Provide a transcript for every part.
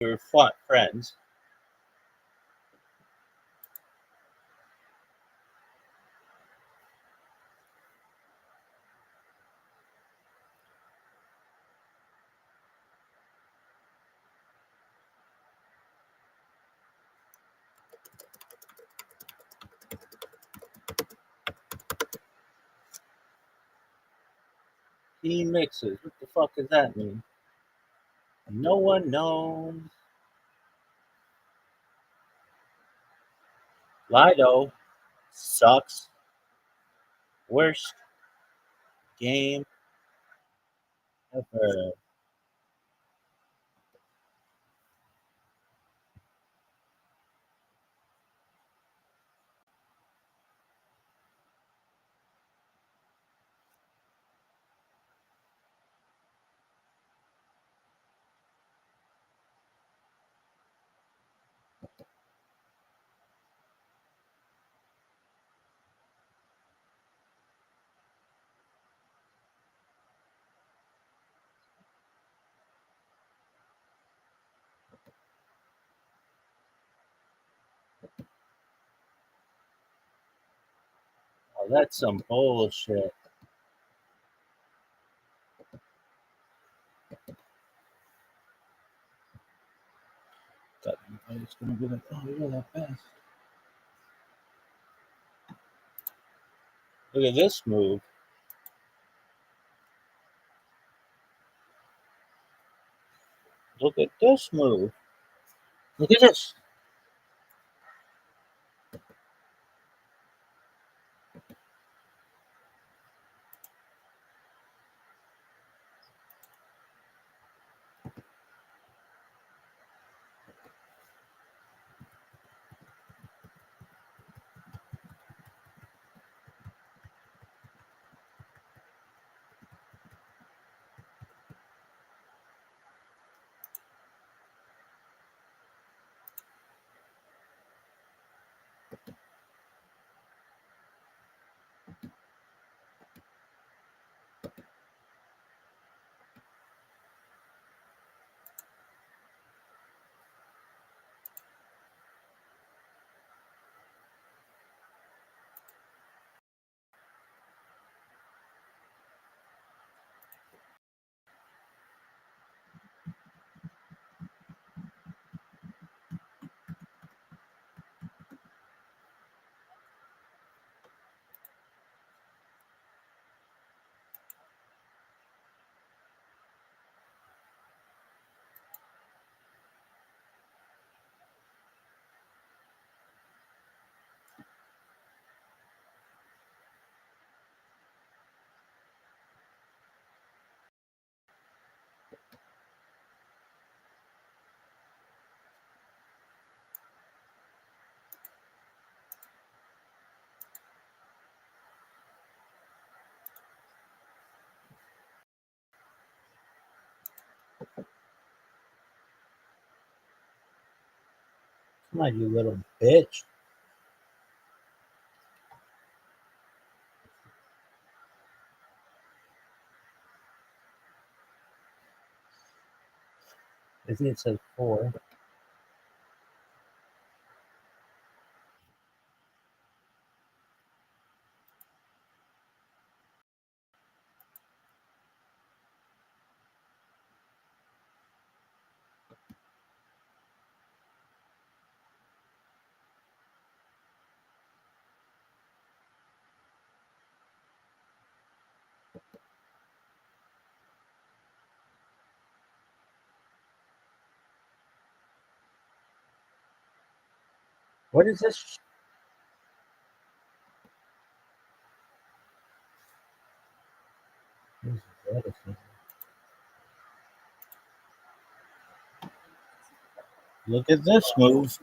were friends. He mixes. What the fuck does that mean? No one knows. Lido sucks. Worst game ever. Oh, that's some bullshit. God, everybody's gonna be like, oh, you're the best. Look at this move. Look at this move. Look at this. Come on, you little bitch. I think it says 4. What is this? Look at this move.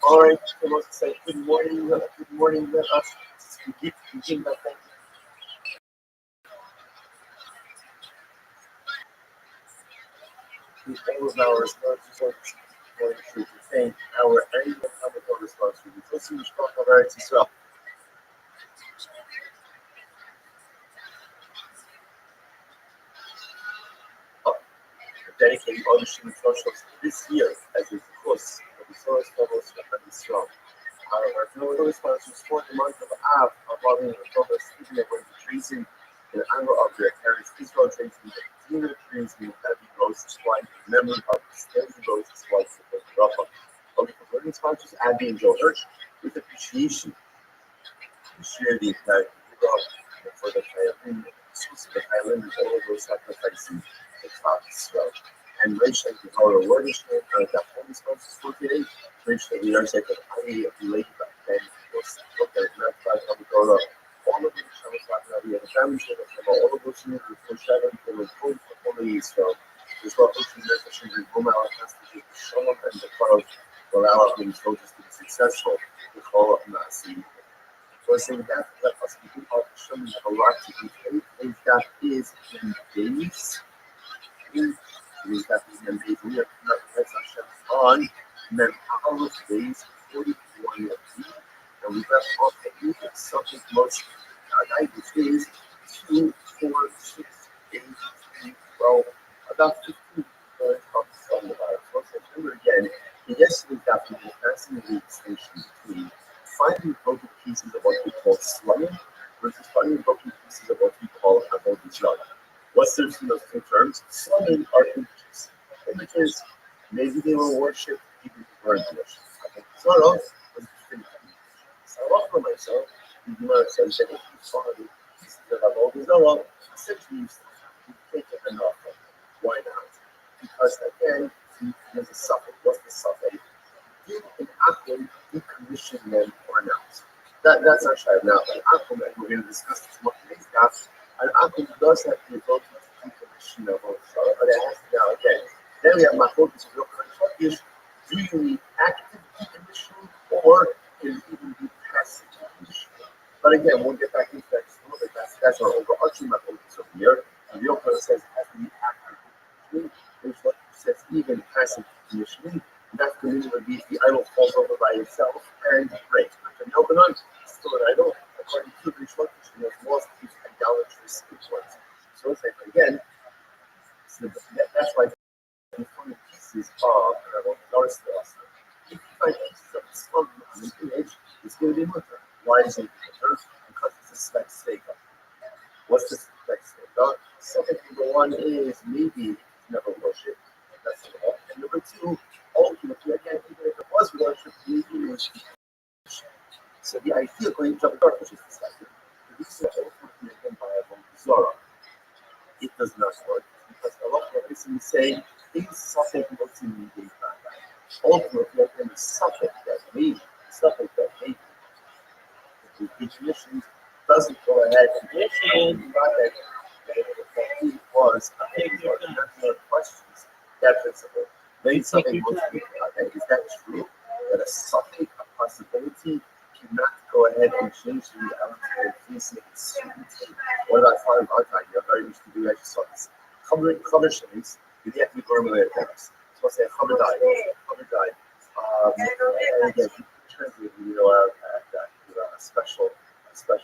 All right, I want to say good morning, let us begin by thanking all of our sponsors for to thank our annual comic sponsors. Let's see which talk about it as well. Dedicating ownership and socials this year as a course of the source levels and the strong. However, no sponsors for the month of Av, following October, speaking of the treason in honor of their parents, Israel treason, the Dina treason, that he goes to swipe in memory of the Stanley goes to swipe for the Rafa. Okay, converting sponsors, Abby and Joe Hirsch, with appreciation, to share the entire for the Thailand, the Thailand, all of those sacrificing the top swell. And Rachel, the power of word is that home sponsors for today. Rachel, we are saying that I relate back then was looked at not by Coca-Cola. All of the channels that we have a family show that from all of those units for shadow for the full for the East. So, as well as the message in Roma, has to be shown up and the crowd will allow these voters to be successful. The call of Nazi. So I say that us people are showing a lot to do. If that is in days, is that is in days, we are not on then all of days 41 of and we have off the week of something most night, which is 2, 4, 6, 8, 3, 12, about 15 on the virus. So remember again, yesterday got people passing the extension between finding broken pieces of what we call slumming versus finding broken pieces of what we call avodah. What's the difference in those two terms? Slumming are images. Images, maybe they were worshipped, people weren't worshipped. Sorrow was distinct. So I offer myself, the Gemara says that if you saw the pieces of avodah, essentially you take it enough. Why not? Because again, there's a suffix. What's the suffix? Did an akum decommission them or not? That's our child now. An akum, and we're going to discuss this more today's class. An akum does have the ability to decommission of all sorrow, but it has to now again. Then we have my focus of real is do you need active decommissioning or can it even be passive decommissioning? But again, we'll get back into that a little bit. That's our overarching focus over here. And the real person says it has to be active decommissioning. There's what says even passive decommissioning. That community would be if the idol falls over by itself and breaks. But the open on, still an idol. According to the instructions, there's lost these idolatrous influence. So it's like, again, so that's why the funny pieces of North Lost. If you find pieces of the skull on an image, it's going to be mutter. Why is it mutter? Because it's a spec staker. What's the spec staker? Second number one is maybe never worship. That's the law. And number two, ultimately, again, even if it was worship, maybe it was. So the idea of going to the dark, which is the second, this is ultimately again by a Zora. It does not work because a lot of what we say is something what's in the ultimately, again, the suffix that may the definition doesn't go ahead and project that was a questions that principle. Made something most is that true? That a suffix, a possibility, cannot go ahead and change the reality and face it certainty. What about foreign archive? You have very much to do exercise. Cover shades, you have to be formulated things. So let's say cover died. And again, translate a special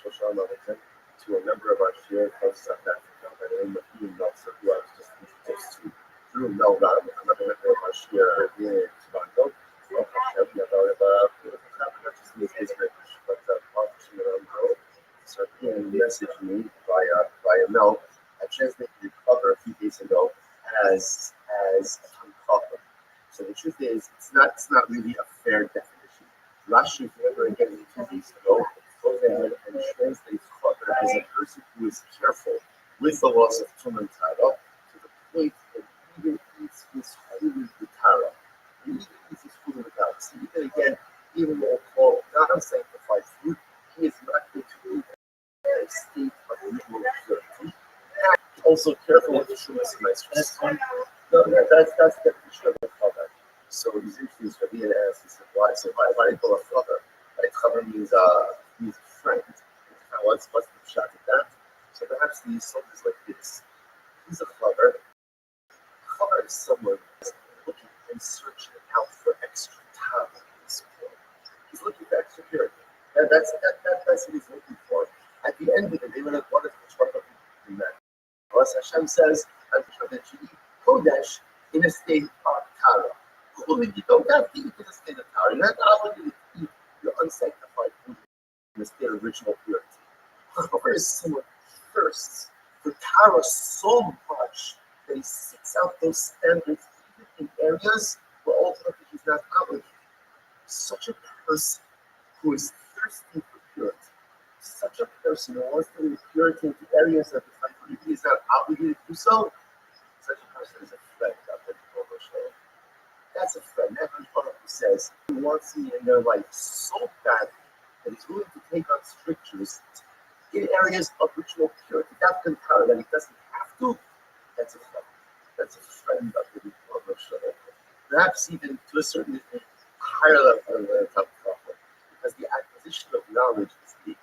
show notice to a member of our share of South Africa by the name of Ian Nelson, who I was just introduced to through Melbourne, another member of our share in Toronto. So Ian messaged me via mail. I translated the cover a few days ago as uncovered. So the truth is, it's not really a fair definition. Rashi, if you ever again 2 weeks ago, goes ahead and translates cover as a person who is careful with the loss of Tuman Tara to the point that even eats his food with the Tara. He even eats his food with the Tara. So even again, even though called non-sanctified food, he is not going to eat a state of ritual purity. Also careful with the shumas and nice. No, that's the definition of the cover. So he's introduced Rabbi and asks, he said, why? So why do you call a chaver? Right? Chaver means friend. What's the shot at that? So perhaps the yisod is like this. He's a chaver. Chaver is someone who's looking and searching out for extra time in this world. He's looking for extra purity. That's what he's looking for. At the end of the day, what is the trouble in that? Hashem says, I'm sure that you eat Kodesh in a state of Tara. You don't have to eat in a state of Tara. You're not obligated to eat your unsanctified food in a state of ritual purity. However, is someone thirsts for Tara so much that he seeks out those standards even in areas where ultimately he's not obligated. Such a person who is thirsty for purity, such a person who wants to bring purity into areas that he is not obligated to do so, such a person is a friend of the Rothschild. That's a friend. That who says he wants me in their life so bad that he's willing to take on strictures in areas of ritual purity. That can power that he doesn't have to. That's a friend. That's a friend of the Rothschild. Perhaps even to a certain higher level than the top prophet, because the acquisition of knowledge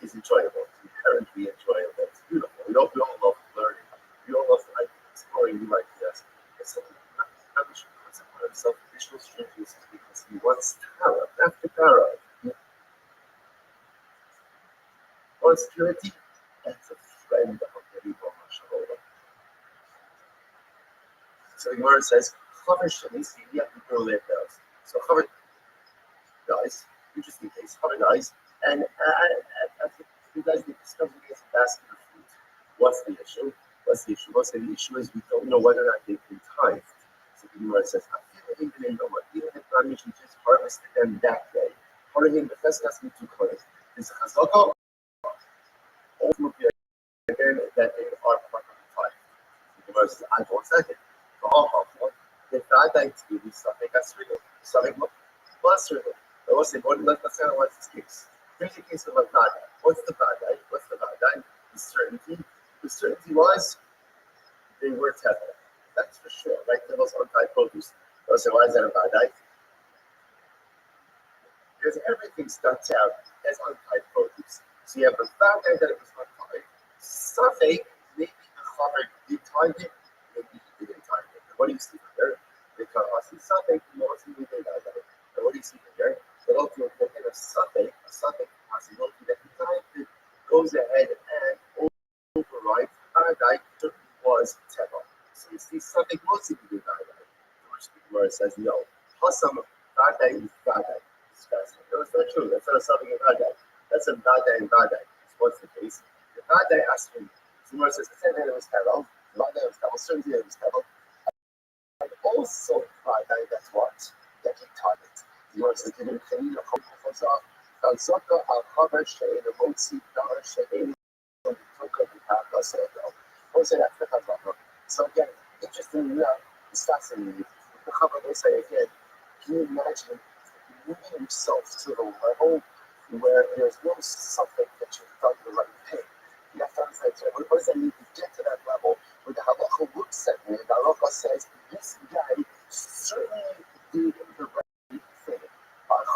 is enjoyable. It's inherently enjoyable. It's beautiful. We all love learning. We all love exploring new ideas. But something we should puts upon himself additional stringency because he wants Tara, after Tara. He wants purity. That's a friend of the Rebbe Shalom. So the Gemara says, Chaver Shalisi, we have to grow their bells. So Chaver dies, interesting case, Chaver dies, and you guys discover he has a basket of fruit. What's the issue? What's the issue is we don't know whether or not they've been tithed. So the Gemara says, even if Ramish just harvested them that day, part of him, the first has to be too close. Is Chazaka ultimately again that they are part of the tithe. The Gemara says, I don't second. For all half the Friday to be something that's real, something plus real. I will say, let's analyze this case. Here's the case of a Friday. What's the Friday? The certainty. The certainty was they were tethered. That's for sure, right? There was untied produce. So why is that a Friday? Because everything starts out as untied produce. So you have a Friday that it was untied. Something, maybe the Chaver did time it, maybe he didn't time it. What do you see here? Because I see something, you also need to know that. And what do you see here? That ultimately in a suffix possibility that the time goes ahead and overrides Paradise was Teva. So you see something mostly to do with Paradise. Which the Gemara says no. Hasam Paradise is Paradise. No, it's not true. That's not a something in Paradise. That's a Paradise in Paradise. What's the case? The Paradise asked me, the Gemara says the same thing was Teva. Paradise was Teva. Certainly it was Teva. And also Paradise, that's what? That he taught it. Yours is given Khalil Khazar, Kalsaka al Khabar Shay, the Motsi Dar Shay, and took up the Papa What's it after Khazar? So again, interesting discussing the Khabar they say again, can you imagine moving yourself to the level where there's no something that you've done the right thing? You have to understand, what does that mean to get to that level where the halacha looks at me and the halacha says, this guy certainly did the right thing.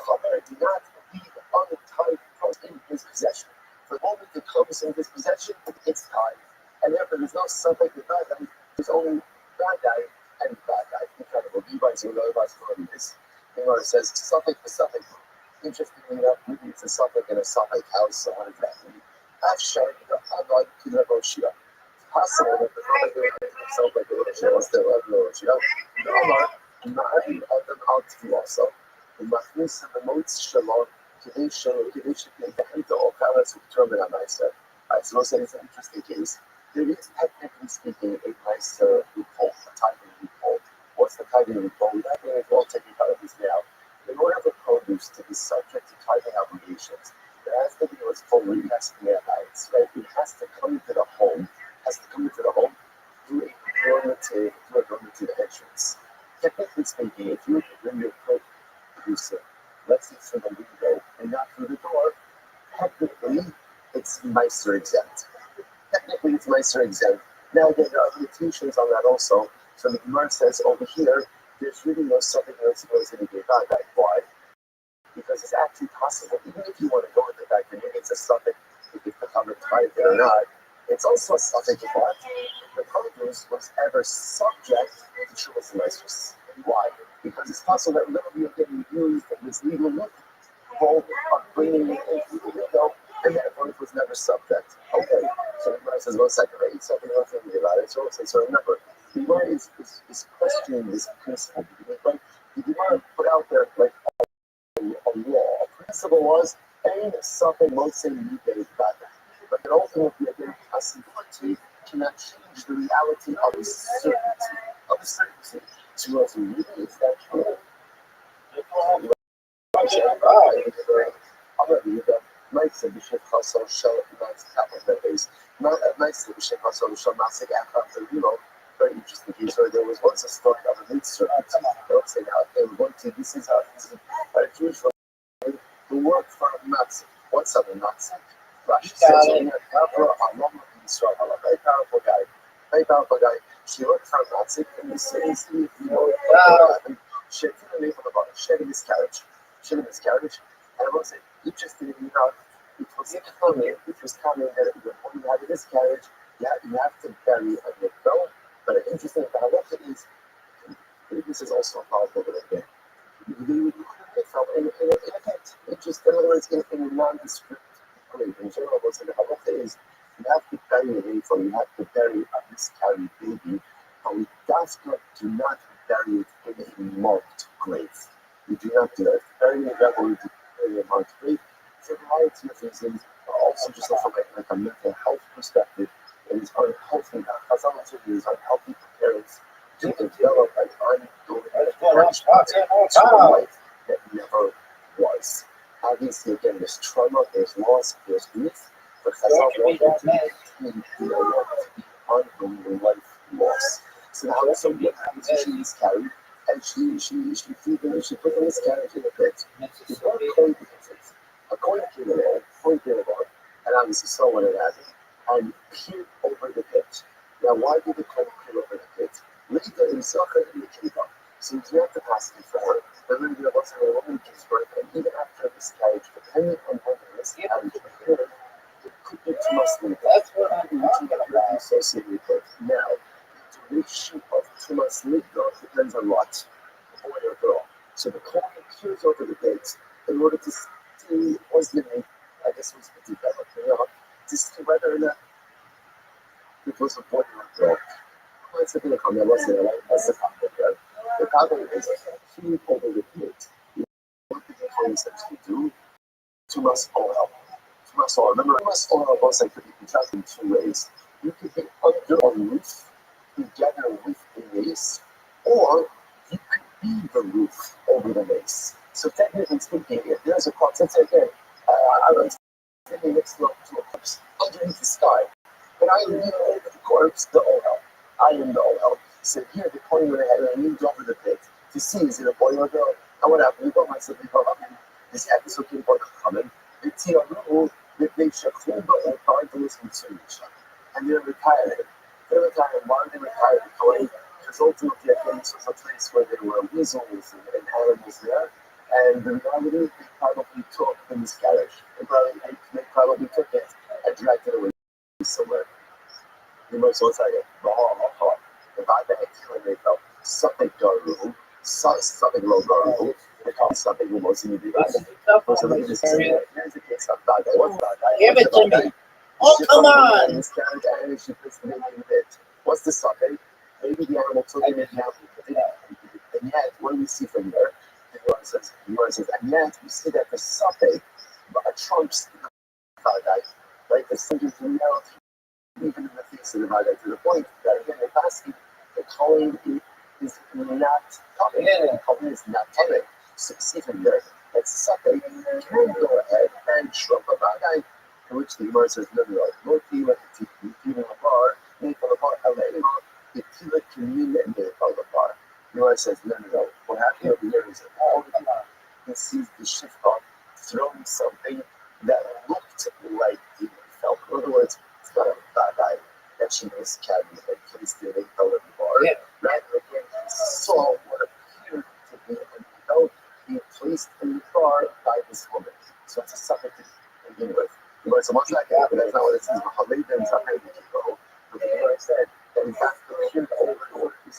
Chaver did not leave untied fruit in his possession. The moment it comes in his possession, it's tied. And therefore, there's no something to bad guy. There's only bad guy and bad guy. Incredible. Levi's or Levi's for this. It says something for something. Interestingly enough, maybe it's a something in a something house. So what does that mean? I've shown you the unlike to the Rothschild. It's possible that the something himself like the Rothschild was still a Rothschild. No, not them out to also. ומכניס המוץ שלו כדי שיתכנית האופרה determine a meister. So it's an interesting case. There is, technically speaking, a meister loophole, a typing loophole. What's the typing loophole? We're not going to go technicalities now. In order for produce to be subject to typing obligations, there has to be what's called rights, right? It has to come to the home, through a normative entrance. Technically speaking, if you were to bring your producer, let's say through the window and not through the door, technically it's Meister exempt. Now again, there are limitations on that also. So the Gemara says over here, there's really no something else supposed to be about that. Why? Because it's actually possible, even if you want to go with the fact that maybe it's a suffix, if it's become a type or not, it's also a suffix of what? The produce was ever subject to Shulas and Lysis. Why? Because it's possible that little bit getting used in this legal loophole of bringing it into the window, and therefore it was never subject. Okay, so the Gemara says, 1 second, right? Something else to think about it. So remember, the Gemara is questioning this principle. Like, the Gemara put out there, like, a law. A principle was any something most in the bada. But it ultimately again possibility cannot change the reality of the certainty. Of the certainty. So what we need is that nice and Bishop Hassel shall not happen that days. Not a nice and Bishop Hassel shall not say after very interesting case where there was once a story of a mid servant. Don't say that they were going to this is how a Jewish who worked for a Nazi. What's a Nazi? Rashi says in a long Israel, a very powerful guy. Very powerful guy. She worked for a Nazi in the city, she had a name on the bottom. She had a miscarriage. And I was interested in it was coming that when you have a miscarriage, you have to bury a nipple. But an interesting thing about it is, this is also a powerful bit again. In other words, in a nondescript way. In general, what's the halacha is you have to bury an infant, you have to bury a miscarried baby, but we do not bury it in a marked grave. We do not do that. Burying a devil is bury a marked grave for a variety of reasons, also just from like a mental health perspective. It is unhealthy. Chazal is unhealthy for parents to develop an ongoing attachment to a life that never was. Obviously, again, there's trauma, there's loss, there's grief, but Chazal wanted to maintain ongoing life loss. So now, so what happens is she miscarried, and she put the miscarriage in a pit. According to the law, and obviously saw what it happened, and peered over the pit. Now, why did the Kohen peer over the pit? Later himself and the Kiva. So you have to pass it for her. But then there was a woman gives birth, and even after miscarriage, depending on what the miscarriage occurred, it could be too much later. That's what I'm associated with birth. Now, the duration of too much later depends on what? Boy or girl. So the Kohen peers over the pit in order to see was the I guess was to develop, to see whether or not it was a boy or a girl. That's the thing that that's the topic, right? The topic is keep over the pit. What did the Kohen essentially do? Too much oil. Too much oil. Remember, too much oil also could be contracted in 2 ways. You could be under a roof together with the mace, or you could be the roof over the mace. So technically speaking, if there's a corpse, let's say again, I was standing next to a corpse underneath the sky, but I lean over the corpse, the oil. I am the oil. So here the Kohen went ahead and leaned over the pit to see is it a boy or a girl. And what happened? We got myself this episode came for coming. The Tiaru, they shakhled the card to listen to each other. And they're retired. Why did they retire? Because ultimately, again, this was a place where there were weasels and animals there. And the reality, they probably took the miscarriage. They probably took it and dragged it away somewhere. You must also say, if I had a they felt something garu, something low garu, they call something who most need to be right. So look at this. Here's the case of Bada. What's Bada? Give it to me. Oh, come on. Miscarriage, and she puts the baby in the pit. What's the something? Maybe the animal took it and now and yet, what do we see from there? The Gemara says, and yet we see that the suffix trumps the Bada. Right? The subject reality. Even in the face of the Bada, to the point that again, the basket, the Kohen is not coming. The Kohen is not coming. So see from there, that suffix can go ahead and trump a Bada. To which the Gemara says, no, no tila the bar, make a bar, the tila communion and make a bar. The Gemara says, no. What happened over here is that all the time he sees the shifra throwing something that looked like he felt. In other words, it's not a bad guy that she miscarried and placed it in the bar. Yeah. Rather again, he saw what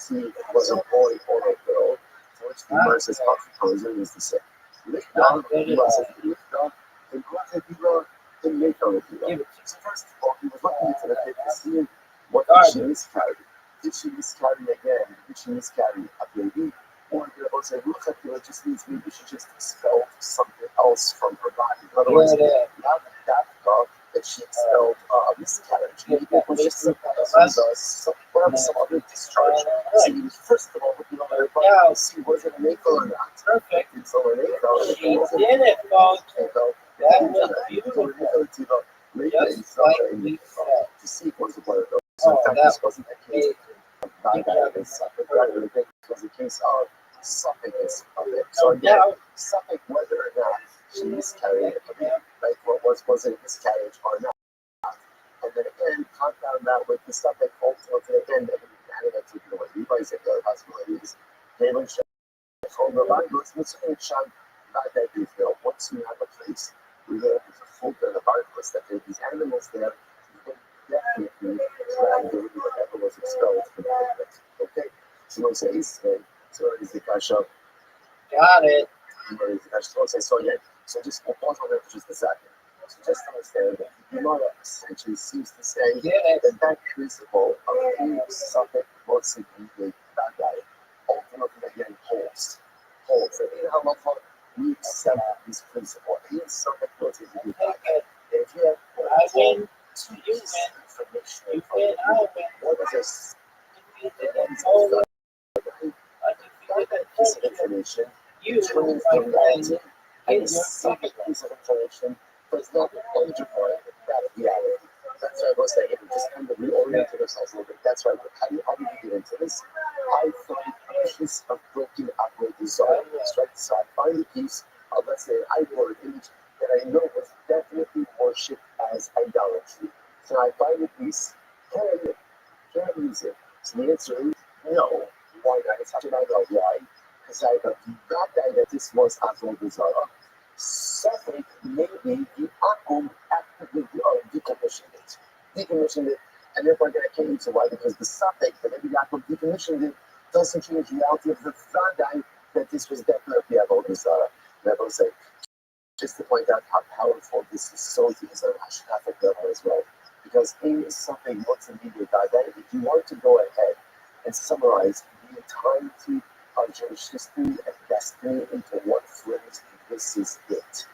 see if it was a boy or a girl, to which the Gemara says, Afikozer is the same. Lichta, Lichta, and Lichta, and Lichta. So first of all, he was looking into the pit to see what did she miscarry. Did she miscarry again? Did she miscarry a baby? Or did I say, look at it just means maybe she just expelled something else from her body. In other words, not that thought that she expelled miscarriage. Maybe it was just some other discharge. See, first of all, everybody see was it an ankle or not. Perfect. It's so an ankle. She did it, folks. That was beautiful. Just like we said. To see was a word. So in fact, this wasn't a case of it was a case of suffix of it. So again, suffix whether or not she miscarried a baby, like what was it a miscarriage or not. And then again, compound that with the suffix ultimately again that we added that to what Levi said the possibilities. Once you have a place where there is a full bed of articles that there are these animals there, you can definitely drag the whatever was expelled from the pit. Okay? So what says so is the kasha. Got it. So again, so just pause on that for just a second. So just understand that the Gemara essentially seems to say that principle of any suffix most significantly that guy ultimately again holds. And in halacha we accept this principle. Any suffix most significantly that guy. If you have I win. two You pieces win. of information, You win. I win. what is this? You win. That piece of information You, turns my from friend, reality, get and your the second piece of information does not identify that reality. That's why I was saying, just kind of reoriented ourselves a little bit. That's why, how do we get into this? I find a piece of broken apple design, right? So I find a piece of, let's say, an idol or an image that I know was definitely worshipped as idolatry. So I find a piece, can I use it? So the answer is no. Why not? It's actually not why. Because I got that this was Azul Bizarre. Second, maybe the Akum actively decommissioned it. And therefore I can't use it. Why? Because the suffix that maybe the Akum decommissioned it doesn't change the reality of the Vadai that this was definitely Azul Bizarre. And I will say, just to point out how powerful this is, so it is a Hashkafic level as well. Because in something what's immediate Vadai, if you want to go ahead and summarize the entirety of Jewish history and destiny into one phrase, this is it.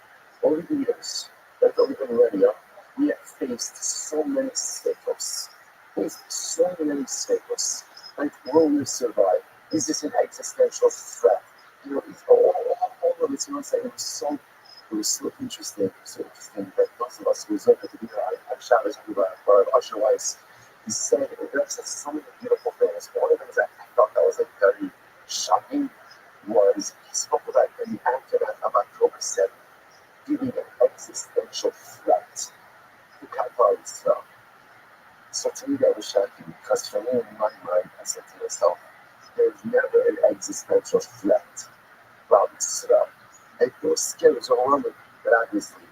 Over the years that we've been ready up, we have faced so many cycles. Like, will we survive? Is this an existential threat? You know, all of this, it was so interesting that most of us who was over to be on Shabbos, Usher Weiss, he said there's so many beautiful things. But one of the things that I thought that was like very shocking was he spoke about in the aftermath of October 7th, giving an existential threat to Qatar Israel. So to me that was shocking because for me in my mind I said to myself, there's never an existential threat about Israel. It was scary, so overwhelming, but obviously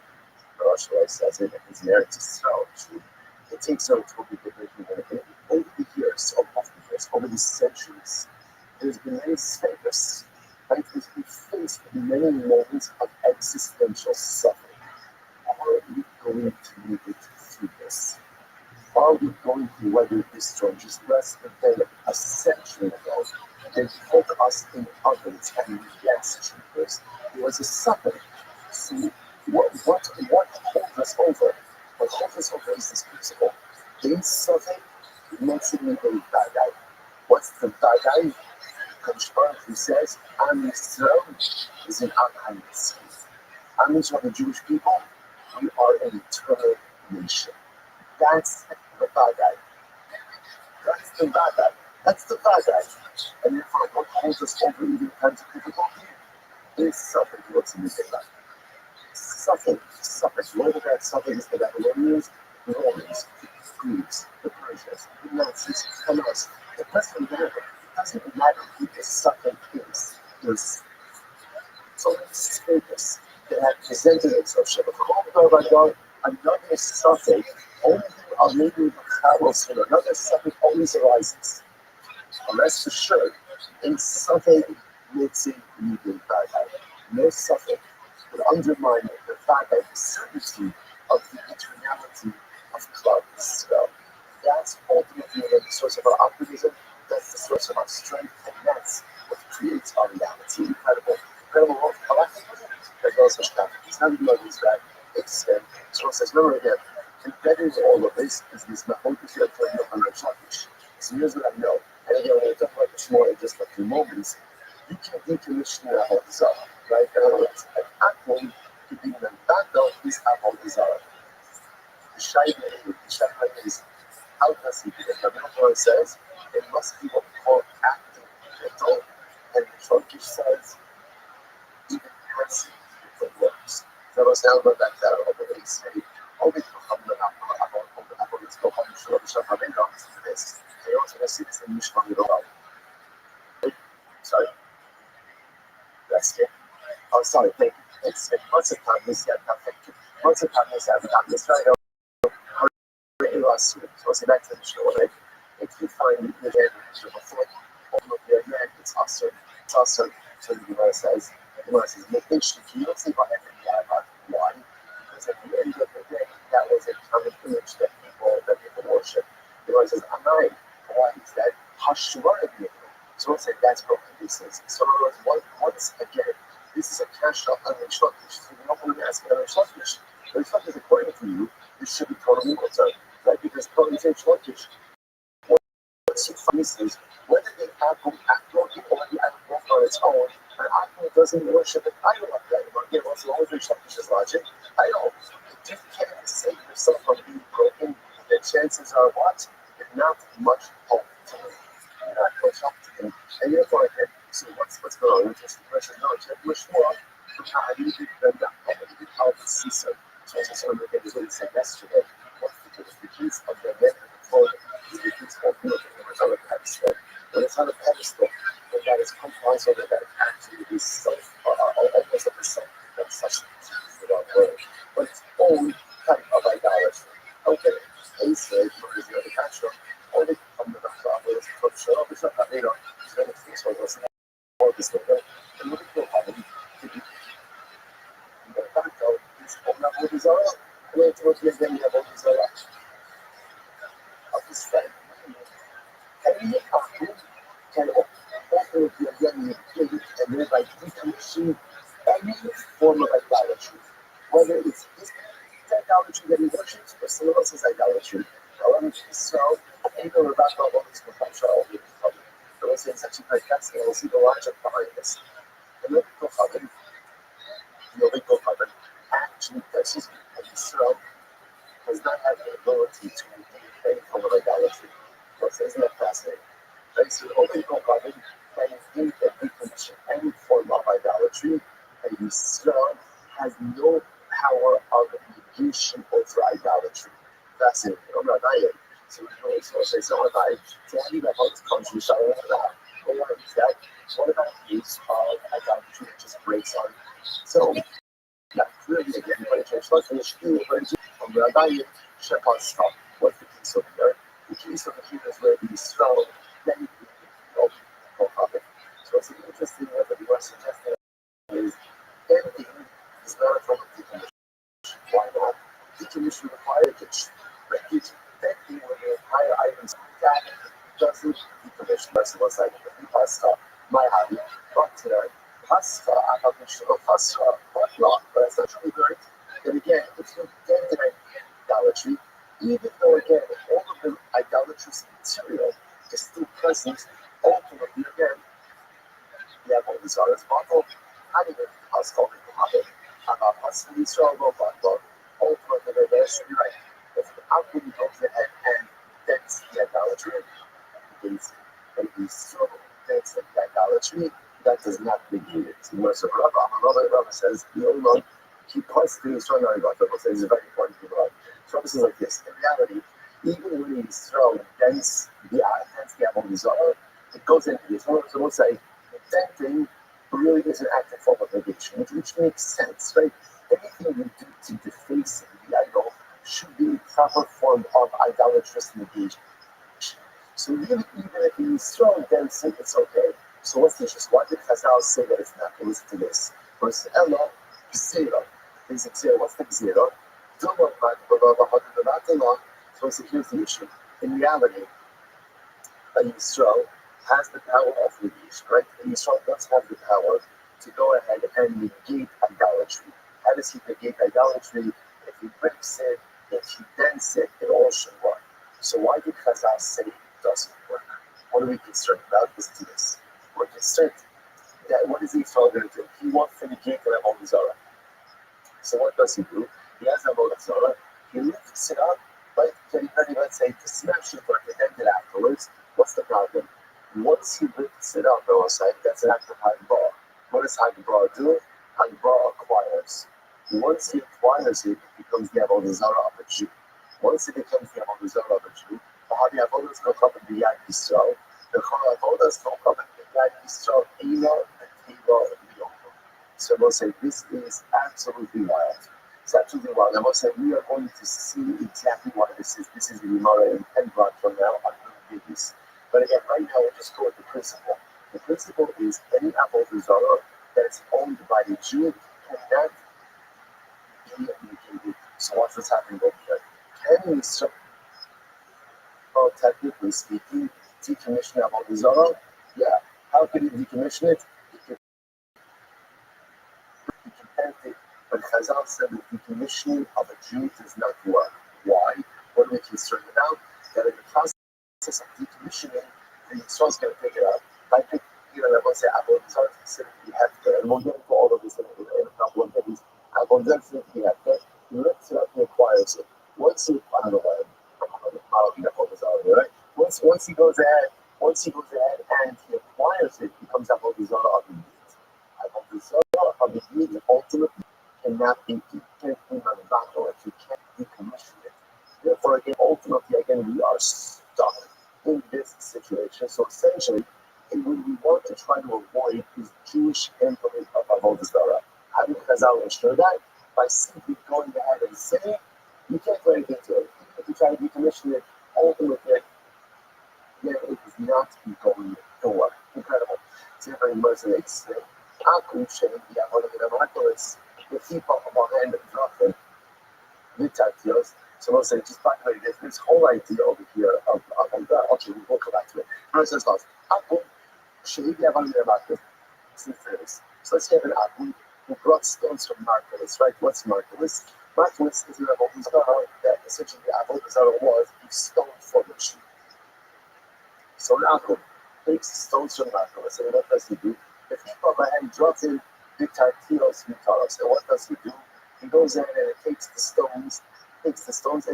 Rothschild says it in his Eretz Israel true. It takes over to be different over the years, over the centuries. There's been many statements, right? We've faced many moments of existential suffering. Are we going to make it through this? Are we going to weather this storm? Just less than a century ago, they put us in ovens and gas chambers. There was a suffering. See, what holds us over? What holds us over is this principle. In suffering, makes it a bad guy. What's the bad guy? Rothschild, who says, Am Yisrael is an Am Yisrael. Am Yisrael, the Jewish people, we are an eternal nation. That's the bad guy. That's the bad guy. And therefore, what holds us over even times of difficulty is suffering towards the Mizrach. Suffering. Whether that suffering is the Babylonians, the Romans, the Greeks, the Persians, the Nazis, Hamas, it doesn't matter. It doesn't matter who the suffering is. There's so many statements that have presented themselves. Another suffering, only maybe the Charos, another suffering always arises. And rest assured, in Suffolk Mitzi Legal Paradise, no Suffolk would undermine the fact that the certainty of the eternality of Clark Israel. That's ultimately the source of our optimism, that's the source of our strength, and that's what creates our reality. Incredible, incredible world of collectivism, as well as Hashem. It's not even like this guy. It's so it says, remember again, embedded in all of this is this mahonkus you're putting up on our shoppish. So here's what I know. And again, when we talk about this more in just a few moments, you can decommission your Avodah, right? In other words, an atom could be an battle is Avodah. The Shaila is how does he do it? The Milton says it must be what we call active mental, and the Turkish says even passive mental works. So let's now go back to that over the say, oh, we come to let's go home to the shop. I mean, not to this. They also have six in Mishman Sorry. That's it. Oh, sorry, thank you. It's once a time, this year, thank you. Once a time, this year, I'm just trying to last year. So see back to the show, right? If you find the again before all of your again, it's awesome. It's awesome. So the Gemara says, you don't see what happened about why? Because at the end of the day, that was a common image that people worship. The Gemara says, Amai, why is that? Hashwara. So we'll say that's broken pieces. So in other words, once again, this is a cash out on the shortage. So you don't want to ask me on the shortage. The shortage, according to you, this should be totally concerned. Right? Because totally shortage. What's your pieces? Whether the apple or the apple on its own, an apple doesn't worship an idol like that. Again, what's the only shortage is logic? I don't. If you can't save yourself from being broken, the chances are what? There's not much hope to me. Not much hope to me. And therefore, I can see what's going on. Interesting question. No, it's much more. I need to bend that. I need to help the season. So as I said, what we said yesterday. What's the keys of the event and the phone? Is the keys of the on a pedestal. When it's on a pedestal, then that is composed of that actually is self, almost of the self, that's such without word. But its own type of idolatry. Okay, he said, because you're the catcher, only come to the club, where it's from show, it's not that, it's going to fix what was all this way. And look at your body, to be in the back of this own of desire, and then towards the end, you have all desire of this thing. And you can open the again and thereby decommission any form of idolatry, whether it's his idolatry that he worships or someone else's idolatry. However, so I know about all this potential. So we'll say it's actually quite fascinating. We'll see the logic behind this. And the legal covenant actually touches and Israel does not have the ability to remove any form of idolatry. So isn't that fascinating? Right? So the legal covenant can indeed decommission any form of idolatry, and Israel has no power of negation over idolatry. Fascinating. I'm not dying. So we can also say, so if I tell you about this country, so I want that. What is that? What about use of idolatry that just breaks on? So, yeah, clearly again, when it comes to the spiel, when it's from Rabbi, Shepard stop. What's the case over there? The case of the key is where the strong, many people of it. So it's interesting what the US suggested is anything is not a form of decommission. Why not? Decommission requires wreckage, anything with the higher items that doesn't decommission. That's one side of the pasta, my hobby, not today. Pasta, I have been sure pasta, but that's not really good. Then again, if you get into idolatry, even though again, all of the idolatrous material is still present, ultimately again, you have all these others, bottle, not even household, about pasta, Israel, but ultimately, they're actually right. If how can you go ahead and that's the idolatry? Because when you still that's the idolatry, that does not negate it. So whereas Rabbi says, keep constantly strong on God. Rabbi says it's very important to God. So this is like this. In reality, even when you throw against the Avodah, it goes into this. So we'll say, venting really is an active form of negation, which makes sense, right? Anything we do to deface the idol should be a proper form of idolatrous negation. So really, even if he's strong, then it's okay. So what's the issue? Why did Chazal say that it's not? Listen to this. Verse Ella, Gzera. There's a Gzera. What's the Gzera? So here's the issue. In reality, a Yisrael has the power of Levish, right? A Yisrael does have the power to go ahead and negate idolatry. How does he negate idolatry? If he breaks it, if he dents it, it all should work. So why did Chazal say it doesn't work? What are we concerned about? Listen to this. We're concerned that what is the Yisrael going to do? He wants to negate the Avodah Zarah. So what does he do? He has Avodah Zarah. He lifts it up, right? Getting ready, let's say, to smash it or to dent it afterwards. What's the problem? Once he lifts it up, that's an act of Hagbar. What does Hagbar do? Hagbar acquires. Once he acquires it, it becomes the Avodah Zarah of a Jew. Once it becomes the Avodah Zarah of a Jew, the Avodah Zarah of the Yad Yisrael, the Avodah Zarah of the Yad Yisrael, Ela, and Teva, and Yom. So we'll say this is absolutely wild. It's absolutely wild. I must say we are going to see exactly what this is. This is the Gemara in 10 blocks from now. I'm going to do this. But again, right now we'll just go with the principle. The principle is any Avodah Zarah that is owned by a Jew cannot be negated. So what's happening over here? Can we, technically speaking, decommission Avodah Zarah? Yeah. How can you decommission it? But Chazal said that the decommissioning of a Jew does not work. Why? What are we concerned about? That in the process of decommissioning, the Yisrael is going to pick it up. I think, let's say Avodah Zarah specifically hefker, and we'll get into all of this in a couple of days. Avodah Zarah specifically hefker, he lifts it up, he acquires it. Once he, I don't know why I'm modeling Avodah Zarah, right? Once he goes ahead and he acquires it, he becomes Avodah Zarah of the Yid. Avodah Zarah of the Yid ultimately cannot be manufactured. You can't decommission it. Therefore, ultimately, we are stuck in this situation. So essentially, what we want to try to avoid is Jewish implement of Avodah Zarah. How did Chazal ensure that? By simply going ahead and saying, you can't do anything to it. Even if you try to decommission it, ultimately, then it is not going to work. Incredible. It's very mercenaries. The people behind nothing, Vitatios. So we'll say, just back away this whole idea over here of that. Okay, we'll come back to it. First, let's start. So let's have an Abu who brought stones from Marcellus, right? What's Marcellus? Marcellus is an Avodah Zarah that essentially Avodah Zarah was a stone formation. So Abu takes stones from Marcellus, and what does he do? The people behind drops in Vitatios Vitaros. And what does he do? He goes in and takes the stones and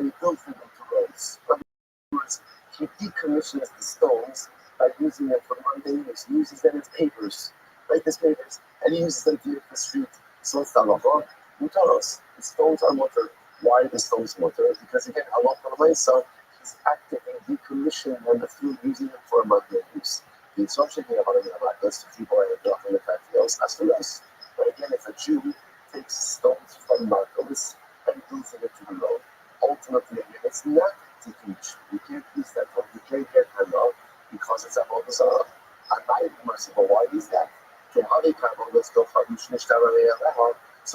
he builds them into roads. In other words, he decommissions the stones by using them for mundane use. He uses them as papers, like as papers, and he uses them to hit the street. So it's halacha, mutaros. The stones are mutter. Why are the stones mutter? Because again, halacha l'maisa, he's actively decommissioning them through using them for mundane use. The instruction here about the people are dropping the Fathios as for us. But again, if a Jew takes stones from Marcellus and builds it into the road, ultimately, again, it's not decommissioned. You can't use that one. You can't get them out because it's Avodah Zarah. And I am merciful. Why is that? So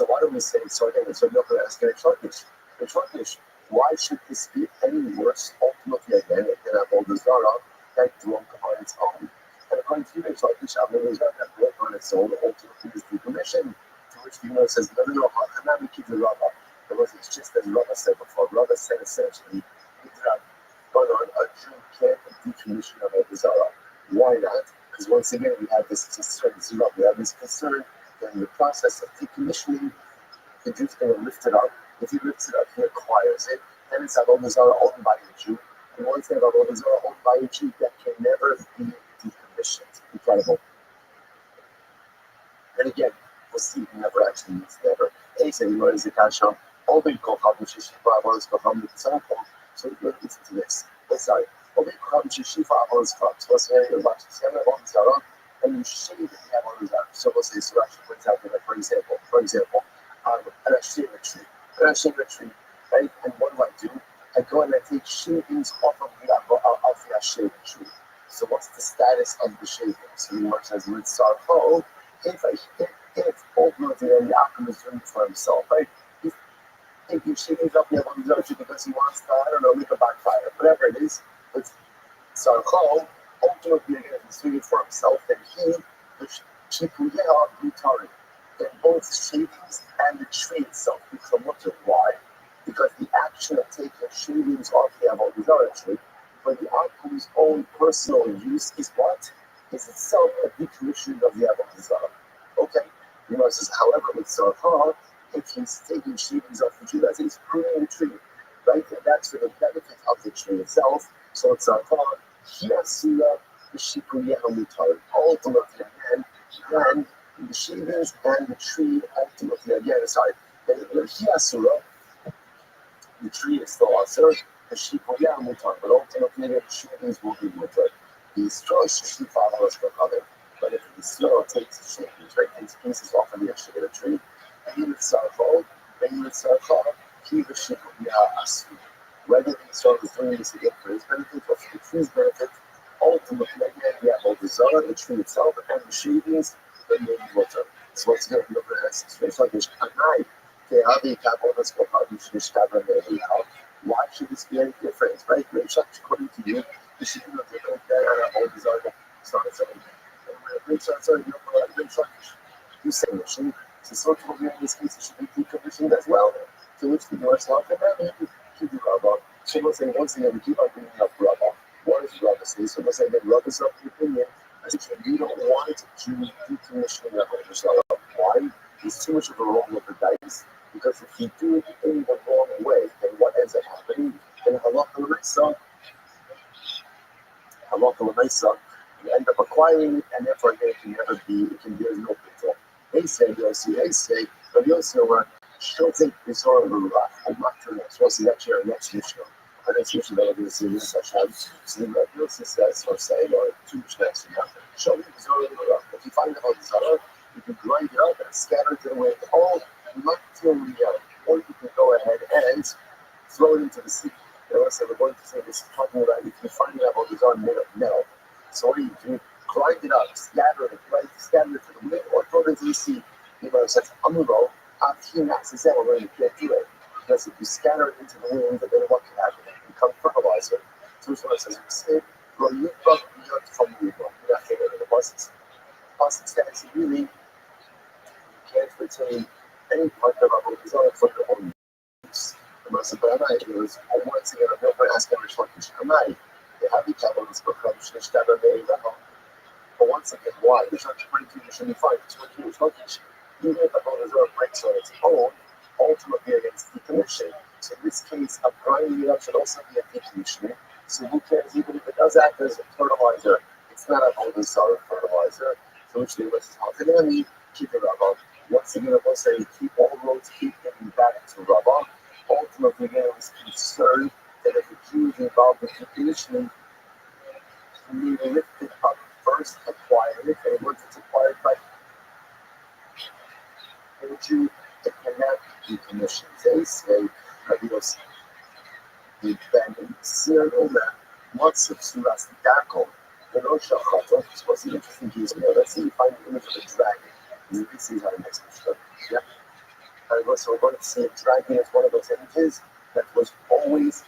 why do we say so again? So you're going to ask in Turkish. Why should this be any worse ultimately again than Avodah Zarah that drunk on its own? And according to you, it's like the Avodah Zarah that drunk on its own ultimately is decommissioned. To which the Gemara says, no, how can that be keep the Rabbi? Because it's just as Rabbi said before. Rabbi said essentially, a Jew can't decommission Avodah Zarah. Why not? Because once again, we have this concern. We have this concern that in the process of decommissioning, the Jew's going to lift it up. If he lifts it up, he acquires it. Then it's Avodah Zarah owned by a Jew. And once they have Avodah Zarah owned by a Jew, that can never be decommissioned. Incredible. And again, we'll see, never actually means never. And he said, you know, is it Kasham? All the Kocham, which is Shifa, Avodah Kocham, the example. So let's listen to this. Sorry. All the Kocham, which is Shifa, Avodah Kocham. So let's say you're watching Avodah Zarah, and you shave it, you have Avodah Zarah. So we'll say, so actually points out that, for example, an Ashera tree, right? And what do? I go and I take shavings off of of the shaving tree. So what's the status of the shaving? So the Gemara says with Sarko, if ultimately then Yaakov is doing it for himself, right? If he shaves up Yaakov because he wants to, I don't know, make a backfire, whatever it is, but Sarko, ultimately again, he's doing it for himself, then he, the Shikuyeha Mutari, then both shavings and the tree itself become mutter. Why? Because the action of taking shavings off the Avodah tree for the Aku's own personal use is what? Is itself a decommissioning of the Avodah. Okay? You know, it says, however, with Sarah, if he's taking shavings off the tree, that's he's pruning the tree, right? And that's for the benefit of the tree itself. So it's Sarah, he has the Shikuyeha Mutari. Ultimately, again, then the shavings and the tree, ultimately, again, he has surah. The tree is still asur, the shikuyeha mutar, but ultimately the shavings will be mutar. The straw should follow us for other, but if the straw takes the shavings, right, takes pieces off of the extra tree, and you would sarfo, then you would sarfo, keep the shikuyeha asur. Whether the straw is doing this again for his benefit or for the tree's benefit, ultimately again we have all the zara, the tree itself, and the shavings, then they be mutar. So what's going to be over the situation like this? Why should this be any different? Right? According to you, this should be no different than all these other songs. You say mission. So sort of in this case, it should be decommissioned as well. To which the North South and then keep the Rabbi. So we'll say once again, we keep on bringing up Rabbi. What does Rabbi say? So we'll say that Rabbi is of the opinion. I said, you don't want to decommission Rabbi. Why? It's too much of a roll of the dice. Because if you do it in the wrong way, then what ends up happening? Then halacha l'maisa, you end up acquiring it, and therefore again, it can never be. There's no control. They say, but Yossi over. She'll take this sort of a rough. I'm not sure. So see that here next Mishnah. Our next Mishnah that we're going to see this Hashem. So the Rabbi Yossi says, or saying, or two Mishnahs, show me the sort of a rough. If you find out the Zara, you can grind it up and scatter it to the wind. Not till we or you can go ahead and throw it into the sea. They also we're going to say this is talking about if you find out what is on made of metal. So what do? Grind it up, scatter it, right? Scatter it to the wind or throw it into the sea. You know, such Amuro, Afinas is that we're going to get to it. Because if you scatter it into the wind, then what can happen? It becomes fertilizer. So it's what it says, you say, well, you got from the river. You're not getting the buses. Buses stands really, you can't retain any part of our design for your own use. The most important idea is, once again, I'm going to ask every shortage. Am I? They have each other, this book, but once again, why? There's not 22, you should be fine. 22 shortage. Even if the whole reserve breaks on its own, ultimately against decommission. So in this case, a grinding it up should also be a decommissioning. So who cares? Even if it does act as a fertilizer, it's not a whole solid fertilizer. So which they was how can I keep it up? Once again, I will say, keep all roads, keep getting back to Rabbi. Ultimately, again, I was concerned that if the Jew is involved in decommissioning, we lift it up first, acquire it, and once it's acquired by the Jew, it cannot be decommissioned. They say, Rabbi the Ben Sir Omer, what's the Suras Dako? The Rothschild, this was an interesting case. Let's see if you find the image of a dragon. This is our next picture. Yeah. So we're going to see a dragon as one of those images that was always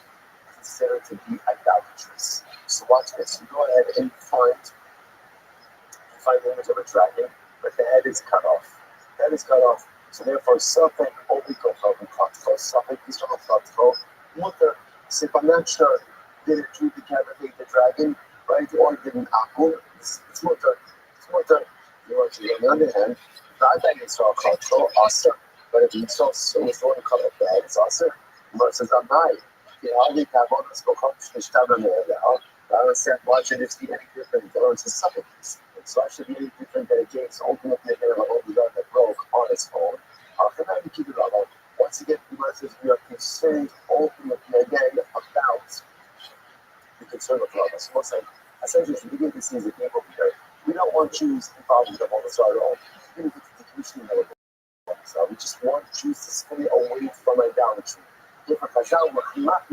considered to be idolatrous. So watch this. You go ahead and find the image of a dragon, but the head is cut off. The head is cut off. So therefore, something something is mutter. So if I'm not sure, did a Jew decapitate the dragon, right? Or did an apple? It's mutter. It's mutter. On the other hand, that you saw cultural also, but if you saw so it's one color of the head, it's also versus a night. All the carbons go up to the stomach area. I understand why should it be any different? Or it's a supplements. So I should be any different than a case. Ultimately, they're all the that broke on its own. How can I keep it up? Once again, we are concerned ultimately again about the concern of love. So once essentially, you begin to see the people here. We don't want Jews involved with the homosexual. Even if it's the commissioning of the we just want Jews to stay away from idolatry. If a Chazal were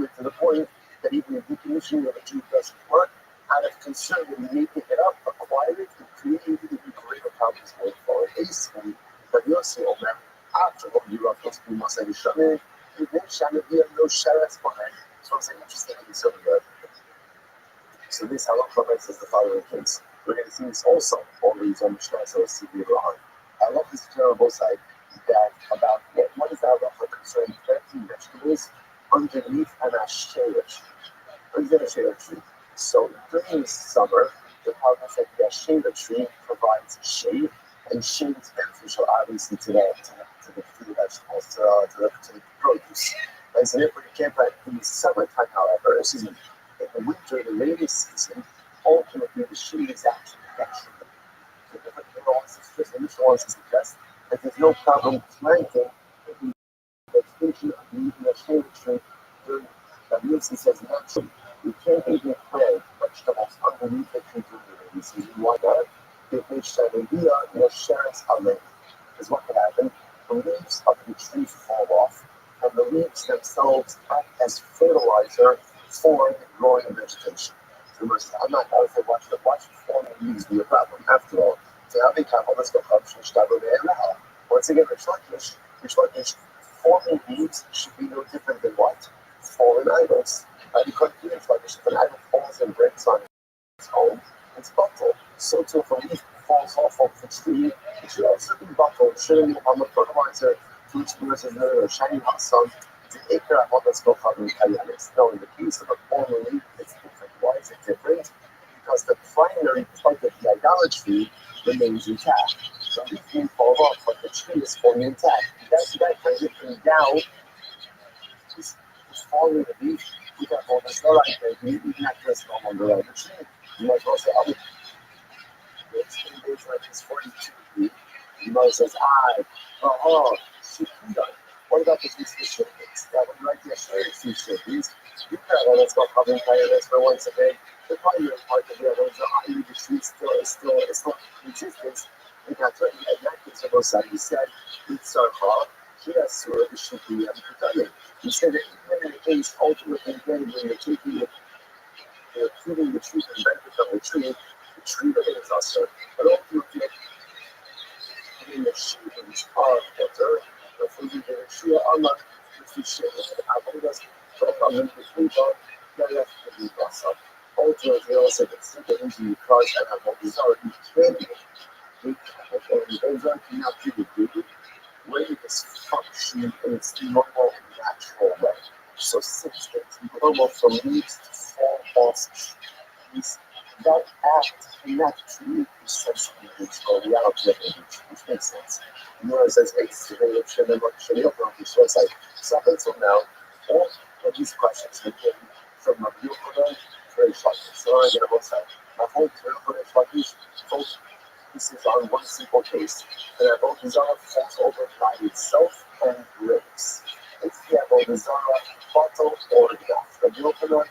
to the point that even the decommissioning of a Jew doesn't work, concerned with making it up, acquire it, and creating even greater problems going forward. Basically, but Yossi Omer, after all you are supposed to be Masai Shaman, you then Shaman, you have no Sharas behind. So it's like interesting in some of So this halacha makes us the following case. We're going to see this also always on Mishnah, so see later on. I love this general side that about what is the halacha concerning planting vegetables underneath an asherah tree. Underneath an asherah tree. So during the summer, the halacha said the asherah tree provides shade, and shade is beneficial, obviously, to the fruit vegetables, to the produce. And so therefore, you can't plant in the summertime, however, in the winter, the rainy season, ultimately the shade is actually detrimental. So different initial ones to suggest that there's no problem planting the vegetation underneath the shade tree during the rainy season. You can't even plant vegetables underneath the tree during the rainy season. Why not? Because what can happen? The leaves of the tree fall off, and the leaves themselves act as fertilizer for the growing vegetation. So I'm not going to watch forming leaves be a problem. After all, so how they come, let's go once again, Rishlakish, forming leaves should be no different than what? Fallen idols. Because Rishlakish, if an idol falls and breaks on its own, it's buckled. So too, if a leaf falls off of the tree, it should also be buckled. It shouldn't be on the fertilizer to which the person is shining hot sun. No, in the case of a former leaf, it's different. Why is it different? Because the primary part of the idolatry remains intact. So if you fall off, but the tree is forming intact. That kind of thing down is falling the leaf. You got all this like you not just no longer on the tree. You might well say, it's 10 days like it's 42 degrees. You might say, what about the specifics? That would like to share specifics. You can let's go covering this for once a day. The primary part of the other is the tree still in existence. And that's what at that case, both sides, you said, it's our call. Yes, or it should be done. You said that even in the case, ultimately, when you're taking it, you're proving the truth and benefit of the tree remains also. But ultimately, in the shootings of the dirt, the food in the tree, unlike the shit, avodas, problem with people, that have to be awesome. Ultimately, also, the secret injury cause that have all these already training. Those are not really good. Where it is functioning in its normal, natural way. So, since it's normal for leaves to fall off trees, that act in that tree is sensitive to the reality of the nature, which makes sense. Whereas as it's very it's like, so up until now, all of these questions have been from a real product, very shocking. So I'm going to both say, my whole real product, folks, this is on one simple case. The Avodah falls over by itself and breaks. It's the Avodah bottle or not. The Yochanan,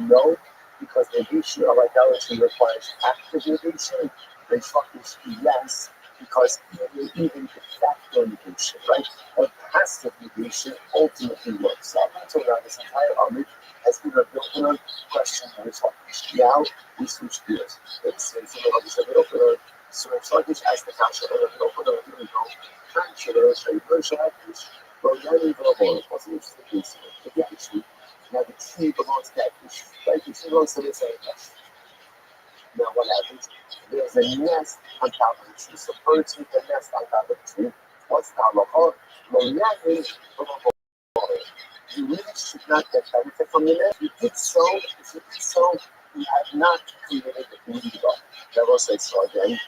no, because the issue of idolatry requires active negation. The Shvakish, yes, because even de facto negation, right? Or passive negation ultimately works. So up until now, this entire Amid has been a Yochanan question of the Shvakish. Now we switch gears. It's a so Shvakish asked the Kasha, here we go. Well, not even a ball. What's the interesting piece? The tree. Now the tree belongs to that fish. Right? The tree belongs to this other fish. Now what happens? There's a nest on top of the tree. So birds make a nest on top of the tree. What's the halacha? Well, that is you really should not get benefit from the nest. If you did so, you have not created the community. That will say so again.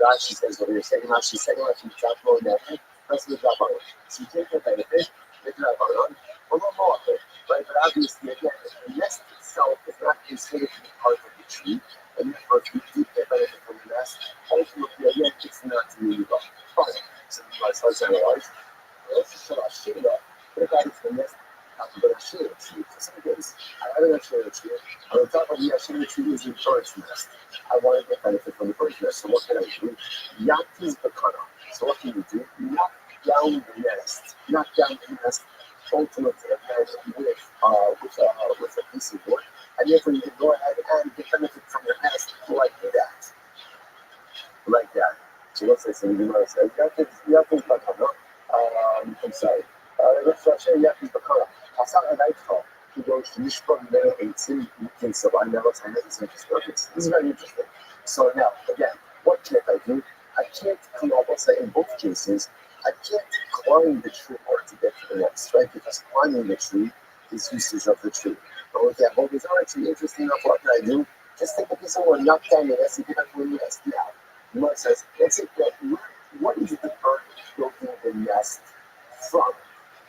Rashi says what you're saying. Rashi saying that you drop more benefit. That's the drop on it. So you take the benefit, the drop on it, a little more of it, right? But obviously, again, the nest itself is not considered to be part of the tree, and therefore, if you do get benefit from the nest, ultimately, again, it's not to you. Fine. So you might start to analyze. Let's just show our shit up. What about if the nest? I'm going to share a tree. For some days, I have a share a tree. On top of the share tree is the bird's nest. I want to get benefit from the bird's nest. So what can I do? Yaki's bakana. So what can you do? Knock down the nest. Knock down the nest. Ultimately, with a piece of wood. and therefore you can go ahead and get benefit from your nest like that. Like that. So what's this in the Gemara says? Yaakov Bakana. I'm sorry. Let's say Yaakov Bakana. Hassan Adaitcha. He goes to Mishpah Mele Eitzim in Sabah. Now let's find out this is very interesting. So now, again, what can't I do? I can't come up and say in both cases, I can't climb the tree or to get to the next, right? Because climbing the tree is usage of the tree. But with that, well, it's actually interesting enough. What can I do? Just take a piece of wood, knock down the nest, and get up to the nest. Now, the Gemara says, let's say, what is the bird building the nest from?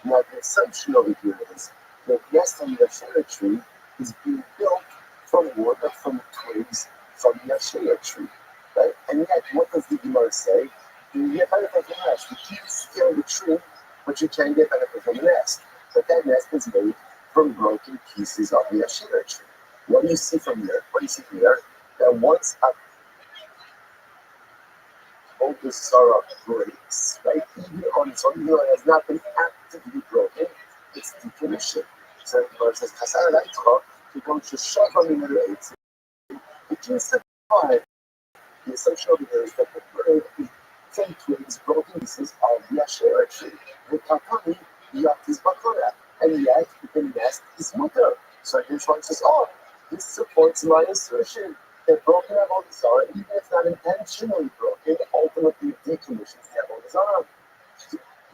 Now, the assumption over here is the nest on the shea tree is being built from wood or from twigs from the shea tree, right? And yet, what does the Gemara say? You get benefit from the nest. You can't scale the tree, but you can get benefit from the nest. But that nest is made from broken pieces of the shea tree. What do you see from here? What do you see from here? That once a Sarah breaks, right? Even on its own, it has not been actively broken, it's decommissioned. So the Gemara says, Chasar Leitcha, to go to Shava Minor Eitz, it can survive. The assumption over here is that the bird is from twigs, broken pieces of the Asherah tree. The Kapani, Yatis Bakora, and yet the nest is mutter. So Yishwan says, oh, this supports my assertion that broken Avodah, even if not intentionally broken, ultimately decommissions the Avodah.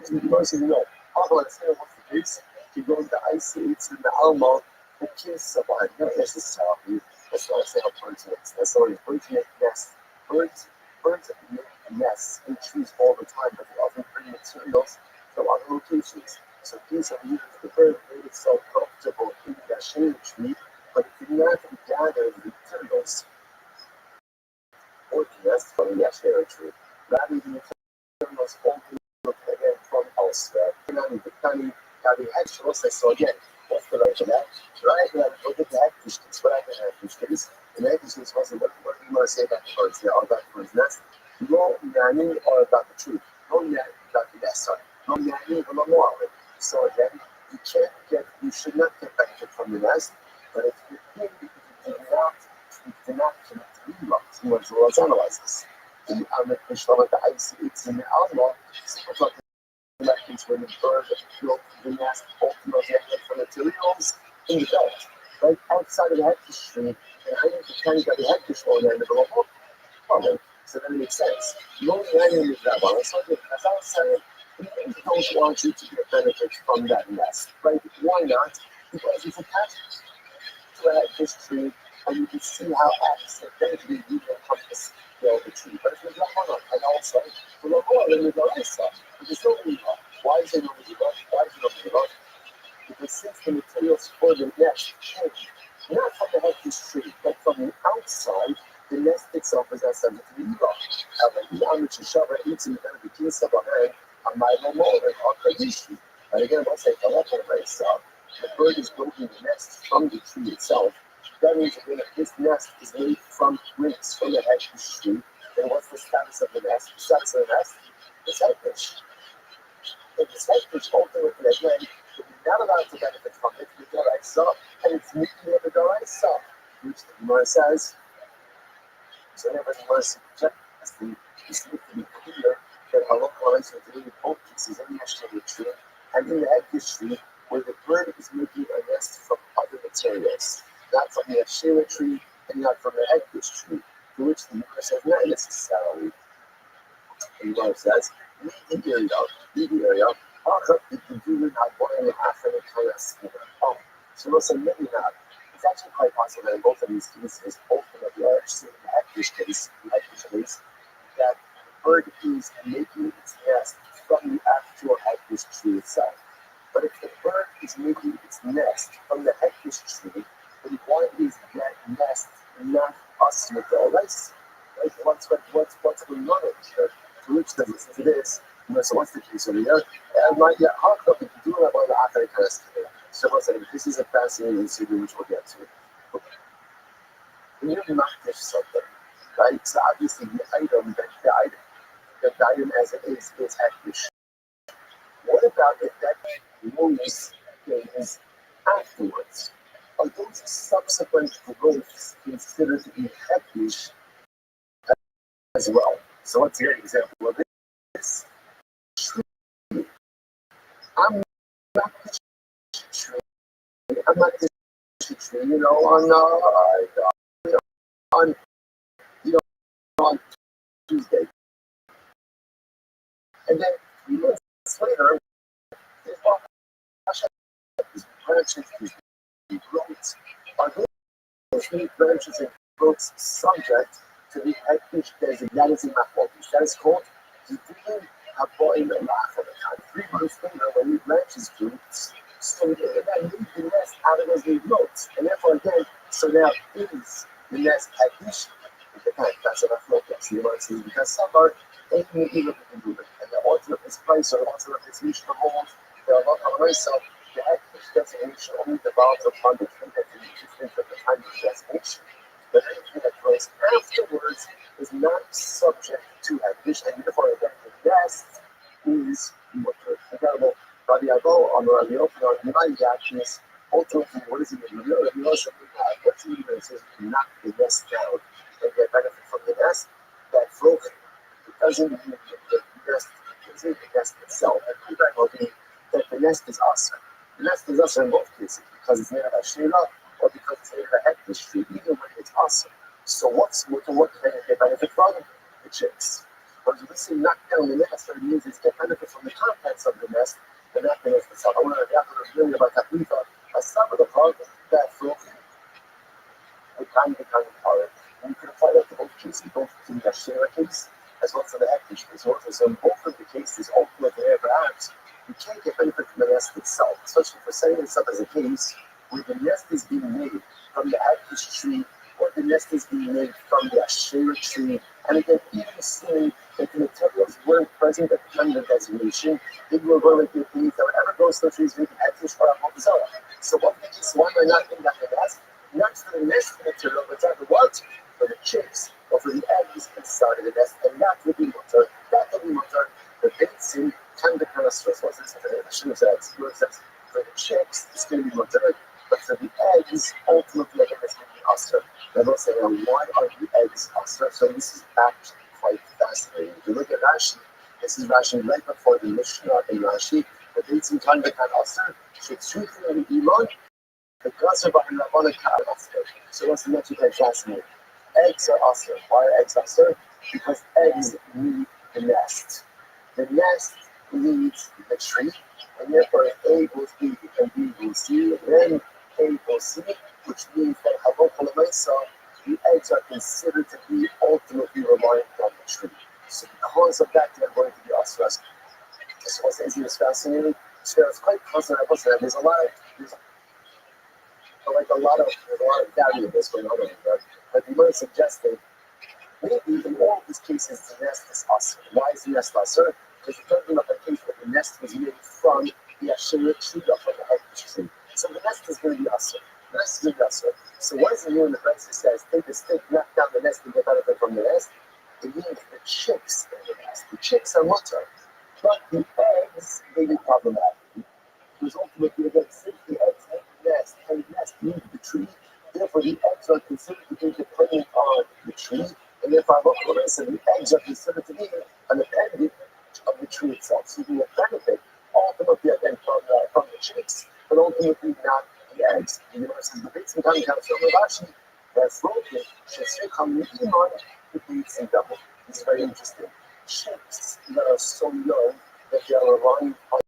The Gemara says, no. Let's say what's the case? You go into IC8 in the Alma, the kids of our nest is salary. That's why I say how birds make. That's why birds make nests. Birds make nests in trees all the time, but they often bring materials from other locations. So these are used the bird made itself comfortable in the shade tree, but it did not gather the materials or the nest from the shade tree. Rather, the materials only look again from elsewhere. So again, what's the right of that? Right, look at that. What I can have these days. The negligence wasn't what you want to say about the birds. They are about the bird's nest. No nanny or about the tree. No nanny about the nest. Sorry. No nanny or no more. So again, you should not get benefit from the nest, but if you did, you did not connect to the rocks. Let's analyze this. The IC8 in the Alma, that is when the bird built the nest ultimately from materials in the belt, right outside of the heckish tree, and I think the kind of the heckish one and the little problem. So that makes sense. No nanny is that one. So as I was saying, we don't want you to get benefit from that nest, right? Why not? Because it's attached to a heckish tree, and you can see how accidentally you can compass the tree. But if you're not, and also, the lower than the Larissa, there's no reason. Why is it not reason? Why is it not reason? Because since the materials for the nest change, not from the heckish tree, but from the outside, the nest itself is not subject to the Eva. And again, once I collect myself, the bird is building the nest from the tree itself. That means that if this nest is made from twigs from the heckish tree, then what's the status of the nest? The status of the nest is heckish. If it's heckish, ultimately, again, if you're not allowed to benefit from it, the Daraisa, and it's meeting with the Daraisa, which the Gemara says. So whenever the Gemara suggests the piece needs to be clear that halakha is doing both pieces in the Asheri tree and in the heckish tree, where the bird is making a nest from other materials, not from the Asheri tree and not from the heckish tree, to which the Gemara says not necessarily. The Gemara says, leave the area, so we'll say maybe not. It's actually quite possible that in both of these cases, both in the large and the heckish case, that the bird is making its nest from the actual heckish tree itself. But if the bird is making its nest from the heckish tree, then why is that nest not us with all this? Right? What's going on here? To which does listen to this? So what's the case over here? How come you do that on the Akari Karas today? So what's that? This is a fascinating secret which we'll get to. Okay. When you match something, right? So obviously the item as it is heckish. What about if that moves things afterwards? are those subsequent growths considered to be heckish as well? So what's your example of this? I'm not the tree. I'm not the tree, on you know on Tuesday, and then 3 months later, these branches, these growths, are those branches and growths subject to the heckish designated mathematics. That is called the green avoid the laugh of the time. 3 months later, when the branches grew, so that moved the nest out of those new growths. And therefore, again, so now is the nest heckish? The kind that's enough focus. You want to see because some are taking it even improvement. And the author of this place or the author of this mission holds, there are a lot of myself. The heckish designation only develops upon the tree that is existence at the time of designation. But anything that grows afterwards is not subject to heckish, and therefore again the nest is incredible. Rabbi on the Rabbi on the Rabbi actions ultimately what does it mean? You also what's it mean? It says knock the nest down and get benefit from the nest. That float doesn't mean the nest is the nest itself. And that will be that the nest is us. The nest is us in both cases because it's made of a shayla or because it's made of a heckish tree. Either way, it's us. So what can I get benefit from? The chicks. But if we say knock down the nest, what it means is get benefit from the contents of the nest, and not the nest itself. I want to really about that. We thought some of the part that floating would kind of power. And you can apply that to both cases, both to the share case as well as to the heckish case. So in both of the cases, ultimately, perhaps you can't get benefit from the nest itself, especially for setting this up as a case where the nest is being made from the heckish tree or the nest is being made from the Asherah tree. And again, even assuming that the materials weren't present at the time of the designation, it will go like the things that whatever goes to the trees, we can add to the So what we just why am I not thinking that the nest? Not for the nest material, but for what? For the chicks or for the eggs inside of the nest, and that would be mutter. That would be mutter. The basic kind of stress was this. I shouldn't have said it. For the chicks, it's going to be mutter. But for the eggs, ultimately, again, it's going to be usher. And they'll say, well, why are the eggs usher? So this is actually quite fascinating. If you look at Rashi, this is Rashi right before the Mishnah in Rashi. The dates in time that usher should truthfully be iman. The Gasser by Rabbanan usher. So what's the next thing fascinating? Eggs are usher. Why are eggs usher? Because eggs need the nest. The nest needs the tree, and therefore A equals B and B equals C, then A equals C, which means that the eggs are considered to be ultimately reliant on the tree. So because of that, they're going to be usras. So what's easiest fascinating? So it's quite constant. There's a lot of variables going on over there. But the word suggesting maybe in all of these cases the nest is usher. Why is the nest usher? Because you're talking about the case where the nest was made from the Asherah tree or from the heckish tree. So the nest is going to be usher. The nest is going to be usher. So what does it mean when the Francis says, take a stick, knock down the nest and get benefit from the nest? It means the chicks in the nest. The chicks are mutter. But the eggs may be problematic. Because ultimately, again, since the eggs make the nest, and the nest needs the tree, therefore the eggs are considered to be dependent on the tree, and therefore the eggs are considered to be an appendage of the tree itself. So you benefit ultimately again from the chicks, but ultimately not the eggs. The universe is the base and time comes from Rashi, that floating should come with Iman, the beats and double. This is very interesting. Chicks that are so young that they are relying on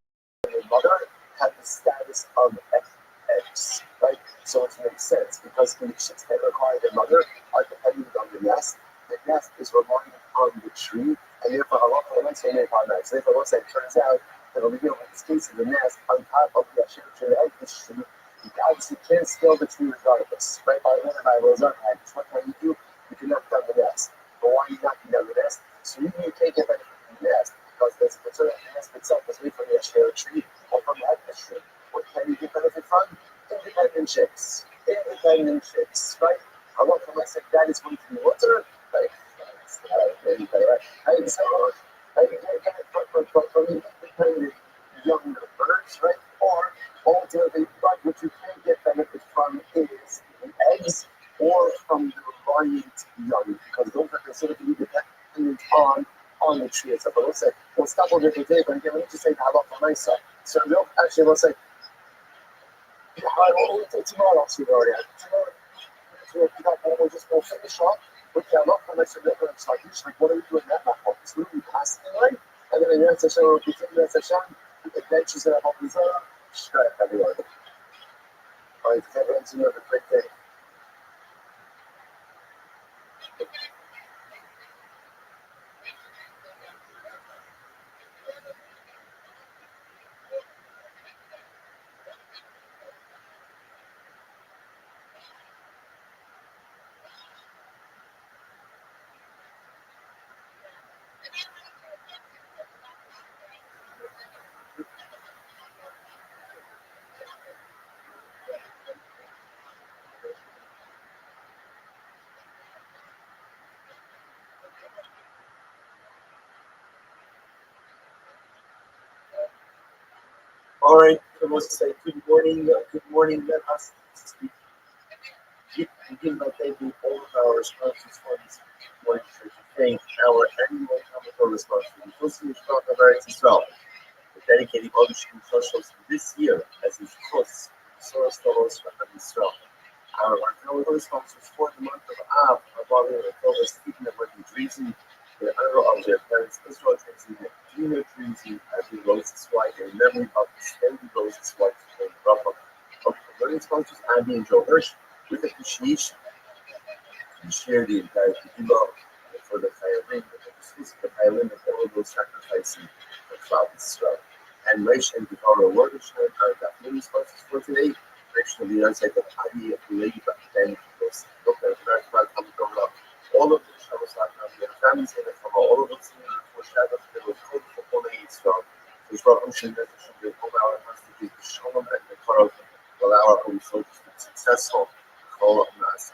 their mother have the status of eggs, right? So it makes sense because the chicks that require their mother are dependent on the nest. The nest is relying on the tree, and therefore a lot of the may find that. So therefore, once it turns out that over here, in this case, of the nest on top of the Asherah tree, the heckish tree, you obviously can't scale the tree regardless, right? By the way, by Rosar, what can you do? You can knock down the nest. But why are you knocking down the nest? So you can't get benefit from the nest because the nest itself is made from the Asherah tree or from the heckish tree. What can you get benefit from? Independent chicks. Independent chicks, right? I want from myself that is going to be water, right? And so I can get it from independent younger birds, right? Or ultimately, but what you can get benefit from is the eggs or from the reliant young, because those are considered to be dependent on the tree itself. But let's say, we'll stop over here today, but again, let me just say the halakha on my side. So milk, actually, let's say, tomorrow I'll see it already. We'll just go finish off with the halakha on my side. Like, what are we doing that? It's literally passing it, right? And then the next session, we'll continue that session. The benches that have these straight everywhere. All right, everyone's have a great day. All right, I must say good morning. Good morning. Let us begin by thanking all of our sponsors for this morning. To thank our annual comical sponsor, the Muslim Shop of Eretz Israel, for dedicating all the socials this year as his course, Soros Tolos from Israel. Our annual sponsors for the month of Av, Rabbi and October, speaking of Rabbi Dreezy, in honor of their parents, Israel Dreezy and Gina Dreezy, as we rose this white in memory of the Stanley Roses White and Rabbi. Of the learning sponsors, Andy and Joe Hirsch, with appreciation, we share the entire Kibbulah for the Chayavim, the Chayavim, and all of those sacrificing for Cloud Israel. And Moshe and Devorah Watershed are the learning sponsors for today. Of the United States of Adi, Leib, and all of the Shabbos their families and from all of us for Shabbos, they were told for fully strong. Which brought Ocean that should be our messages, the Shalom and the Korov, allow our own soldiers to be successful. Call up Nas.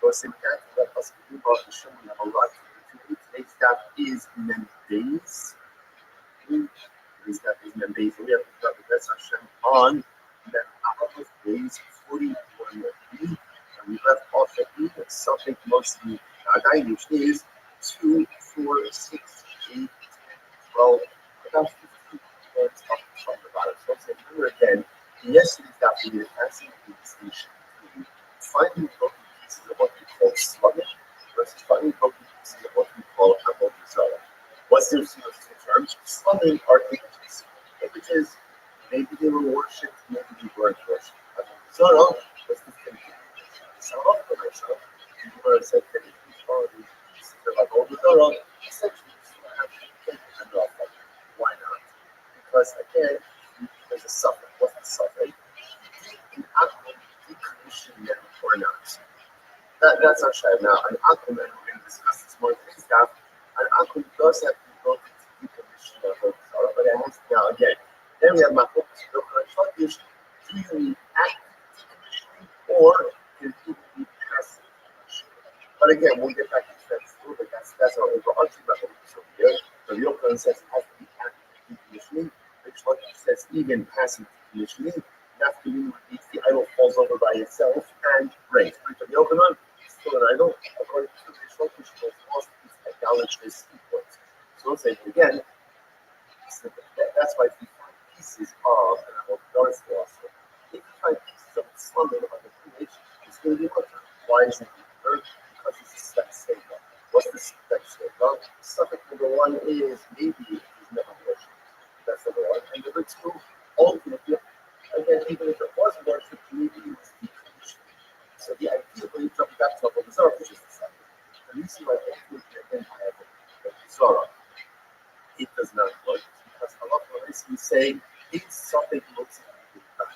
So, let us begin about the Shalom and a lot to today's staff is Mendes. Today's staff is Mendes. We have to start with that session on days 41B, and we left off at E, something mostly 9, which is 2, 4, 6, 8, 10, 12, about 15 points up from the bottom. So let's say remember again, yesterday's daf we did passing the distinction between finding broken pieces of what we call sluggish versus finding broken pieces of what we call above desire. What's the difference between those two terms? Slugging are images. Maybe they were worshipped, maybe they weren't worshipped. So, what's the thing? So, for myself, people are said that it's already like all the Torah, essentially, why not? Because, again, there's a suffering. What's the suffering? An aqua decommission them or not. That's our shayla now. An aqua, and we're going to discuss this more than staff. An aqua does have to be broken to decommission them, but it has to, now, again, then we have my focus. Do you need active decommissioning or can people be passive decommissioning? But again, we'll get back to that a little bit. That's our overarching level over here. So the Yochanan says it has to be active decommissioning, which like says even passive decommissioning. Naftalin means the idol falls over by itself and breaks. But the Yochanan is still an idol. According to the Yochanan, which was lost its idolatrous influence. So let's say it again. That's why we find pieces of, and I hope Doris also, if you find pieces of slumber on the image, it's going to be much. Why is it third? Because it's a step statement. What's the step statement? Subject number 1 is maybe it is never worshipped. That's number 1. And number 2, ultimately, again, even if it wasn't worshipped, maybe it was decommissioned. So the idea when you jump back to a bizarre, which is the second. The reason why ultimately again I have a bizarre, it does not work. Because a lot of us we say it's something looks like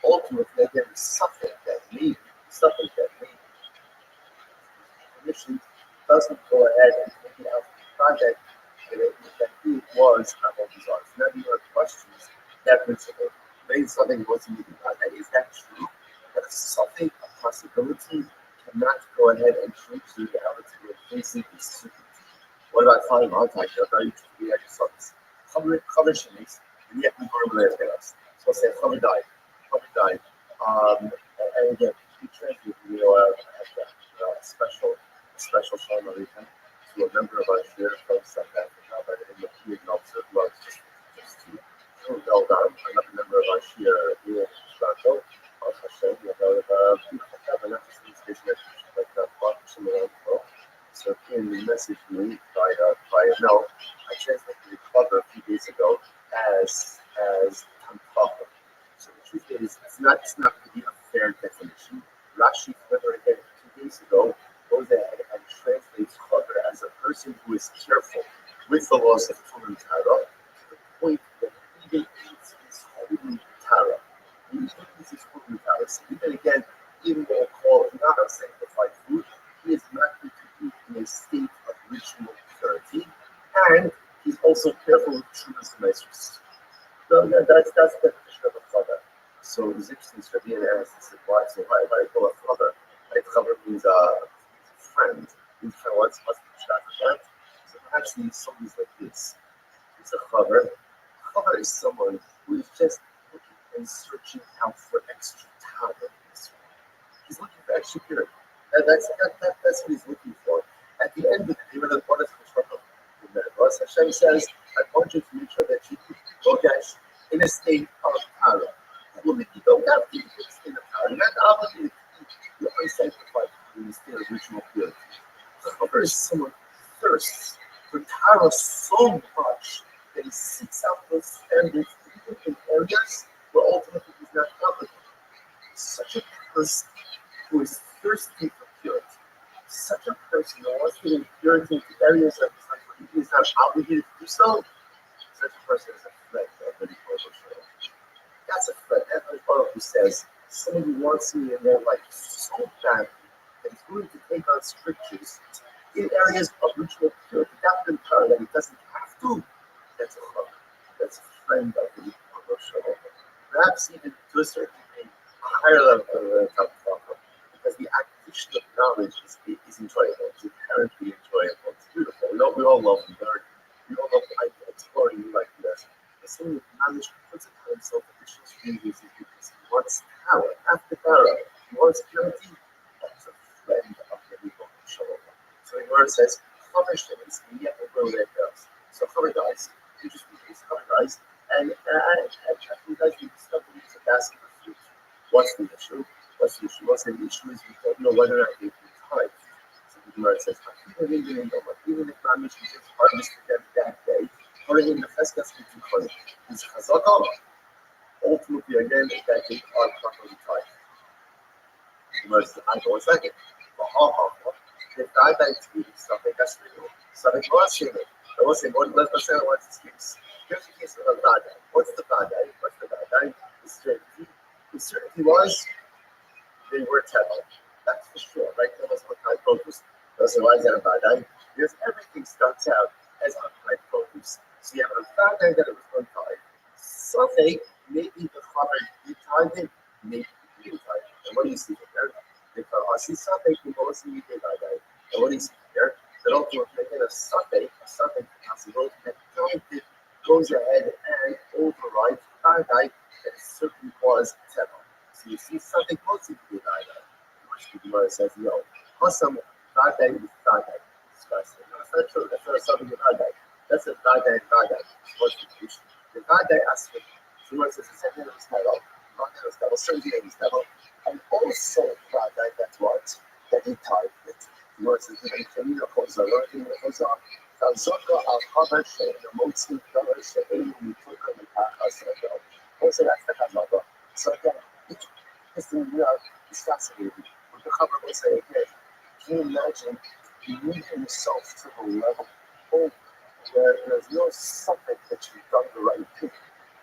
ultimately again something that maybe commission doesn't go ahead and take it out of the project that it was about results. Now you have questions that principle. Maybe something wasn't even done. Is that true? That something, a possibility, cannot go ahead and change the reality of facing the certainty. What about finding contact? We had some commissions, and yet we were aware of us. So We'll say Chaver died. And again, he translated, a special Shalom Aleichem to a member of our share from South Africa by the name of Ian Meltzer, who I was just to well done. Another member of our share, Ian Shrato, Hashem, beautiful family, not just in this case, but from around the world. So Ian messaged me by mail. I translated the cover a few days ago as Tamkava. So the truth is, it's not really a fair definition. Rashi, whoever again 2 days ago, goes ahead and translates cover as a person who is careful with the laws of Turim Tara to the point that even eats his holy Tara. He eats his holy Tara. So even though called not a sanctified food, he is not going to eat in a state of ritual purity, and he's also careful with Trumas Measures. So that's the definition of a father. So it's interesting, Rabbi asked, he said, why do call a father? Right? Chaver means friend. Means friend. What's the shot of that? So perhaps somebody's like this. It's a chaver. Chaver is someone who is just looking and searching out for extra talent in this world. He's looking for extra purity. That's what he's looking for. At the end of the day, what is the trouble? Hashem says, I want you to make sure that you go in a state of power. You don't have to eat in a state of power. You're not obligated to eat. You're unsanctified in the state of ritual purity. Chaver is someone who thirsts for Tara so much that he seeks out those standards even in areas where ultimately he's not obligated. Such a person who is thirsty for purity. Such a person who wants to bring purity into areas of his life where he is not obligated to do so. Such a person is a threat to everybody. That's a threat. Every who says someone who wants me in their life so badly that he's willing to take on scriptures in areas of ritual purity, not in power that he doesn't have to. That's a father. That's a friend of the Rothschild. Perhaps even to a certain degree, a higher level of father, because the acquisition of knowledge is enjoyable. It's inherently enjoyable. It's beautiful. We all love learning. We all love exploring new ideas. But someone with knowledge puts it on himself additional strangers because he wants power. After power, he wants purity. That's a friend of the Rothschild. So the word says, Chaver Shemes, and yet will let us. So Chaver dies. You just replace Chaver dies. And you guys need to stop with the basket of fruit. What's the issue? What's the issue is we don't know whether or not they can tithe. So the Gemara says, even if Mamish is just harvested them that day, or in the Festas is Chazakah, ultimately again, that they are properly tithed. The Gemara says, I go a second. If I die to you, something that's real, something was human. I will say, let's say what's this case. Here's the case of a bad guy. What's the bad guy? The certainty was they were Tebel. That's for sure, right? That was high produce. Those are why is that a bad guy? Because everything starts out as high produce. So you have a bad guy that it was untied. Something, maybe the father did tie it, maybe he didn't tie it. And what do you see there? Because I see something who goes to meet the bad guy. And what do you see here? That ultimately making a something possible that it goes ahead and overrides the bad guy that certainly was Tebel. So you see something mostly to be bad guy. Which the Gemara says, no. Some bad guy is bad guy. Disgusting. No, it's not true. That's not something a bad guy. That's a bad guy. What's the issue? The bad guy aspect. The Gemara says, the second of his title, certainty of his title, and also bad guy, that's what? That he tied it. The Gemara says, also, that's the Chazaka. So again, this thing we are fascinated. What the Chaver will say again, can you imagine moving yourself to the level where there's no something that you've done the right thing?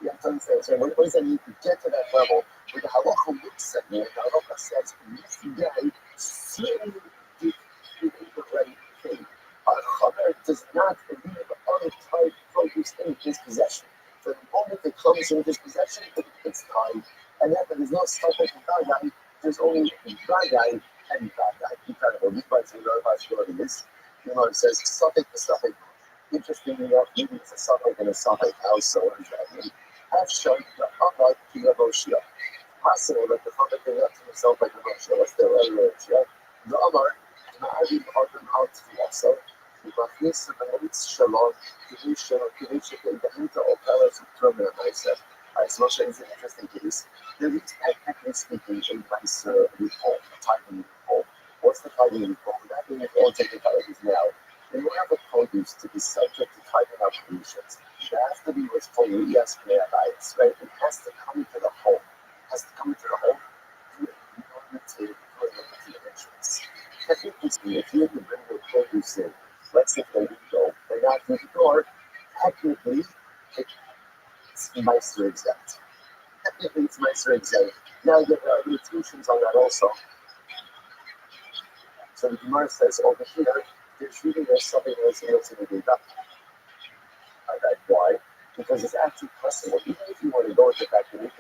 You have to understand, so what does that mean to get to that level where the halacha looks at you and the halacha says, this guy certainly did the right thing. Our Chaver does not leave other type produce in his possession. The moment it comes into his possession, it's tied. And yet there's no suffix in bad guy, there's only bad guy and bad guy. You kind of believe by saying the possibility is, it says suffix to suffix. Interestingly enough, maybe it's a suffix and a suffix house, so what does that mean? I've shown the upright Possible that the Chacham came up to himself like a Moshe, let's do it, the Amar, Ma'adim Adam out to also, the Machnis and the Litz Shalom, Kedusha, the Hinta of Palace of Terminal, I said. So Moshe is an interesting case. There is, technically speaking, a nice loophole, a tithing loophole. What's the tithing loophole? That being with all technicalities now, in order for produce to be subject to tithing obligations, there has to be what's called Riyas Me'abayis, right? It has to come into the home. It has to come into the home in order to the entrance. Technically speaking, if you have to bring your produce in, let's say they go, they knock through the door, technically, it's nicer exempt. Technically, it's nicer exempt. Now, there are limitations on that also. So the Gemara says over here, they're treating this something else in the data. Why? Because it's actually possible, even if you want to go with the fact that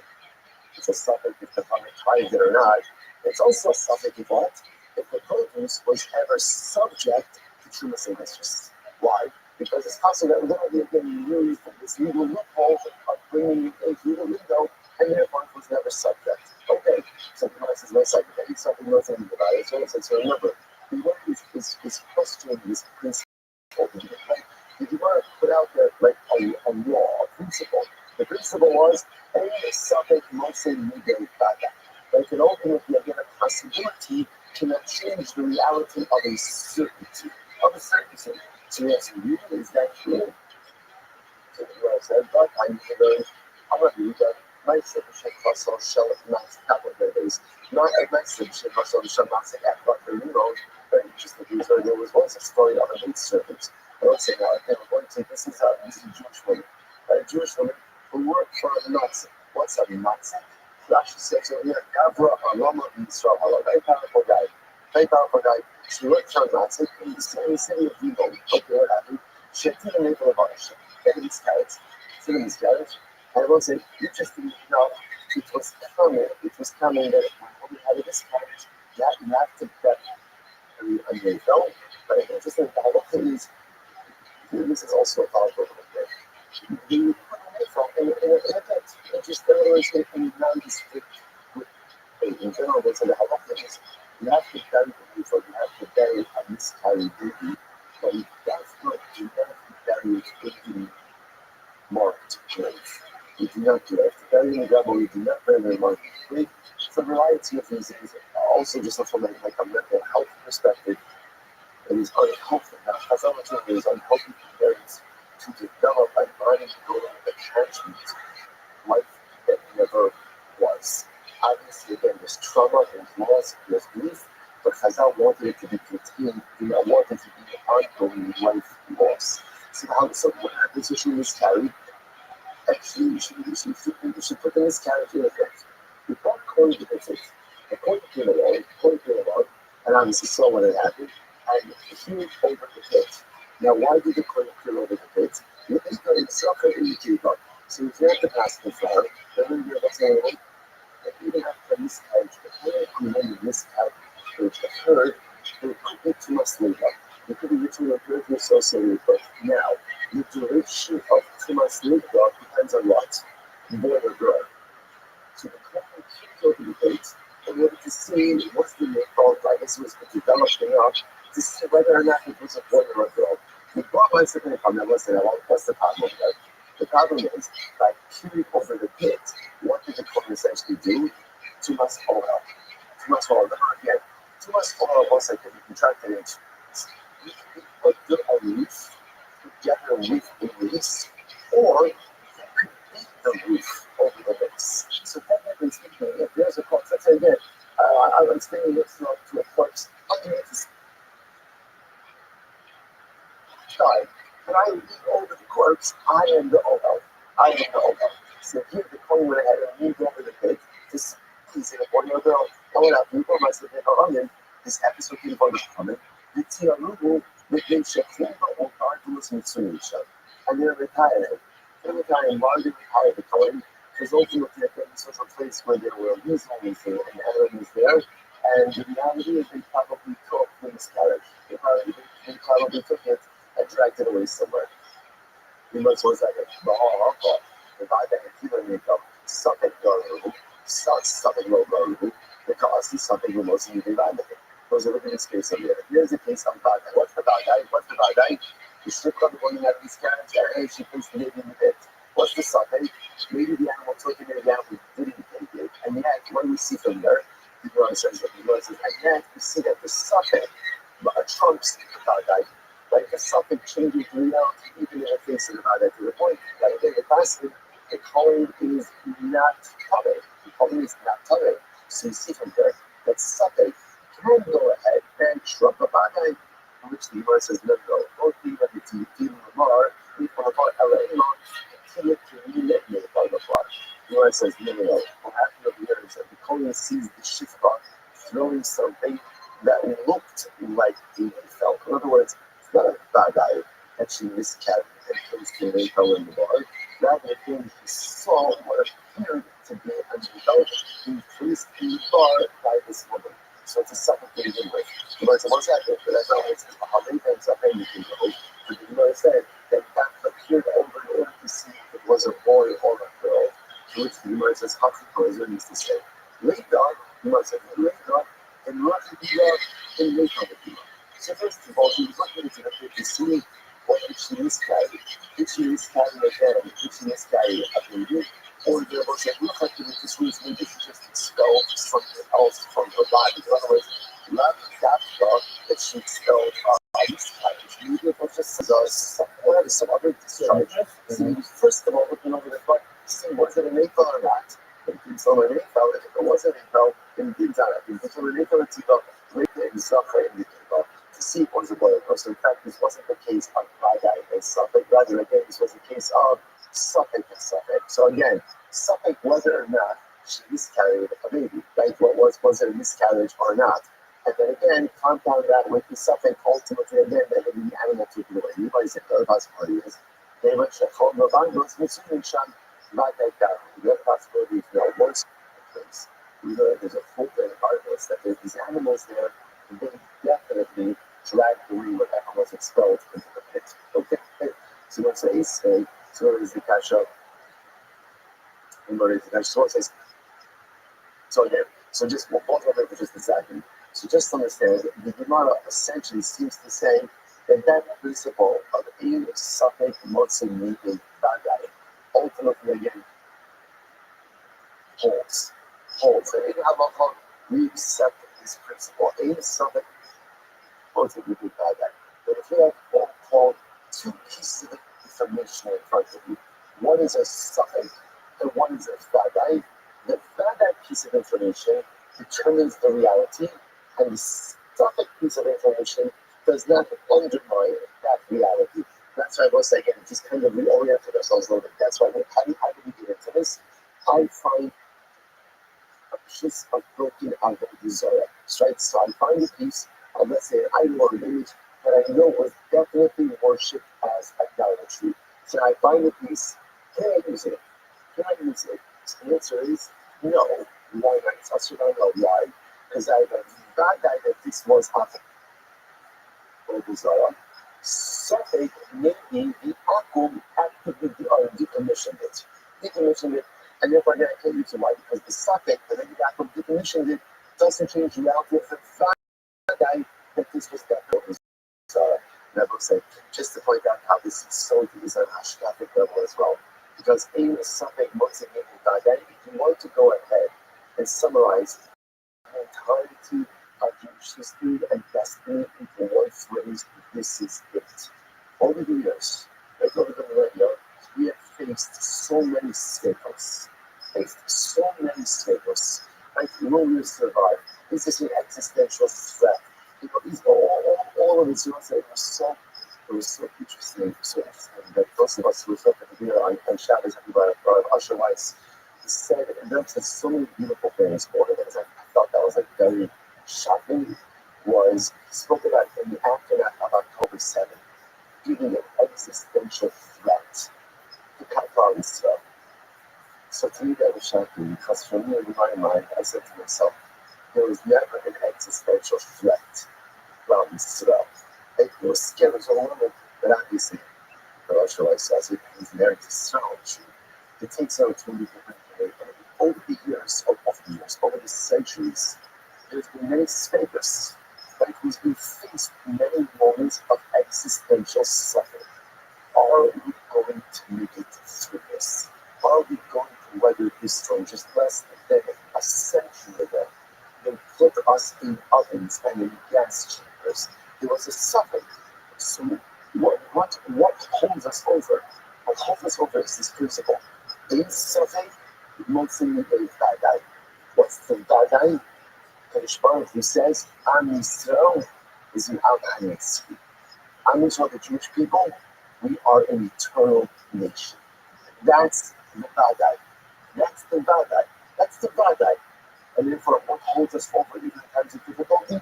it's a suffix if the public tries it or not, it's also a suffix if what? If the produce was ever subject to Trumas and Mistress. Why? Because it's possible that literally getting used in this legal loophole of bringing it through the window, and therefore it was never subject. Okay, so the Gemara says, no second, maybe something else in about it. So remember, the one is questioning this principle. The Gemara put out there like a law, a principle. The principle was, any suffix mostly negate that. They can ultimately get a possibility cannot change the reality of a certainty. So yes, really, is that true? So the Gemara said, but I need to learn how to read that. My submission was on shell of nice couple of days. Not a my submission was on shell not saying at what the very interesting news where there was once a story of a maid servant. I don't say now, okay, we're going to this is a Jewish woman. A Jewish woman who worked for a Nazi. What's a Nazi? Rashi says over here, Gavra Arama Yisrael, a very powerful guy. Very powerful guy. She worked for a Nazi in the city of Vivo. Okay, what happened? She had taken a neighbor of ours. They had miscarriage. Sitting miscarriage. And it was interesting enough, it was coming that when we had a miscarriage, you have to get a neighbor. But it's interesting, the halacha is, this is also a powerful thing. You put a neighbor in a bed. It's just the other way in non-district with in general, what's in the halacha is, you have to bury the neighbor, you have to bury a miscarried baby, but you have to bury it in the marked grave. You do not do it. Bury in the gravel, you do not bury in the marked grave. For a variety of reasons, also just from like a mental health perspective, it is unhealthy. Now, Chazal is unhealthy parents to develop a mind going with attachment life that never was. Obviously, again, there's trauma, there's loss, there's grief, but Chazal wanted it to be contained, do not want it to be ongoing life loss. So what happens if she miscarried? Actually, you should put the miscarriage in effect. You can't call it effect. According to the law, and obviously saw what had happened, and he over the pit. Now, why did the coin kill over the pit? Because it's suffered in the Kiva. So if you have to pass the flower, then when you're what's going on, you don't have to miscarriage. The parent who made the miscarriage occurred, they could be too much later. It could be literally occurred to associated with birth. Now, the duration of too much later depends on what? Boy or girl. So the couple kicked over the pit in order to see what's the name I guess it was developing up to see whether or not it was a boy or a girl. The problem is going to come and listen, what's the problem there? The problem is by peering over the pit, what did the coin essentially do? Too much oil. Too much oil. Again, too much oil was like if you contracted it. You can put a roof, together with a release, or you could beat the roof over the base. So technically speaking, if there's a corpse, let's say again, I was thinking this to a corpse underneath the sky. When I lean over the corpse, I am the oil. So here the coin went ahead and moved over the pit to squeeze in a boy or girl. And when I moved over, I said, this episode came from the comment. The Tiarubu, the Shekhinba, or Cardulus Mitsunisha. And they're retiring. They're retiring while they retire the coin. Because ultimately, this was a place where there were weasels and animals there. And the reality is they probably took the miscarriage. They probably took it and dragged it away somewhere. You must was like a the buyback and keep it makeup. Suffolk Garu, Suffolk Garu, because he's Suffolk Mimosa Uvalde. Those are the case of here. Here's the case of bad guy. What's the bad guy? What's the bad guy? The strip club running out of these carrots, and she placed the baby in the pit. What's the Suffolk? Maybe the animal took it, and the animal didn't take it. And yet, what do we see from there? The Quran says that the Lord says, and yet we see that the Suffolk trumps the bad guy. Like the Suffolk changes reality, even in the face of the bad guy to the point. Like in the past, the calling is not covered. The calling is not covered. So you see from there that Suffolk can go ahead and trump a bad guy. In which the Gemara says, no, no, don't leave at the team, leave Lamar, leave Lamar, Elaine, continue to let me by the bar. The Gemara says, no, no, no. What happened over here is that the Kohen sees the Shifra throwing something that looked like a fell. In other words, it's not a bad guy actually miscarried and kills the Elaine in the bar. Rather than he saw what appeared to be an adult being placed in the bar by this woman. So it's a second thing to begin with. The Gemara said, what's that? But that's not what it says. How many times have you been told? But the Gemara said that appeared over in order to see if it was a boy or a girl. To which the Gemara says, how can needs to say? Later, the Gemara said, later, and Rothschild and later. So first of all, he was looking into the picture to see what did she miscarry? Did she miscarry again? Did she miscarry a baby? Or there was a look like this was maybe she just expelled something else from her body. In other words, not that thought that she expelled miscarriage. Maybe it was just some other discharge. So he was first of all looking over the butt to see was it an AFL or not. If it's on an AFL, if it wasn't an AFL, then it didn't matter. If it's on an AFL, it's later in Suffolk and to see if it was a boy or girl. So in fact, this wasn't the case of Rabbi and Suffolk. Rather, again, this was the case of Suffolk and Suffolk. So again, Suffolk, whether or not she miscarried a baby, right? Was it a miscarriage or not? And then again, compound that with the Suffolk ultimately again that the animal took it away. Anybody said the other possibility is they went to call the bangles, Mitsubishi Shan, not like that. The other possibility is no worse place. There's a full thing about this that there's these animals there, and they definitely dragged away whatever was expelled into the pit. Okay? So let's say, so what is the cash up? And what is the cash? So it says, so again, so just both of them for just a second. So just understand, the Gemara essentially seems to say that principle of a Suffolk Motzi meaning bad guy ultimately again holds. And in Halacha, we accept this principle. A Suffolk Motzi meaning bad guy. But if you have what called two pieces of information in front of you, one is a Suffolk and one is a bad guy. The bad guy piece of information determines the reality, and the Suffolk piece of information does not undermine that reality. That's why I will say again, just kind of reoriented ourselves a little bit. That's why how do we get into this? I find a piece of broken out of the Zohar, right? So I find a piece of, let's say, an idol or an image that I know was definitely worshipped as idolatry. So I find a piece, can I use it? Can I use it? So the answer is no. Why not? I'll say no. Why? Because I have a bad guy that this was happening. Suffolk maybe the Akum actively decommissioned it. And therefore again I can't use it. Why? Because the Suffolk that maybe the Akum decommissioned it doesn't change the reality of the bad guy that this was definitely and I will say, just to point out how this is so deep is on Hashkafic level as well. Because in the Suffolk Motzi bad guy, if you want to go ahead and summarize the entirety of Jewish history and destiny into one phrase, this is it. Over the years, like over the millennia, we have faced so many staples. Right? Will we survive? This is an existential threat. These all of these things it was so interesting that those of us who reflected here on Shabbos and Usher Weiss said, and there said so many beautiful things. One of the things I thought that was like very shocking was he spoke about in the aftermath of October 7th, being an existential threat to Qatar Israel. So to me that was shocking because for me in my mind I said to myself, there was never an existential threat around Israel. It was scared of a woman, but obviously the Rothschild says it is married to Israel. It takes out 20 different over the centuries, there's been many stages, but he's been faced many moments of existential suffering. Are we going to make it through this? Are we going to weather this storm just less than a century ago? They put us in ovens and in gas chambers. There was a suffering. So what holds us over? What holds us over is this principle. In suffering, mostly the Vadai. What's the Vadai? Kaddish Baruch Hu says, Am Yisrael is an Am Hanetzki. Am Yisrael, the Jewish people, we are an eternal nation. That's the Vadai. That's the Vadai. That's the Vadai. And therefore, what holds us over even in times of difficulty?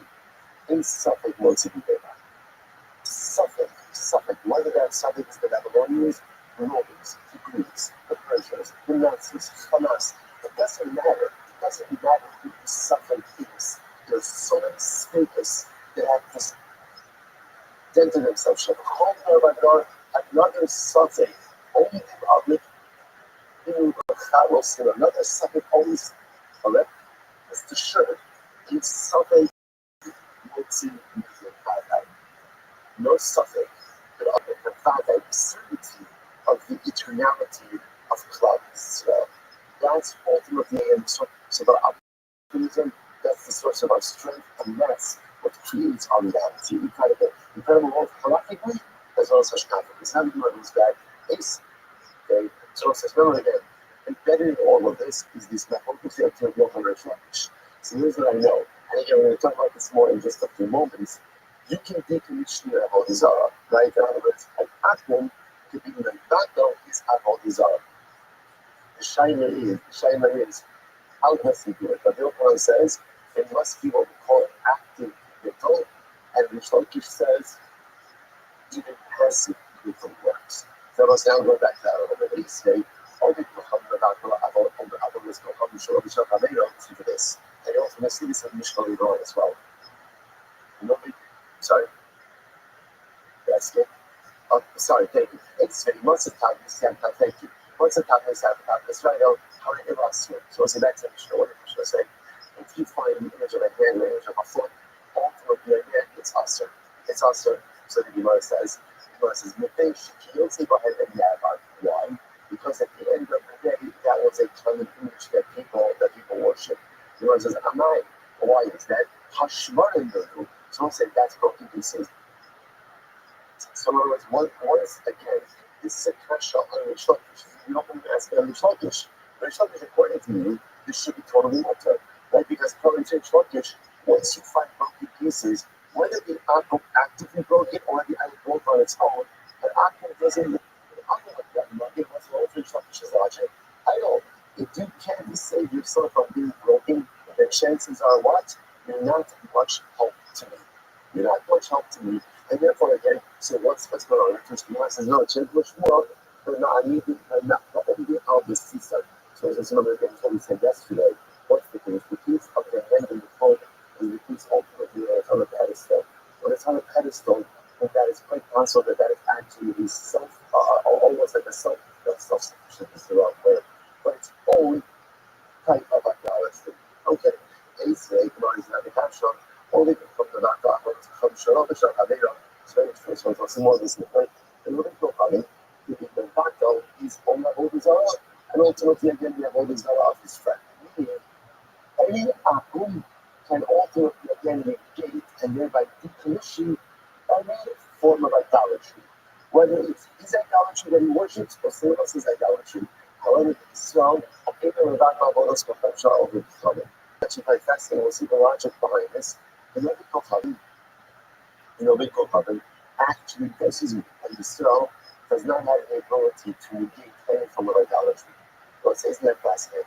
In suffering, mostly the Suffering. Whether that suffering is the Babylonians, the Romans, the Greeks, the Persians, the Nazis, Hamas, it doesn't matter. It doesn't matter who the suffering is. There's so many speakers that have just dented themselves. Another suffering, only the public, another suffering, always correct. It's the shirt. It's suffering, no suffering, but the Vadai, the certainty of the eternality of Klal Yisrael. That's ultimately so the optimism, that's the source of our strength, and that's what creates our reality. Incredible both halakhically as well as hashkafically. It's not even one of those bad things. Okay, so it says, remember again, embedded in all of this is this methodology of Yohan Rothschild. So here's what I know, and again, we're going to talk about this more in just a few moments. You can decommission your Avodah Zarah, right? In other words, an atom could be even background is Avodah Zarah. The Shaila is how does he do it? But the Yohan says it must be what we call an active bittul, and Rothschild says even passive bittul works. So let's now go back to that a little bit. He say, listen to this. And you also see this in Mishnah Torah as well. Sorry. That's good. Oh, sorry, thank you. It's very much a time this time. Thank you. What's a time this time? This right now, how to give us here. So it's a back to Mishnah. What should I say? If you find the image of a hand, the image of a foot, ultimately again, it's usher. It's usher. So the Gemara says, why? Because at the end of the day, that was a common image that people worship. The Gemara says, Amai. Why is that? Hashmarim. So I'll say that's broken pieces. So in other words, once again, this is a kasha on Rothschild. You don't want to ask on Rothschild. Rothschild, according to me, this should be totally altered. Right? Because according to Rothschild, once you find broken pieces, whether the atom actively broke it or the atom broke on its own, the atom doesn't look like that. What's the Rothschild's logic? I know. If you can't save yourself from being broken, the chances are what? You're not much help to me. You're not much help to me. And therefore, again, so what's going on? The Gemara says, no, change much more, but not anything, not only of the season. So as some of the things that we said yesterday, what's the case? The piece of the hand in the phone is the piece ultimately that's on the pedestal. When it's on a pedestal, then that is quite possible that is actually the self, almost like a self-sufficient is the wrong word, but its own type of idolatry. Okay, Ace, Gemara is not the caption. Only from the Naka, from Shalom, so I'll see more of this in the point. And looking for coming, the Naka is on the Avodah Zarah, and ultimately again the Avodah Zarah of his friend. Meaning, any Akum can ultimately again negate and thereby decommission any form of idolatry. Whether it's his idolatry that he worships or someone else's idolatry. However, Israel, even without Avodah Zarah over the coming. Actually, by fasting, we'll see the logic behind this. The Big Kohabim actually places Israel does not have the ability to negate any form of idolatry. So it says in that fasting,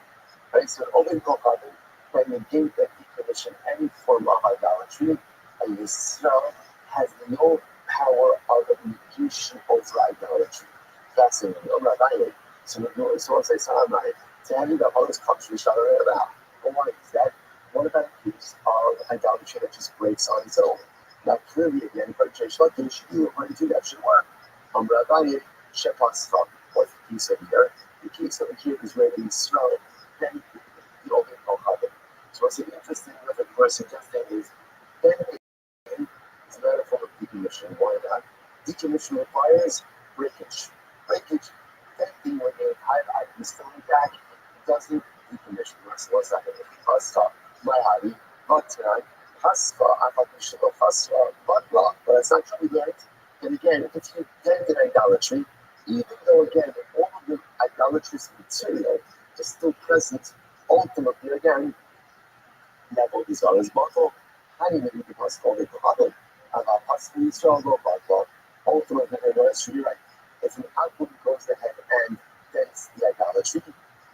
right? So Big Kohabim can negate that decommission any form of idolatry, and Israel has no power of negation over idolatry. Fasting, Rabbi. So someone says, to have it up all this country, about. But why is that? What about a piece of idolatry that just breaks on its own? Now, clearly, again, for Rothschild, according to that should work. Rabbi, Shepas, what's the piece over here? The piece over here is where the Israel, then So what's interesting with what we're suggesting is anything is a metaphor of decommission. Why not? Decommission requires breakage. Breakage, anything when the entire item is still intact, doesn't decommission. What's that? Haska, my hobby, but tonight, Haska, I thought we should go Haska, but it's not truly right. And again, if you get into idolatry, even though again, all of the idolatrous material is still present, ultimately again, level desires bottle, and even the possible they bottle, and our possibly struggle bottle, ultimately they know it's really right. If an output goes ahead and that's the idolatry,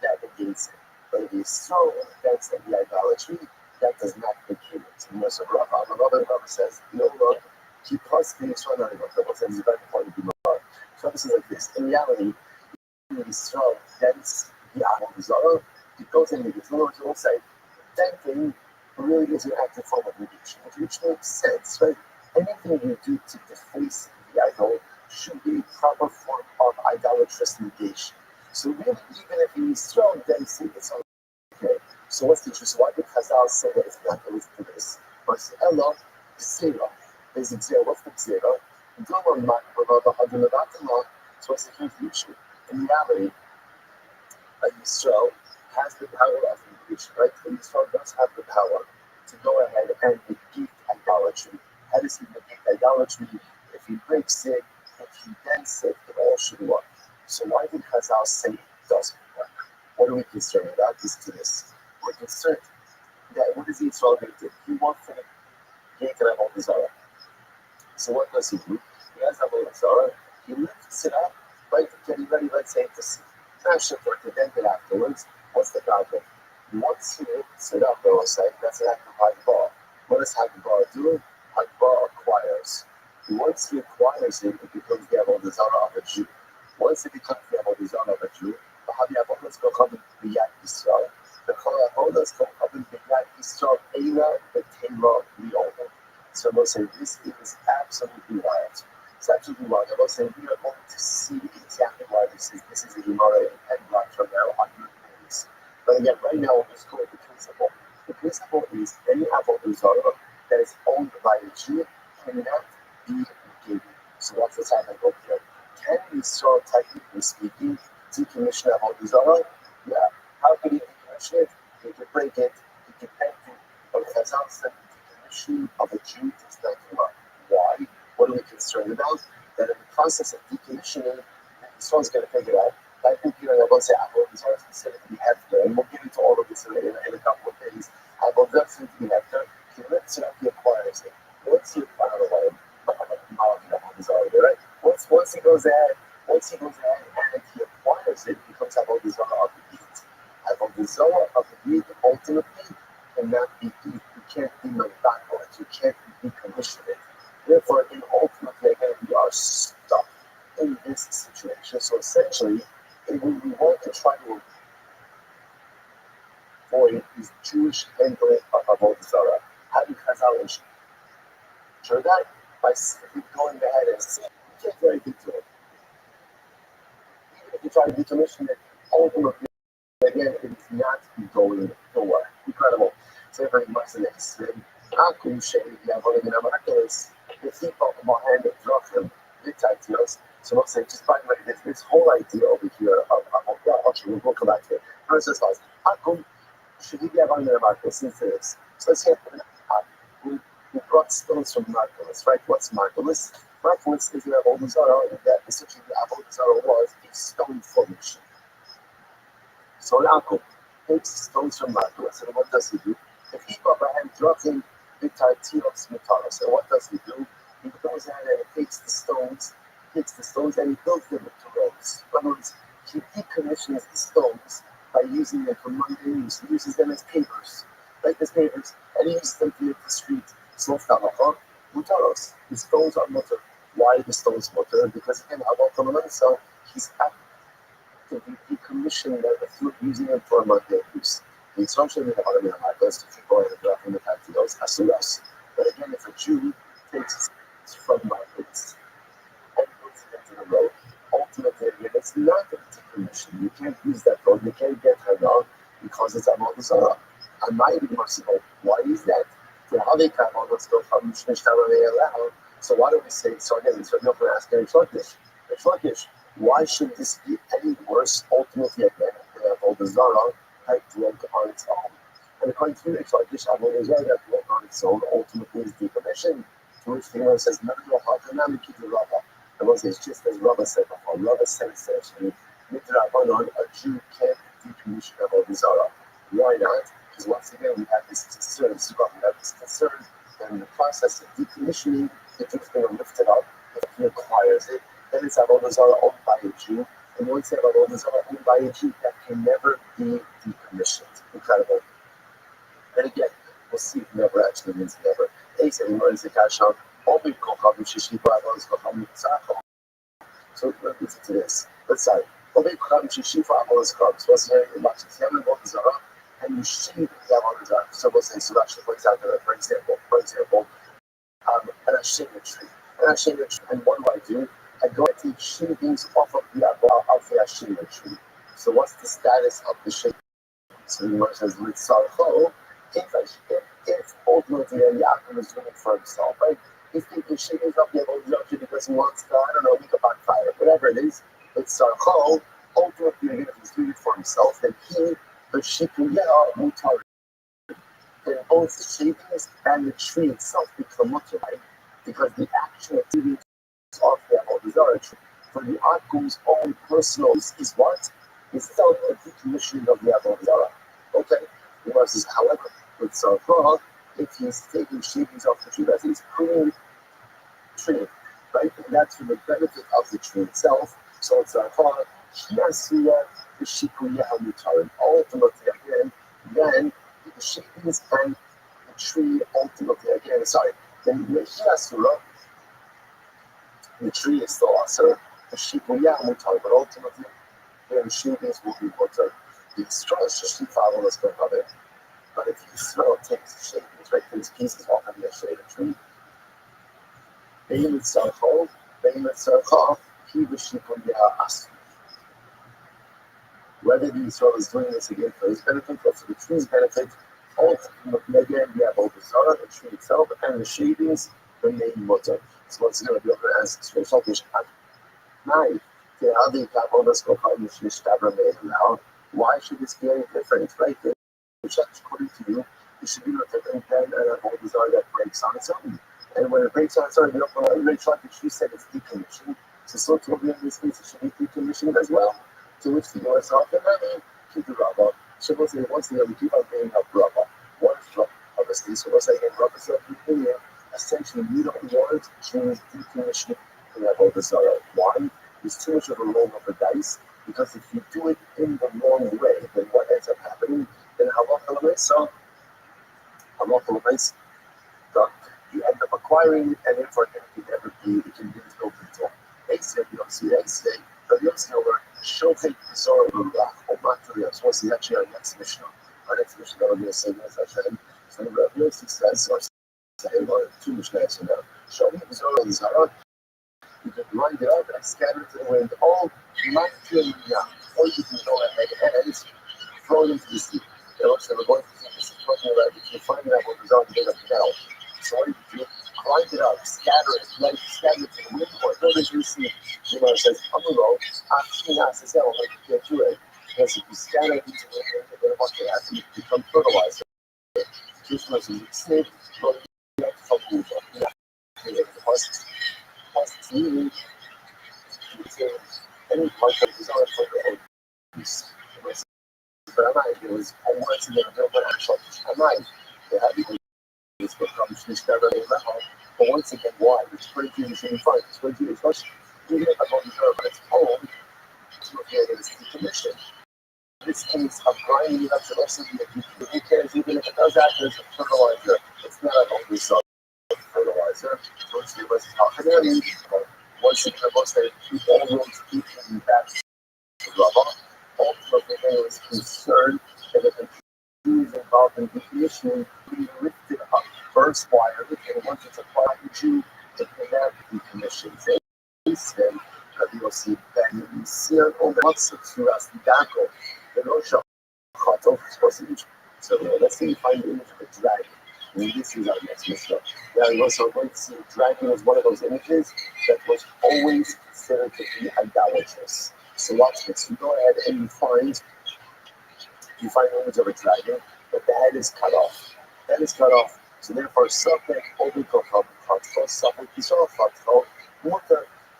that negates it. But if you strong that's the idolatry, that does not negate it. And there's a Rabbi says, no, Lord, keep us being strong on the Bible says, very important to be more. So this is like this. In reality, really strong, dense, the Aval Zara, it goes in negates. In other words, it will say, that thing really is an active form of negation, which makes sense, right? Anything you do to deface the idol should be a proper form of idolatrous negation. So really, even if you strong, then it's okay. So what's the truth? Why did Chazal say that it's not always to this? Verse Ella, Zera. Basic zero. What's the zero? Global macro, the Hadulabatala. So what's the issue? In reality, a Yisrael has the power of negation, right? A Yisrael does have the power to go ahead and negate idolatry. How does he negate idolatry? If he breaks it, if he bends it, it all should work. So why did Chazal say it doesn't work? What are we concerned about? This. We're concerned that what is Yisrael going to do? He wants to negate Avodah Zarah. So what does he do? He has Avodah Zarah. He lifts it up, right? Getting ready, let's say, to see. Now, to then it afterwards. What's the problem? Once he lifts it up, they will say, that's an act of Hagbar. What does Hagbar do? Hagbar acquires. Once he acquires it, it becomes the Avodah Zarah of a Jew. Once it becomes the Avodah Zarah of a Jew, the Avodah go come in Biyat Yisrael. The Avodah go come in Biyat Yisrael, Eila, the Tema, Leola. So we'll say, this is absolutely wild. It's absolutely wild. I will say, we are going to see exactly why this is a Gemara and not from now on your days. But again, right now, we'll just go with the principle. The principle is any Avodah Zarah that is owned by a Jew cannot be negated. So that's what's happening over here. Can we start technically speaking decommission Avodah Zarah? Yeah. How can you decommission it? You can break it, you can paint it, but Chazal said the decommission of a Jew does not come up. Why? What are we concerned about? That in the process of decommissioning, someone's going to figure out. I think I won't say Avodah Zarah is considered to be hefker, and we'll get into all of this in a couple of days. Avodah Zarah is to be hefker. He lifts it up, he acquires it. Once he acquires it, right? Once he goes ahead and he acquires it, it becomes Avodah Zarah of the Eid. Avodah Zarah of the Eid ultimately cannot be Eid. You can't be Mavakot, you can't decommission it. Therefore, in ultimately, again, we are stuck in this situation. So essentially, we want to try to avoid this Jewish handling of Avodah Zarah. How do Chazal ensure that? By simply going ahead and saying, you can't do anything to it. Even if you try to decommission it, ultimately, again, it is not going to work. Incredible. So very much the next thing. Akum Shei, Yavolim in Amakelis, the people behind the Rothschild, the titles. So let's say, just by the way, this whole idea over here of Rothschild, we'll come back to it. First, this was Akum Shei, Yavolim in Amakelis, since this. So let's hear from who brought stones from Marcellus, right? What's Marcellus? Marcellus is an Avodah Zarah, that essentially the Avodah Zarah was a stone formation. So Yaakov takes stones from Marcellus, and what does he do? If he got behind dropping the Tartios Metalos, and what does he do? He goes ahead and takes the stones, and he builds them into roads. In other words, he decommissions the stones by using them for mundane use. He uses them as papers, like as papers, and he uses them to make the street. So Mutaros, the stones are mutter. Why the stones mutter? Because again, so he's actively decommissioning them through using them for mundane use. The instruction in the Hallelujah goes to people in the Tatios Asuras. But again, if a Jew takes from markets and puts it into the road, ultimately it's not a decommission. You can't use that road, you can't get her down because it's Avodah Zarah. And my possible, why is that? So why do we say, so again, so you're going to ask Rish Lakish, why should this be any worse ultimately again than Avodah Zarah had drunk on its own? And according to Rish Lakish, Avodah Zarah that drunk on its own ultimately is decommissioned. To which the Gemara says, no, how can I keep the Rabbi? The one says, just as Rabbi said before, Rabbi said essentially, Midrabanon, a Jew can't decommission Avodah Zarah. Why not? Because once again, we have this concern, that in the process of decommissioning, if it's going to lift it up, if he acquires it, then it's Avodah Zarah owned by a Jew. And once you have Avodah Zarah owned by a Jew, that can never be decommissioned. Incredible. And again, we'll see if never actually means never. So listen to this. Let's say, what's very much? If you have Avodah Zarah, and you shave the Avodah Zarah. So we'll say, so actually, for example, and I shave a tree. And what do? I go and take shavings off of the shave tree. So what's the status of the shavings? So the Gemara says, if ultimately the Yaakov is doing it for himself, right? He's taking shavings off the Avodah Zarah because he wants to, make a bonfire, whatever it is. It's Sarchol. Ultimately, if he's doing it for himself, then he, the Shikuya, Mutar, then both the shavings and the tree itself become mutar, right? Because the actual activity of the Avodah Zarah tree for the Akum's own personal is what? Is still a decommissioning of the Avodah Zarah. Okay? The verse is, however, with Sarchol, if he's taking shavings off the tree, that he's pruning the tree, right? And that's for the benefit of the tree itself. So it's Sarchol, Shiasuya, the Shikuya, Mutar, ultimately again, then the shavings and the tree ultimately again, then the Shiasura, the tree is still Asur, the Shikuya, Mutar, but ultimately the shavings will be mutar. The straw is just follow us go of it. But if you throw takes the shavings, right, these pieces off of the shade of tree, they would circle, he was Shikuya Asur. Whether the Yisrael is doing this again for his benefit or for the tree's benefit, ultimately again we have Avodah Zarah, the tree itself, and the shavings remain mutar. So what's going to be able to answer Rish Lakish? Why should this be any different, right? Which according to you, it should be no different than an Avodah Zarah that breaks on its own. And when it breaks on its own, Rish Lakish said it's decommissioned. So to be in this case, it should be decommissioned as well. To which the Gemara says, okay, maybe keep the Rabbi. So we'll say, once again, we keep on paying up Rabbi. What is Rabbi? Obviously, so we'll say again, Rabbi said, essentially, you don't want to change decommissioning in Avodah Zarah. Why? There's too much of a roll of the dice, because if you do it in the wrong way, then what ends up happening? Then halacha l'maisa, you end up acquiring it, and therefore it can never be, it can be no control. Except you don't see it, but you also know Shofet Zorah Rurach, or Materials, was actually our next mission. Our next mission that we're going to say is Hashem. So the Rabbi Yossi says, or say, well, too much nicer now. Shofet Zorah and Zarah, you can grind it up and scatter it to the wind. All Materials, or you can go ahead and throw it into the sea. And also, we're going to take this important right, if you find out what result you get up now. So what do? Grind it up, scatter it, let it scatter it to the wind, or throw it into the sea. The Gemara says, Ashina says, yeah, well, you can't do it. Because if you scatter it into the wind, then what can happen? It becomes fertilizer. This was a snake, but you have to come move up. You have to the plus TV, any part of the design for the own piece. But I'm not, it was once again, I don't want to show I'm not, they had to this becomes but once again, why? It's pretty easy to find. It's pretty easy to even if I don't know on its own, to get it is decommissioned. In this case, I'm grinding it up to the rest of the who cares, even if it does act as a fertilizer, it's not an only sub fertilizer. So it's the rest of the once again, I must say, keep all roads keeping back to rubber. Ultimately, they was concerned that if the trees involved in decommissioning, we lifted up first wire, and once it's applied to you, it can now be decommissioned. Then, you will see Ben Sion on the Hudson to us, the Daco, the Rothschild, supposed to So let's say you find the image of a dragon. And this is our next Mishnah. Now we also going to see a dragon was one of those images that was always considered to be idolatrous. So watch this. You go ahead and you find the image of a dragon, but the head is cut off. The head is cut off. So therefore, something over something is off.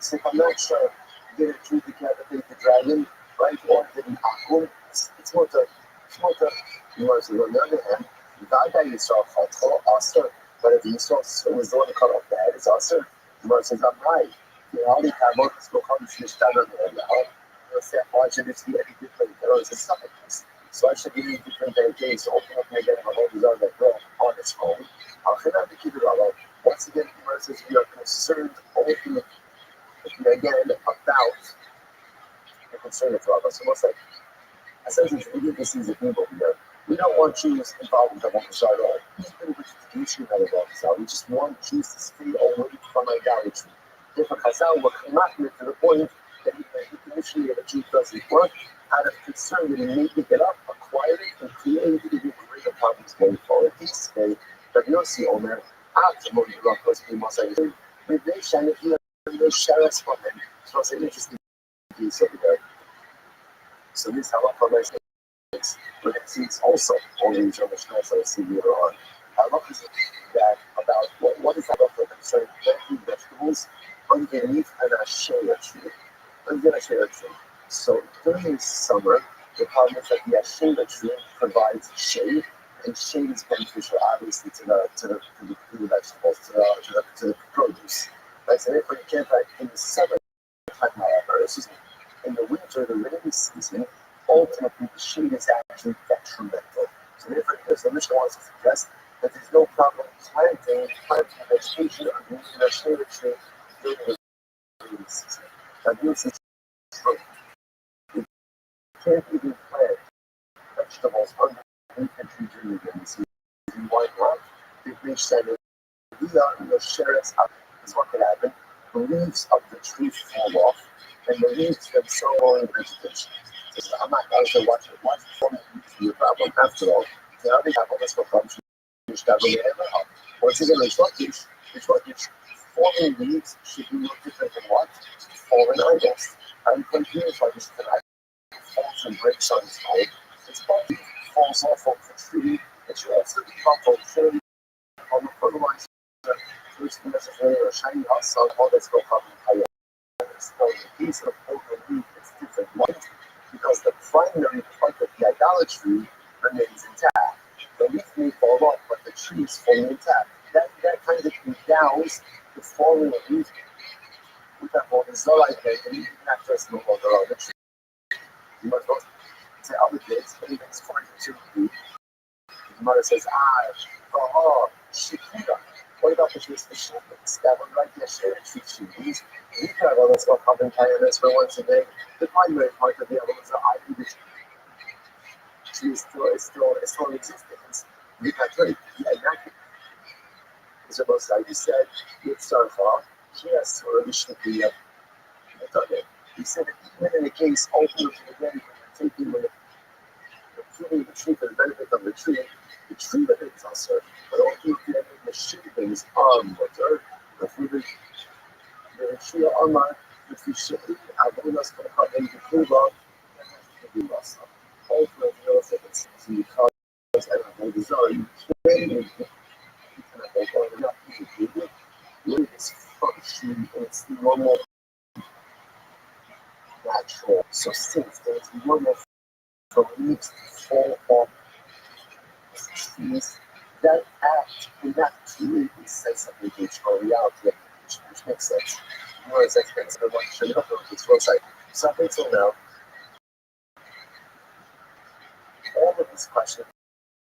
So if I'm not sure, did it truly decapitate the dragon, right? Or did it akum? It's more to, you want to on the other hand, Vada Yisrael Fatho, Aser, but if Yisrael was the one to cut off the head, it's Aser. The Gemara says, I'm right. You know, the Kabbalah is going to come to the Shtana, why should it be any different? It's a suffix. So I should be in different days, so open up and get my whole desire that grow on its own. Once again, the Gemara says, we are concerned ultimately, again, about the concern of Rabbi. So almost like, essentially, we get this is a evil here. We don't want Jews involved in the Rothschild at all. Even with the issue of the Rothschild, we just want Jews to stay away from idolatry. If a Chazal were committed to the point that initially a Jew doesn't work, out of concern that he may pick it up, acquire it, and create even greater problems going forward. These say that Yossi Omer, after Modi Rock was being Mosaic, with they shine it here, and they share us from him. So it's an interesting piece over there. So this halacha but it's also only in Jewish Mishnah, I'll see later on. Halacha is that about what is halacha concerning planting vegetables underneath an ashera tree. So during summer, the problem is that the ashera tree provides shade, and shade is beneficial, obviously, to the vegetables, to the produce. Right? So therefore, you can't plant in the summer, in the winter, the rainy season. Ultimately, the shade is actually detrimental. So therefore, the Mishnah wants to suggest that there's no problem planting vegetation underneath a shade tree during the rainy season. Now, this is true. You can't even plant vegetables underneath a tree during the rainy season. Why not? They said the sheriff's up is what can happen. The leaves of the tree fall off, and the leaves themselves in vegetation. I'm not going to watch forming leaves be a problem after all. Now they have all this problem. Once again, forming leaves should be no different than what? Fallen idols. I'm confused by this tonight. Falls and breaks on its own. Its body falls off of the tree. It should also be crumpled, surely on the fertilizer. First, necessarily a shiny outside, all that's going to come higher. So the piece of broken leaf is different. Because the primary part of the idolatry remains intact. The leaf may fall off, but the tree is fully intact. That kind of endows the falling leaf with that whole Zollite and not just no longer on the tree. You must also say other things, but even according to the mother says, Shikira. What about the case of shepherds? That would like the Asherah tree trees. We can have all this go up and kindness for once a day. The primary part of the elements are I.e. the tree is still in existence. We can tell you, exactly. As most like you said, it starts off, yes, or the Shikira. He said that even in the case, ultimately, again, when you're pruning the tree for the benefit of the tree benefits us, but ultimately, the shavings are water, the food tree armor, the fish, Abunas can come in the Kuba, and the Rasa. Ultimately, it's because I desire you can cannot go with this function, it's normal, natural. So since it's normal for leaves to fall off trees, that act in that tree is sense of engagement reality, which makes sense. More as expensive than what should have on this website. So up until now, all of these questions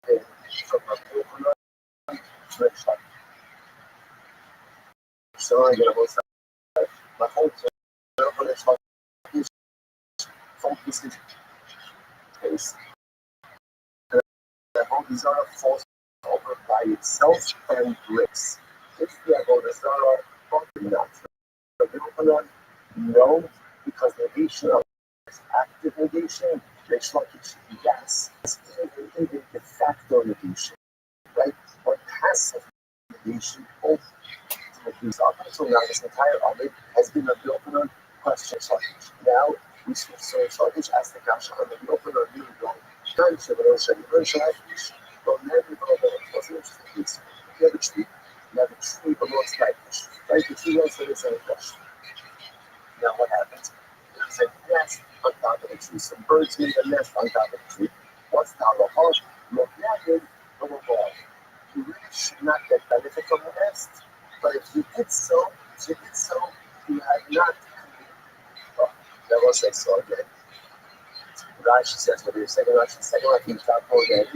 have been from a Rothschild. So I'm going to post that. My whole Rothschild is focused in case. The whole desire falls over by itself and breaks. If the Avodah probably not. No, because negation is active negation, Reish Lakish, yes, it's even de facto negation, right? But passive negation ultimately, up until now, this entire argument has been a opener question Lakish. Now, we switch to Reish Lakish as the kasha on the opener new one. Time to the ocean, Reish Lakish, but never was an interesting piece. You have a tree, below its Lakish, right? The tree also is a question. Now, what happens? There's a nest on top of the tree. Some birds made a nest on top of the tree. What's the hole? Look at it, little ball. You really should not get benefit from the nest. But if you did so, you had not. Oh, that was like so again. Rashi says, what you're saying, Rashi, you stop going there.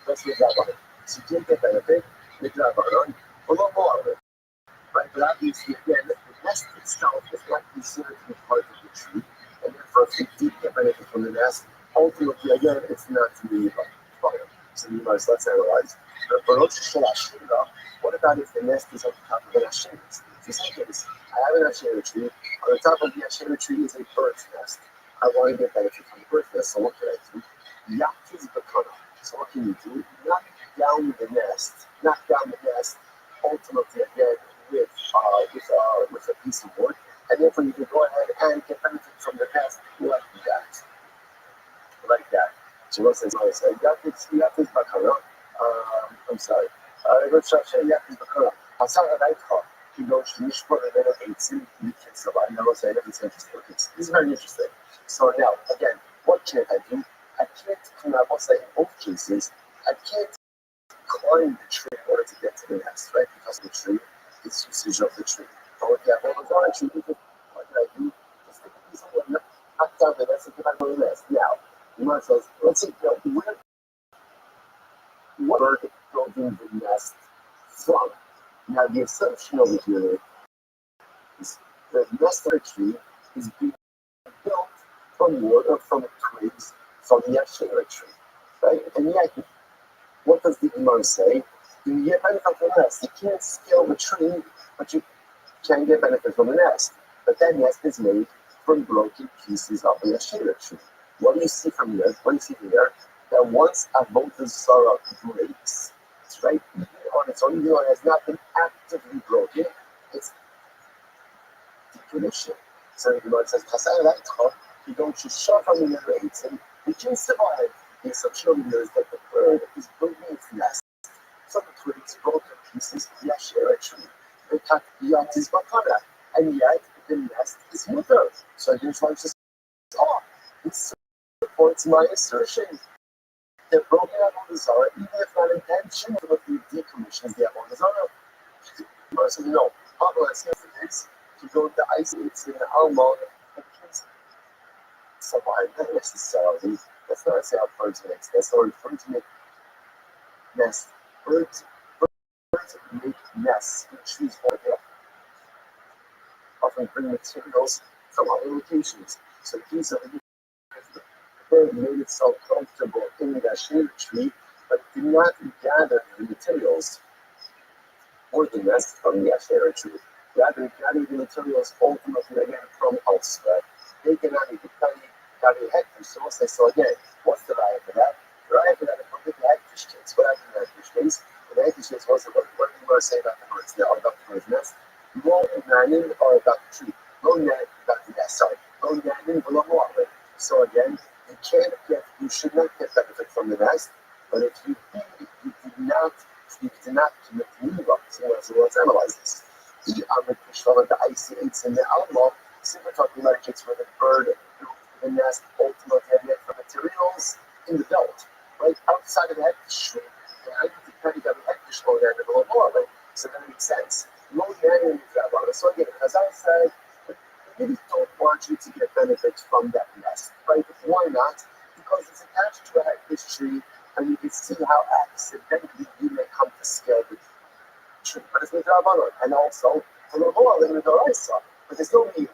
Let's leave that one. So you did get benefit, you drop on, a little more of it. Right, but obviously, again, the nest itself is not considered to be part of the tree, and therefore, if you did get benefit from the nest, ultimately, again, it's not to be fire. So, let's analyze. What about if the nest is on top of an asher? So, say this: I have an asher tree. On the top of the asher tree is a bird's nest. I want to get benefit from the bird's nest. So, what can I do? Yakiz bakana. So, what can you do? Knock down the nest. Ultimately, again, with a piece of wood, and therefore you can go ahead and get benefit from the nest like that. So what says Yatis Bakara? I'm sorry. Let's try Yatis Bakara. Hasara Daikha. He goes to Mishpur and then it's in the kids of I never say that it's interesting. This is very interesting. So now, again, what can I do? I can't come out, I'll say in both cases, I can't climb the tree in order to get to the nest, right? Because the tree is usage of the tree. But what you have all the tree, what can I do? Just take a piece of wood, knock down the nest and get back to the nest. Now, you might say, let's see, what bird building the nest from? Now, the assumption over here is the nest of the tree is being built from wood or from twigs from the Ashera tree, right? And yet, what does the Imam say? You get benefit from the nest. You can't scale the tree, but you can get benefit from the nest. But that nest is made from broken pieces of the Ashera tree. What do you see from here? What do you see here? That once a Avodah Zarah breaks, it's right on its own, even though it has not been actively broken, it's decommissioned. So the Gemara says, you don't just shove from the narrates, and we can survive. The assumption over here is that the bird is building its nest from the twigs, broken pieces of the Ashera tree. And yet the nest is mutter. So here's why just it supports my assertion. They're broken out on the Zara, even if not intentionally, decommissions the Avodah Zarah. So no, let's get this. To go to ice, it's in the Almond, it can survive, not necessarily. That's not say how birds make nests, or birds make nests. Birds make nests in trees where they often bring materials from other locations. So the piece of the bird made itself comfortable in the shade tree, but did not gather the materials or the nest from the Ashera tree. Rather, gather the materials ultimately again from elsewhere. They cannot even gather hectares. So again, what's the value for that? The value for that is what the hectares case. What happened in the hectares case? The hectares case was what do you want to say about the birds now, about the bird's nest? Low nanning or about the tree? Low nanning about the nest, sorry. Low nanning below water. So again, you should not get benefit from the nest, but if you did not commit to move up. So let's analyze this. The icy eights in the outlaw, so we're talking about kids where the bird built the nest ultimately made from materials in the belt, right outside of the head tree. And I need to kind of get the head low there to go more, right? So that makes sense. Low nanny is that one. So again, as I said, we really don't want you to get benefit from that nest, right? Why not? Because it's attached to a head tree, and you can see how accidentally you may come to scale the tree. But it's midrabanan, and also for the law, in the Doraisa. But there's no meat.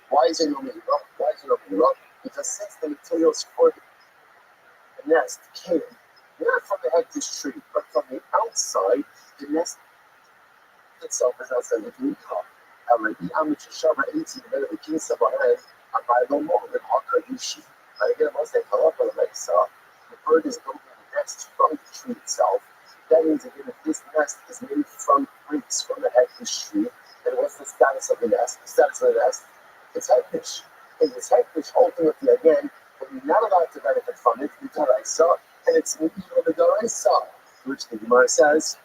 Why is there no meat? Because since the materials for the nest came not from the head tree, but from the outside, the nest itself is outside the meat. Already, I'm just showing 18 minutes of the king of our head. I buy no more than Haka Yushi. I get As they come up on the saw, the bird is building the nest from the tree itself. That means again, if this nest is made from twigs from the hagfish tree, then what's the status of the nest? The status of the nest, it's hagfish. And this hagfish ultimately again, but you're not allowed to benefit from it, the Daraisa, and it's the Daraisa, which the Gemara says.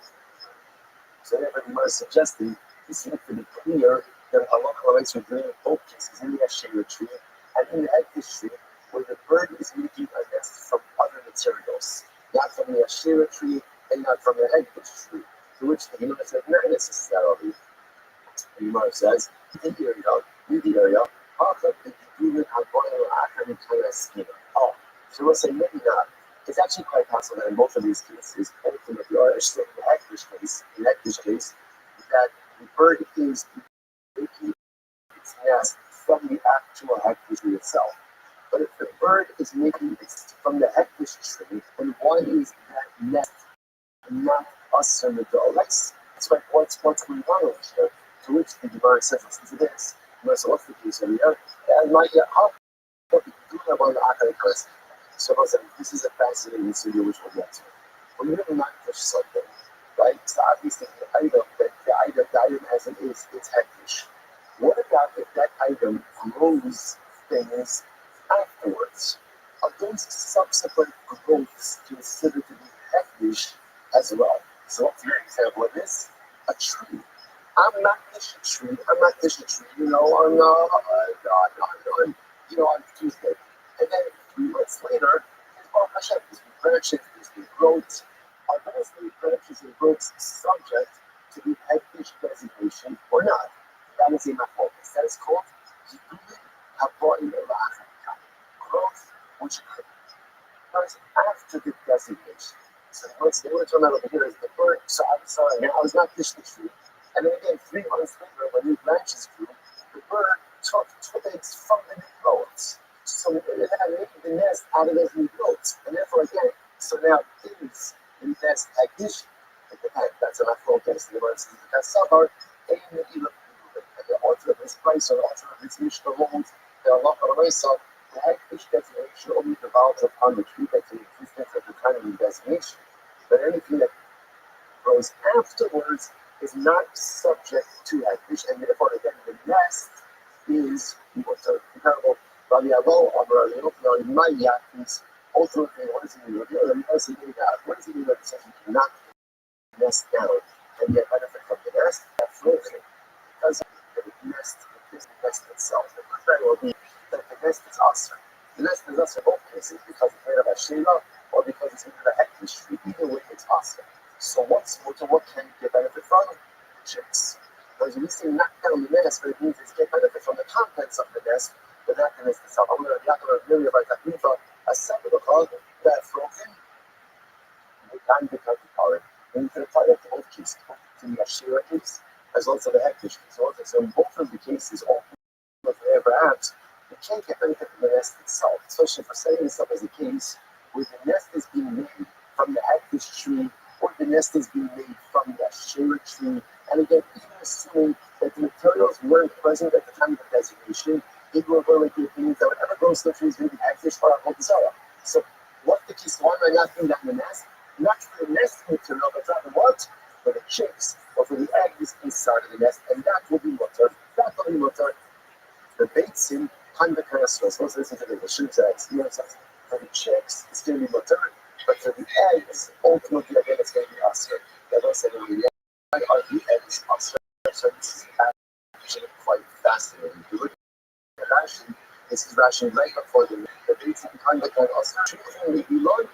So therefore, the Gemara is suggesting this seems to be clear that Allah allows you doing both cases in the Ashera tree and in the hagfish tree, where the bird is making a nest from other materials, not from the Ashera tree and not from the hagfish tree. To which the Gemara says, not necessarily. The Gemara says, in the area, oh, so we'll say maybe not. It's actually quite possible that in both of these cases, ultimately, or actually in the hagfish case, that the bird is making its nest from the actual hagfish tree itself. But if the bird is making it from the hagfish tree, then why is that nest not us in the dollars? It's like what's going on over here? To which the Gemara says, listen to this. So what's the case over here? And my how do that on the Akari first? So this is a fascinating studio which we'll get to. When you not fish something, right? So obviously the item as it is, it's hagfish. What about if that item grows things afterwards? Are those subsequent growths considered to be hagfish as well? So what's your example of this? A tree. I'm not fishing tree. On Tuesday. And then 3 months later, there's been branches, there's been growths. Are those new branches and growths subject to the hagfish designation or not? That is in my focus. That is called growth, which occurs after the designation. So once they were talking about over here is the bird. So I'm sorry, I was not fishing the tree. And then again, 3 months later, when new branches grew, the bird took twigs from the new growths. So it had made the nest out of those new growths. And therefore, again, so now things in the nest hagfish. That's an actual case. The word says because summer, and the author of this price or the author of this Mishnah holds, they are not always so. The hagfish designation only develops upon the tree that's in existence at the time of the designation. But anything that grows afterwards is not subject to hagfish, and therefore again the nest is what's comparable. Rabbi my is ultimately what does it mean? What does it mean that it says you cannot nest down and get benefit from the nest? That's floating because the nest is the nest itself. It could very well be that the nest is usher. The nest is usher in both cases because it's made of a shela or because it's made of a hagfish tree. Either way, it's usher. So what can you get benefit from? Chicks. Because when you say knock down the nest, what it means is get benefit from the contents of the nest, but not the nest itself. I'm going to talk about a separate called that frozen. I'm the country card. And you can apply that to both cases, to the Ashera case as well as to the hagfish case. So in both of the cases, perhaps you can't get benefit from the nest itself, especially for setting this up as a case where the nest is being made from the hagfish tree or the nest is being made from the Ashera tree. And again, even assuming that the materials weren't present at the time of the designation, people are going to opinions that whatever grows to the tree is going to be hagfish or a. So what's the case? Why am I not doing that in the nest? Not for the nest material, but rather what? For the chicks or for the eggs inside of the nest, and that will be mutter. That will be mutter. The baits in hundred castles. Let's listen to the shoots eggs. For the chicks, it's going to be mutter, but for the eggs, ultimately again, it's going to be usher. That also going to be are the eggs usher. So this is actually quite fascinating. If you look at Rashi, this is Rashi right before the baits in hundred castles. Truthfully, we learn.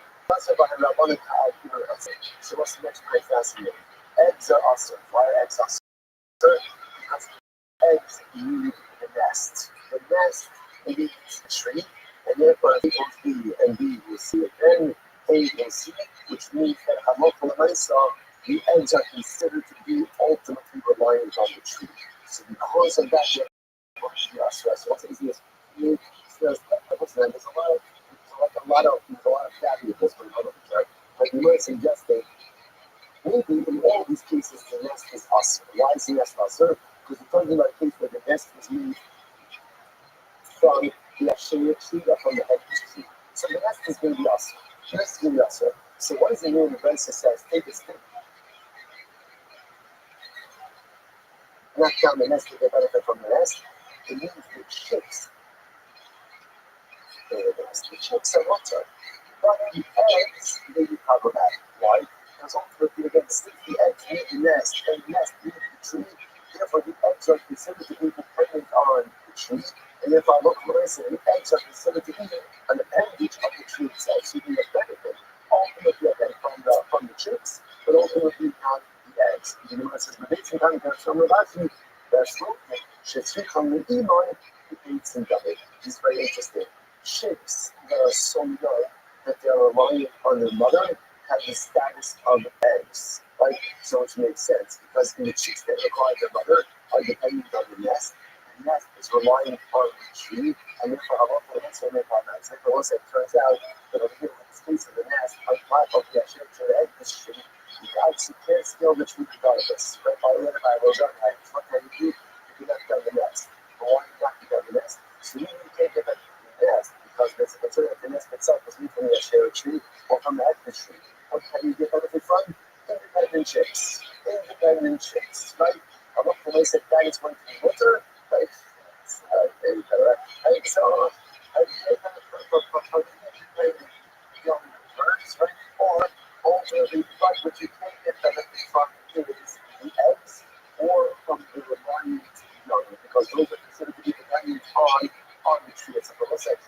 So what's the next quite fascinating? Eggs are awesome. Why are eggs awesome? Because eggs need the nest. The nest needs the tree, and therefore both B and B will see it. Then A will see it, which means that the eggs are considered to be ultimately reliant on the tree. So because of that, so what's the easiest? There's a lot of variables going on over there. But we might suggest that maybe in all these cases the nest is usher. Why is the nest usher? Because we're talking about a case where the nest was made from the Ashera tree or from the hagfish tree. So the nest is going to be us. The nest is going to be us. Right? So what does it mean when Genesis says, take this thing? Not count the nest to get benefit from the nest. It means the chicks. The chicks are water. But the eggs may be problematic. Why? Because ultimately, again, since the eggs need the nest and the nest needs the tree, therefore the eggs are considered to be dependent on the tree. And if I look closer, the eggs are considered to be an appendage of the tree itself, so you get benefit ultimately again from the chicks, but ultimately not the eggs. You know, it says, but it's kind of from Rabbi, that's okay. Shetzricham Imon, the eights and double. It's very interesting. Chicks that are so young that they are relying on their mother have the status of eggs, right? So it makes sense because the chicks that require their mother are dependent on the nest. The nest is relying on the tree, and therefore, how often it's only upon that. So once it turns out that over here, in the space of the nest, on top of the actual egg, this tree, you actually can't steal the tree regardless. Right? By the end of my road, what can you do? You can knock down the nest. But why you knock down the nest? So you can't get back to the nest because there's a concern that the nest itself is from the share tree or from the egg tree. What can you get benefit from? Independent chicks. Independent chicks, right? I'm not going to say that is going to be water, right? Right? So, I get that from young birds, right? Or ultimately, but what you can get benefit from is the eggs or from the remaining young, because those are considered to be dependent on the tree itself. But let's have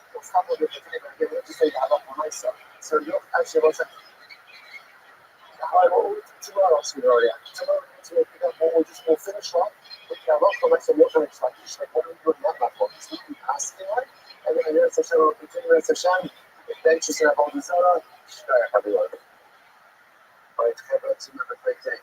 a look at the thing again. Let's just say that about myself. So you actually what's that? Tomorrow, sweetheart, yeah. Tomorrow, we'll finish off with the Rothschild collection. We'll finish like, what are we doing that for? Just keep asking, right? And then there's a show, we'll continue with Hashem. If they just have all the Zara, everyone. All right, have a great day.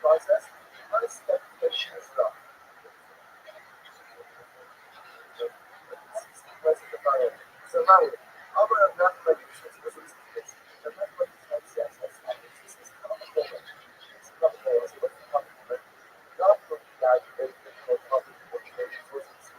process, first step is stuff. So now, our mathematics is the mathematics yes, this is not a problem. It's not a problem. It's not a problem. Not from the guy who made it for public resources.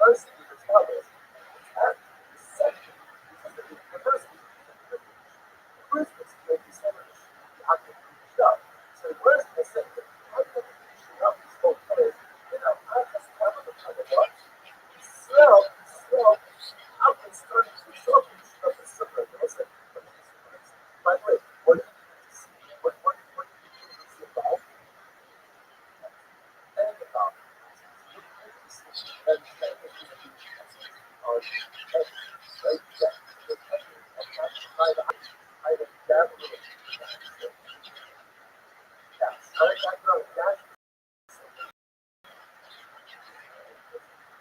First, the first so where's the second? I'm going to up this whole place. I just covered the other one. I've been starting to show you stuff is similar. By the way, what do you see? What do you see about? And about.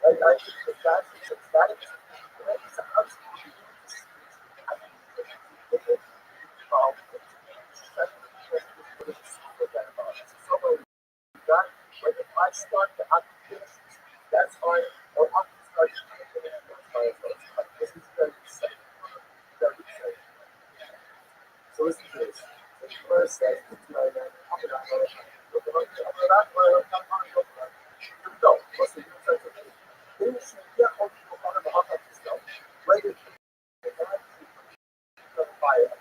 When I start the applications, that's why, or I can start this is very safe. Very safe. So listen to this. The first says, here we go. What's the difference of this? Then you should get on to the other system. Where you can fire.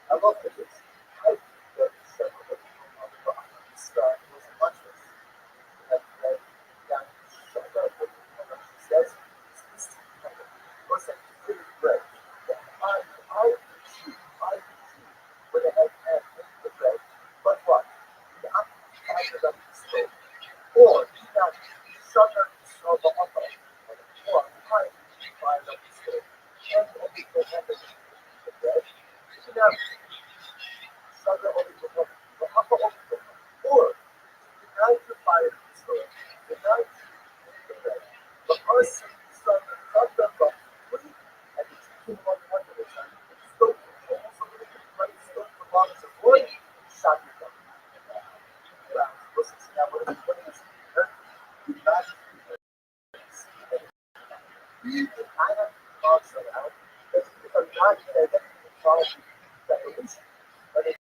I love this. I think that much but what? The application or that sugar so the upper or high by the mistake. And only the bread. You can have sugar only the upper or the night to fire the night the bread. The person sugar but free and it's too much water the time. So also but it's still the bottom of wood, shot it up. You kind of thoughts around, but if I'm not identifying quality definition, but it's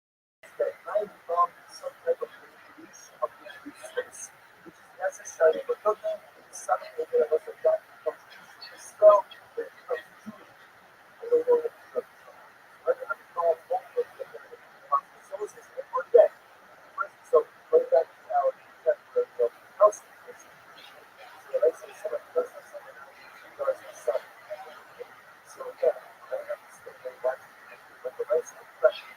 that I involve some type of use of the space, which is necessary for cooking, something that was a done from the skull, that becomes food, and the way of the but I'm called both of the sources and forget. So, going back to our house, so let's say someone does something, does something. So, yeah, I have to stay very much with the rest of the question.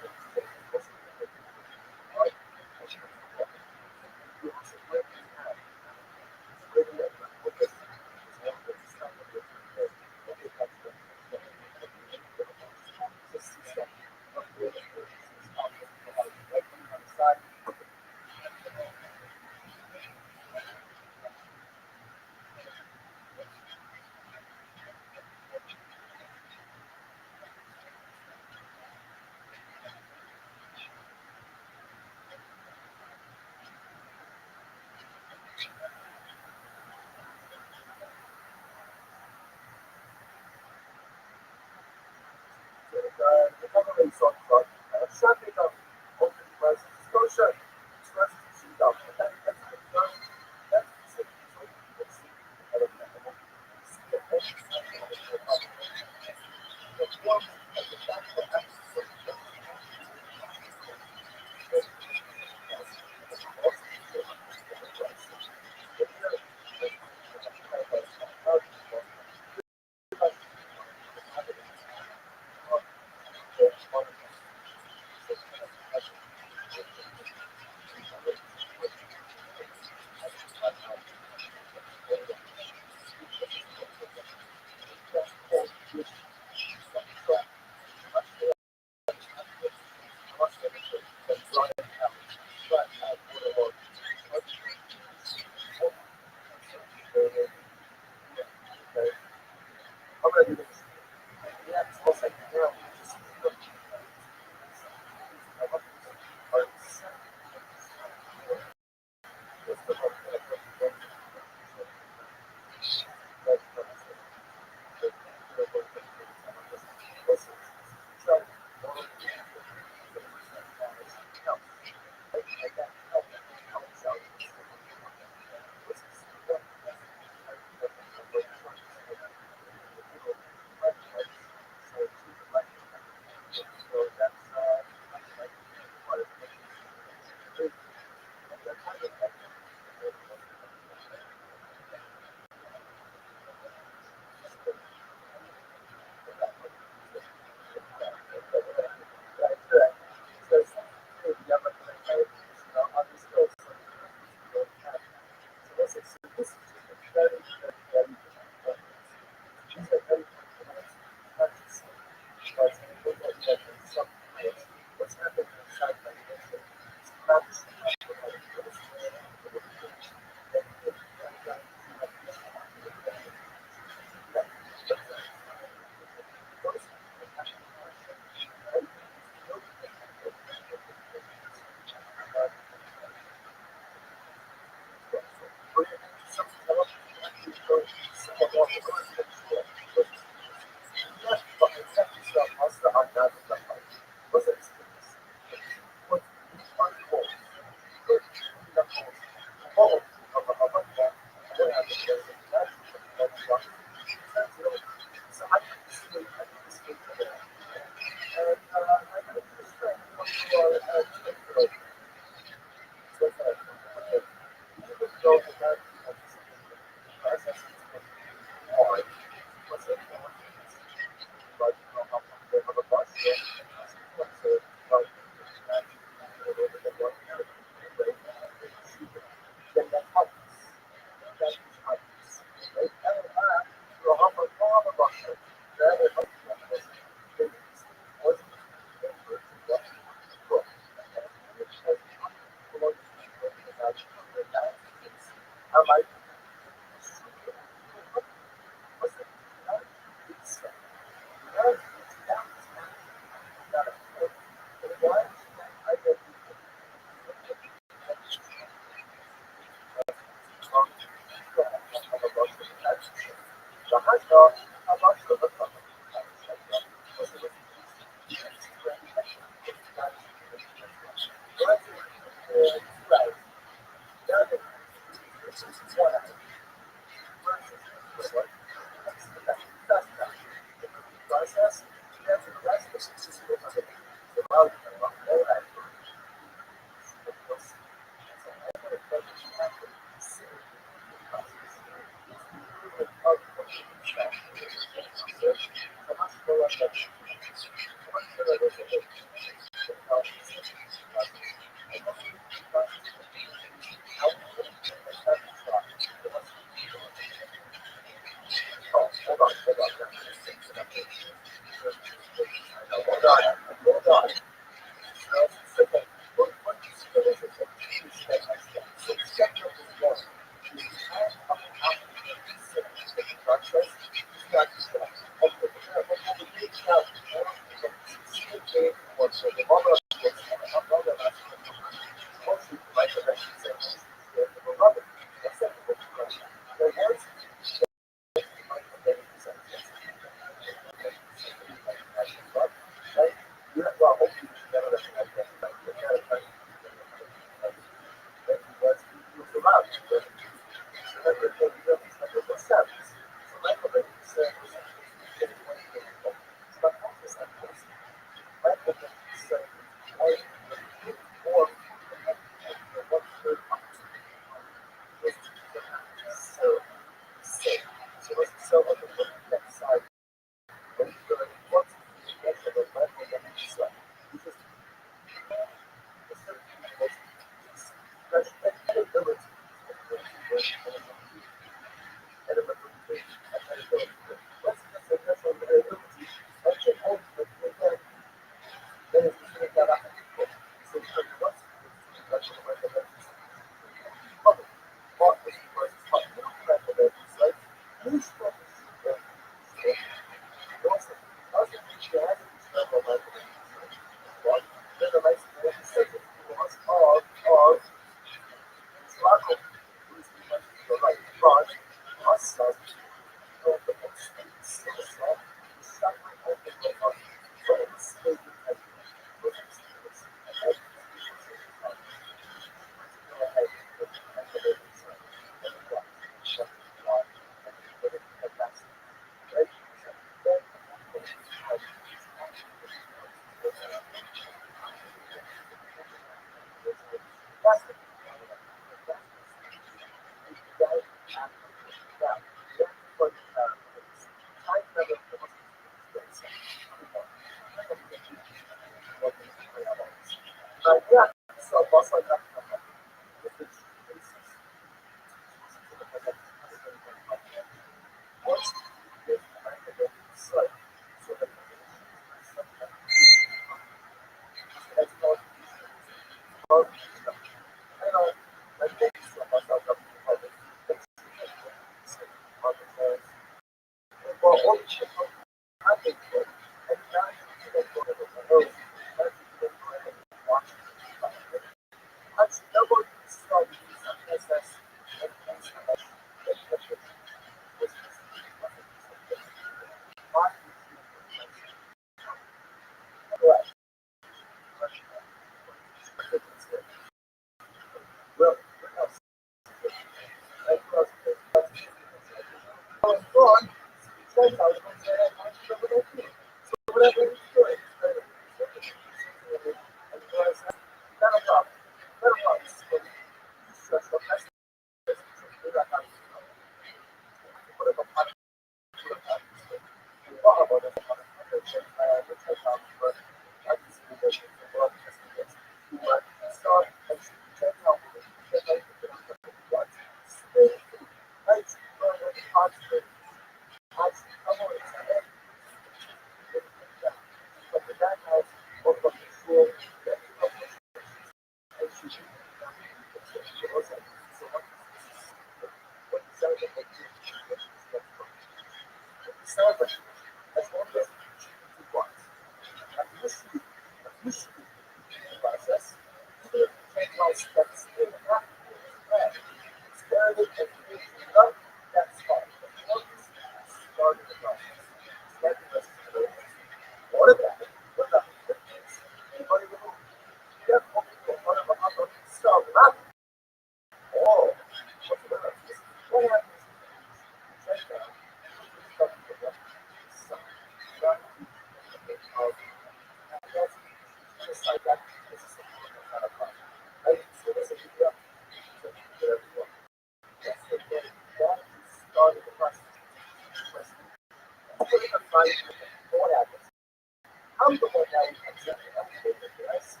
I'm the one that comes in and elevated that I see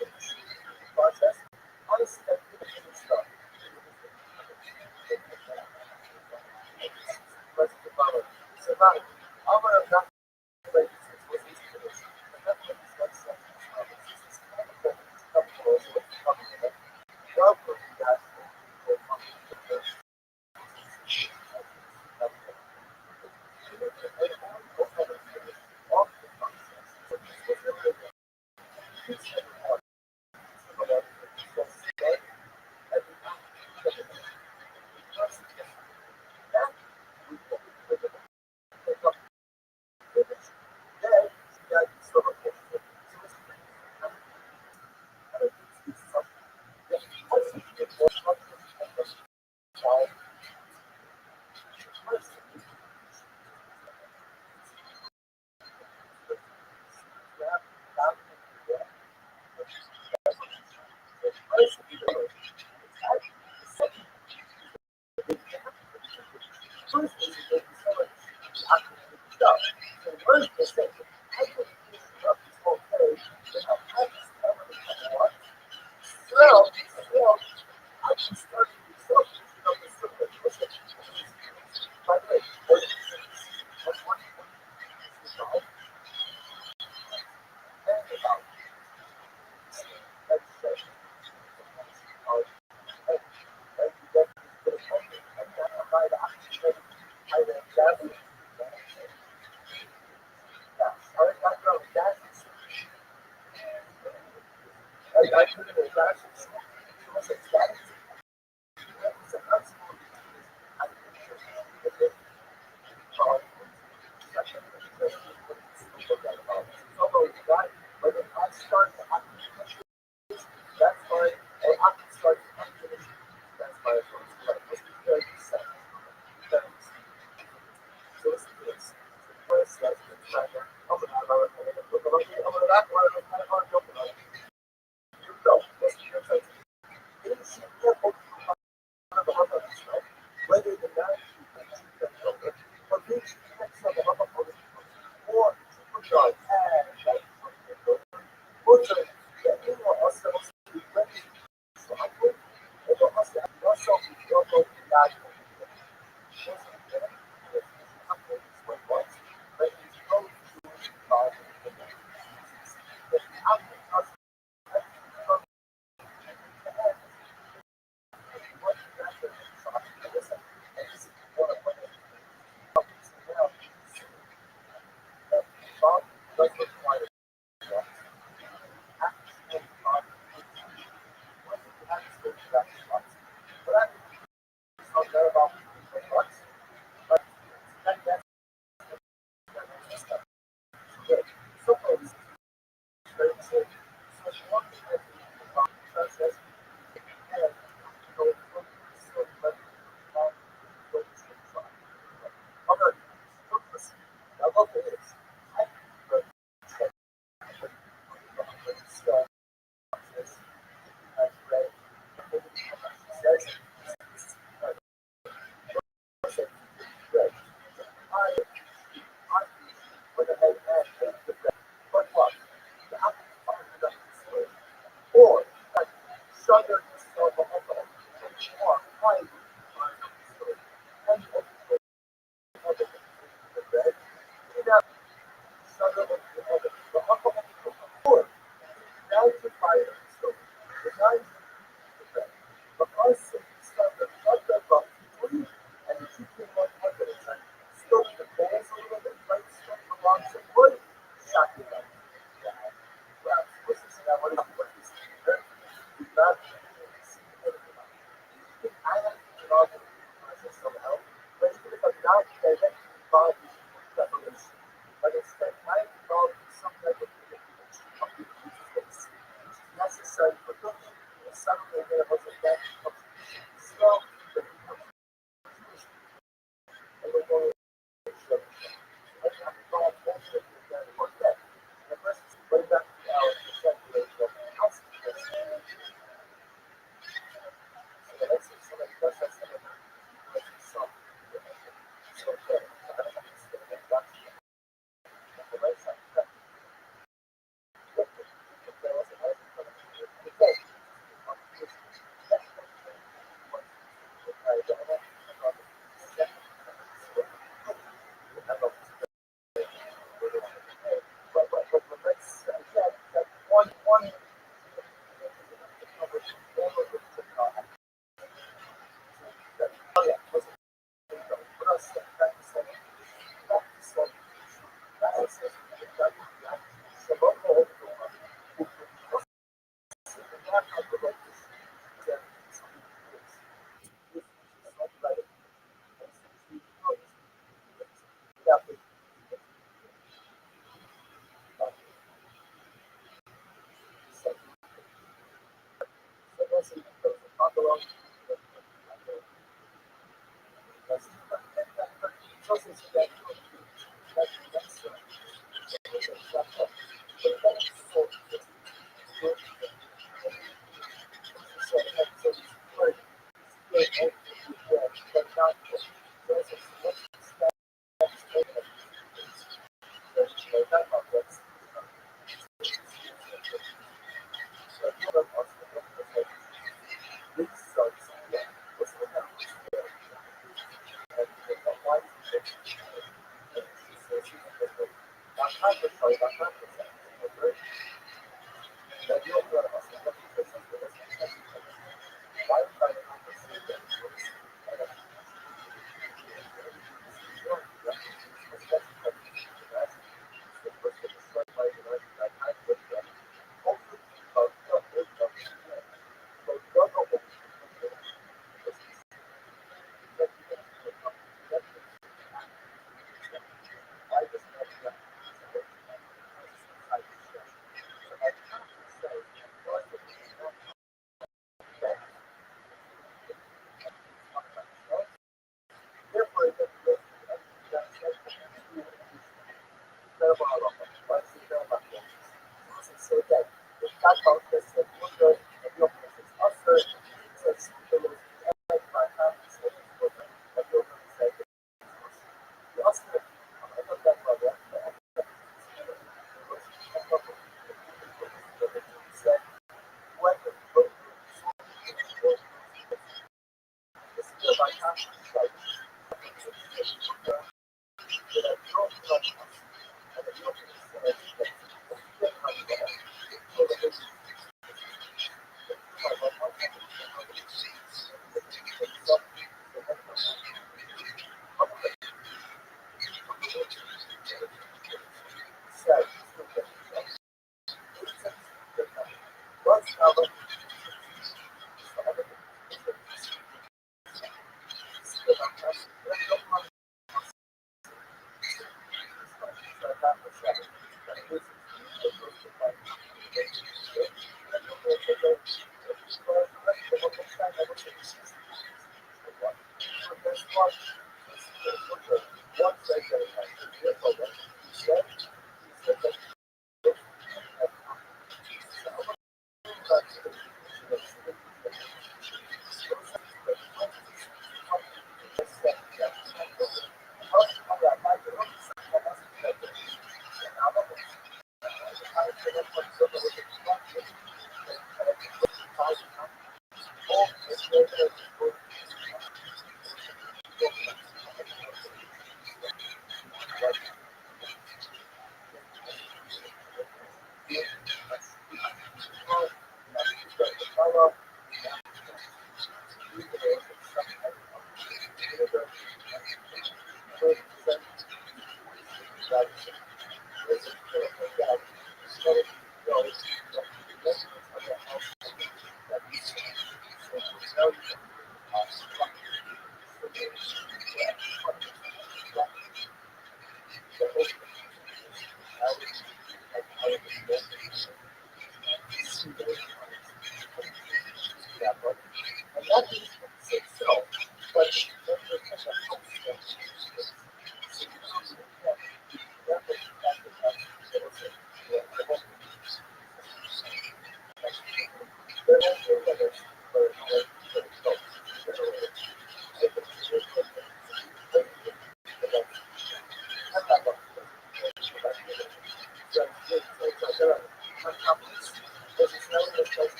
the process. Honestly, I feel like it's stuff. Let's about it. So now, I'm gonna not like this. What's this for this? But that's what this next section is about. It's kind of a couple of what's coming in it. Welcome, you guys.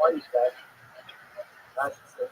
why is that? That's the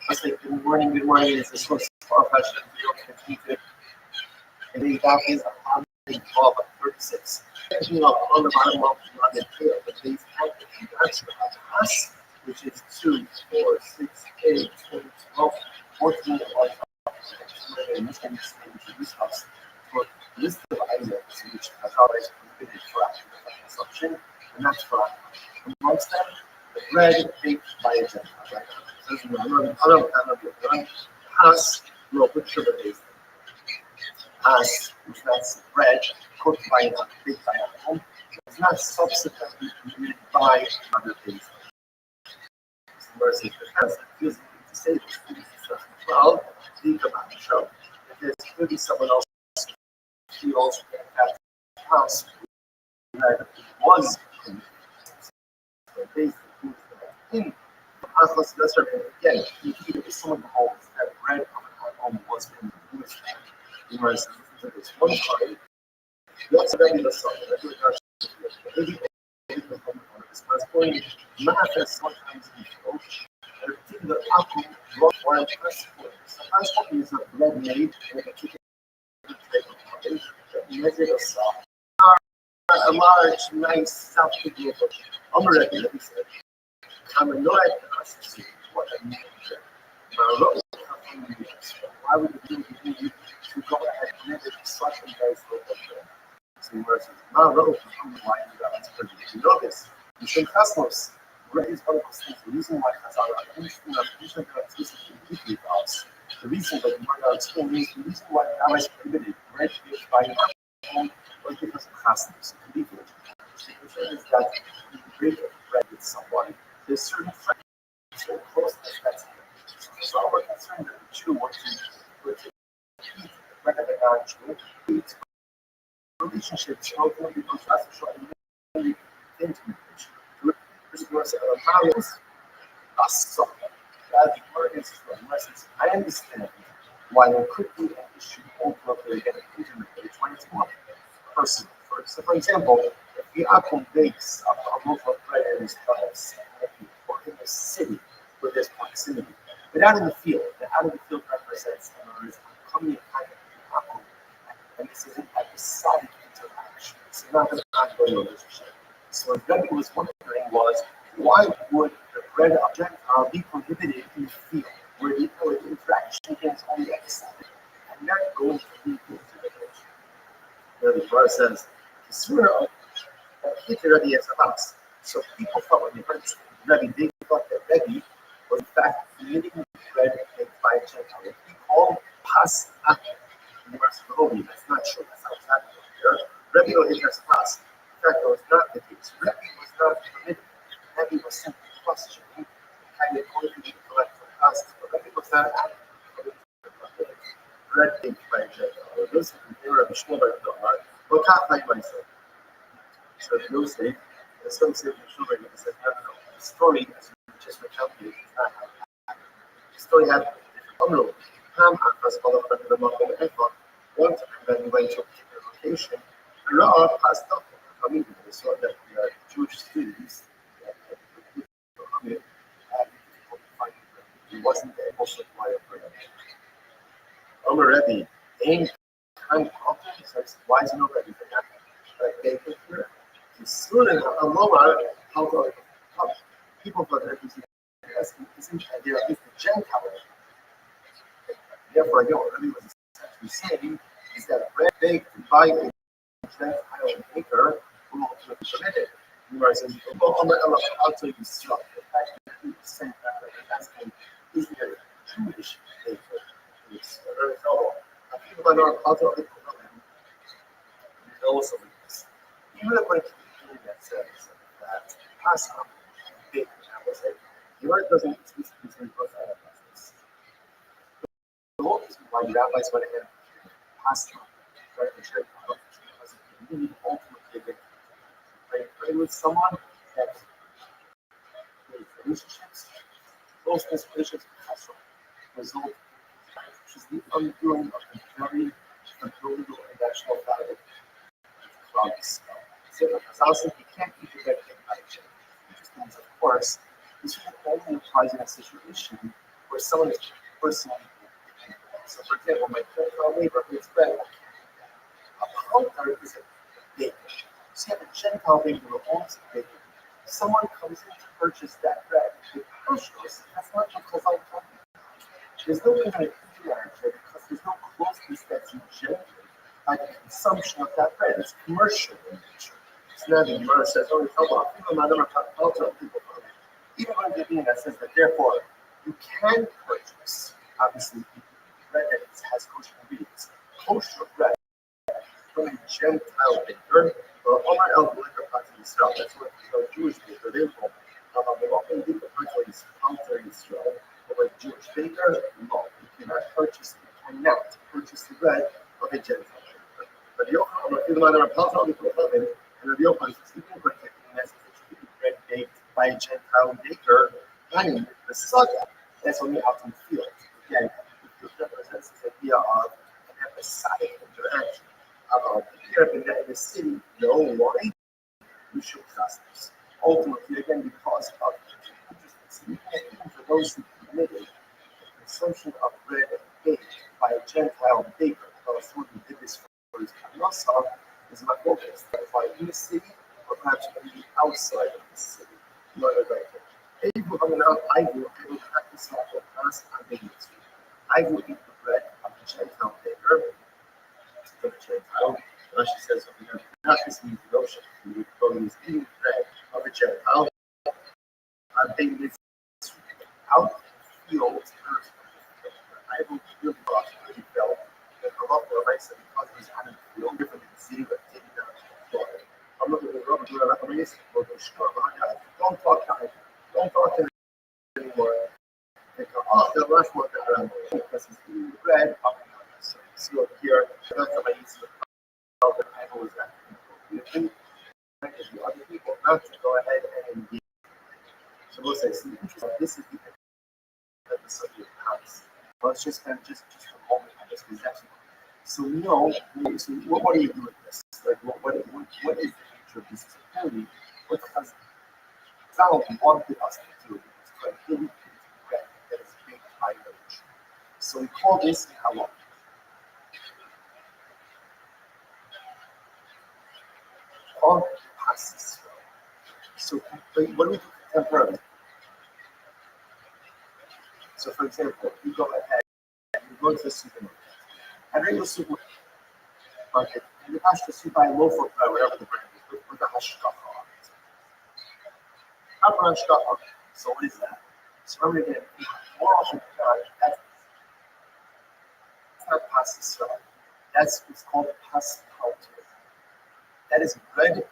I say good morning, it's the source of our passion for your and the that is a positive 12 of 36. Picking up on the bottom of the tail, the base height of the answer of us, which is 2, 4, 6, 8, 10, 12, 14, and this can be to this house for list of items which has always been for consumption, and that's for amongst them, the bread baked by a Gentile. Right? So, I don't has no picture of it. As which means bread cooked by a baked by a home, it's not subsequently made by other things. Versus the concept using to say this food is well, think about the show. If there's maybe someone else who also can have a house that was based on food let's start again. If someone holds that bread on home was in the food, you might say this one time. What's a regular song? Regular it's going to manifest sometimes in the ocean. And the apple, rock, or transport. Sometimes what is a bread made with a chicken measured of salt. A large, nice, salty group of already, let me say, I'm annoyed to see what I need to do. Why would you need to go ahead and make it such a nice local trip? So versus now, why you got to you know this. You should customers. Bread is one of those things. The reason why Hazara instant characteristic in us. The reason that you might not explain is the reason why the allies prohibited bread is by home was because of customers. The situation is that you break bread with someone. There's certain friends so close to that. So our concern that the Jew wants to keep the bread of the non-Jew relationships ultimately becomes less really intimate. I understand why there could be an issue ultimately again intimately trying to one person first. So for example, if the apple bakes a loaf of bread in his house or in the city where there's proximity, but out in the field represents coming in contact with the apple, and this is an episodic interaction. It's not an ongoing relationship. So what Rabbi was wondering was, why would the bread of Gentile be prohibited in the field, where the interaction is only episodic and not going to lead into the relationship? The Torah says, the sooner of Rabbi is a house. So people thought when they heard Rabbi, they thought that Rabbi was in fact eating bread baked by a Gentile. He called pas akel in the verse of Rabbi. That's not true. That's not what's happening here. Rabbi was in pas. In fact, that was not the case. Rabbi was not permitted. Rabbi was simply questioning kind of going to be correct for us. But Rabbi was not acting bread baked by a Gentile. Those who compare Rabbi Shmuel by the heart, well, can't find myself. So if you say, some say Rabbi said, no. The story, as we just recounted, is not how it happened. The story happened in one time when we went to a particular location, the Rav passed up coming here. They saw that the Jewish students he wasn't able to apply a prayer. Rabbi, ain't kind of says, why is no Rabbi for that? They could hear. Soon as a moment, how to people thought that isn't the idea of the Gentile. Therefore, what Rabbi was essentially saying is that bread baked by a Gentile baker will also be permitted. Whereas in I'll tell you struck. The fact that he sent that bread asking, is there a Jewish baker? It's very trouble. I think about our culture of the Quran, we know some of this. Even if I that says that Pascha baked, I would say, the word doesn't explicitly refer to this. The whole reason why the rabbis went ahead and Pascha, right, the church, because it really ultimately they pray with someone that creates relationships, closeness, relationships, Pascha result, which is the undoing of the very fundamental and national value of Christ. So he can't keep the red thing out of it. Which means, of course, this only applies in a situation where someone is personally. So, for example, my Gentile neighbor who is bread, a counter is a baker. So, you have a Gentile baker who owns a baker. Someone comes in to purchase that bread. The purchase, that's not because I'm talking. There's no kind of intermarriage there because there's no closeness that's engendered by the consumption of that bread. It's commercial in nature. It's not the Gemara says, oh, it's about people. Even when the Gemara says that, therefore, you can purchase, obviously, bread that has kosher ingredients. Kosher bread from a Gentile baker, or Omar El Baker Pati Israel. That's what the Jewish baker, they will. They often do the Pati Israel. Or a Jewish baker, no. You cannot purchase the bread of a Gentile baker. But the Yochanan, the matter of health, and the Yochanan is even protecting the message that bread baked by a Gentile baker, and the Saga. That's only out in the field. Again, it represents this idea of an episodic interaction. Here in the city, no why we should trust this. Ultimately, again, because of even for those who committed the consumption of bread baked by a Gentile baker, because someone who did this for his Parnassah is my focus. That's why in the city, or perhaps maybe outside of the city. Not a right thing. I will practice my focus on baking. I will eat the bread of the Gentile baker, the Gentile. Rashi says, not this means devotion. We would call it eating bread of a Gentile. They live out in the fields. I will really felt that a lot of I said because it was out in the field, different than the city, but taking down the floor. I'm looking at the rubber doing a race, but they're strong behind us. Don't talk to him. Don't talk to him anymore. They go, oh, the last one around because he's eating the bread up and down. So you see over here, that's how I used to tell the Bible was that. You think the other people not to go ahead and engage. So we'll say, see, this is the subject of the house. Well, it's just kind of just a moment on this possession. So we know, so what do you do with this? Like, what is the nature of this security? What does God wanted us to do? It's credibility that is baked by religion. So we call this halal. passes. So what do we do temporarily? So for example, you go ahead and you go to the supermarket. And during the supermarket, and you ask to buy a loaf of bread, whatever the brand is, with the hashgacha on it. Hashgacha. So what is that? So remember again, more often than not, that's not passes. That's what's called passes. That is bread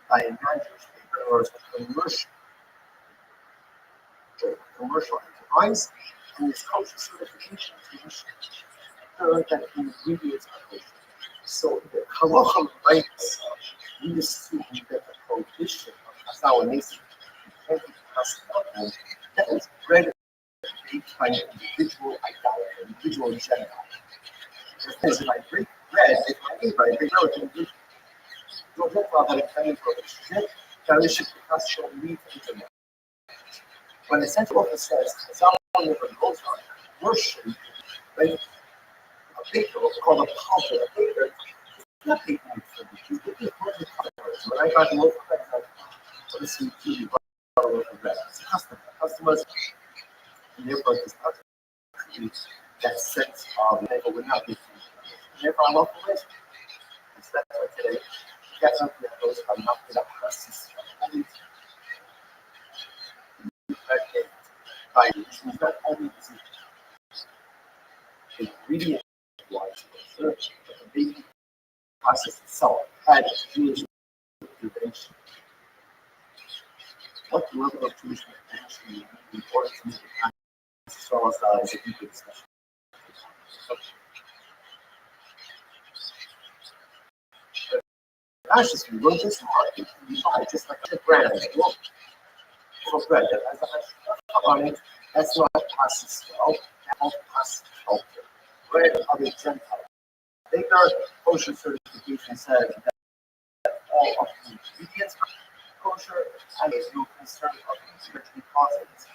by a manufacturer or a commercial enterprise who is kosher certification to ensure that the ingredients are kosher. So the halacha rights, we assume that the prohibition of Hasao Nisi can't be passed on. That is bread baked by an individual idolater, an individual Gentile. Because if I break bread, if my neighbor, I break bread with an individual Gentile that is claiming prohibition, that we should pass on leave into them. When the central office says, Hasao never goes on, worship, right? A baker, what's called a pulpit, a baker, not taking it for me. She's looking for the customers. When I got the loaf of bread, I let me see you brought a loaf of bread. It's a customer. Customers, and therefore, it's not that sense of labor would not be free. Therefore, I'm up for it. It's that for today. Get something that goes from nothing that passes. By which means not only is it ingredient wise, but the baking process itself had Jewish intervention. What level of Jewish intervention you need in order to make it as well as a deeper discussion? Ashes, we run this market, we buy just like a brand for bread that has a hash on it. That's not passes well, that passes culture. Bread of other Gentile. Baker kosher certification says that all of the ingredients are kosher and there's no concern of spiritually causing this.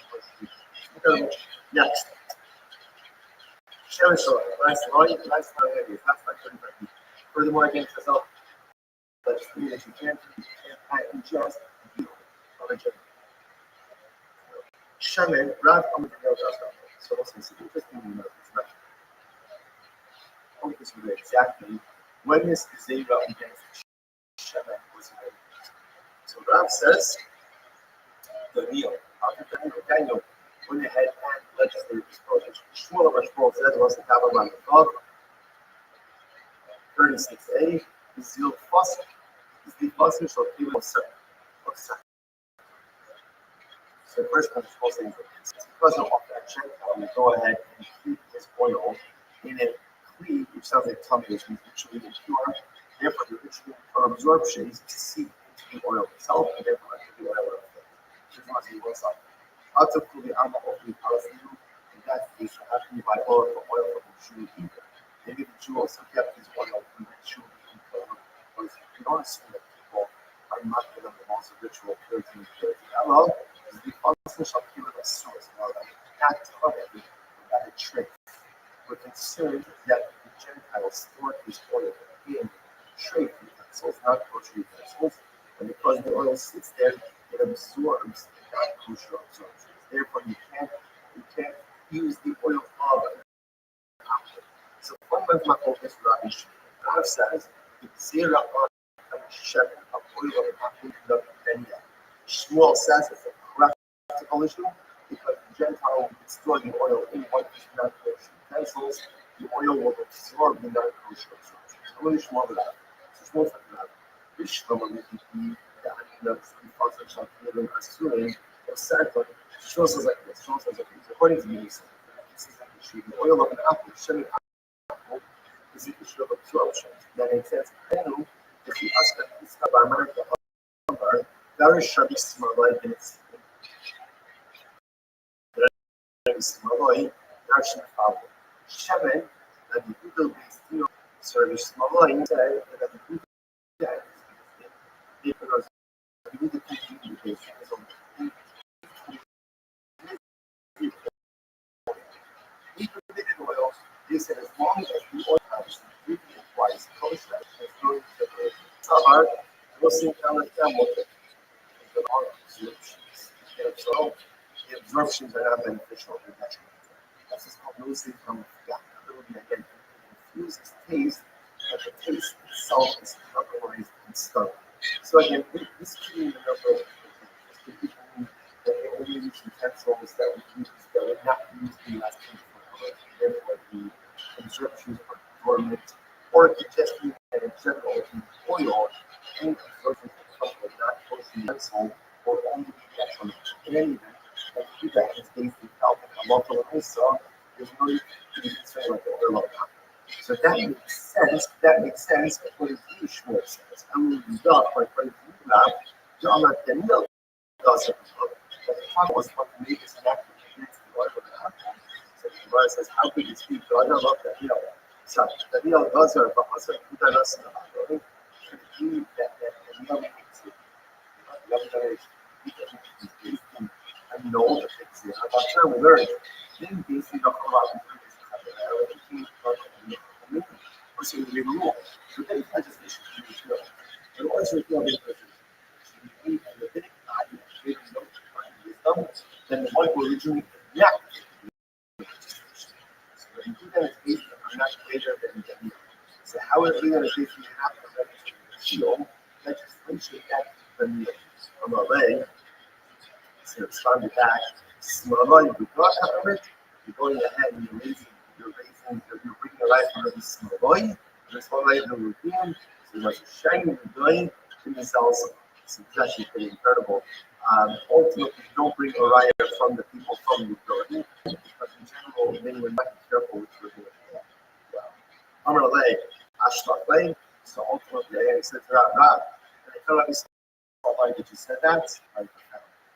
Next. Share so last line, last line, last line. Furthermore, again, yourself, let's do that you can't ingest origin. Shaman, Rav so it's interesting to know it's not focus on exactly when is the Zera against Shaman was made. So Rav says Daniel, after Daniel went ahead and legislated this project. Shmuel Rothschild says was the Kabbalah of 36a is the fossil. Is the fossil shall give of second. So the first one is supposed to be because of that check, we go ahead and keep this oil in a cleave, which sounds like tummy, which means ritually impure. Therefore, the ritual for absorption is to seep into the oil itself, and therefore the oil of it. This must be one side. Out of the armor of the Palestinian, and that is happening by oil from the Jew either. Maybe the Jew also kept his oil from the Jew because you don't assume that people are not given the most ritual purity and purity. Hello? The constant shall give it a source, not covered, not a trick. We're concerned that the Gentiles store his oil in trade utensils, not kosher utensils, and because the oil sits there, it absorbs the non-kosher absorption. Therefore, you can't use the oil of an apple. So one of my focus, Rabbi says, the zera on a shepherd of oil of an apple, Shmuel says it's a practical issue because the Gentile will store the oil in what is not kosher utensils. The oil will absorb the non-kosher absorption. So what is Shmuel that? So Shmuel says that this Shmuel will be the idea of the fossil shall be in assuming or certain. Shmuel says like this. Shmuel says like this. According to me, this is an issue. The oil of an apple, showing apple, is the issue of absorption. That makes sense. And if the aspect is about there is Shabi Smalai in its Smalai, National Power. Shaman, that the Google based service Smalai said that the Google because the Google communication is on the oil. They said as long as the oil has the ingredient wise kosher, there's no separation. Samar, Você está na moto. The absorptions are not beneficial or detrimental. That's just called losing from ability again. It infuses taste, but the taste itself is compromised and stuck. So again, this key the number of people that the only use utensils that we use that would not use the last 24 hours. Therefore, the absorptions are dormant, or it could just be that in general, the oil and absorptions are not closely utensil or only detrimental. In any event, like feedback is basically helping a local also, there's no need to be concerned with the oil top. So that makes sense. That makes sense according to you, Schwartz says. I'm going to be done, but according to you, now, John Daniel doesn't. But the problem was what to make this an act against the oil of the apple. So the Gemara says, how could you speak? So I don't love Daniel. So Daniel does her, but also put that us in the Bible. Should you that Daniel makes it? The other generation, and know the things here. I'm sure we learned. Then basically, the whole lot of things also the rule. So then legislation can be true. But also if you have interest in the Rabbinic value of wisdom, then the one who originally enacted the legislation. So when you do that, it's based on not greater than the idea. So how is it that if you have the legislation that the from LA, so responded back, Small, you got out of it, you're going ahead and you're bringing a life from this small boy, this one life in the routine, so you must shine the boy in this also. So it's actually pretty incredible. Ultimately, you don't bring a riot from the people from the building, because in general, then we're not careful which we're doing. I'm going to lay Ashlach lane, so ultimately, I said to Rabbi, and I tell Rabbi, why did you say that?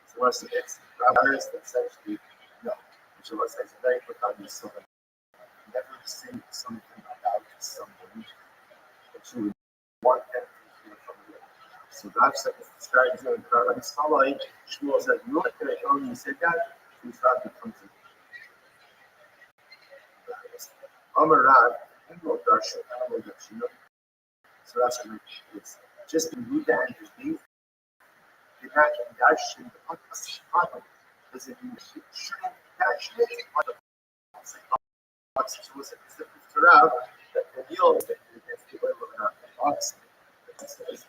So what's the next brothers that essentially no, which was very profoundly so never say something about somebody that you would want them to hear from you. So God said it's described here in Rabbi Salai, Shmuel said, you look at it, you said that, who's Rabbi comes in. Amar Rav, and no Darshan, I don't know Darshan. So that's what it's just in Buddha and his name. Did not Darshan, the Podcast, does it mean shouldn't Darshan it? So was it the Torah that the deal is against the oil of an oxen? It says,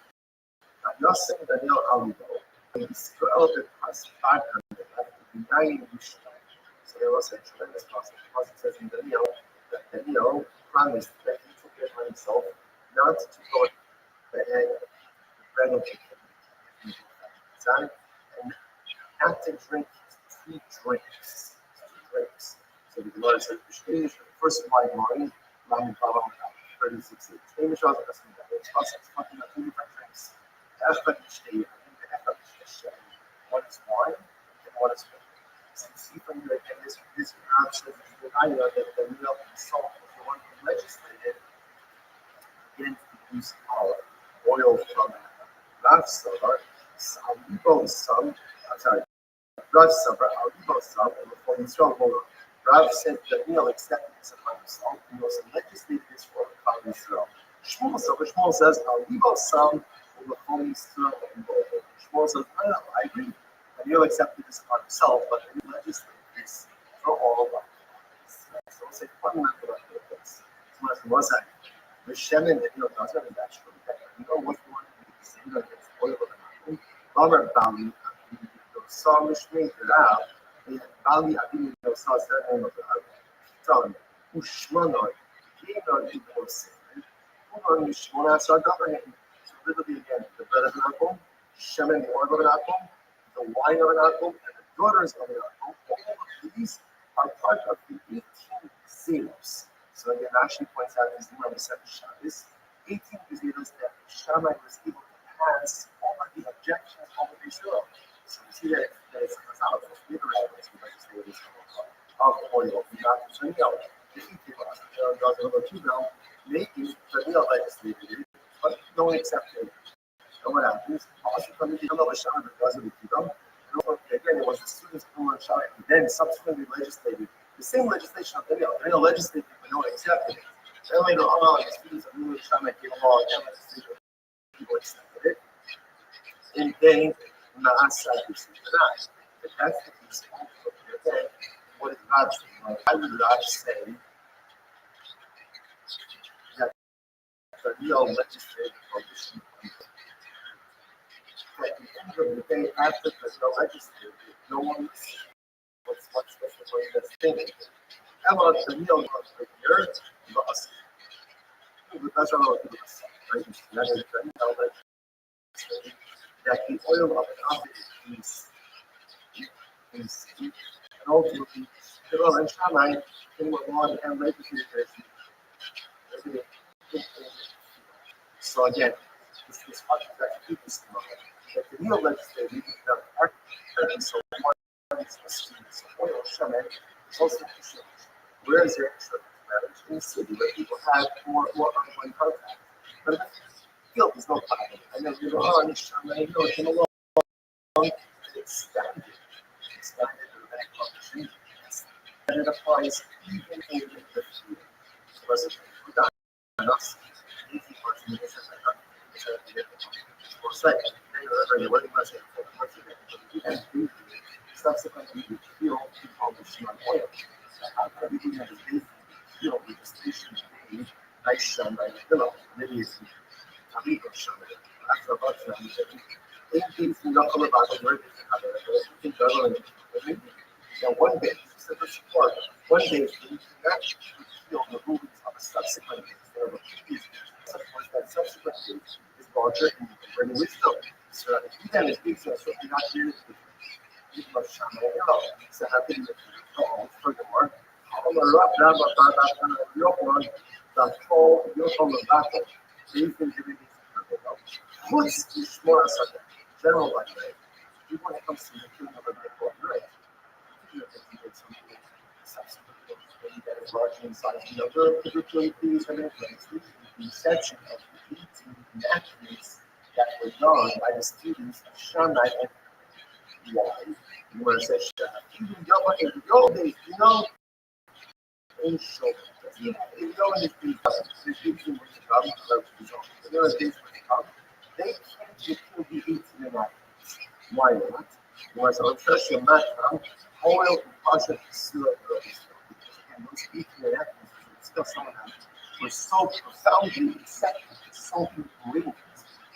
Yosem Daniel Alibo, Israel the past 500, after denying Yishmael. So there was a tremendous process. Because it says in Daniel that Daniel promised that he took it on himself not to go and bread of the and not to drink 3 drinks. So the Gemara says, the first wine, Rami Balam, 36 years. English also doesn't know it's possible. It's talking about 2 different drinks. One is wine and one is milk. So you see from here again, this Rav says the idea that the milk and salt was the one who legislated against the use of oil from Rav Savar, Alibo's son, Rav Savar, Alibo's son, and before Yisrael Mola. Rav said Daniel accepted this upon himself. He also legislated this for upon Israel. Shmuel says, Alibo's son, and before Yisrael Mola. Shmuel says, no, I agree. Daniel accepted this upon himself, but he legislated this for all of us. So it's a fundamental difference. So as was that, the Shem and Daniel doesn't have that true. Daniel was the one who sinned against oil of the mountain. Robert Bali, the song which made it out, and Bali, I think you saw the name of the son, Ushmanoi, Gaynor in the sin, Uman Ushmana, so governing. So literally again, the bread of an apple, Shem and the oil of an apple, the wine of an apple, and the daughters of an apple, all of these are part of the 18 seals. So again, actually points out this number 7 Shabbos. 18 gazillas that Shammai was able to pass all of the objections over Israel. So we see that it's out of the rabbis who legislated of oil, not Daniel. The Daniel does a little too now, making Daniel legislated it, but no one accepted it. No one happens. Also, coming to the Shammai because of the Kingdom. Again, it was the students who were Shammai who then subsequently legislated the same legislation of Daniel. Daniel legislated, but no one accepted it. Then later on, the students of Shammai came along and legislated. People accepted it. And then Naasa is not. But that's the piece of okay. What is God saying? I would not say that the real legislative condition that at the end of the day, after there's no legislature, no one what's much different than this thing. How about the real year? Lost. That's what I was going to say. Right? That is the real legislature. That the oil of an object is and ultimately, the oil and Shammai in what law and legislature. So again, this object that keep this in mind. That the real legislature is not architect, so one is a student, so oil Shammai is also the whereas your marriage in the city where people have more ongoing contact. But guilt is no problem. And then you go, oh, I'm Shammai, no, it's in a long, it's standard. It's standard for that conversation. And it applies even in the field. So as a done us, easy person is or second, you're working much and subsequently you feel information on oil. Everything that is based on registration page, nice shun by the pillow. Maybe it's Tariq of Shun. That's about Shun. Anything from your color about the word is everything government. One day, instead of support, one day you can actually feel the movements of a subsequent instead of a previous. That subsequent is larger and you can bring wisdom. So if you then speak to us, so you're not here to give us Shun. So how can you furthermore? That whole battle, these things really what's more as a general by the way, even when it comes to the killing of a people, right? You know, that you get something subsequently that is large in size. You know, particularly these are the section of the 18 enactments that were done by the students of Shammai and Yahweh. You want to say Shammai? Even in the old days, you know, in short, you know, in the people when they come, there are days when they come, they can't just kill the 18 enactments. Why not? Was on such a matter, oil and partial syrup because again, those 18 enactments still some of them were so profoundly accepted, so ingrained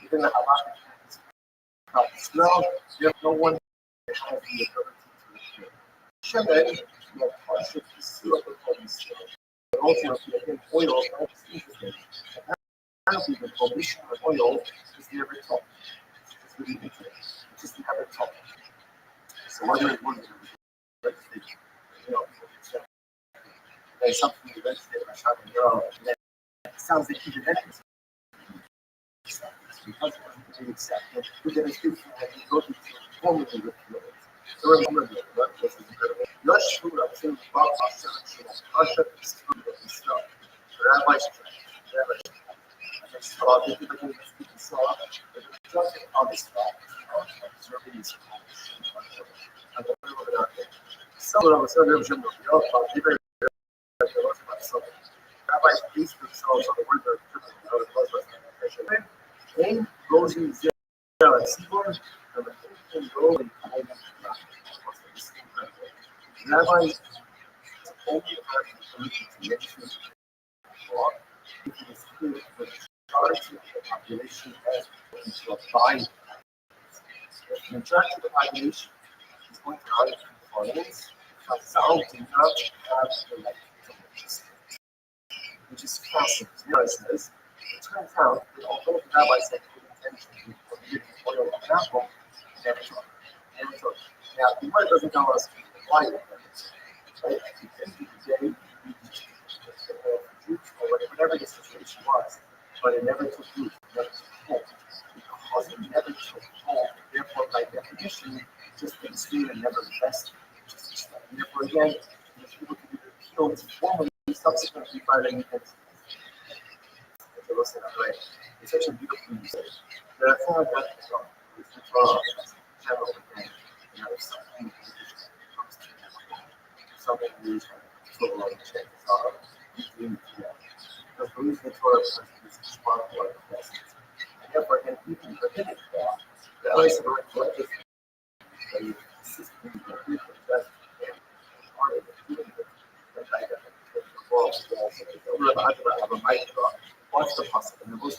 within the halakhic practice. Now, there's no one that has the ability to repair. Shemen, you have partial syrup of these but ultimately, again, oil is not interesting. Apparently, the prohibition of oil is never taught. It's really interesting. It's just never taught. So whether it was legislation, you know, there's something the legislature is having their own. It sounds like even that is because it wasn't really accepted. We get a scripture that he goes into formally repeal it. So remember that this is incredible. Not sure I'm saying about selection of Pasha is true of this stuff. Rabbi's and they saw that people saw that the judge on this spot observing these and the little bit out there. Some of us are never sure about the rabbis base themselves on the word of the and goes in there and seaboard and the thing goes in rabbis only have the ability to mention law if it is clear that the majority of the population has to apply. The majority of the population is going to run compliance, but some do not have the right to legislate, which is fascinating. Here it says, it turns out that although the rabbis had good intention to forbid the oil of an apple, never took. Now, the word doesn't tell us why it was. But at the end of the day, we or whatever the situation was, but it never took root, it never took hold. Because it never took hold, therefore, by definition, just been seen and never invested. Therefore, again, if you look at the appeal formally, subsequently by the defense. It's such a beautiful music. There are four guys from the Torah, general again, and there is something something used to a lot of changes. Because belief in the Torah is responsible for the message. And therefore, again, even within it, rabbis are not collective. They system that what's the possible?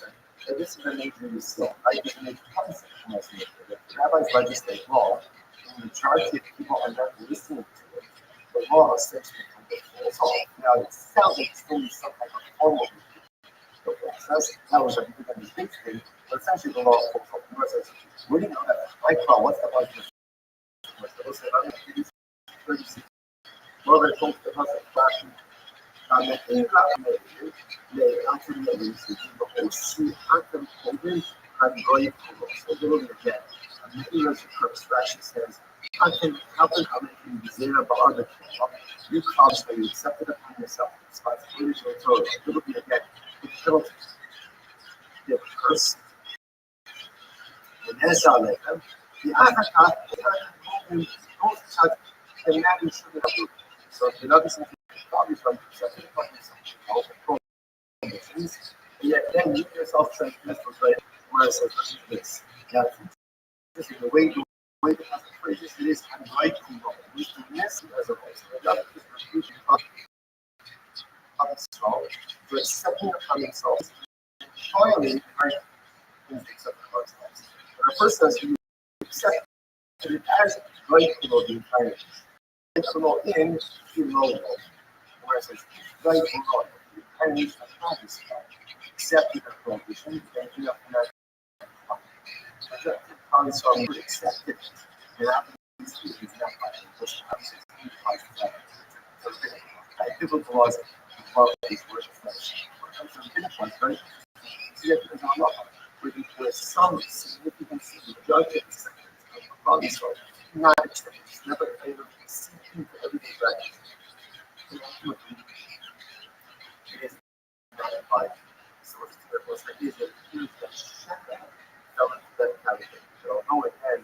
And this is the nature of the law. I give an concept. Rabbis legislate law, and the majority of people are not listening to it. The law essentially falls off. Now, it sounds like it's going to be some type of formal process. That was a big thing, but essentially the law falls off. The law says, we didn't know that. I call, what's the budget? Robert told the husband fashion that in that they ultimately see the whole sea anthem holding and going so they will get a million abstraction says I can help and how making desire about other people. You comes where you accept it upon yourself. Responsibilities will tell you. It will be again the penalty. The curse. And as I let them, the other half, don't touch and imagine should have so if you're not listening to the from accepting conditions, and yet then you yourself trying to right where it says this. Now, this is the way the phrases it is and right to go. We do this as a whole. So that is the future of solve. So accepting upon themselves, finally, right things accept ourselves. When a person says you accept it as right to go the entire External in below, whereas it's right below. And we have this accepted a prohibition, and we have not accepted. And after these two is not by the Bush House, biblical laws involve these words of flesh. Right? With some significance in the judgment of the sort, not accepted, never able to see into everyday practice. It is not by source to their most ideas that accused that shut down fell into that category. So although it had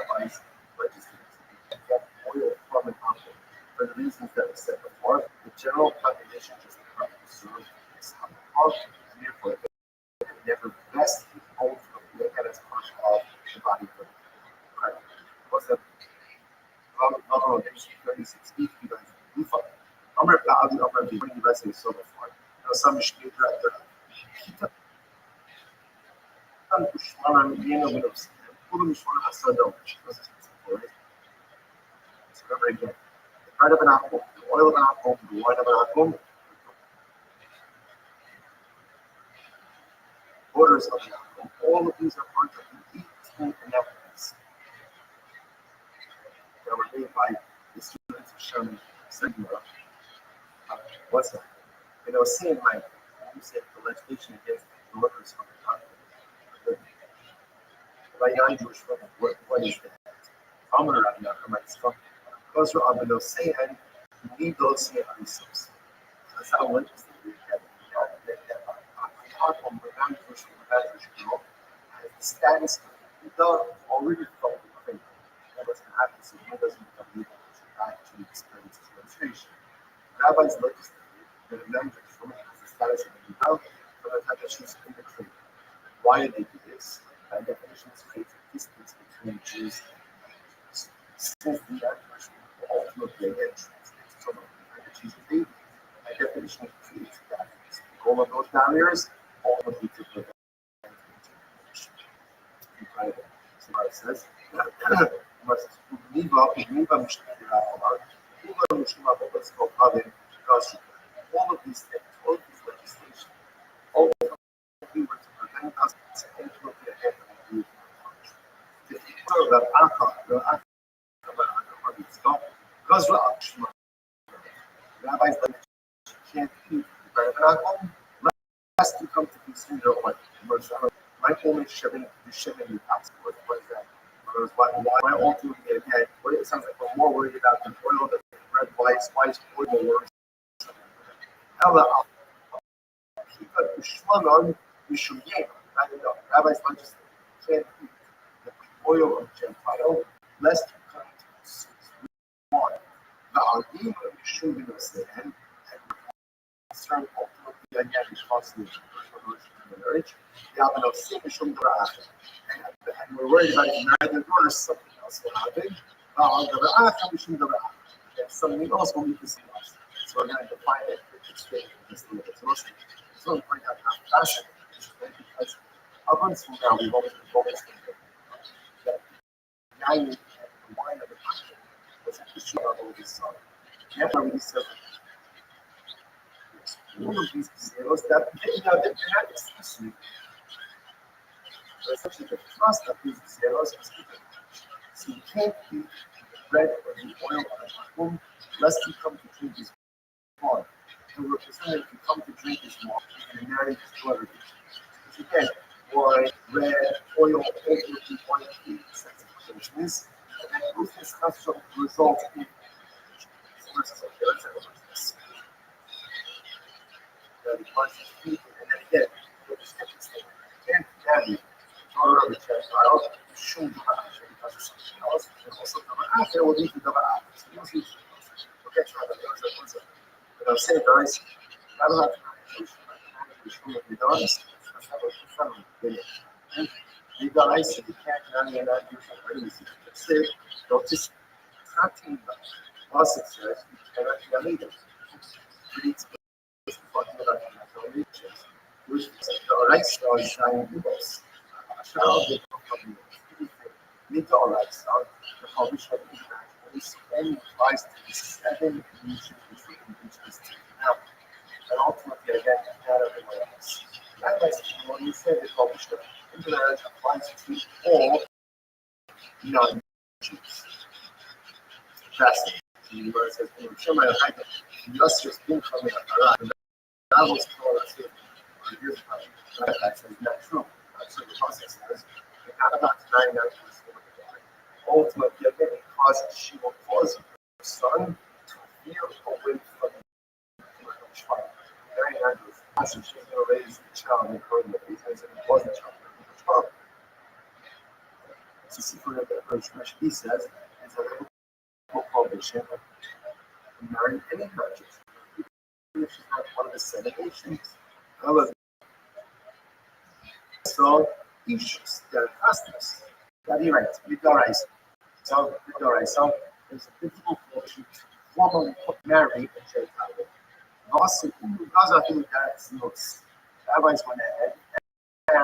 advice legislators to get oil from an outlet for the reasons that we said before, the general population just can't preserve this alcohol, and therefore it never best ultimately look at as part of the body of the credit. What's the number of 36 feet guys Ufa? Number of thousand number of the rest is so before. Some machine director. Tam puxaram yeni oluruz. Kurumuş ona asada so remember again, the part of an apple, the oil of an apple, the wine of an apple, borders of an apple, all of these are part of the 18 connections that were made by the students of Sherman Sigma. What's that? And I was saying, like, you said the legislation against the workers from the continent. By non-Jewish women, what is that? Amr Rabbi from my stuff. Those are on the saying, you need those saying resources. That's how interesting we have on the non-Jewish girl has the status of already felt the thing. That was happen, so he doesn't become legal to actually experience his menstruation. Rabbis legislate that a non-Jewish woman has the status of a female from the time that she's in the clean. Why do they do this? By definition, this creates a distance between Jews and non-Jews. Since the non-Jewish will ultimately again translate to someone who she's a baby, by definition, it creates barriers. The goal of those barriers ultimately to prevent incredible. So it says, all of these things, all of these legislation, ultimately were to prevent us from ultimately ahead of the youth. If you know that rabbis can't eat lest you come to consume your oil. My only shipping is shipping you passport. What is that? Why ultimately again? What it sounds like we're more worried about the oil, the red, white, spice, oil works. Ella, keep it Ushmanon, Mishuyim. I don't know. Rabbis legislate can't eat the oil of Gentile lest you come to consume one. The Aldim of Mishuyim and concern ultimately again responsible for marriage. The album of Sikishum Graf. And we're worried about it neither nor something else will happen. Something else will be the same. So we're going to define it straight in this little bit. So we point out how fashion is because up until now we've always been focused on that value and the wine of the passion was actually our oldest son. That's why we serve all of these zeros that they're not exclusive. But essentially the trust of these zeros is given. So you can't eat the bread or the oil on a home lest you come to drink his blood. The representative can come to drink his blood and marry his daughter. Because again, wine, bread, oil, all of the one of the business, and then ruthless custom results in the conscious people, and then again, the description statement. You can't marry daughter of a Gentile, you shouldn't because of something else, and also there will lead to the so you don't need to. Okay, try that. But I'll say, guys, I don't have to manage the honest. Let's have a family dinner. You guys, you can't marry and not do something easy. That's it. Don't just cutting the process says you cannot lead them. You need to be talking about natural regions, which is the right star shining eagles. Child, they come from you. Need the right star, the publish of internationally, and applies to the 7 regions which we can reach this team now. And ultimately, again, not everywhere else. That makes when you say they publish the internet applies to all non-Jews. Fascinating. Where it says, just been coming up. That was told us here years ago. That says not true. That's what the process says. It's not about denying that to the God. Ultimately, again, it causes, she will cause her son to veer away from the child. Very dangerous. She's going to raise the child in her because it wasn't child. So, see for the approach, he says, is a prohibition of marrying any virgins. If she's not one of the 7 nations. However, so issues, there are customs. That you right, Midorize. So, there's a difficult portion to formally marry a Gentile. Also, because I think that's notes. Rabbis went ahead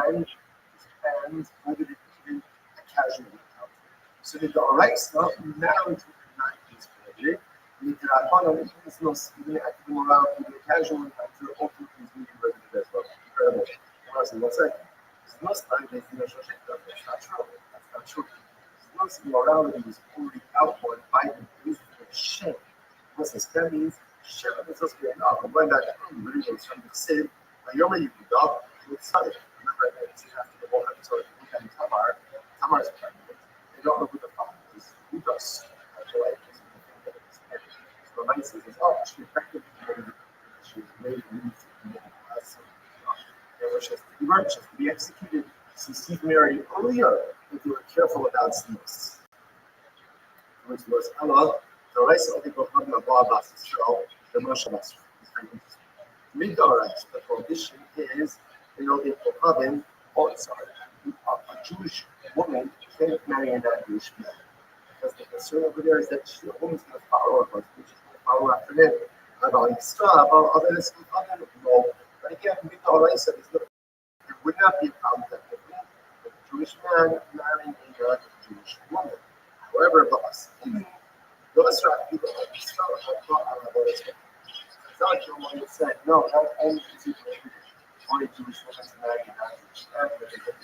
and voted it in a casual account. So, the Doraisa marriage not is prohibited. The Dragon is not even acting around with a casual encounter, ultimately is being resident as well. Incredible. What's that? It's not like they finish a shit. That's not true. That's not true. Once morality is already outward by the belief of shame. What's this? That means shame is just getting up. And when that really goes from the sin, you already put up with Sally. Remember that after the whole episode of Luke and Tamar's pregnant. They don't know who the father is. Who does? So the says, oh, she effectively she made me she has to be right, she has to be executed. So Steve married earlier if you were careful about sins. Which was Allah, the rice of the Kohanim of Allah, the Moshe Basra. Midorites, the prohibition is, the Kohanim, a Jewish woman can't marry a non-Jewish man. Because the concern over there is that the woman's going to follow her husband, she's going to follow after him. About Yisra, about others, no. But again, Midorites is the it would not be a problem that a Jewish man marrying a non-Jewish woman. However, those are people like it's not like your mother said, no, not only is it prohibited for a Jewish woman to marry a non-Jewish man, but they get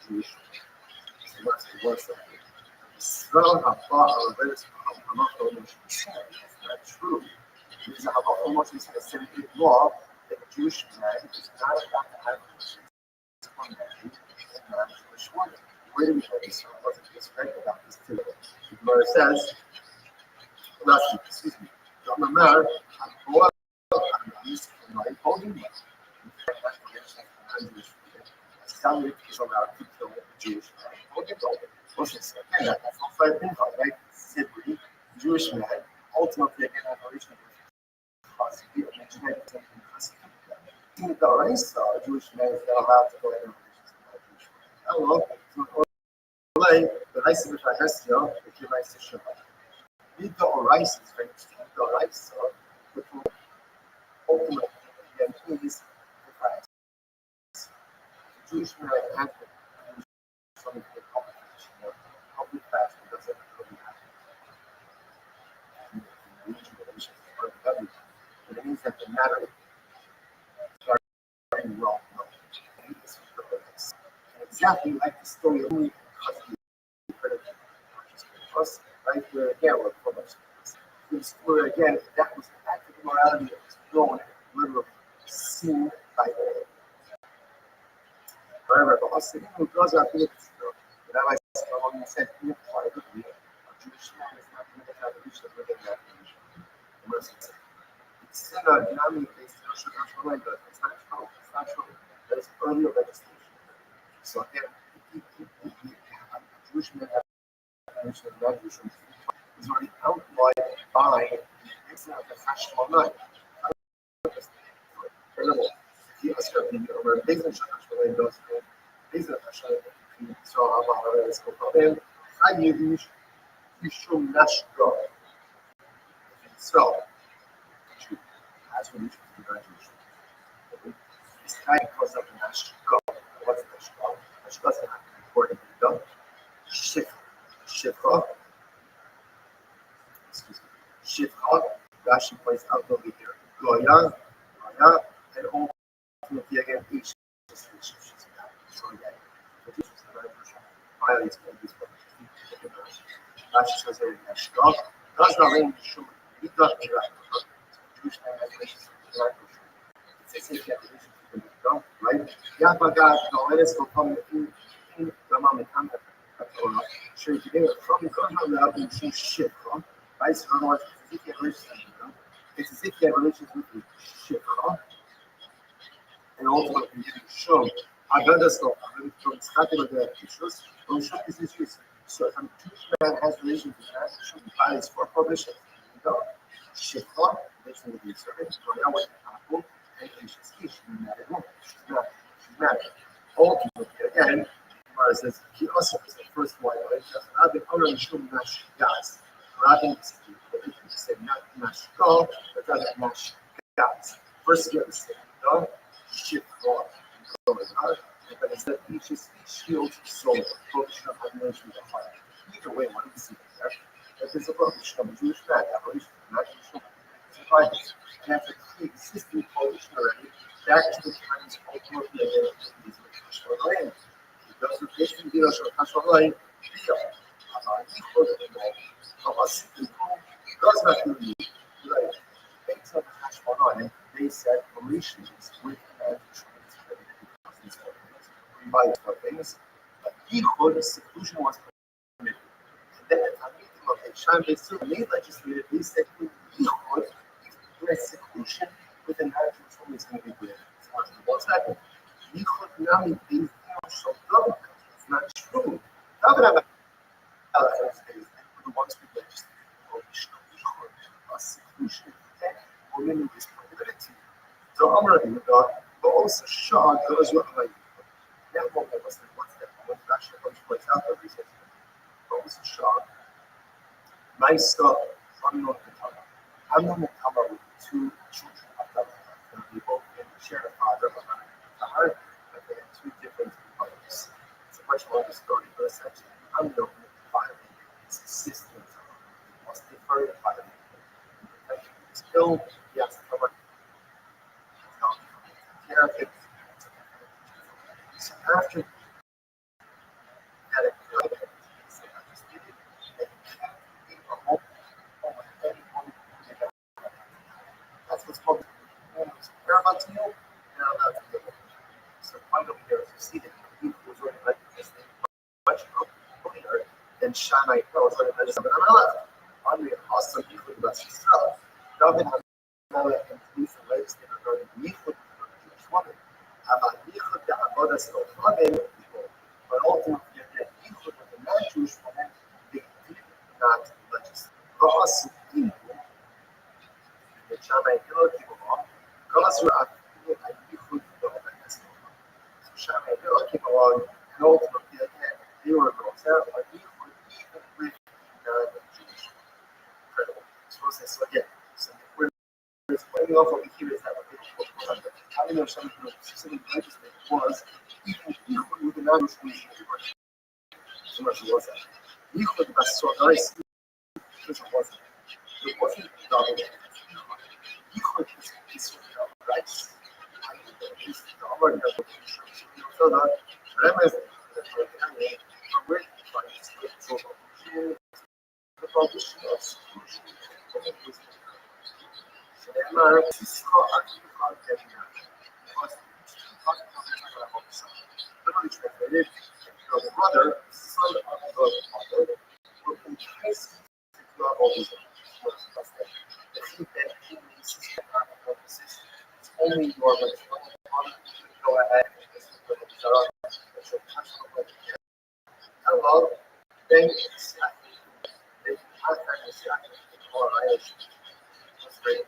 Jewish so what's the worst of it? Israel Haba Arabelis Hamato Moshe. That's not true. Because Hamato Moshe is a Semitic law that a Jewish man is not allowed to have one married and non-Jewish woman. Where do we get this from? What's this right about this too? Where it says, excuse me, Jamamar, Boa, East, and my holding one. Islamic is allowed to kill a Jewish man. That's not fair thing, right? Simply, Jewish man, ultimately, again, operation of possibly the race, a Jewish man is not allowed to go into religions. Hello, the race which I has here, if you like to show up. Read the rice is very interesting. The rice, which will ultimately guarantees the fact the Jewish man has to something to public fashion doesn't really happen. Religion relations are part of the government. But it means that the matter very well known. And this is the evidence. And exactly like the story of only because we heard of us, right here again, we're full of this story again, that was an act of immorality that was known literally seen by all. However, the Hasidim who goes out here, the Rabbi said, in privately, a Jewish man is not going to have a reach within that religion. It's still a dynamic based on it's not true. It's not true. There's earlier legislation. So again, a Jewish man has a religion, non-Jewish is already outlawed by the incident of the Hashmonite. Die Ausgaben über Wesenschaftler das Wesenschaftler so aber es kommt eigentlich schon nasch go so as we to graduation it's kind because of nash go what's nash go nash doesn't have to be recorded done shift excuse me shift Rashi points out over here Goya and all again each so again violates these Rashi says there is God does not mean should be done Jewish man has relations with it's a safe relationship with God right yeah but God let us go from in Rama Mekan sure today from God how we see shit right so otherwise it's as if you have relations with the shit and ultimately show Agadas from Scotland issues, from Shop's issues. So if a Jewish man has relations with that, should be violates for prohibition. Shekha, basically with the servant, Goya with Apple, and she's married. Ultimately, again, Gemara says, he also is the first wife, right? Rabbi Oren Shum Nash Gas. Rabbi said not Nash Go, but rather Nash Gas. First, you have to say, Shit wrong. But instead, each shield soul, prohibition of admiration of the heart. Either way, what do we see there? That there's a prohibition of a Jewish man, abolition of not Jewish survivors. And after pre-existing prohibition already, that to the times ultimately available to these Kashmir land. He does the patient deal of Kashmir land, does not do right. Based on Kashmir land, they said relations with by things, but equal seclusion was permitted. And then at a meeting of the Sham, they still made legislative, they said equal seclusion with an attitude from is going to be good. What's happening? Equal Nami being so double. It's not true. How can I have the ones who legislate equal seclusion or limit this probability? The Amr but also Shah goes with like that moment was like, what's that? When Rashi comes points out that he says, what was the Shah? Nice stuff. I'm not the Tama with two children of them. And they both share a father behind the heart, but they have two different mothers. It's a much longer story, but essentially, I'm the violating his system. He must defer to violating him. Still, he has to come up care of it. So after that, that's what's called paramount to you, and I'm not to you. So point over here, you see that he was already like this thing much earlier than Shammai was already like something on my left. On the awesome Yichud about yourself. David had no information legislated regarding Yichud for the Jewish woman. About Yichud the Avodas Lofavim, but ultimately that Yichud with the non-Jewish woman, they did not legislate. For us, the Shammai Elohim, and ultimately, again, they were Rothschild, but even with non-Jewish. Incredible. So again, so we're playing off what we hear is that what they having them something specific legislature was equal with the non-Jewish neighborhood. So much was that. Equal with the so nice because it wasn't. It wasn't double. Equal is rice. So that remember the foundation of solution. Lema Cisco Artificial was literally translated, your brother, son of the mother, will entice you to do all these things. The thing that he means is it's only your responsibility to go ahead and listen to the Torah that you'll touch on what you can. Hello, then they have that exactly or Irish. That's great.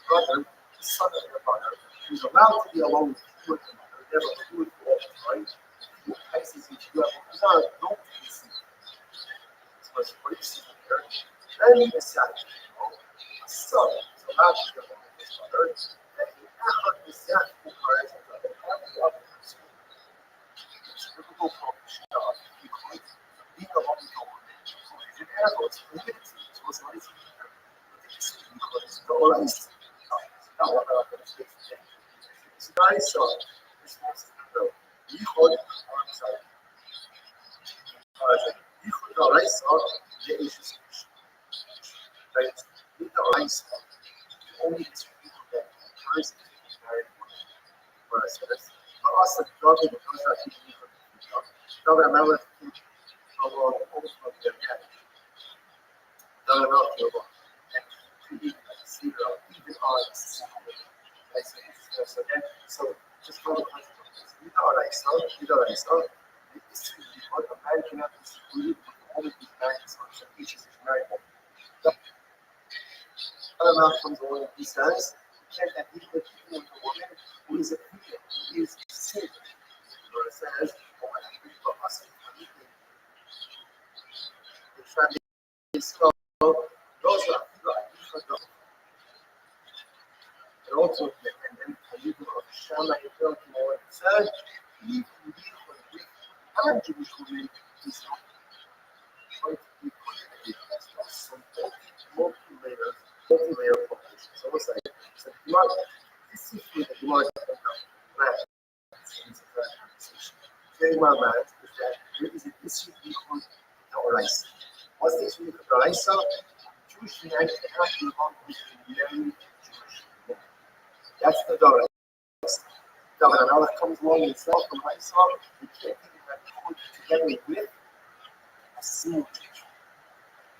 Brother, son of your mother, who's allowed to be alone with your mother, never do it for all, right? He entices you to do it. He's not a don't deceive. Was racing here, then the second, a son is allowed to go with his mother, and he heard the second part of every other person. It's typical function of because being alone with a woman who is an arrow, it's limited to his life here. Because no life. Not what I'm going to say today. It's nice, so this wants to know. You hold it on side. يدخل رئيس جيش right with the rice only is people that first married for us but also talking the contract now remember from the and to be zero even on so just for the consequences you know rice this is what a man cannot be secluded from all of these marriages on some each is married woman. Other man comes along and he says, you can't have equal treatment with a woman who is a female, who is sin. So it says, oh, I have to be for us. They try to be slow. Those are people and also and then people of Shama and Philip said, even I'm Jewish women is not quite equal as some multi-layer population. So it's like so blood. This is with the blood of the land. Very well man is that there is an issue equal to the rice. What's the issue with the rice? Jewish men cannot be on with married Jewish women. That's the Torah. Governor Allah comes along and says from myself, you can't even put together with a single teacher.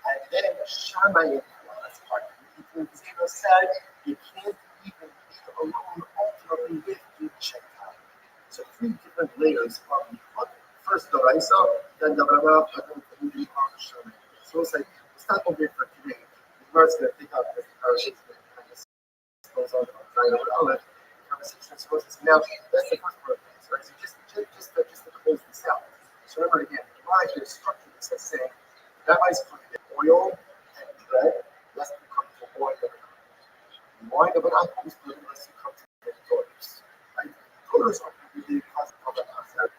And then the Shammai part, Zeno said, you can't even be alone ultimately with the Gentile. So three different layers of the first the Raisa, then the Rabbi, and then the Shammai. So it's like, it's not over for today. The Gemara's going to pick up this conversation and this goes on Allah. Now, that's the first part of things, right? So just to close this out. So remember again, the Gemara here structured this as saying, rabbis put in oil and bread, lest you come to wine of an apple. Wine of an apple is good unless you come to get daughters. Right? Daughters are going to be because of an asset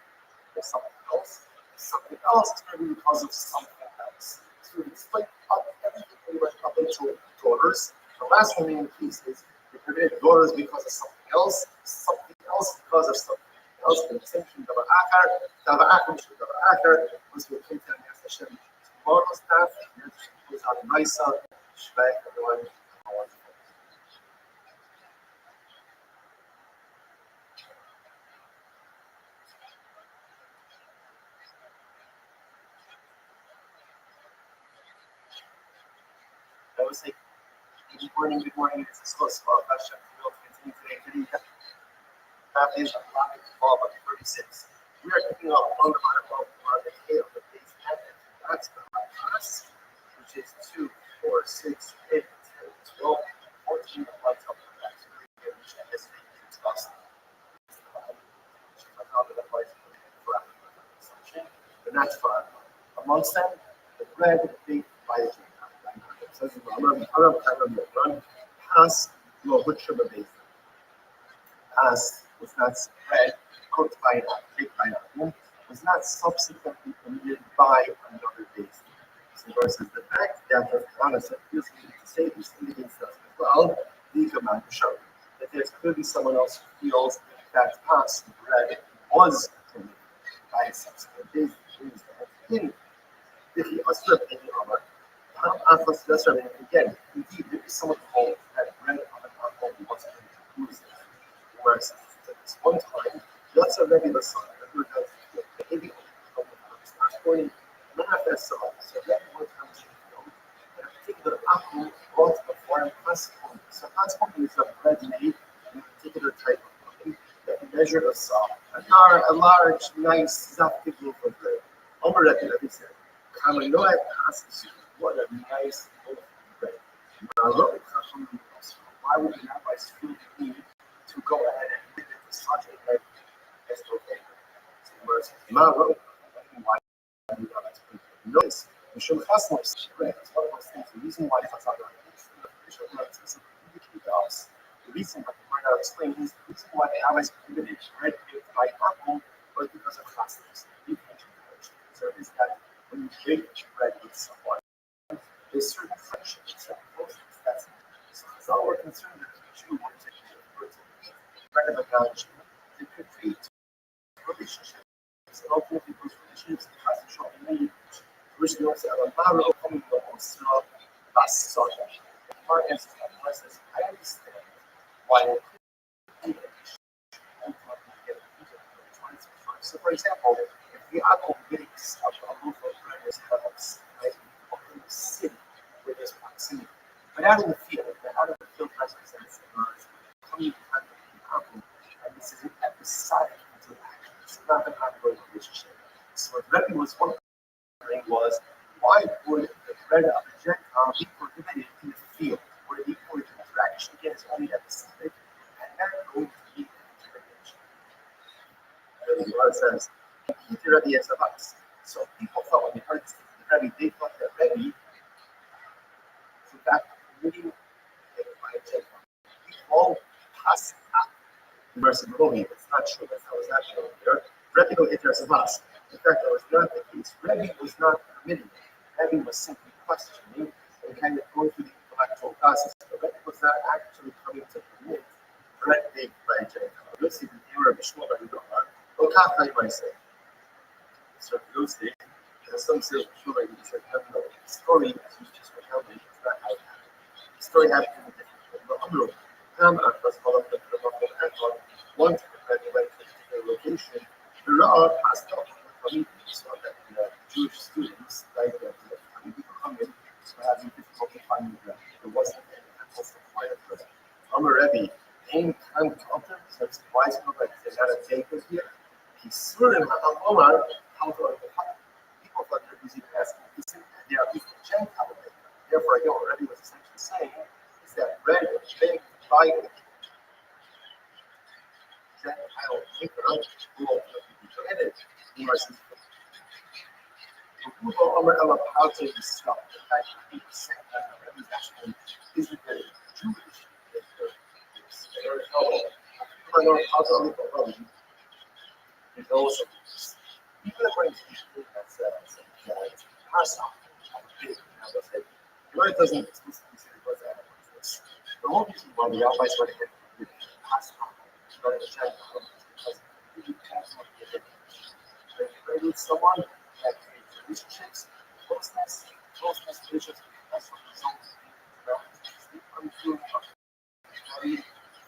or something else. Something else is going to be because of something else. So we split up everything we went up into daughters. The last remaining piece is we permitted daughters because of something else because of something else. The same thing, Dava Achar, was with Kintan and Hashem. Tomorrow's staff, was on Raisa, Shvek, everyone. I would say, good morning, it's a slow spot. That is a lot of 36. We are picking up on the tail, the base pattern. That's the high pass, which is 2, 4, 6, 8, 10, 12, 14 points up to that. So we can reach this is possible. The next one. Amongst them, the red, big, white, so run pass your butcher base. Pass was not spread out by that, big by that, was not subsequently committed by another base. So versus the fact that the honest feels to say this indicates that as well, the command to show that there's clearly someone else who feels that pass red was committed by a subsequent base. If he was stripped in the armor, again, indeed, there is someone called that red on an armor who wants to use it. Whereas at this one time, lots of regular sign who does the heavy pointing manifests so that one time and a particular apple brought the foreign passport. So passport is a bread made in a particular type of pudding that measured a saw. A large, nice, zaftig loaf of bread. Let me say, Kamanoa asks you, what a nice loaf of bread. Why would you have I still need to go ahead and give it to such a bread as okay? So verse Maro, why do you have to notice? The show customers bread is one of those things. The reason why it's not indicate us. The reason why we might not explain is the reason why they always committed bread baked by apple was because of customs. So is that when you bake bread with someone, there's certain friction, certain closeness. That's all we're concerned with. The Jew wanted to bread of analogy. It could create relationships. And ultimately, those relationships have to show me, which goes to Alamaro, coming to Osra, last Sunday. Our answer is, I understand why it could be so, for example, if the apple bakes a loaf of bread as helps, right, in the city where there's proximity, but out in the field, represents coming in contact with the apple, and this is an episodic interaction. It's not an ongoing relationship. So, what Rabbi was wondering was, why would the bread of a Gentile be prohibited in the field, where the equal interaction again is only episodic, and not going to be interaction? The Gemara says, so people thought when they heard this, Rabbi, they thought that Rabbi, so that committing by a Gentile, all pass up the mercy of Rohi. It's not true. That's how it's not shown there. Rabbi no hitters of us. In fact, that was not the case. Rabbi was not committing. Rabbi was simply questioning and kind of going through the intellectual process. But Rabbi was not actually coming to commit bread baked by a Gentile. You'll see the error of Shmuel by the Gemara. Well, how you might say? So those days, and some say Shmuel by the Gemara. The story, as you just recounted, is not how it happened. The story happened in a different way. First of all, once the went to a particular location, the Raw passed up from me. So that the Jewish students, like the coming, having difficulty finding them. There wasn't any temples required for them. Rabbi, any time counter, so it's wise enough that there's not a table here. He slid him Omar, how to people thought they're busy asking, they are even Gentile. Therefore, again, what Rabbi was essentially saying is that bread was baked by a Gentile thinker who ultimately betrayed it. How to stop the fact that he was saying that Rabbi actually isn't very Jewish. There is no people know how to live a Rabbi. There's also even according to the that says pass on the word doesn't explicitly say what's that. The whole reason why the rabbis were to get pass on the Gentile because you pass on the when you pray with someone that creates relationships, closeness, relationships, that's what results in untrue value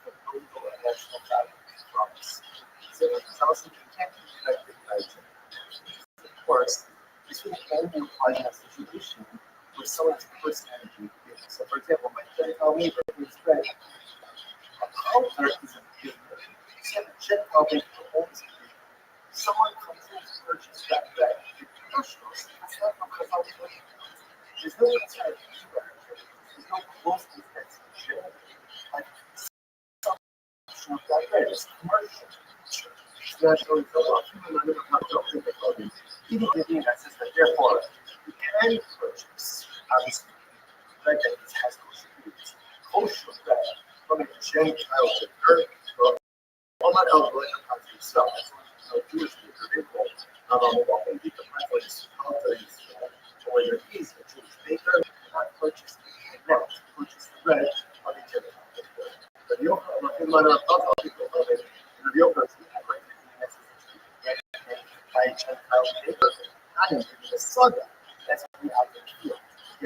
of political and national values from us. So it's also you can't be connected by of course, this would only apply in a situation where someone's personality is. So, for example, my Gentile neighbor who is French, a counter is a baker. So the Gentile baker owns a baker. Someone comes in to purchase that bread. The commercials, that's not from Chazal. There's no concern. There's no closeness that's shared. Like, some of that bread is commercial. National law. People are not adopting the clothing. Even the thing that says that therefore you can purchase, obviously, bread that has kosher foods. Kosher bread from a Gentile baker, or all that else going to come to yourself. That's why Jewish baker, they call what can be the preference or your fees, a Jewish baker cannot purchase the bread of a Gentile baker. But you don't know people of it. The yogurt by a Gentile baker, not in the saga. That's what we have to feel. We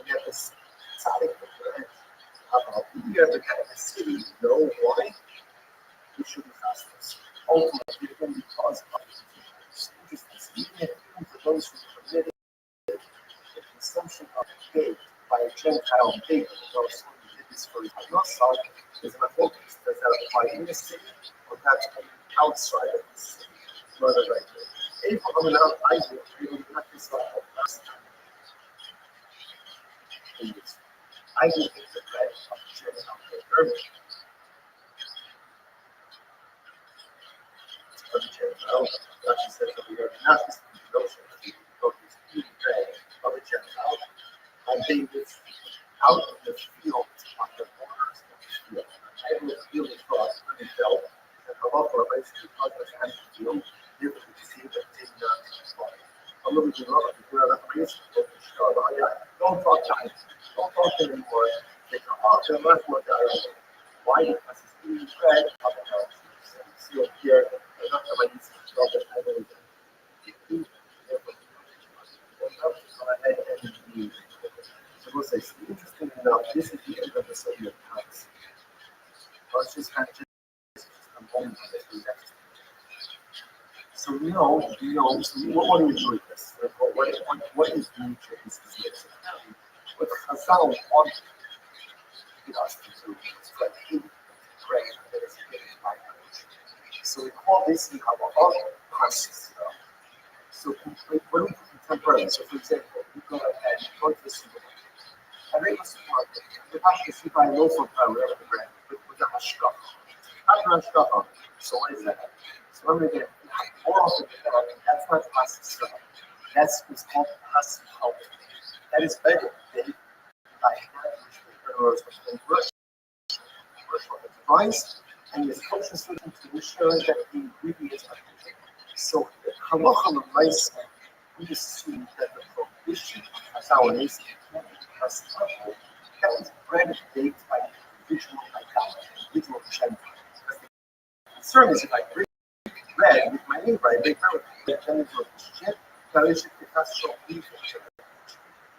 have this tzaddik here the kind of the city know why we should be fasting. Ultimately, because of injustice, even for those who permitted the consumption of cake by a Gentile baker, those who did this for his son, is not focused. Does that apply in the city or that's outside of the city? Rather right there. Abraham and Isaac, they will not decide of last time. I will take the bread of the Gentile baker. Of the Gentile, Rashi says over here, not just the notion of the bread of the Gentile, and they live out of the field on the borders of the field. I will feel across the belt, and come up for a basically because of the hand of the field, you will see that they not respond. A little bit of the word of race, don't talk time. Don't talk anymore. They come out to the left one direction. Why? Because it's being bread of the house. See up here, there's not somebody needs to tell that I really do. So we'll say, interesting enough, this is the end of the Soviet times. Let's just kind of just a moment of it. So we know, so what do we do with this? What is nature? Is this? What Chazal wanted us to do is to eat bread that is given by nature. So we call this in our process. So when we do contemporary, so for example, we go ahead and go to the supermarket. I make a supermarket. We have to buy a loaf of bread with a hashkafa. Hashkafa. So what is that? So when we get more often than not, that's not processed stuff. That's what's called processed help. That is better than by hand, which device, and is conscious to ensure that the ingredients are contained. So, halacha l'maisa, we assume that the prohibition as our nation has level that was bread baked by individual individual Gentile. The concern is if I break bread with my neighbor, I bake bread with my neighbor,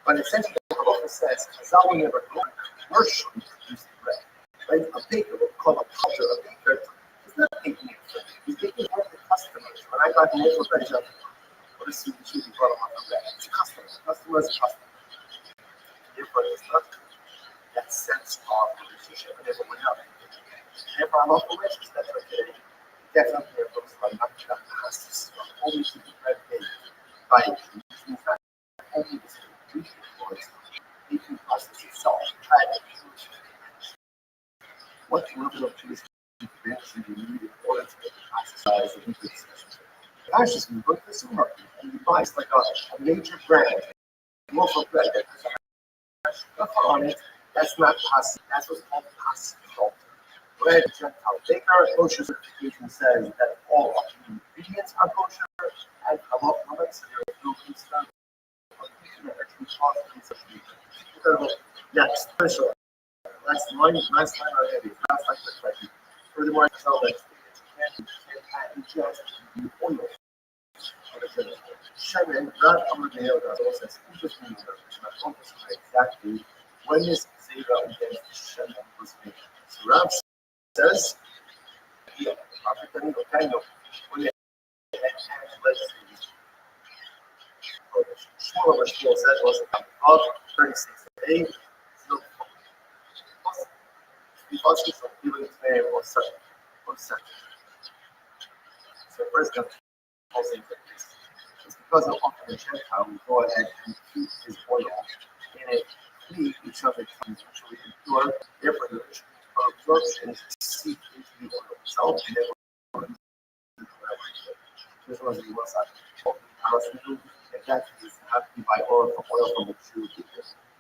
but essentially, the halacha says, Chazal will never go commercially produce bread. Right? A baker will call a culture a baker. He's not taking it for he's taking it for the customers. When I got the local bread, what is the should be brought on the bread? It's a customer. The customer is a customer. Therefore, it's not that sense of relationship and everyone else. Therefore, I'm also rich. That's okay. Definitely, it looks like not to has to start only to be bread baked by in fact, only this baking process itself. What level of Jewish intervention do you need in order to get the process size of increase? Gosh, just go to the supermarket and you buy like a major brand, local bread that has a stuff on it. That's not possible. That's what's called possible. Bread, Gentile baker, kosher certification says that all of the ingredients are kosher and halal products and there is no concern. Next, special. Last time I had it. Last like this right here. Furthermore, I tell that you can ingest the oil of the Gentile. Shemen, not Amadeo, that also says interesting enough. Exactly when this Zera against Shemen was made. So Rab says, here, African Okano, when they had legislated. Shmuel says was of 36 days. process of giving today or such. So first of all, it's because of often the Gentile will go ahead and keep his oil in a flea each of the times usually impure, therefore the absorption is seep into the oil itself and therefore this was the most powerful and that is have to buy oil from the Jew.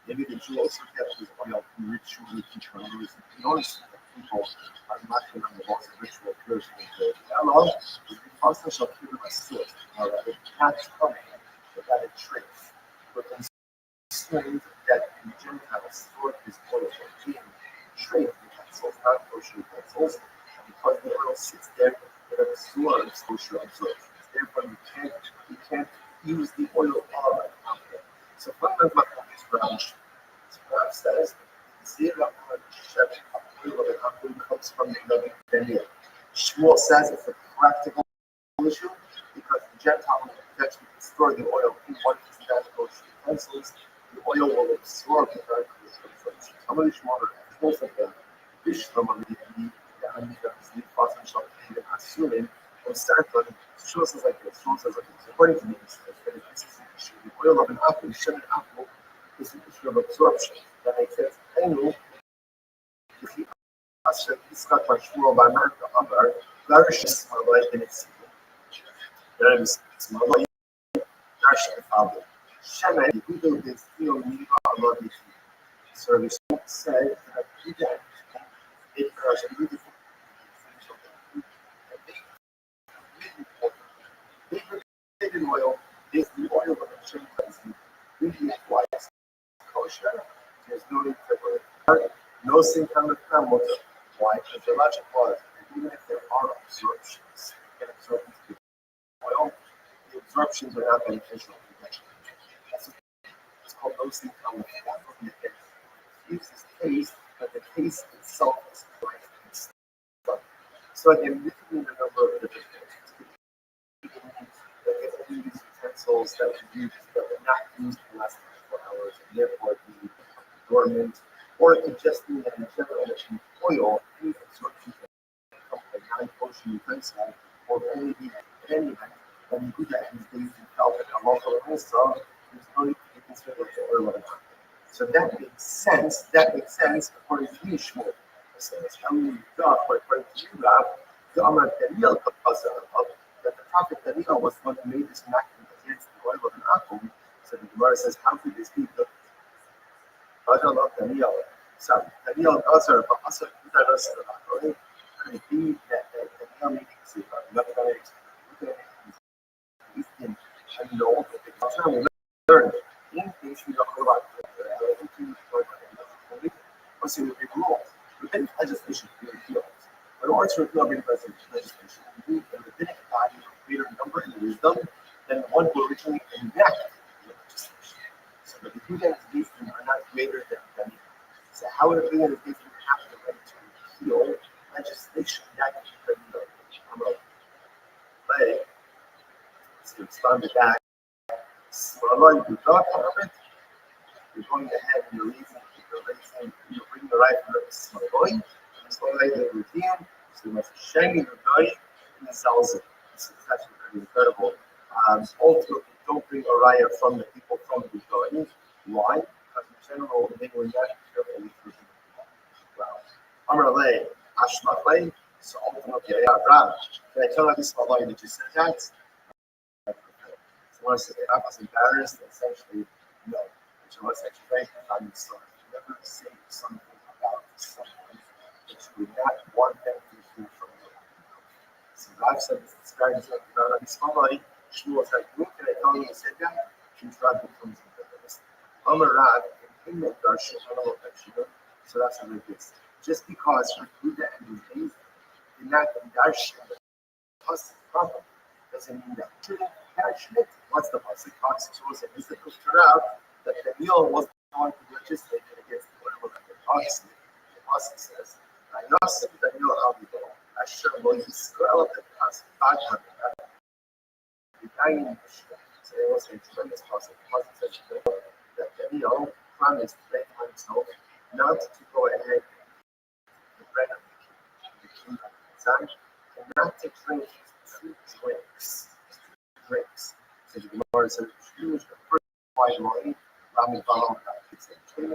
Maybe the Jew also kept his oil from ritually controllers. Notice that people are marking on the most ritual purity of the dialogue. The pastor shall keep my source. It can't come without a trace. But concerned that the Gentiles stored his oil for being trade utensils, not kosher utensils, and because the oil sits there, it absorbs kosher absorption. Therefore, you can't use the oil all right now. So fundamentally, what this Rabbi says, Zira comes from the Rabbi Daniel. Shmuel says it's a practical issue because the Gentile will eventually store the oil in one of his kosher utensils. The oil will absorb the very kosher absorption. Some of the Shmuel most of the fish from the assuming or Sarkon, Shmuel says like this. According to me, this is an issue. The oil of an apple, shed apple, is an issue of absorption. That makes sense. Anyway, if he asks this got my Shmuel by man to other, Garish is my life in its there is my life, Garish and Fabio. Shemen, who do this feel me a lot of so the Shmuel said that he did it was a beautiful Vegan oil is the oil of the shrimp really twice kosher. There's no need to worry. No symptom of camel. Why? Because the logic was even if there are absorptions, you can absorb into the oil, the absorptions are not beneficial to the vegetable. That's it's called no symptom of camel. It gives this taste, but the taste itself is quite stuck. So again, this is the number of different things. These utensils that we use that were not used in the last 24 hours and therefore be dormant, or it could just be that in general that the oil, any absorption can come from a non-kosher utensil, or only be at any event, when you do that in these days in Calvin and local also, there's no need to be considered the oil of an apple. So that makes sense according to me, Shmuel. So it's telling you God, but according to you, Rab, the Amar Daniel that the prophet Daniel was the one who made this enactment against the oil of an apple. So the Gemara says, how could this be? Daniel. So Daniel Nazar, but also Buddha Nazar, right? Could it be that Daniel made this? Not going to explain. And know that the culture will learn in case we don't know about once you rule. Rabbinic legislation can be repealed. But in order to repeal rabbinic legislation, you need a rabbinic body of greater number and wisdom than the one who originally enacted the legislation. So the Yehuda and the Israel are not greater than them. So how would a Yehuda and the Israel have the right to repeal legislation that can be like, to respond to that, you're going ahead and you're bringing the right from the Smagoy, and it's going to the routine, so you must shame the guy in the Zalzal. This is actually pretty incredible. Ultimately, don't bring a raya from the people from the Goy. Why? Because in general, they were not carefully through the well. Amarale, Ashmafle, so ultimately, Rab, can I tell you this Smagoy that you said that? So once I was embarrassed, essentially, no. Which was actually I'm sorry. Never say something about someone that you would not want them to hear from you. So God said this guy is like about this family. She was like, who can I tell you he said that? She tried to come to this. Amarad in the Darshan, I don't know what that she did. So that's how it is. Just because you do that in these days, you're not in Darshan, the positive problem doesn't mean that you shouldn't passionate. What's the positive consequence? Is the picture out that Daniel was going to legislate against the oil of the Apostle. The Apostle says, Yosef Daniel Albido, Asher Israel that has Bajhan, the dying Mishnah. So there was a tremendous positive. The Apostle says that Daniel promised to make himself not to go ahead and time, and not to drink two drinks. So the Gemara says, choose the first white wine, Rabbi Baal. It's two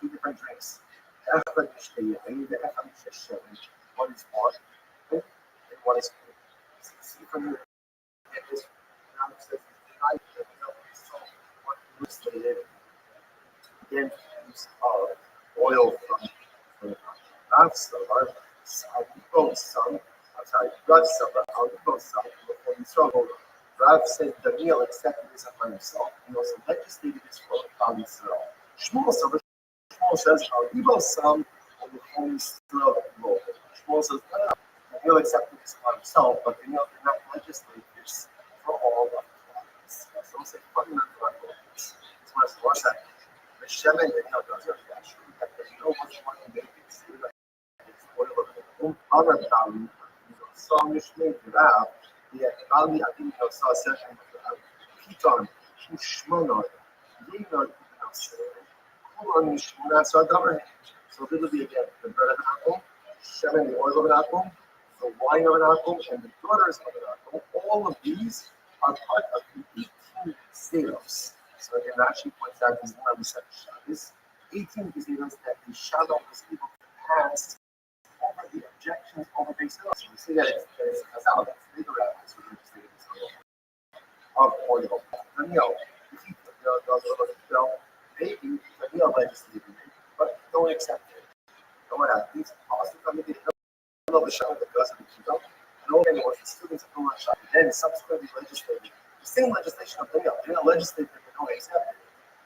different drinks. One is water, and one is food. See from here, it is now it says what stated. Again, use oil from Rothschild, before you struggle. Rav said Daniel accepted this upon himself. He also legislated this for Bali Israel. Shmuel says, I'll some of the Holy Israel. Shmuel says, no. Daniel accepted this upon himself, but Daniel did not legislate this for all of the prophets. Some say fundamental prophets. It's what it's more second. The Shem and Daniel does it actually. That Daniel was one who made it clear that it's oil of the other Bali. So Mishmei Rav, the Bali, I think I saw a session with Piton, Shmonon, Yinon, Kulon, Mishmona, so literally again, the bread of an apple, Shem and the oil of an apple, the wine of an apple, and the daughters of an apple, all of these are part of the 18 sales. So again, actually points out these are the 18 sales that the Shalom was able to pass over the objections over base sales. So we see that it's Chazal, that's later rabbis who understand this of oil. Daniel, if he does a little maybe Daniel legislated it, but don't accept it. Don't want to have these positive committee. Of the Shalom that does it, and all anyone, the students of Noah Shalom, then subsequently legislated the same legislation of Daniel. Daniel legislated that they don't accept it.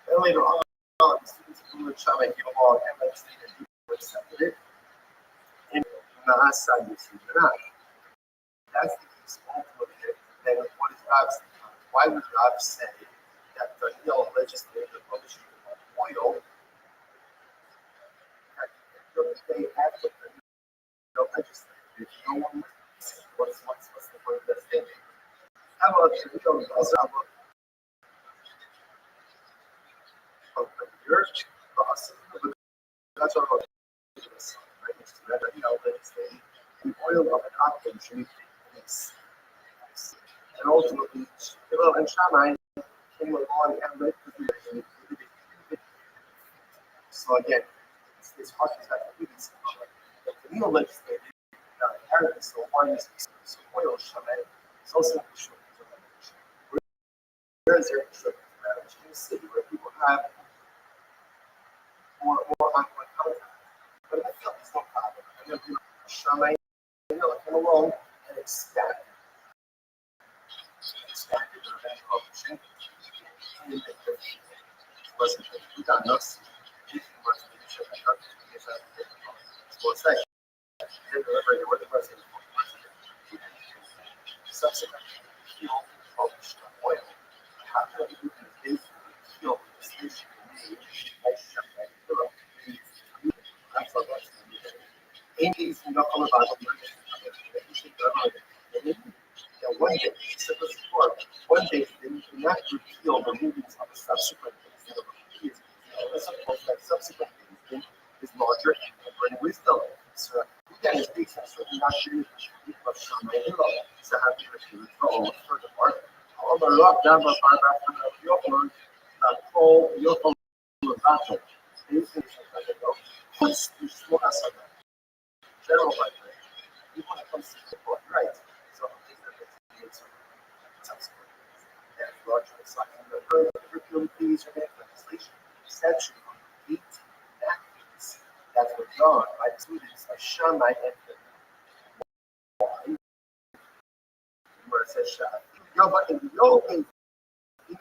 Then later on, the students of Noah Shalom came along and legislated and people accepted it. In Naasa Yisrael. That's the case ultimately. Then what is Rav saying? Why would Rav say that Daniel legislated the publishing of oil? They have to no legislative. No one what's the point of that statement? How about the also about the earth? That's what about this. Right next to that, legislating the oil of an apple should be placed. And ultimately, Hillel and Shammai came along and led to the so again, it's hard to exactly do this. But the Daniel legislated inheritance, so wine is so oil, Shammai, is also a short of marriage. Where is there a short of marriage? In a city where people have more ongoing contact. But in the field, there's no problem. And then Shammai came along and expanded the revenge publishing. Wasn't we got us. Subsequently, heal published oil. After the heal the station by Shammai Hillel. That's what was in these Bible, one day, one day they do not repeal the rulings of the subsequent days of the years. That subsequent days is larger and bring wisdom. So again, it's based on certain national of Shammai Hillel. So have to repeal it for all further part. All the rock down by paragraph of your word, that whole your battle. These things are going to go. Puts the small general by you want to come to the point, right? So things that it's subsequent. And larger cycle the curriculum fees or legislation exception on 18 actions that were done by the students of Shammai and why? Where it says Shammai. But in the old days, in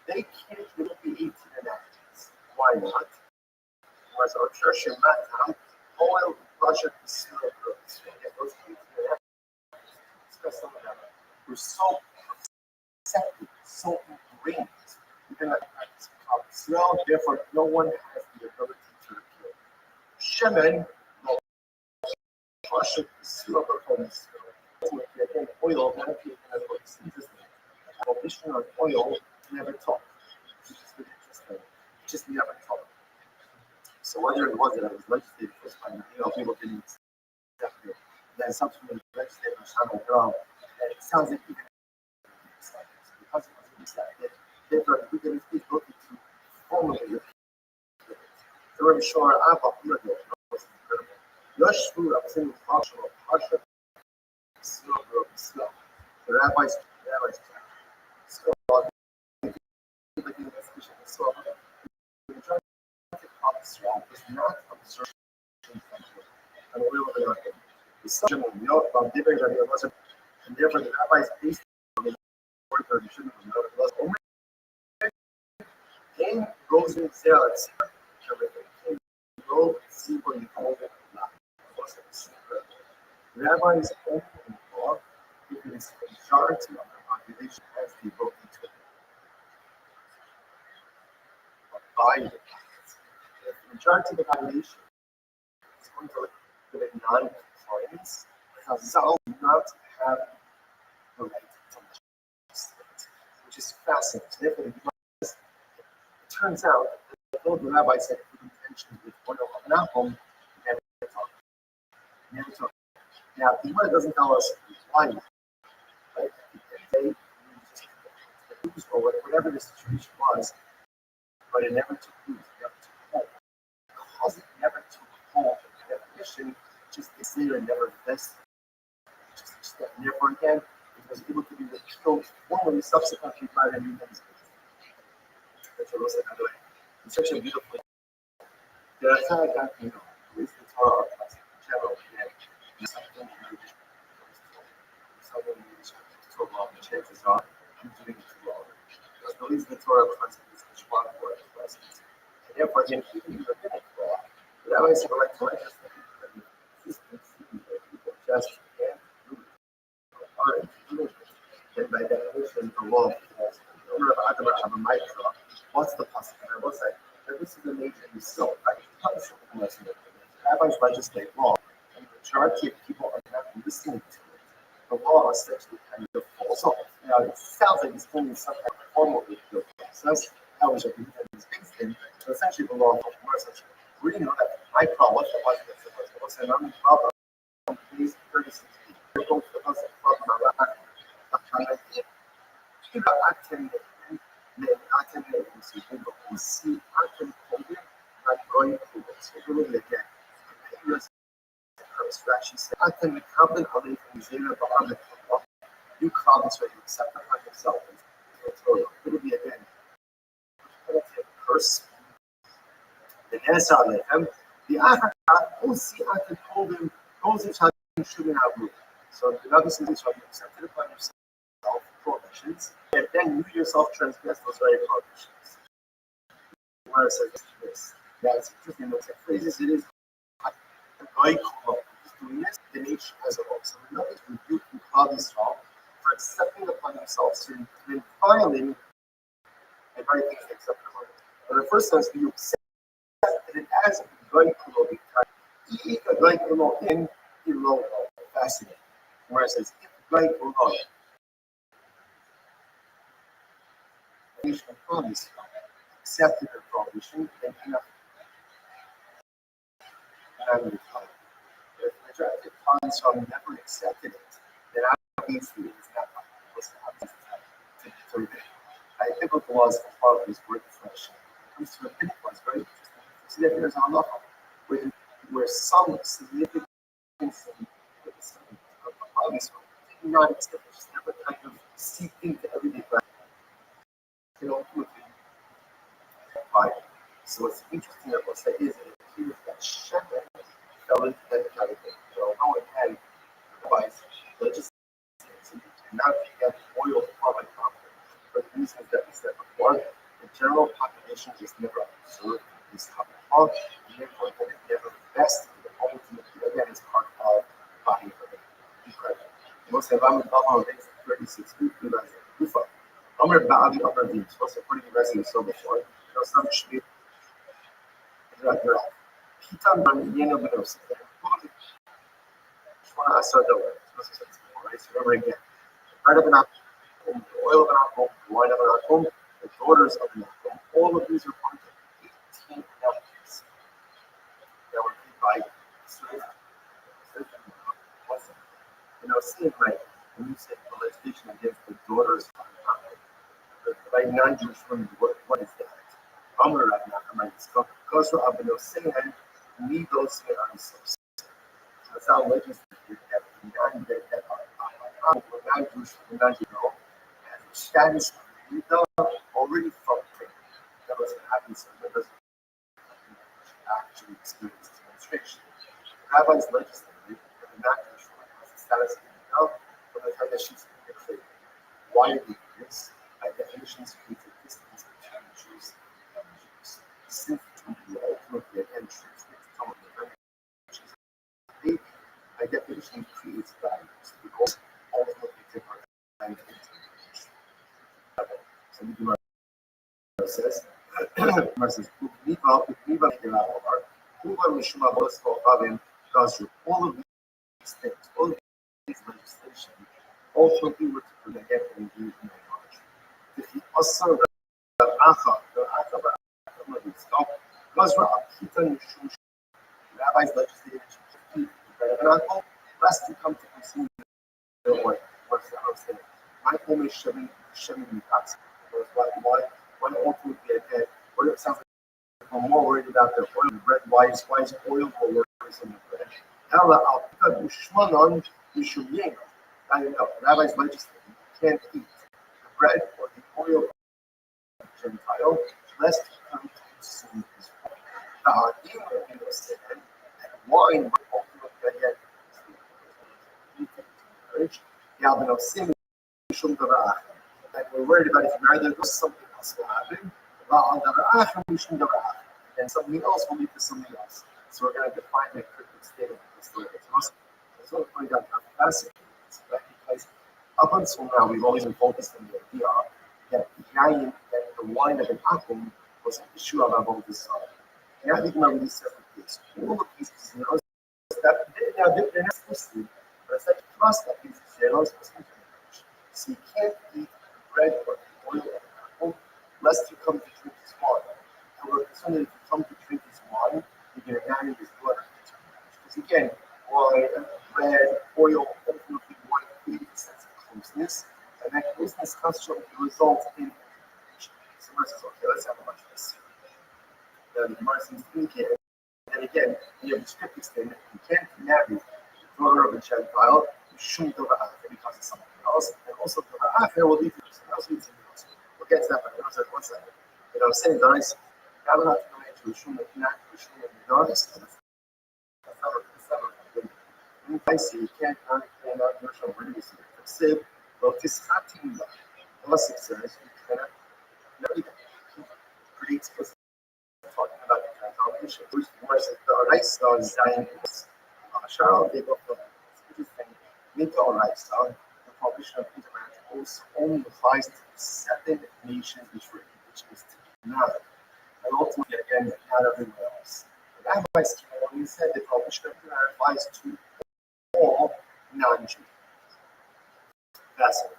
they can't even be 18 actions. Why not? Was our church in Matam, oil, Russia, Syria, those 18 actions, discuss some of them, were so accepted, so ingrained, even at Israel, therefore, no one has the ability to repeal. Shemen, Russia, Syria, again, oil, many people have what sees as abolition of oil never taught. Which is really interesting. just never taught. So whether it was that I was legislated first time, people didn't accept it. Then subsequently legislated Shana Gram, and it sounds like even because it wasn't accepted, they thought we can speak looking to formally the Rabbi Shor Abba was incredible. Yoshua Absin Functional Pasha Slow. The rabbis so the majority of Israel is not observed and we will be like it. The subject of Yot from Dibber Rabbi wasn't, and therefore the rabbis based on the word that we shouldn't know it was only in Rosen Zealots. See where you hold it not. Rabbis only involved if it is the majority of the population has the ability to abide the practice. If the majority of the population is going to live in non-compliance, Chazal do not have the right to legislate, which is fascinating. Therefore, it turns out that though the rabbis had good intentions with oil of Nahum, never talk. Now, the Gemara doesn't tell us why, right? They used or whatever the situation was, but it never took root, it never took hold. Because it never took hold, the definition just is there and never vested. Just that never again, it was able to be repealed formally subsequently by the new things. That's what Rosa had. It's such a beautiful thing. That's how I got, at least the Torah in general, something too long, the chances are I'm doing it too long. Because at least the Torah concept is much more important for us. And therefore, again, keeping the rabbinic law, the rabbis have a right to legislate. People just can't do it. Aren't doing it. Then by definition, the law falls. What's the possibility? What's that? This is a major result. Rabbis legislate law. And the majority of people are not listening to it. The law essentially kind of falls off. Now, it sounds like it's only some kind of formal legal process, which I think is based in, but essentially the law falls more essentially. We didn't know that my problem, what's the one that's supposed to say, I'm in problem, please, 36 feet. We're going to the house of problem, you concentrate, accept the fact yourself. Could it be again? Curse. The answer the Africa, I can hold him, goes in time, shooting out root. So the other solution you accepted upon yourself prohibitions, and then you yourself transgress those very prohibitions. Where it says this. Now it's interesting, those phrases it is going doing this, the nature as a whole. So we know that you can call this wrong for accepting upon themselves and then violating the very things they accept upon them. But in the first sense, you accept it as going in below fascinating. Where it says if going below promise accepted the prohibition, then enough. And if the majority of funds from never accepted it, then obviously it's not to I think it was as part of this word definition. It comes to a pinnacle, it's very interesting. See that there's a lot where some significant of this did not accept it, just never kind of seep into everyday life. So what's interesting about that is it appears that Shepherd fell into that category. So no one had advice, legislation, and not get oil public property. But the reason that is that before the general population just never observed this type of law, and therefore that it never vested in the ultimately again as part of the body of it. Incredible. Most of them are 36 feet, realize Ufa. Omer Bali, Omer Vim. So according to the rest of the so before, some should Pitam Yeno Benos. I saw the word. Remember again. Part of an apple, the oil of an apple, the wine of an apple, the daughters of an apple. All of these are part of now seeing like when you say molestation against the daughters by non-Jewish women, what is that? Amr Rabbi Nachman discovered because Rabbi no saying need those who are so. That's how legislative that non-Jewish has a status already from that was happening, so that doesn't actually experience demonstration. Rabbis legislated that the non-Jewish woman has a status of enough from the time that she's declared. Why do this? By definitions, creates a distance between Jews and Jews. Since to be ultimately again transmits common language, by definition, creates values because ultimately different values. So the Gemara says, all of these things, all of these legislation, ultimately were to prevent and do in knowledge. If he also rabbis legislated to keep the lest to come to consume the oil. What's that I'm saying? My home is shoving me back. Why ultimately again, what it sounds like I'm more worried about the oil, the bread. Why is oil more worse than the bread? Hella al Ushmanon Yishumyena. I don't know. Rabbis legislated you can't eat the bread or the oil of the Gentile, lest he come to consume his food. And wine ultimately again and we're worried about if neither goes, something else will happen. And something else will lead to something else. So we're going to define that cryptic statement of the story. I just want to point out how fascinating it is, right? Because up until now, we've always been focused on the idea that the wine of an akum was an issue of Avodah Zarah. And I think my really says this. All of these zeros, they're not supposed to, but it's like trust that these zeros are supposed to. So you can't eat bread or the oil of an apple lest you come to drink his wine. And we're concerned that if you come to drink his wine, you're going to marry his blood. Because again, wine, bread, oil, ultimately wine creates a sense of closeness, and that closeness constantly results in communication. So Gemara says, okay, let's have a bunch of this. The Gemara seems to indicate, and again, you have the scripted statement, you can't marry the daughter of a Gentile, because of something else, and also the Ra'afir will lead to something else, lead to something else. We'll get to that, but I was like, one second. And I was saying, guys, I'm not going to assume that you're not going to assume that you're not. That's not good. When I say you can't understand that you're so ready to see it. Say, well, this happening, unless it says you cannot marry them. Creates us talking about the transformation. Which was the rice of Zion. Charles, they go for interesting. Mid to lifestyle, the prohibition of intermarriage only applies to 7 nations which were indigenous to Canada, and ultimately again not everywhere else. The rabbis came and said the prohibition of intermarriage applies to all non-Jews. That's it.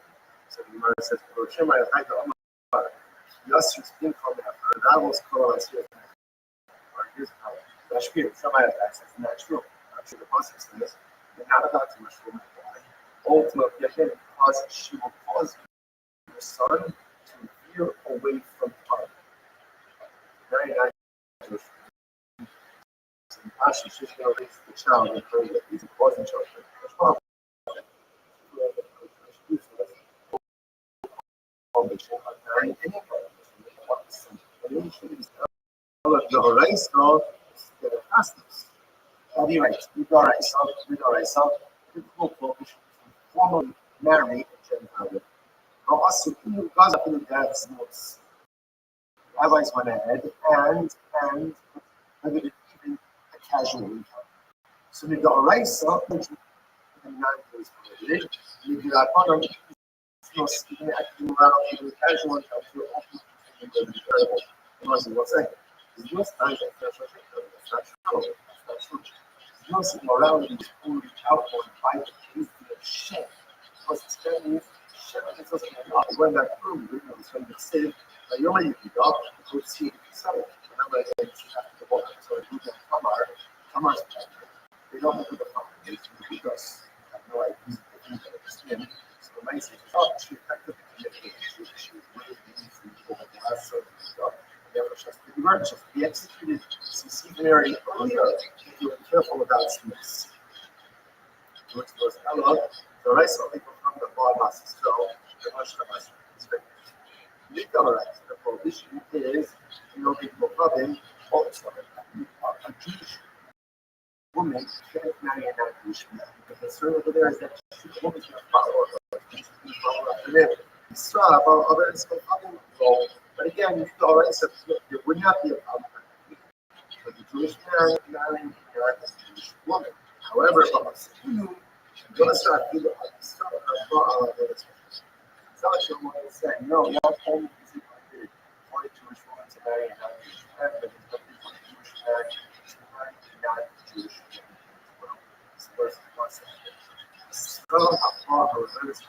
So the Gemara says, "Shema Yachai Omar Yasser's income after that was called here." Or here's how Rashbi Shema Yachai says not true. Actually, the pasuk says they're not allowed to mushroom. Ultimately, again, because she will cause your son to veer away from her. Very nice. So actually, she's going to raise the child in her that he's causing children. The rice girl is the fastest. I'll be right. With our rice, formally marry a Gentile. Now, also, because of the dad's notes, rabbis went ahead and whether it even a casual income. So the Doraisa, which is 9 days related, you do that on them, even acting around even casual income to often be terrible. And I said, what's that? There's no time that's not true. That's not true. There's no sitting around and just pulling out or by the case of shame. Because it's very it's just when that room, it's when it's safe, you only you go to see it yourself. Remember, I said you have to walk so I do the Tamar's they don't have the farm, because I have no idea. thought she effectively committed she really needs to go the last sort of stuff. And therefore, she has to be murdered. She has to be executed. This even very earlier. If you're careful about this. Which was hello. The rest of the from the bar masses. So the much of us is very the prohibition is people loving also a Jewish woman can't marry a non-Jewish man. The concern over there is that the woman's going to follow her. She's going to follow after them. So, about others, but again, alright, so there would not be a problem for the Jewish man marrying a Jewish woman. However, I'm going to start feeling like this. It's not sure what they said. No, not only is it permitted for a Jewish woman to marry a non-Jewish man, but it's permitted for a Jewish man to marry a non-Jewish woman as well. This person wants that. So, Allah, however, is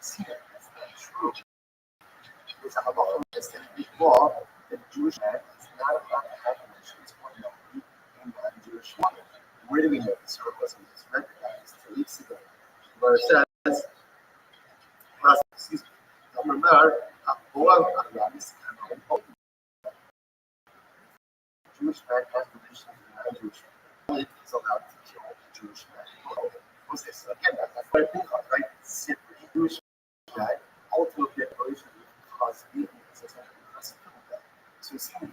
see that that's not true. Because Allah is that law that Jewish man is not allowed to have relations with a non-Jewish woman. Where do we know this? Or was it recognized 2 weeks ago? Where it says, excuse me, Jewish man has relations with a non-Jewish man. It's allowed to kill a Jewish man. What's this? Again, that's what I think of, right? Simply Jewish man ultimately have relations with cause because so you see the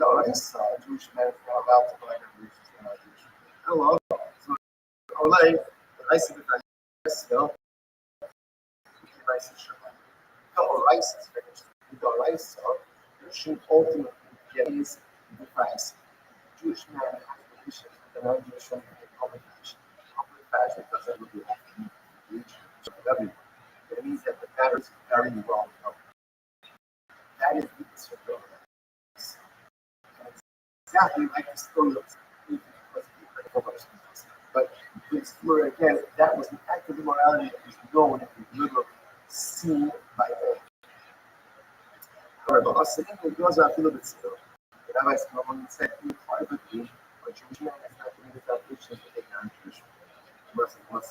Jewish man is not allowed to find relations with a non-Jewish man. Hello. So, I see the still. Rice is finished. The rice should ultimately get his device. Jewish man has relations with the non-Jewish woman in public fashion. Public fashion doesn't really have to be Rabbi. It means that the matter is very well known. That is the circle. Exactly like the story of but again, that was the act of immorality that was known and deliberately seen by all. However, us saying it goes out a little bit still. The Rabbi said, privately, a Jewish man has not committed violations with a non-Jewish man.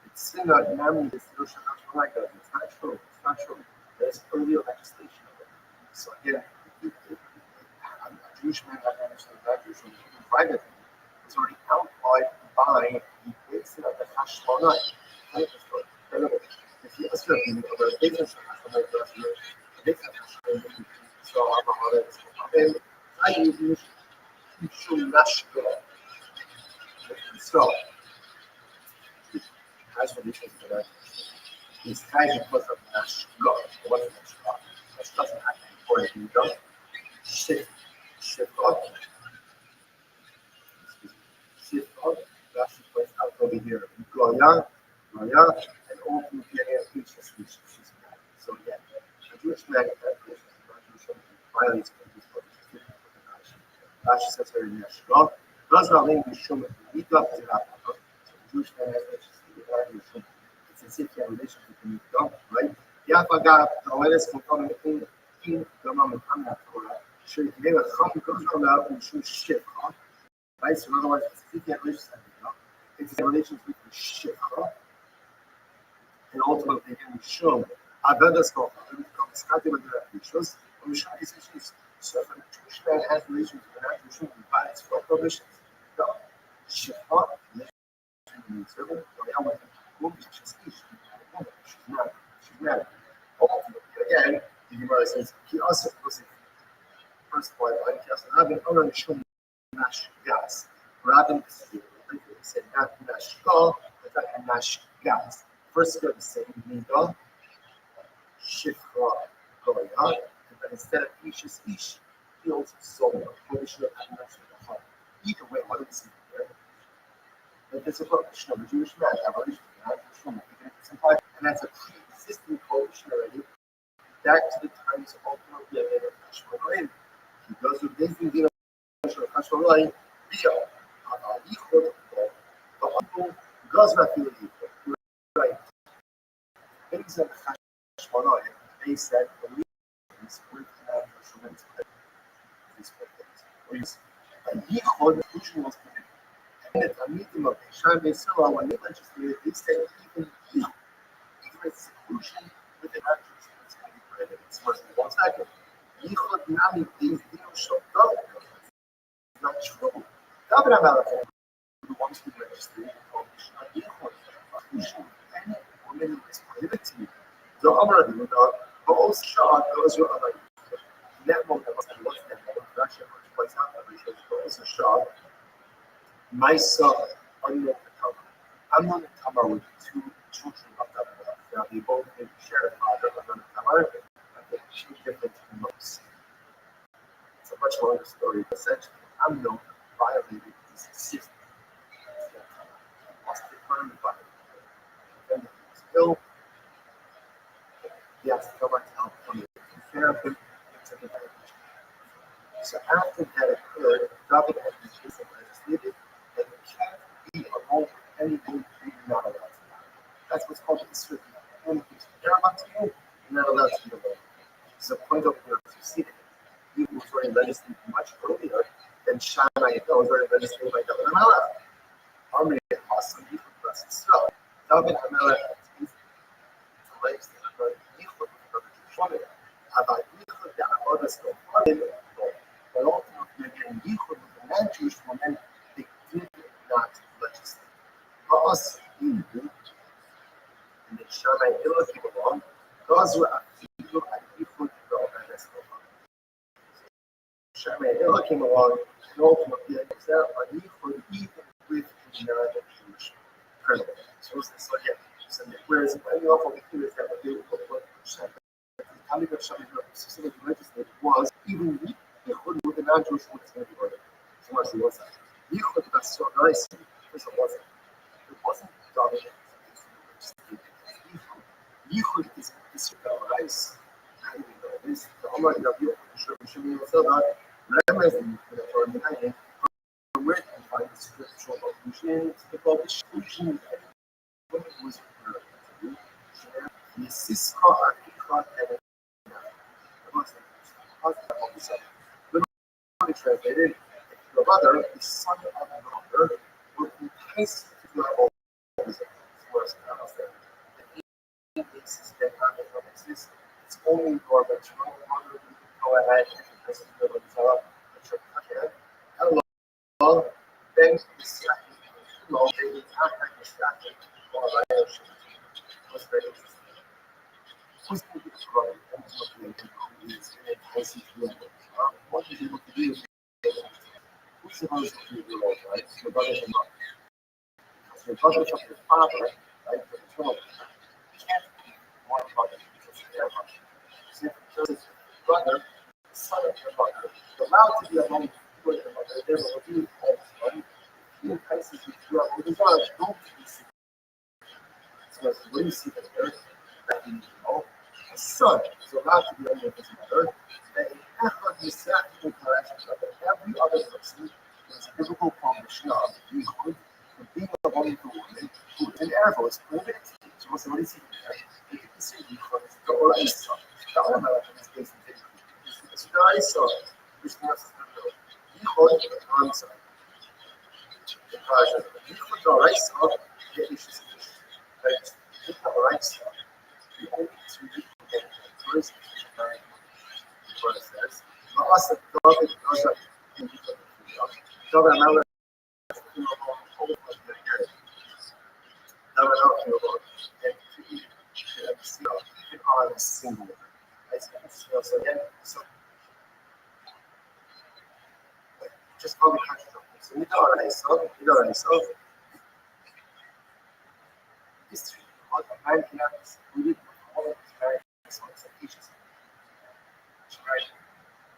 It's still not namely the solution of like that. It's not true. It's not true. There's earlier legislation of it. So again, a Jewish man has understood that Jewish man privately is already outlawed by the basis of the Hashmonai. If you ask me about the basis of the Hashmonai, so then I use Shulashka. So, as for this, it's kind of because of Nashka. What's Nashka? That doesn't happen for a leader. Shift on. Shift on. That's the place out over here. Goya, and ultimately getting a speech. So, yeah, the Jewish man violates this position. Rashi says here in Yeshua, does not link the Shuma to meet up to that. So the Jewish man has to it's as if you have a relationship with the meet up, right? Yafaga, the latest component of the king, the moment I'm not Torah. Sure, you can name a chum goes around out and shoot shit, right? So, in other words, it's if you have a relationship with the relations with the shit, and ultimately, again, we show Abada's called, we become starting with the issues, and we show these issues. So if a Jewish man has relations with an Jewish woman, he violates 4 prohibitions. No. She's not servant, or the other woman, she's not. She's married. Ultimately, again, the Gemara says, he also was first point, like, he also had an honor to show Nash gas. Rabbi said, not Nash go, but Nash gas. First, go to say, Nida, Shifra, going on. But instead of ish, he also sold a prohibition of having sex with the heart. Either way, what do we see here? That there's a prohibition of a Jewish man, a prohibition of a Jewish woman, even if it's implied, and that's a pre-existing prohibition already, back to the times of the Hashmonai. He goes with this thing of Hashmonai, Rio, Yichud, the uncle goes back to the Yichud. Right. Things of Hashmonai, they said, with a yichud inclusion was committed. And at a meeting of Shai Beisila, when they legislated, they said even creates seclusion within our church. It's worth one second. Yichud Nami is not true. David HaMelech, the ones who registered called Mishnah Yichud. Any woman is prohibited. The Amar Rabbi, but also Shah, those who are like that moment, I looked at that actually points out that because also Shah, my son, unknown to come with two children of that. Now they both share a father, unknown to come and two different months. It's a much longer story, but essentially, unknown violated his system. Was confirmed by then he was ill. He has to come back to help him take care of him and took advantage. So after that occurred, David had his wisdom legislated that you can't be alone with anything you're not allowed to have. That's what's called the Israel. When things care about you, you're not allowed to be alone. It's a point of view to see that he was already legislated much earlier than Shammai was already legislated by David HaMelech. Army awesome Yichud plus Israel. David HaMelech is the legislator. Yichud with the Shomim. About Yichud, the others go farther. But ultimately, again, Yichud with the non-Jewish woman, they did not legislate. But us, we do. And then Shammai Hillel came along. Those were Afidu and Yichud the Obedes Oman. Shammai Hillel came along, and ultimately, like I said, on Yichud, even with the non-Jewish criminal. So yeah. So whereas any of the theories that they were Shammai, the Talmud of Shammai Hillel specifically legislated was even Yichud with the non-Jewish woman is going to be ordered. So much was that. Yichud that's so nice. First it wasn't. It wasn't dominant. Yichud is nice. How do we know this? The Omar Rabbi Shimon Yotzada remembers the Torah from where you find the scriptural allusion to the Bible exclusion when it was referred to. Yisiska Akikot and literally translated, your mother, the son of the mother, would entice you to your own business. The basis that exist, it's only your maternal mother who can go ahead and entice you to your hello, then the second, hello, they attack the second, or I was very interesting. Who's going to be trying ultimately who is enticing you? What is able to do? Who's supposed to do all right? Your brother and mother. Because your brother of your father, right? The maternal can't be one brother because of their mother. So if it's brother, the son of your mother, you're allowed to be alone with your mother. There's a review of one. He entices you to your own desire. Don't be sick. So as when you see the earth, that you know, the son is allowed to be alone with his mother. And every other person is a biblical prohibition of Yichud from being alone with a woman who in Ervo is prohibited. So what's the what is he there? You can see Yichud, the Oraisa. The Oramelech in this case is it's the Oraisa, which means Yichud, the Oraisa. The Persian. Yichud, the Oraisa, the issues. Right? The Oraisa. The only two Yichud that first what it says. But also, David does not David HaMelech came along over the years. David HaMelech came along and to eat and see even on a single. So again, so just call me contract. So we know already. So this what a man can have is we need all of his marriage expectations. Right.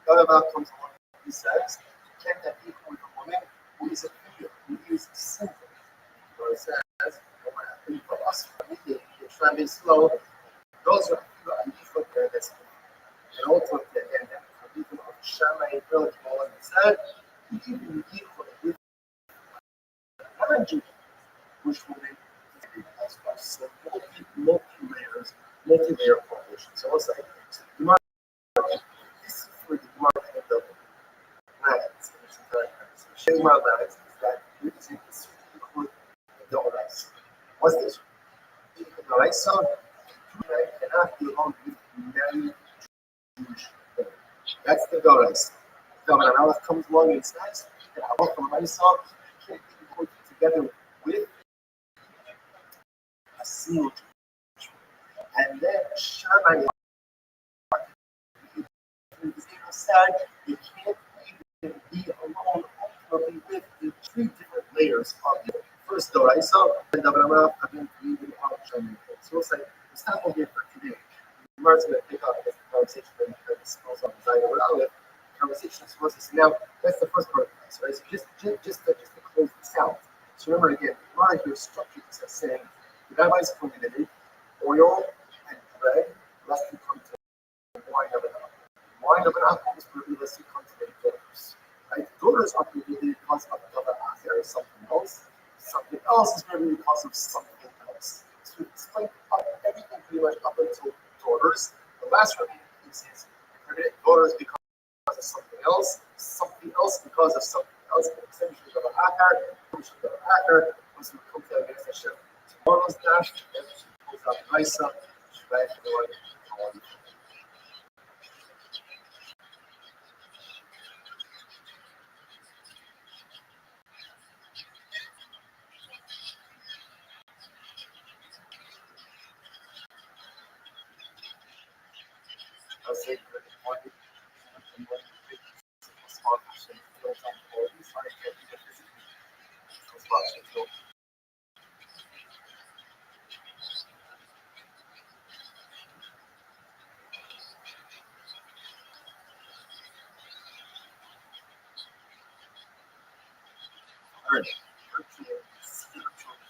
The other man comes along and he says, you can't have equal with a woman who is a female, who is sinful. So it says, for us, they try to be slow. Those are equal there. And ultimately, again, for people of Shammai, Hillel, and said, even equal with non-Jewish, which will make as well. So multi-layer formation. So what's that? So this is where the mark of the planets. Shema planets is that we take this equal the Oraisa. What's this? The Oraisa cannot be along with many Jewish women. That's the Doris. Governor Aleph comes along and says, and I welcome myself, can't even go together with a single Jewish woman. And then Shammai said, you can't even be alone ultimately with the three different layers of the first Doraisa, and Abraham having to leave it out. So it's like, it's not only for today. Mark's going to pick up this conversation and this goes on the conversation supposed to say, now that's the first part of this, right? So just to close this out. So remember again, Mark here structured this as saying the rabbis prohibited oil and bread lest you come to wine of an apple. Wine of an apple is prohibited lest you come to the daughters. Right? Daughters are prohibited because of another affair, something else. Something else is prohibited because of something else. So we explain everything pretty much up until daughters. The last one is daughters because of something else because of something else. Essentially, the hacker, once we come to against Hashem. Tomorrow's dash, and she pulls out the Isa, she back to the one. I'll say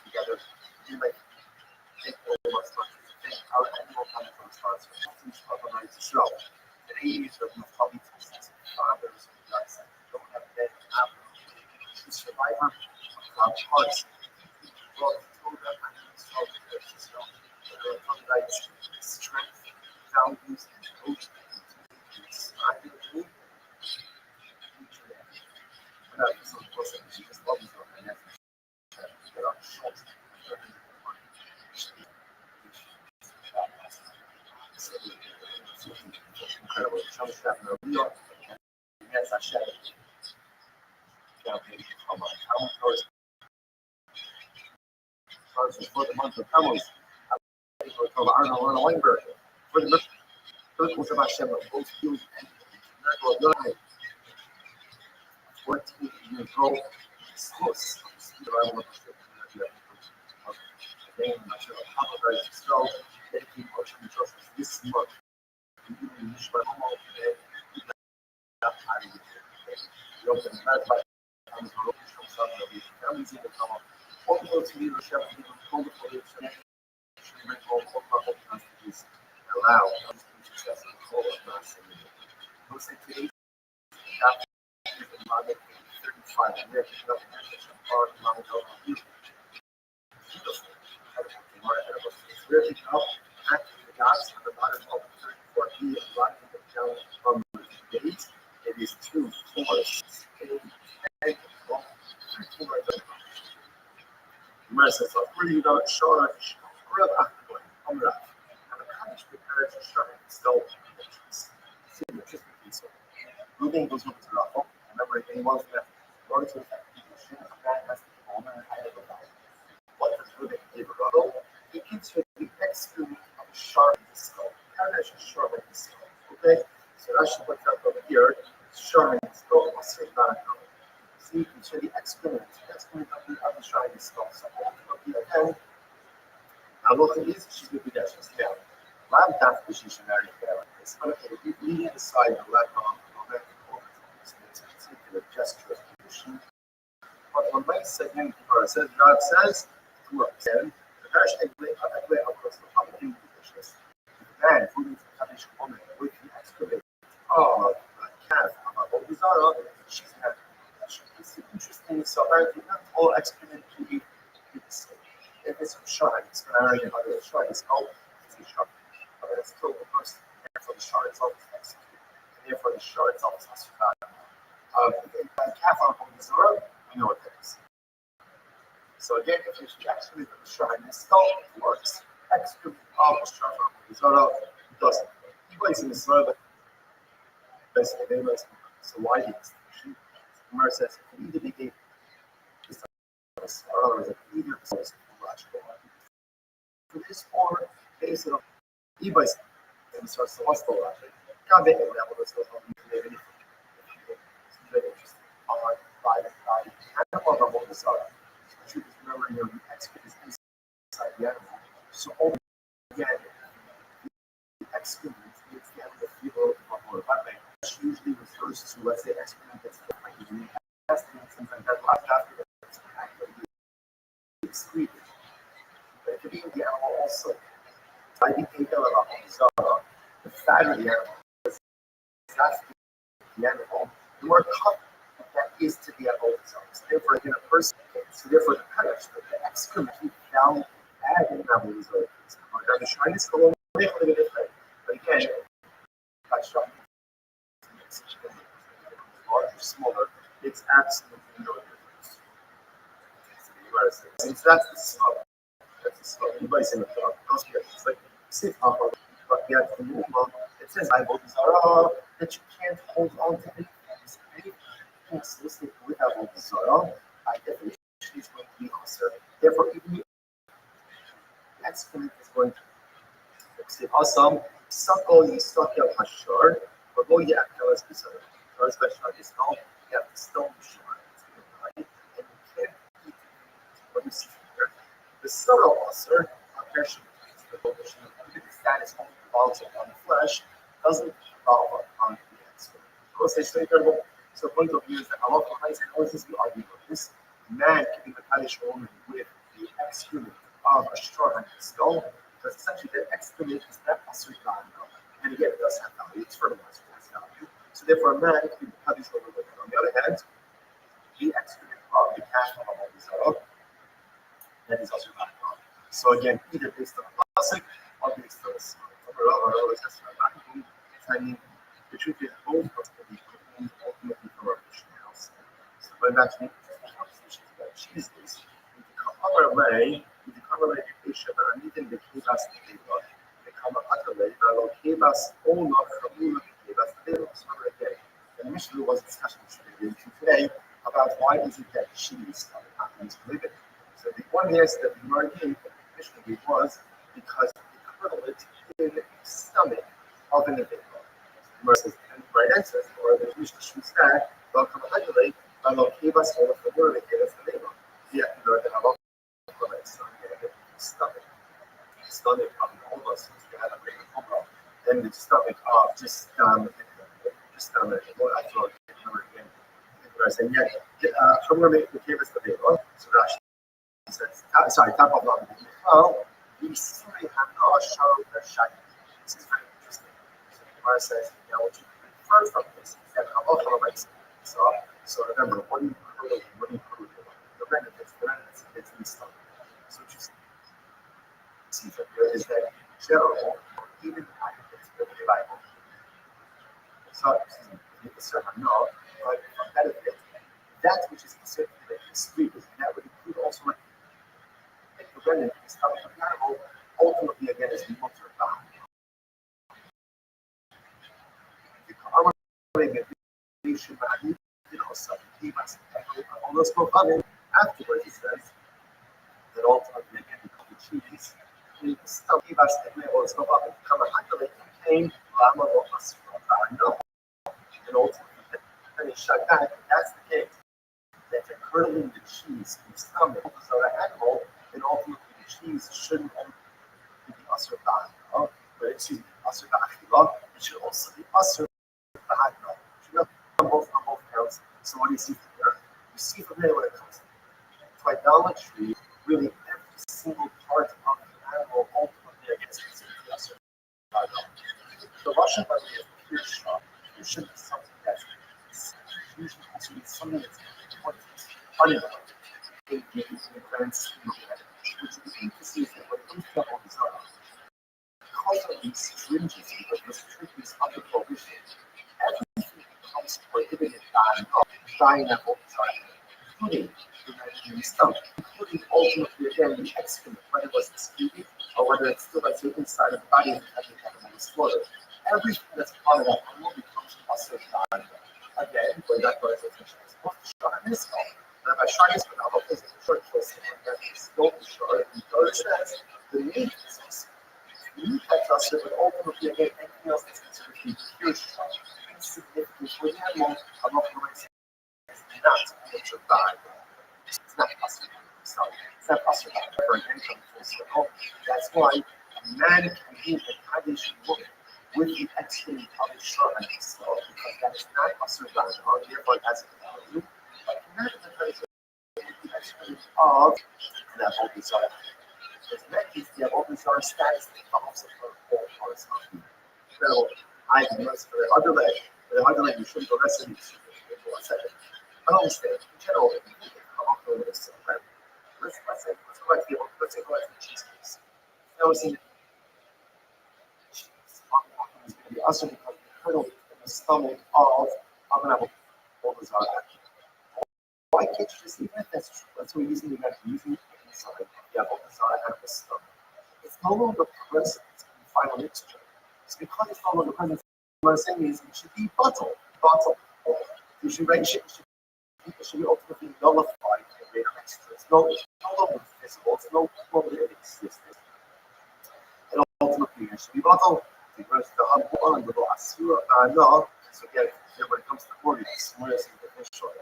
together, you might take over what's not our animal chemical starts with something organized itself. The age of the public fathers and guys that don't have men have the survivor of our parts. Well, told them I need to solve the system. The organized strength, values, and emotions. I believe some person she just loves her and that's there are short incredible. Some stuff in New York, and that's a shadow. Come on, how first for the month of Tammuz. For Arnold Weinberg. For the first was about Shem, both fields and miracle of God. 14 years old. Close. Again, I'm sure how very slow. Taking motion just this month. It is two fours. Mercy, so really not sure. Real active. I'm not. And the college prepared to start still. Moving goes over to the home. Remember, anyone that order to affect people, should have that as the owner and higher the value. What does moving give a rattle? It gives you the excrement of a sharp skull. How does you sharpen the skull? Okay? So that's what that over here. Sharpen the skull. What's it not? So you can show the excrement of the sharpened skull. So ultimately, again, now look at this, she's going to be there. She's down. Lab that position area there. It's going to be leading the side of the left arm. Particular gesture position. But when my segment says God says to us, then the parish agree across the public positions. Man, who needs to punish a woman with the excavate of a calf of a Bobizara, she's had it's interesting. So apparently not all excrement can be if it's a shrine, it's going to argue about the shrine is called it's a shrine. But it's still the first, therefore the shrine itself is executed. And therefore the shrine itself is executed. Calf on Bobizara, we know what that is. So again, if you actually the shrine, the skull works excrement of a straw from Zara doesn't. He was in Israel, basically, they was so why the extinction? Gemara says, it can either be gave this, or otherwise, it can either be logical. For this, or based on e-base, and so what's the logic? Can't make it level, let's go on the very interesting. By the animal of the Zara. So remember, the excrement is inside the animal. So, again, the excrement is the animal fever or Rabbi, which usually refers to, let's say, excrement that's like the intestines, things like that, left after it's actively excreted. But it could be in the animal also. I think the fat of the animal is that's the animal. The more cut that is to the animal itself. So therefore, in a person, so therefore, the parish, the excrement, he found added in animal is the shyness a little bit different. But again, that's shocking. Larger, smaller, it's absolutely no difference. So that's the smell. That's the smell. Anybody's in the dog. It's like, sit up, but yet the movement, it says, I will Zara, that you can't hold on to anything. Anything associated with Avodah Zarah, by definition, is going to be also. Therefore, even the excrement is going to say, awesome, Sako Yisakia Hashar, but go yet, tell us this other. Especially this stone, you have the stone shard, right? And you can't eat it. What you see here, the subtle ulcer, the status only revolves on the flesh, doesn't revolve on the excrement. So, point of view is that Allah Ta'ala always we argue about this. Man can be the Kaddish woman with the excrement of a straw and stone, because essentially the excrement is not a certain value. And again, it does have value, it's fertilizer, it's value. So therefore, a man can be Kaddish woman with it. On the other hand, the excrement of the cat of a Zarah, that is also not value. So again, either based on a classic or based on a I mean, the truth is both of them be ultimately for our else. So when that's the conversation about Jesus, we become away, the patient, and even the Kibas the Deva, become a Hataway, the Kibas, all not from you, the Kibas the Deva. So again, the Mishnah was discussing today about why is it that cheese happens to live it. So the one answer that we learned in the Mishnah was because the cartilage in the stomach of an individual. Versus the right answer, or the Mishnah should say, they'll come regulate, and they'll keep us all of the word and give us the name. Yet, you know, they have all the stomach. The stomach of all of us, they had a great problem. Then the stomach of just well, I thought it again. I said, yeah, someone make the give us the name. So Rashi says, sorry, top of the well, we simply have no show the shine. This is very interesting. Gemara says, you know, what you infer from this is that Allah makes it. So remember, what do you prove? The benefits is the stuff. So what you see from here is that in general, even it's the Bible. So it's no, but a benefit, that which is considered discrete is that would include also like the remnant is coming from ultimately again is the motor of God. Afterwards, he says that ultimately again the cheese the stuff he was the level is not up and come and came Lama was no. And ultimately and he shut down. That's the case. That the kernel in the cheese in the stomach of the animal, and ultimately the cheese shouldn't only be usher but excuse me, usher it should also be usher on both counts. So what do you see from here? You see from here when it comes to idolatry, really every single part of the animal ultimately against the the Russian idea of pure shock, it should be something that's usually considered something that's unimportant in the grand scheme of it. Which is interesting is that when it comes to all these because of these stringency, because the strictness of the prohibition, everything becomes prohibited by that whole design, including the stomach, including ultimately again the excrement, whether it was disputed or whether it's still like the inside of the body and having been slaughtered. Everything that's part of that animal becomes also shine. Again, when that goes into the shine is called. And if I shine is without a physical short choice, that is not short. And notice that the meat is also. The meat that's also, but ultimately, again, anything else that's considered to be pure shine, insignificant for the animal, I'm not going to say it's not nature bad. It's not possible. It's not possible for an income to. That's why a man can be a Kaddish woman with the extent of his shirt and himself, because that is not a survival, therefore it has a value. But not the Kaddish with the extent of the Abobizar. Because in that case, the Abobizar status that comes from all parts of the incredible. I can use for the other leg, you shouldn't go rest of these. I don't understand. In general, if you come up with this, right? Let's go back to the cheese case. That was in cheese. Is going to be also because the kernel in the stomach of an Abobizar action. Why can't you just, even if that's true, that's what we're using the using it inside the Abobizar and the stomach. It's no longer present in the final mixture. It's because it's no longer present. What I'm saying is it should be bottled. You should it should be ultimately nullified in the extra. It's no longer visible, it's no longer in existence. And ultimately it should be bottled. Because the humble and the asura no. So again, when it comes to Korea, it's more superficial.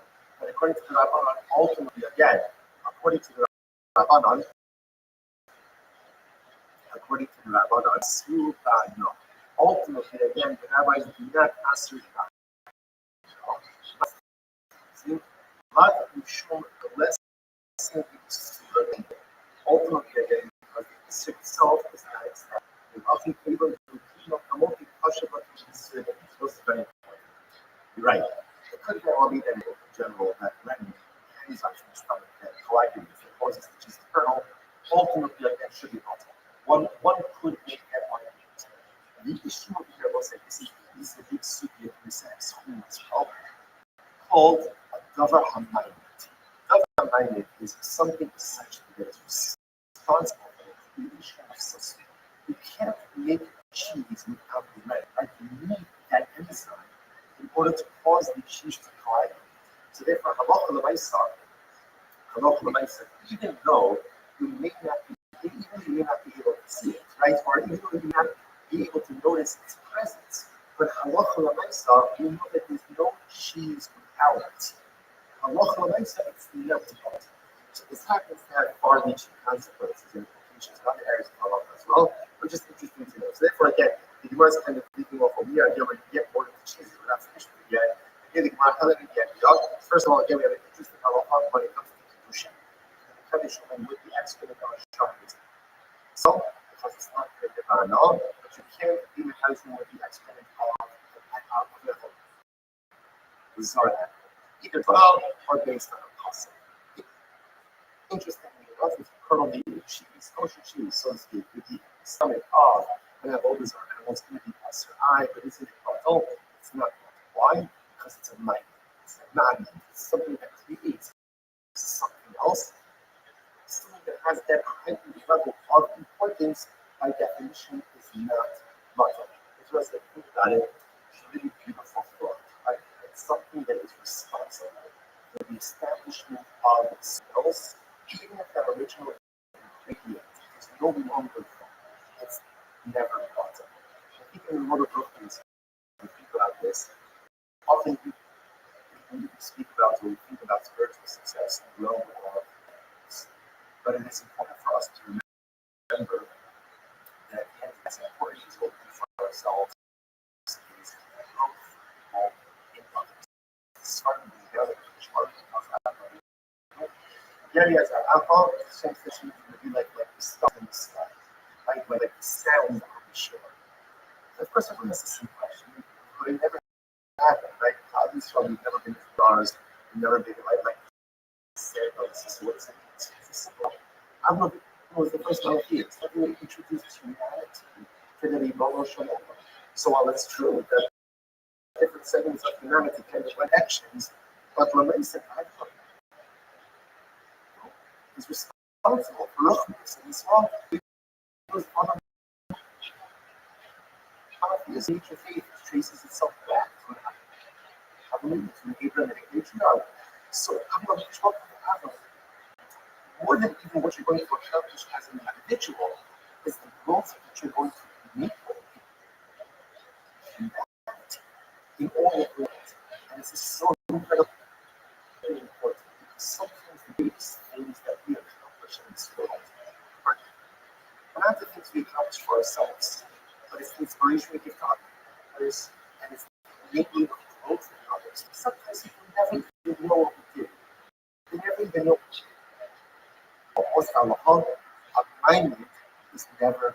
But according to the Rabbanan, ultimately again, according to the Rabbanan, asura no. Ultimately again, the rabbis do not asura. But we show the less ultimately again, because the sick itself is not extant. We're often able to clean up the multi-passion, but it's very important. You're right. It could be all be that in general that many enzymes in the stomach that coagulate and causes the cheese kernel. Ultimately, again, should be possible. One could make that argument. The issue of here was that this is the big sugi of this school as well, called a davar hamayit. Davar hamayit is something essentially that is responsible for the creation of substance. You can't make cheese without the lead. Right? You need that enzyme in order to cause the cheese to coagulate. So therefore, halacha l'maisa, even though you may not be able to see it, right? Or even though you may not be able to notice its presence, but halacha l'maisa, you know that there's no cheese without it. Halacha l'maisa, it's inevitable. So this happens to have far-reaching consequences and implications in other areas of halacha as well, but just interesting to know. So therefore, again, the Gemara is kind of thinking of what we are here, when you get more into cheeses, we're not finished with it yet. Again, the Gemara telling you again, first of all, again, we have an interesting halacha when it comes to kedushin. The kedushin with the exponent of shahid. So, because it's not the divana, but you can't even have it with the exponent of the zara. Either 12 or based on a concept. Interestingly enough, if you kernel the cheese, kosher cheese, so to speak, with the stomach of an Abobizar animal, it's going to be eye, but isn't it bottle? It's not. Why? Because it's a magnet. It's a magnet. It's something that creates something else. Something that has that heightened level of importance, by definition, is not bottle. It's just like, think about it, it's a really beautiful thought. Right? It's something that is responsible for the establishment of cells, even if that original ingredient is no longer found. It's never bottle. I think in a lot of documents, we think about this. Often we speak about, or we think about spiritual success in the realm of this. But it is important for us to remember that it's important as well for ourselves is growth in others. Starting with the other areas are alcohol, sense that you would be like the stuff in the sky, right? Like the sound on the shore. Of course, everyone has the same question. But it never happened, right? Obviously, we've never been to bars, we've never been to like said, oh, this is what it's simple. I don't know if it was the first time here. It's like we introduced humanity to the Ebola Shalom. So while it's true that different segments of humanity can have actions, but Lamaisa is responsible for roughness and Islam. those other monotheist nature faith traces itself back to Abraham, to Abraham and Israel. So I'm going to talk about more than even what you're going to accomplish as an individual is the growth that you're going to make in all of it. And this is so incredibly important because sometimes the biggest things that we accomplish in this world are not the things we accomplish for ourselves, but it's the inspiration we give to others, and it's the enabling of growth in others. Sometimes people never even know what we do. They never even know. Almost our alignment is never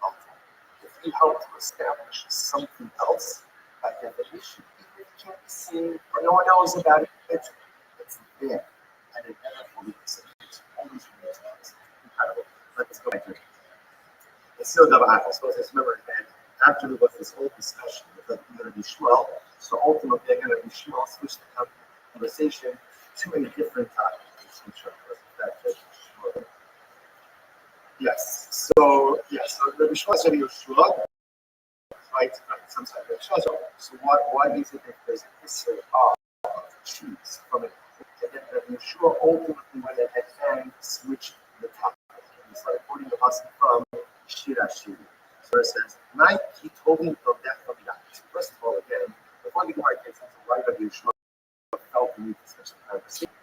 helpful. If we help to establish something else, by definition, even if it can't be seen or no one knows about it, it's there. And it never fully exists. Always remains incredible. Let's go back to it. It's still double I suppose it's remember that after there was this whole discussion with the community Shmuel, so ultimately they're going to be Shmuel switched the conversation to a different topic. Yes. So the Shmuel said Yeshua, right? Sometimes so why is it that there's a history of cheese from it? And then the Yeshua ultimately went ahead and switched the topic. He started quoting the passage from Shira Shiri. So it says, Night he told me of death of that. First of all, again, before the Gemara gets into why Rabbi Yeshua felt the need to switch the conversation,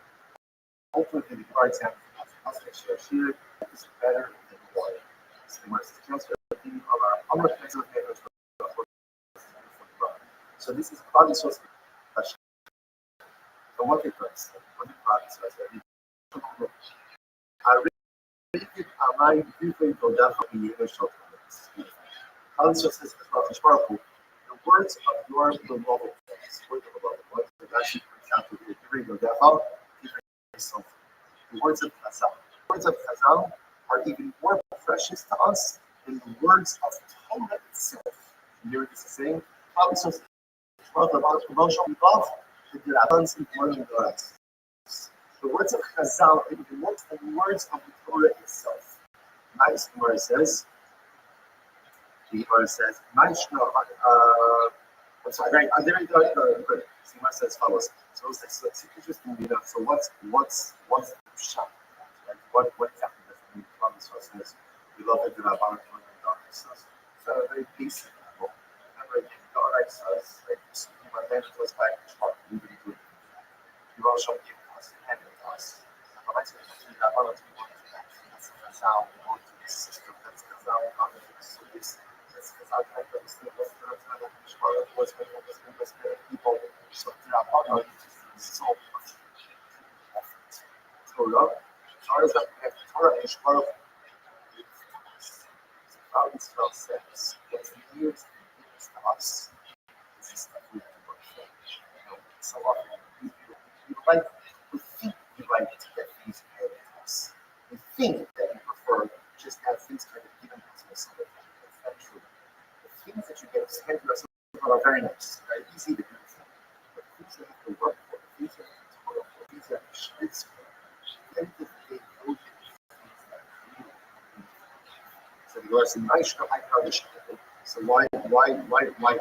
ultimately the Gemara examines the passage of Shira Shiri is better than water. So the Gemara says, just the opinion of our other kinds of papers. So this is probably supposed to be a question. So what it does, I read it online briefly go down from the English documents. Also says the words of your beloved ones, that actually comes out to the giving of something. The words of Chazal are even more precious to us than the words of Torah itself. You hear what this is saying? Probably so. The words of Chazal are even more than the words of the Torah itself. Nice Gemara says. The Gemara says, I'm sorry, right? There you go. Good. The Gemara says follows. So it's interesting, So what's the shot? Right? What exactly does it mean? So it says, we love it. So it's a very basic level. Remember, God says, my hand goes back to heart. We really do it. You also give us, hand it to us. But I said, that's how we go to the system. That's how we go to the service. That's how we go to the service. What's people. So our partner is so much effort. Torah is that we have Torah and Shmuel. So how this spell says, what's near to us is this stuff we have to work for. So often we think we like to get things handed to us. We think that we prefer just have things kind of given to us. That's not true. The things that you get handed to us are very nice, very easy to do. But things that have to work for, things that have to toil for, things that have to schwitz for, then they go to things that really need. So the Lord said, so why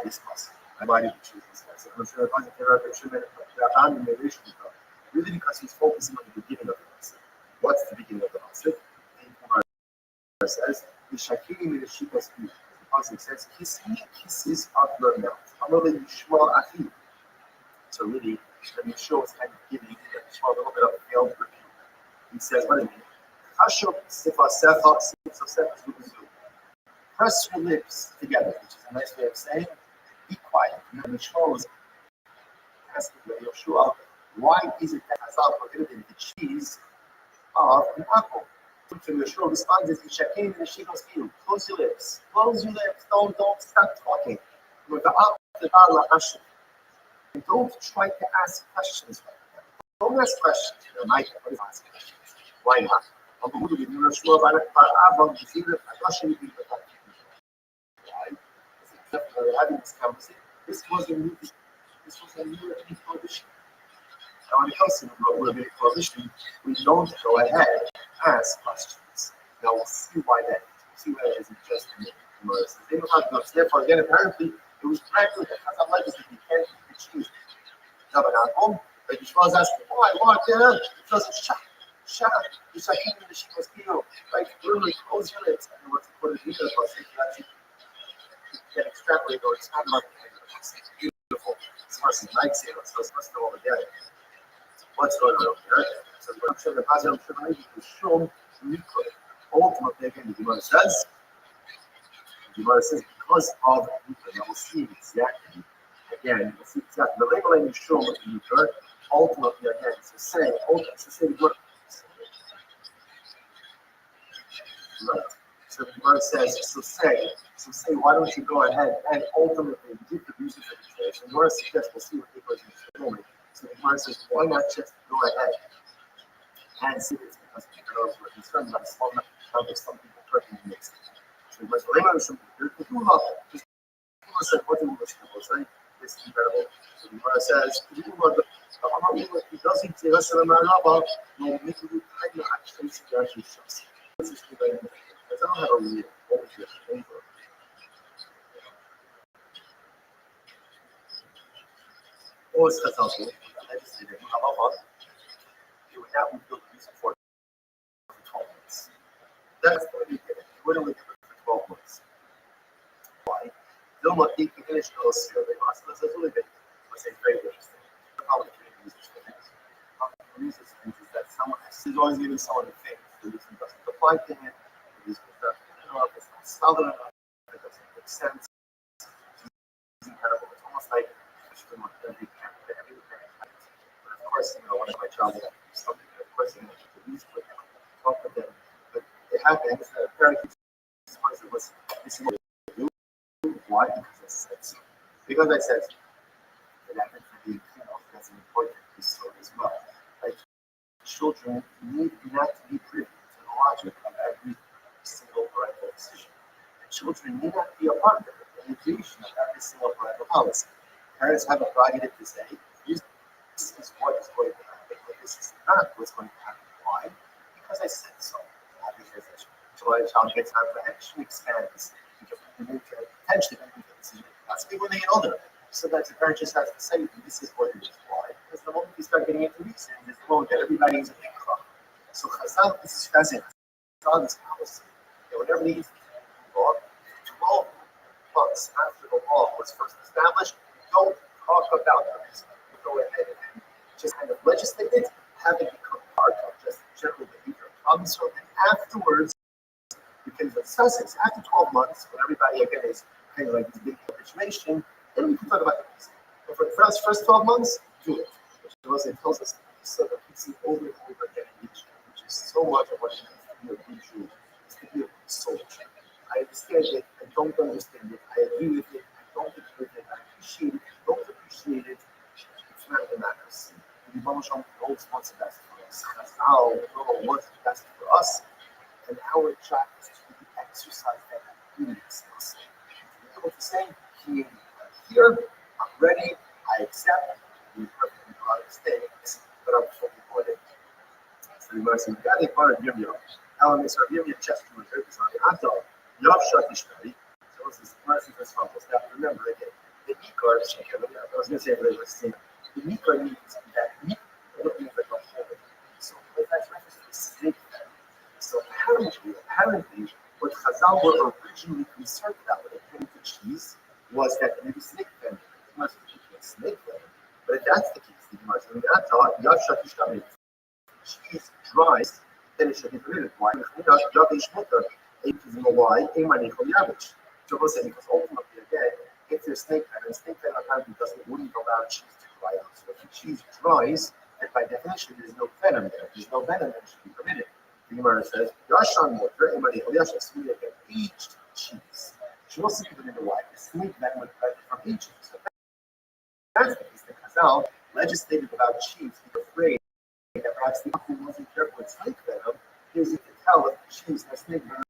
this possible? Why did you choose this guy? Really because he's focusing on the beginning of the Pasuk. What's the beginning of the Pasuk? The says, the Shakirim in the Shikos Pi. The Pasuk says, kiss me, kisses of your mouth. So really, the Yeshua is kind of giving Yeshua a little bit of a failed review. He says, what do you mean? Press your lips together, which is a nice way of saying, be quiet. Yeshua was asking Yeshua, why is it that Hazal prohibited the cheese of an apple? So Yeshua responds as Yishakim in the Shikos Pi. Close your lips. Don't stop talking. And don't try to ask questions like that. Don't ask questions. Mike, what is asking questions? Why not? We're having this conversation. This was a new prohibition. Now, when it comes to the prohibition, we don't go ahead and ask questions. Now, we'll see why that is. See where it isn't just me. Therefore, again, apparently, it was practically that Chazal legislated you can't eat the cheese. But the Shmuel is asking, why? Because it's shah. The Shahim and the Shikos Kilo. Right? Literally close units. And what's the point of the unit? You actually can extrapolate or expand on it. Beautiful. This person likes it. So it's supposed to all together. What's going on here? So I'm sure the Chazal is shown ultimately, again, the Gemara says, because of Mikra, now we'll see exactly, again, we'll see exactly, the labeling is shown with Mikra, ultimately, again, so say what? Right. So the Gemara says, so say, why don't you go ahead and ultimately give the reason for the choice? And Gemara suggests, we'll see what the person is showing. So the Gemara says, why not just go ahead and see this? Because people are concerned about small number of some people correctly mixed. So the Gemara says, just said, what do you say? This is incredible. So the Gemara says, he doesn't say, let's say, no, make it kind of actually suggests. I don't have a real ownership over. Or it's Chazal, I just did it. You would now build a reason for 12 months. That's what we did. You wouldn't look at it for 12 months. Why? They'll not think you finish those survey process. That's really big. Let's say very interesting. How the reasons for this. The reasons is that someone is always giving someone a thing. The reason doesn't apply to him. The reason is that it's not solid enough. It doesn't make sense. It's incredible. It's almost like every parent. But of course, one of my child will do something. Of course, the least with them, talk with them. But it happens that a parent responds to this is what they do. Why? Because I said so. Because I said so. It happens for the that's an important piece of as well. Like, children need not to be privy to the logic of every single parental decision. And children need not be a part of the creation of every single parental policy. Parents have a prerogative to say, this is what is going to happen, but this is not what's going to happen. Why? Because I said so. Not because I should. So when a child gets apprehension expands, because they need to potentially make a decision. That's big when they get older. Sometimes the parent just has to say, this is what it is. Why? Because the moment you start getting into reason, there's the moment that everybody is a big crop. So Chazal, this is fascinating. Chazal, this policy, that whenever these 12 months after the law was first established, don't talk about the reason. Go ahead and just kind of legislate it, have it become part of just general behavior problem. So then afterwards, you can discuss it. After 12 months, when everybody again is kind of like this big habituation, then we can talk about the reason. But for the first 12 months, do it. Which tells us so that we see over and over again in each, which is so much of what it means to be a good Jew, is to be a good soldier. I understand it, I don't understand it, I agree with it, I don't agree with it, I appreciate it, I don't appreciate it. It's not the matters. The Rebbe knows what's best for us. That's how we know what's best for us, and our job is to exercise that obedience muscle. To be able to say, here, I'm ready, I accept, we perfectly understand this, but I'm fully important. So the Rebbe says, you got to part of Yom. Element is our Yom chest to reserve this on the Adol. Yav Shatishtari. So this is mercy for Svampos. Now remember again, the Mikar, I was going to say it was the Mikar means that Mikar means like a whole. So that's reference to the snake. So apparently, what Chazal were originally concerned about when it came to cheese was that maybe snake venom. It must be snake venom. But if that's the case, the Gemara is going to Yav Shatishtari. Cheese dries, then it should be permitted. Why? Because why? So we'll say because ultimately again, if there's snake venom apparently wouldn't allow cheese to dry out. So if the cheese dries, then by definition there's no venom there. If there's no venom, then it should be permitted. The Gemara says, Yashan water, aged cheese. She also given it why the snake venom would come from aged. So that's the case. The Chazal legislated about cheese. He's afraid that perhaps the people wasn't careful with snake venom. Here's you can tell if the cheese has snake venom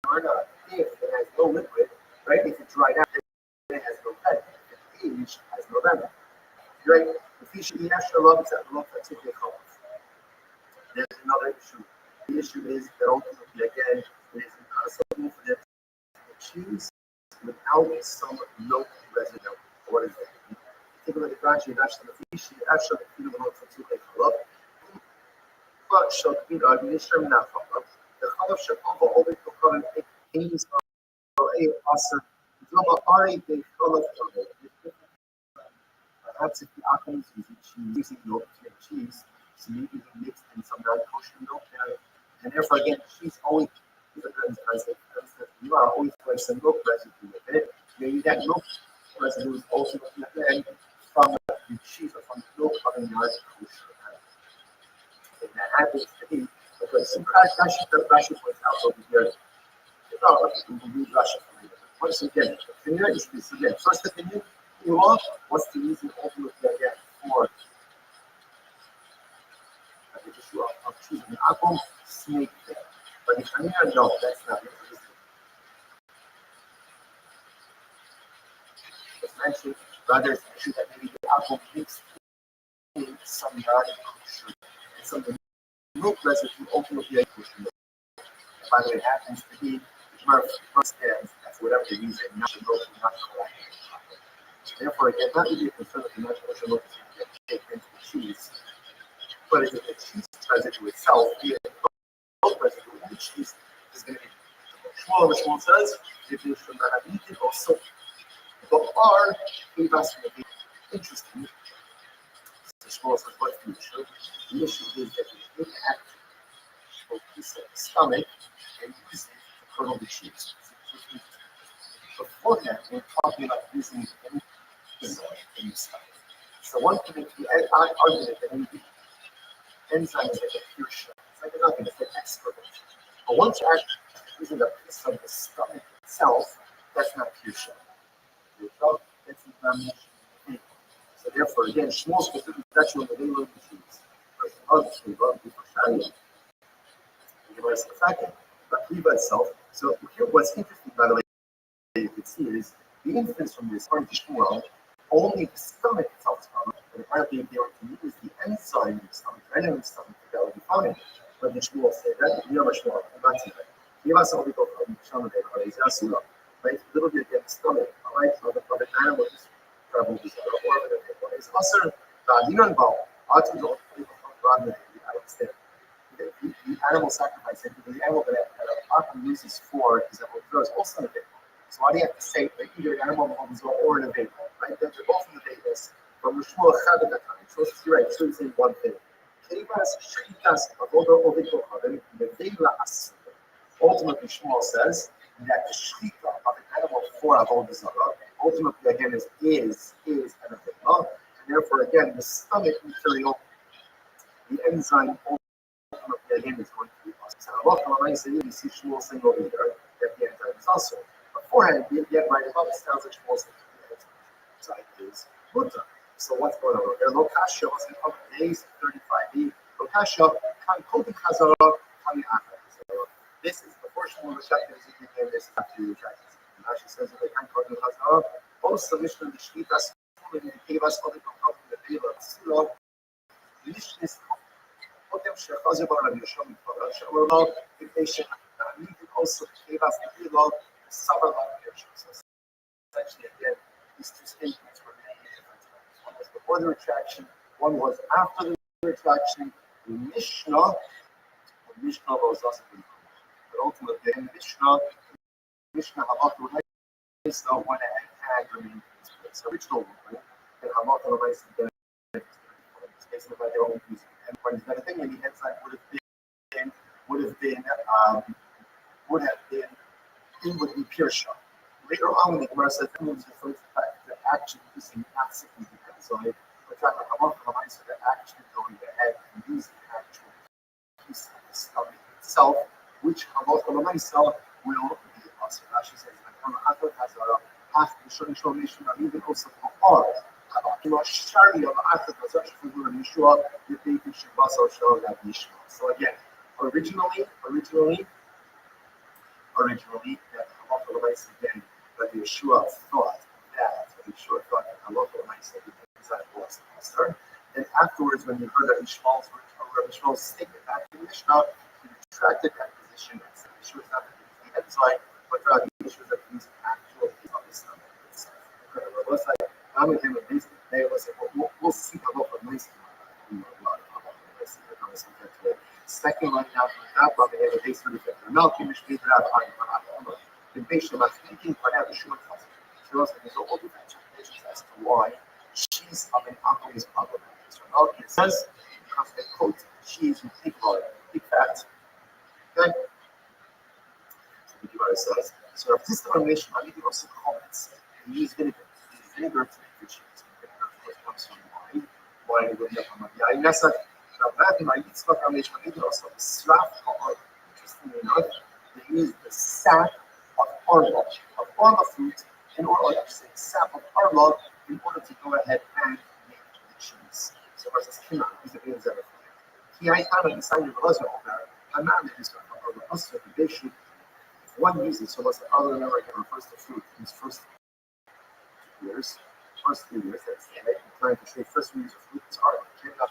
or not. If it has no liquid, right? If it's dried out, then it has no venom. If it's aged, it has no venom. Right? The fish in the extra love is that love that's in the color. There's another issue. The issue is that ultimately, again, it is impossible possible for them to cheese without some milk residue. What is it? Take a look at Rashi, Rashi, the fish, actually, the milk to take a look. But shall be administered now. The Khalaf shall come over to come and things are a awesome. The Khalaf perhaps if the alcohol is using milk to make cheese, so maybe he mixed in some non-kosher milk there. And therefore, again, cheese always is a good concept. You are always going some milk residue with it. Maybe that milk residue is also then from the cheese or from the milk of a non-kosher. And that happens to be because some Rashi points out over here. Once again, the opinion is this again. First opinion, what's the reason ultimately again for the issue of choosing the apple snake there? But the opinion, no, that's not the reason. It's mentioned, rather, it's mentioned that maybe the apple mixed in some non-kosher and some milk residue ultimately kosher. By the way, it happens to be first stands, that's whatever the reason, not the milk, not correct. Therefore, again, not really a concern that the non-kosher milk is going to get taken into the cheese, but if the cheese residue itself, the milk residue in the cheese is going to be small, which one says, if you should not have eaten also. But our feedback's going to be interesting. So Shmuel says, what's the issue? The issue is that you have to piece of the stomach and use it to curdle the cheese. Beforehand, we're talking about using any enzyme in the stomach. So one can make the argument that maybe enzyme is like a pure sugar. It's like nothing, it's like excrement. But once you're actually using a piece of the stomach itself, that's not pure sugar. That's inflammation. So therefore, again, Shmuel specifically that's what they look at cheese. First of all, we love people trying it. The rest of the fact, but Riva itself. So here, what's interesting, by the way, you can see is the inference from this, according to Shmuel, only the stomach itself is common, but apparently they were to use the enzyme in the stomach, the enzyme in the stomach, that would be fine. But the Shmuel said that, you know what Shmuel, I'm not saying that. Give us all the go from Shmuel, right? A little bit against the stomach, all right? So the animal just travel this or is also Dinan Ball, ought to go from I understand. The animal sacrifice, the animal that often uses for example, throws also in the vehicle. So why do you have to say that either an animal or in a vehicle, right? They're both in the vehicles. But Rishmuel Chad at that time, so you're right, so saying one thing. Ultimately, Shmuel says that the shrika of an animal for avodah zarah, ultimately again is an avila, and therefore again the stomach material, the enzyme ultimately again is going to be possible. So you see Shmuel saying over here that the enzyme is also. Beforehand, yet right above it sounds like Shmuel saying the enzyme is mutter. So what's going on here? Lokasha was in couple days, 35b. Lokasha kan kodik hazara kami achar. This is the portion of the chapter is in this chapter. Rashi says that they can kodik hazara. Also, Mishnah the Shlitas in the Kevas of the Kopal the Vela Silo. Mishnah is Kotem Shechazar Rabbi Yishom Kodesh. We're now if they should need also the Kevas the Vela Sabbath Kirshim. So essentially again, these two statements were made different times. One was before the retraction, one was after the retraction. The Mishnah was also good. But ultimately, in the Mishnah Halacha L'Maisa went ahead and remained in this place. Original ruling, and Halacha L'Maisa it's basically by their own reason. And when that thing in the enzyme would have been it would be pure shot. Later on, the Gemara says that moves referring to the fact that actually using not simply the enzyme, but rather Halacha L'Maisa that actually going ahead and using the actual piece of the stomach itself, which Halacha L'Maisa will be possible. Rashi says that Halacha has a half the Shon Nation, and even also the Har. So again, originally, that Halacha L'Maisa again, but Yeshua thought that Halacha L'Maisa was the master. And afterwards, when he heard Rabbi Shmuel's statement back in the Mishnah, he retracted that position and said Yeshua is not going to use the enzyme, but the issue that these actual people understand itself. It was like, I'm with him with this, they was like, we'll see a lot of nice second one now from that one, they have a base of the now, can you speak that on the base of my thinking, but I have a short class. She was like, there's all different explanations as to why she's having alcoholism problem. So now it says, because they quote, she's big volume, big fat. Okay? So the Gemara says, so if this combination, I need to also comments. They use vinegar. They use vinegar to make the cheese. Vinegar, of course, comes from wine. Wine would have from a nasa. Now, that in my Yitzchak combination, I need to also slap on. Interestingly enough, they use the sap of arla fruit, in order to say sap of arla, in order to go ahead and make the cheese. So versus kina, these are things that are he I kind of decided to was over. I'm not going to start from the first occupation. One uses so what's the other American refers to fruit in his first 2 years, that's right. Trying to say first use of fruit is hard. Let's get that.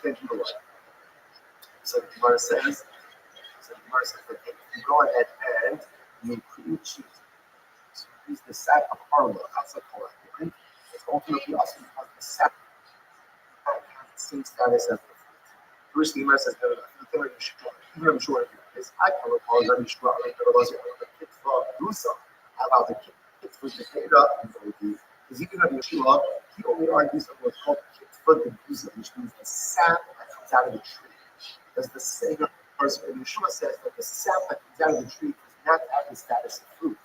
Thank you a lot. So the Gemara says that if you go ahead and you create cheese, so you use the sap of arla, that's a correct, right? It's ultimately also because the sap has the same status as the fruit. First, the Gemara says that even I'm sure this I can recall that Mishra was the kit for Rusa about the kit for the data and the because even at Yeshua, he only argues that what's called kit for the Rusa, which means the sap that comes out of the tree. Because the same person in Yeshua says that the sap that comes out of the tree does not have the status of fruit.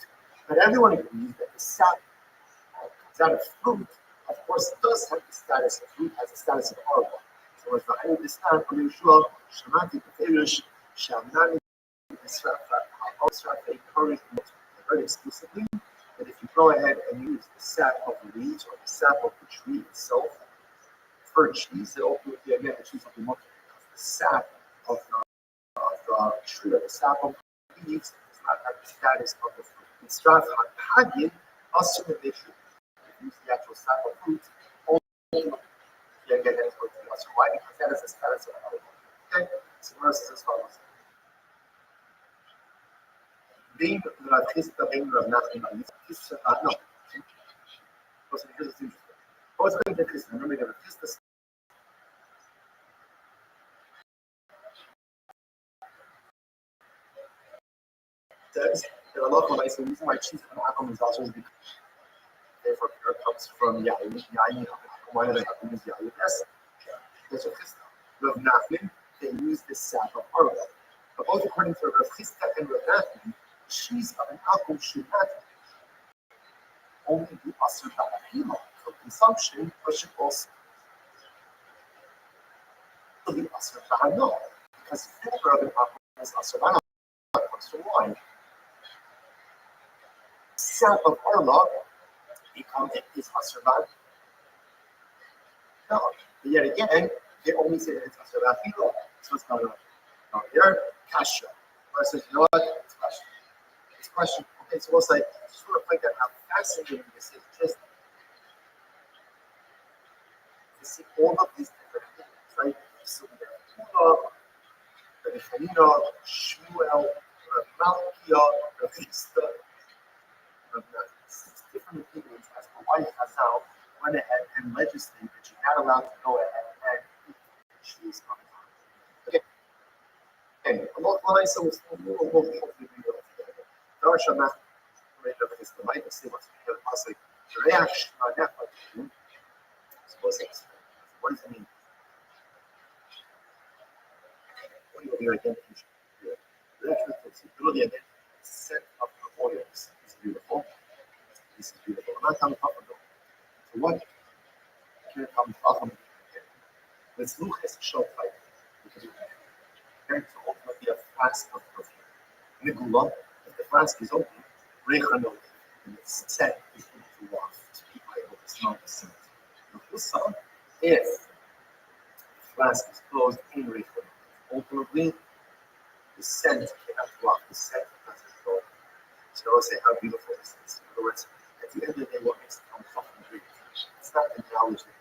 But everyone agrees that the sap that comes out of fruit, of course, does have the status of fruit, has the status of arba. So as the Hayat Islam from Yeshua, Shamati Petelish, Shamnani Israel, they encourage very explicitly that if you go ahead and use the sap of the leaves or the sap of the tree itself for cheese, it ultimately again the cheese will be more because the sap of the tree or the sap of the leaves does not have the status of the fruit. In Strath Hagin, also they should use the actual sap of fruit only again that is going to be also why because that is the status of the fruit. Okay, so verse is as follows. Being Rathista, being Rav Nachman, no. Because here's what's interesting. What's going to Rathista? Remember, the Rathista says that a lot of my the reason why cheese and alcohol is also because therefore it comes from Yayin. Why do they have to use Yayin? Yes, that's Rathista. Rav Nachman, they use this sap of arba. But both according to Rathista and Rav Nachman, cheese of an alcohol should not only be asr ba'afila for consumption, but should also be asr ba'anah. Because vinegar of an alcohol is asr ba'anah, it comes from wine. Sap of arla is asr ba'anah. But yet again, they only say that it's asr ba'afila. So it's not here, kasha. Or says, you know what? It's kasha. Question. Okay, so we'll say, sort of like that, how fascinating this is just to see all of these different things, right? So we have Tuna, the Hanina, Shmuel, Malkia, Rafista, six different opinions as to why Chazal went ahead and legislated that you're not allowed to go ahead and eat cheese on it. Okay. Okay, a lot of so it's a little more hopefully we will together. Darshan is the light of what's the pasuk. Reaction on that one. Suppose it's what does it mean? What do you identification? Reaction is the identity set of the oils. This is beautiful. This is beautiful. I'm not coming up with it. So what can come from? Let's look at the short fight. Because we're going to ultimately a flask of perfume. Nigula, if the flask is open, Rechanol, and its scent is going to waft to people able to smell the scent. If the flask is closed in Rechanol, ultimately the scent cannot waft, the scent doesn't go. So I'll say how beautiful this is. In other words, at the end of the day, what makes it come from the drink? It's not the knowledge that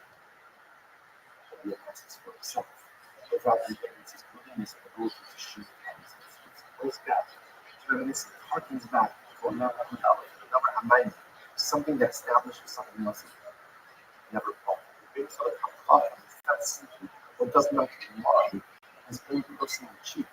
the essence for itself. But rather the goodness and the ability to shoot those guys. reminiscent, harkens back to another Hamayim, something that establishes something else never thought. The big sort of thought is not simply what does not lie as being personally cheap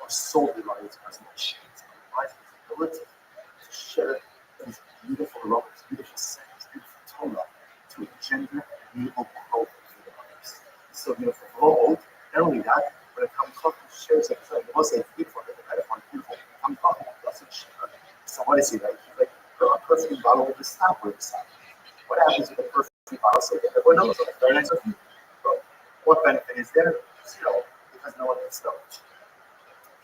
or solely by its personal shades, but lies its ability to share these beautiful aromas, beautiful scents, beautiful Torah to engender beautiful growth for the others. It's so beautiful. Behold, not only that, when a Kamkach shares a thing, it was a beautiful, the metaphor beautiful. Kamkach doesn't share. So what is he like? He's like a perfume bottle with a stop with a stop. What happens with a perfume bottle? So everyone knows it's very nice perfume. But what benefit is there? Zero, because no one can smell it.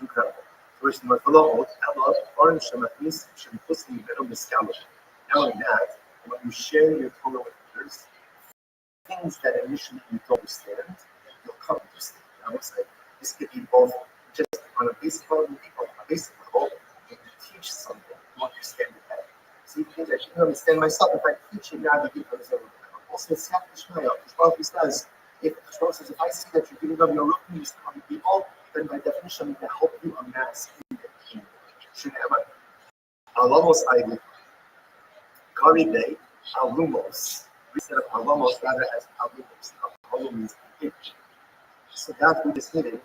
Incredible. First, not only that, when you share your Torah with others, things that initially you don't understand, you'll come to understand. I would say this could be both just on a basic level, on a basic level, when you teach something, you understand it better. See, things that you can understand myself, if I teach it now, you can understand it better. Also, it's not Ishmael. Ishmael says, if I see that you're giving up your rookies to other people, then by definition, it can help you amass in the kingdom. Shinema, alamos aidu, karide, alumos. Instead of alamos, rather as alumos. Alum means hidden. So that which is hidden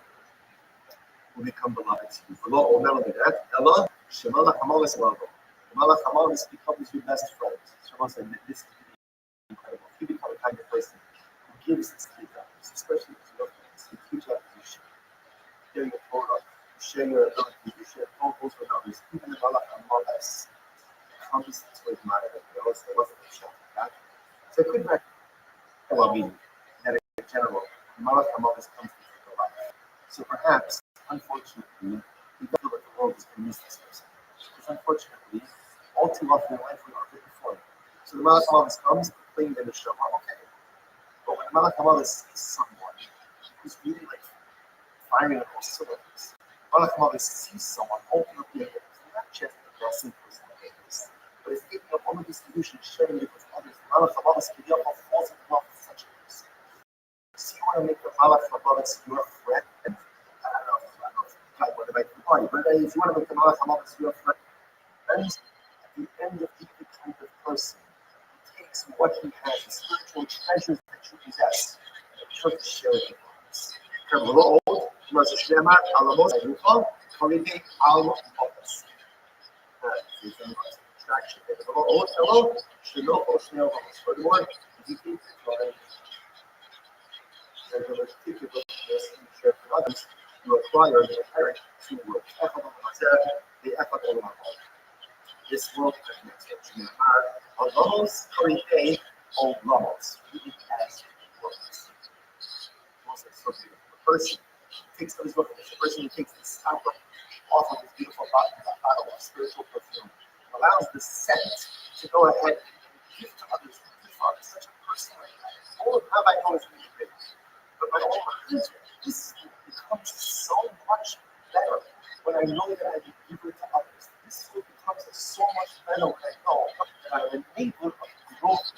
will become beloved to you. Below, or not only that, Ella, Shemala Hamal is love. Shemala Hamal is becomes your best friend. Shemala said, this is incredible. You become a kind of person who gives his kids out, especially if you love things. You teach out to share your Torah, you share your ability, you share photos with others. Even the Malach Hamal comes to admire it. They always say, what's the shot? So it could be well-being that in general, Malach Hamal comes to take a life. So perhaps, unfortunately, we don't know that the world is going to miss this person. Because unfortunately, all too often in life we are written for. So the Malach Hamal comes to claim the Neshama, okay. But when the Malach Hamal sees someone who's really like firing on all cylinders, Malach Hamal sees someone ultimately not just a blessing person but it's taking up all of this solution, sharing it with others. Malach Hamal falls in love with such a person. So you want to make the Malach Hamal your friend? I don't know what the right party, but if you want to make the Malach Hamal your friend, then at the end of every kind of person, he takes what he has, the spiritual treasures that you possess, and tries to share it with others. Hello, was a Shema, Alamos, Ayuha, Holiday, Alamo, Office. Traction. Hello, Shino, Oshno, Furthermore, you keep trying to share with others, you acquire the inherent to work. The ethical this world connection are Alamos, Holiday, or Lamos, really as works. Also, the person takes those work, the person who takes the stuff off of this beautiful bottle of spiritual perfume, allows the scent to go ahead and give to others such a person like that. All of Rabbi knows really big. But my own heart, this becomes so much better when I know that I can give it to others. This becomes so much better when I know that I'm an enabler of growth.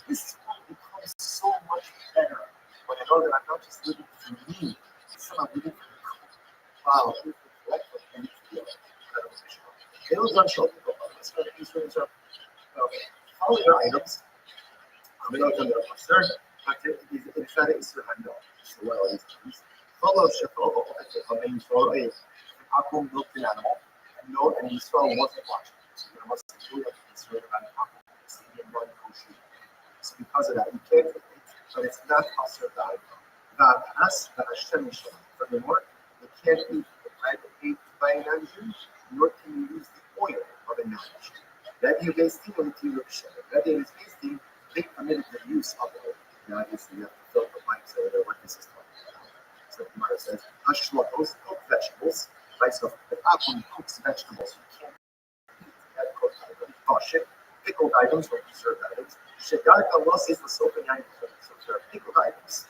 This becomes so much better when I know that I'm not just living for me, I'm living for the wow, those are short. Following the items, I'm going to go third. In fact, it's the handle. Follow Shafo, I mean, for a aqua milk animal, and no, and you saw wasn't watching. So you must do it. It's really about so because of that, you can't eat, but it's not also died. God has the Hashem. Furthermore, you can't eat the bread ate by an engine, nor can you use the oil of an engine. That you guys think of the Russia. That is basically they permitted the use of oil. Now, obviously, you have to fill the mics or what this is talking about. So the Gemara says, Hashlotos cook vegetables. Right? So the Akum cooks vegetables. You can't eat that cooked item. Kosher, pickled items or preserved items. Shegarka was is the soaping items. So there are pickled items.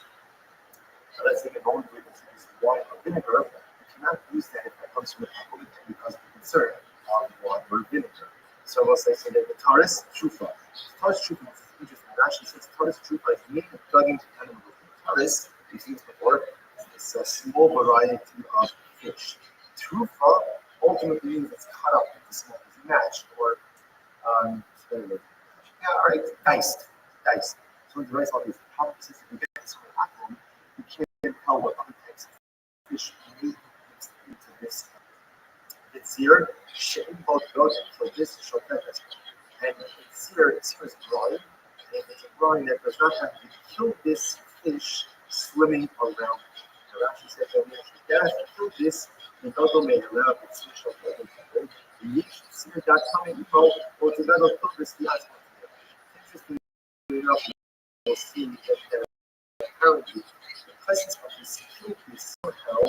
So let's take a moment to use wine or vinegar. You cannot use that if that comes from the alcohol because of the concern of wine or vinegar. So we'll say, so that the Taurus Trufa. Taurus Trufa is interesting. It actually says Taurus Trufa is made of plugging to animal. Taurus, we've seen this before, is a small variety of fish. Trufa ultimately means it's cut up into small pieces, matched, or all right, diced. So when you dice all these top pieces, you get this whole apple, you can't tell what other types of fish need mixed into this. It's here, shipping both goes for this shortcut. And it's here is brine, and it's a brine that does not have to kill this fish swimming around. The Rashi says that you have to kill this, and don't make it around its fish of the you see that coming or to better put this last one. Interestingly enough, you'll see that apparently the presence of this cube is somehow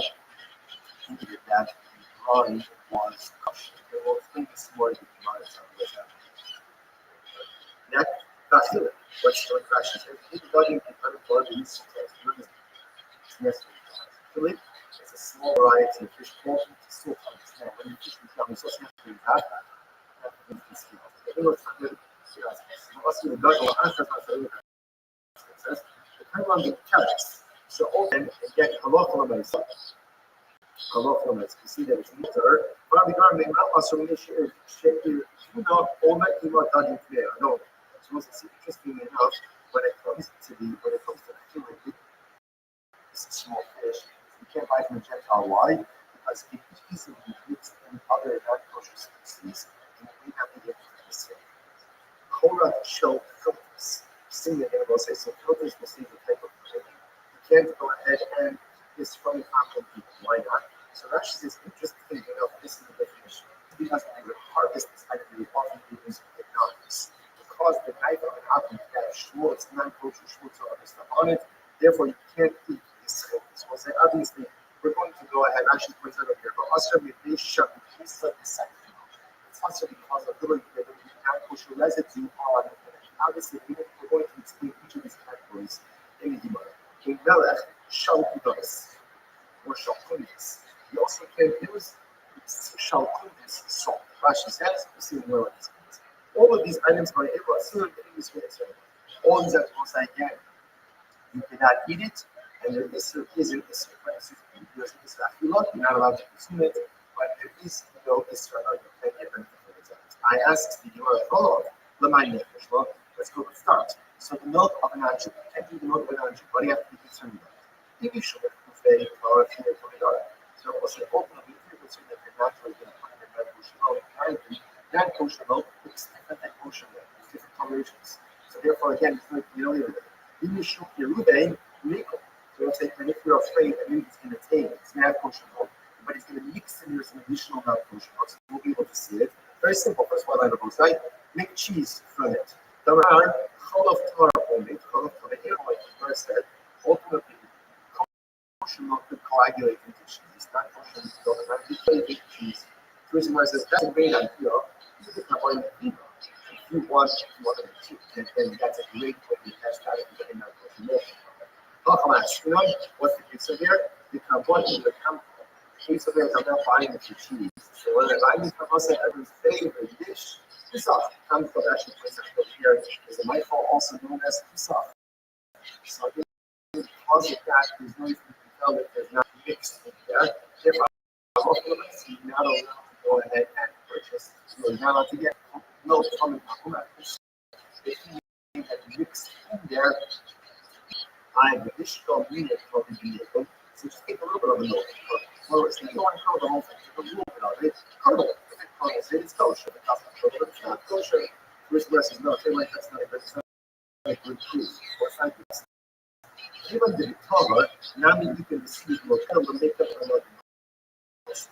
indicated that the brine was crushed. They will think this more than the brine is that Rashi, what's the Rashi says? Regarding the unemployed use of Philip, it's a small variety of fish called to still understand. When you fish become so simple, that is the depending on the carrots. So often again, colloquialism. You see that it's neither. But the garment not also in this year, you know, all that you are done there. No. So it's interesting enough when it comes to the fillet, it's a small fish. You can't buy from a Gentile. Why? Because it is easily mixed in other non-kosher species, and we have to get to the same. Korah showed filters. Sing the name will say so. Filters will see the type of filter. You can't go ahead and this from the conflict people. Why not? So that's just interesting enough. This is the definition. Because when you would harvest this item, you would often use economics. Because the knife of an apple that schwartz, non-kosher schwartz, or other stuff on it, therefore you can't eat this filters. We'll say obviously we're going to go ahead. Actually, point out here, but also with this shut, this is the second. It's also because of the non-kosher residue on it. Obviously, we're going to explain each of these categories in the Gemara. In Melech, Shalkudos, or Shalkundis. You also can use Shalkundis salt. Rashi says, we see where it is. All of these items are able to assume in this way. All these items, again, you cannot eat it, and there is an issue. Because it's you're not allowed to consume it, but there is no issue. I asked the Gemara follow-up, let's go and start. So the milk of an angel, you can't do the milk of an angel. What do you have to be concerned about? If you should have buffet or if you have so we'll say ultimately if you're concerned that you're naturally going to find your non-kosher milk, apparently non-kosher milk is different than kosher milk. There's different colorations. So therefore again, it's like you know if you shoot your rube, legal. So we'll say and if you're afraid that maybe it's going to take it's non-kosher milk, but it's going to mix in there some additional non-kosher milk, so we'll be able to see it. Very simple. First of all, I know right? Make cheese from it. There are chol of Torah only. Chol of Torah, like the verse said, ultimately, kosher milk could coagulate into cheese. Not kosher milk, not deflated cheese. The reason why it says that's a great idea. You can have one if you want to cheese, and that's a great way to test out if you're getting that kosher milk. You know what's the case here? The carbon in the camp. Case of it, I'm not buying it for cheese. So when I buy this, I say everyone's favorite dish. Pisach. Comes from actually place over here is a micro also known as Pisach. So because of that, there's no reason to tell that there's not mixed in there. Therefore, you're not allowed to go ahead and purchase. You're not allowed to get milk from the Makumat. If you have mixed in there, I have the dish called Munich for the vehicle. So just take a little bit of the milk. Well, it's not going to cover the whole thing. Take a little bit of it. Curdle it. If it curdles it, it's kosher. If it doesn't curdle it, it's not kosher. First verse is no. Say like that's not a good truth. Or it's not good. Even the cover, now you can receive more cover, make up a lot of things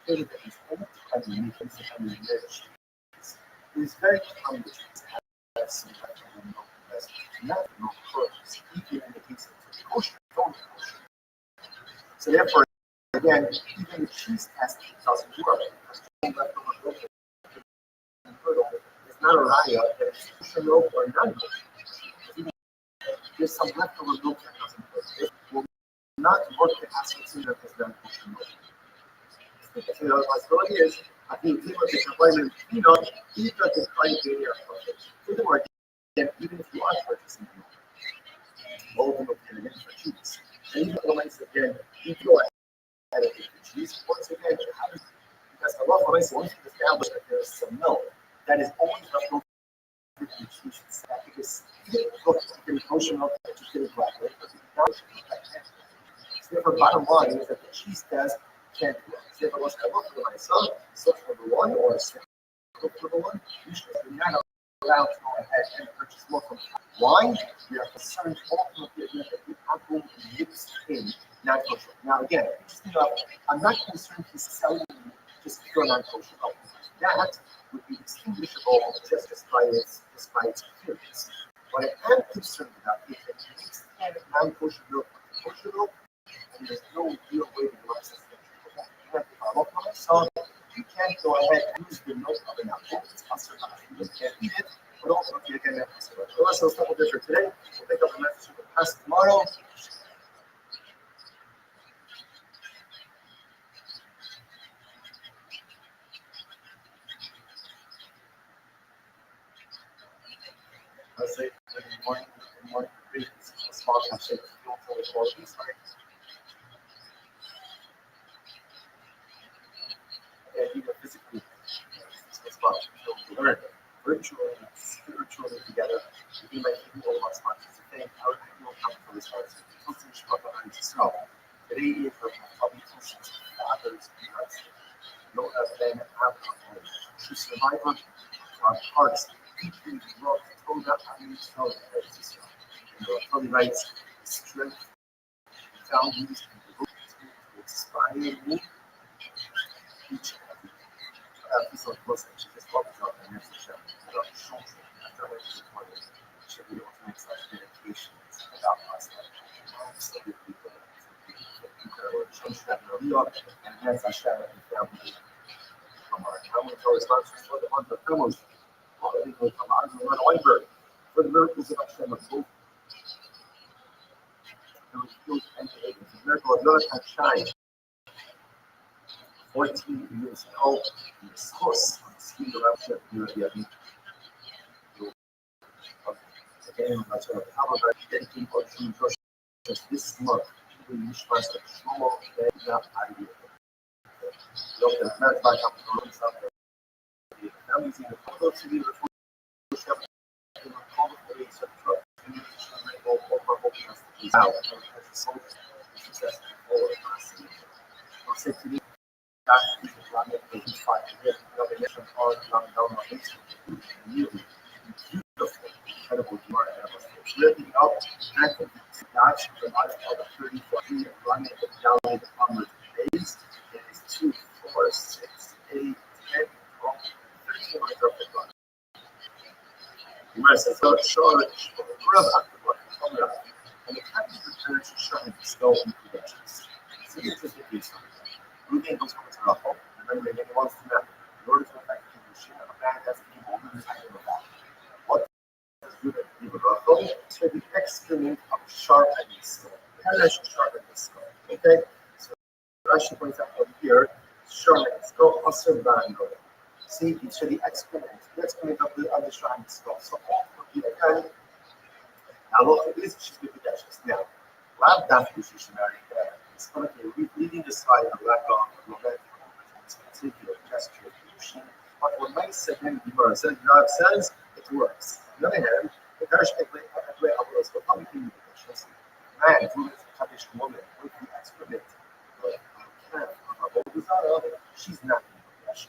that is only unique and rich. It is very common to have some type of milk as not milk curds, even in the case of kosher, don't kosher. So therefore, again, even the cheese test doesn't work because leftover milk is not a raya that is kosher milk or non-kosher. There's some leftover milk that doesn't work. It will not work to ask it to as non-kosher milk. The possibility is, I think people can complain, eat like a fine day or something. Furthermore, again, even if you are purchasing milk, all the milk can against for cheese. And even though again, you go ahead and get the cheese, once again, because the law non-kosher milk that you get black, so therefore, bottom line is that the cheese test can't do it. So if it was a look for myself, so number one, or a look number one, you should be not allowed to go ahead and purchase more from. Why? We are concerned ultimately that the apple mixed in non-kosher. Now again, interesting enough, I'm not concerned he's selling just pure non-kosher milk. That would be distinguishable just by its appearance. What I am concerned about is that he mixed in non-kosher milk with kosher milk, and there's no real way to go access that. So you can't go ahead and use the milk of an apple. It's conservation. You can't eat it, but also if you can access it. So let's stop with this for today. We'll pick up the message for the past tomorrow. Let's say good morning, this is a small handshake. Feel for the qualities, right? And even physically, this is about to learn virtually, spiritually together. We might be all of us not to think how do you come to this house? Today is the public functions of others no then outcome. To survive on our hearts, deeply love Toga and Israel. And the Holy Rights, strength, values, and devotion to inspire me. Each piece of close and she just focuses on the next show. About children, after which is important. Should be able to make such dedication about us. So the people that were changed that in New York, and hence I share it with family. From our Talmud Torah sponsors for the month of Tammuz, already will come out of the Weinberg for the miracles of Hashem of both. There was healed and the miracle of Jonathan Shine. 14 years old, in the source of the speed of Hashem, again, I'm going to cover by dedicating just this month. We use my Shlomo and not idea. Look at that, my company, the families in the photo city, the photo in the public place of truck, and you should go over now, as a soldier, success all of us. I'll say to me, that is a plan that they can fight. The nation hard, down my nation, really beautiful, incredible tomorrow. Living up, and the Dutch, the life of the 34 year running the down the 100 days. It is 2, 4, 6, 8, 10, 12, 13 minutes of the clock. The rest is not charged for the grub after what coming up. And the captain returns to shine the skull in productions. So here's the case. Moving those comments are awful. Remember, again, wants to know in order to affect the machine, a man has to be older than I know about. What is good at the Rothschild? So the excrement of sharpening skull. Hellish sharpening skull. Okay? So Rashi points out over here, sharpening skull, also bango. See, so the excrement of the sharpening skull. So ultimately, again, now look at this, she's with the dashes. Now, lab dashes, she should marry it's going to be reading the side of lack of romantic particular gesture of the machine. But what Mike said in the verse, God says it works. On the other hand, the Parish Eklay Abulas will probably be the man who is a Kaddish woman with the excrement of she's not in the Parish.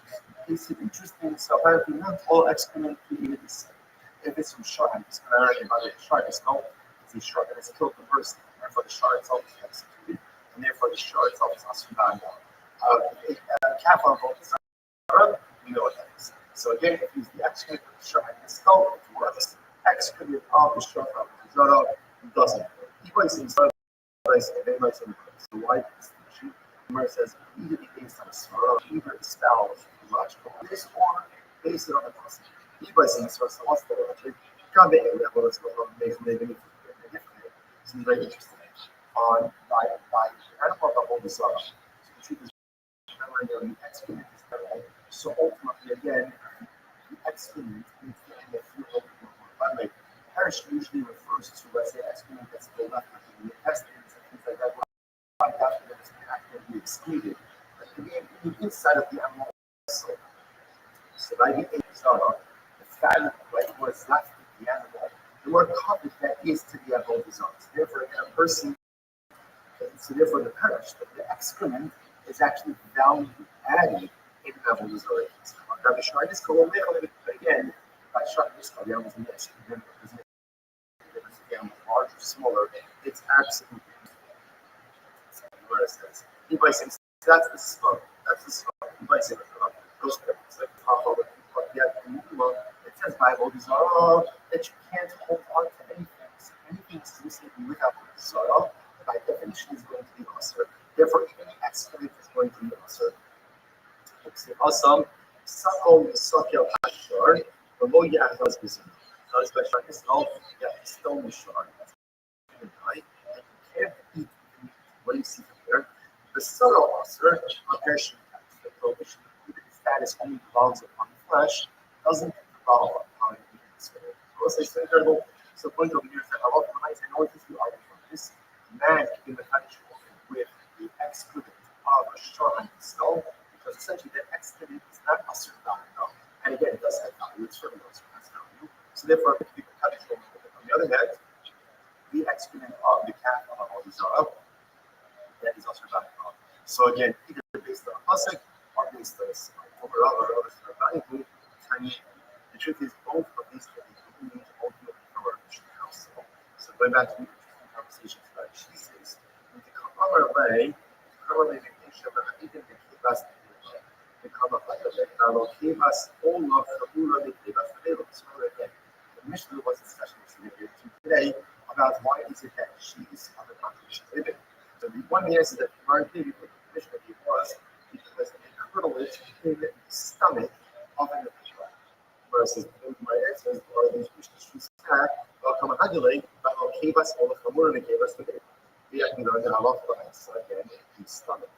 It's interesting, so apparently not all excrement created the same. If it's from Shah, it's going to learn about the Shah, it's called the Shah, and it's a killed the person, and for the Shah itself is executed. And therefore the short itself is Asuban. Calf on both is we know what that is. So again, if you use the excrement of the short in the skull, it works. Excrement of the short of the Zara doesn't work. He places in some place and they might say, so why distinction? Where it says, either based on Svara, either espoused logical this or based it on the concept. He places in source, what's the logic? Can't be able to let's go on maybe differently. It's very interesting. On by animal the whole desire. So you see this memory of the excrement is there. So ultimately, again, the excrement is the fuel by the way, parish usually refers to, let's say, excrement that's still left in the intestines and things like that, like that is actively excluded. But again, inside of the animal so by the desire, the fat, right, was left in the animal, the more covered that is to the avodah zarah. So therefore, again, a person, so therefore the parish, the excrement is actually value added in the avodah zarah. Rabbi Shardis called but again, by Shardis, the animals in the excrement doesn't make a difference if the animal is large or smaller. It's absolutely where it says. Anybody says that's the smoke. That's the smoke. Anybody say those things like top of it. It says Bible Zarah that you can't hold on to anything. So anything associated with Avodah Zarah, by definition, is going to be usher. Therefore, even the excrement is going to be usher. Awesome. Sakol Yisakil Hashar, the Moya Achaz Bizim. Not especially this golf, stone Mishar. Right? And you can't eat meat. What do you see from there? The subtle usher, Agershim, the prohibition, even if that is only belongs upon flesh, doesn't involve upon human spirit. So the point over here is that Allah provides an order to argue from this man in the country with the excrement of a sharp skull, because essentially that excrement is not a certain value. And again, it does have value, it's certainly also has value. So therefore, people touch from on the other hand, the excrement of the calf of Avodah Zarah, that is also value. So again, either based on a pasuk or based on overall or other tiny. The truth is, both of these things need ultimately from our Mishnah house. So going back to the interesting conversations about cheeses, when they come on our way, the Mishnah, but even the kibas, they come up like a kibas, all of the ura, the kibas, the Mishnah was especially today about why is it that cheese are the contribution living. So the one answer that the Mishnah gave was because they cartilage in the stomach of an individual. Whereas my answers are these Mishnahs welcome and adulate, but I'll keep us all the Hamur and gave us the day. We are going to have a lot of us again in the stomach.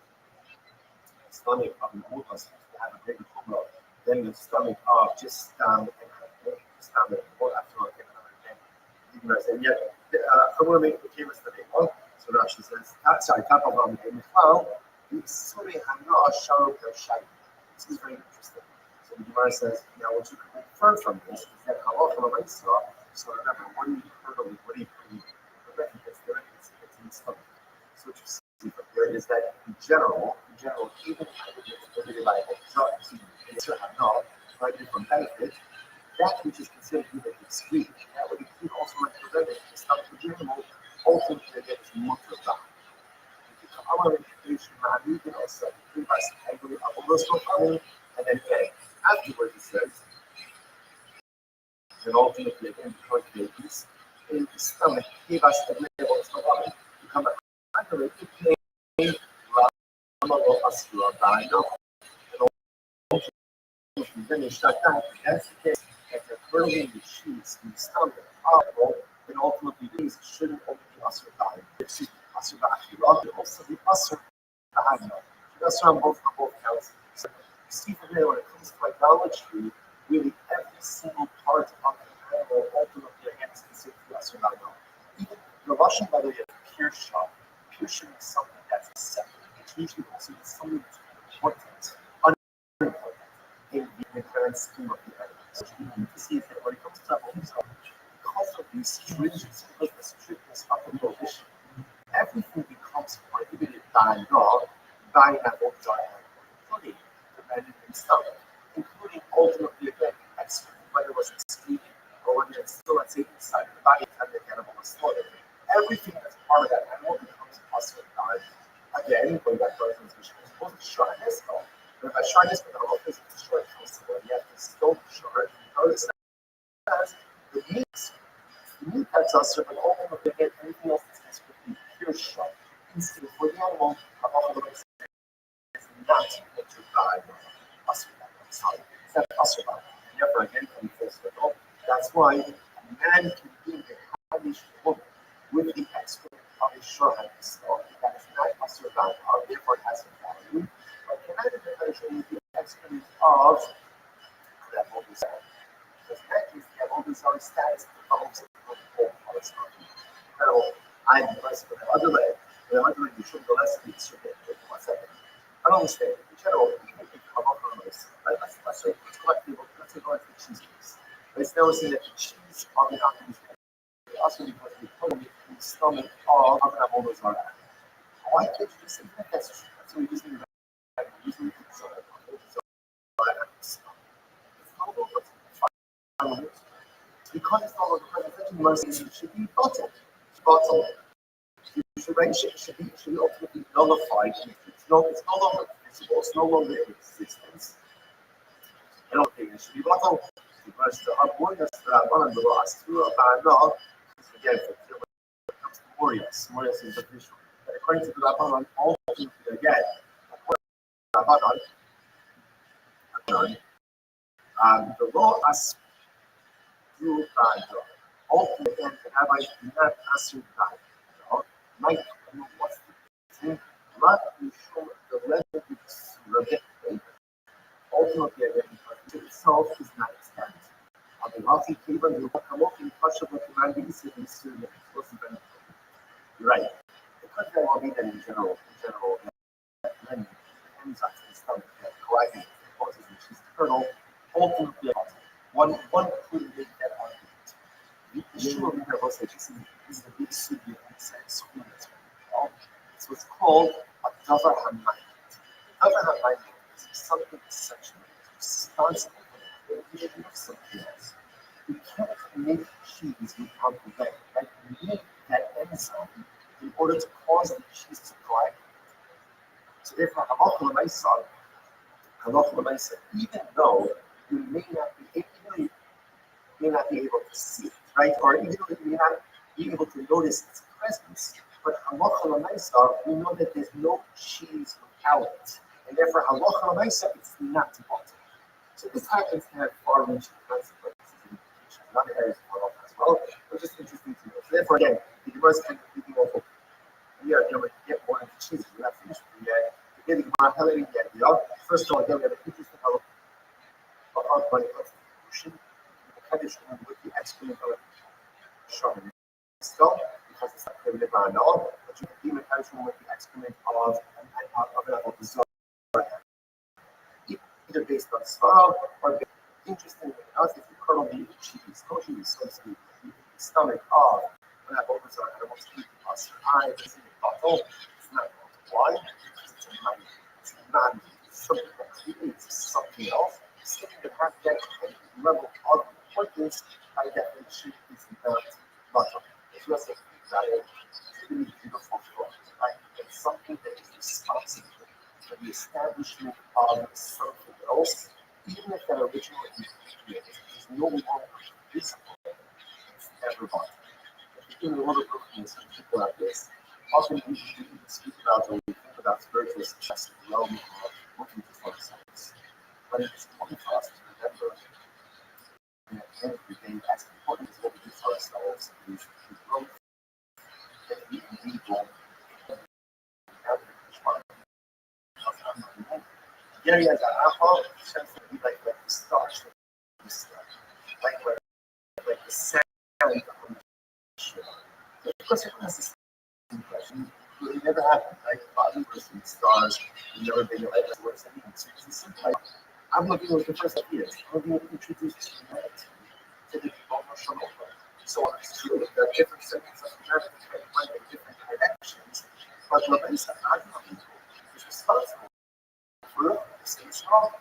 The stomach of an old husband to have a greater problem than the stomach of just stomach or after all and yet Hamur gave us the day. So Rashi says, top of the name as well. This is very interesting. So the Gemara says, now what you can infer from this is that halacha l'maisa. So remember, what do you hurdle? What do you prevent? It's in the stomach. So what you see from here is that in general, even prohibited by from benefit, that which is considered even excrete, that would include also like preventing the stomach in general, ultimately against mutter back. Our education, also give us angry and then afterwards it says, and ultimately again because babies in the stomach give us the level of stomach become accurate to play and ultimately then you shut down. That's the case that the curling the cheese in the stomach and ultimately these shouldn't only be us or dying. Excuse me. Also the usher behind them. That's on both counts. So you see from there when it comes to idolatry, really every single part of the animal ultimately against considered the usher behind them. Even the Russian by the way of Kirshon is something that's separate. It usually also is something that's important, unimportant in the grand scheme of the animal. So you need to see that when it comes to Avodah, because of the stringency, because of the strictness of the prohibition, everything becomes prohibited by law, by an Avodah, including the mandatory stuff, including ultimately again, whether it was excreted or whether it's still, let's say, inside the body of the animal was slaughtered. Everything that's part of that animal becomes possible. Again, going back to our transmission, it's supposed to shine this though. But if I shine this with a local physics destroy constantly, you have to still shard. Notice that the meat that's us, but ultimately again, anything else that's considered pure shot. Instead for the animal, is not entered by us. Sorry, it's not us. Never again can be false at all. That's why a man can do the Hamish woman with the excrement of a short skull. That is not us or therefore it has a value. But can I do the excrement of that whole design? Because in that case, the whole design status becomes a whole policy. Incredible. I'm blessed with the other leg. The other leg, you should go less than you get 1 second. I don't understand. In general, even if you come up on this, let's say it's collectible, let's say go into the cheese case. Let's now say that the cheese on the also because the economy in the stomach of Rabbi Zarah. Why can't you just say that? That's what we're using because it's not a mercy, it should be bottled. You should write should be ultimately nullified. It's no longer visible, it's no longer in existence. I don't think it should be bottled. Because the harmonious one of the last two of our again, when it comes to Morias is the visual. According to the Rabbanon, all again, the law as you ultimately the rabbis do not assume that. Might what's the thing? Not to show the level is Rabbi. Ultimately, again, because itself is not extant. On the healthy table, you come up in touch with the man is in the right. The country will be that in general, many enzymes and stuff that coagulate causes which is kernel, ultimately one could make that argument. The issue of intervosage is the big studio inside school as well. It's what's called a davar hamayit. Davar hamayit is something essentially responsible for the creation of something else. We can't make cheese without the wet, right? We need that enzyme in order to cause the cheese to coagulate. So therefore, even though you may not be able to see it, right? Or even though you may not be able to notice its presence, but we know that there's no cheese without it. And therefore, it's not bought. So this happens to have far-reaching consequences in other areas of the world as well, which is interesting to know. So therefore, again, the Gemara is kind of thinking of we are going to get more into cheese. We're not finished with yet. Getting more highlighting the idea. First of all, again, we have an interesting about when it comes to pollution. The Kaddish with the excrement of Shaman still, because it's not clearly around all, but you can even Kaddish with the excrement of an apple bizarre. Either based on swallow or based interestingly enough, if you kernel the cheese, kosher is so to speak, the stomach of an apple bizarre and almost eat the pasta. It's in the bottle. It's not why? It's not something that creates something else. Something that has that level of importance by definition is not bottle. It's just a really beautiful thought, right? It's something that is responsible for the establishment of something else, even if that original is no longer visible. It's never bottle. In the world of brokenness, people like this, often we speak about when we think about spiritual success in the realm of looking for ourselves. But it's important for us to remember that at the end of the day, as important as what we do for ourselves is the growth that we can be going Gary has an alcohol, like the starch, like the sound of the show. Because it has this impression, it never happened, right? Bobby was in stars, you never been like that works. It's like, I'm looking at the first ideas. I'm being introduced to humanity, to the people of Shalom. So it's true, there are different segments of humanity that might in different directions, but Rabbi is responsible for this wrong.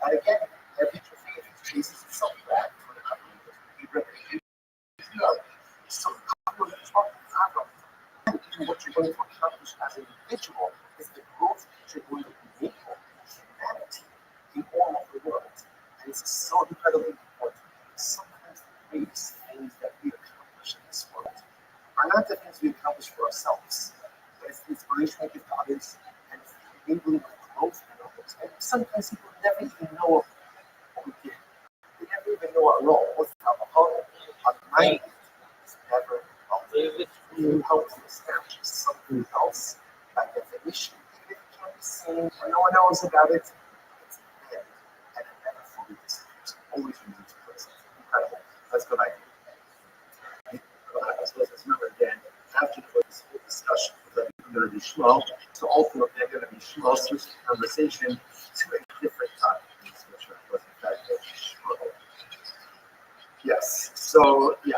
And again, every trophy chases itself back for the company. So what you're going to accomplish as an individual is the growth that you're going to enable humanity in all of the world. And it's so incredibly important. Sometimes the greatest things that we accomplish in this world are not the things we accomplish for ourselves, but it's the inspiration we give to others and enabling growth in others. And sometimes people never even know what we did. They never even know our role. What's alcohol? Our mind is never you help to establish something else by definition. Even if it can't be seen or no one knows about it, it's there. And it never fully disappears. Always remains present. Incredible. That's a good idea. Let's remember again, after this whole discussion, that we're going to be Shmuel, so ultimately they're going to be Shmuel switching the conversation to a different topic, which was in fact Shmuel. Yes. So the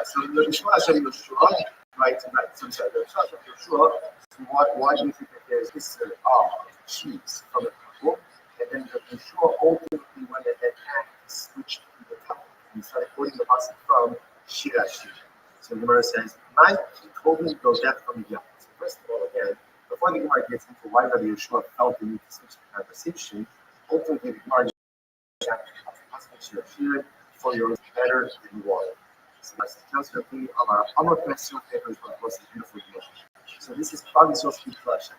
Shmash of Yeshua, right? So sorry, the Shmash of Yeshua. So why do you think that there's this cheese from the temple, and then the Yeshua ultimately went ahead and switched to the temple and started quoting the passage from Shira Shira. So the Gemara says, "My he told me to go death from the young." So first of all, again, before the Gemara gets into why Rabbi Yeshua felt the need to switch the conversation, ultimately the Gemara for your better than water. So that's the council of our Amar Question papers was a beautiful deal. So this is probably so speak Russian.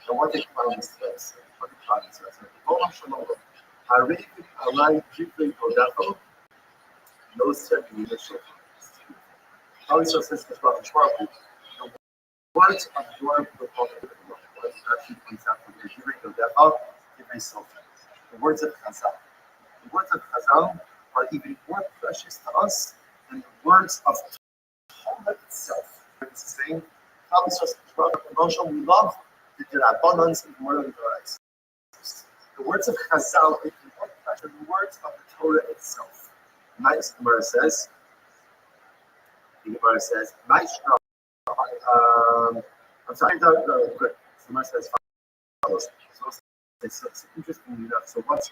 And what they call this place, what they call this place. Olam Shalom. Harei Alai Jifrei Odafo. No certain leadership. Probably so says this about the words of your book actually points out that the Jifrei Odafo give a self. The words of Chazal. The words of Chazal are even more precious to us than the words of Torah itself. It's saying, we love the abundance of more than the rights. The words of Chazal are even more precious than the words of the Torah itself. Nice, the Gemara says, I'm sorry, good. The Gemara says, follows. So it's interesting enough. So what's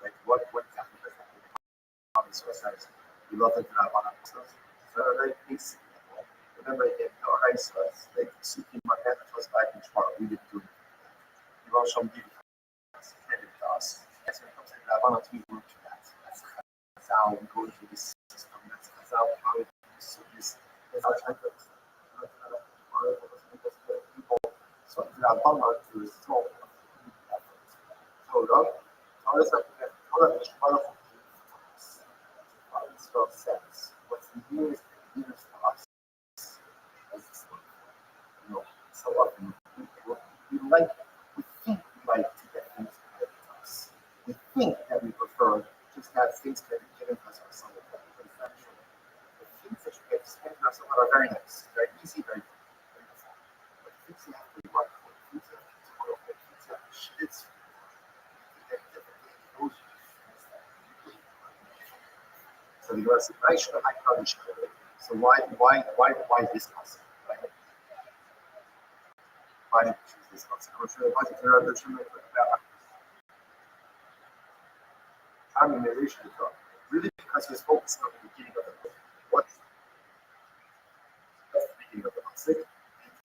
like what exactly does that mean? So it says we love it on ourselves. So very basic. Remember again, no ice was like seeking my head was back in tomorrow. We didn't do it. You also give us handed to us. As when it comes to Rabbanah, we work to that. That's how we go into this system. That's how we do this. That's our template. So Rabbanah to restore Torah is part of this 12 cents. What's the nearest to us as this one? So often we think we like to get things given to us. We think that we prefer just to have things that are given to us or something like that, but it's not true. The things that you get given to us are very nice, very easy, very beautiful. But the things you have to work for, the things you have to toil for, the things you have to schwitz for, so the US is so why this concept? Right? Why did you choose this concept? I'm sure I'm in narration really because he was focusing on the beginning of the book. What? That's the beginning of the concept.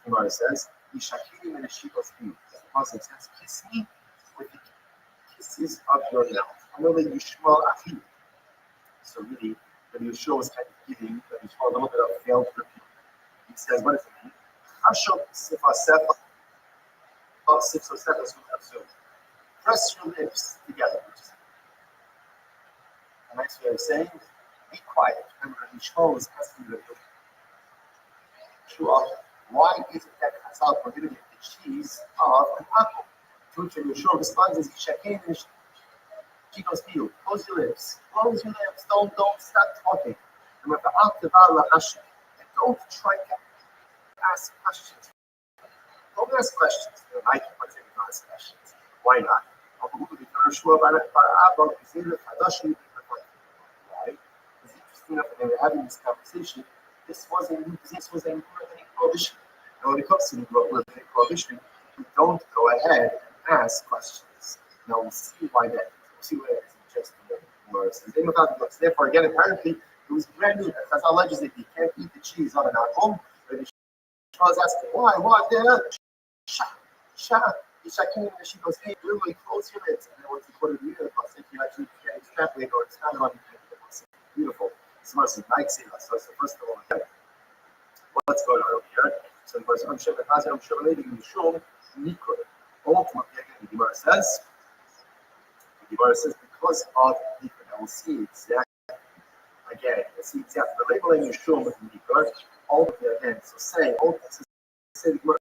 Gemara says, "Yishakini and Shiko's feet." The concept says, "Kiss me with the kisses of your mouth." Another Yishmal Achi. So really, when Yeshua was kind of giving, that was a little bit of a failed repeat. He says, what does it mean? Hashok Sifasefa, press your lips together. A nice way of saying, be quiet. Remember, Yeshua was asking Yeshua, why is it that Chazal prohibited the cheese of an apple? To which Yeshua responds as Shakin and she goes, close your lips. Close your lips. Don't stop talking. And don't try to ask questions. Don't ask questions. I can ask questions. Why not? Why? It's interesting enough that they were having this conversation. This was a new prohibition. And when it comes to the prohibition, we don't go ahead and ask questions. Now we'll see why that is. See what it is just the words. Therefore, again, apparently, it was brand new. That's how legislated. You can't eat the cheese on an apple. But the was asking, why? What? She goes, hey, literally close your lips. And then once you put it in the concept, you actually can extrapolate or expand on it. Beautiful. This must be nice. So first of all, what's going on over here? So the first, I'm sure lady in the show, Nikon. Ultimately, again, the Gemara says, because of the we'll see exactly again, the labeling is shown with the Nikon, ultimately again, so say the Gemara.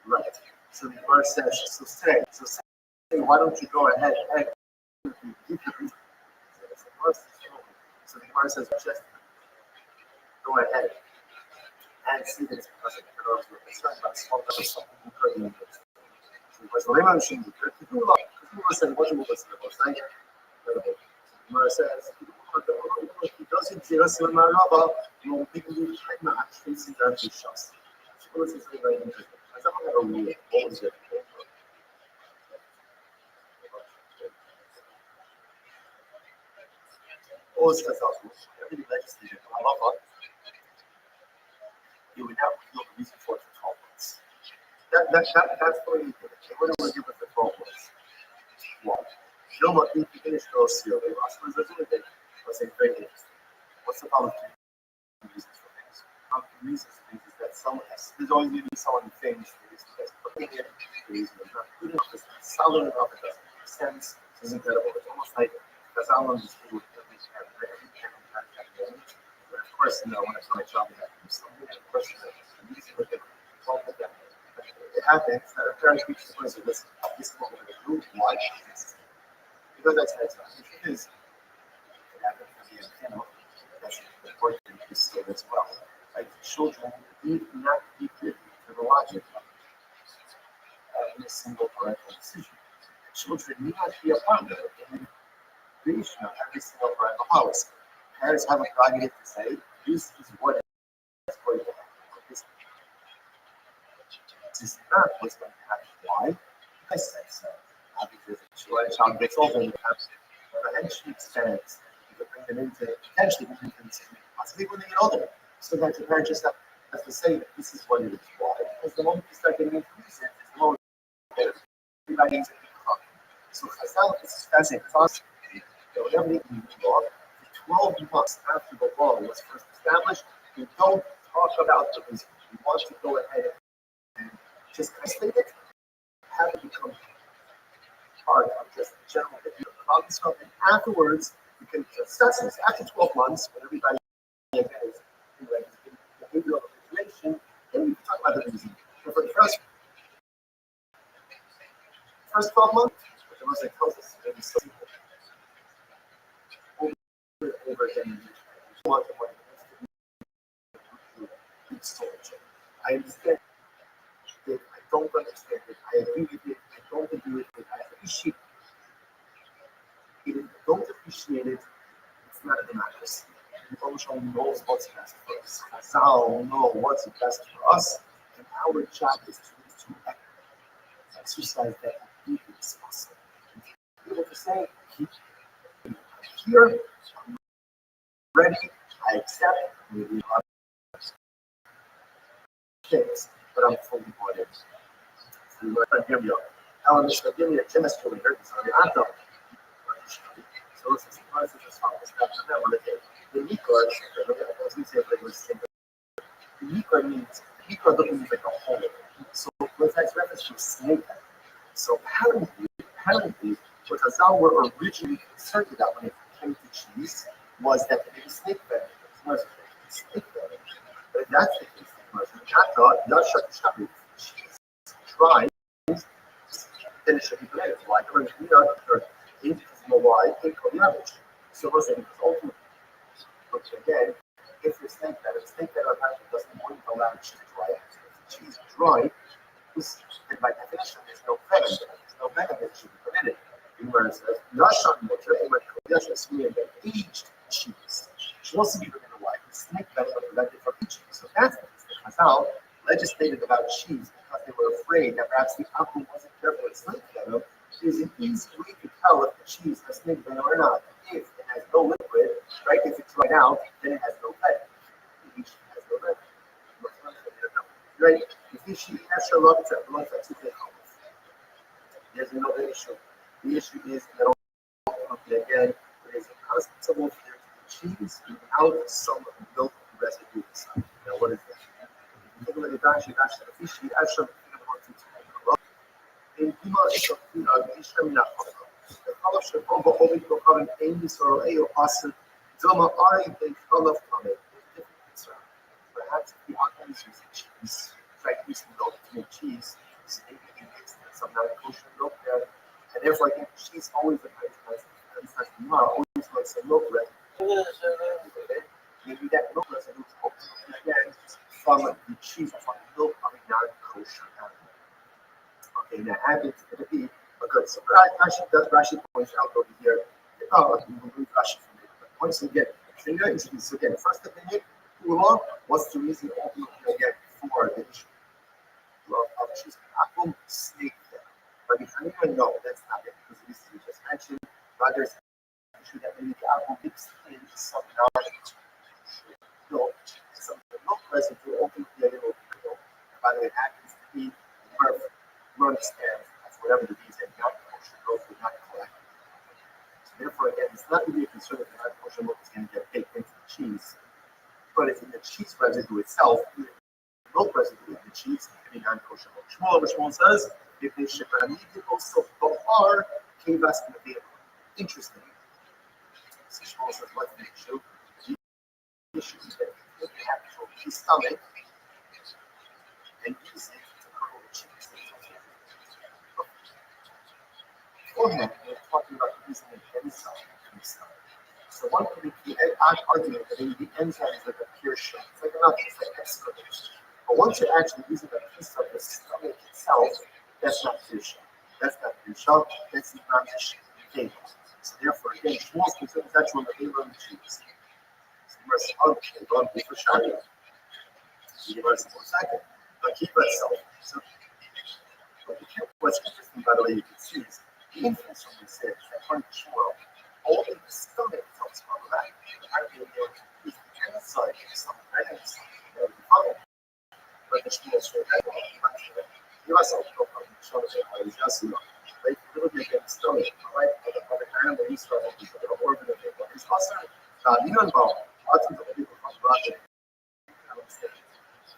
Right. So the Gemara says, so say, why don't you go ahead and keep the reason? So the Gemara says, just go ahead and see this because of the concern about small numbers, something incredibly. Mas o lema do Shindu, que tu sabe, pode mudar esse negócio aí. incredible. Gemara says, he doesn't see us in my Rabba, you won't think we can not facing down to Shas. So this is very interesting. As I'm going to rule, what was it? All this stuff, everything legislated, you would have to look reason for it for 12 months. That's the way you do it. They wouldn't want to give it for 12 months. Why? You know what? If you finish those seal, they ask for it. Let's say, very interesting. What's the problem with reasons for things? Reasons for things is that someone has, there's always going to be someone who thinks the reason is putting it, the reason is not good enough, it's not solid enough, it doesn't make sense, it's incredible. It's almost like because I want these people to at least have every kind of moment. But of course, when I tell my job, I have to do something. And of course, the reason for them, it happens that a parent reaches the point of this is what we're going to do. Why? Because that's how it's done. The truth is, it happens for the antenna. That's important to say as well. Like children need not be privy to the logic of every single parental decision. Children need not be a part of it in the creation of every single parental policy. Parents have a prerogative to say, this is what is going to happen. This is not what's going to happen. Why? I said so. Because when a child gets older, it eventually expands. You can bring them into, potentially bring them into possibly when they get older. Sometimes the parent just has to say, this is what it is. Why? Because the moment you start getting into reason, it's the moment everybody needs to be talking. So this is fascinating. Whatever they can do law, 12 months after the law was first established, you don't talk about the reason. You want to go ahead and just isolate it, have it become part of just the general problem stuff, and afterwards you can discuss this. After 12 months, when everybody is in behavioral information, then we can talk about the reason. So for the first 12 months, which the most like tells us maybe so over again, I understand it. I don't understand it. I agree with it. I don't agree with it. I appreciate it. If I don't appreciate it, it's not a democracy. The Rothschild knows what's best for us. Chazal know what's best for us, and our job is to exercise that deeply as possible. Be able to say, I'm here, I'm ready, I accept, maybe things, but I'm fully bought in. So you might hear me out. Alan, give me a chemist over here. So it's a surprise to just follow this. The Nikor, as we say, the Nikor means, Nikor doesn't mean like a hole. So let's reference to snake. So apparently, what Chazal were originally concerned about when it came to cheese was that it was snake venom. It was snake venom. But if that's the case, cheese dry, then it should be blended. Why? Because we are why they call the average. So we're saying it's ultimately. Again, if you're snake venom apparently doesn't want to allow cheese to dry. If the cheese is dry, and by definition, there's no venom there. There's no venom that should be permitted. Where it says, aged cheese. She wants to be permitted why? The snake venom was prevented from aging. So that's the Chazal legislated about cheese because they were afraid that perhaps the apple wasn't careful with snake venom. There's an easy way to tell if the cheese has snake venom or not. If it has no liquid, right? If it's dried out, then it has no venom. The cheese has no venom. Right? If the cheese has a lot of there's another issue. The issue is that again, there is a constable here to the cheese without some milk residue inside. Now, what is that? If you look at the Rashi, the fish, you have some in Pima, it's a the color should over holding to come in this or a awesome Doma Ari, they color from it. Perhaps the alchemists use cheese, try to use milk to make cheese, so maybe you can mix some non kosher milk there, and therefore I think cheese always a nice always like some milk residue. Maybe that milk residue is ultimately again from the cheese or from the milk of a non kosher animal. Okay, now happens to be a good. So Rashi points out over here that Once you get finger introduced again, first opinion, Ula, what's the reason ultimately again for the issue of choosing Akum snake there? But if you even know that's not it, because this we just mentioned, rather it's an issue that maybe the Akum mixed in some milk, some milk residue ultimately a little milk. By the way, it happens to be perfect. You understand that's whatever the reason, not kosher milk would not collect. Therefore, again, it's not really a concern that the non-kosher milk is going to get baked into the cheese, but it's in the cheese residue itself, the milk residue in the cheese, it can be non-kosher milk. Shmuel says, if they should need it also are kivas in the vehicle. Interesting. So Shmuel says, what's the issue? The issue is that you take the actual stomach and use it to curdle the cheese. Beforehand, we're talking about using an enzyme in the stomach. So one could make the argument that maybe the enzyme is like a pure shell. It's like nothing, it's like excrement. But once you're actually using a piece of the stomach itself, that's not pure shell. That's not pure shell, that's not vegetable. So therefore, again, Shmuel's concern is actually on the labor of the cheese. So you must okay, run for Sharia. You must for a second. But keep itself. So what's interesting, by the way, you can see is the influence from the said that according to Shmuel, only the stomach comes from that. The idea is the inside of some items that we follow. But the Shmuel said that you must also go from the shoulder to the Yasuna. Like, if you look at the stomach, right, of the animal, you start with the organ of it. It's also you don't know lots of people from Rothschild. I would say,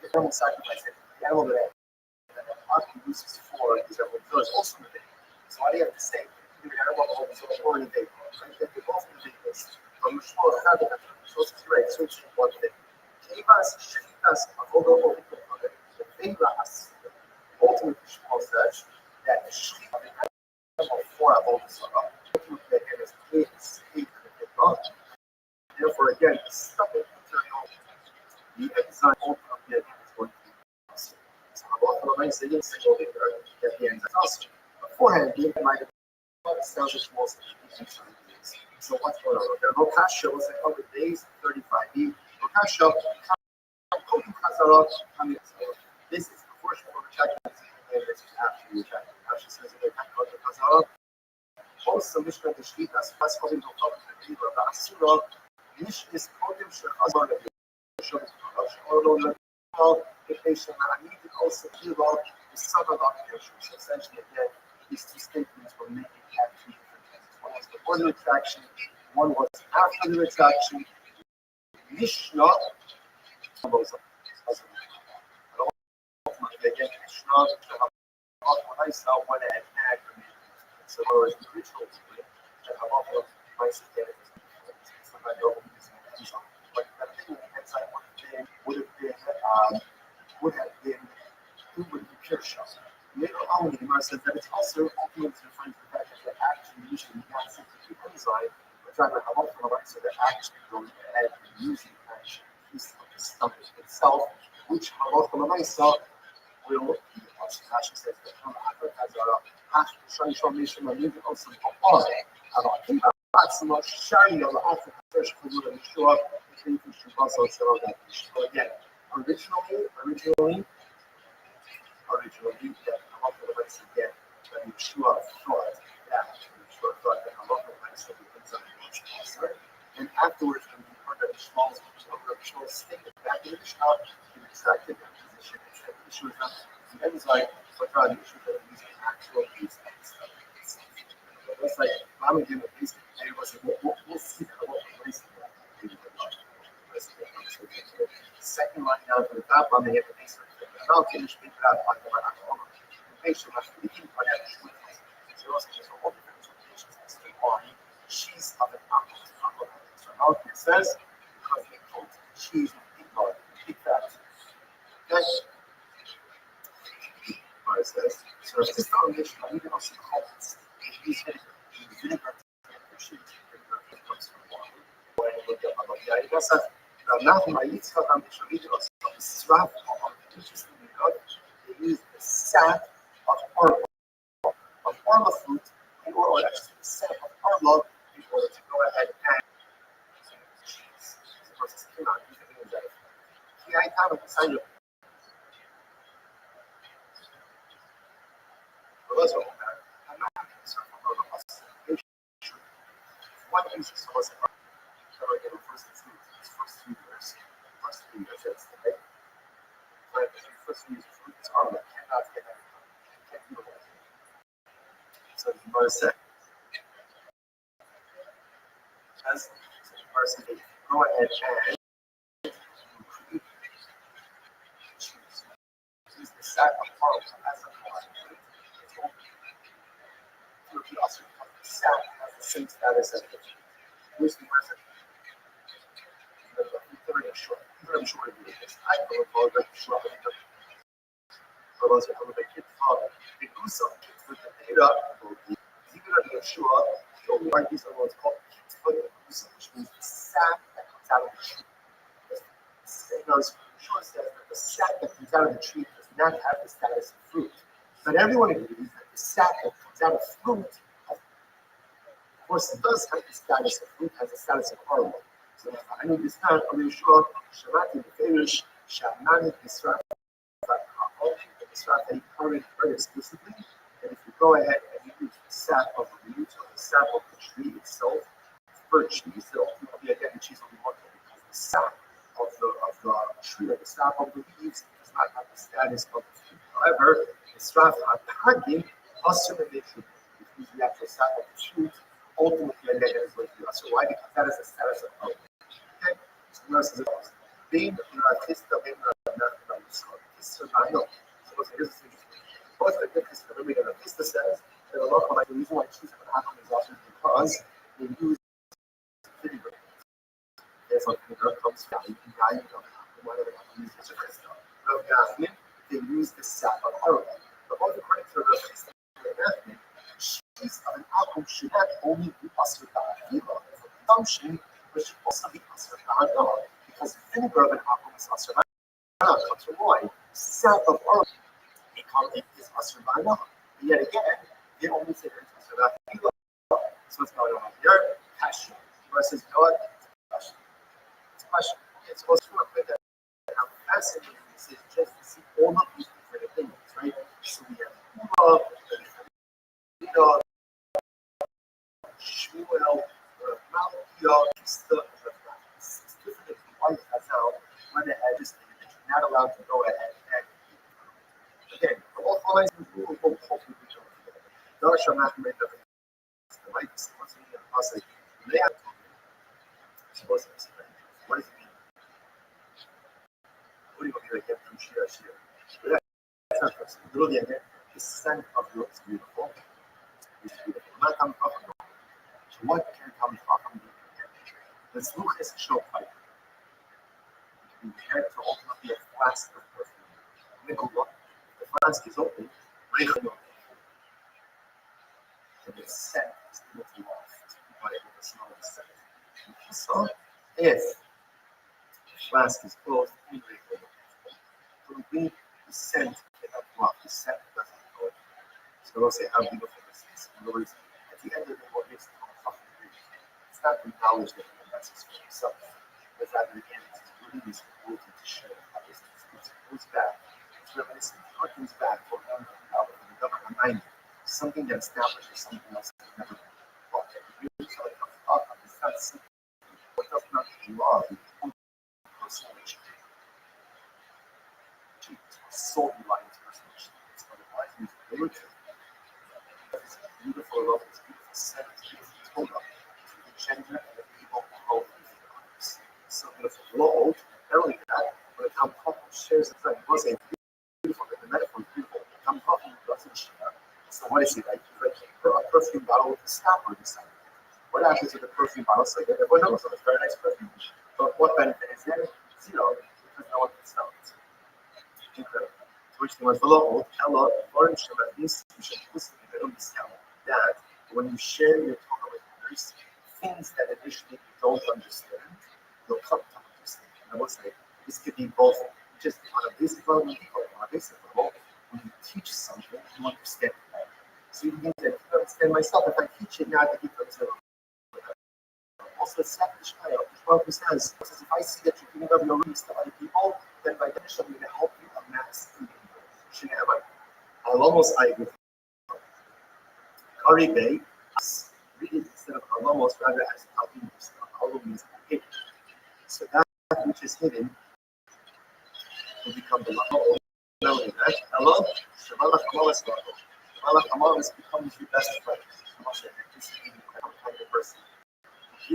the animal sacrifice, the animal that often uses for is that what goes also in the day. So why do you have to say either animal or in the day? Right? They both in the day. From the small habit, so it's right, so it's one thing. Kivas, Shitas, Avodo, the Fingras, ultimately Shmuel says that the sheep of the animal for Avodo, ultimately again is paid for the wrong. Therefore, again, the stomach material, the enzyme ultimately is going to be possible. So Avodo remains the single leader that the enzyme also. Beforehand, the might have established most of the things. So what's going on? Okay, Rothschild was like 100 days, 35B. Rothschild, this is the portion of the check and this is after you check. She says that also Mishnah the sheet as fast coming to come to the river. The Asura, Mish is Kodim Shechazar, the if they shall not need it also heal out the summer occupation. So essentially, again, these two statements were making two different things. One was before the retraction, one was after the retraction. Mishnah goes up. And ultimately, again, Mishnah, when I saw one had aggravated. So, whereas the original that have also nice again, sometimes over using it. But the thing with the inside would have been who would be pure shell. Later on, the Gemara says that it's also ultimately referring to the fact that they're actually usually not simply the enzyme, but rather have also the right, so they're actually going ahead and using actually a piece of the stomach itself, which Halach Lamaisa will be also. Rashi says that half Shani Shomishim and even also Papa, about Kiba, Maxima, Shari, or the Alpha, Fresh Food, and Shua, the Three Fish, also so that again, originally, that Halach Lamaisa again, that Yeshua thought that Halach Lamaisa would be something much closer. And afterwards, when we heard that Shmuel's statement back in the Mishnah, he retracted that position and said the issue is not the enzyme, but rather the issue that it is an actual piece of the stuff. It's like, I'm going to do a piece, and we'll see how what place that. Second line down to the top, I'm going to get the base of the I'll finish with that on the Manakoma. The patient must be eating for that. So also just all the interpretations as to why she's of an apple. So now it says, because they called cheese with big blood, big fat. Okay? It says, so if this foundation, I need to also call this. Use vinegar for cheese. Vinegar comes from water. When you look up about the idea, now my Yitzchak foundation, we also strap on interestingly enough, they use the sap of arla fruit, or actually the sap of arla in order to go ahead and cheese. Versus cannot use the that. I have a design of I'm not concerned about the classification. One uses was the first 2 years. First 2 years, that's the thing. But the first 2 years of fruit is cannot get that. Can't do it. So the verse as the person go ahead and use the sack of pearls as a commodity. He also becomes the sack has the same status as the who's the person. Very short. Very short of this. I know about that short. But also have a kid father. They do something with the data. Even if you're sure, the only one is what's called kids for the which means the sack that comes out of the tree. Because Short says that the sack that comes out of the tree does not have the status of fruit. But everyone agrees that the sack that comes out of fruit, of course, it does have the status of fruit, has the status of olive. So I know this time, I'm really sure Shabbat the Farish shall not disrupt the disrupt any current very explicitly. And if you go ahead and you use the sap of the roots or the sap of the tree itself for cheese, then ultimately again the cheese will be working because the sap of the tree or the sap of the leaves does not have the status of the fruit. However, the strap hagim also in the tree, which means the actual sap of the fruit, ultimately again is going to be also why? Because that is the status of fruit. Okay, so now this is being an artist of being an artist. So here's the both the difference that we're going to face this says that a lot of the reason why cheese can happen is often because they use vinegar. Therefore, vinegar comes from they use the sap of Arabic. But both according to the cheese of an apple should not only be usher for consumption, but should also be usher because vinegar of an apple is usher comes from wine. Sap of Arabic. It is Asrbana. Yet again, they only say that it's Asrbana. So what's going on here? Passion. Versus God, passion. It's passion. Okay, so let's work with that. How fascinating this is just to see all of these different opinions, right? So we have Ura, Shmuel, Malachi, Easter, six different ones that's how went ahead, just not allowed to go ahead and again, all lines will hopefully be joined together. Thou shalt not make the right supposed to be a passage. They are supposed to be what does it mean? What do you mean again from Shira? That's not first. Literally again, the scent of yours is beautiful. It's beautiful. Not coming from you. So what can come from you? Let's look at the show pipe. Compared to ultimately a flask of perfume. Nicola. The flask is open, and the scent is looking off by the smell of the scent. So, if the flask is closed, it will be the scent cannot go off. The scent doesn't go off. So, we'll say how beautiful this is. In other words, at the end of the day, what makes it fucking great? It's not the knowledge that the message for yourself, but rather again, it's really this ability to share with others. It goes back. Reminiscent harkens back for something that establishes something else that never been thought. It's not simple. What does not love personal achievement. Solely reliant personal achievements. Otherwise, it's ability. It's beautiful love, it's beautiful set, it's beautiful Torah. The gender and the people growth in others. So beautiful. Lo, earlier that, when a couple shares a friend, was a beautiful, the metaphor is beautiful. I'm talking doesn't share. So what is it like? A perfume bottle with a stopper inside. What happens with the perfume bottle? So everyone knows it's a very nice perfume. But what benefit is there? Zero, because no one can smell it. Incredible. Which the was below, hello, orange at least you should listen to the discount that when you share your Torah with others, things that initially you don't understand, you'll come to understand. And I will say, this could be both just on a basic level, or on a basic level, when you teach something, you understand it better. So you can say, I don't understand myself. If I teach it now, I can understand it. also a selfish guy. The says, if I see that you're giving up your rings to other people, then by definition, I'm going to help you amass income. I agree. Kari Bay, read it instead of almost rather as almost means hidden. So that which is hidden will become the law. Not only that, hello, Shamalach Amalas Law. Shamalach Amalas becomes your best friend. This is even kind of person. He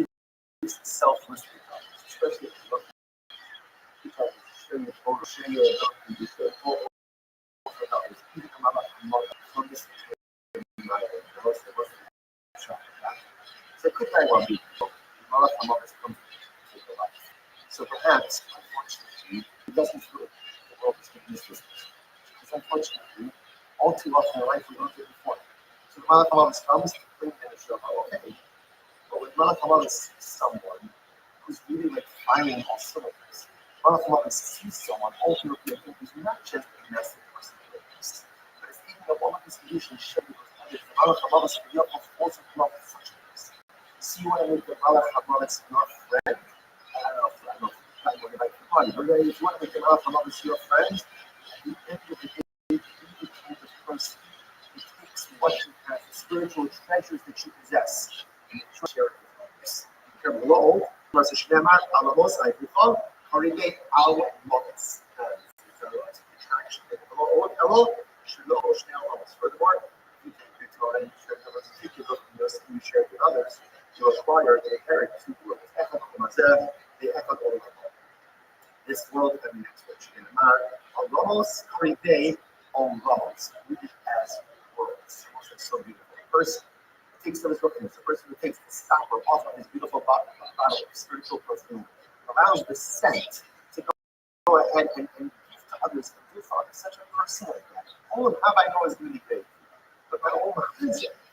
is selflessly, especially if you look at sharing the photo, sharing your account, you share photo for others. Even Shamalach Amalas from this so it could very well be Shamalach Amalas comes to take the life. So perhaps, unfortunately, it doesn't feel the world is getting this business. Because unfortunately, all too often in life we don't do it before. So the Malach HaMavis comes to clean the show, okay. But when Malach HaMavis sees someone who's really like firing all cylinders, Malach HaMavis sees someone ultimately who's not just a massive person, but it's even though all of his conditions show because others, the Malach HaMavis can be up of force of love for such a person. See what I mean? The Malach HaMavis your friend. I don't know if I'm going to like the party, but if you want to make the Malach HaMavis your friend, at the end of the day, you become the person who takes what you have, the spiritual treasures that you possess, and share it with others. Below, verse Shneimar, Alamos, I recall, Horigate, Al Motis. Furthermore, you take your Torah and you share it with others, you acquire and inherit two worlds. They echo all of them. This world and the next one. Shneimar, Alamos, Horigate, on Ramos, read it as worlds. It's so beautiful. A person who takes those documents, a person who takes the stopper off of his beautiful bottle of spiritual perfume, allows the scent to go ahead and give to others and do for others. Such a person like that. All of Rabbi know is really great. But my own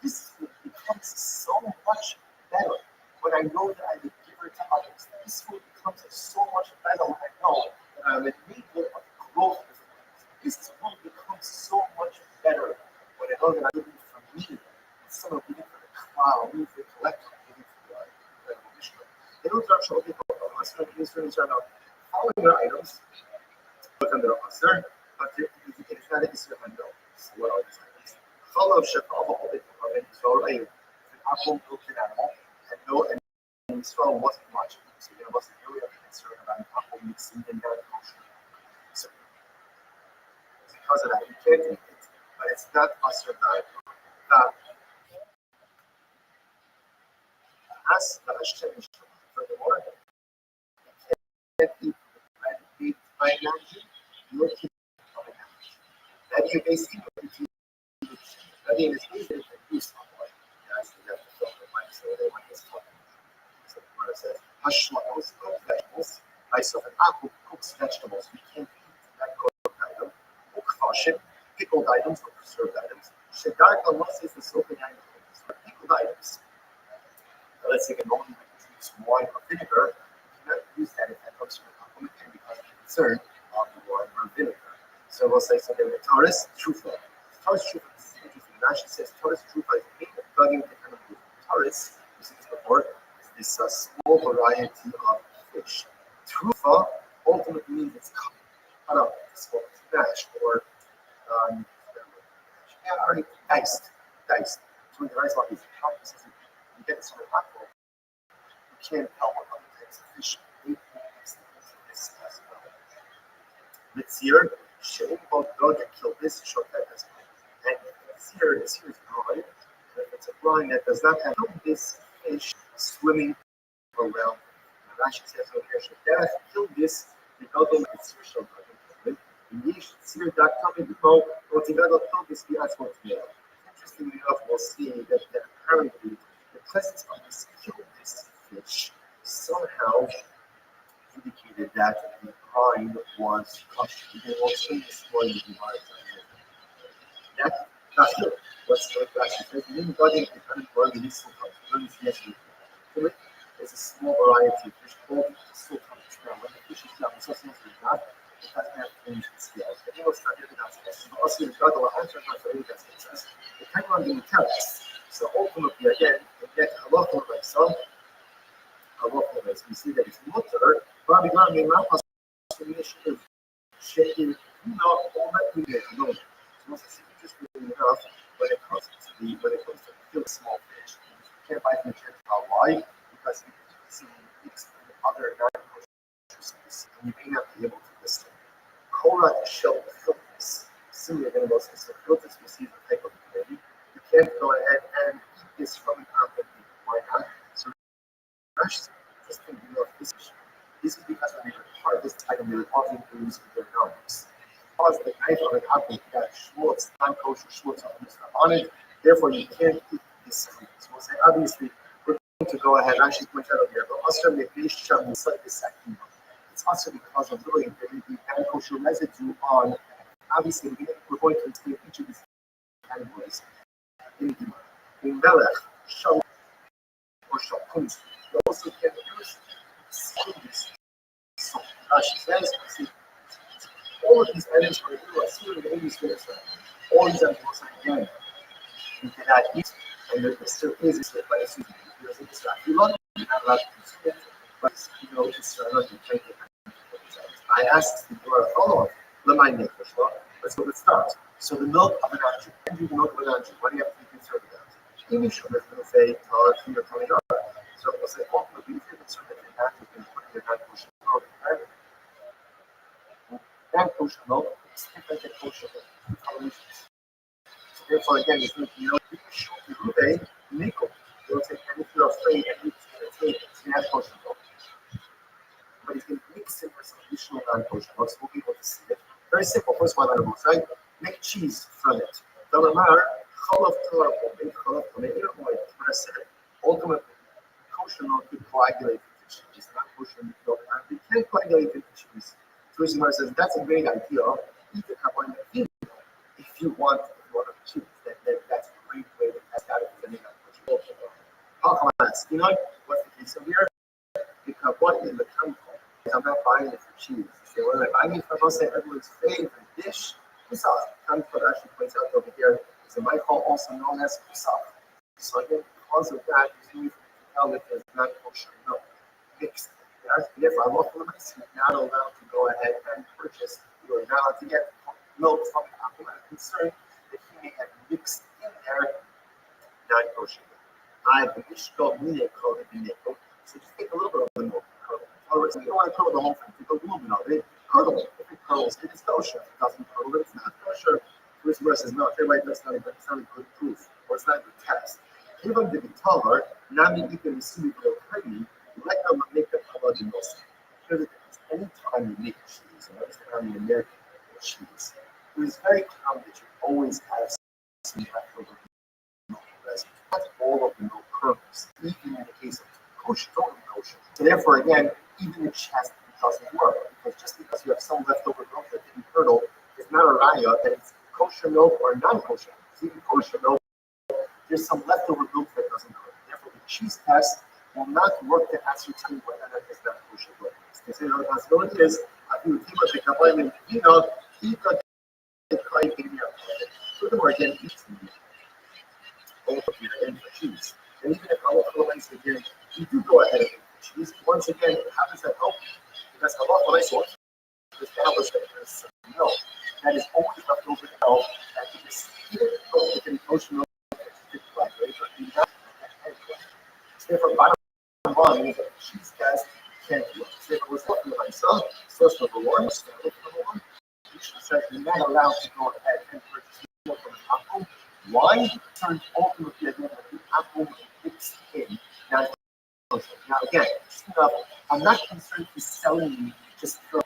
this becomes so much better when I know that I would give it to others. This food becomes so much better when I know that I would need of growth. This will become so much better when I know that I'm living for me instead of living for the crowd, living for the collective, living for the mission. They don't actually look at the Oscar and students right now. Following their items, look under the Oscar, but it's not an issue of no. So what are these items? Follow Shekov, all the Israel, an apple built an animal, and no, and Israel wasn't much. So there wasn't really a concern about an apple mixing in their culture. So because of that, you can't eat it, but it's not usher that as the Hashem is furthermore, you can't eat the meat by analogy, nor keep it by analogy. That you basically that in this case is use of what that's the like so they want this talking. So the Gemara says, Hashmos cooked vegetables, ice of an apple cooks vegetables, you can't eat that cooked item. Pickled items or preserved items. Shedar Kalmas is the soap and pickled items. Let's say you only use wine or vinegar, you cannot use that if that comes from a compliment because of the concern of the wine or vinegar. So we'll say something like Taurus Trufa. Taurus Trufa is interesting. Rashi says Taurus Trufa is made of plugging the kind of Taurus, we see this before, is this small variety of fish. Trufa ultimately means it's cut up, it's smashed or already diced. So when the rice block is cut, you get some apple. You can't tell what other types of fish eat this as well. Mitzir, Shein both dog and kill this, show that as well. And Mitzir is blind. And if it's a blind that does not have this fish swimming around. Rashi says over here, Shadaf, kill this, the dog and Mitzir shall not kill it. Interestingly enough, we'll see that apparently the presence of this killed fish somehow indicated that the brine was crushed. We will see this morning in the That's not good. What's the question? Regarding the kind of brine in this there's a small variety of fish called sultan. Now, when the fish is young, it's also not. It doesn't have fringe scales. The English started with that. Also, the God will answer for the success. Depending on the intelligence. So ultimately, again, you get a lot of myself. מהמפה של ישיר שהיא not all that we get alone. So it's interesting enough when it comes to kill small fish. You can't buy from Gentile. Why? Because you can see mixed with other non-kosher species, and you may not be able to list them. Korah shell filters, similar to most of the filters we see in the type of community. You can't go ahead and eat this from an apple. Why not? So just think this issue. This is because when they repart this item, they will often use their numbers. Because the knife of an apple got schwartz, non-kosher schwartz on it, therefore you can't eat this fruit. So we'll say, obviously, we're going to go ahead, actually point out over here, but also make this shove inside this section. It's also because of literally there may be non-kosher residue on, obviously, we're going to explain each of these categories. In melech, shal, or shalkunz, you also can use skins. So Rashi says, see, all of these items are similar to English words. All these items again, you cannot eat, and there still is a slip by a student. Because it's not you not allowed to consume it, but it's not to take it. I asked the follow-up, let's start. So the milk of an andrew, the milk of an andrew, what do you have to be concerned about? English words will say, finger, tongue, so we'll say, ultimately, if you're concerned that your hand has been put in your hand, and kosher milk, it's different than kosher milk. So therefore, again, if you show the rube, nickel, they'll say, and if you're afraid, and it's going to take it, so you have kosher milk. But he's going to mix it with some additional non-kosher milk, so we'll be able to see it. Very simple. First one, right? Make cheese from it. Dalamar, chalaf torah, chalaf tomato, what I said. Ultimately, kosher milk could coagulate into cheese. Not kosher milk, and it can't coagulate into cheese. So Mara says that's a great idea. Eat the carbon if you want to choose. That's a great way to test out if you're going to you know what's the case over here? The carbon is the chemical. I'm not buying it for cheese. You say, what am I buying it for? I'll say everyone's favorite dish. Kusaf. Chemical actually points out over here is a micro also known as kusaf. So again, because of that, it's easy to tell that there's not kosher milk mixed. Therefore, you're not allowed to go ahead and purchase. You're not allowed to get milk from an apple. I'm concerned that he may have mixed in there non-kosher milk. I have the mishko mine called it bineko. So just take a little bit of the milk. Otherwise, you don't want to curdle the whole thing. Take a little bit of it. Curdle it. If it curdles, it is kosher. If it doesn't curdle, it's not kosher. This verse is not. Everybody that's not a good proof, or it's not a good test. Even the taller, nami ikan isumi kani. Let them make the color the most. Because anytime you make cheese, and anytime you make cheese, it is very common that you always have some leftover milk residue. Not all of the milk kernels, even in the case of kosher, totally kosher. So therefore, again, even the chest doesn't work. Because just because you have some leftover milk that didn't curdle, it's not a raya that it's kosher milk or non-kosher milk. Even kosher milk, there's some leftover milk that doesn't curdle. Therefore, the cheese test will not work to ascertain whether that is not kosher milk. They say the possibility is, furthermore, again, cheese. And even if Allah again, you do go ahead and eat cheese, once again, how does that help you? Because Allah to establish that there's milk that is always left over to help, that you just eat it, within kosher milk, therefore, bottom line is that cheese test can't work. So if it was looking at myself, source number one, you're not allowed to go ahead and purchase milk from an apple. Why? Turns ultimately again that the apple mixed in. Now again, I'm not concerned with selling you just for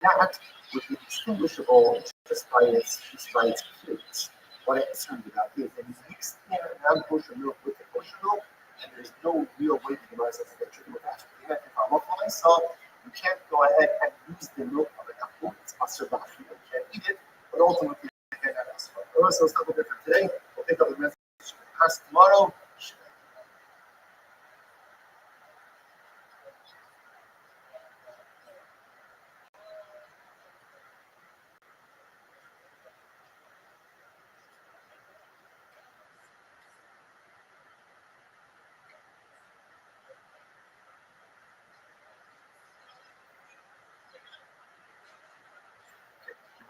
that would be distinguishable just by its appearance. What I'm concerned about is that he's mixed in non-kosher milk with the kosher milk, and there's no real way to devise a picture with that. Even if I look what I saw, you can't go ahead and use the milk of an apple. It's asr b'achri. You can't eat it, but ultimately, again, that's asr. So it's not different today. We'll pick up the message class tomorrow.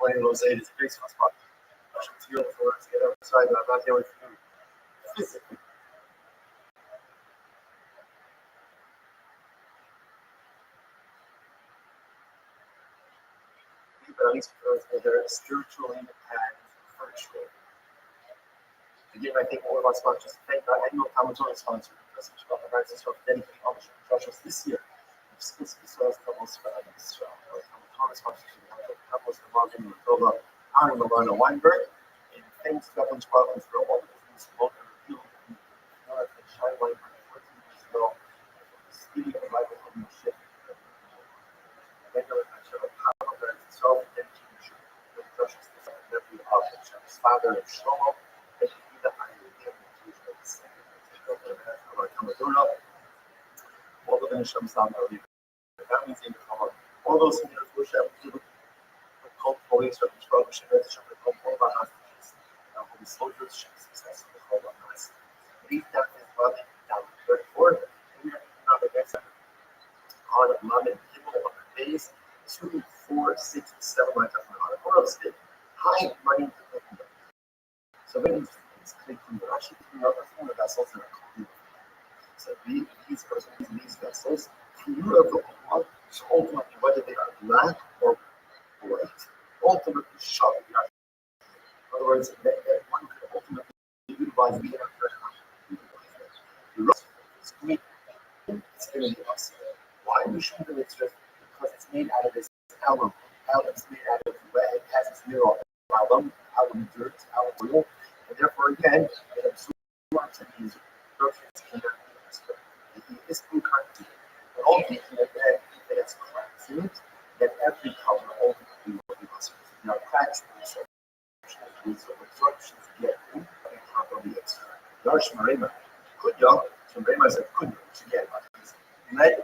When it was eight, it's a great spot. I should feel for us to get outside, but I'm not there with you physically. But at least they're spiritually and virtually. Again, I think all of our sponsors, thank our annual Kamatona sponsor, because each of our branches are dedicating all the sponsors this year. Exclusively serves couples for this Kamatona sponsors, couples for Marvin Matilda, Aaron Milano Weinberg, and thanks to Government Department for all the business local review and Shine Weinberg 14 years ago, speeding of Bible ownership, regular action of power brands itself, and teaching the precious nephew of his father and Shlomo. All the Nisham Sam that means in the cover. All those in the worship to the cult police or the prohibition of the cult of our the soldiers should success in the cult of us. Leave that is what down 34. We are not against on Mom and Kimmel on the days 2, 4, 6, 7 lines up on the world state. High money to the so when it's clicking, we're actually picking up the vessels that are called. So these vessels, beautiful, so ultimately whether they are black or white, ultimately sharp. In other words, that one could ultimately utilize the it's going to be us. Why we shouldn't do it? Just because it's made out of this alum. Alum is made out of lead. It has this mineral alum dirt, alum oil, and therefore again it absorbs and these nutrients cannot be this blue concrete. But ultimately, again, if it has cracks in it, then every color ultimately will be possible. Now, cracks in absorptions get in and properly extract. Large marema, good job. So marema is a good which again, lead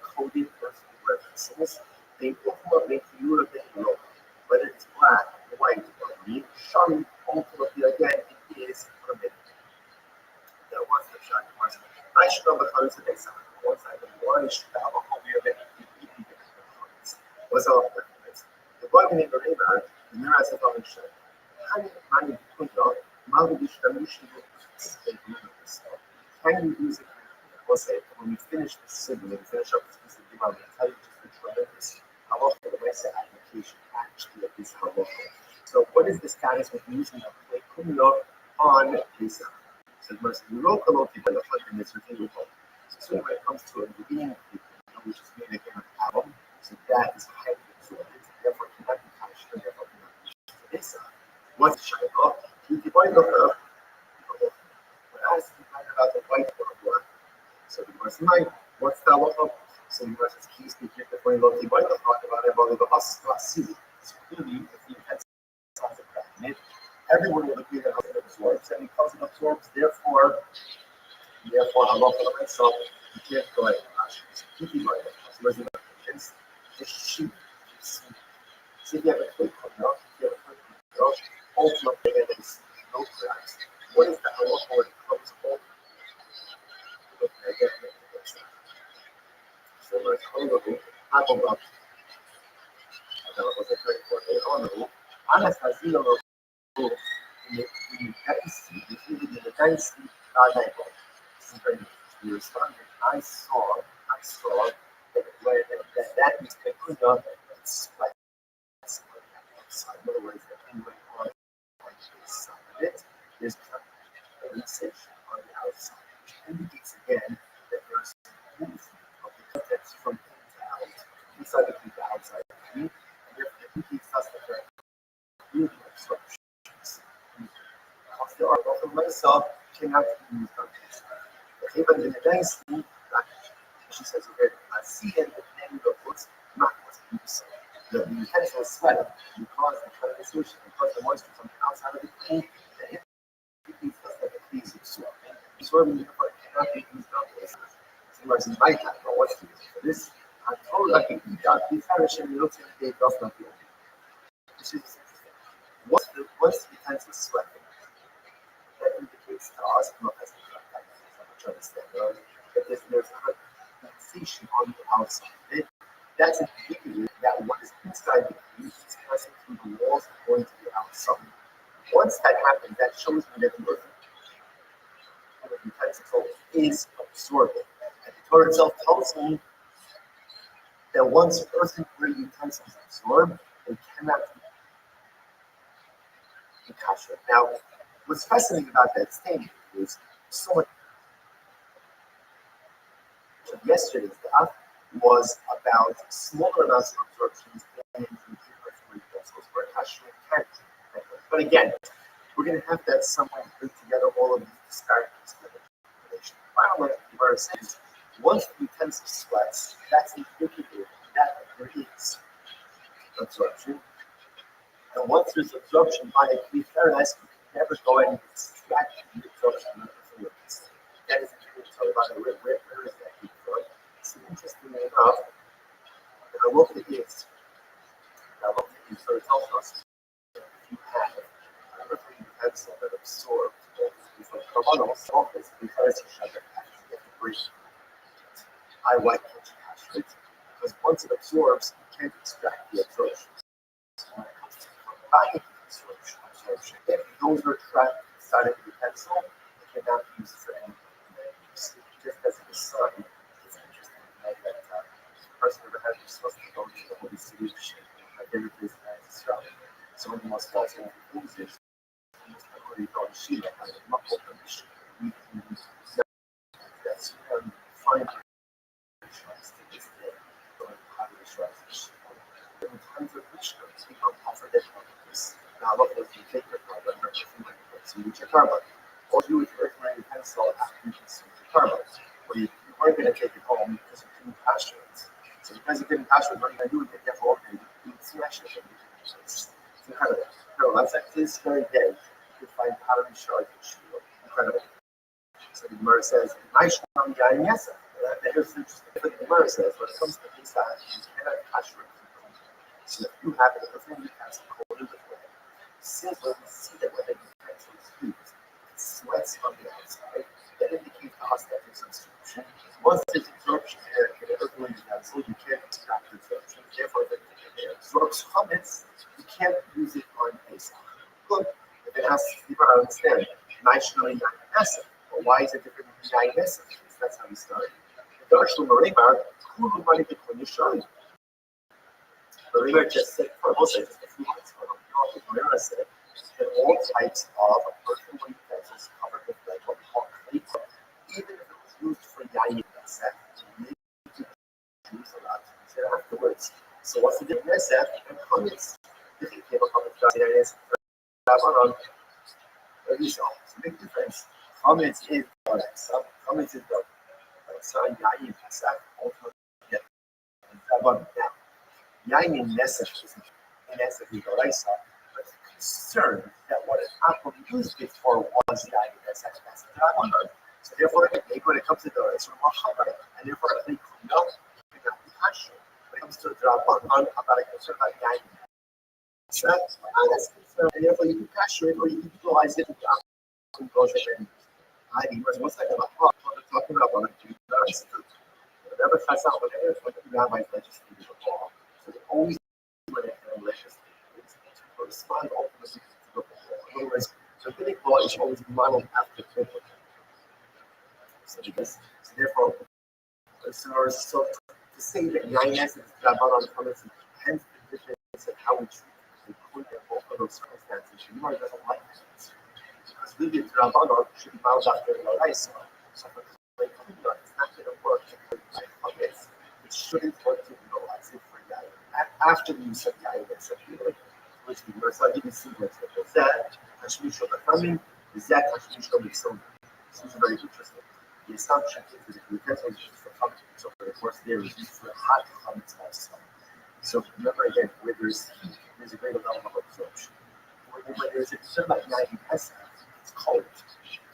coated earthly references. They ultimately European look, whether it's black, white, or green, shiny, ultimately again, it is permitted. There was the shine was I should know the colors of the sun. Once I the one should have a whole year of anything was all different. The bargain in the river, the mirror as a function. Honey, money, put on, Maldish, the mission of can you use it? We'll say when we finish this sibling, we finish up this piece of demand, I'll tell you just the tremendous how often the Mesa application actually is how often. So what is the status with using a play on Lisa? So it must be local people the hundred in this review. So when it comes to a beginning which is made again an album, so that is highly absorbed, therefore cannot be touched and therefore cannot be used for Lisa. Once shine off, you divide the as you find out the white or black. So the first night, what's that look up? So the first is key speaking before you look the white talk about it, about the us class C. So clearly, if you had size of crack in it, everyone will agree that it absorbs, and because it absorbs, therefore, I love for myself, you can't go ahead and ash. So keep it right. So where's the against the sheep? So if you have a quick coming out, if you have a quick coming out, ultimately, there is no cracks. What is the halacha when it comes to so let's hold the apple box. Anastasia in the dynasty, in the dynasty, this is very interesting. You responded, I saw that is could not split. In other words, that anyway on the side of it, there's a sensation on the outside, which indicates again that there's movement of the context from in to out, inside of the outside of the and therefore it indicates us that there are moving obstructions. Because there are both of myself cannot be used on this. But even in the dynasty, she says here, I see in the name of what's not what's used. The intentional sweat, because the condensation, because the moisture is on the outside of the clean, the indicates us that the clean is absorbing. Absorbing therefore cannot be used on this. Whereas in my time, but what's used for this? I told I can eat out these Harishim, you don't see the does not be open. This is interesting. What's the intentional sweating? That indicates to us, not as much understand, that there's a sensation on the outside. That's indicative that what is inside the clean is present through the walls going to the outside. Once that happens, that shows me that the earth utensil is absorbing. And the Torah itself tells me that once earthenware utensils absorb, they cannot be kosher. Now, what's fascinating about that statement is so much of yesterday's daf was about smaller amounts of absorptions and earthenware utensils where kosher can. But again, we're going to have that somewhere bring together all of these disparities. Finally, the verse says, once the utensil sweats, that's indicative that there is absorption. And once there's absorption by a kli feres, you can never go and extract the absorption of the fluids. That is indicative about where is that kli feres. So interestingly enough, and I look at this, so it tells us if you have an earthly utensil that absorbs from carbonos, office, because you shut it after you get the breeze. Why can't you castrate? Because once it absorbs, you can't extract the absorption. So when it comes to combining absorption, if those are trapped inside of the utensil, they cannot be used for any use. Just as in the sun, it's interesting that the person who has the supposed to go to the Holy City of Shit, like every place that has Israel. So one of the most fascinating things is already go to Shit, like a muffled condition. We can use that so you can find tons of Mishnahs become offered that this. Now look, if you take your carbon, so you use your carbon. Or you with your earthly utensil after you consume your carbon. Or you weren't going to take it home because you couldn't pasture it. So because you couldn't pasture it, what are you going to do with it? Therefore, you smash it. It's incredible. No, that's like this very day. You could find pottery shards and shield. Incredible. So the Gemara says, "Nice from the yes." Here's the interesting thing. The Gemara says, when it comes to these guys, you cannot kasher it. So if you have it, everything you have coated with wet. Since when we see that when the utensil is used, it sweats on the outside, that indicates to us that there's absorption. Once there's absorption in an earthly utensil, you can't extract absorption. Therefore, if it absorbs chametz, you can't use it on Pesach. Good. If it has to understand, nationally not massive. But why is it different than nine massive? That's how we started. The Rothschild Rabbi, who would want to be Konishan? The Rabbi just said, for most just a few months ago, the Rabbi said that all types of earthenware utensils covered with lead, what we call clay, even if it was used for yayin, you need to choose a lot to use it afterwards. So what's the difference? And chametz, if you came up with chametz, it's a big difference. Chametz is chametz is the yayin, ultimately, now, yayin nesef is in essence the Raisa, but concerned that what an apple used it for was yayin nesef. That's the Dragonon. So therefore, when it comes to the Raisa, and therefore they could not be passion. When it comes to the Dragonon, about a concern about yayin nesef, that's concerned, and therefore you can passion it or you can utilize it. I mean, what's that about? Talking about one of the whatever cuts out, whatever the rabbis legislated the law. So they always when they legislate to respond ultimately to the law. In other words, the rabbinic law is always modeled after biblical. So therefore, so to say that Yaines is Rabbanon comments hence the difference in how we treat the point of both of those circumstances. Gemara doesn't like that. Because really, the Rabbanon should be modeled after the Raisa. So for it's not going to work to put it. It shouldn't work to utilize it for yayin. After the use of yayin, it's which we were so I didn't see what's the that Hashmish of the coming, is that Hashmish of the song. This is very interesting. The assumption is that the utensil is used for coming, so for the course there is used for hot chametz also. So remember again, where there's heat, there's a greater level of absorption. When there's a concern about yayin it's cold.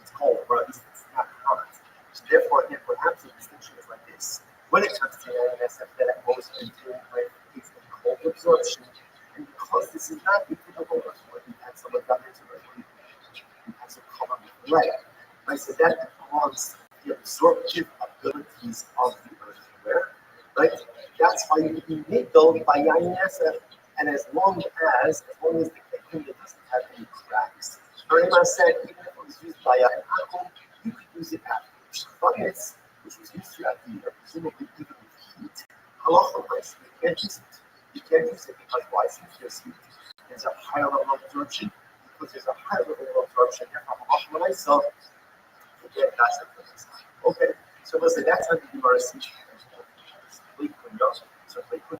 It's cold, or at least it's not hot. So therefore, again, perhaps the distinction is like this. When it comes to NSF, that goes into it's a cold absorption. And because this is not the typical earthwork, you had someone done into earthwork, you have to cover with lead. Right? So that belongs the absorptive abilities of the earthware. Right? That's why you can be made though by NSF. And as long as the Klekunya doesn't have any cracks. Rabbi said even if it was used by an Akum, you could use it after buckets, which was used throughout the year, presumably even with heat. Halacha wise, you can't use it. You can't use it because why? Since there's heat, there's a higher level of absorption. Because there's a higher level of absorption, therefore halacha when I saw again, that's the thing. Okay, so let's say that's how the Gemara sees Klekunya. So Klekunya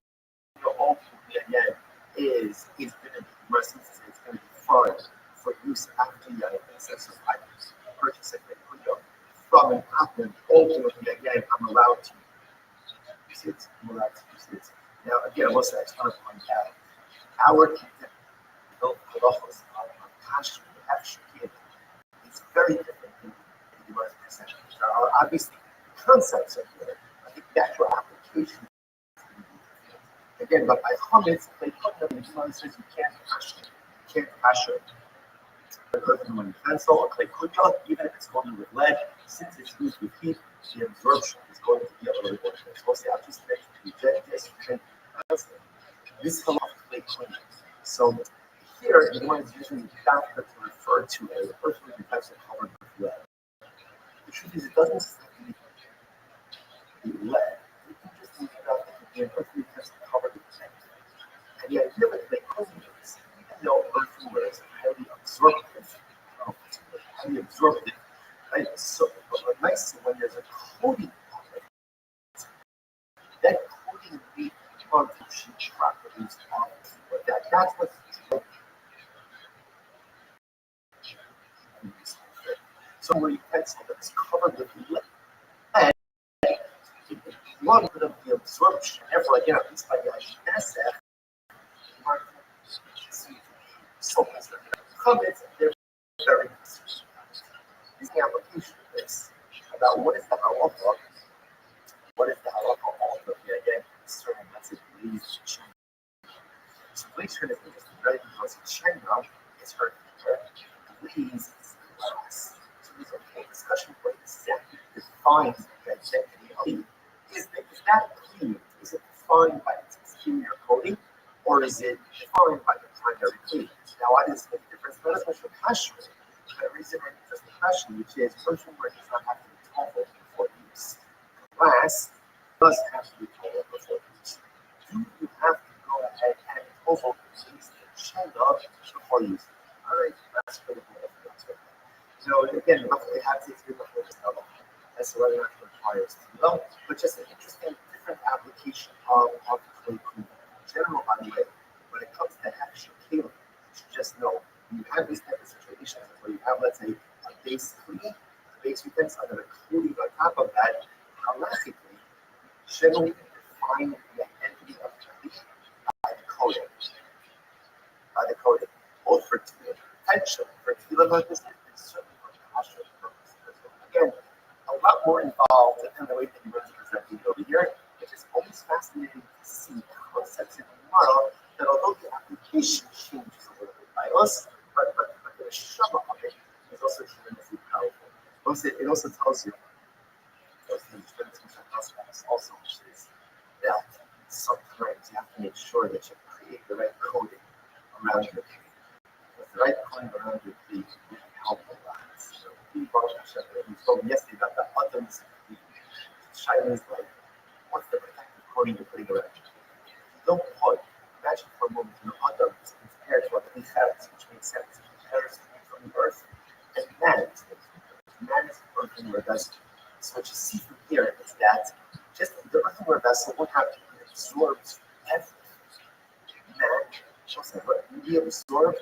all again is going to be merciless. It's going to be fine for use after the sense of I purchase a Klekunya from an apple. Ultimately, again, I'm allowed to use it. I'm allowed to use it. Now, again, I must say, I just want to point out our halachos on kashrut actually is very different than the Gemara's perception. There are obviously concepts of it. I think the actual application. Again, but by chametz, the Gemara says you can't kasher. When pencil or klekunya, even if it's loaded with lead, since it's used with heat, the absorption is going to be a little bit more. Mostly, I'll just make this halacha klekunya. So here, the one is using dafka to refer to a perfectly pencil covered with lead. The truth is, it doesn't necessarily be lead. It can just be dafka to be a perfectly pencil covered with lead. And the idea with klekunya is, even though earthenware is highly absorptive, right? So, but nice when there's a coating on it, that coating may want to sheet properties on it. But that's what's so where you pencil that's covered with lead, one bit of the absorption, therefore again, at least by the ISF, so comments, they're very consistent. This is the application of this about what is the halacha, ultimately again concerning let's say bleach China. So bleach is interesting, right? Because China is her bleach is glass. So there's a whole discussion what exactly defines the identity of it. Is that clean? Is it defined by its exterior coating, or is it defined by the primary clean? Now, why does it make a difference? Not as much for kashrut, but a reason for just the question, which is earthenware does not have to be toppled before use. Glass does have to be toppled before use. Do you have to go ahead and topple these China before use? All right, that's critical. So again, they have to do the whole level. That's whether or not it requires to know, but just an interesting different application of klekunya. In general, by the way, when it comes to actual kelim, you should just know you have these type of situations where you have, let's say, a base clean, a base utensil, and a coating on top of that. Halachically, generally define the identity of the by the coating. Both for potential for kelim purposes and certainly for kashrut purposes as well. Again, a lot more involved in the way that you represent it over here. It is always fascinating to see concepts in the model that although the application changes a little bit by us, but the shama of it is also tremendously powerful. It also tells you those things also, which is that sometimes you have to make sure that you create the right coating around your tree. With the right coating around your tree will help a lot. So we told me yesterday about the atoms of the Chinese like what's the protective coating you're putting around your tree? Don't put, imagine for a moment your atoms compared to what we have, which makes sense. Compares from the earth and man is earthenware vessel. So what you see from here is that just the earthenware vessel won't have to absorb everything. Man, we absorb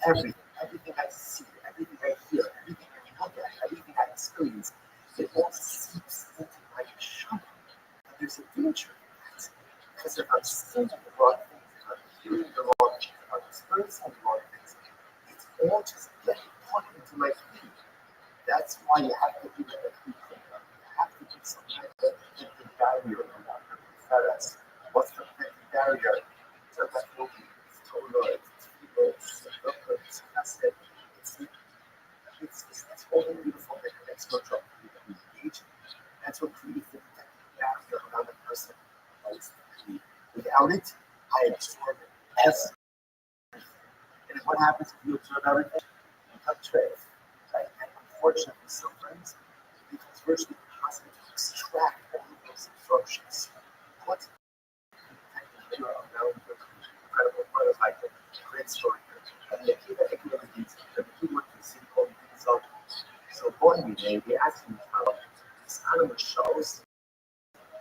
everything I see, everything I hear, everything I look at, everything I experience. It all seeps into my neshama. And there's a danger in that. Because if I'm seeing the wrong things, if I'm hearing the wrong things, if I'm experiencing the wrong things, it's all just getting put into my feet. That's why you have to do that. You have to do some kind of protective barrier around your pharynx. What's the protective barrier? It's a methylene, it's total, it's acid, it's all the beautiful that connects to our engage. That's what creates the protective barrier around the person. Without it, I absorb Yes. And what happens if you observe everything? You become trace. Right? And unfortunately, sometimes it becomes virtually impossible to extract all of those instructions. What's here around the incredible prototype, great story here. And the key that I really needs the key word to see called so accordingly, they asked me how this animal shows,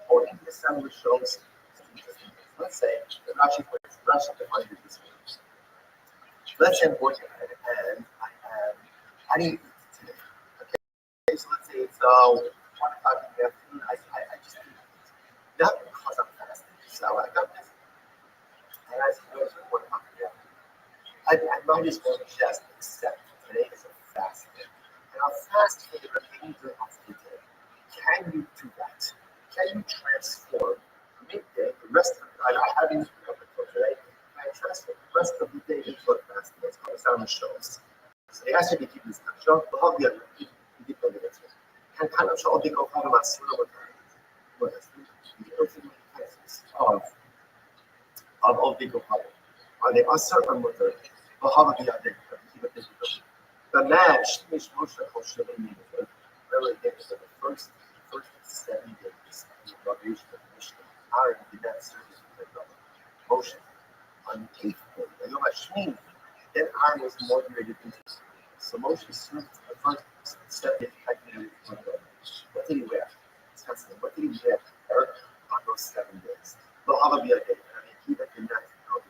or in this animal shows, let's say, the Rashi defined it this way. Let's say I'm working on it, and I am adding it today. Okay, so let's say it's 1 o'clock in the afternoon, I just eat it. Not because I'm fasting, so I got this. And as it goes with 1 o'clock in the afternoon, I might as well just accept today as a fast day. And I'll fast for the remainder of the day. Can you do that? Can you transform midday, the rest of the day? I haven't eaten up until today. Can I transform the rest of the day into a fast day? That's called the sound shows. So they asked you to keep this show. The whole day, you keep the answer. Can kind of show the go home about sooner or later? You go to the cases of the go home. Are they uncertain with the Bahama the other? The match is most of the really gets to the first 7 days of the foundation of Mishnah. Aaron did not serve as the motion on the 8th day. The Yom HaShmini, then Aaron was inaugurated into the so Moshe served the first 7 days technically. What did he wear? What did he wear on those 7 days? The Halabi day. I mean, he that did not know.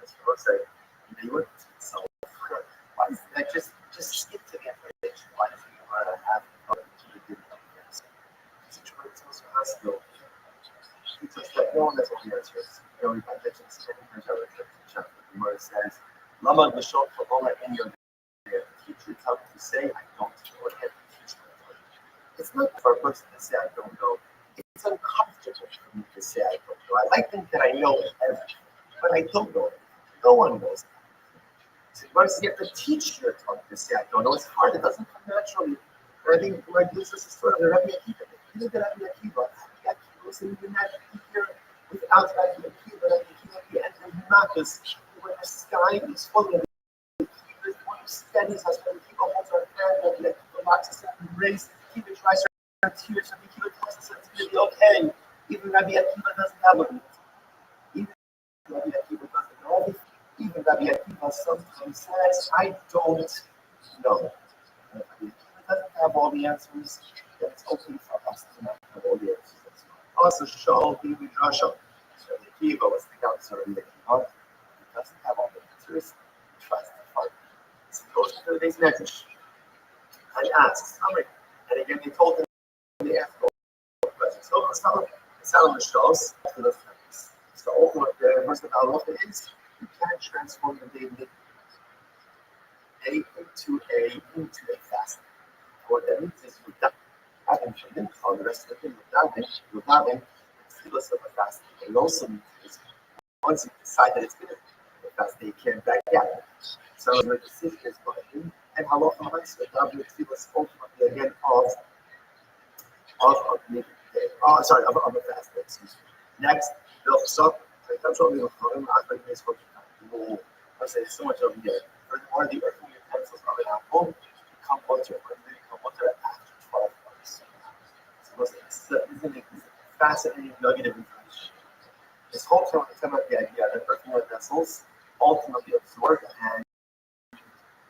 As I say, you were so. Why is that just skip to the explanation? Why does he want to have to do this? It's a choice also has to go. It's just that no one has all the answers. You know, we've got mentioned there's other chapter where it says, Lama Bishop for all that any other teacher tells me to say I don't know what I have to teach them. It's not for a person to say I don't know. It's uncomfortable for me to say I don't know. I like to think that I know everything, but I don't know everything. No one knows. Whereas you have to teach your tongue to say, I don't know. It's hard. It doesn't come naturally. And I think like this is a story of the Rabbi Akiva. You look at Rabbi Akiva. Rabbi Akiva was in the magic here without Rabbi Akiva. Rabbi Akiva entered Makkah where the sky is full of Akiva. One who studies us, Rabbi Akiva holds our hand, Rabbi Akiva locks us up and raise. Akiva tries her tears. Rabbi Akiva tells us it's going to be okay. Even Rabbi Akiva doesn't have a even Rabbi Akiva doesn't know everything. Even Rabbi Akiva sometimes says, I don't know. Rabbi Akiva doesn't have all the answers, then it's okay for us to not have all the answers. Also, Shaul the Midrasha. Rabbi Akiva was the counselor in the Kibbutz. He doesn't have all the answers. He tries to find them. So he goes to the day's message and asks, and again, they told him, they asked all questions. So the Solomon shows, so ultimately, the verse of Halacha is, you can't transform the day into a fast. What that means is without having to on the rest of the thing, without having feel us of a fast. It also means is once you decide that it's going to be a fast day, you can't back out. So your decision is binding, and halacha makes it without the feel us ultimately again of the day. Oh, sorry, of a fast day. Excuse me. Next, so I'm showing you I say so much over here. Furthermore, the earthly utensils of an apple become water when they become water after 12 months. So isn't it a fascinating nugget of information? This whole time we talk about the idea that earthenware vessels ultimately absorb and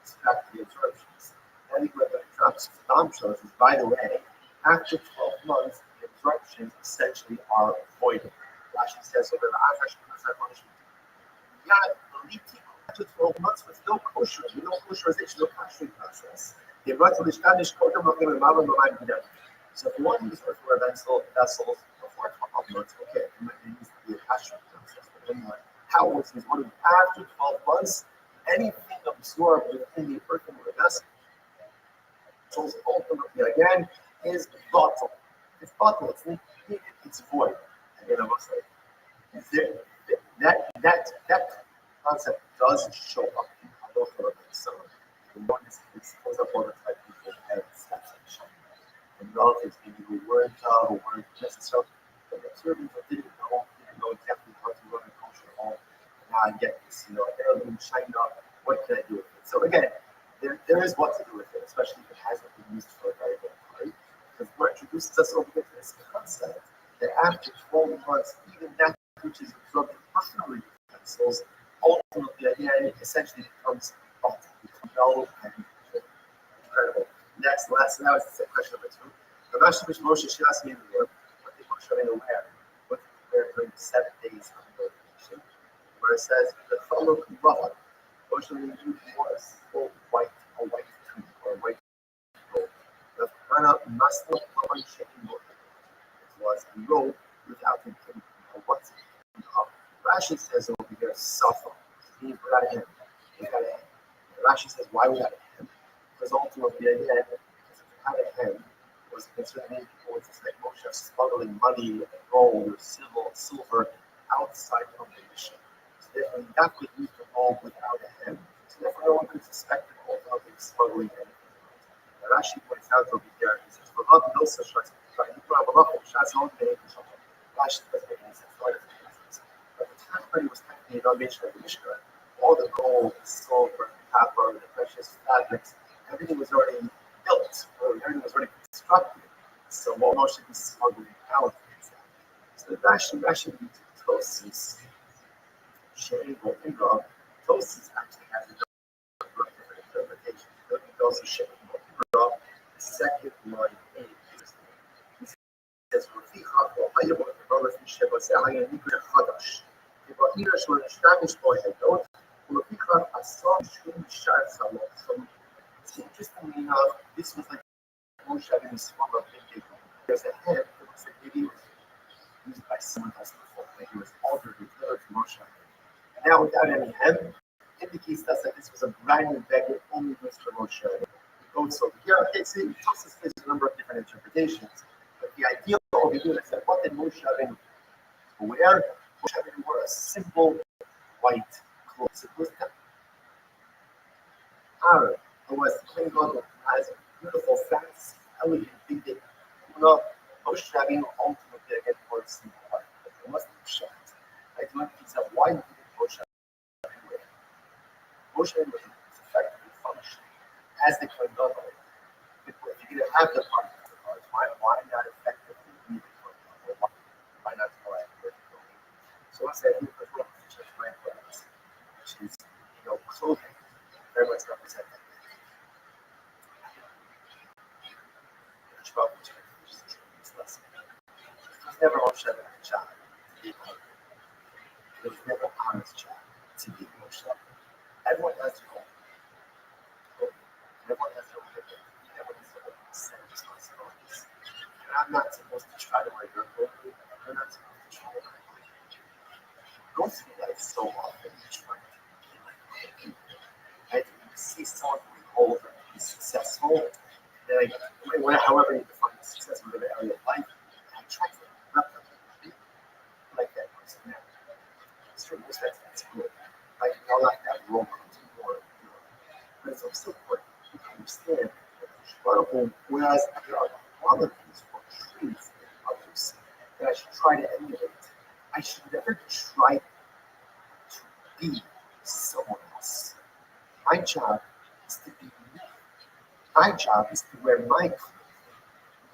extract the absorptions. And the way that it drops to bombshells is, by the way, after 12 months, the absorptions essentially are voided. Rashi says over the punishment. After 12 months with no kosher, no kosherization, no kosher process. They brought to the Spanish quarter of the Mama. So if you want to use earthenware vessels before 12 months, okay, it needs to be a kosher process. But anyway, how it works is after 12 months, anything absorbed within the earthenware vessel, ultimately again, is bottle. It's bottle, it's void. Again, I must say, that concept does show up in halacha. So the one is goes up all the time. People have section, and relatives maybe who weren't necessarily observant or didn't know exactly how to run a kosher home. Now I get this, heirloom china, what can I do with it? So again, there is what to do with it, especially if it hasn't been used for a very long time. Because what introduces us over here to this concept that after 12 months, even that which is absorbed in personal utensils, ultimately, again, essentially becomes null and incredible. Next, last, now is the question number 2. The Mashamish Moshe, she asked me in the word, what did Moshe Rabbeinu wear? What did he wear during the 7 days of the ordination? Where it says, the fellow Kubaha, Moshe Rabbeinu wore a full white tunic, or a white robe. The Hana must not be shaking it was a robe without a hem. What's it? Rashi says over here, Safa. Meaning without a hem. Without a hem. Rashi says, why without a hem? Because ultimately, again, if it had a hem, it was considered many people would just like Moshe smuggling money, gold, or silver outside of the mission. So therefore, he not could use the robe without a hem. So therefore, no one could suspect him ultimately smuggling anything. Rashi points out over here, he says, for Rabbi, no such thing. Rashi doesn't make any sense. But the time when he was technically not mentioned in the Mishnah, all the gold, the silver, the copper, the precious fabrics, everything was already built, or everything was already constructed. So what more should be smuggling out? So the Rashi needs Tosis, Shane, or Ingram. Tosis actually has a different interpretation. Tosis, Shane, or Ingram, the second line 8. חדש. ובעיר אשר נשתמש בו העדות, ולפיכך עשה שום שער חלום. It's interestingly enough, this was like Moshe Rabbeinu's form of thinking. There's a head that looks like maybe it was used by someone else before, like it was altered or tailored to Moshe Rabbeinu. And now without any hem, indicates to us that this was a brand new beggar only used for Moshe Rabbeinu. It goes over here. Okay, so it tells us there's a number of different interpretations. But the idea over here is that what did Moshe Rabbeinu wear? Moshe Rabbeinu wore a simple white clothes. It was Aaron, who was the king God that has beautiful, fast, elegant, big, Moshe Rabbeinu ultimately again wore a simple white. But there must be shocked. I do not think why did Moshe Rabbeinu wear? Moshe Rabbeinu was effectively functioning as the king God. If you're going to have the part of the cards, why not effectively be the king God? Why not go after it? So once I do the work, which is my class, which is, clothing, very much represent that. It was never Moshe Rabbeinu's job to be a it was never Aaron's job to be Moshe. Everyone has their own. Everyone has their own different. Everyone has their own set of responsibilities. And I'm not supposed to try to wear your clothing. You're not supposed to try to wear my clothing. Go through life so often, you try to be like other people. And you see someone who is older, who's successful, and however you define success in whatever area of life, I try to replicate like that person now. In certain respects, that's good. Like, like that role model. But it's also important to understand that whereas there are qualities or traits in others that I should try to emulate, I should never try to be someone else. My job is to be me. My job is to wear my clothes.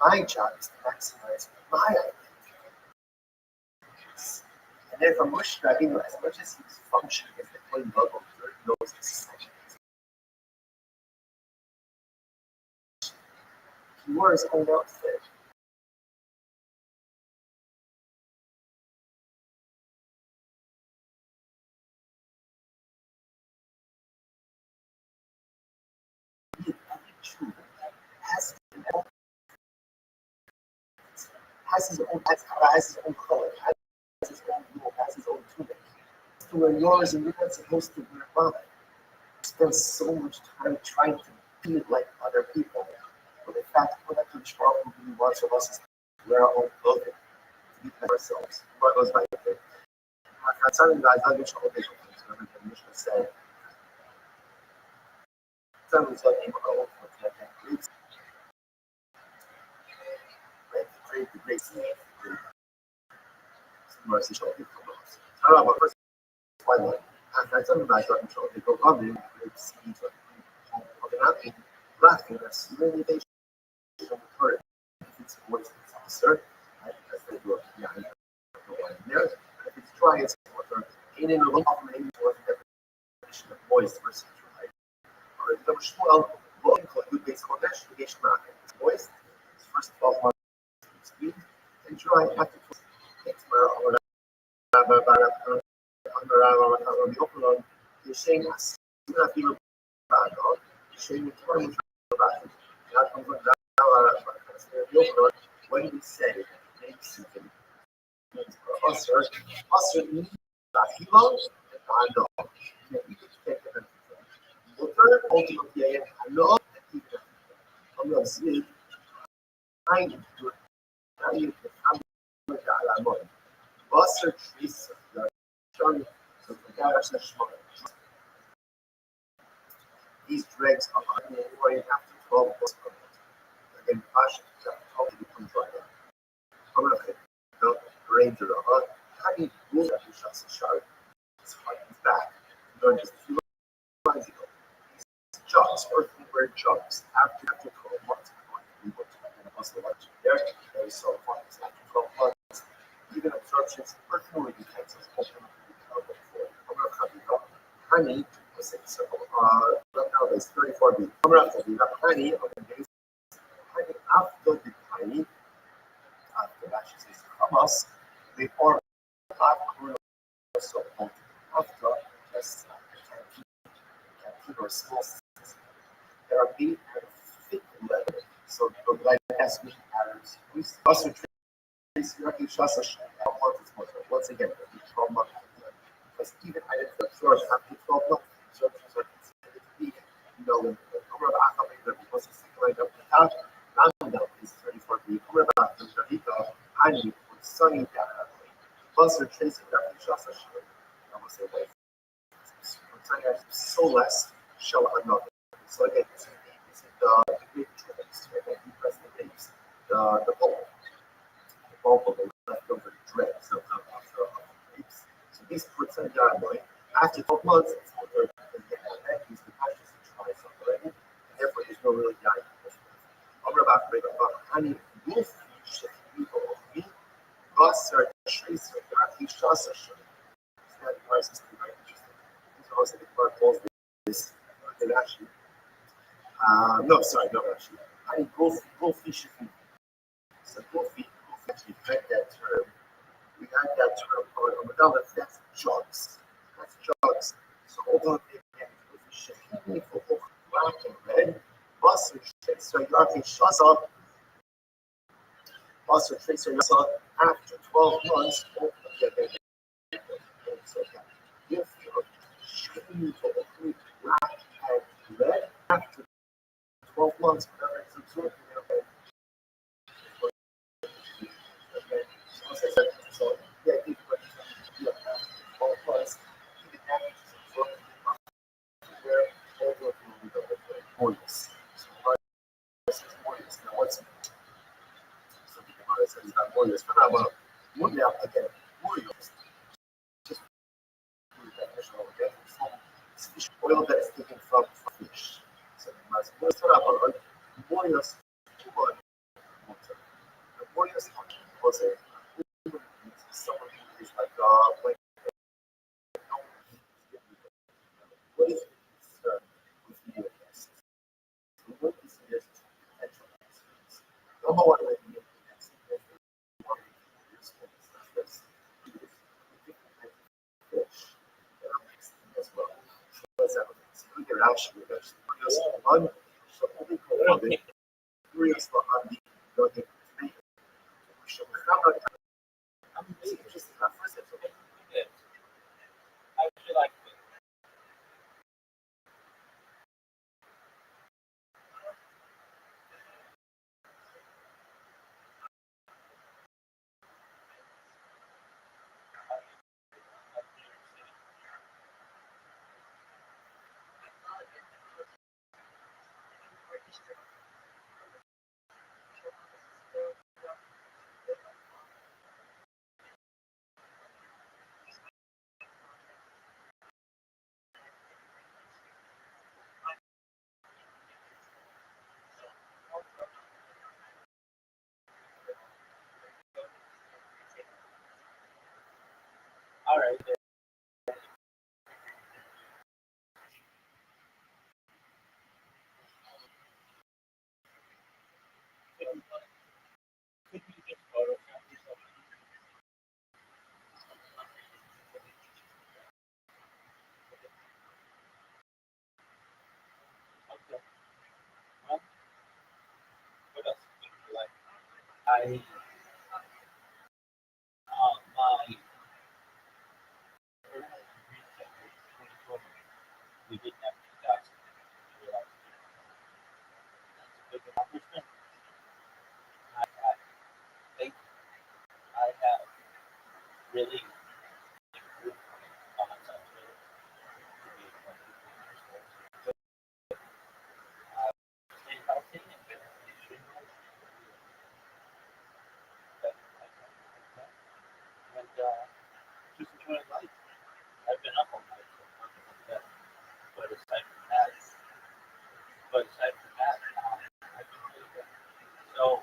My job is to maximize my identity. And therefore, Moshe Rabbeinu, as much as he was functioning as the Kohen Gadol, knows exactly. He wore his own outfit. Has his own color, has his own rule, has his own tunic. To wear yours and you're not supposed to wear mine. Spend so much time trying to be like other people. But in fact, what that comes from who really wants of us is to wear our own clothing, to be like ourselves. What goes by the Concerning guys, I'll get you all the Mishnah said. Someone's like, the great sea. Mercy shall be from us. I don't know, but first, why not? And I don't know, I don't know, they go running, they see to organizing, laughing, as many days from the current, if it's a moist officer, because they go behind the one in there, and if it's dry, it's water, in a lot of maybe was the definition of moist versus dry. Or the Shmuel, what include good base connection, the Gesh market is moist, it's first 12 months speed, and dry after 12 months, where the open you're saying as soon as you back on, you're saying the term back. That comes on when we say makes you means for us, means that he loves and I know. You can take it. Water, ultimately, I know that he can. I'm going to see, I do it. I need to have a money. Buster trees, the showing the garage these dregs are only after 12 months per month. Again, passion is how they become dry. I'm going to the ranger of having rules that we shall show. It's back. Learn just a few lines ago. These jobs, earthenware jobs, after 12 months, I'm going to be able to muscle lunch there. There is so far. It's after 12 months. Even absorptions, earthenware utensils, open up the floor. I'm going to have you know. Honey, was it so? Right now there's 34 beats. I'm going to have to do that. Honey, okay, honey, after the honey, after that, she says, Hamas, they are not so after just canteen or small systems. There are big and thick leather. So the like has me patterns. We also trace directly shots of how much it's more. Once again, every 12 months. Because even I didn't absorb after 12 months, absorptions are considered to be no limit. Over the Akami, because it's going up the top, now is 34 feet. Over the Akami, Hani, sunny down. Buster chasing directly shots of shit. I will say, wait. So less show another. So again, this is the big tricks, right? You press the base, the bulb of the leftover dregs of the grapes. So these percent guideline, after 12 months, it's over because they have that use the passions to try something already, and therefore there's no really guide. I'm about to make a honey wolf fish of me, Buster tracer, he shots a shot. That price is very interesting. These are also the part of this actually. No, sorry, not actually. I mean, go fish if you. So go fish actually had that term. We had that term called Amadeus, that's jugs. That's jugs. So although they get go fish if you for black and red, Buster tracer, you actually shuts up. Buster tracer, after 12 months, so if you're shooting for black and red after 12 months, whenever it's absorbed, so yeah, if you have 12 months, even after it's absorbed, where all the moist. So moist is moist. Now what's something about it says that moist? Again, moist. Just definition of again, it's fish oil that is taken from fish. So you must moisten up on moist water. The moist was a someone who is like what is concerned with the US? What is the potential accidents? Number one, like the fish as well. What's that? So we can actually one, so only for the curious on the we should have just first I feel like my we didn't have 2,000. That's a big accomplishment. I think I have really improved on something to be 21 years old. Stay healthy and get and just enjoying life. I've been up all night, so I'm not like that. But aside from that, I've been really good. So,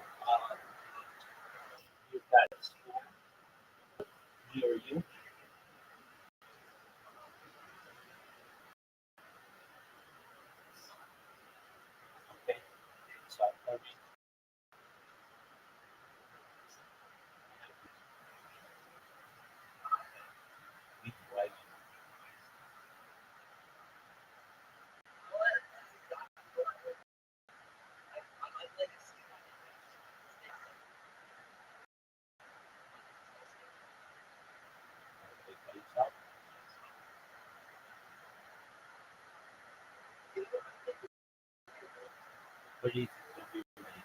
you've got school near you, okay? So, I mean, we like everybody's up. What do you think will be ready?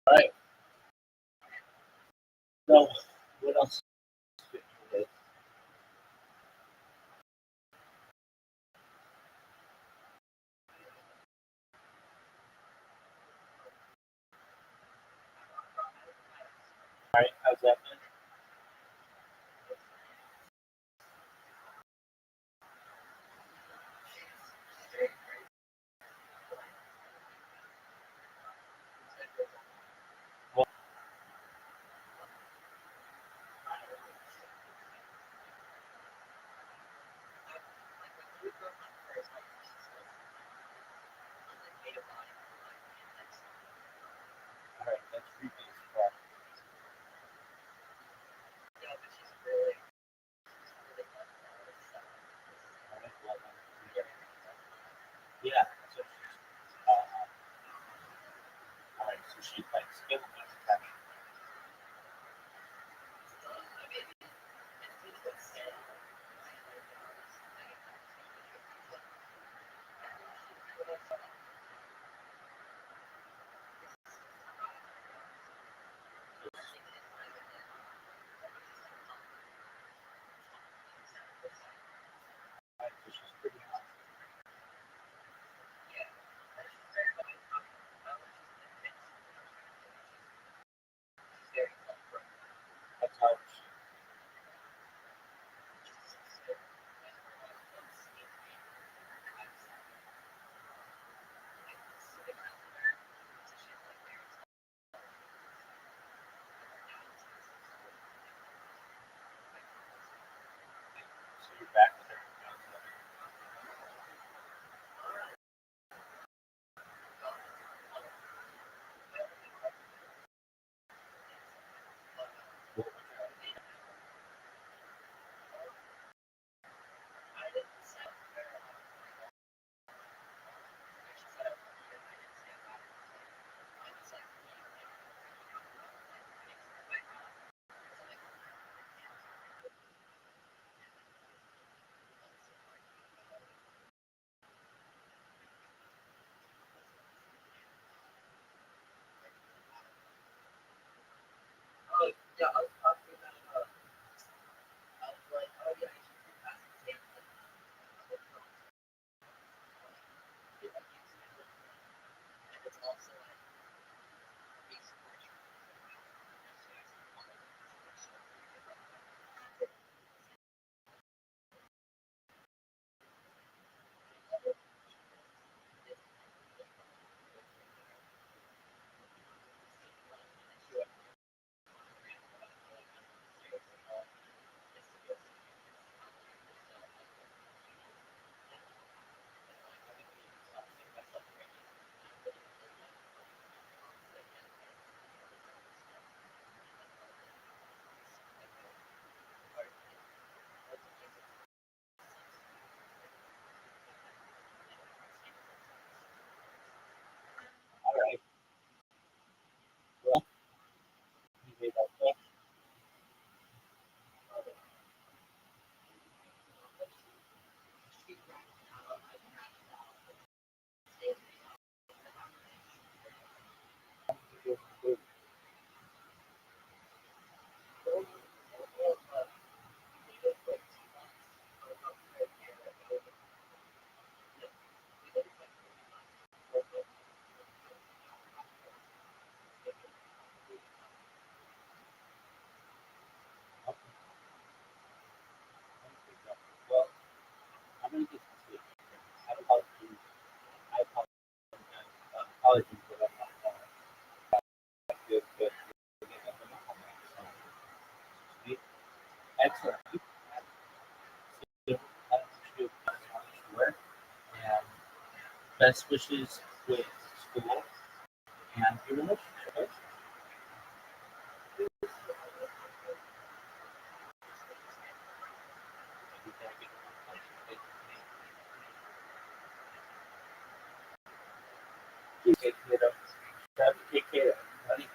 All right. So, what else? All right. How's that been? Well, all right. That's 3 days. excellent week. So, I wish you sure. And best wishes with school and your relationship. Take care of. Take care of. Buddy.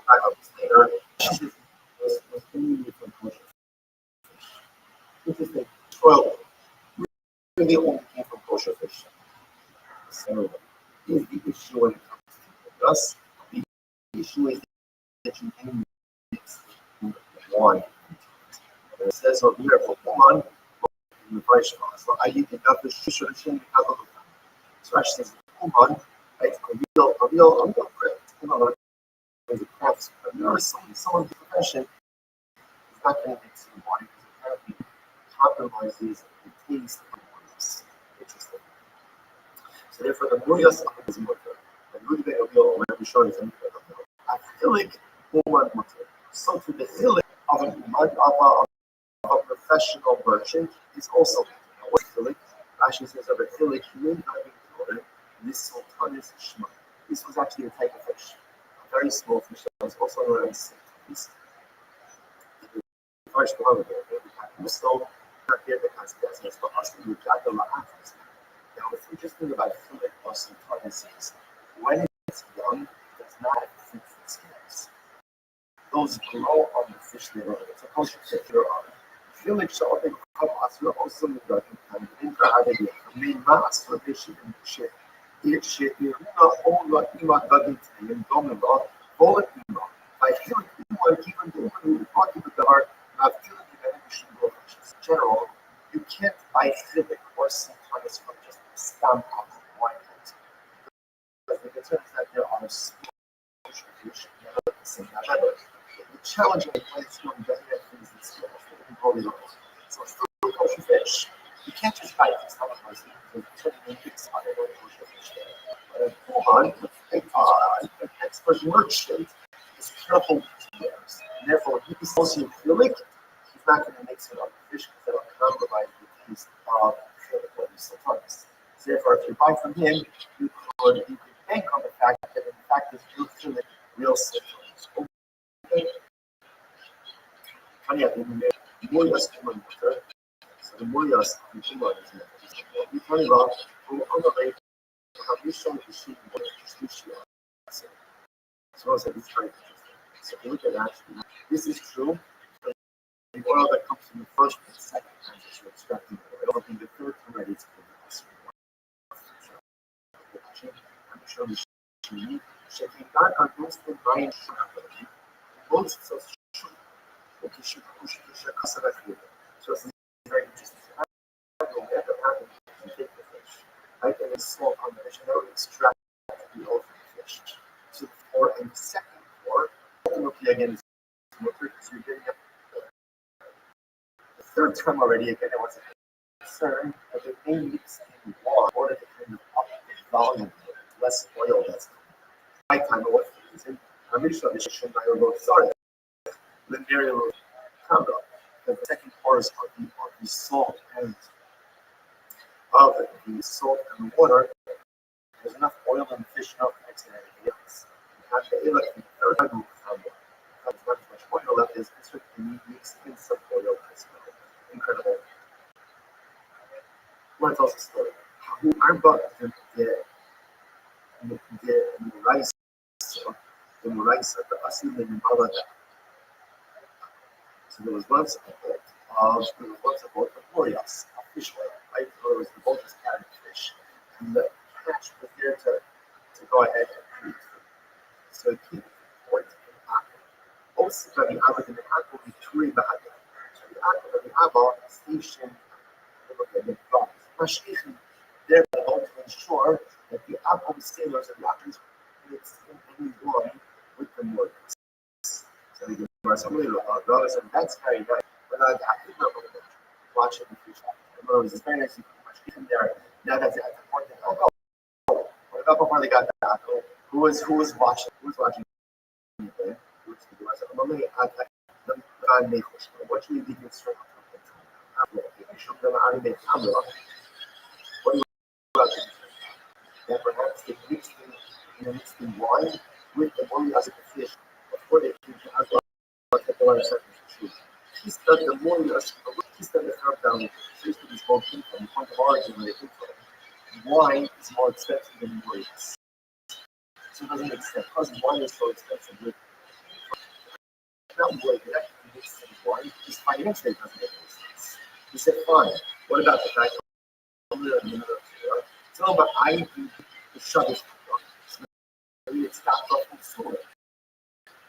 I later, was immediately from kosher fish. Interesting. Well, really only came from kosher fish. So, is the issue when it comes to us? The issue is that you can mix wine. And it says over here for woman, in the Vaishma. So I did enough to show the so actually, says woman, it's a real bread. You know, there's a crafts. But there are someone in the profession is not going to mix in wine because apparently compromises the taste of the wines. Interesting. So therefore, the Murias is mutter. The Ludwig of your Rabbi Shor is a mutter. I feel like woman mutter. So to the feeling of a professional merchant is also mutter. What's feeling? Rashi says of a feeling human diving water. This sultanis shma. This was actually a type of fish, a very small fish that was also known as this. First one of them, so not here the consequences for us to look at the la'afis. Now, what's interesting about fillet or sultanis is when it's young, it does not have fruitful scales. Those grow on the fish liver. It's a kosher fish on. Fillet shawting come us. We're also in the main mass for fish in the ship. You're not all like you are dug and domino, bullet emo. I feel like you want even the one who talking with the heart, not feeling the beneficial relations. In general, you can't buy fillet or sometimes from just a stamp of wine. Because the concern is that there are small fish never the same level. The challenge of the place doesn't have things that skills that can probably look. So it's still kosher fish. You can't just buy these other places because it's turning into other kosher fish there. Hold on, an expert merchant is careful with theirs. And therefore, when he sells you fillet, he's not going to mix it up with fish because that'll compromise the taste of fillet or the sultanas. So therefore, if you buy from him, you could bank on the fact that in fact it's real fillet, real sultanas. Okay. Funny, I think Murias human water. So the Murias and human is we talking about on the way. Have you shown the sheep water sushi? So I said it's very interesting. So if you look at that, this is true. The oil that comes from the first and second time that you're extracting the oil, in the third time ready to put the us. I'm sure the sheep shaking back on most of the brain most of the okay, should push the customer field. So it's very interesting. I don't get the pattern to take the fish. I can install on the fish and I will extract the oil from the fish. So for in the second pour, ultimately again it's motor, so you're getting up the third time already again I was concerned that the main mix in water in order to kind of up the volume less oil that's my time of what reason. I'm really sure this should not go sorry. The very low combo. The second part is of the salt and of the salt and the water. There's enough oil in the fish enough to mix in anything else. And the third combo. Because not as much oil left is you mix in some oil as well. Incredible. I want to tell us a story. I bought the rice at the Asim in Balada. So there was once a boat of Morias, a fish oil, right? So there was the boat was carrying fish. And the catch was there to go ahead and feed. So it came to the point in Apple. Also, the Abba in the Apple, the Turi Bahaga. So the Apple of the Abba station, the province. Mashichin, there the boat to ensure that the Apple sailors and Lapis mixed in any wine with the Morias. So we give somebody dollars, and that's very nice. But I could not watch it in the future. In other words, it's very nice. You can watch it in there. Now that's at the point that what about before they got that? Who was watching? Who was watching? Okay. What should we be concerned about? What do you about that perhaps they mixed in wine with the one as a fish before they came to Agua. He said the more he said the herb down used to be called from the point of origin where they came from. Wine is more expensive than grapes. So it doesn't make sense. Because wine is so expensive, one way that actually makes things right is financially it doesn't make any sense. He said, fine, what about the guy who lives in the middle of the store? So, but I need to shut this door. Maybe it stopped off in the store.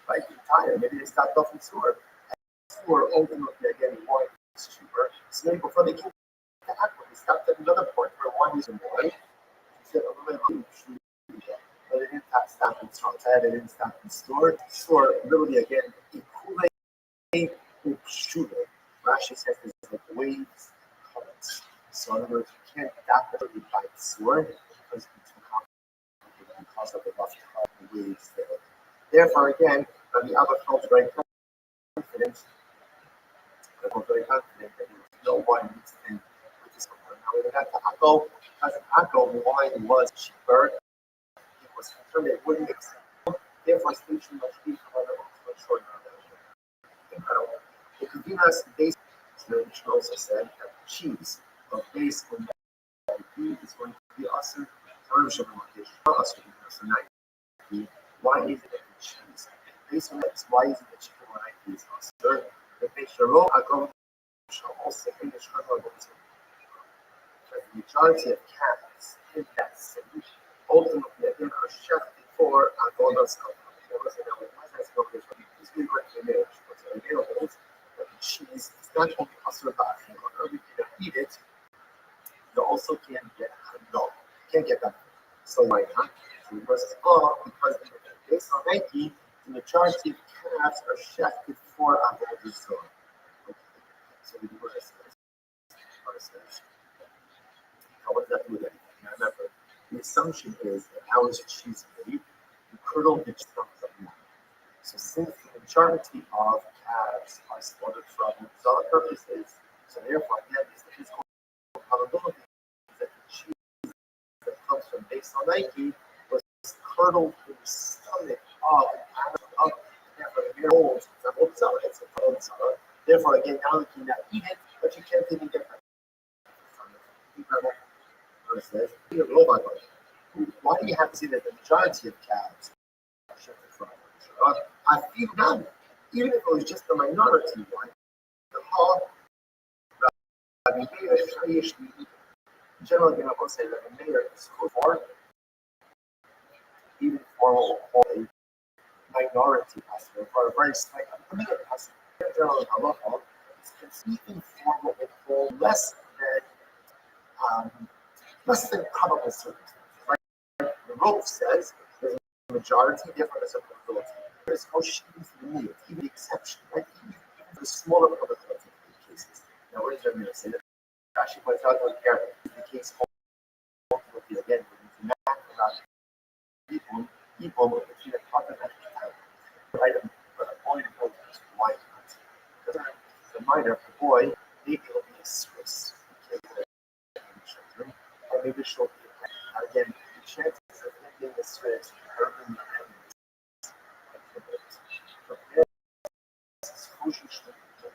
Right? You're tired. Maybe they stopped off in the store. And the store ultimately again wine is cheaper. So maybe before they came to Akron, they stopped at another point where wine is more. He said, but they didn't stop in the store. They didn't stop in the store. The store literally again Ikule Upshuve. Rashi says there's like waves and currents. So in other words, you can't directly buy the store because it's too complicated because of the rough current and waves there. Therefore, again, the other felt very confident. I felt very confident that there was no wine mixed in with this one. Now, when we got to Akko, because in Akko, wine was cheaper. It was concerned it wouldn't mix in. Therefore, station much cheaper than it was short of incredible. The Kavinas base, the tradition also said that cheese of base when you is going to be awesome. Why is it that the cheese? Based on that, why is it that chicken when is awesome? The Pesharo Agom shall also in the struggle of the majority of cats in that city ultimately again are shafted for Agodas. That the cheese is not only also about everything that eat it, you also can't get no, can't get that. So why not? So versus because based on Nike, the majority of calves are shafted for Agodas. Okay. So the verse says, now what does that do with anything? Now remember, the assumption is that how is cheese made? The kernel gets from milk. So since the majority of calves are slaughtered for other purposes, so therefore again, this is probability that the cheese that comes from based on Nike was curdled in the stomach of an animal it's a cold salad. Therefore again, now you cannot eat it, but you can't even get that from it. Incredible. Says, why do you have to say that the majority of calves are shifted from I feel none. Even if it was just the minority one, the whole Rabbi generally going to say that the mayor is for even for a minority pastor, for a very slight minority pastor. Generally, halacha is conceiving for what we call less than probable circumstances. Right? The Rove says there's a majority, therefore there's a probability. There's no shifting for the need, even the exception, right? Even the smaller probability cases. Now, what is there going to say? Rashi points out that here, the case ultimately again, when you not about people between a content and a item, but a boy and a girl is why not? Because it's a minor, the boy, maybe it'll be a Swiss. Or maybe she'll be again, the chances of him being a Swiss are in the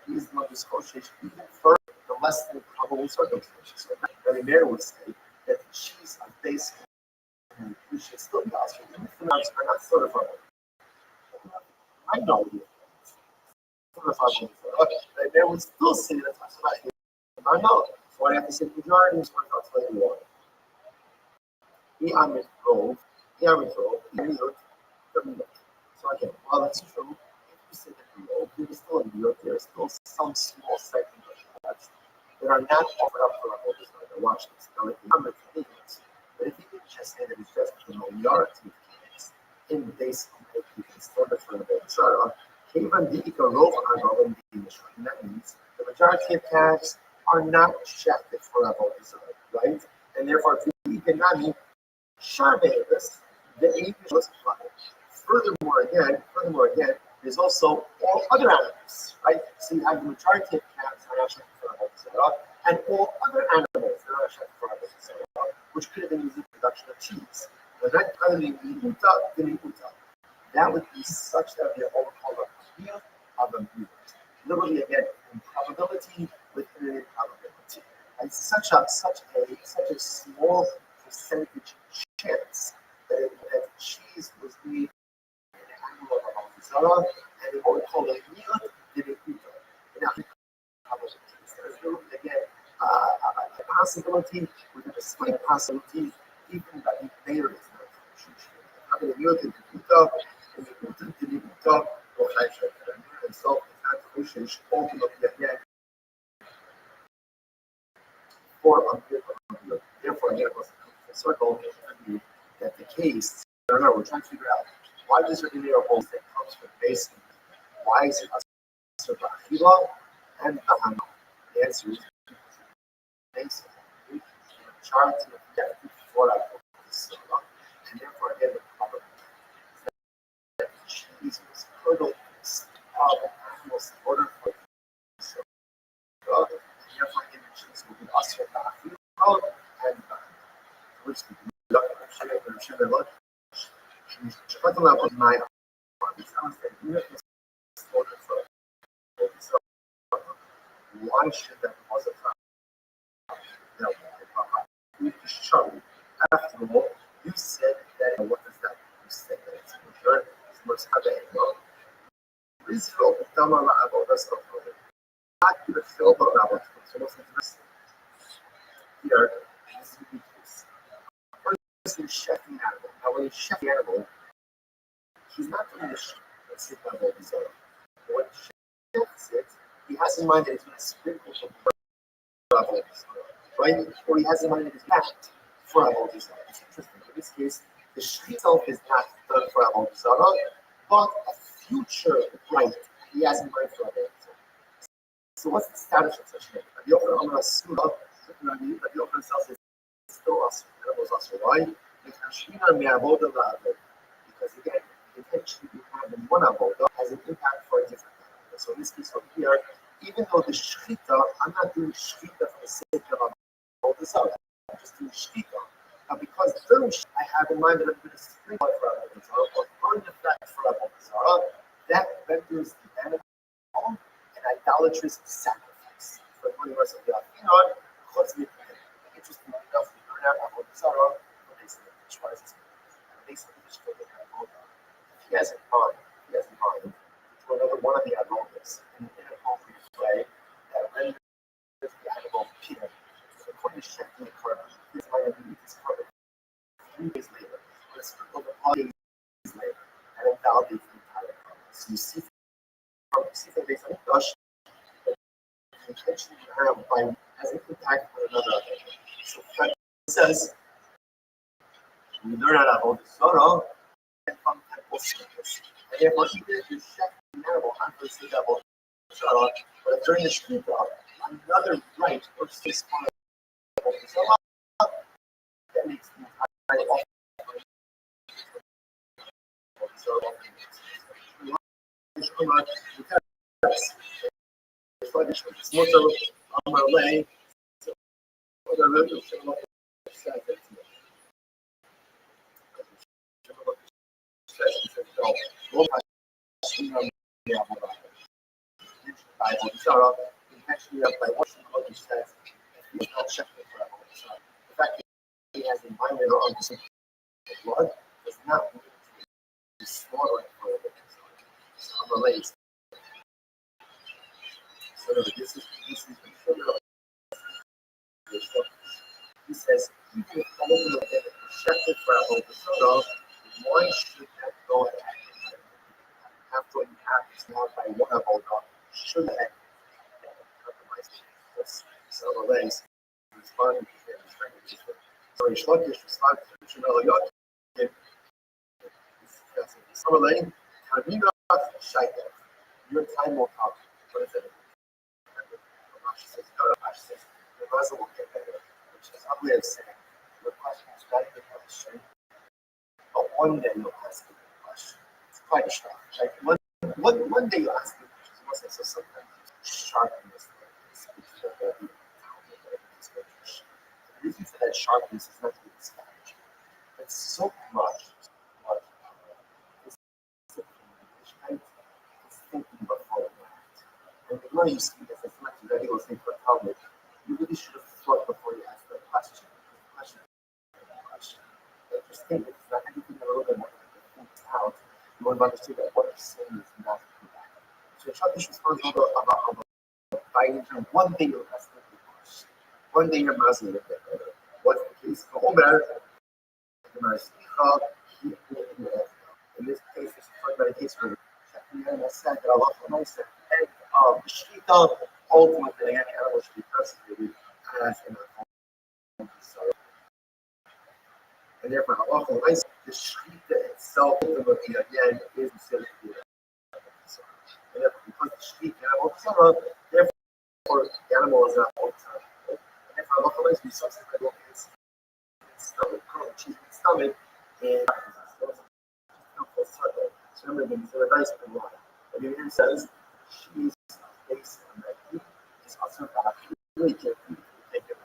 he's not discouraged even for the less than probable circumstances. So Rabbi Meir would say that the cheese of base we should still be asking even if the amounts are not certified. I know you. Rabbi Meir would still say that that's what I think. I know. So I have to say majority is what I'll tell you why. So again, while that's true, if you say that you're still in Europe, there are still some small segment of products that are not offered up for our voters. Watch this. Now, but if you could just say that it's just the minority of cases in the base of you can store it for the voters. That means the majority of calves are not shafted for our voters, right? And therefore, if you can not mean Sharbevis, the English was applied. Furthermore, again, there's also all other animals, right? So you have the majority of cats that are not shafted for our and all other animals that are not shafted for our which could have been used in the production of cheese. But that kind of that would be such that we are all called a field of a mutant. Literally, again, improbability within an improbability. And such a small percentage chance that cheese was made in an animal of Zara, and what we call the Miyot Direkuta. Now, again, a possibility within a slight possibility, even that he later is not having a Miyot Direkuta, and the Miyot Direkuta, Rothschild, and so it's not Rothschild, ultimately again, for therefore, again, it was a circle that the case, remember, we're trying to figure out why does there be a hole that comes from basin? Why is it a Achila and Bahama? The answer is basin. Charts and objective for that, and therefore, again, the problem is that cheese was curdled of animals in order for and therefore, again, the cheese will be also and which the شغلت لابد معي why should that cause a problem? After all, you said that, what does that mean? You said that it's insured, it's most available. Israel, Tamala, about us, not to the film about here, this is the case. Person checking animal. Now, when he's checking animal, he's not doing the sheep and sit on all these other. When he checks it, he has in mind that he's going to sprinkle some level, right? Or he has in mind that he's not for all these other. It's interesting. In this case, the sheep itself is not done for all these other, but a future right he has in mind for all these other. So, what's the status of such a thing? The Yochanan Amar Asura, the Yochanan sells it still us. Why? Because again, the intention you have in one avoda has an impact for a different avoda. So in this case over here, even though the shchita, I'm not doing shchita for the sake of avoda zarah. I'm just doing shchita. Now because during I have in mind that I'm going to sprinkle for avoda zarah or burn the fat for avoda zarah, that renders the animal an idolatrous sacrifice. For the rest of the Afinon, interesting enough, we learn out avoda zarah. He has in mind to another one of the avodas in an appropriate way that renders the animal pure. So according to checking the carbon, his mind will eat this carbon 3 days later, or a sprinkle of 8 days later, and then validate the entire carbon. So you see from based on English, the intention you have by has an impact on another avoda. So Fred says, we learn out avoda zarah from temple service. And therefore, even if you check the animal on the avoda zarah, but during the shkita, another right or six part of avoda zarah, that makes the entire offering avoda zarah. Intentionally, by watching what he says, he's not checking for avoda zarah. The fact that he has in mind later on to blood does not mean to slaughter for avoda zarah. So I'm related. So this is the sugar of he says, even if all of them are rejected for avoda zarah, why should that go ahead? After you have this not by one avoda, should have compromised this. So relays responding to him. So Shlokish responded to Shemel Yokim. So relay, Kamina Shaikah. Your time will come. What is it? Rashi says, the Raza will get better, which is a way of saying, your question is not a good question, but one day you'll ask a good question. It's quite a shock. Like one day you'll ask a good question. You must say, so sometimes sharpen this thing. The reason for that sharpness is not to be discouraged. It's so much it's thinking before you act. And the more you see this, it's not a regular thing for Talmud. You really should have thought before you ask the question. The question is a question. Just think it's not anything a little bit more to think out. You want to understand that what you're saying is not correct. So Shadish responsible about fighting from one day you'll have to push. One day you're Muslim. What's the case? For Omer, in this case, it's talking about a case where the said that Allah said, and the Shita ultimately any animal should be persecuted as an sorrow. And therefore, Allah the Shita itself ultimately again is considered to be and therefore, because the Shita animal sorrow, therefore the animal is not ultimate. And therefore, Allah we subsequently look at his stomach, stomach, and so remember, it's a very simple line. But it says, she's based on that heat. It's also about really can't take it.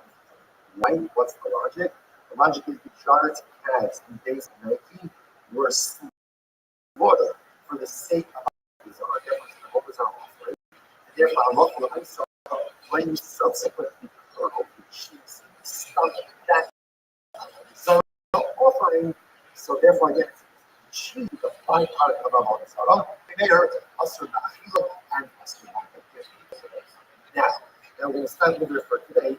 Why? What's the logic? The logic is majority calves in based on that heat were slaughtered for the sake of the offering. And therefore, Allah when you subsequently cut off the cheeks and the stomach, that so offering, so therefore, again, she the byproduct of our Sarah, made her Asr Ba'achila and Asr Ba'achila. Now we're going to start with her for today.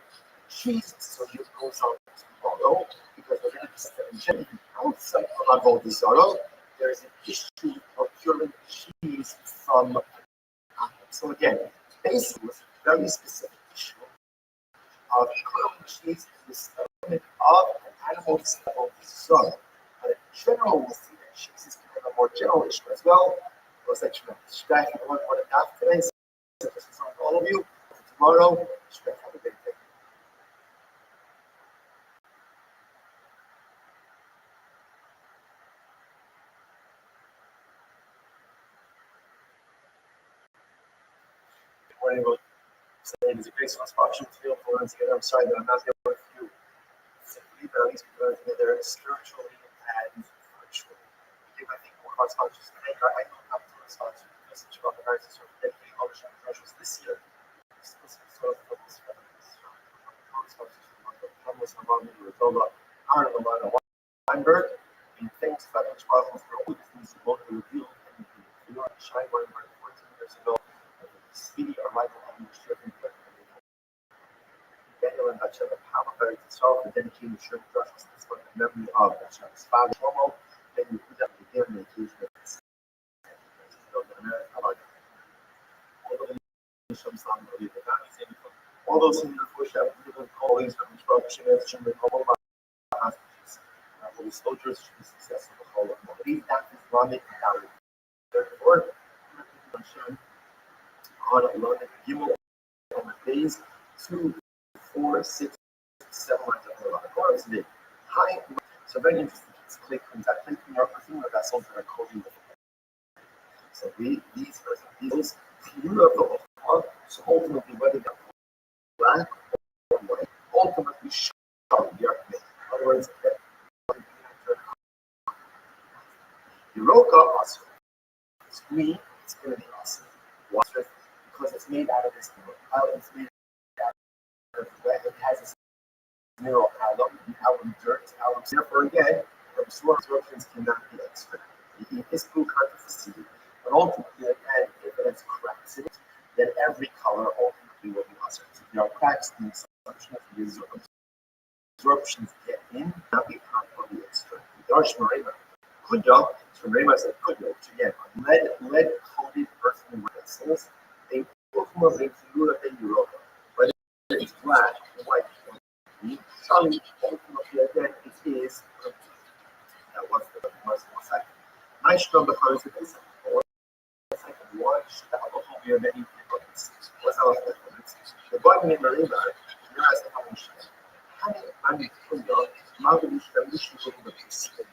Cheese, so you goes on tomorrow, because we're going to study outside of our Sarah. There is an issue of curing cheese from so again, basically, a very specific issue of curing cheese in the stomach of an animal's son. But in general, we'll see that cheese is kind of a more general issue as well. It was actually Shkach, you want to adapt today. So this is on all of you. Tomorrow, Shkach, have a great day. Good morning, everyone. It is a great opportunity to feel for once again. I'm sorry that I'm not here with you. Simply, but at least we learn together spiritually and virtually. I think more about sponsors today. I don't have to sponsor the message about the guys who are dedicating all the sponsors this year. Specific sort of focus for sponsors from the Thomas Hamani, Ratola, Aaron Romano, Weinberg, and thanks to Dr. Sparkles for all these things locally revealed and you are shy Weinberg 14 years ago. Speedy or Michael Stricken, Daniel and Batsheva Palmer itself, and dedicated Sherman Joshua this one in memory of Batsheva's father, Shlomo, and you put up again the occasion of this. All those in the push out, colleagues from the Shemez, Shemez, holy soldiers should be successful in the whole of the belief that Islamic value. Therefore, on London Gimel on the days 2, 4, 6, 7 lines of the line. Today. Hi, so very interesting. It's click that clicking our consumer vessels that are coding the so these are these beautiful. So ultimately, whether they're black or white, ultimately show the argument. In other words, Euroka also. It's green, it's going to be awesome. Water, because it's made out of this mineral. It's made out of it has this mineral alum dirt, alum. Therefore, again, absorptions cannot be extracted. You eat this food consistency, but ultimately, again, if it has cracks in it, then every color ultimately will be awesome. So if there are cracks in the absorptions get in, not be properly extracted. Darsh Marema. Kunya, so Marema said Kunya, which again, lead coated earthen vessels, they ultimately Europe and Europe, whether it's black or white. Some ultimately again it is what's the second. My strong becomes the basic. Second one, the alcohol we are many products. What's our difference? The bottom in Marema, here as the Hamish. Honey, Kunya, Margaret, Mission, the Pacific.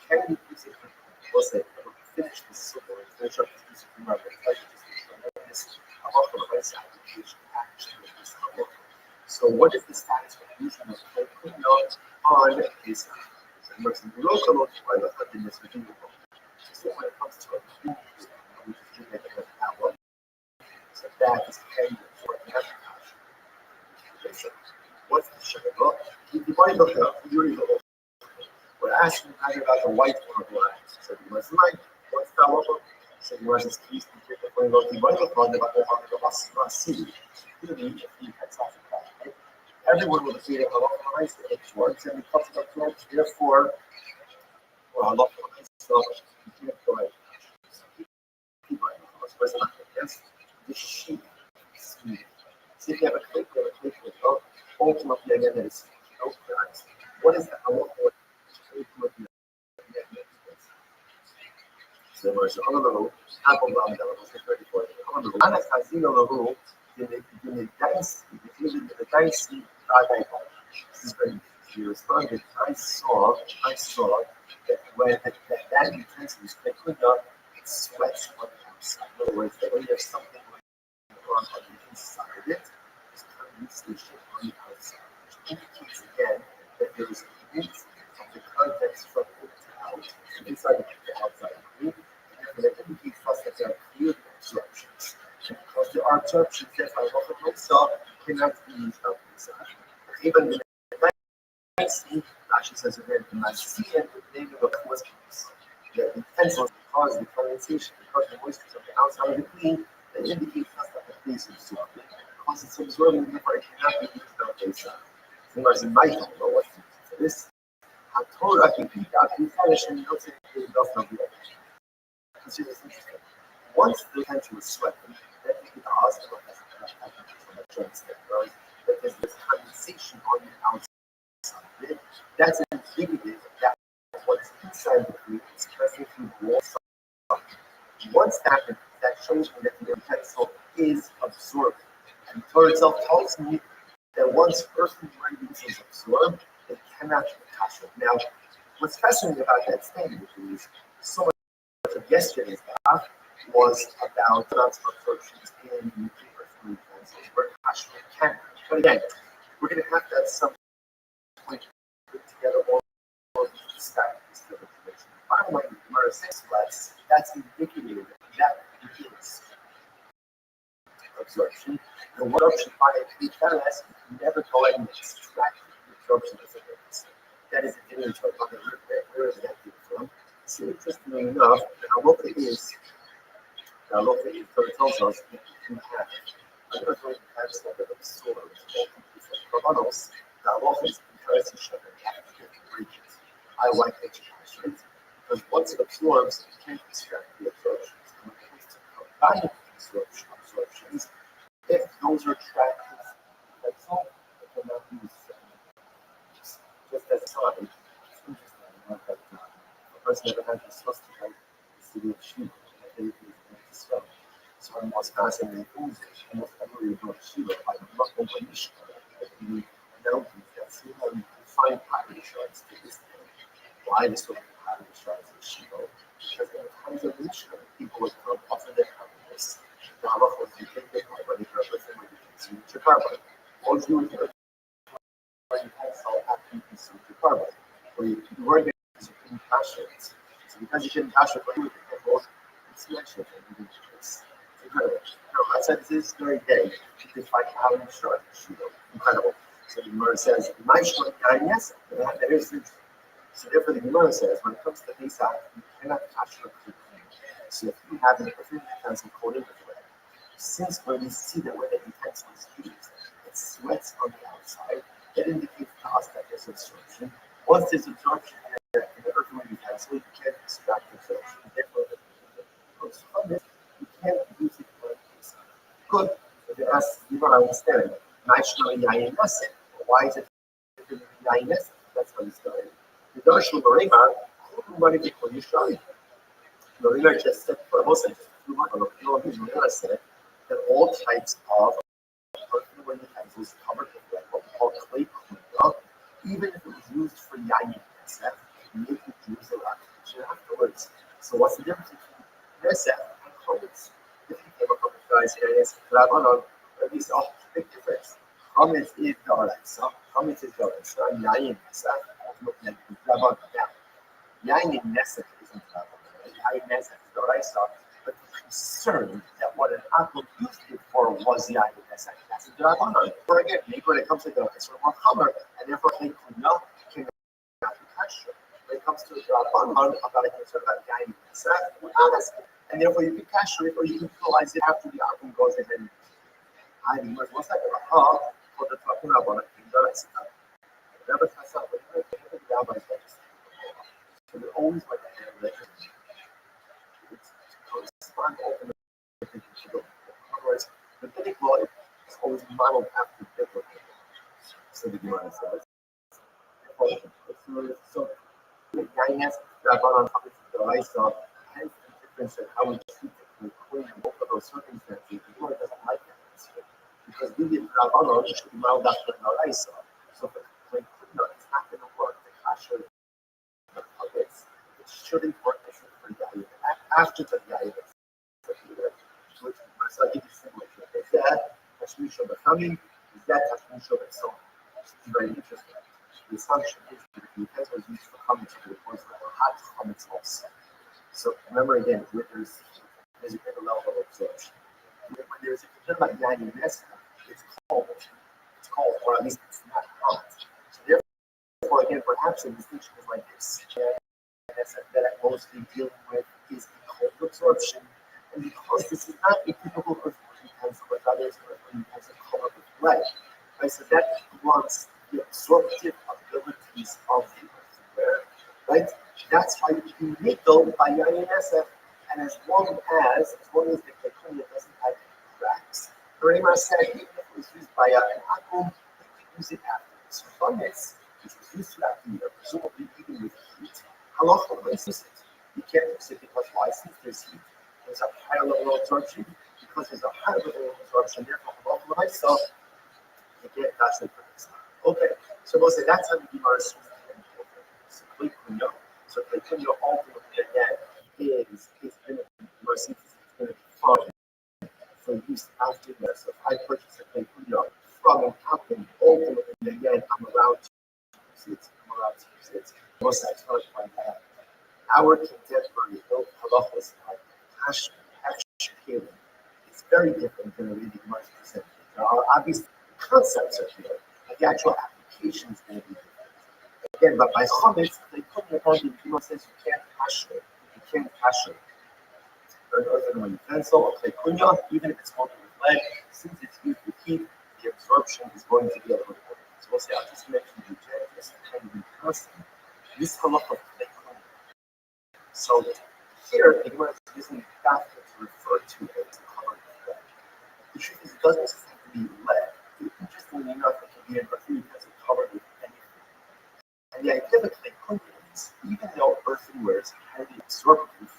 Can you please say, finish this super and finish up this piece of human this application actually is not working. So what is the status of using this on this? So it works in the local while in this particular so when it comes to a which is generating an album, so that is paying for the application. Okay, so what's the sugar? Well, if you want to look up, you're we're asking either about the white or black. So you must like what's the logo? So you are just pleased to get the point of the money about the see. Everyone will see a lot of nice words and it comes up to therefore, or a lot of nice stuff. You can't go ahead. Yes, the sheep. See if you have a click with ultimately again there is no cracks. What is that? I want to ultimately so there's another rule, apple bomb that was 34. Another rule. Anna Casino the rule in the dicey, usually the dicey this is very she responded, I saw that when that intensity is picking up, it sweats on the outside. In other words, that when there's something on the inside of it, it's kind of station on the outside, which indicates again that there is a hint of the context from in to out, from inside to outside. And that indicates us that there are clear absorptions. Because there are absorptions that are often myself cannot be used out inside. Even the Nicene, actually says again, the Nicene, the name of the was the utensils cause the condensation, because the moisture of the outside of the clean, that indicates us that the place is absorbed. Because it's absorbing, therefore it cannot be used out inside. So there's a might don't know what to use for this. I told her I can keep that, you finish, and you don't say it does not be that. Consider this interesting. Once the utensil is sweating, then you can ask what has that there's this condensation on the outside. That's indicative that what's inside the food is passing through water. Once that happens, that shows me that the utensil is absorbed. And Torah itself tells me that once earthly radiance is absorbed, it cannot be touched. Now, what's fascinating about that statement is so much of yesterday's talk was about absorptions in the earthly utensils where touching can. But again, we're going to have to at some point put together all of these factors of information. Finally, the Gemara 6 flats, that's indicative that is absorption. The absorption by a PFLS never go ahead and extract the absorption as it is. That is an image of the where is that from? So interestingly enough, the halacha is Torah tells us that you have another thing that's like an absorb different carbonos. The halacha is because each other have different regions. I like education because once it absorbs, it can't extract the absorptions. And when it comes to combining absorptions, if those are attractive, that's all. It cannot be used. Just as time, it's interesting enough that a person never had this swastika is to be a sheep. So I'm most fascinated with almost every Shiva by the Muslim Mishnah that we know that see how you find pottery shards to this day. Why this sort of pottery shards in Shiva? Because in times of Mishnah, people would come offer their carbons. The halacha was you take the carbon, you represent when you consume your carbon. All you do is when you cancel after you consume your carbon. Or you weren't going to use your passions. So because you shouldn't passion for you, you can't hold it's mentioned and you do this. Incredible. No, I said this very day to define how you start Shiva. Incredible. So the Gemara says, my short yes, that is interesting. So therefore the Gemara says, when it comes to Pesach, you cannot touch your clean. So if you have an earthen utensil coated with lead, since when we see that when the utensil is used, it sweats on the outside, that indicates to us that there's absorption. Once there's absorption in the earthen utensil, you can't extract absorption. Therefore, from this, you can't use it for a case. Good. If you ask, you don't understand. National Yayin Nesset. Why is it Yayin Nesset? That's how it's started. The Darshal Barimar, who wanted to call you Shari? Barimar just said, for most of the said that all types of earthenware utensils covered with what we call clay cleanup, even if it was used for Yayin Nesset, you could use the application afterwards. So what's the difference between Nesset and chametz? If you came up with guys here, yes, Rabbanon, at least big difference. Chametz is Doraisa, Chametz is Doraisa, and Yayin Nesset, ultimately, Rabbanon. Now, Yayin Nesset isn't Rabbanon. Yayin Nesset is Doraisa, but the concern that what an apple used it for was Yayin Nesset. That's a Rabbanon. Or again, maybe when it comes to the it's more Hammer, and therefore, they could not be touched. When it comes to the Rabbanon, about a concern about Yayin Nesset, honestly, and therefore you can kasher it or you can utilize it after the akum goes ahead. I mean, what's that? For the talking about it, never pass up. The rabbis so they always like to have it. It's correspond ultimately to the otherwise the biblical law is always modeled after biblical. So the Gemara says. So the guidance that on top of the Raisa has the difference in how we treat the queen in both of those circumstances. The Gemara doesn't like that because we did Rabbanon should be modeled after the Raisa. So for the queen, it's not going to work. The kasher, the puppets, it shouldn't work for the after the Yayin. Which so I give you similar to it. Is that Tashmish of the coming? Is that Tashmish of the song? It's very interesting. The assumption is that the intent was used for chametz to the point that we're hot chametz also. So remember again, there's a greater level of absorption. When there's a concern about yayin nesa, it's cold. It's cold, or at least it's not hot. So therefore, again, perhaps the distinction is like this. That I'm mostly dealing with is the cold absorption. And because this is not a typical utensil with others or utensil covered with lead, right? So that wants the absorptive abilities of the earthenware, right? That's why you can make them by yayin esef, and as long as the klekonia doesn't have cracks. The Rema said even if it was used by an akum, you could use it afterwards. So from this, which was used throughout the year, presumably even with heat, halacha use it. You can't use it because why? Since there's heat, there's a higher level of absorption. Because there's a higher level of absorption, therefore halacha myself, you can't touch it for this. Okay, so we'll say that's how the Gemara is so klekunyo. So klekunyo ultimately again is going to be fine for use after that. So if I purchase a klekunyo from an akum, ultimately again I'm allowed to use it. Most experts find that our contemporary halachos like hash kelim is very different than the way the Gemara is presented. There are obvious concepts are here, but the actual application is going to be different. Again, but by chametz, they put in the point that Gemara says you can't hash it. You can't hash it. An earthen utensil, or klekunya, even if it's coated with lead, since it's used with heat, the absorption is going to be a little bit different. So we'll say, I'll just mention the this kind of constant. This halacha of klekunya. So here, the Gemara is using dafka to refer to it as a covered with lead. The truth is, it doesn't have to be lead. Interestingly enough, it can be in earthen because it's covered with anything. And the idea of klekunya is, even though earthenware is highly absorptive,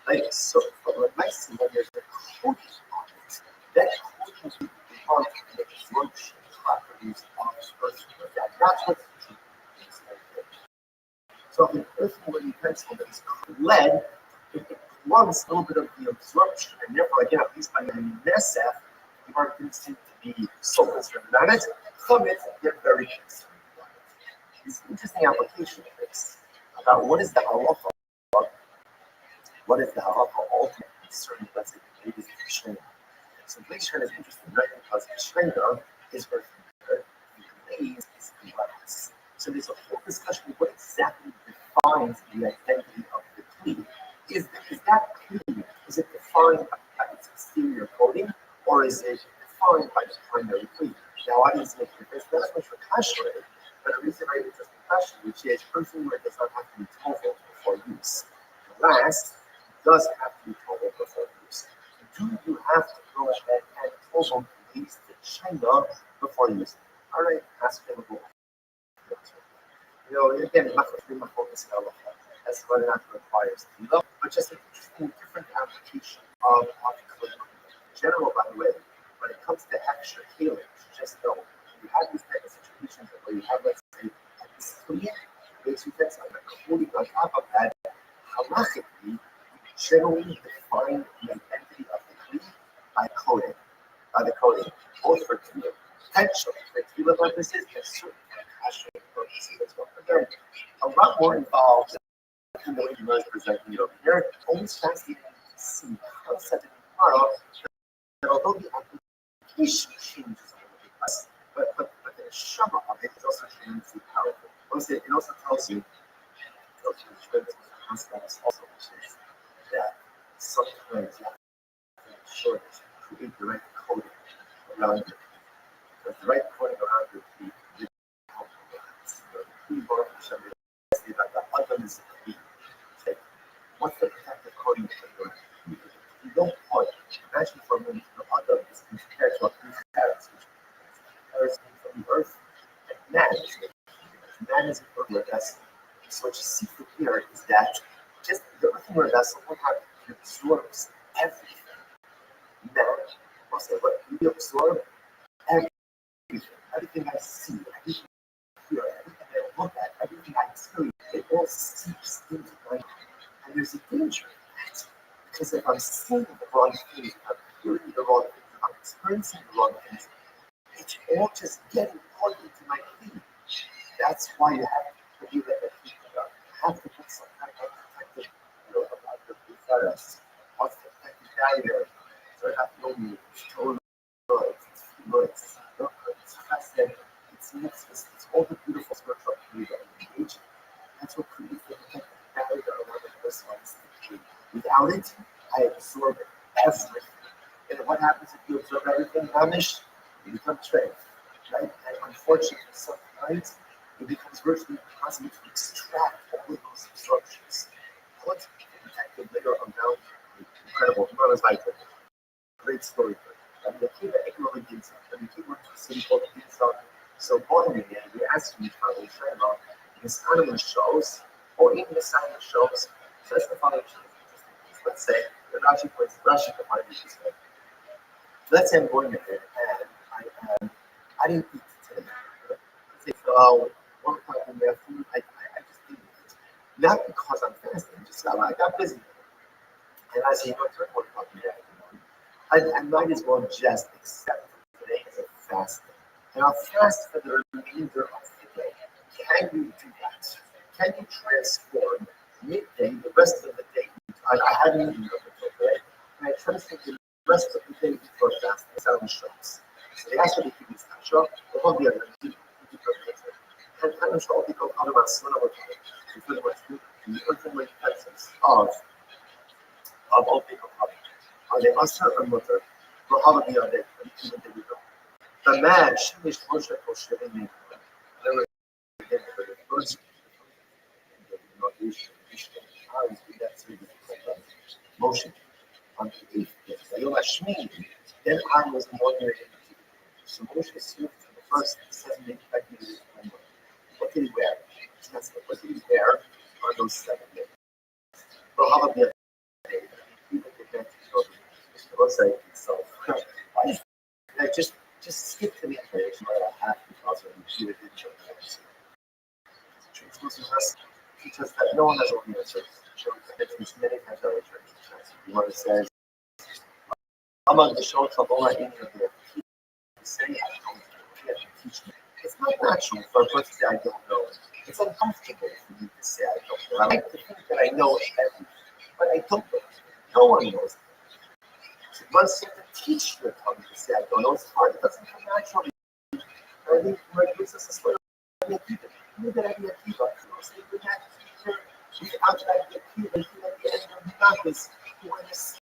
like so, but nice when there's a coating on it, that coating will be on the absorption properties of earthenware. That's what's so if an earthenware utensil that is lead, it wants a little bit of the absorption, and therefore, again, at least by the nesef, you aren't going to seem to be so concerned about it. From it, they're very concerned about it. It's an interesting application of this about what is the halacha. What is the halacha ultimate concern? Let's say the ladies of Shana. So Shana is interesting, right? Because Shana is earthenware, the glaze is glass. So there's a whole discussion of what exactly defines the identity of the kli. Is that kli? Is it defined by its exterior coating, or is it defined by the primary kli? Now, obviously, there's not much for kashrut, but a reason very interesting question, which is earthenware does not have to be total before use. Glass does have to be total before use. Do you have to go ahead and total glaze the china before using? All right, ask available. Again, not focus on as whether or not it requires tefillah, but just an interesting different application of klekunya. In general, by the way, when it comes to extra healing, just know you have these type of situations where you have, let's say, a clean base utensil and a coating on top of that. Halachically, generally define the identity of the kli by coating, both for tefillah, potentially for tefillah purposes and certain kashrut purposes as well. Again, a lot more involved in the way you guys presenting it over here. Always fascinating to see the concept in tomorrow that although the application changes a little bit less, but the neshama of it is also tremendously powerful. It also tells you, also sometimes you have to make sure that you create the right coating around it. Because the right coating around it will be compromised. The key word for somebody is that the other is the key. Like, what's the protective coating that you're doing? If you don't put, imagine for a minute, the other is compared to a few carrots, which carrots came from the earth, and man is the man is the earthly vessel. So what you see from here is that just the earthenware vessel, what happens? It absorbs everything. Man, also, what we absorb everything. Everything I see, everything I hear, everything I look at, everything I experience, it all seeps into my mind. And there's a danger in that. Because if I'm seeing the wrong things, if I'm hearing the wrong things, if I'm experiencing the wrong things, it's all just getting plugged into my feet. That's why you have to believe that you have to put some kind of protective, about the virus. What's the protective barrier? So I have no need, total noise, it's fascinating, it's mixed, it's all the beautiful spiritual activity that we engage in. That's what creates the protective barrier around the person on the Without it, I absorb everything. And what happens if you absorb everything? Hamish, you become trained, right? And unfortunately, sometimes it becomes virtually impossible to extract all of those absorptions. Put the protective layer around incredible, not as vital. Great story. And the key that economic gives up, and the key went to a city called Kingston. So, bottom again, we asked you how we train about these animal shows, or even the silent shows. So, that's the following let's say, the Rashi points, Rashi defined it this way. Let's say I'm going ahead and I didn't eat today. Let's say for 1 o'clock in the afternoon, I just didn't eat. Not because I'm fasting, just I got busy. And I say, it's 1 o'clock in the afternoon. I might as well just accept today as a fasting. And I'll fast for the remainder of the day. Can you do that? Can you transform midday, the rest of the day? I hadn't eaten up until today. And I transformed the rest of the day into a fasting. It's out of shops. So they asked me to keep this shop. The whole day, and kind of show people how to master what to do the ultimate essence of all people. Are they master or mother? Well, how do they? The man, Shemish Moshe Koshevin, there was the first motion on the 8th day. Then I was wondering, so Moshe served for the first 7 days. What did he wear? What did he wear on those 7 days? Well, how about the other day? People get back to the website itself. Just skip to the information that I have because of the individual things. Teaches that no one has all the answers. It's many times over church. You want to say, among the short of all I in here, say I don't teach me. It's not natural for a person to say I don't know. It's uncomfortable for me to say I don't know. I like to think that I know everything, but I don't know. No one knows. So once you have to teach your tongue to say I don't know, it's hard. It doesn't come naturally. I think where it gives us a sort of look at the Akiva. Without that Akiva, at the end of the practice, when the sky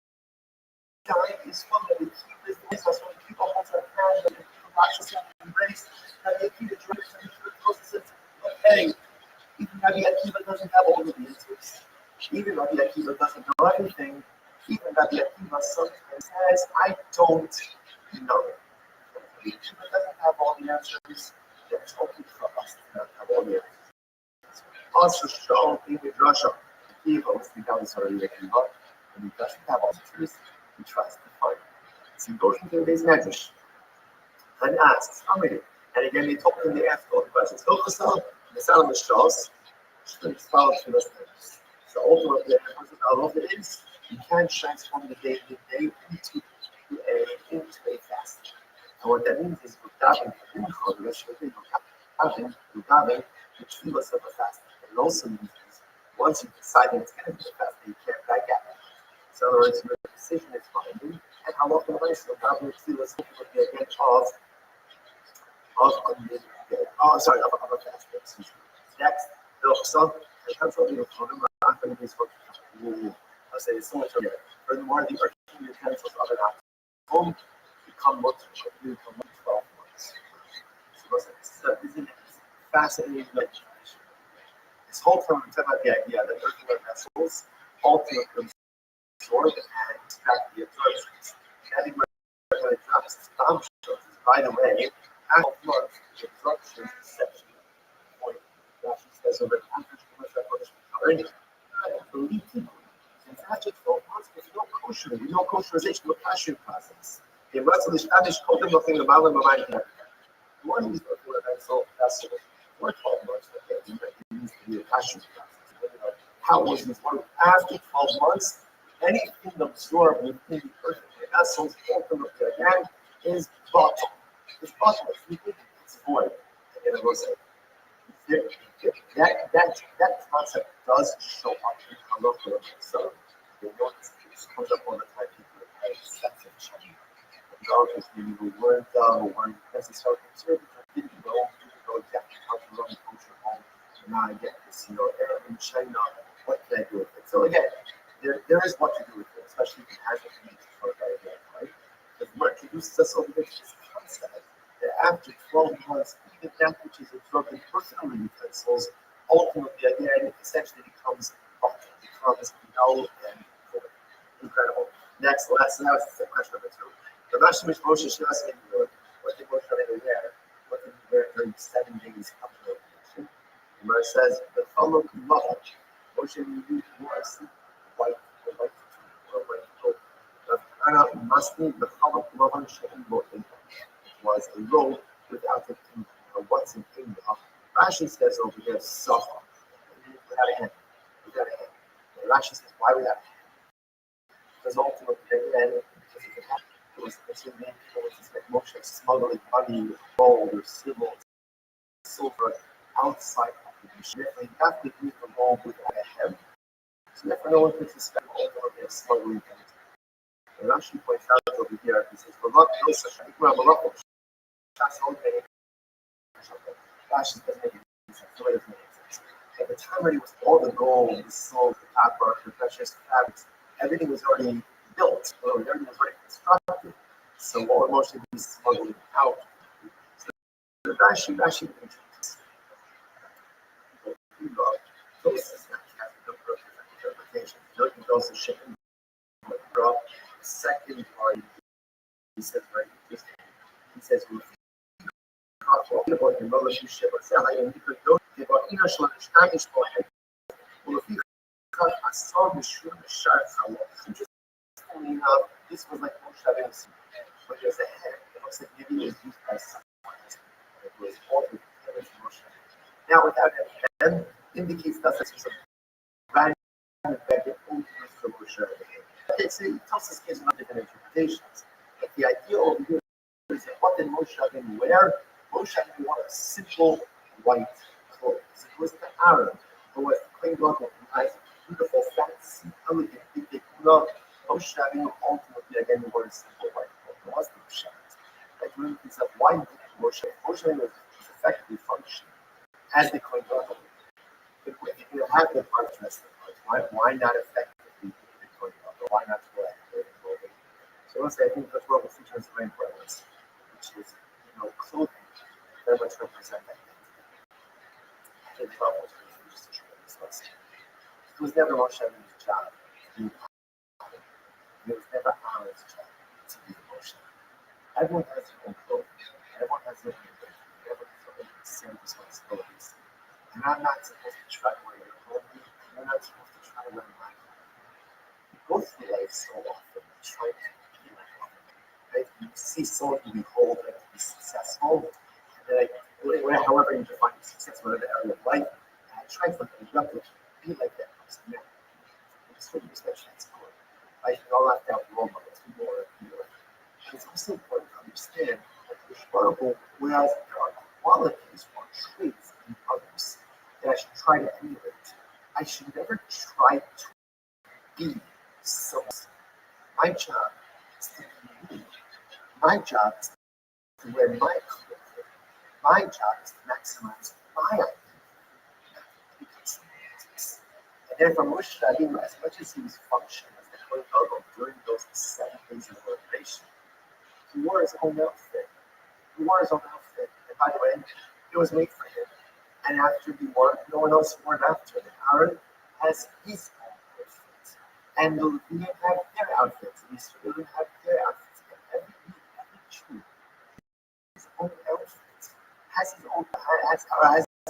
is full of the Akiva, is the when people hold their hand and watch us embrace, that the Akiva drives and says, okay, even Rabbi Akiva doesn't have all of the answers. Even Rabbi Akiva doesn't know everything. Even Rabbi Akiva sometimes says, I don't know. Rabbi Akiva doesn't have all the answers. It's okay for us to not have all the answers. Also shown in the Russia, Akiva was the guy who's already Akiva, and he doesn't have all the answers. He tries to find it. So he goes into his medrash and asks, how many? And again, they told him, they asked all the questions. The Salomon shows, follow through those things. So ultimately, what it is, you can't transform the day into a fast. And what that means is, which feel us of a fast. It also means once you decide that it's going to be a fast, you can't back out. So in other words, your decision is binding, and how often I so God will feel us ultimately again of a fast. Excuse me. Next, the son, and that's what we will call him. I'm going to be spoken to. I'll say it's so much earlier. Furthermore, the working utensils of an home become multiple, become 12 months. So this is a fascinating legislation. This whole term is about the idea that earthenware vessels ultimately absorb and extract the absorptions. That is where it drops its bombshells. By the way, after 12 months, the absorption is exceptionally point. Rashi says over after in fact, 12 months with no kosher, no kosherization, no cashew process. The Russell is Spanish called them nothing about them, one of these vessels for 12 months, it needs to be a cashew process. How was this one? After 12 months, anything absorbed within the earth, the vessels ultimately again is bottom. It's bottomless. It's void. Again, I will say. That concept does show up in Halacha. So you notice it comes up all the time. People have excessive checking. Relatives maybe who weren't necessarily conservative, didn't know exactly how to run a kosher home. And now I get this, in China, what can I do with it? So again, there is what to do with it, especially if it has a need for a very good, right? Because what introduces us over there to this concept that after 12 months, even that which is absorbed in personal utensils, ultimately, again, essentially becomes null and void. Incredible. Next, now it's the question number 2. The Rashi Moshe Shas in what did Moshe Rabbeinu wear? What did he wear during the 7 days of the revelation? The Gemara says, the follow Kumava. Moshe Rabbeinu wore a white coat. The Kana must be the follow Kumava Shein Botin. It was a robe without a king. What's in king? Rashi says over here, Safa. Without a hand. Without a hand. And Rashi says, why without a hand? Because ultimately, again, because if it happened, it was like Moshe smuggling money, gold, or silver outside of the mission. They got the group of gold without a hem. So therefore, no one could suspect all of their smuggling things. And Rashi points out over here, he says, Rashi doesn't make any sense. At the time when it was all the gold, the silver, the copper, the precious fabrics, everything was already built, everything was already constructed. So what would Moshe be smuggling out? So the Rashi mentions those is not a number of different interpretations. Those are shipping the second part, he says very interesting. He says relationship interestingly enough, this was like Moshe Rabbeinu's, but there's a head. It looks like maybe it was used by someone else. It was altered to Moshe. Now, without a head, indicates that this was a brand new bag that only used for Moshe Rabbeinu. It tells us gives different interpretations. But the idea over here is that what did Moshe Rabbeinu wear? Moshe Rabbeinu wore a simple white clothes. It was the Aaron who was cleaned up with nice, beautiful, fancy, elegant, big love. Moshe Rabbeinu ultimately again wore a simple white clothes. It was the Pshat. Like when he said, why did Moshe Rabbeinu was effectively functioning as the Kohen Gadol? If you have the contrast, why not effectively the Kohen Gadol? Why not go ahead and go over? So let's say I think that's what we feature is very important, which is clothing very much represent that. I think was just a tremendous lesson. It was never Moshe Rabbeinu's job to be popular. It was never Aaron's job to be Moshe. Everyone has their own clothing. Everyone has their own identity. Everyone has their own same responsibilities. And I'm not supposed to try to wear your clothing. You're not supposed to try to wear my clothing. We go through life so often trying to be like other people. Right? You see someone who we hold like to be successful, and however you define success, whatever area of life, and I try to replicate, be like that person. Yeah. It's really especially at school. Right? We all have to have role models. People are like. And it's also important to understand that the Shbarabul, whereas there are qualities or traits in others that I should try to emulate, I should never try to be someone. My job is to be me. My job is to wear my clothing. My job is to maximize my identity, not to become someone else's. And then from Moshe Rabbeinu, as much as he was functioning as the Kohen Gadol during those 7 days of liberation, he wore his own outfit. He wore his own outfit. And by the way, it was made for him. And after he wore it, no one else wore it after him. Aaron has his own outfit. And the Levites have their outfits. The Israelis have their outfits. And every Jew has his own outfit, has his own, has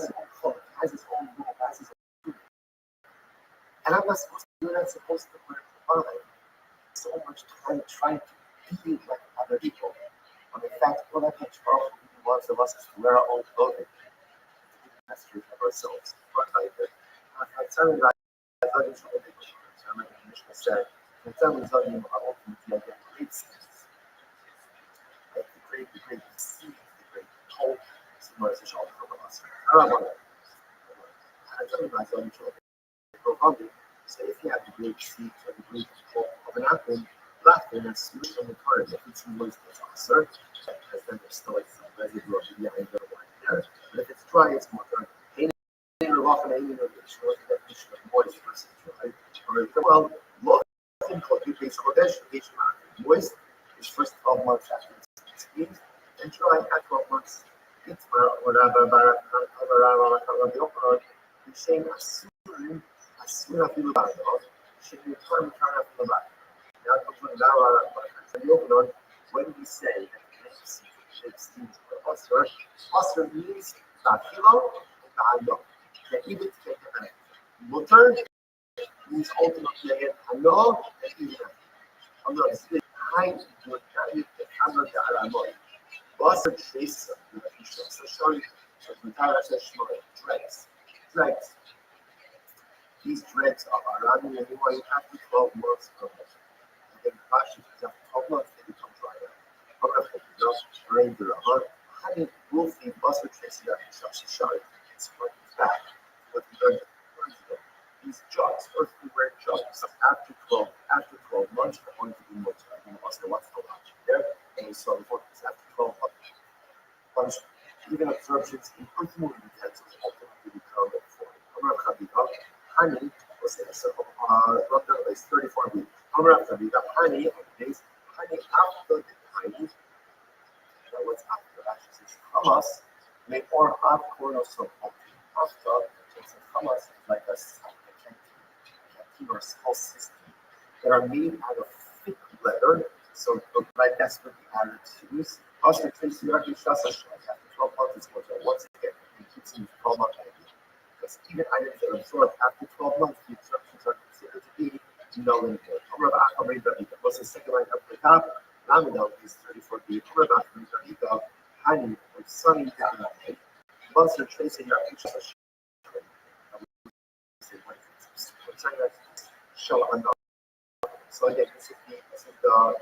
his own cloak, has his own robe, has his own food. And I'm not supposed to do that, supposed to wear so much time trying to be like other people. And in fact, all that much powerful wants of us is to wear our own clothing, to be the masters of ourselves. But like that, I tell you that I thought you should be I remember the Mishnah said, I tell you are ultimately I get great skills. Like the great seed, the great hope, symbolization of us. I don't want that. I tell you that I thought you should be so if you have the great seed or the great hope of an apple, laughing and sweet on the card, if it's moist, it's also because then there's still like some residue of the behind the wine there. But if it's dry, it's more dry. Often a definition of moist versus dry. Or well, in base Kodesh, moist is first 12 months after it's squeezed, and dry at 12 months. It's the same as soon as you buy it, should be turn off the back. When we say that seeds for Osir means Tahilo and Tahalo. Even take a mutter means ultimately again Halo and even Halo is the high would carry the camera to Aramoy. Osir traces of the official. So showing the entire session of dregs. These dregs are around you anyway after 12 months of it. And then after 12 months, they become drier. However, honey will feed busted tracy out in such a shard. It's back. But these jugs, earthenware jugs, after 12 months, are going to be more time. What's the logic there? And we saw before this after 12 months. Even absorptions in earthenware utensils ultimately become foreign. Honey was in a circle. Rothschild is 34B. Honey after the honey. What's after? Actually, says Hamas may or half corner so after. So Hamas is like a canteen or small system that are made out of thick leather. So like that's what the Arabs use. Also, Tracy after 12 months is what once again it keeps in 12 months. Because even items that are absorbed after 12 months, the absorptions are considered to be null and void. What's the second line up the top? Laminal is 34B. Honey, with sunny down. Once they're tracing your future, show another. So again, this is the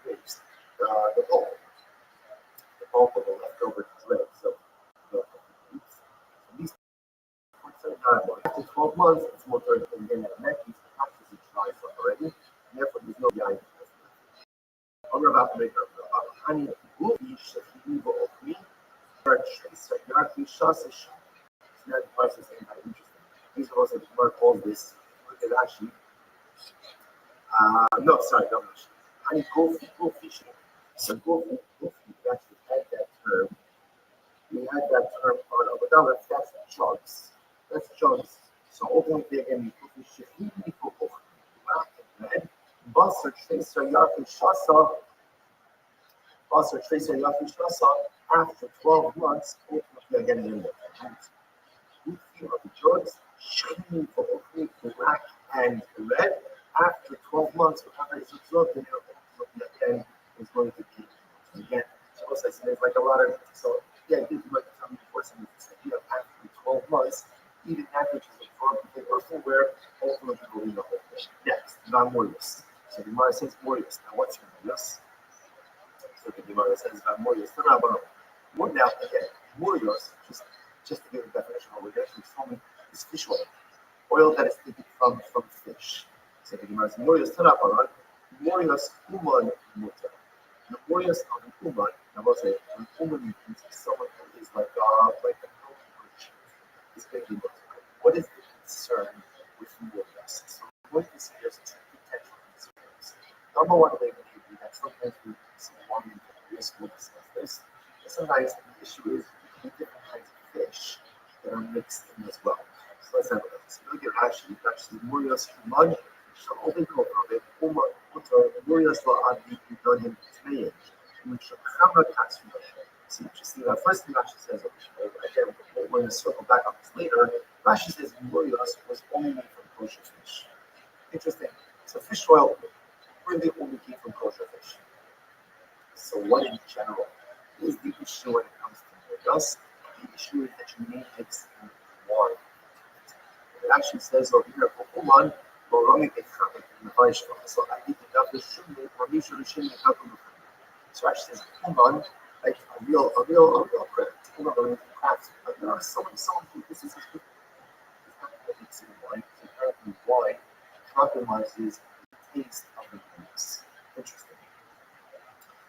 grapes, the pulp of the leftover dregs. So these after 12 months, it's more than again at neck, these patches are dry already, and therefore there's no behind it. I'm about to make a honey movie, Shafi of me, or Trace, Yarki, Shasish. It's not the process anybody interesting. These are also the word called this. Look at actually. No, sorry, no, honey, go fishing. So go fishing, we actually had that term. We had that term on Abadala, that's jugs. That's jugs. So ultimately, again, we should eat for red. Basar Tracer Yakin Shasa. Basar Tracer Yakin Shasa. After 12 months, ultimately, again, in the we feel of the jugs, shining for black and red. After 12 months, whatever is absorbed in it, ultimately, again, is going to be again. So I said, it's like a lot of so. Yeah, I think you might tell me before something this idea after 12 months, even after it's absorbed in earthenware, ultimately will be the whole thing. Next, non-morius. So the Gemara says morius. Now, what's morius? So the Gemara says morius. Now, again, morius, just to give a definition of what we're actually filming, is fish oil that is taken from fish. So the Gemara says morius. Morius human mutter. The morius of an human. I will say, an human is someone who is like a merchant. What is the concern with from us. So we're going to see there's two potential concerns. Number one, they may be that sometimes we see one in the school discuss this. But sometimes the issue is we different kinds of fish that are mixed in as well. So let's have a look. So look at Rashi, actually, Murios Human, Shalom Kovav, Murios La'adi, Udonim Tmeyin, which are Hamra Katsu. So interesting, the first thing Rashi says, again, we're going to circle back on this later. Rashi says Murios was only made from kosher fish. Interesting. So fish oil really only came from kosher fish. So what in general is the issue when it comes to Murios? The issue is that you may mix in wine. It actually says over here, Oman, Boromik Ekhamek in the Vaishva. So I think that the Shumik, or Misha the Shumik, so actually says Oman, like a real credit. But there are some who this is not mixing wine. Apparently wine compromises the taste of the juice. Interesting.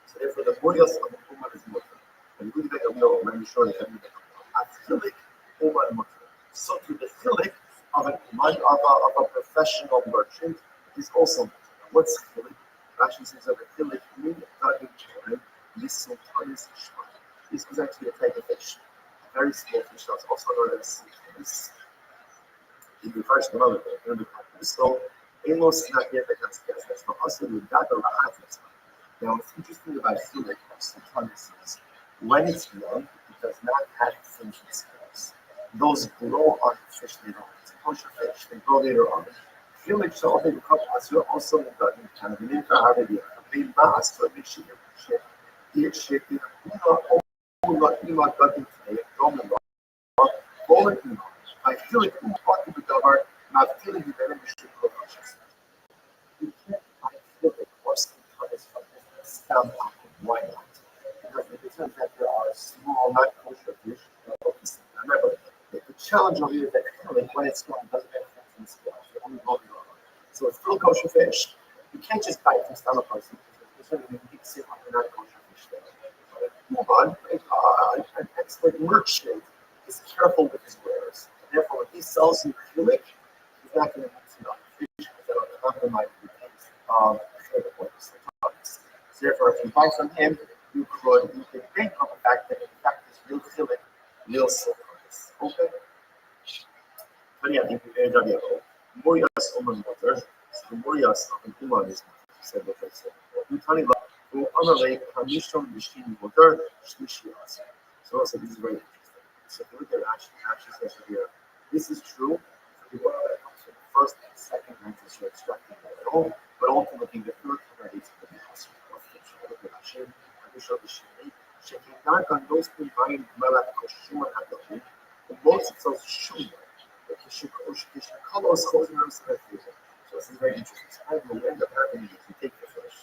So therefore the morios of the Uman is mutter. And we make a real, I'm sure that everything Athilik Uman mutter. So to the chilik of an Uman of a professional merchant is also mutter. What's chilik? Rashi says of a chilik meaning this was actually a type of fish, a very small fish that's also known as this. In the first moment, so Amos not yet that's not also the data. Now, what's interesting about Philip is when it's young, it does not have finishing scales. Those grow on the fish later on. It's a kosher fish, they grow later on. Philip so often become also kind of an inter-Arabic, a big mass, so it makes you shit. I feel like who bought the cover, not feeling the very mission of conscious. You can't I feel like horse can come from this stamp. Why not? Because it turns that there are small, not kosher fish. Remember, the challenge of it is that when it's small, it doesn't have fancy scales. They're only going on. So it's still kosher fish. You can't just buy it from stomach person because there's certainly mix it up in not kosher fish there. Move on. An expert merchant is careful with his wares. Therefore, when he sells you cubic, he's not going to mix it up fish because that'll compromise the taste of the flavors. So therefore, if you buy from him, you can bank on the fact that in fact this real cubic, real silk. Okay? But yeah, I think we're going to Morias Oman water. So Morias of the Uman is said what I said. You tell me about who unrelate Kamishon Machine water, Shlishias. So also this is very interesting. So if you look at Rashi says here, this is true for the water that comes from the first and second lenses you're extracting oil, but ultimately the third one is the house. Look at Rashi, Kamishon Machine, shaking dark on those who find Malak Koshua Hadoli, the most it says Shuma. So this is very interesting. So what ends up happening is you take the fish,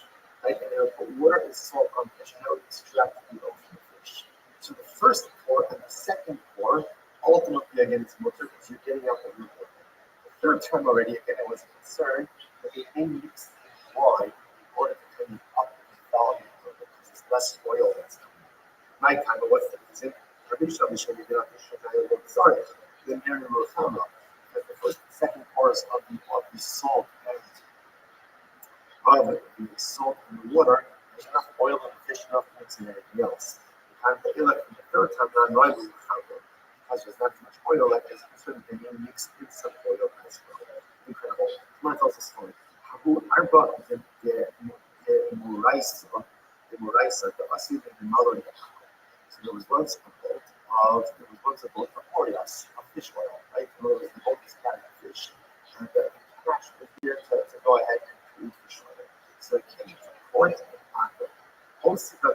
right, and they'll put water and salt on the fish, and they'll extract the oil from the fish. So the first pour and the second pour, ultimately again it's mutter because you're getting out the root oil. The third time already, again, I was concerned that they may mix wine in order to kind of up the volume of it because it's less oil that's coming. My time, but what's the reason? Sorry, then Mary Rothschild. The first and second course of the salt and the salt and the water, there's enough oil in the fish enough to mix in anything else. The third time, non-rival because there's not too much oil like this, concerned they may mix in some oil as well. Incredible. Someone tells a story. I brought the Muraisa, the Asid and the Malon. So there was once a boat of Orias, of fish oil, right? The boat is carrying fish. And the crash was here to go ahead and create fish oil. So it came to port in Akko. Also, the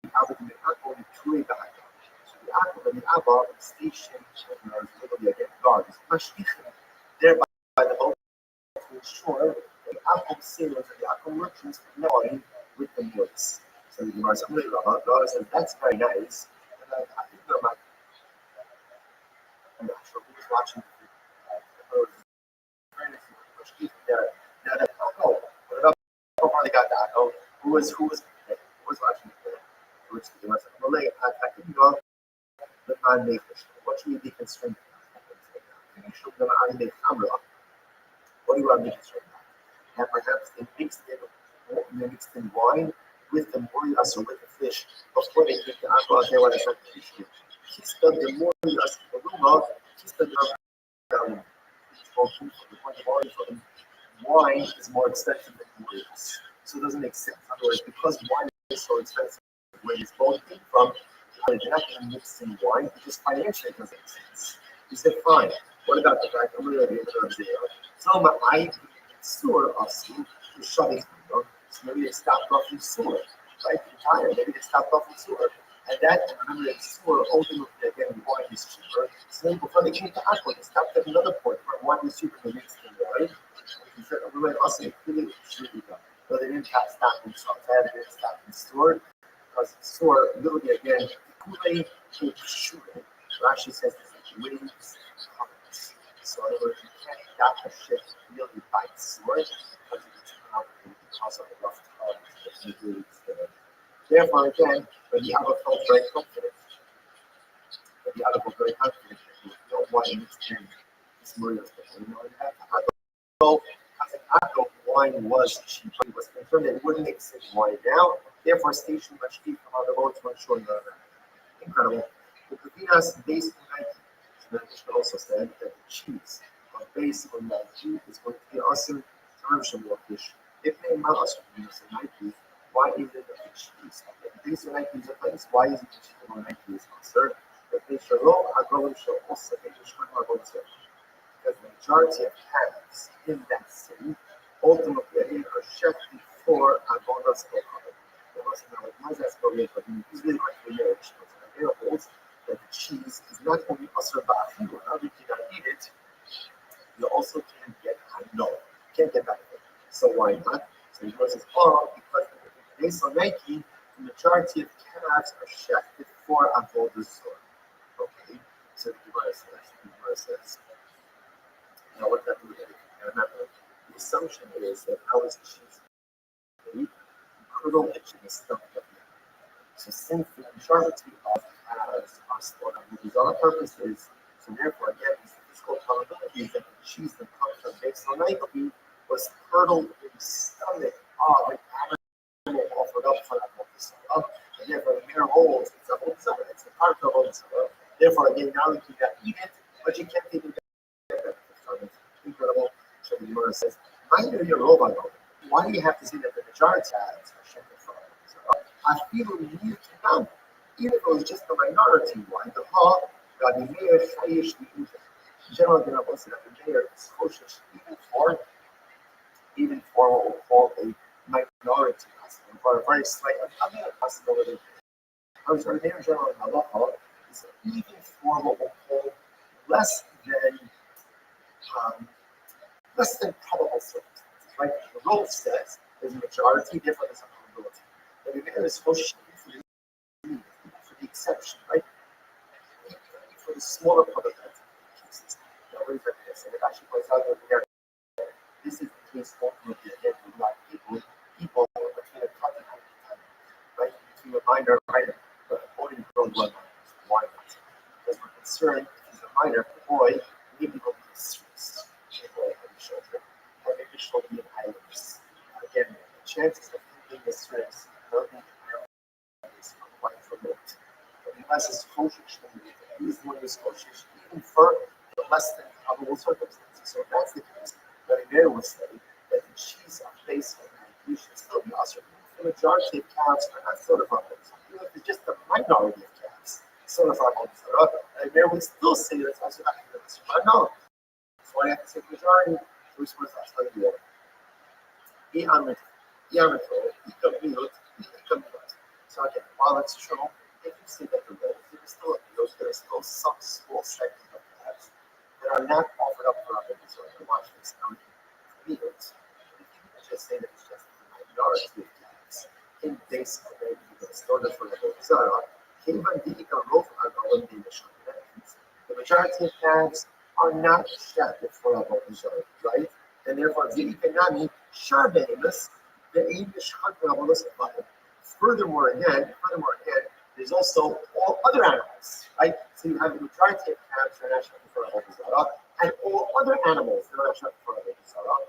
Abba in the Akko, the Tui Baka. So the Akko and the Abba stationed literally against guards. Thereby the boat to ensure the Akko sailors and the Akko merchants knowing with the boats. So the Gemara says, that's very nice. And I think I'm not sure who was watching how far they got that. Oh, who was watching it? Which the Gemara said, Malay, I couldn't go the man make fish. What should we be constrained? You should know how to make camera. What do you have mixed right now? And perhaps they mixed in wine with the morias or with the fish before they take the alcohol. They want to start the fish. Kista the morias, the luma, kista the wine is more expensive than morias. So it doesn't make sense. In other words, because wine is so expensive, where it's both came from, they're not going to mix in wine. It just financially doesn't make sense. He said, fine. What about the fact I'm going to be able to observe? So I sewer also to shut it down. So maybe they stopped off in sewer, right? Entire, maybe they stopped off in sewer. And that, remember, that sewer ultimately again wine is cheaper. So then before they came to aqua, they stopped at another point where wine is cheaper than mixed in wine. He said, we went also including Shurika. But they didn't stop themselves. They didn't stop in sewer. Because the sewer, literally again, Kule to Shure. Rashi says this waves currents. So in other words, you can't dock a ship really by the sewer because it gets out because of the rough current that you do. Therefore, again, when the other felt very confident, that you don't want to mix in this murder stuff. You know, so, as an apple wine was cheap, he was concerned that it wouldn't mix in wine now. Therefore, station much deep from other boats went short of that. Incredible. The Kavinas based on Nike. So the Mishnah also said that the cheese on base on Nike is going to be awesome term more fish. If they not awesome use Nike, why is it that the cheese? Based on Nike is a place, why is it the cheese on Nike is concerned? That they should roll a golden show also they just want to go to. Because the majority of calves in that city ultimately are chef before a golden skull cover. There wasn't like Moses Korea, but he's really like the marriage. It holds that the cheese is not only also about food, now you cannot eat it, you also can't get no, can't get that. So why not? So he goes, oh, because based on Nike, the majority of calves are chef before a golden skull. Okay, so the Gemara says, now what that means, remember, the assumption is that how is cheese made? Curdled and cheese stuff. So since the majority of calves are stored on these other purposes, so therefore again, these physical probabilities that the cheese that comes from based on Nike was curdled in the stomach of an animal offered up for that purpose. And therefore the mere holds, it's a whole summer, it's a part of a whole summer. Therefore, again, now you can eat it, but you can't even get benefit from it. Incredible. So the Gemara says, I know your robot. Why do you have to say that the majority has a shepherd from it? So, I feel you can even if it was just the minority one. The law, Rabbi Meir Chayish General Dina Bosa, Rabbi Meir is kosher even for what we'll call a minority possibility, for a very slight, possibility. I'm sorry, Meir General in halacha is even for what we'll call less than probable circumstances, right? The rule says there's a majority, therefore there's a probability. But if there is kosher for the exception, right? For the smaller probability cases. Now, what is that going to say? It actually points out that this is the case ultimately again with a lot of people between a cut and time, right? Between a minor and minor, but avoiding grown blood minors. Why not? Because we're concerned if he's a minor, the boy, maybe he'll be distressed. Maybe children, or maybe she'll be in islands. Again, the chances of him being distressed is quite remote. But unless it's kosher, he's the one who's kosher, even for the less than probable circumstances. So if that's the case, Rabbi Meir would say that the cheese of face and you should still be ushered. The majority of calves are not sort of upheld. Even if it's just the minority of calves, sort of upheld. Rabbi Meir would still say that it's also not going to be no. So I have to say the majority, so we're supposed to study the order. So again, while that's true, if you see that there's still some small segment of calves that are not offered up for other disorder. Watch this. Now, if you just say that it's just the minority of calves in base of maybe the order for the whole Zara, the majority of calves are not shafted for a whole Zara, right? And therefore, Furthermore, again, there's also all other animals, right? So you have the majority of calves that are not shafted for a whole Zara, And all other animals that are shafted for avodah zarah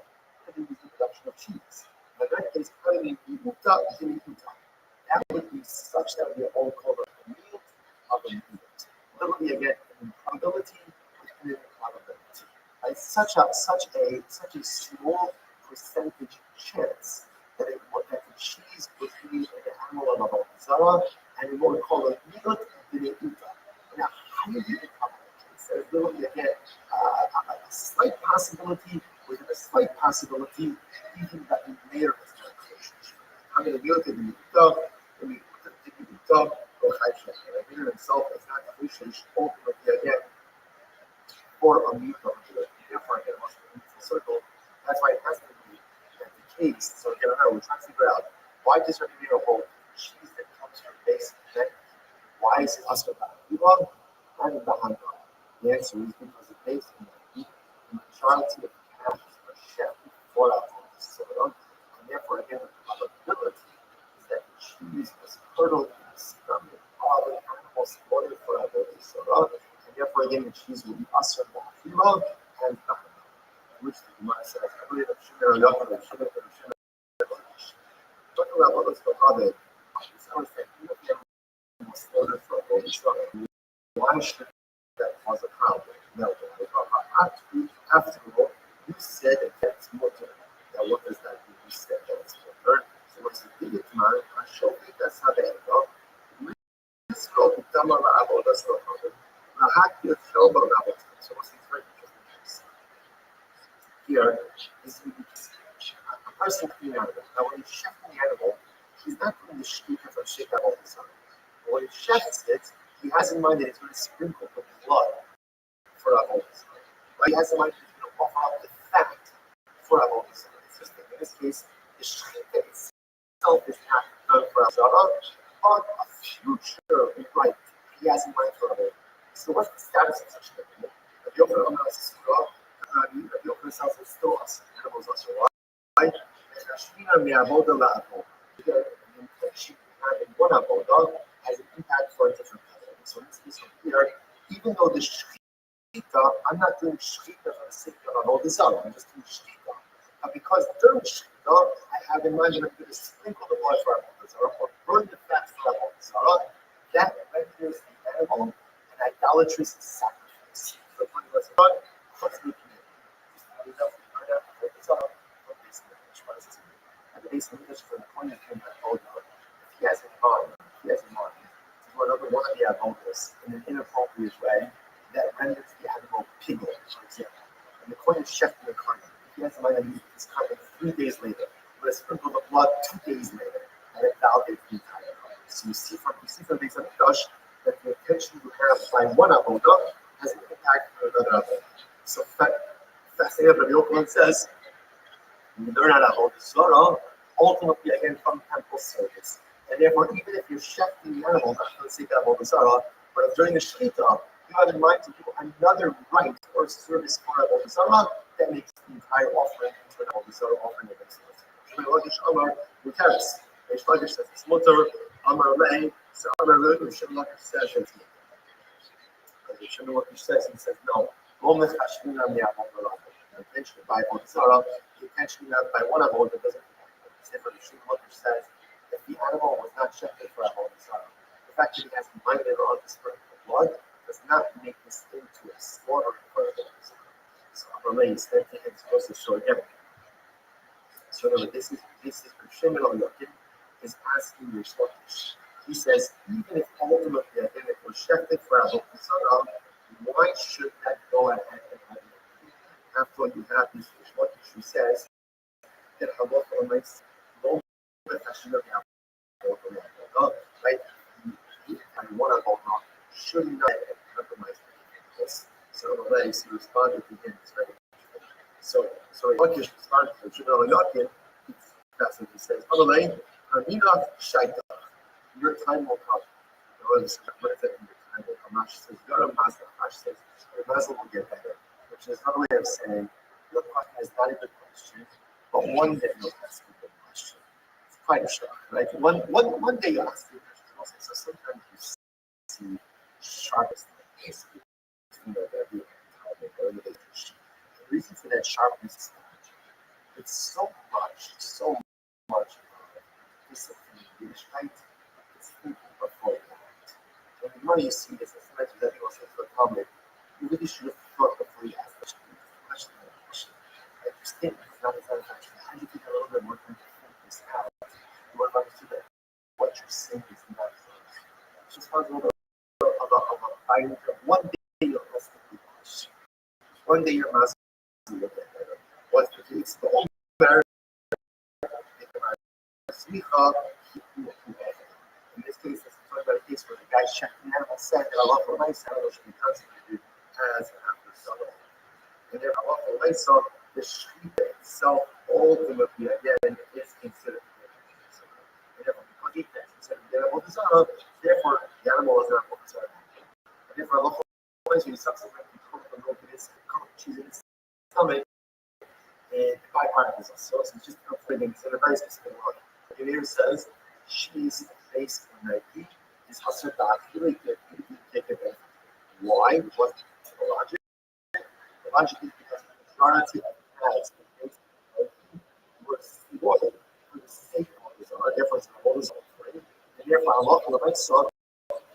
have been used in the production of cheese. In that case, that would be such that we are all called a meal of a meal. Literally again, an improbability within an improbability. Right? Such a small percentage chance that the cheese would be an animal of avodah zarah, and we would call it meal b'neuta. Now, highly improbable case. There's literally again a slight possibility within a slight possibility, even that we later is not close. I'm going to deal with it in the dog, and we take the dog, or Chayshin. And I mean himself is not cliche, ultimately again, for a meat of the therefore again, must be a circle. That's why it has to be the case. So again, we're trying to figure out why does there be a whole cheese that comes from base and why is it Oscar Bahula and Bahanda? The answer is because the base and the neutrality of the calf are chef for our soda, and therefore again the probability is that the cheese was curdled in the stomach of an animal slaughtered for our soda, and therefore again the cheese will be Oscar Bahula and Bahanda, which the Gemara says, I believe that Shimmer Yochel and Shimmer talking about what was the other, it's always like, even if you have slaughtered for a soda, why should that cause a problem? No, after all, you said that that's motor. Now, what does that mean? You said that's motor. So, what's the big tomorrow? I show you that's how they go. Let's go to Tamara about us. So, what's the very interesting case? Here is a person clean animal. Now, when he's chefing the animal, he's not doing the shkita from shika all the time. But when he chefs it, he has in mind that he's going to sprinkle the blood for avodah zarah. Right? He has in mind that he's going to offer up the fat for avodah zarah. In this case, the shechita itself is not done for avodah zarah, but a future right he has in mind for avodah. So what's the status of such a thing? Rabbi Yochanan says it's still us. Animals also right. In one avodah has an impact for a different level. So in this case here, even though the shechita, I'm not doing shechita for the sake of avodah zarah, I'm just doing shechita. But because during shechita, I have in mind that I'm going to sprinkle the blood for avodah zarah or burn the fat for avodah zarah, that renders the animal an idolatrous sacrifice. So when it was done, what's the community? And the base of English for the point of him that he has in mind to do another one of the avodas in an inappropriate way that renders the animal piglet, for example. And the coin is chef in the coin. If he has in mind that he uses this coin 3 days later, but sprinkle the blood 2 days later, and it validates the entire coin. So you see from the base of English that the attention you have by one avodah has an impact on another avodah. So fascinating, Rabbi Yochanan says, you learn how to avodah zarah, ultimately again from temple service. And therefore, even if you're chefing the animal, not for the sake of avodah zarah, but if during the shechita, you have in mind to do another rite or service for avodah zarah, that makes the entire offering into an avodah zarah offering against us. Amar Muteris. Reish Lakish says it's mutter. Amar Lei. So Amar Lei. Reish Lakish says it's mutter. Reish Lakish says he says no. Lo mechashmina mi'avodah zarah. The intention by avodah zarah, the intention that by one avodah doesn't. Reish Lakish says if the animal was not shechted for avodah zarah, the fact that he has minded on the sprinkle of blood does not make this into a slaughter for avodah zarah. So Amar Lei is supposed to show again. So this is Shimon al-Yakin is asking Reish Lakish. He says, even if ultimately again it was shechted for avodah zarah, why should that go ahead and happen? After all, you have this Reish Lakish who says that halacha makes no mention of avodah, right? And one avodah should not compromise this. So already he responded to him. It's very So Lakish responded to Shimon al-Yakin. That's what he says. Amalei, Aminah Shaita. Your time will come. What is that? Your time will come. Rashi says, Garam Mazda. Rashi says, your Mazda will get better. Which is another way of saying, your question is not a good question, but one day you'll ask a good question. It's quite a shock, right? One day you'll ask a good question. So sometimes you see sharpest in the case. reason for that sharpness is that it's so much discipline in Yiddishkeit. It's thinking before you act. And the more you see this, it's not that you also feel comment. You really should have thought before you ask the question. Like your statement is not a question. How do you take a little bit more time to think this out? You want to understand that what you're saying is not yours. It's just a little bit of a fine. One day you'll ask the question. One day your master will get better. What's the case? The whole matter smicha, in this case, it's talking about a case where the guy checked the animal said that Allah for my son should be constituted as an after salah. And then Allah for my son, the sheep itself ultimately again is considered and therefore because he is considered the animal desire, therefore the animal is not desire. And therefore Allah for my son subsequently comes from his cheese in his stomach and byproduct is also so it's just comforting in a very specific way. The Gemara says she's based on Nike is Hasser really good take it in. Why? What's the logic? The logic is because the majority of has based on Nike was loyal for the sake of his honor, therefore it's not always offering. And therefore Allah will make so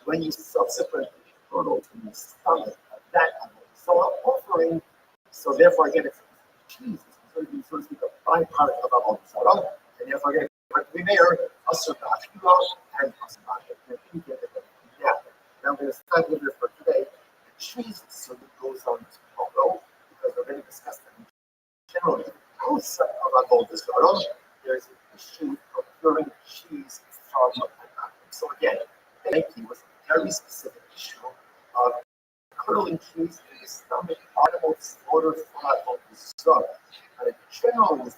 when you subsequently hurdle to the stomach of that so offering, so therefore again it's cheese. So to speak, a byproduct of our Sarah, and therefore again, we may a certain and now there's time limit for today. The cheese so it goes on tomorrow because we're going to discuss that generally. Outside of our gold Sarah, there's an issue of procuring cheese from an animal. So again, Nike was a very specific issue of curdling cheese in the stomach animal slaughtered from the sun. And generally,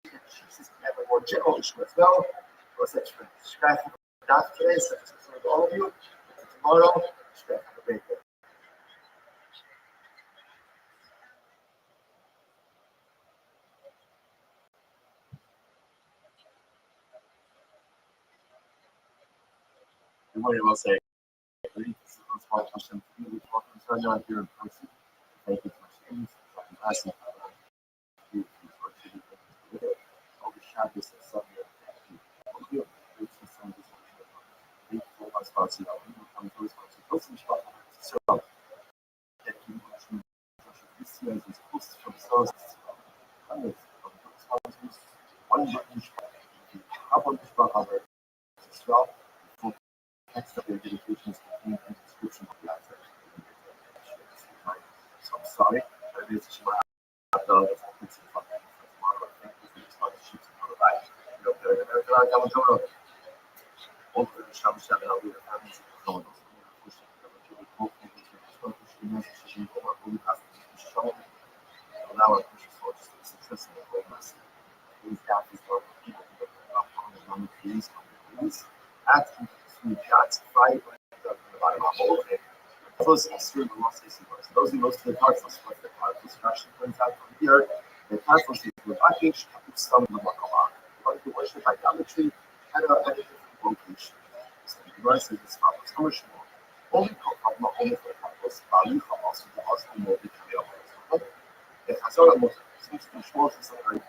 the cheeses can have a more general issue as well. Was that scratch not today, so to all of you. Tomorrow, scratch have a great day. Good morning, I'll say. This is a small question. We're talking on here in person. Thank you for students. I'm asking you to I'll be shy this Sunday. You some ich was war sie auch immer am Schluss war sie trotzdem stark so der Team schon bisschen das Kurs von Source alles von das one button aber ich war aber es war von extra dedications in the description of the answer. So I'm sorry, but it is my tomorrow. I think this is not sheets on the right. You know, oltre diciamo siamo la vera famiglia non allow us to successful progress. These guys are people who are on the keys asking to shots five the bottom of all of it. Those extreme losses those most of the parts of the part construction turns out from here. The platform is with package some of the Makala. But the worship idolatry had a different location. So the device is commercial. Only come only for purpose, value from also the husband will be coming. It has all the seems to be short as a very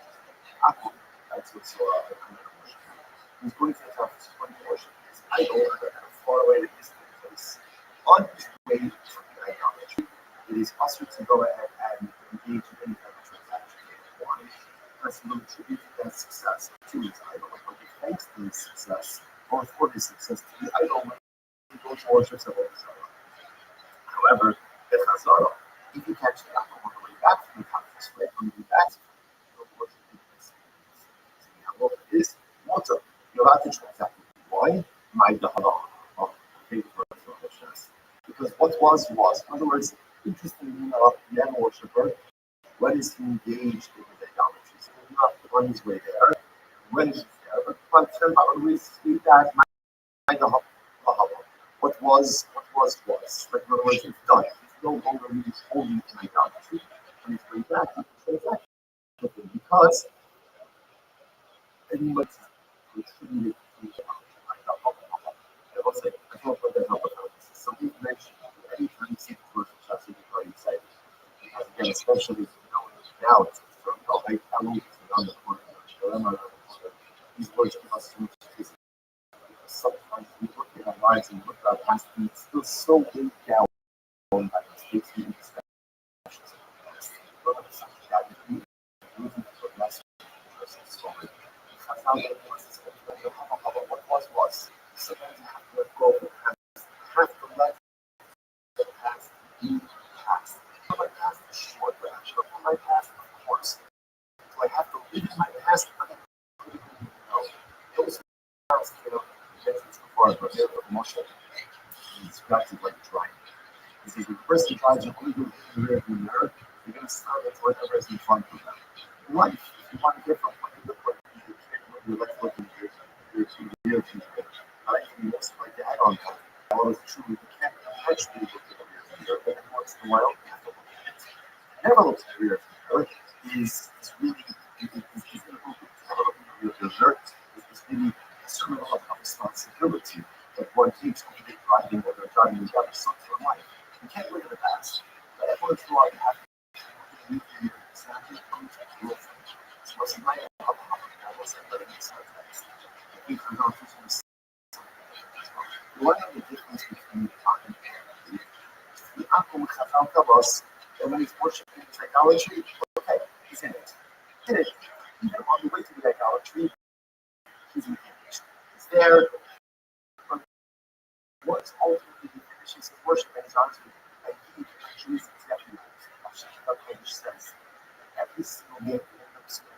apple. That's what's he's going to have supporting worship his idol at a far away distant place. On his way to the idolatry, it is possible to go ahead and engage in any kind of transaction. One person will attribute that success to his idol, but he thanks to his success or for his success to the idol when he goes to worship several other. However, the Chazara, if you catch the apple on the way back from the conference, right on the way back, you'll worship this. So the is water. You'll have to transact. Why? My Dahala. Because what was. In other words, interestingly enough, the animal worshiper, when is he engaged in his idolatry? So he's not on his way there, when he's there, but we see that what was. Like, in other words, it's done. He's no longer really holding in idolatry. When he's way back, he can transact with him because anyone is attributed to I will say, I don't know that help with this. Some information, anytime you see the commercial shots, you get very excited. Because again, especially if you know out from the around the corner. These words give us so much peace. Sometimes we look at our lives and look at our past and it's still so weighed down by mistakes we didn't expect. What was. Sometimes you have to let go of the past. You have to let the past be past. My past is short, but I'm sure from my past, of course. So I have to live in my past. No. Those past, it's before, but they're emotional. It's practically like drying. Because the person drives you only do the rearview mirror, you're going to start with whatever is in front of them. Life, if you want to get from point to point, you can't look your left look in your rearview mirror. Right? You must like to add on that. Well, it's true, you can't actually look at the rearview mirror, but every once in a while, you have to look at it. Never look at the rearview mirror is really, is going to move it. Never look at the rearview mirror is really a certain level of responsibility that one takes when they're driving or they're driving together, something in life. You can't live in the past. But every once in a while, you have to look at the exactly come to the so what's in my head, I wasn't letting it start next. I think I'm going to do some. One of the difference between time and reality, the Akum Chazal tell us that when he's worshiping idolatry, okay, he's in it. In it. Even on the way to the idolatry, he's in it. He's there. Once ultimately he finishes his worship and his answer, and he actually is exactly what Hashem says. Every single day, the end of the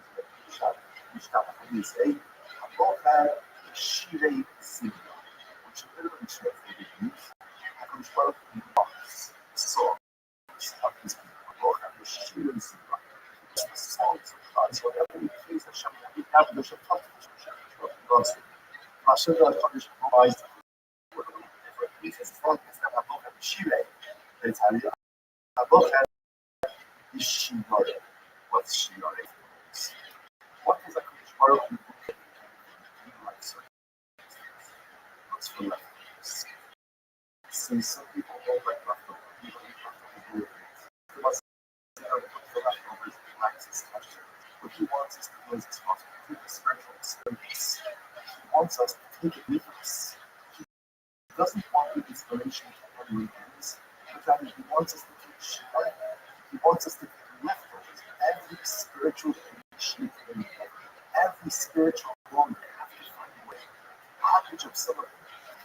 we say, Abocha Shirei Simba, which literally translated means HaKadosh Baruch Hu loves songs of his people. Abocha Shirei Simba. The songs of God. So whenever we praise Hashem, we have the Hashem God's Hashem Kodesh provides it's not Abocha Shirei. It's Abocha Shirei. What's Shirei? What is HaKadosh Baruch Hu like what's for leftovers? See, some people don't like leftovers. People eat leftovers. He wants to put the leftovers and relax his culture. What he wants is to do his responsibility to the spiritual experience. He wants us to take it with us. He doesn't want the inspiration to every ends, but rather he wants us to take Shirei. He wants us to take leftovers. Every spiritual initiative in every spiritual moment, you have to find a way to package up some of it.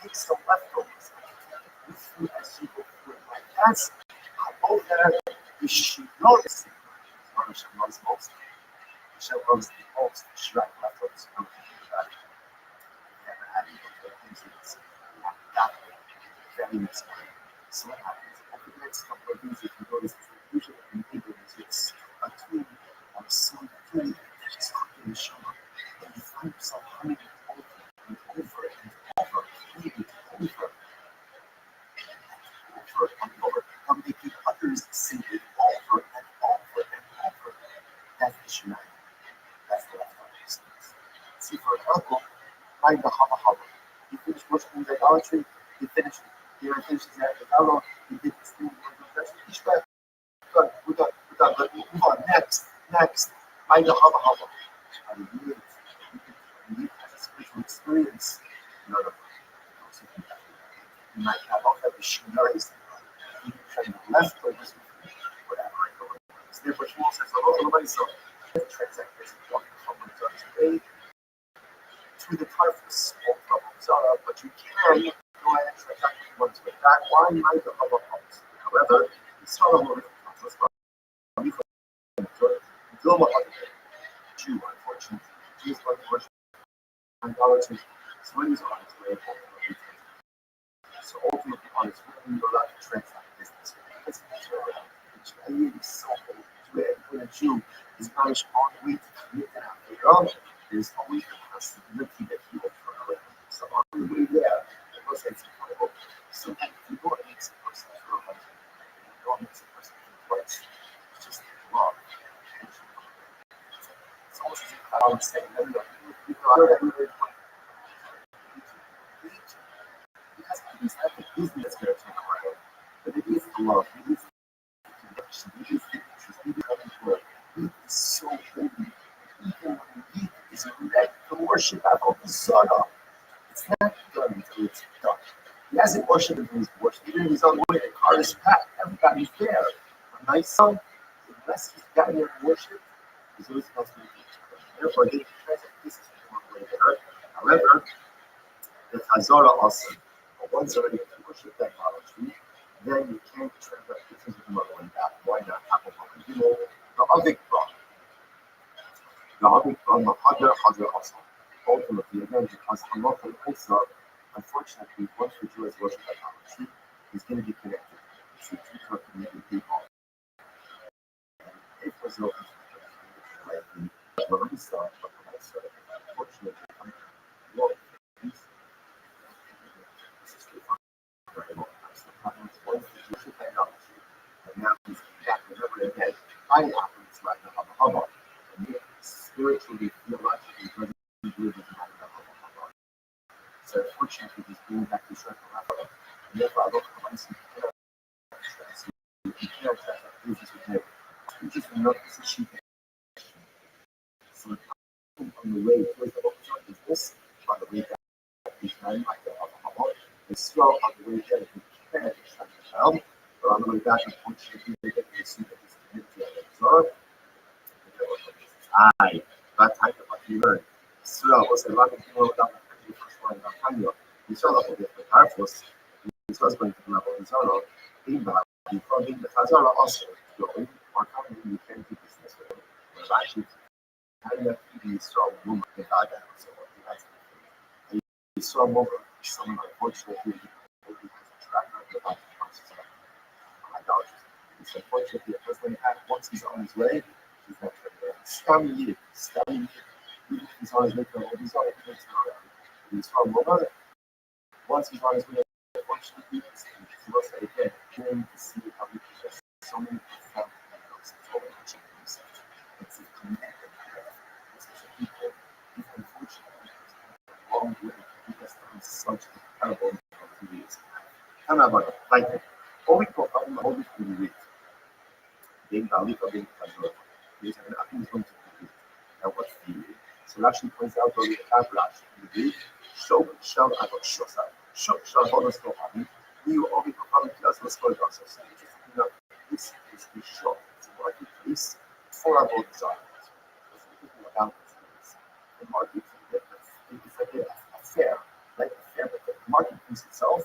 Take some leftovers and take it with you as you go through it. Like that's how that you should notice. Hashem loves most. Hashem loves the most. Shrek leftovers. Don't think about it. You never had any of the things that you have that way. Very next time. So what happens? Over the next couple of days, if you notice, usually in neighborhoods, it's a twin or some twin just cooking the shower. And you find yourself humming it over and over and over, repeating it over and over, and making others sing it over and over and over. That's the Shema. That's the leftovers. See, for example, mind the Hava Hava. He finished worshiping the idolatry, he finished his Yahweh, he did his thing, we're done. Let me move on. Next. Mind the Hava Hava. And you live as a spiritual experience. None of it. You might have all the Shinaris, you can leftovers, whatever. Therefore, she says, so transact this walking from today to the typhus of Zara, but you can go ahead and transact with ones with that. Why might the Hava Hava? However, the Solomon was Jew, unfortunately. He is unfortunately idolatry. So when he's on his way, so ultimately on his way, you're allowed to transact business. Because he is so old. When a Jew is punished on the way to commit an act later on, there's always the possibility that he will turn around. So on the way there, it was incredible. Sometimes you go and makes a person feel like you go and makes a person feel twice. It's just love. It's almost as if I would say, no, you know, because it is not the business that you're around, but it is the love, it is the connection, it is the interest, it is coming to it. Sarah, it's not done until it's done. He hasn't worshipped until he's worshipped. Even if he's on the way, the car is packed, everybody's there. A nice son, unless he's gotten there and worshipped, he's always supposed to be teaching. Therefore, they translate this is one way there. However, the Chazorah also, once already to worship that idolatry, then you can't translate this is another way back. Why not? The other problem. The other also. Ultimately, again, because halacha Isa, unfortunately, once the Jew has worshipped idolatry, he's going to be connected to two connected people. If there's no unfortunately, and now he's back. Remember again, I happen to like the hubba. And yet, spiritually, theologically, doesn't believe in the hubba. So unfortunately, he's going back to circle hubba. And therefore, I don't come and see you can't translate business with him. You just notice a sheep. So on the way towards the Rothschild business, on the way back, he's not like the hubba. It's still on the way there, he can't extract the child. But on the way back, unfortunately, they get to see that he's committed to the Torah. Aye, that type of what you learn. Surah was a lot of people that the first one in Kanya. He saw that with the Tarfus. He was going to come up with Zara. Before being the Chazara also going, or coming, you can't do business with him. But actually, kind of he saw a woman in God. So he has and he saw a woman, someone unfortunately, who has a track record about the process of idolatry. It's unfortunately a person once he's on his way, he's not scamming you. Even if he's on his way to he's on his way to he's from Mobile. Once he's on his way, unfortunately, he looks at it again, trying to see how he possesses so many profound things. It's all about himself. It's a connected this is a people, even unfortunately, along with it, he has done such incredible activities. Come about it, like it. All we call all we can read. Being Alika being Kazor. There's an atom is going to be. Now, what's the so Rashi points out that we have Rashi in the Greek. Show shall I got shosa. Show shall hold us to Habi. You only come to us, let's go to us. This is the show. It's a market place for our both sides. The market is like a fair, like a fair, but the marketplace itself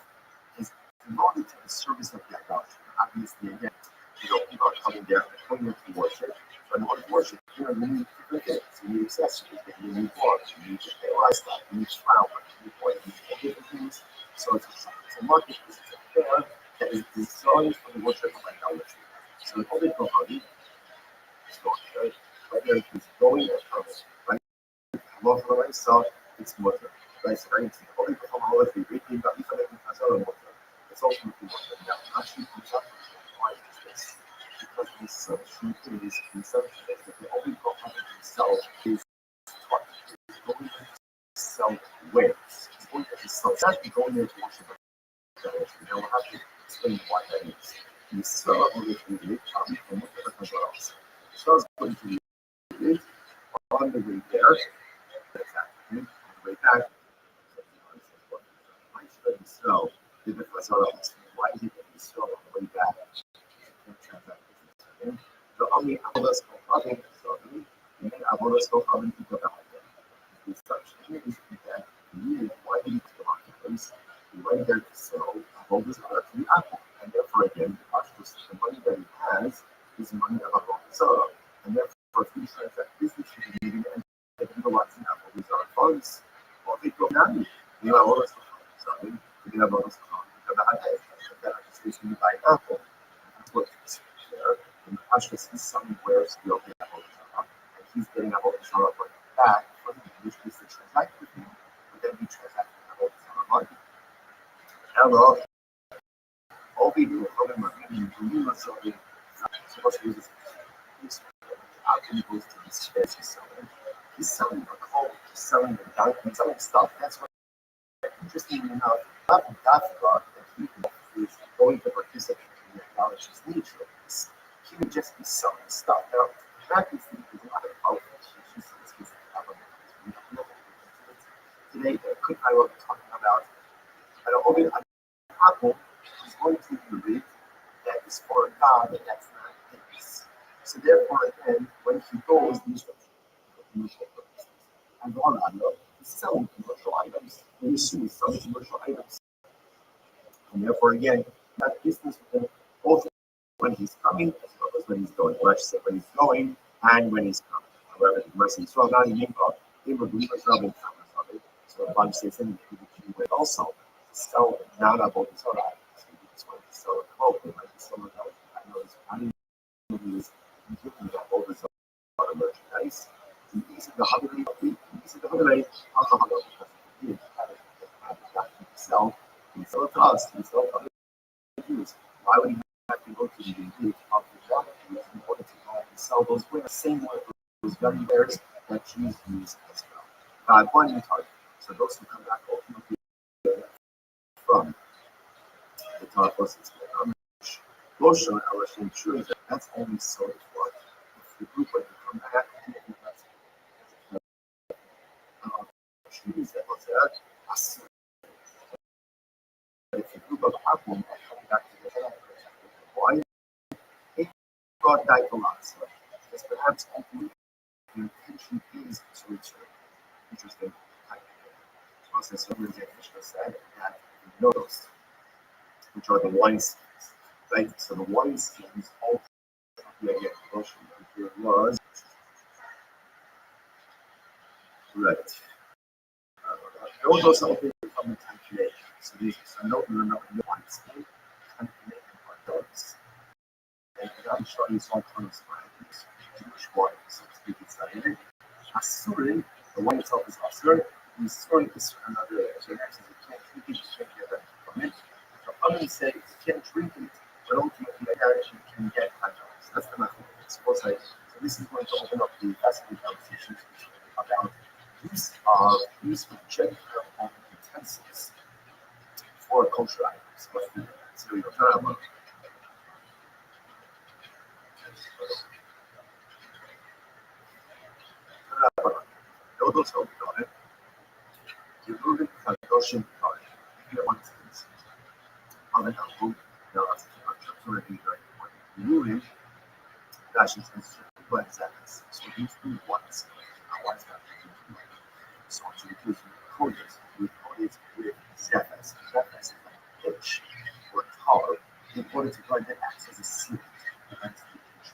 is devoted to the service of the idolatry. Obviously, again, people are coming there, coming to worship. But in order to worship, you need different things. You need accessories, you need books, you need lifestyle, you need flour, you need oil, you need all different things. So it's a marketplace, it's a fair that is designed for the worship of idolatry. So the Holy Kohani is going there, whether it's going or coming, right? Love for the right side, it's water. Right? So right, the Holy Kohani, if we read the water, it's ultimately water. Now, actually comes up with this. Because he's so shooting, he's so that the only problem himself is what he's going to sell wares. He's going to sell. He's not going there to worship idolatry. Now we'll have to explain why that is. He's so going to be from what else. So he's going to be on the way there. That's happening. On the way back. Why should he sell the different else? Why is he going to sell on the way back? So only others will come in, so and then others will come into the market. With such things that you why do you to the marketplace? You went there to sell others are to the apple. And therefore again, the money that he has is money of a seller. And therefore if he says that business should be needing and that utilizing apple these are funds, well they go down. You have others to come. So you have others to come. That is to buy an apple. That's what it's there. And Pashas, his son wears the open apple and he's getting apple Torah back from him, which is to transact with him, but then he transacts with apple Torah money. Hello, all we do is open my meaning, we must open supposed to use this. He's goes to this space he's selling. He's selling a coat, he's selling a donkey, he's selling stuff. That's what interesting enough, not that God that he is going to participate in the idolatry's nature of this. He would just be selling stuff. Now, that is not about today, the quick I was talking about, an apple is going to be that is for God and that's not his. So therefore, then, when he goes, these commercial purposes. And on he's selling commercial items. When you selling commercial items. And therefore, again, that business with him both when he's coming as well as when he's going. Or I should say when he's going and when he's coming. However, the mercy is well not in God. They were believers, Rabbi, so the Bible says in the way also to sell not about his own items. He just wanted to sell a cloak. They might be selling out. I know he was giving that over his other merchandise. These are the holiday, alcohol because he did have it himself. He sold it to us. He sold it to Jews. Why would he have to go to the Jews of the God in order to go and sell those wares? Same way those very wares that Jews use as well. God wanted to target. So those who come back ultimately from the top process. Moshe, our ensures that that's only so for if the group when you come back, choose that was there. If the group of Apple are coming back to the why? If God died for us, because perhaps ultimately the intention is to return. Interesting. Process somebody that Mishnah said that notes, which are the wineskins, right? So the wineskins all again, here was right. Those are something from the calculation. So these are no wineskin, calculation are those. And I'm sure you saw tons of items, Jewish wine, so to speak, inside. Asurin, the wine itself is asur. The story is another. So next is you can't drink it, you can't get that from it. So others say you can't drink it, but ultimately you can get hydrox. That's the method. So this is going to open up the fascinating conversations about use of gender and utensils for cultural items. So we don't talk about those who got it. You move it from Goshen Park. You get one things. On the album, there are some very important. You move it, fashion sense, but that's so these two ones. One's not so to include coders, we code it with Zephas. Zephas is like pitch or tower in order to find that acts as a seal to prevent the pitch.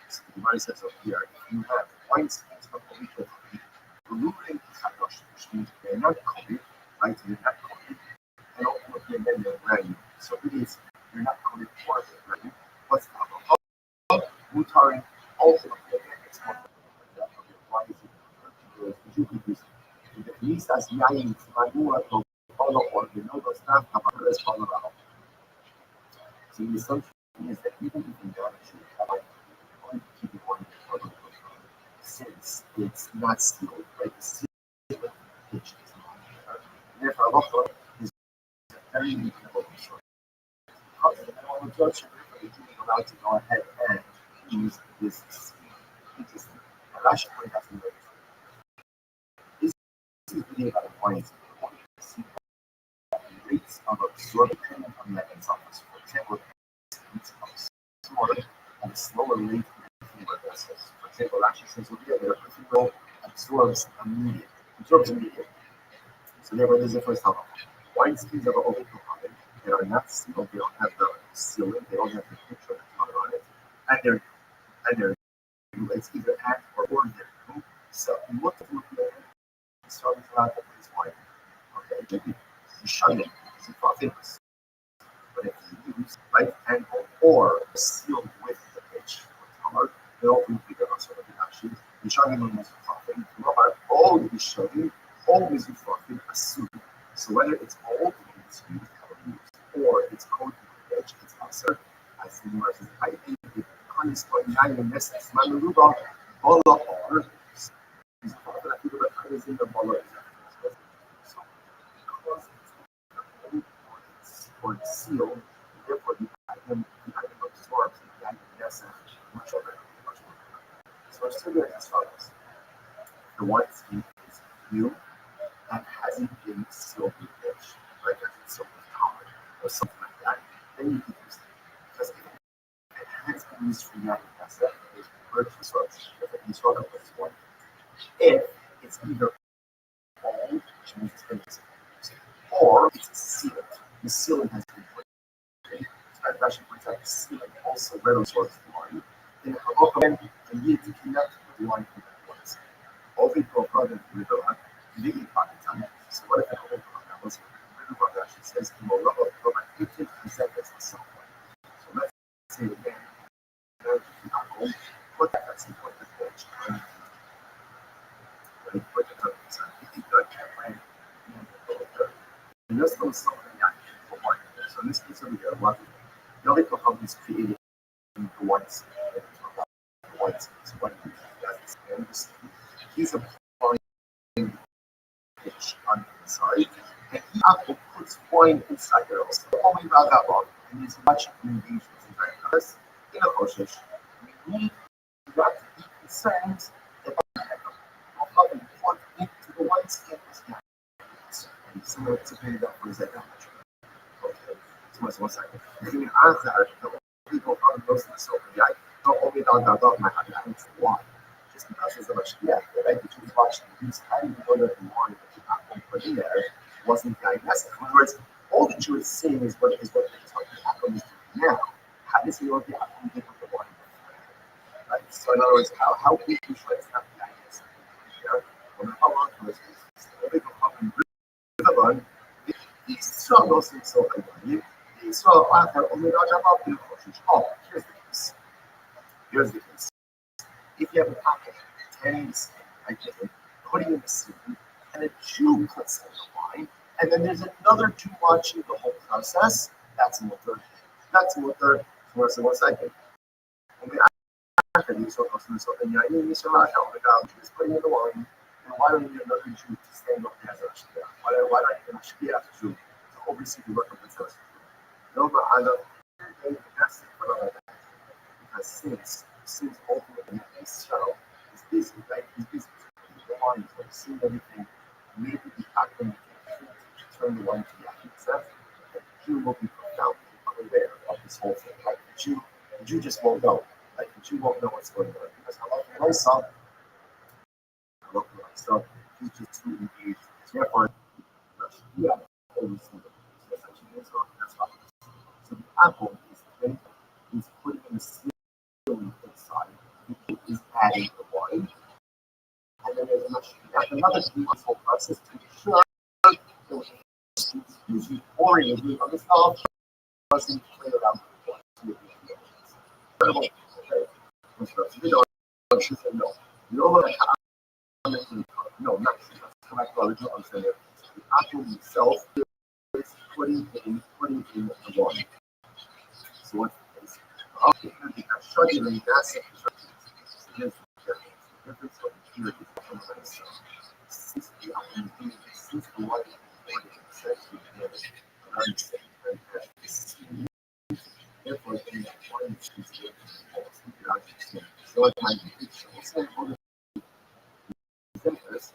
So the Gemara says over here, if you have wineskins from Oliko, removing Kadosh, which means they're not coded, right? They're not coded, and ultimately then they're brand new. So it is, you're not coded for the brand new. What's the alcohol? Mutarin, ultimately, it's more like that. Why is it? You could use it. At least as Yain, Manua, Polo, or the Noble Staff, Cabaret, Polo. So the assumption is that even if you don't actually have only keep it one since it's not sealed, right? The sealed pitch is not there. Therefore, Lochla is very reasonable insurance. Because the minimum absorption, therefore, the Jew is allowed to go ahead and use this seal. Interesting. Now, Rashi point out some very this is really about points. Rates of absorption on the enzymes. For example, it's smaller and slower rate in the vessels. For example, Rashi says over here that a perfume absorbs immediately. So therefore, this is the first half. Wineskins of open component that are not sealed, they don't have the sealing, they don't have the picture of the color on it, and they're it's either at or ordinary. So what to look at starting to have this wine. Okay, it could be shining, it's famous. But if you use right angle or sealed with the pitch or color, they all will be the sort of action. The shining one is profit. Always showing, always reflecting a suit. So whether it's old, it's used, or it's coated with pitch, it's absurd. As the word says, I think the kindness by nine and this Manuruba, Bola or is profit. I think the is in the Bola. So because or sealed, therefore the item absorbs the item much more. So we're still doing as follows. The wineskin is new, didn't seal the pitch, right? Because it's so common or something like that, then you can use it. Because it has been used for Yahoo Asset, there's purchase or instruction with one. If it's either old, which means it's been used, or it's sealed. The sealing has been put in. So that actually brings out the sealing also readily source the line. In Holocaust, the need to connect with the line from that place. All the product with the line, the time. So what if the whole program was really actually says the more level of program 15% as the software. So let's say again, put that as the point of page. Put the 30%. If you got that plan, and this goes something that for one. So in this case over here, what the other companies created the whites. The whites is what he does. He's applying pitch on the inside. And he also puts wine inside there also. Only about that long. And he's much engaged with this. In a process, we need not to be concerned about the plug into the white skin is not. And similar to the that was that much. Okay. So one second. Meaning after people from those in so yeah, not only about my why. Just because there's a much yeah, right? The two watching these I didn't know that the one that you have put in there wasn't diagnostic. In other words, all that you were seeing is what the outcome is doing now. How does he know the outcome did with the one before? Right? So in other words, how we can try to have diagnostic here, how long was this? They can come with a one. The struggles in so many. So after only about the oh, here's the case. If you have a packet, 10 I think, putting in the seed, and a Jew puts in the wine, and then there's another Jew watching the whole process, that's mutter. That's mutter. So one second. Only after these so and yeah, you need to learn how to go. Just putting in the wine, and why don't you get another Jew to stand up as a shia? Why don't you get a shia Jew to oversee the work of the church? No, but I love because since ultimately this show is busy, right? He's busy. The wine is like seeing everything. Maybe the acting to turn the wine to the acting itself. And the Jew will be profoundly aware of this whole thing. Like the Jew just won't know. Like the Jew won't know what's going on. Because I love myself, he's just too engaged. So therefore, yeah, always see it. So that's why. So the apple is putting in the sealing inside. Is adding the wine. And then there's another key this whole process to be sure that the usually oriented on the stuff doesn't play around with the wine. No, not correct. I'm saying the apple itself is putting in the wine. So what's the case? Because structurally, that's the difference of the period is from myself. Since the light is essentially damaged, and I'm saying that therefore, the point is the so like my picture, also on the thinkers,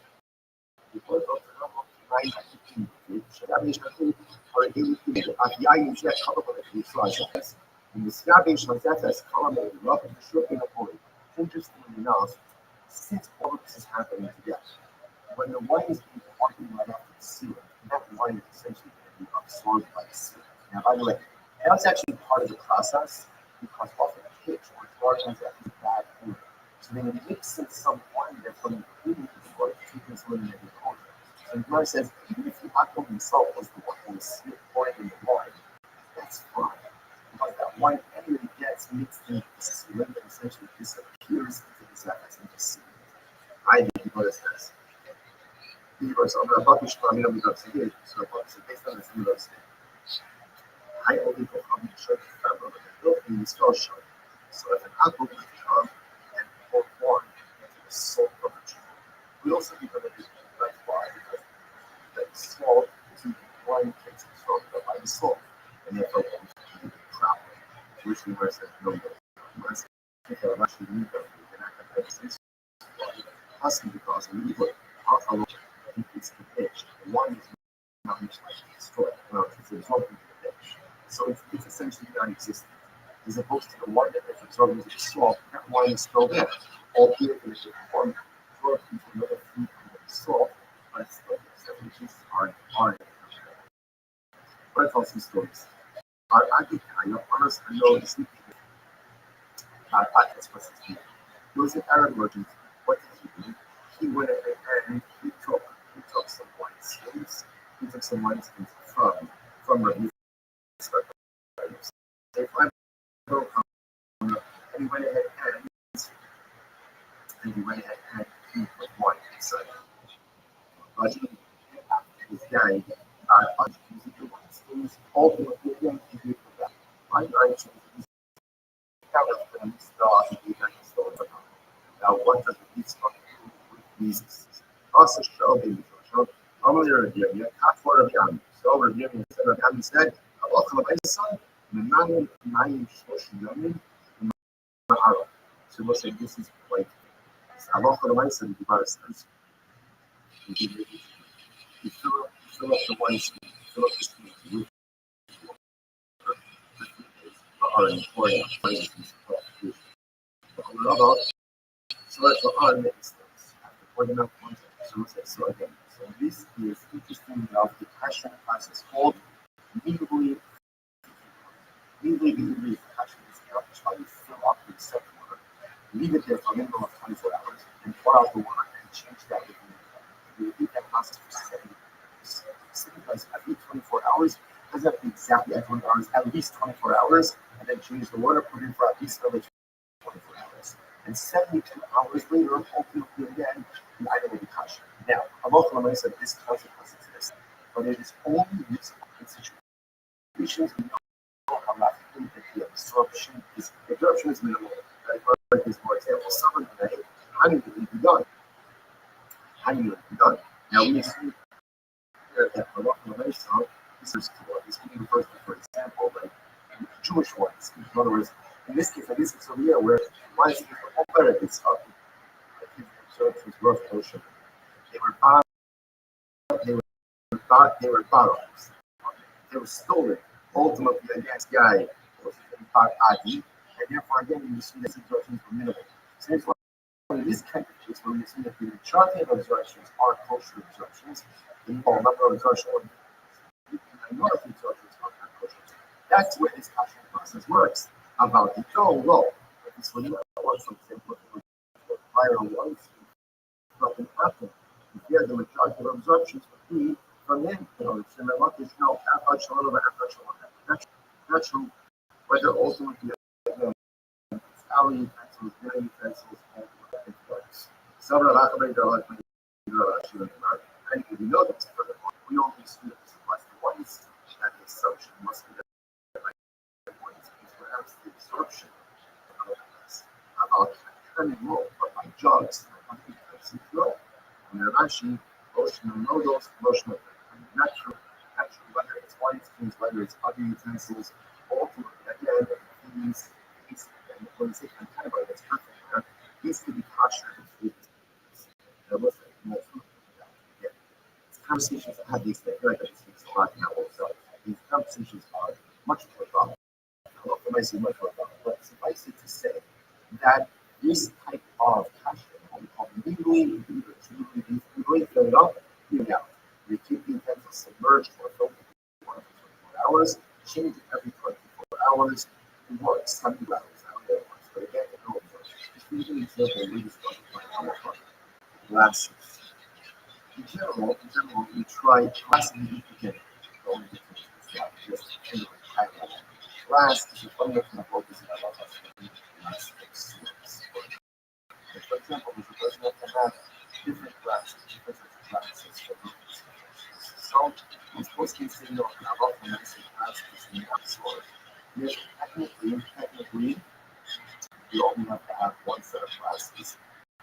because of the number of time I can الأحياء يشاء خطب الإخراج and establishing that as column love and shooting a point. Interestingly enough, since all of this is happening together, when the wine is being walking right up to the ceiling, that wine is essentially going to be absorbed by the ceiling. Now, by the way, that was actually part of the process because of the pitch or margins that is bad food. So they would mix in some wine that's from the food before taking some of the culture. So the Gemara says, even if the alcohol himself was the one who was pouring in the wine, that's fine. But that wine anyway gets mixed into the ceiling and essentially disappears into the surface and the ceiling. I think what it says. Because I'm about to show you the so based on this university. I only go from the church family and built in this show. So if an apple would come and pour wine into the soul of the tree, we also become a different that's why because the salt is the wine takes absorbed by the salt, and therefore won't be trapped. Which the verse says no more. Once people actually need them, they can act like this. Asking because we put how it's the pitch. The wine is not much like destroyed. Well, it's absorbed into the dish. So it's essentially non-existent. As opposed to the wine that is absorbed into the salt, that wine is still there. Albeit in a different form, absorbed into another food under the salt, but it's still there. So the pieces are but I'll tell some stories. Our Agitaya, honest, I know this he was an Arab merchant. What did he do? He went ahead and he took some wine skins. He took some wine skins from Rabbi. They find and he went ahead and he put wine inside. But this guy, using the wine skins, ultimately again he did for that. I now, what does the Yitzchak do with these? Also, show the Yitzchak. Normally, Rabbi, not for Rabbi Ami. So, Rabbi Ami said, Rabbi Ami said, Allah son, Menayim, Mayim, Shosh, Yamin, Mahara. So, we'll say this is like Allah son, you got a sense. You fill up the wine skin, fill up the skin with or in Korea, for instance, so that's what I make mistakes. After pointing out context, so again, so this is interesting enough. The passion process called legally the passion is enough to try to fill up the second water, leave it there for a minimum of 24 hours, and pour out the water and change that with the repeat that process for 7 hours. Because every 24 hours, doesn't have to be exactly at 20 hours, at least 24 hours, and then change the water, put in for at least another 24 hours. And 72 hours later, ultimately again, the item will be kosher. Now, Allah said this consequence exists, but it is only useful in situations we know how rapidly that the absorption is minimal. Like this, for example, someone today, honey will be done. Now we see here that Allah this is being referred to, for example, like Jewish ones. In other words, in this case over here, where why is it all better than stuff? His Rothschild. They were bought. They were bottles. They were stolen. Ultimately, against guy was bought Adi, and therefore again you see the situations were minimal. So therefore, in this kind of case, where you see that the majority of absorptions are kosher absorptions, the number of absorptions, the minority of absorptions are not kosher. That's where this kosher process works. About the low. But this will not work, for example, viral ones. Nothing happened. Here, the majority of absorptions would be from them. It's in the luck is no natural, whether ultimately it's our utensils, their utensils, and drugs. Some of the and we know that we only see that this applies to ones, and the assumption must be that perhaps the absorption about turning low, but by jugs, and Rashi, emotional noodles, emotional natural, whether it's wine skins, whether it's other utensils, ultimately, again, these and when you say container, that's perfect. These could be kosher food. Conversations I have these things, right? These things a lot now. So these conversations are much more thoughtful. But suffice it to say that this type of kosher, what we call legally fill it up, clean it out. We keep the utensils submerged or filtered for 24 hours, change it every 24 hours, it works 70 hours. I don't know what it works, but again, it works. Just using an example, we discussed glasses. In general, we try glasses in the beginning. Just high level. Glass is a fundamental focus in our life. For example, there's a person that can have different glasses, different glasses. So, it's supposed to be saying, no, I'm not going to say glasses in one sort. Yes, technically, you only have to have one set of glasses.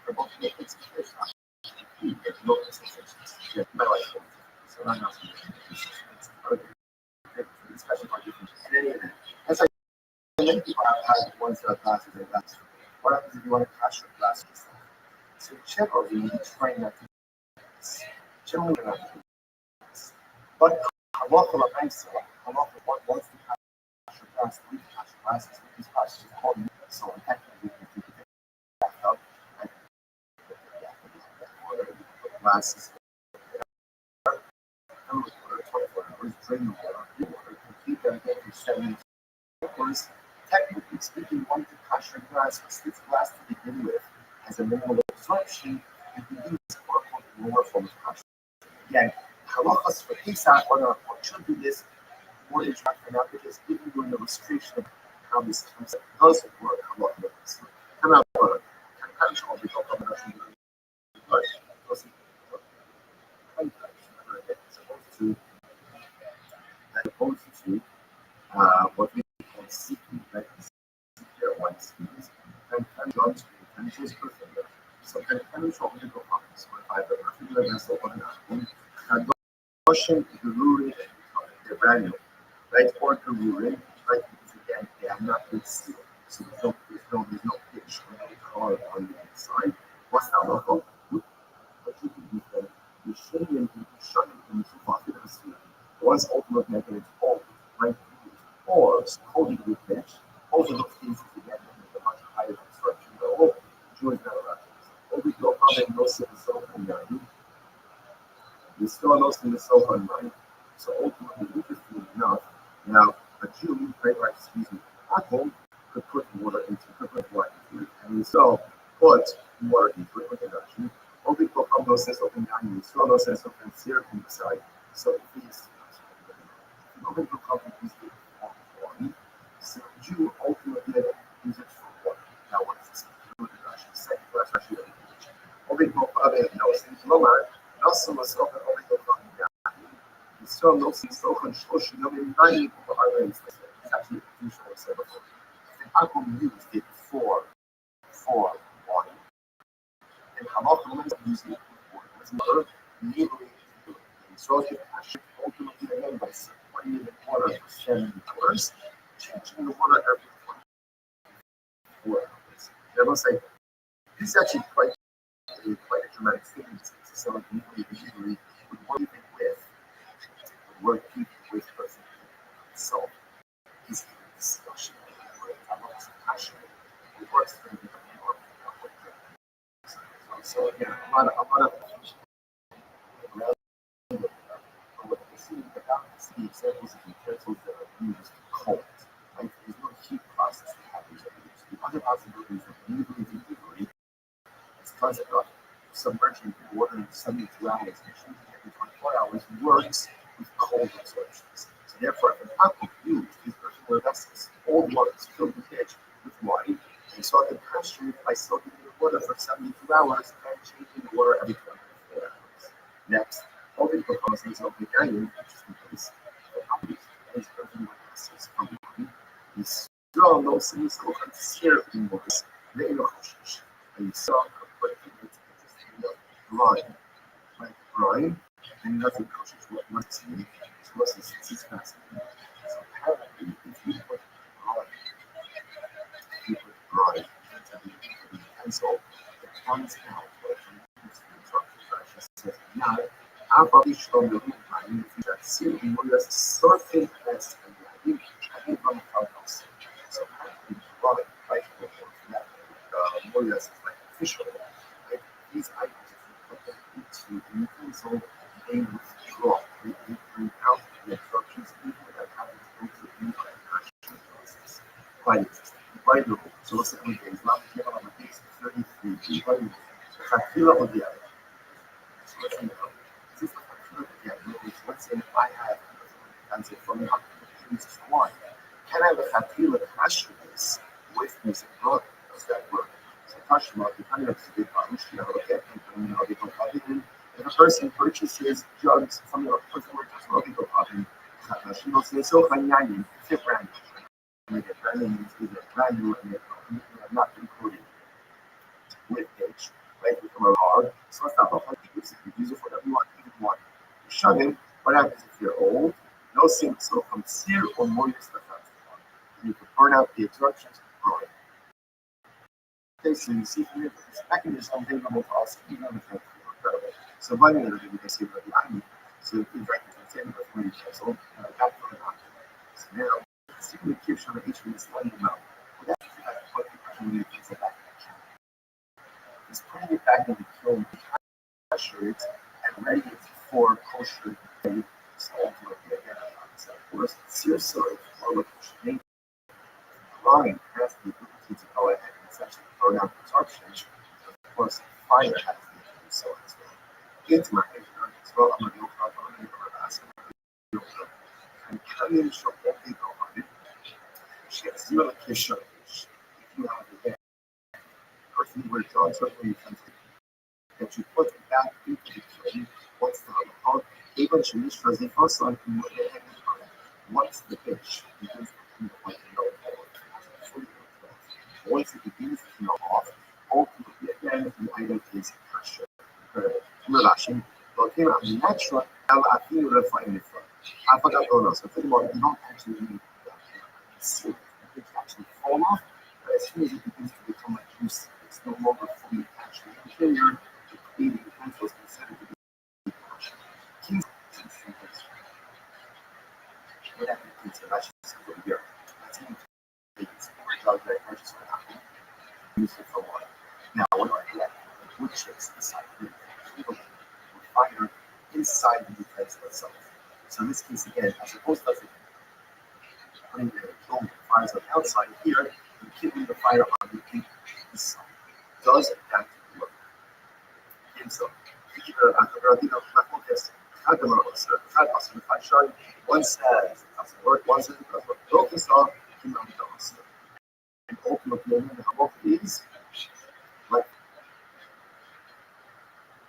For both of it's there's no consistency. My life will so I'm not going to especially for different. And any of that. That's like many people have one set of glasses and glasses. What happens if you want to crash your glasses? So generally, we try not to do this. Generally, we're not doing this. But halacha l'maisa, halacha once the kasher glass, three kasher glasses, these glasses are called so technically you can back up and glasses. 24 hours, drain the water, complete that again for 7 hours. Technically speaking, one kasher glass, this glass to begin with, has a minimal absorption. You can use lower form of kasher. Again, halachas for Pesach or should do this more interactive now because even during the restriction of how this concept does work, halacha come out for but as opposed to what we call seeking their one students and jobs and choose person. So can show me go up. So if I have a vessel on that Russian Guru the value, right? Or Guru, right? Because again, they are not good steel. So there's no pitch or no color on the inside. What's that local? But you can use them. You shouldn't be shutting them to profit of steel. Once ultimate making its own, right? Or coated with pitch. Both of those cases again with a much higher construction. The Jewish Netherlands. Only go up and no civil from there. You still lost in the soul online. So ultimately, interestingly enough, now a Jew, Apple could put water into it, and we still put water into it with induction. Only for no sense of down, you still no sense of syrup inside. So these only for companies one. So Jew ultimately use it for water. Now what's this? Second class actually only for other things lower. Also was auch ein Original von so no so construction of in dining for our it's actually usual several. I could use it for wine. And how often use it for legally so it actually ultimately again by putting in the water for 7 hours, changing the water every 4 hours. I must say this is actually quite a dramatic statement. So usually with working with person so is discussion about passion. It works for the so again, a lot of what we see about the examples of utensils that are used cold. Right? There's no heat process that happens at the other possibilities of usually this concept of submerging water in 72 hours and choosing every 24 hours works with cold absorptions. So therefore, if an aqua used these particular vessels, old ones filled with pitch with wine, and so it pasture by soaking in the water for 72 hours and changing the water every 24 hours. Next, holding proposals of the Italian, which is in place for properties, and is particular vessels from wine. We still no single consider in works, they know and saw brine, like brine, and nothing coaches what what's in to us is fascinating. So apparently, if you put brine into the pencil, it comes out what the instruction says. Now, aber ich schon berufen, that simply we are surfing as a having from house. So apparently, brine, right, more or less like official. These items, if you put them into the utensil, they withdraw. They bring out the instructions even without having to go through any kind of actual process. Quite interesting. Quite noble. So what's the only thing? Not the on the base 33. Quite noble. Fakila on the other. So let's say, this is the fakila on the other. Let's say if I have, and say from the one, can I have a fakila hash this with music? Does that work? If a person purchases drugs from your if they're brand new, brand new means either brand new and they're not included with age, right? Become a hard. So it's not about you can use it for whatever you want, even one. Shoving, what happens if you're old? No single so from sear or more stuff out. You can burn out the absorptions of growing. So you see here, this mechanism available to us, even if it's incredible. So one of the things you see the line, so you can again with one pencil, back on the back. So now, simply keep showing each of these one amount. That's what you can use as a back. It's putting it back in the kiln, pressure it, and ready it for kosher. So ultimately, again, of course, seriously, or kosher line has the ability to go ahead and essentially burn out absorption. Of course, fire has the ability to so as well. It's my as well. I'm going to go for a basket. And coming from every God, she has zero location. If you have again, earthly word drawn, certainly you can that you put back into the kiln once the alcohol, even to reach for the first one, once the pitch begins to be like once it begins to melt off, ultimately again the item is pressure. Relation, but here I'm natural, I feel refined in front. I forgot so think about you don't actually need that. It actually fall off, but as soon as it begins to become like juice, it's no longer fully attached to the interior, the cleaning pencil is considered to be attached. Key whatever it is, that's just over here. That's it's very precious for that. Use it for water. Now, what do I do? Wood chips inside the fire inside the utensil itself. So in this case, again, as opposed to putting the kiln fires on the outside here, and keeping the fire on the inside. Does that work? And so, one says it doesn't work, one says it doesn't work. Both is all and ultimately, both of these, like,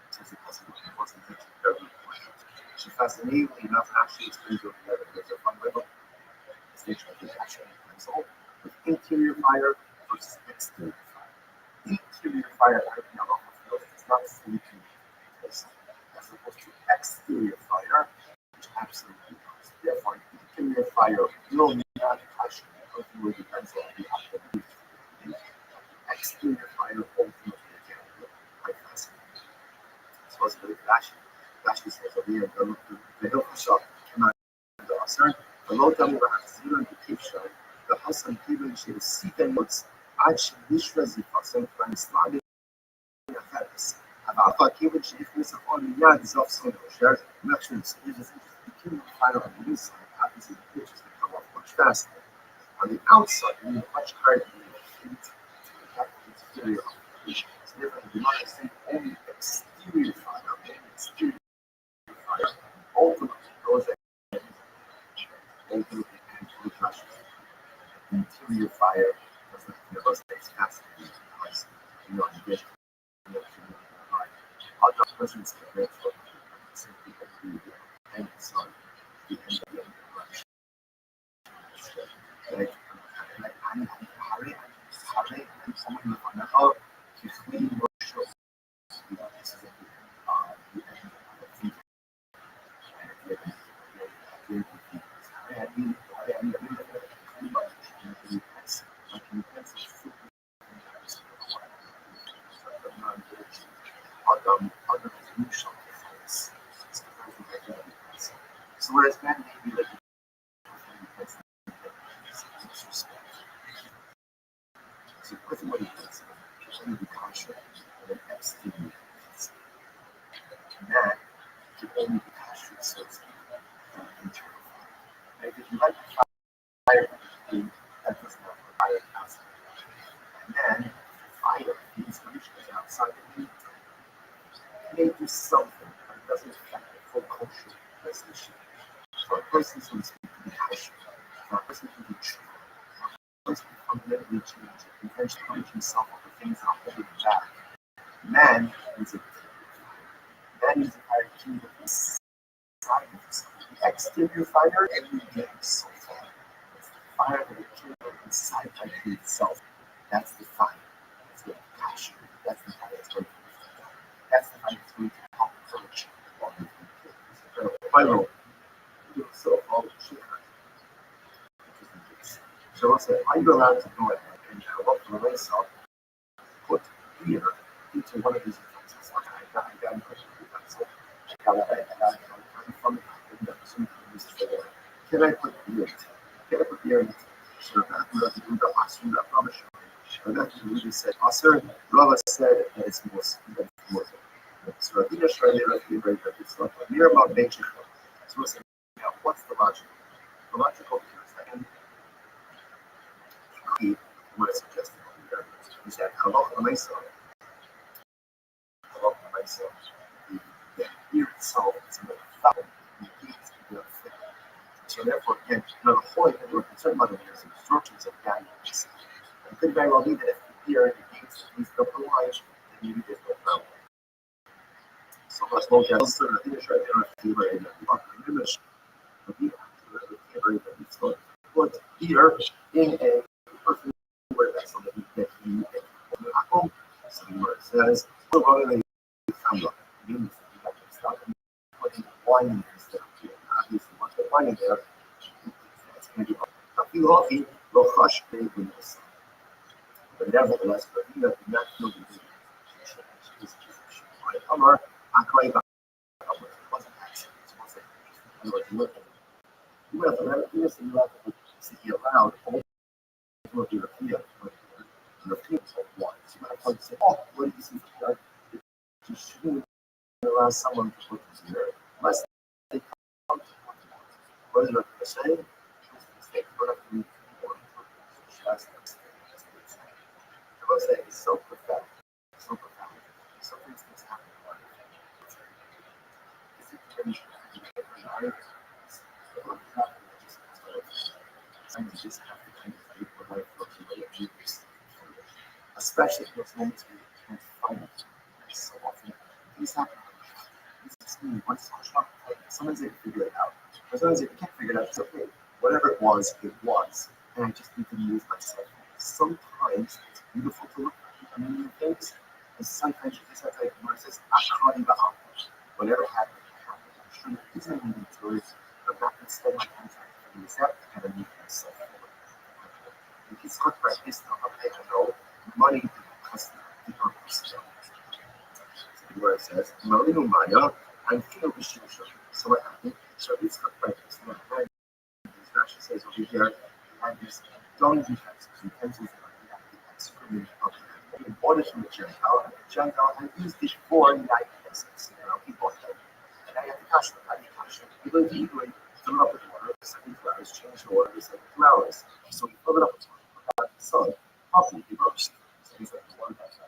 since it doesn't work, it wasn't very important. She fascinatingly enough actually explains over there that there's a fundamental distinction between action and pencil with interior fire versus exterior fire. Interior fire, right now, is not fully communicated, as opposed to exterior fire, which absolutely does. Therefore, interior fire will not touch ultimately depends on the optimal. Exterior fire ultimately again will quite fascinating. So it's very flashy. Flashy says over here, the Hilton shop came out of the Asar, the low double has zero indication, the Hassan given she was seeking what's actually Nishrazi Hassan from Islamic affairs. About what given she was on the yard is also shared, merchants, it is the killing fire on the inside, obviously the pictures that come off much faster. On the outside, you need much harder than the heat to have the exterior operation. So therefore, you might say only exterior fire, ultimately goes ahead, ultimately and fully crushes. Interior fire doesn't devastate fast because you know you get other persons can get from simply agree with and so the end of the like I'm hurry and someone in the final to clean your show. This is the end of the so whereas men may be like so with what he does, he be conscious of an exterior man can only be conscious so to speak from internal fire. And if you like fire that does not require outside. And then fire, the inspiration is outside of you, may do something, but it doesn't affect the full cultural transition. For a person to speak to be passionate, for a person to be true, for a person to fundamentally change, eventually put himself on the things that are holding him back. Man is a fire kingdom inside of himself. The exterior fire, every day so far. It's the fire that is killed inside of itself. That's the fire. That's the passion. That's the fire that's going to be. That's the fire that's going to help purge all the things. Final. So all the shit. So I said, are you allowed to go ahead and look for the myself, put beer into one of these utensils? I got a question. I got from the Can I put beer? Can I put beer in it? So that we have to do the Asur, that Rama showed. But that really said Asur, Rama said that it's more. So Adina Shreya, that it's not a mere about nature. So we'll say, now, what's the logic? The logical here is that he, what I suggested here, is that Halacha myself, the beer itself is more foul, the heat is more thick. So therefore, again, the whole thing we're concerned about here is instructions of values. It could very well be that if the beer indicates that he's the line, then maybe there's no foul. So let's look at also the finish right there. The image of the put here in a person where that's on the home. So where it says, "We're running a camera." Means you have to stop putting wine instead of here. Obviously, once the wine in there, it's going to be a few lucky, they'll crush the windows. But nevertheless, the thing that the next movie is Amar, I call it wasn't action. You have to let it be, so you have to see aloud all the European one. So you have to say, oh, what do you see from that? You shouldn't allow someone to put this here unless they come to what is it saying? They put up the that's I was saying it's so profound. So profound. So many things happen in life. Just have to kind of take what life looks like, especially in those moments where you can't find it. So often, these happen. Sometimes they figure it out. But sometimes if you can't figure it out, it's okay. Whatever it was, and I just need to move myself. Sometimes it's beautiful to look at many things, and sometimes you just have to like says, whatever happened, happened. I'm sure there isn't any stories. I'm not going to spend my time trying to figure this out. I have to move myself forward. If it's got practice, I know money to customer, to purpose. Where it says, Malinu Maya, and feel the shoe. So what happened? So it's got practice. She says over here, and these don't utensils that are excrement of the borders from the Gentile, and used this for 9 pesos. People have and I have to cash them. I have to cash them. You don't easily fill it up with water, 72 hours, change the water, 72 hours. So you fill it up with water, put that in the sun, probably it roast. So he's like the water that's on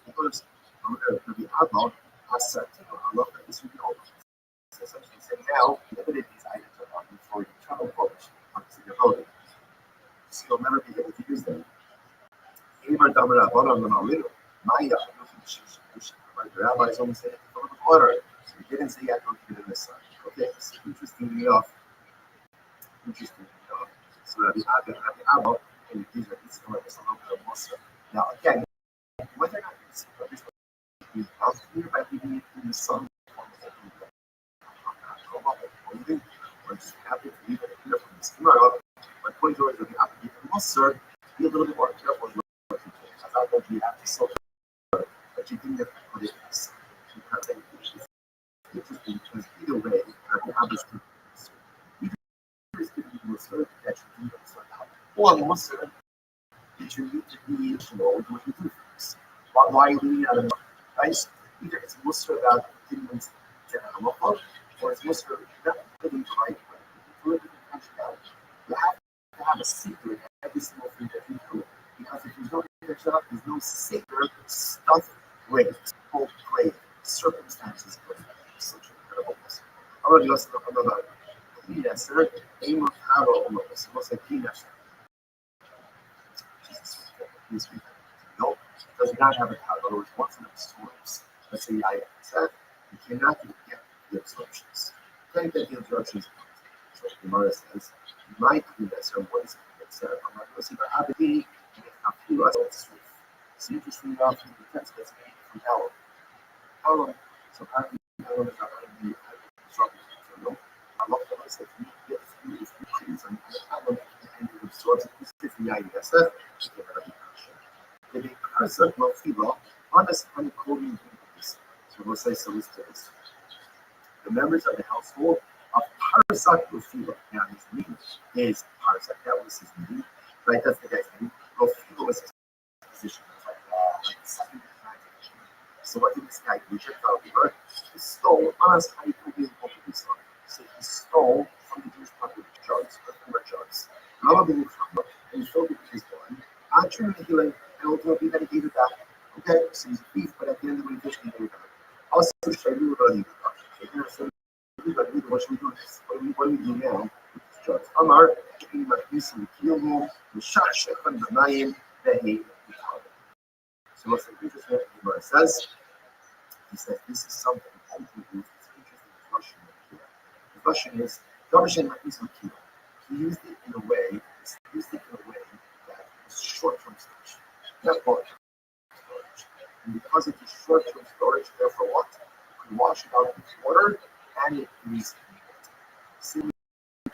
the first, I'm going to be outbound, has said, I love that this would be all. So essentially saying now, limited these items are not for internal purpose, obviously they're voting. So you'll never be able to use them. Right? The rabbis only say it to fill it with water. So he didn't say you have to keep it in the sun. Okay, so interestingly enough. So Rabbi Abba, and these are this like a little bit of muscle. Now again, whether or not you see this out here by leaving it in the sun, or just happy to leave it here from the schema. My point is always that you have to be muscle, be a little bit more careful with what you take. As I told you, you have to sort but you didn't have to put it in the sun. Interesting because either way, Rabbi Abba's is going to be muscle that you need to sort out. Or muscle that you need to be with what you do first. Why are you leaving out of the right? Either it's muscle about things that are local, or it's muscle that living the right way. You have to have a secret every single thing that you do. Because if you don't get yourself, there's no secret stuff with whole play circumstances. Such incredible muscle. Already let's talk about yes, sir. Aim of power almost. What's a key nesser? Jesus. No, does not have a power. In other words, once it absorbs, let's say I said, you cannot get the absorptions. You can't get the absorptions. So the Gemara says, my key nesser, what is it? It's I'm not going to see the habit, and a few other truth. So interesting enough, the defense gets made from power. Power. So how do you know that I'm going to be absorbed? I love the myself. You get through these things and it absorbs it. This is the idea. That's it. The person will feel honest and coding things. So we'll say so is this. The members of the household of Parasat Rofilo. Now his name is Parasat. That was his name, right? That's the guy's name. Rofilo was his position. It was like the second in command of the king. So what did this guy do? He checked out the earth. He stole, honest, how you could be involved with Islam. So he stole from the Jewish public jars, former jars. Rabbi and he filled it with his blood. Actually, he like, and ultimately then he gave it back. Okay, so he's a thief, but at the end of the day, he gave it back. Also, Shaidu Rabbi. What should we do? What do we do now? Jars. Amar, Maknisim Kiyomu, Mishach Shechan B'mayim, Vehi, so what's interesting what the Gemara says? He says this is something ultimately it's interesting with Russian here. The Russian is Russian is Makira. He used it in a way, that is short-term storage, not long-term storage. And because it is short-term storage, therefore what? You can wash it out with water and it is melted. See, we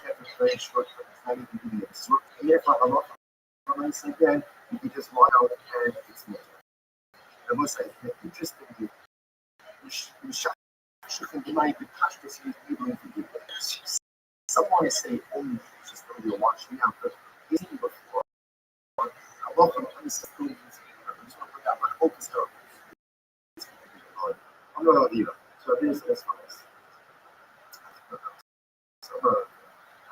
kept it very short-term, it's not even really absorbed. And therefore, a lot of times again, you can just wash out and it's melted. I must say, interestingly, some want to say only just going to be watching out, but isn't before. I welcome unskilled my hope is terrible. I'm not on either. So here's as follows. So,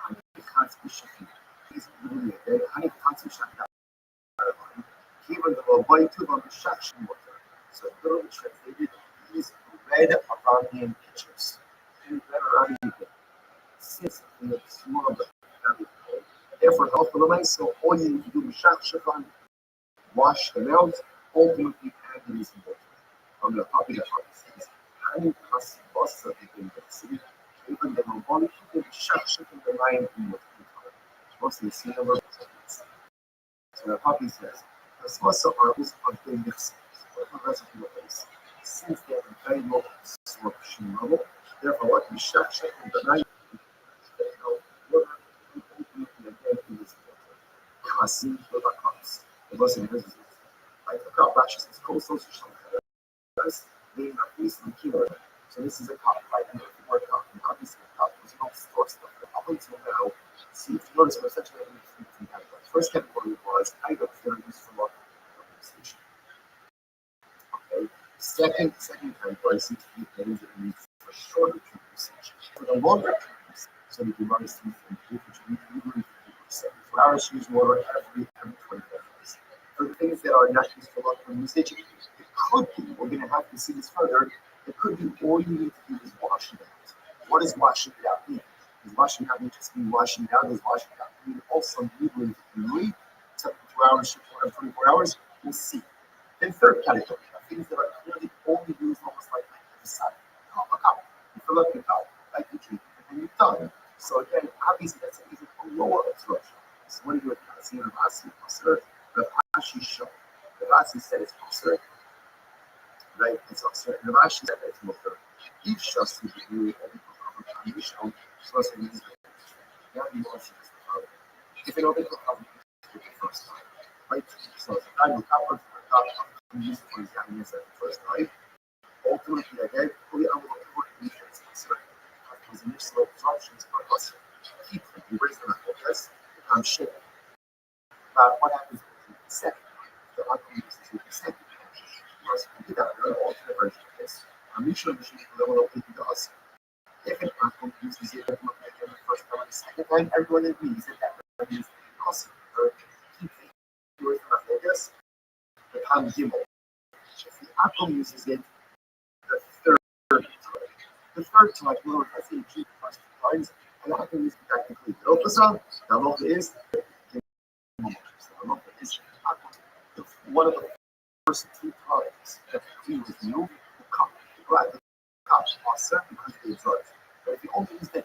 I can't be shaking. He's really a day. I can't be shaking. Given the way to the shaking water. So literally translated, these red Iranian pictures. And red Iranian since the small of the therefore, so all you need to do is shafan, wash them out, ultimately add them in water. I'm going to copy that on the says, Hani has boss of the city, even the Mongoli people shafan the line in water. Mostly see number of so the copy says, the small arms of the mixing. Since they have a very low absorption level, therefore what we shut in the night Kasi Yoga Cups. The most invisible. Like the cup batches is coastal being a piece of kilo. So this is a cup, right? And if you work out, and obviously a cup was not store stuff. Up until now, see if you notice we're essentially having three different categories. First category was items that are used for local organization. Okay. Second category seems to be things that are used for shorter term usage. For the longer term usage, so that you run through from which we usually 74 hours use water every 24 hours. For the things that are not used for long term usage, it could be, we're going to have to see this further, it could be all you need to do is wash it out. What does washing it out mean? Does washing it out mean just mean washing it out? Does washing it out mean also legally 72 hours, 24 hours? We'll see. Then third category, things that are clearly only used almost like the side. A cup. You fill up your cup, like you drink, and you're done. So again, obviously that's even a lower absorption. So what do you do with Kasi and Rasi? Rashi show. The Rasi said it's Pasir, right? It's Pasir. And the Rashi said it's Motor. Each just to do every show, so that's what it is. Now you want to just if you don't think of the first time, right? So if I look up and use for example, the first time, ultimately again, fully unlock the defense. Because initial absorptions are us keep them, you raise them at focus, become shape. What happens with the second? The outcome is with the second. Once we do that, we're an alternate version of this. Initial machine level of does. If an outcome uses it, the first time and the second time, everyone agrees that that is possible. Keep the raise them at focus, become gimbal. If the outcome uses it, the third time, well, I say two times, and that can use technically the Lokusa. The Loka is one of the first two products that we with you, the cup, right? The cup was because they absorb. But if you only use the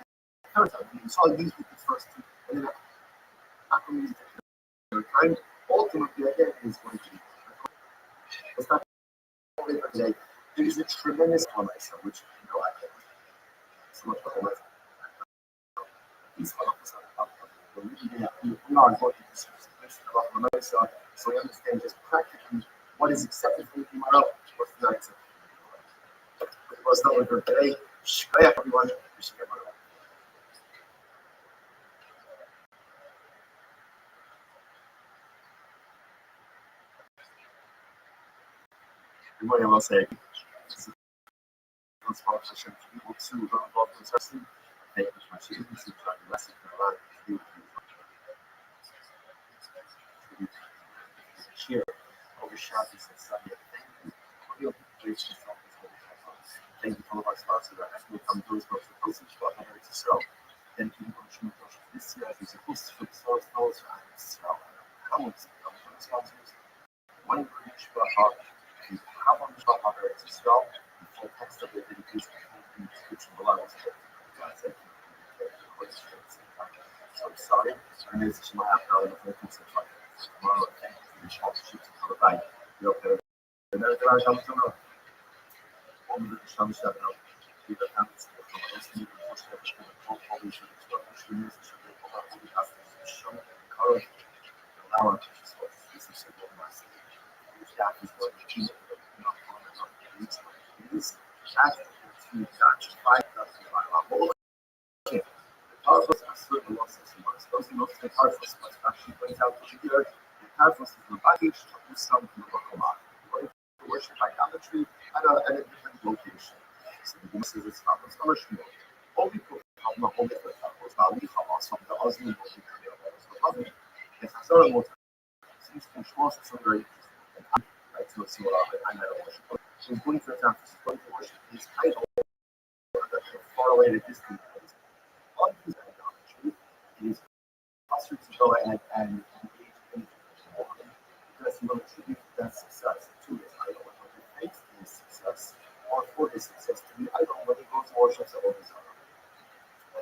third time, you saw use it the first two, and then not going to use it the third time, ultimately again is going to be. It's not only for today. There is a tremendous one myself, which you know I can. So much better with. These we are going to discuss so we understand just practically what is accepted from the Gemara, what's not accepted. It was not for today. Everyone. You might well say, this is a sponsorship to people too, who are involved in testing. Thank you for sharing this with the rest of your life. Here, over Shabbos and Sunday. Thank you for your gracious help. Thank you for all of our sponsors that actually come to us, but the postage for how to sell. Thank you for showing us this year as a post for sales and sell. How much sponsors? One for each heart. You have on the heart to sell. The full text of it is in the description below. So I'm sorry. I'm going to my app now and I'm going to tomorrow. Thank you for the sponsorship to come by. You're okay. And then there are some worship idolatry at a different location. So the Gemara says it's not what's commercial. All people have no holy for that. Was not we have also the Osman of the It's a sort of seems to show us some very interesting. Right, so let's see what I might worship. So he's going for example, he's going to worship his idol that far away at a distance. On his idolatry, it is possible to go ahead and engage in because he will attribute that success to his idol. Makes his success or for his success to be idol when he goes to worship the Holy Zara.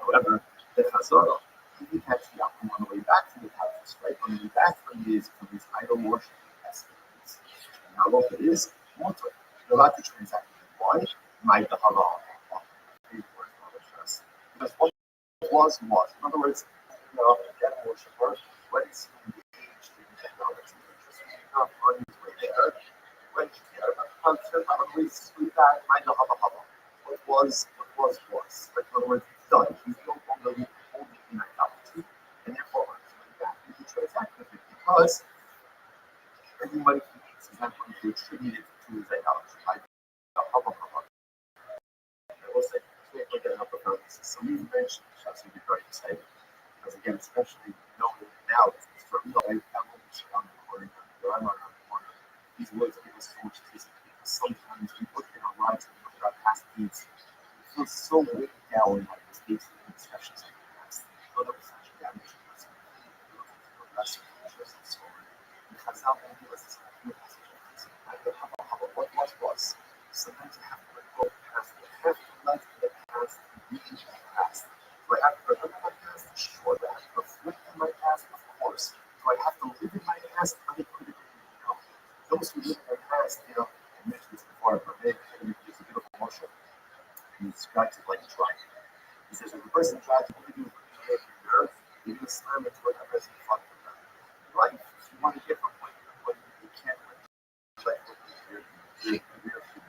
However, the Chazara, he catch the outcome on the way back from the Tavis, right? On the way back from his idol worship experience. Now, what it is, mortal. You're allowed to transact with why? My the halal. Because what was. In other words, get a worshiper, when he's engaged in technology, just not on his way there. When what was. Like, in other words, it's done. He's no longer holding in idolatry, and therefore, you can transact with it because everybody he meets is not going to attribute it to his idolatry. I will say, so we've mentioned Shassi be very excited because, again, especially knowing now, it's for real. I won't be around the corner, where I'm around the corner. These words give us so much taste because sometimes we look in our lives and look at our past deeds. We feel so weighed down by mistakes and exceptions of the past. But that was such damage to us. We look into the rest of the interest and so on. And Chazal will give us this idea of what was. Sometimes you have to let go of the past. You have to let the past be in the past. Do I have to remember my past? Sure. Do I have to reflect on my past? Of course. Do I have to live in my past? Unequivocally, no. Those who live in their past, I mentioned this before, but maybe it's a beautiful motion. He describes it like a triangle. He says, if a person tries to do the earth, you're going to slam it toward the person in front of them. Right? If you want to get from point to point, you can't let go of the rear view.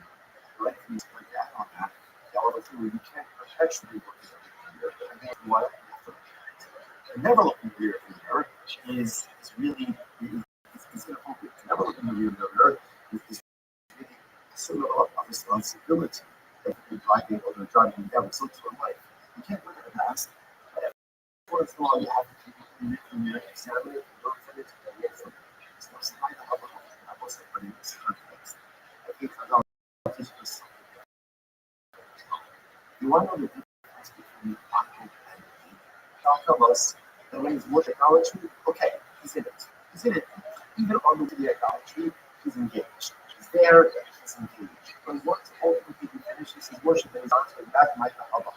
Right? He's like that on that. However, too, you can't perpetually look at the rear view. And then you want to never look in the rear view is really it's inappropriate. To never look in the rear view is really sort of a responsibility that you're driving or they're driving you down. So to a life, you can't look at the past. Once in a while, you have to examine it, learn from it, and learn from it. It's not something I will say, but in this context, I think I'll teach you something. You want to know the difference between Yaakov and Eve? Yaakov us that when he's worshiping idolatry, okay, he's in it. He's in it. Even on the idolatry, he's engaged. He's there, he's engaged. But once ultimately he finishes his worship and he's answering that might be haba.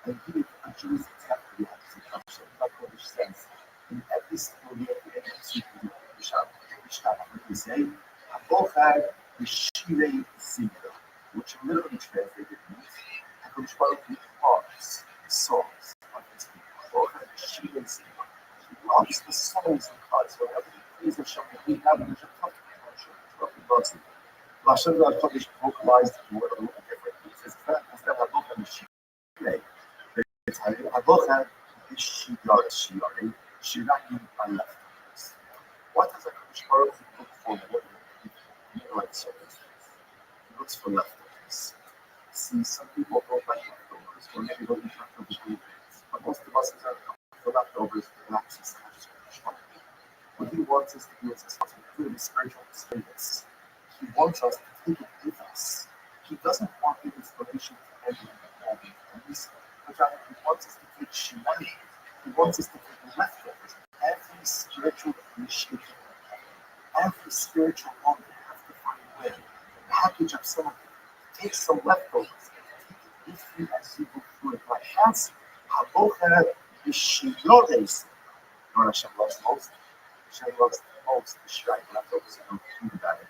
And he actually exactly what he says. In every single year, we say, Abochad Yeshirei Sigra, which literally translated means, HaKadosh Baruch Hu loves the songs of his people. Abochad Yeshirei Sigra. He loves the songs of God. So whenever he prays Hashem, we have a tough Hashem. He loves it. Hashem God published vocalized the word a little different. He says, Abochad Yeshirei. Abochad Yeshirei. Shirayim are left. What does HaKadosh Baruch Hu look for more than like circumstances? looks for leftovers. See, some people don't like leftovers, or maybe don't eat leftovers really. But most of us are for leftovers to access to. What he wants us to do is to do the spiritual experience. He wants us to take it with us. He doesn't want the inspiration to end in the moment. But rather, he wants us to take shimoni. He wants us to take leftovers. Every spiritual initiative, every spiritual moment, you have to find a way. Package up some of it. Take some leftovers. Take it with you as you go through it. Like that's Habocher B'Shiyodes. You know what Hashem loves most? Hashem loves the most the shrine leftovers. You don't think about it.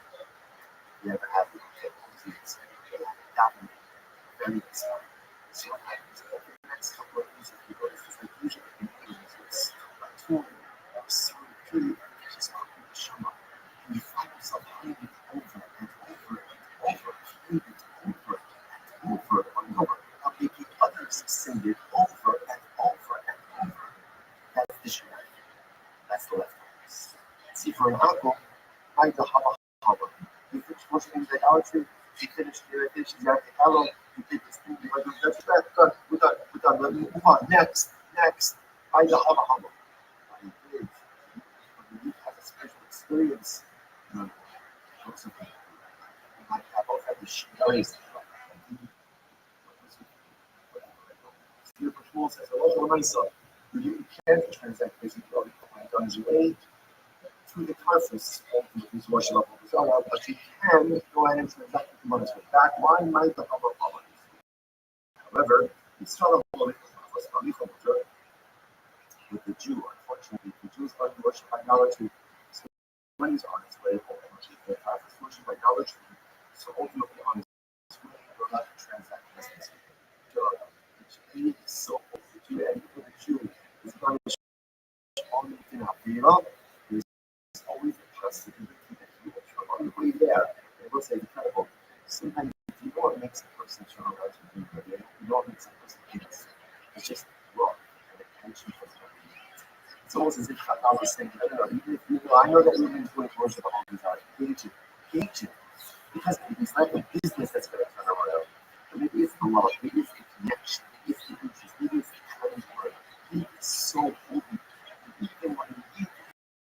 You ever have it? That very exciting. So what happens over the next couple of years, if you go, this is like usually in it's a tool or some period just cooking the shama. And you find yourself playing it over and over and over, playing it over and over and over, and making others sing it over and over and over. That's the shema. That's the leftovers. See, for example, like the haba haba. You finish worshiping the idolatry, you finish the irritation, you have the hello, you take this thing, you do that's done, we're done, let me move on, next, by the haba haba. When you have a spiritual experience, you know, you might have all kind of shinois. Beautiful tool says, I love myself. You can't transact basically all the guns you ate through the surface ultimately to wash it up with the but you can go ahead and transact with the money back. Why might the other qualities? However, it's still a with the Jew. Unfortunately, the Jews are to worship idolatry, so money is on its way ultimately. The Catholics worship idolatry, so ultimately on its way, they're not to transact business. The Jew is so for the Jew, and for the Jew is going to only thing up. There's always a possibility that you will show on the way there. It was incredible. Sometimes you know what makes a person show up to do good. You know what makes a person dance. It's just wrong and attention for something. It's almost as if Chazal was saying, no, even if you know, I know that you're doing worship of all these arts. Gauge it. Because it's like a business that's going to turn around. But maybe it's the love, maybe it's the connection, maybe it's the interest, maybe it's the kind word. Maybe it's so holy. Even when you eat,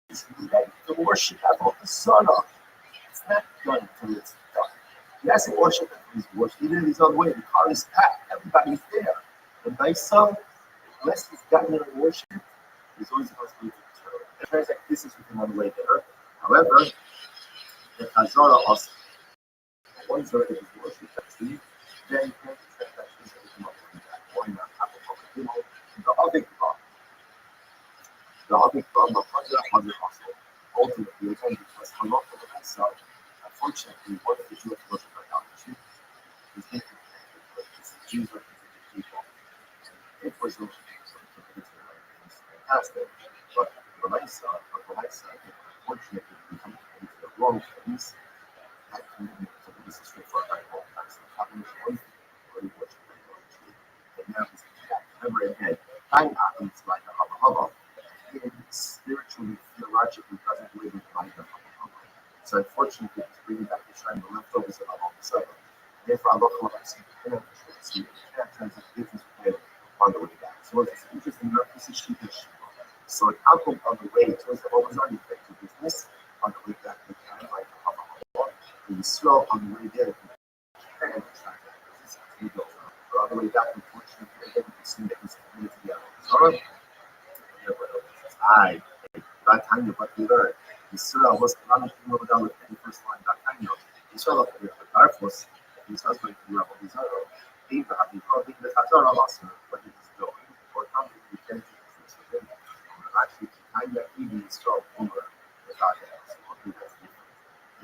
it's ready to worship about the sun up. It's not done until it's done. He has to worship until he's worshipped. Even if he's on the way, the car is packed, everybody's there. The nice son, unless he's gotten there and worshipped, he's always supposed to be eternal. It turns like this is with him on the way there. However, the Chazara also, one third of his worship, actually, then you can't expect that he's going to come up with that. Why not have a public demo? The other problem. The other problem, the also. Ultimately, again, because halacha l'maisa, unfortunately, one of the Jewish worship idolatry is interconnected with the Jews are considered people. It was also fantastic, but l'maisa, unfortunately, become into the wrong things. That commitment to the system for our whole class of having one thing worship idolatry. And now he's back. Remember again, I'm not like a haba. Spiritually, theologically doesn't live in life. So unfortunately, it's bringing back the trend, the leftovers of all the sudden. Therefore, Allah cannot transact business with him on the way back. So it's interesting, this is sheepish. So an outcome on the way towards the Always-On effective business, on the way back, you can like the Yisrael on the way there, you can transact business as you go. But on the way back, unfortunately, again, you can see that he's committed to the Always-On. I, Batanya, but we learned. Yisrael was not down with the first line, Batanya. Yisrael of the Darfos, Yisrael going to level Yisrael. Eva, the probably the Hazara Master, but it is going, or coming to the tension of this again. Actually, Tanya, even Yisrael over the Gaga, so I'll do that different.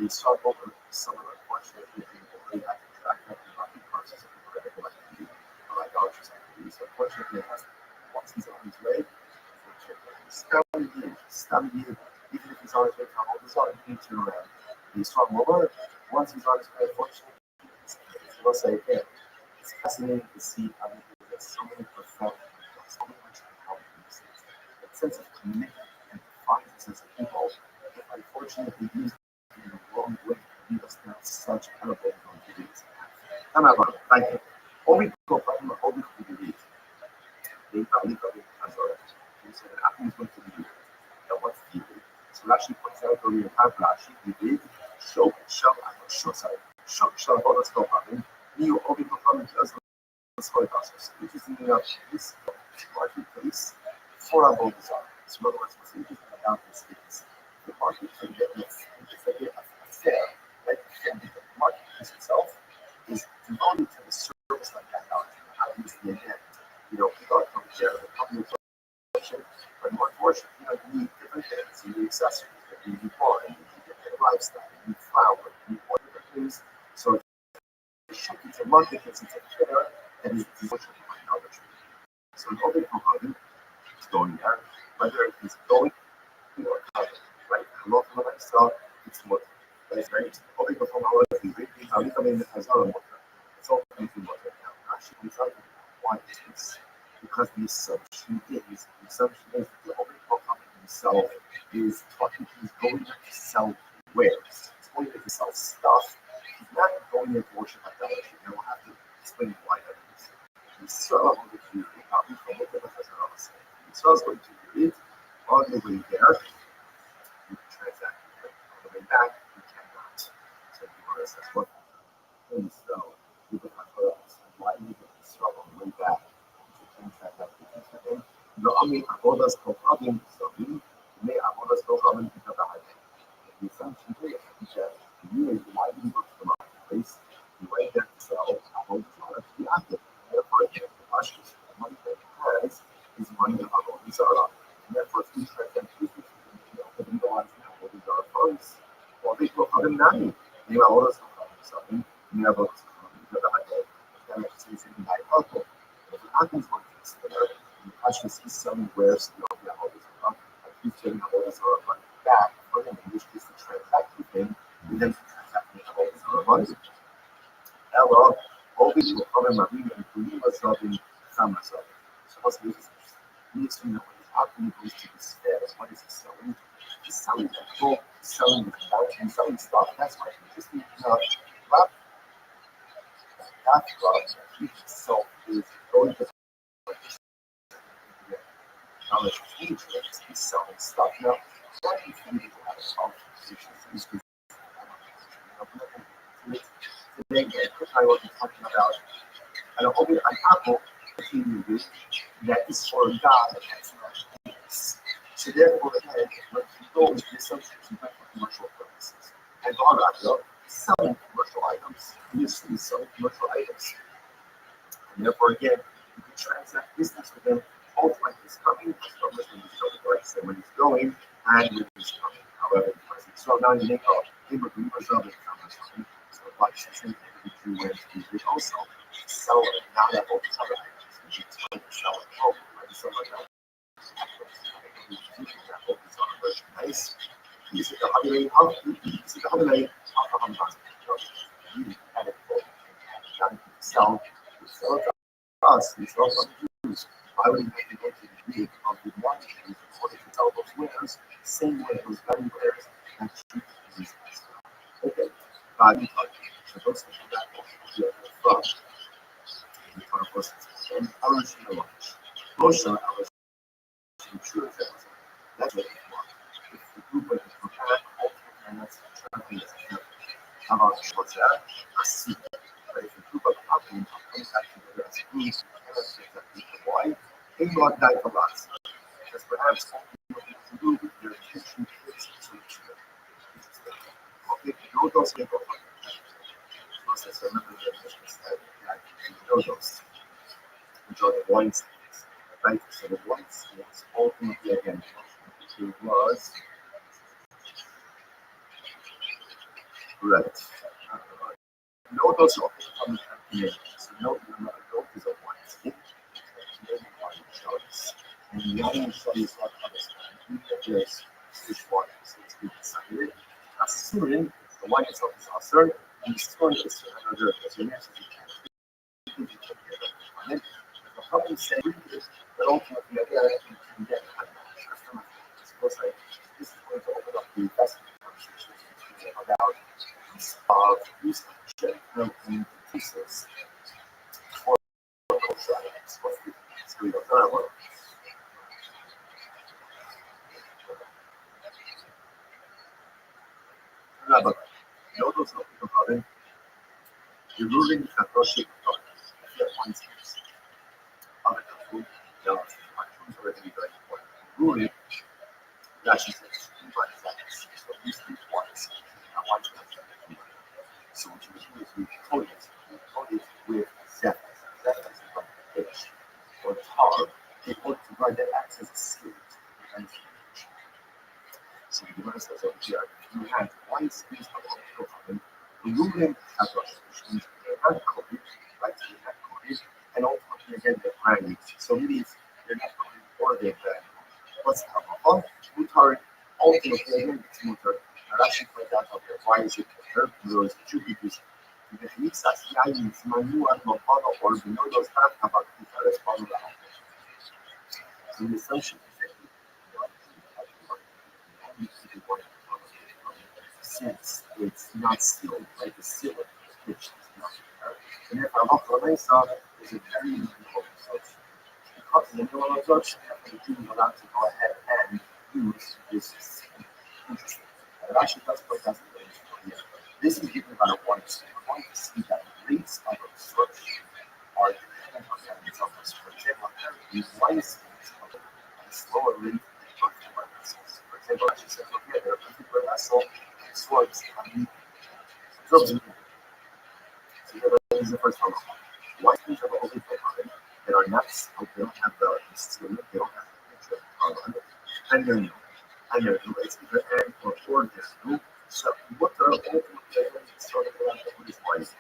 Yisrael over some of the unfortunately, they have to track that in the process of the regular activity, or idolaters activity. So unfortunately, once he's on his way, Stabby, even if he's on his way to hold his own, he needs to be strong over. Once he's on his way, fortunately, we'll say again, it's fascinating to see how there's so many profound, so much intelligence, that sense of commitment and defiance, a sense of people. If unfortunately we use it in the wrong way, lead us down such terrible activities. Thank you. Only problem, only believe. They believe in Hazara. So the Apple is going to be what's the so Rashi points out that we have Rashi, we did show shall and show side. Show shall hold us stop having new only performance as well as which is in this marketplace for our bodies are. So in other words, what's interesting about this is the market can get a fair, like the marketplace itself is devoted to the service like technology. How do you see again? People are coming there, the company but more unfortunately, you need different things. You need accessories, you need wine, you need different lifestyle, you need flour, you need all different things. So it's a market that's a fair that is devoted to technology. So an open component is going there, whether it is going or coming, right? A lot of lifestyle, it's what is very open component is really how we come in as well. It's all coming from what now. Actually, we try to why it's because the assumption is that the open component himself is talking, he's going to sell wares, he's going to sell stuff, he's not going to worship idolatry, and we'll have to explain why that is. So, if you copy from what the professor was saying, so I was going to read on the way there, you can transact it. On the way back, you cannot. So, if you want to assess what things so, you can have for us, and why you can sell on the way back. Ami avodas kohabim sabim, me avodas kohabim kitabahay. The assumption here is that you is why you go to the marketplace, you wait there to sell avodas products to be active. Therefore, again, the pashtus, the money that he has is money of avodas zara. And therefore, if you try to use it, you go on to avodas zara funds. Or they kohabim nani, me avodas kohabim sabim, me avodas kohabim kitabahay. That makes sense in my alcohol. If it happens like this, actually see some wares the holders are up. I keep getting the holders are up back, but in which case the transact with him, and then transact with the holders are abundant. Ella, always will come in Marina and believe us up in Samasa. So what's the business? He needs to know how can he goes to this fair? What is he selling? He's selling people, selling the couch, and selling stuff. That's why he's just that product that he himself is going to knowledge huge things he's selling stuff. Now, why do you think people have a solid position? Today, I was talking about an apple that is for God that has no use. So therefore, again, when people do something for commercial purposes, and God is selling commercial items, he is selling commercial items. And therefore, again, you can transact business with them both when he's coming, when he's going, and when he's coming. However, so now you make a believers of it. So, like she said, you went to do also sell it, not that all these other items, which is going to sell it home, right? So, like that. Nice. These are the holiday, these are the holiday, you had it for sell it to us, we sell it to Jews. Why would he make it go to the Greek of the one in order to tell those winners, same way those value players, and treat these guys? Okay, value target. So those things are that here from the kind of person. And I will see the lunch. Most of I was sure that was that's what it was. If the group was prepared, and that's trying to how about what's that? A seat. But if the group of happening comes back together as a group, why? They got died a lot. Because perhaps what you can do with your attention is to each other. Okay, no those people. Process remember the definition that no those. Enjoy the wines. Right? So the wines was ultimately again it was right. No those of the so no those of wines. And the only studies not understand is which one is being decided. Assuming the one itself is answered, and the story is another as you can. The problem said that ultimately again you can get suppose this is going to open up the investment conversation about these research and pieces. those people having the ruling Rothschild once other country, countries already very important. Ruling actually says two bodies like this. So these three twice. Now one country. So what you do is we code it with Zephyrus. Zephyrus is like a fish or tar. They want to write that acts as a seal to prevent damage. So you notice that over here, you had one space of optical carbon, the ruling Rothschild, which means they had coded, right? So they had coded, and ultimately again they ran. So maybe it's they're not coded or they've what's alcohol, mutar, ultimately again it's mutar. And actually point out of why is it mutar? Those two because the mixas yains manual mopado or below those that about the corresponding. So the assumption is that since it's not sealed, like the sealer, which is not there. And if our local mesa is a very important source. Because the neural absorption, the team is allowed to go ahead and use this interesting. And actually, that's what that's the range for here. This is given about a one. I want to see that the rates of absorption are dependent on the rates of absorption. For example, these lines of a slower rate than particular vessels. For example, actually says over here that a particular vessel absorbs absorbs. So that is the first one. Why things are open for carbon that are not sealed, they don't have the seal, they don't have the picture of carbon, and they're new. And they're new, it's either and or they're new. So what are ultimately starting around what is wise?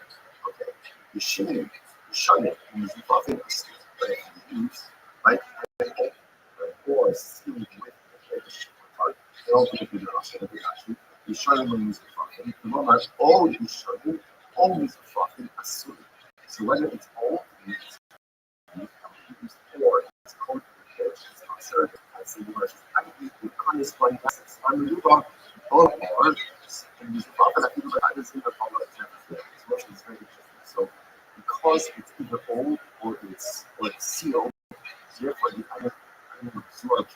Okay. The shunning is buffing a seal, but it can use like or sealing with the part. They ultimately do also the actually. The shunning when using buffing. The moment always shunning, always buffing a seal. So whether it's old, it's or it's called it's considered as a word. I think the kindness one is unbelievable. All or and this often I think that is in the follow example. It's very interesting. So because it's either old or it's sealed, therefore the other absorbed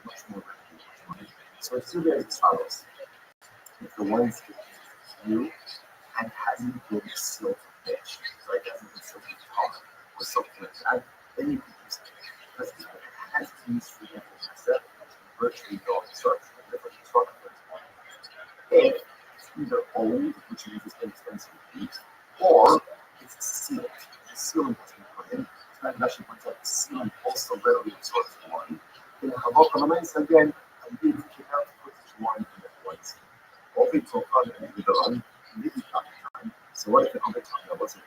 much more rapidly. So it's still very as follows. If the one is new and hasn't been sealed pitch, so it hasn't been sealed with tar or something like that, then you can use it. Because if it has been used for example, asset, virtually no absorption, different structures. If it's either old, which means it's been expensive to use, or it's sealed. The sealing has been put in. So that actually points out the sealing also readily absorbs one. Then I have comments again, and we cannot put one in the place. All the talk on the run, maybe time. So what if the other time that wasn't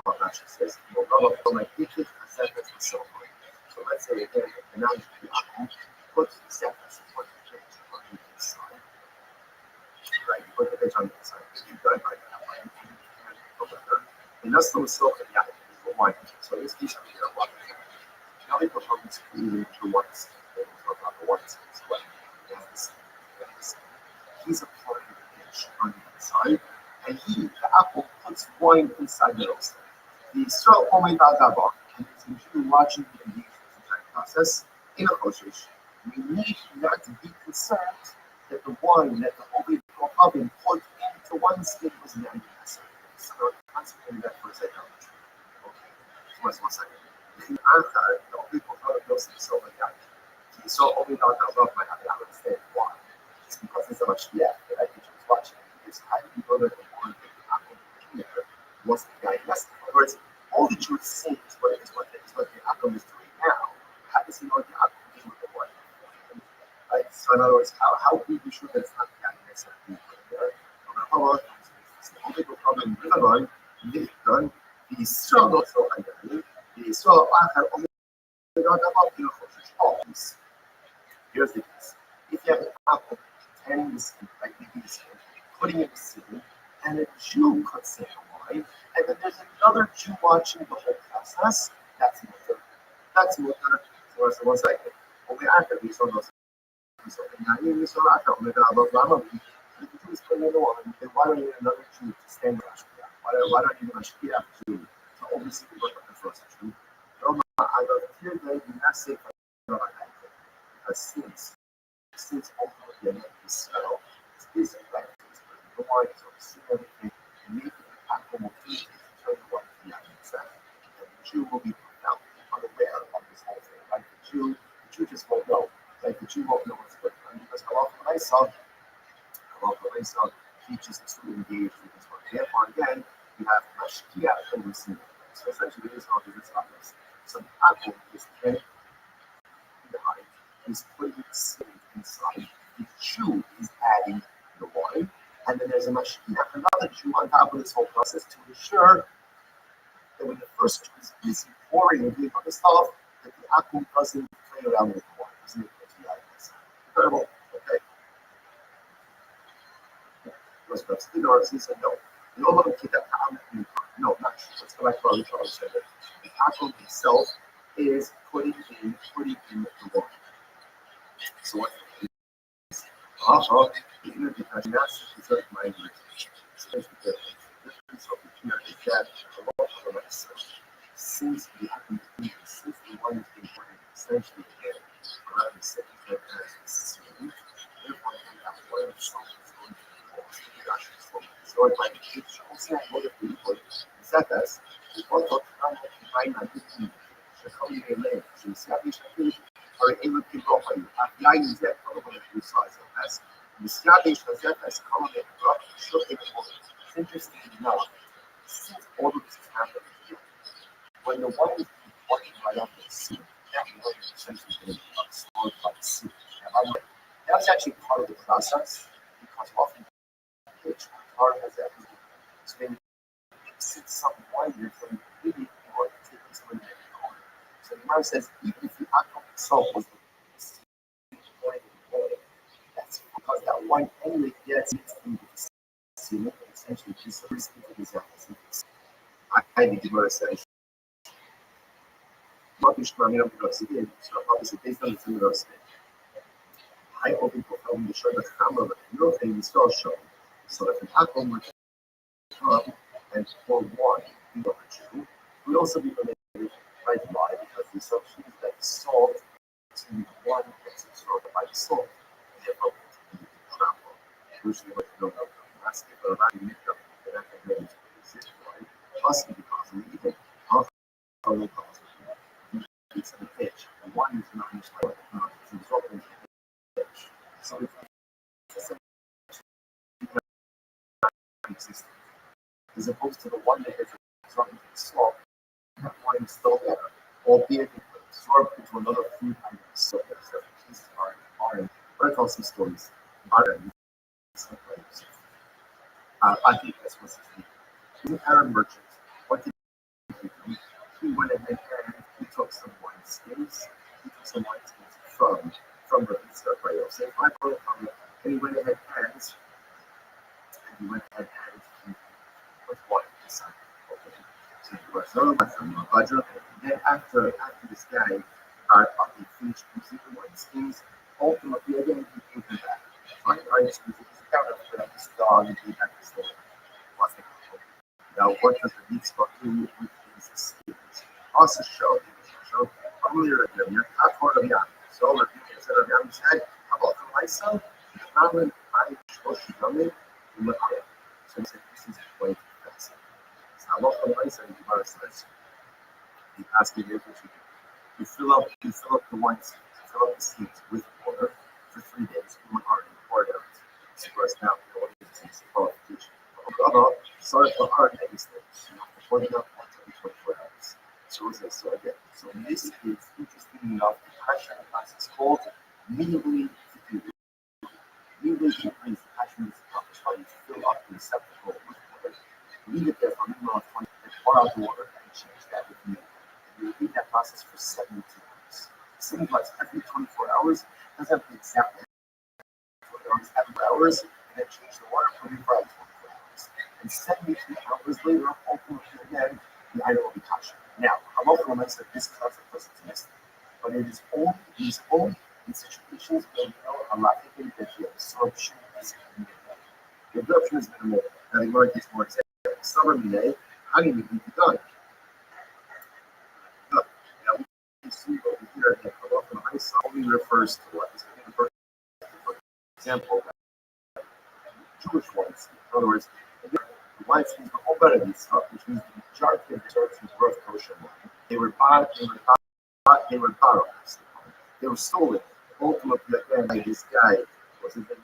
what actually says, well, blah, blah, blah, my pictures, acceptance, and so on. So let's say again, the analogy to the alcohol, put acceptance and put the picture on the inside. Right, you put the picture on the inside, you've done right now, right? And that's the silk and the wine. So this piece of here, what now they put on this really the ones. They talk about the ones as well. Yes. He's applying the pitch on the inside, and the apple, puts wine inside the roaster. The straw only does that box, and it's usually watching the entire process in a process. We need not to be concerned that the wine that the oven put into one skin was an anti-acid. So concentrate that for a second. Okay, so one second. The answer, the only people knows himself like that. He saw only down the road might have to understand why. It's because there's so much that I think he was watching. Because how do you know that the one that the apple here was the guy? Yes, in other words, all the Jews say is what the apple is doing now. How does he know the apple is doing the one? Right? So in other words, how do you sure that it's not the guy next to the there? The only problem with the line, the gun, the struggle so identity, the struggle I have only got about the always. Here's the case. If you have an apple tearing the skin, like the skin, putting it in the ceiling, and a Jew cuts in the wine, and then there's another Jew watching the whole process, that's mutter. That's mutter. So that's the one second. Only after these are those. So in this one, after only about Rama, if the Jew is putting in the wine, then why don't you need another Jew to stand by? Why don't you want to be after Jew? So obviously, we work on the first Jew. Roma, I got here, they do not say for because since ultimately the spell is like the wine is overseeing everything, and making the actual motif to turn the wine to the actual set. And the Jew will be profoundly unaware of this whole thing. Like the Jew just won't know. Like the Jew won't know what's going on because Halacha teaches to engage with this one. Therefore, again, you have Mashkiach and Receiving. So essentially, it is how this happens. So the apple is head behind, is putting the seed inside. The Jew is adding the wine, and then there's a Mashkiach, another Jew on top of this whole process to ensure that when the first Jew is busy pouring and doing other stuff, that the apple doesn't play around with the wine, doesn't get into the eyes. Incredible. Okay. He said, no. No, not true. Let's go back to what Charles said. The apple itself is putting in the wine. So what is the interpretation is that my difference of the here is that a lot of us, since the wine is important, essentially again, around the second as the seed, therefore we have one of the songs going to be lost in the actual. So if I could also what if we put Zetas, we want to find a different Shakali Lane, so Sabi Shakali, or able to go for you. At 9 is that probably two sides of us. The Sabi Shazetas come and drop, show it for it's interesting enough, since all of this is happening here, when the one is working right up the sea, that one is essentially getting stored by the sea. That was actually part of the process because often which part has that. So then since some wider from the really or taking some of the corner. So the Gemara says even if the actual itself was the point that's because that one anyway gets into the ceiling and essentially disappears into the surface. I the Gemara says Rabbi so obviously based on the similar statement. I open for film to show the camera but no thing is still shown. So if an apple were to come and for one, we also be related by the lie because the assumption is that salt to one gets absorbed by the salt, and therefore will be travel. Usually, what you don't know, asking for a value makeup, and that can really exist, right? Possibly because of even half of the cost of it's in the pitch, and one is not used by it's absorbed into the pitch. So it's existing. As opposed to the one that is absorbed into the salt, that wine is still there, albeit absorbed into another food item. So there's a piece of but I tell some stories. I think that's what's his name. He's an Arab merchant. What did he do? He went ahead and he took some wine skins. From the Rabbi. So if I put it on and he went ahead and with one inside. Okay. So he was from Budget. And then after this guy he finished using the wine skins, ultimately again he gave him back. Fine, I just used his counter for this dog and gave back the story. Now what does the meat spot do with these skins? Also show earlier in the part of the so the people said Rabbi said, how about for myself? The family I chose to come in and look at it. So he said, this is quite fascinating. So how about for myself? The Gemara says, he asked me what you do. You fill up the wines, fill up the seeds with water for 3 days. You already poured out. So for us now, you know what it is, qualification. Sorry for hard things. You have to pour it up once every 24 hours. So this is interesting enough. The passion class is called immediately to do. Immediately to increase the passion is accomplished by you to fill up the receptacle with water. Leave it there for a minimum of 20 minutes. Pour out the water and change that with milk. You repeat that process for 72 hours. Seems like every 24 hours doesn't have the exact 24 hours, and then change the water for 24 hours. And 72 hours later, ultimately again, the item will be kosher. Now, I'm also going to say this concept doesn't exist, but it is only in situations where we know a lot of things that the absorption is minimal. The absorption is minimal, and the word gets more example. Summer Mine, how do you need to done? Now, we see over here that the local ice only refers to what is for example, Jewish ones pregnancy. In other words, the wives who were all better than stuff, which means the majority of the absorptions were of kosher wine. They were bought, they were borrowed. They were stolen. Ultimately, again, by this guy was his name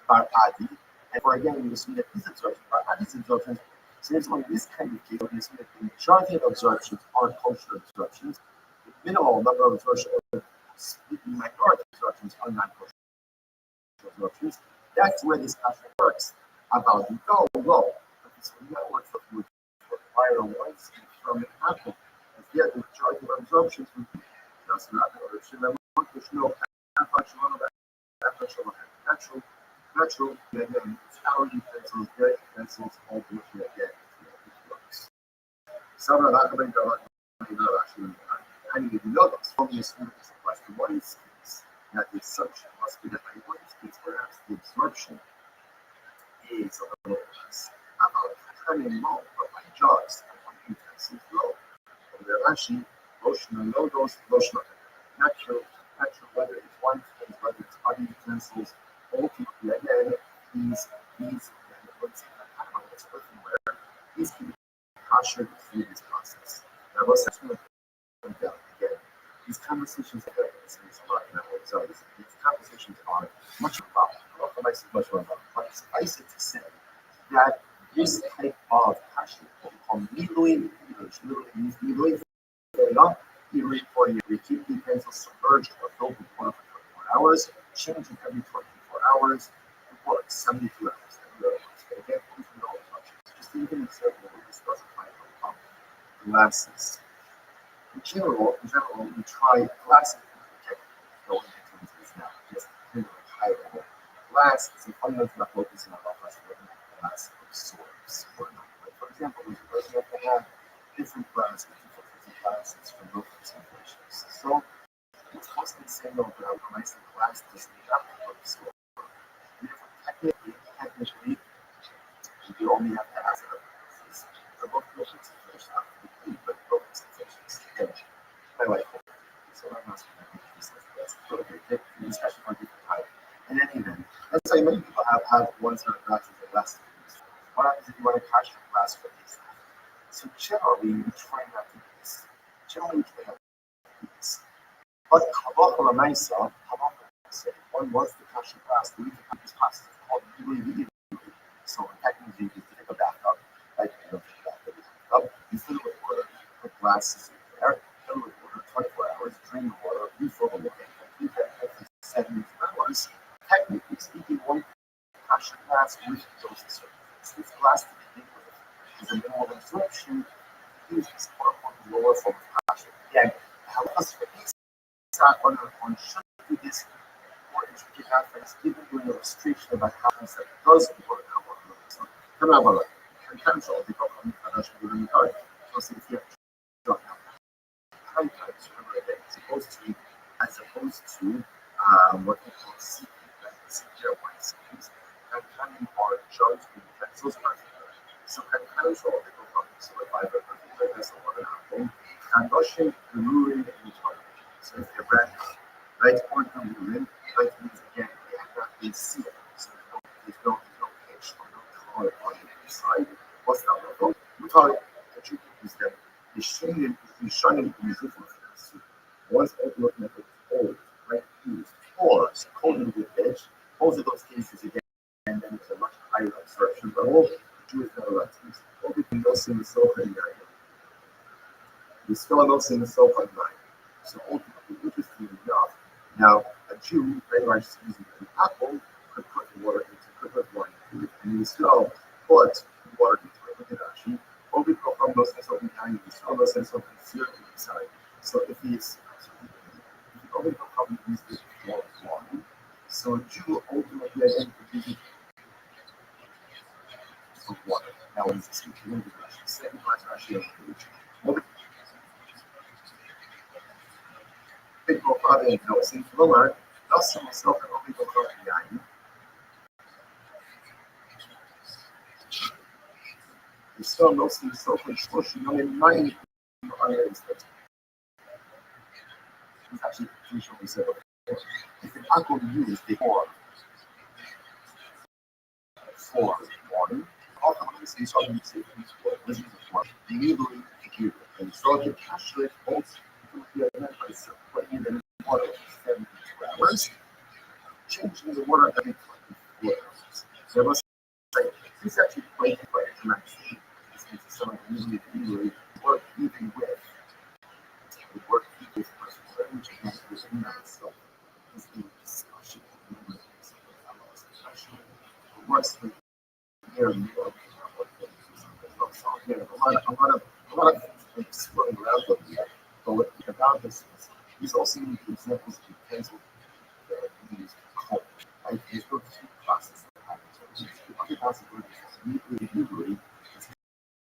Bar Adi. And for again, you see that his absorptions, Bar Adi's absorptions, so it's on this kind of case, you see that the majority of absorptions are kosher absorptions. The minimal number of absorptions, the minority absorptions are not kosher absorptions. That's where this aspect works. About the go. But this will not work with viral ones from an apple. If the majority of absorptions would be just not remember, there's no natural, and then tower utensils, great utensils, ultimately again, it works. Some of that, I need to know this. From the student is applies to one instance, that the assumption must be that by one instance, perhaps the absorption is a little less. About turning low, but my jaws and one utensils low. And they're actually lotion and low dose, lotion natural, whether it's wine things, whether it's other utensils, ultimately again, these these can be kosher through this process. Now, what's actually again, these conversations are these conversations are much more about, but suffice it to say that this type of kosher, what we call milui, literally means milui, for you, we keep the utensils submerged or filled with water for 24 hours, changing every 24 hours, it works 72 hours. Again, these are all touches. Just even example, we specify glasses. In general, we try glasses going into this now, just high level. Glass is a fundamental focus in our class glass absorbs or not. Like for example, there's a person that can have different glasses from local situations. So it's mostly saying no, but when I say glass does not absorb. Technically, you only have to ask the local situations have to be clean, but local situations. My wife. So I'm not that's okay. The discussion on different type. In any event, let's say many people have one set of glasses that last. What happens if you want to catch your glass for these? So generally, we try not to do this. Generally, we try not to do this. But one wants to catch your glass, we need to have this process called UAV. So technically, you take a bathtub, like you fill it with water, put glasses in there, fill it with water 24 hours, drain the water, refill the water, complete that every 72 hours. Technically speaking, one catch your glass with those surfaces. This glass to begin with is a minimal absorption. Use this quote-unquote lower form of catching. Again, however, for these on should do this more intricate aspects, giving you an illustration about how this does work. Come on, and cancel the problem. So if you have high types, remember again, as opposed to what we call CP, CPR one series, and planning are charged with utensils. So can cancel the problem. So if I have a particular vessel or an apple, and washing, removing, and charging. So if they're brand new, right, or removing, that means again, they have not been sealed. So there's no pitch or no color on the inside. What's that level? We call it the trick is that the shining is different. Once outlook method is old, right, used, or coated with edge, both of those cases again, and then it's a much higher absorption level. Jewish relatives, all between those in the sofa and we still those in the sofa and nine. So ultimately, interestingly enough, now a Jew, very much using an apple, could put water into it, and you still put water into it. Look at that. She only go from those things open behind you, still those things open zero inside. So if he's only go from use this water, so a Jew ultimately identifies of water. Now, when it's speaking English, the second part actually on the page. Big book of it, no, it's in Flumar, that's myself and only book of the eye. The still knows himself and Shoshi, only 9 other instances. He's actually usually said before. If an apple used before, morning. All companies in Southern City for business of work, legally secure. And so the cash rate holds to the event by putting in water 72 hours, changing the water every 24 hours. So I must say, this actually played by a connection. This means someone usually legally work even with the work with person, which is within that itself. Is the discussion of memories of works with their work. So again, a lot of things floating around over here. But what about this is these all seem to be examples of pencil used code. Right? These were two classes that happen. So these two other classes were usually this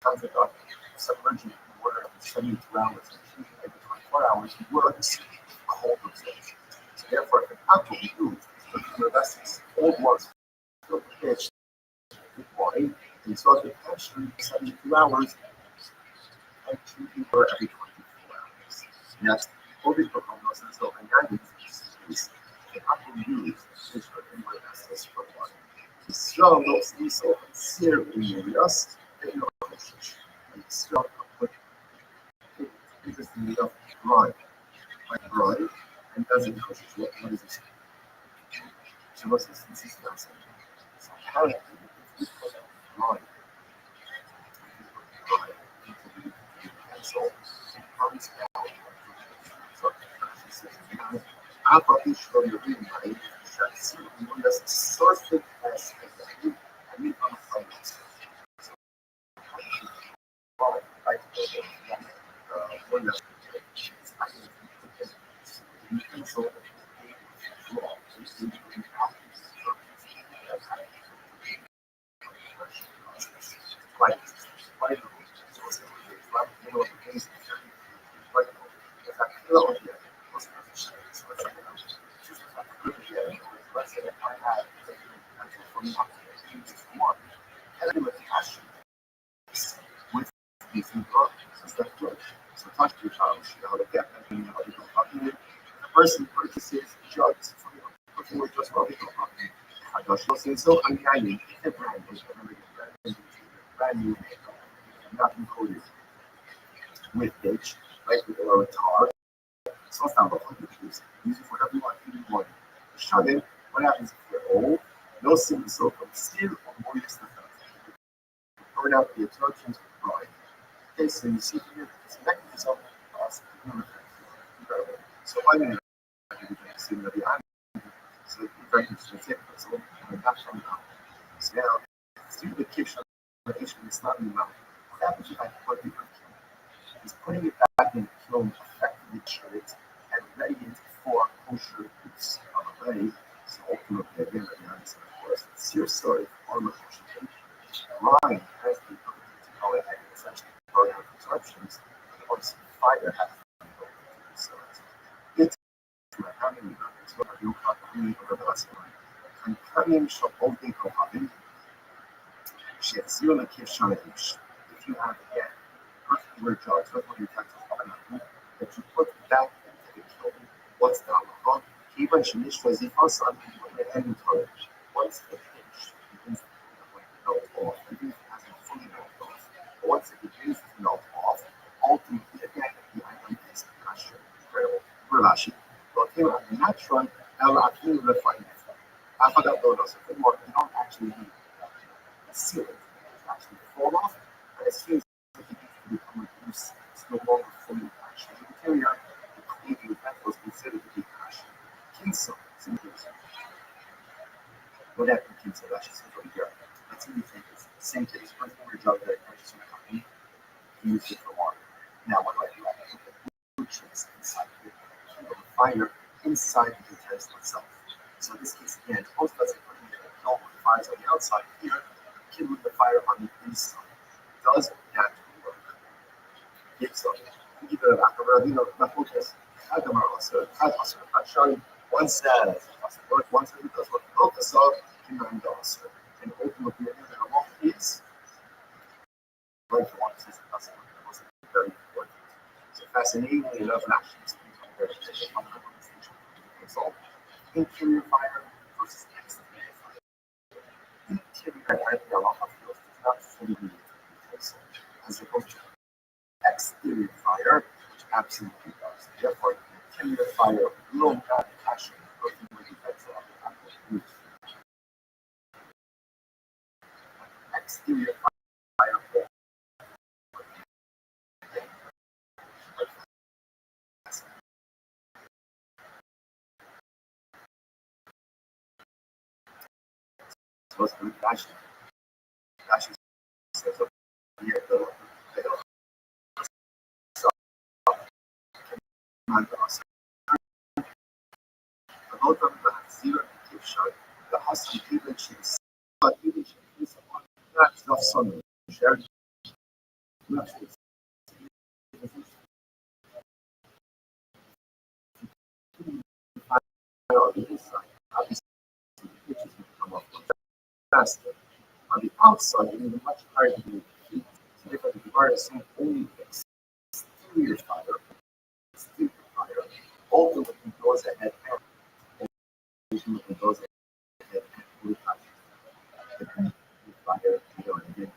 concept of submerging water every 72 hours and every 24 hours works cold absorption. So therefore, if an apple we use is the vessels, old ones, fill the pitch, wine, and so the tension 72 hours and treating for every 24 hours. And that's COVID prognosis. So, and that is the apple use is for inward vessels for water. So, those things so consider in us, they know and still put interestingly enough, bride. My bride, and doesn't know what is this? She was this is nothing. So apparently, if you put a bride into the pencil, it comes out. So she says, Alpha is from the reading mind, shall see when the source of as I mean, on the finance. So, right, when the you control the law, right, right, with these new products, that's good. So touch your child, how to get them, how to go fucking it. The person purchases drugs from you before just what we go fucking. I got so uncanny, the brand was brand new makeup, not encoded with bitch, right, with a lower tar. So it's not about use it for everyone, even one. Shut in, what happens if you're old? No single soap, but still or more use the burn out the absorptions of the bride. Okay, so you see here, this mechanism is incredible. So I mean, assume that the animal, so the effect is the tip, so that's from now. So now, through the kitchen, it's not in the mouth. What happens if I put it in the kiln? Is putting it back in the kiln effectively cures and ready it for kosher use already. So ultimately, again, the answer, of course, it's your story for the kosher. Ryan has the ability to go ahead and essentially program absorptions. Once fire has the ability to do so. It's having is what you clean or the last one. And having shall only go having zero kiss challenge. If you have again, earthly jobs, what you have to that you put back into the kiln, what's down the front, even Shanish was the first on the inventory. Once the pitch begins to melt off, everything hasn't fully melted off. But once it begins to melt off, ultimately again, the item is natural, incredible. Relashi. But here on the natural, now I feel refined. I forgot those. So you don't actually need seal it. It actually fall off, and as soon as it begins to become loose, it's no longer fully actually material. The cleaving effect was considered to be actually kinso. What happened to kinso? That's just over here. That's what you think is the same thing. First order job that I purchased from a company, you use it for water. Now, what do I do? I put the blue chips inside the fire inside the utensil itself. So in this case, again, most of us are putting it in a kiln with fires on the outside. Here, kindling the fire on the inside. Does that work? Yes, so either Rabbi focus actually one says one says it does what focus on human does. And ultimately the one is like one says it doesn't work. That was very important. So fascinatingly enough, actually result. Interior fire versus exterior fire. Interior fire, a lot of fully immediate as opposed to exterior fire, which absolutely does. Therefore, interior fire, long passion, ultimately that's all. Exterior fire, supposed to be passion. Passion says over here, the command us. About the zero indication, the husky even she's but even she's that's not sun shared. Faster. On the outside, you need a much higher degree of heat. So therefore, the virus not only exterior fire, ultimately goes ahead and ultimately goes ahead and really touches the fire, and then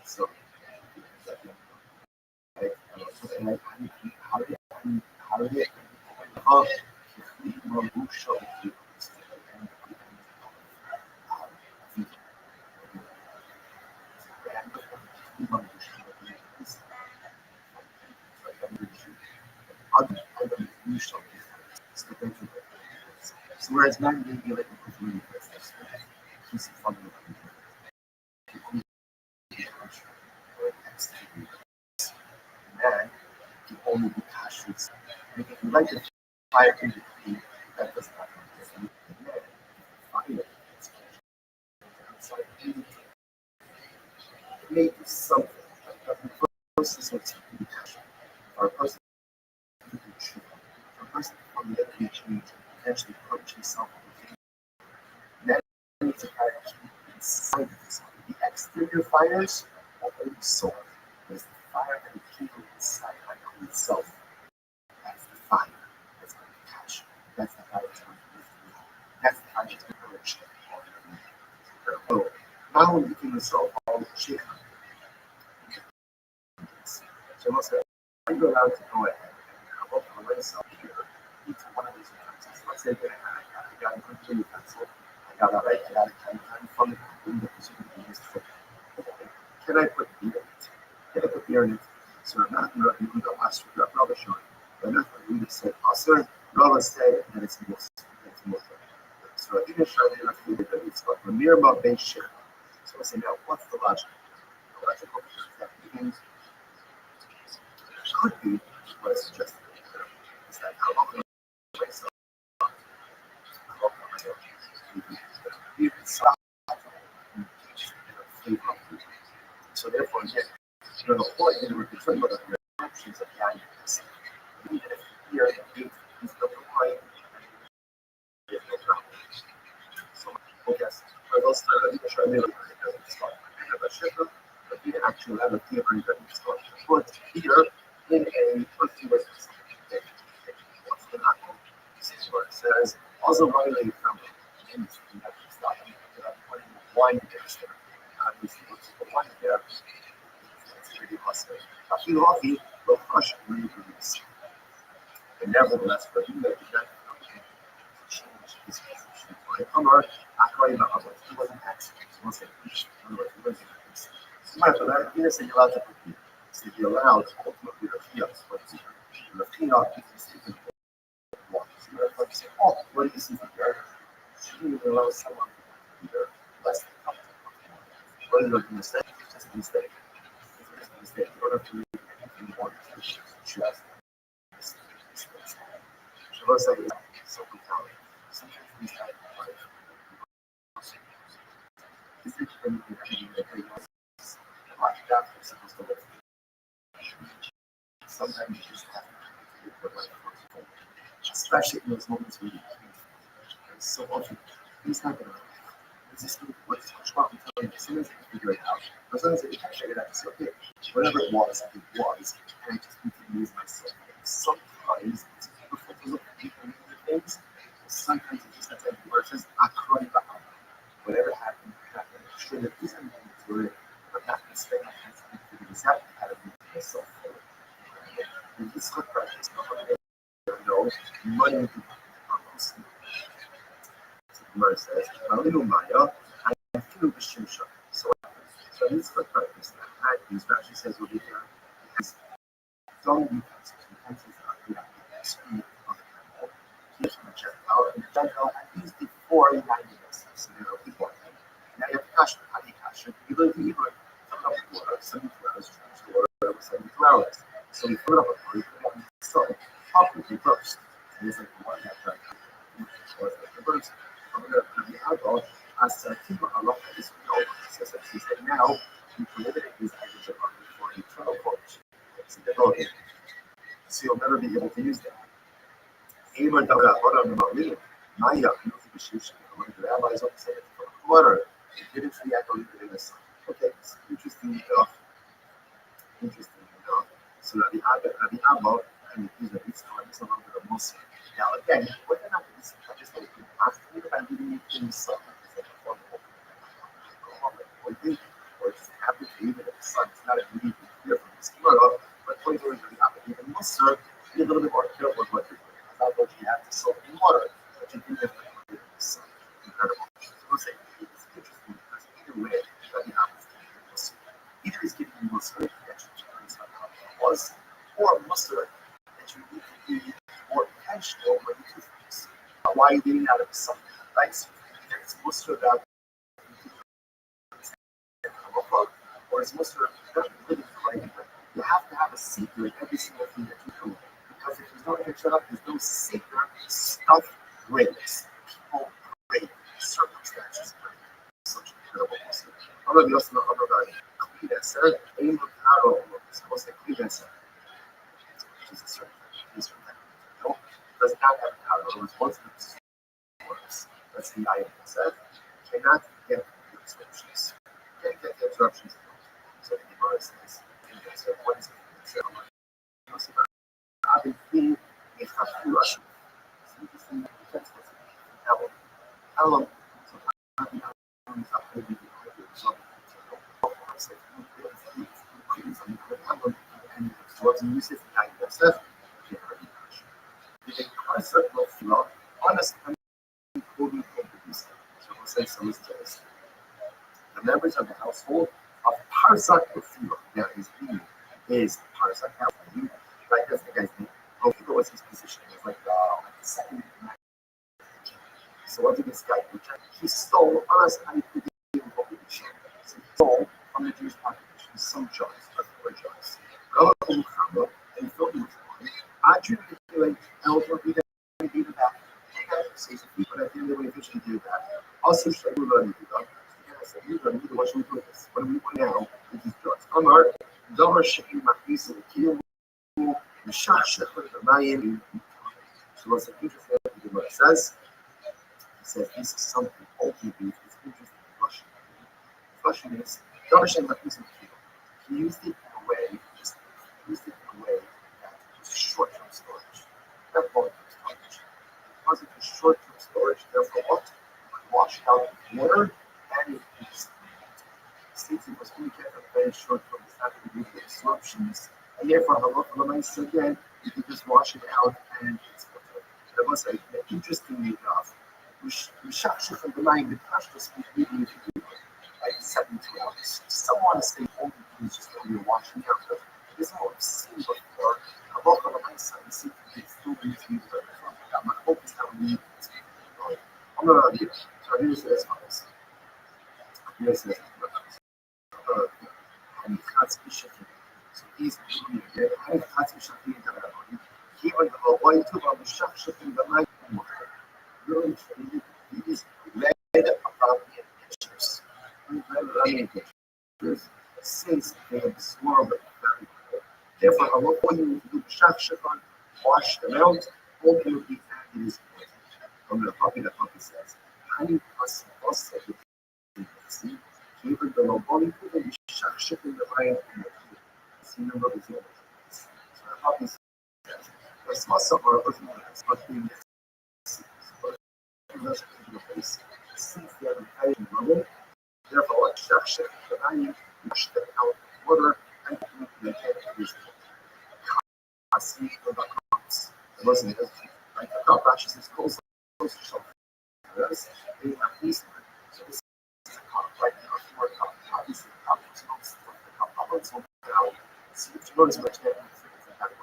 so, how do they so whereas man may be like a really he's fundamental man can only be passionate. And if you like the fire to be that does not happen. Fire is outside anything. It may be something that the person wants to be passionate, or a person who can chew, or a person on the other hand can potentially approach himself with that needs to fire keep inside of himself. The exterior fires are only solar. There's the fire that is keeping inside by itself. That's the fire that's going to catch. That's the fire that's going to lift you. That's the fire that's going to reach you. Now we can resolve all the shit. So let's say I'm allowed to go ahead and come up with myself here. Each one of these utensils. Let's say that I got a good utensil. I got I'm from the position to use for. Can I put beer in it? Can I put beer in it? So I'm not going to go ask for that rubbish on. But not going to say, Asr, Rava said that it's Muslim. So I didn't show you a few that it's got the Mirma Ben Sheikh. So I say, now, what's the logic? The logical that begins could be what is suggested. Is that how often myself, how often you can stop so therefore, again, the whole idea that we're concerned about the reactions of the ideas. Even if here the gate is the right, there's no problem. So, yes, I will start a little bit later because it's not a shipper, but we actually have a theory that it's not put here in a particular what's the happen? Where it says, also violate from the wine there. Obviously, what's the wine there? It's really awesome. I feel lucky, but crush really release. And nevertheless, for you that change his position. Amar, Akrai Mahabot, he wasn't accident. He wasn't finished. In other words, he wasn't finished. So, matter that, he doesn't allow to be. So, he allows ultimately the fiat, what is it? The fiat is taken one. So, therefore, you say, oh, what do you see here? She didn't even allow someone to be there less than comfortable. What is it going to say? It's just a mistake. It's just a mistake. You don't have to read anything more than just Shabbos is so compelling. Sometimes we have this is when you can like that is supposed to live. Sometimes you just have to do what especially in those moments when you can't. So often things happen. It's just what's wrong with telling you. Sometimes you can figure it out. But sometimes you can't figure it out. So okay, whatever it was, and I just need to use myself. Sometimes it's beautiful to look at people and things. Sometimes you just have to where it says Akra It's good practice. No, money to Gemara says, "Malinu Maya, I feel the shimsha." So it's good practice. And these Rashi says over here, it has done utensils. Utensils are good at the speed of the animal. Here's the Gentile, and the Gentile at least before 90 minutes. So before. Now you have kasha, how do you kasha? You live in Hebrew, some of the water, 72 hours, change the water over 72 hours. So we put it up a point, put it up in the sun, how quickly burst? And it's like the one that or the burst. I'm going to be out as a team of Allah is no. He said now you can eliminate these items of money for eternal courage. So you'll never be able to use them. Even though that water Maya, the rabbis also say it's from water. It didn't react on it in the sun. Okay, it's interesting enough. So Rabbi Abba and he's a bit no longer a Muslim. Now again, what they're not just like asking about giving it in the sun. It's like a form of or just happen to leave it in the sun. It's not immediately clear from this Gemara, but according to Rabbi Abba, even Muslim, be a little bit more careful with what you're doing. Not what you have to soak in water, but you can definitely put it in the sun. Incredible. So we'll say it's interesting because either way, Rabbi Abba is giving you Muslim. Either he's giving you Muslim that you was, or mustard that you need to be more intentional when you do things. Why are you getting out of the sun? Right? So it's mustard that or it's mustard that you really you have to have a secret in every single thing that you do. Because if there's no extra up, there's no secret stuff breaks. People break. Circumstances break. Such incredible mustard. I'm going to be also another guy. Said, aim of power supposed to clean that side. Which is a certain piece from that. No, it does not have power. It was once it works. That's the item said. Cannot get the interruptions. Can't get the interruptions. So the Gemara says, what is it? I've been feeding a Russian. How long? So I've been and was uses like yourself. The concept of law, honest and including companies. So we'll say some mistakes. The members of the household of Parsak Ofilo, there is being is Parsak Ofilo, right? That's the guy's name. Ofilo was his position. It was like the second. So what did this guy do? He stole honest and including population. So he stole from the Jewish population some jars, particular jars. And filled with wine. I drew the like elder be that but at the end of the day, eventually do that. Also, show you learning to do. I said, you learn to watch me do this. What do we want now with these drugs? Amar, Damar Shakin Mahis and Kill, and Shash for the Mayan. So what's interesting what it says? It says this is something ultimately it's interesting in Russian. Russian is Damar Shakin Mahis and Kill. He used it in a way, that it's short-term storage. Not long-term storage. Because it is short-term storage, therefore what? It washed out with water and it is states it was only kept at very short-term, it's not going to give the absorptions. And therefore, again, you can just wash it out and it's water. That was interestingly enough, we shakshuk from the line, the pashtus completely if you do like 72 hours. Some want to say only things just when you're washing out. But this is what I've seen before. I walk on my side and see it's still being used. My hope is that we need it. I'm not on here. So I do this as follows. This is and Katz Bishop. So he's doing it. And Katz Bishop in the Rabbi. He went away to the Shakshuk in the night. Really, he is read about the pictures. Since they absorb it very well. Therefore, all you need to do Shakshuk, wash them out, ultimately add is from the puppy says, honey plus also see, even the Loboli put in Shakshuk in the mind and the see number of the so the puppy says, there's muscle or it's not being since they are the high level, therefore, like Shakshuk, the honey, wash them out with water, and ultimately they can't use assim, toda a coisa. Você mesmo, aí tá a prática das coisas, tem a pista, like for obviously so if you notice much categories.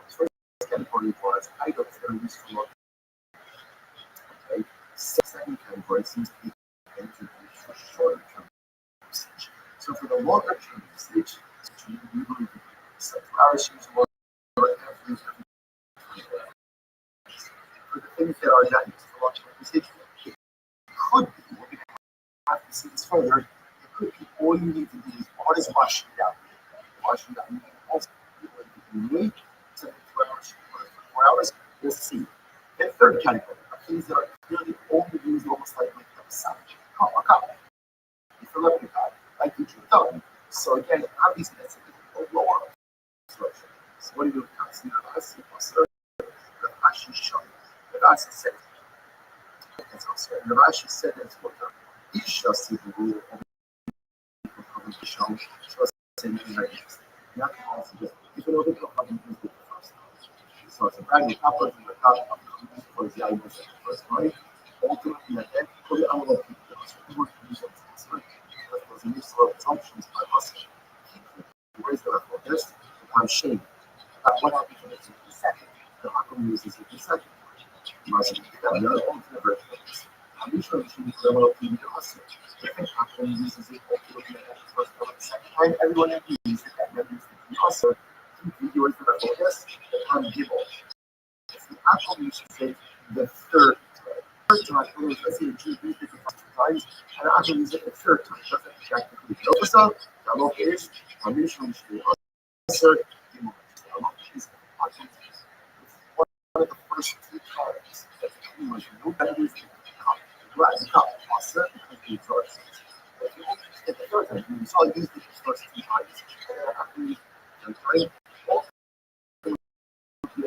First category was items that are used for local. Okay. Second category seems to be introduced for shorter term usage. So for the longer term usage, we believe so for our issues for the things that are not used for long term usage, it could be, we're going to have to see this further, it could be all you need to do is what is washing down. Washing down, you can also do it if you need 72 hours, 24 hours, we'll see. And third category are things that are clearly only used almost like a massage. A cup. You fill up your cup, like you chew done. So again, obviously that's a lower structure. So what do you do? So you have to the Rashi showed. The Rashi said, the Rashi said that's what the Isha see the rule of the show. So it's saying very interesting. You have to also just, if you know the cup, you use the first. So it's a brand new cup, and the cup for the items at the first point. Ultimately, at that, put it on the people. So who would use it? That was the use of assumptions by us. The ways that are focused on shame. What happens when it's the second? The Hakam uses it the second. You must be the ultimate reference. I'm sure it's the level of being the hustle. The Hakam uses it ultimately at the first time. Second time, everyone agrees that that never used to be hustle. The words that are focused, the time give off. The Hakam uses it the third time. First time, let's say the Jew used it the first two times, and the Hakam uses it the third time. Doesn't practically know what's up. The law is, I'm usually the hustle. One of the first two times that pretty much nobody was right cup also because the first. But you only get the third time. You saw used it the first two times. And then after you try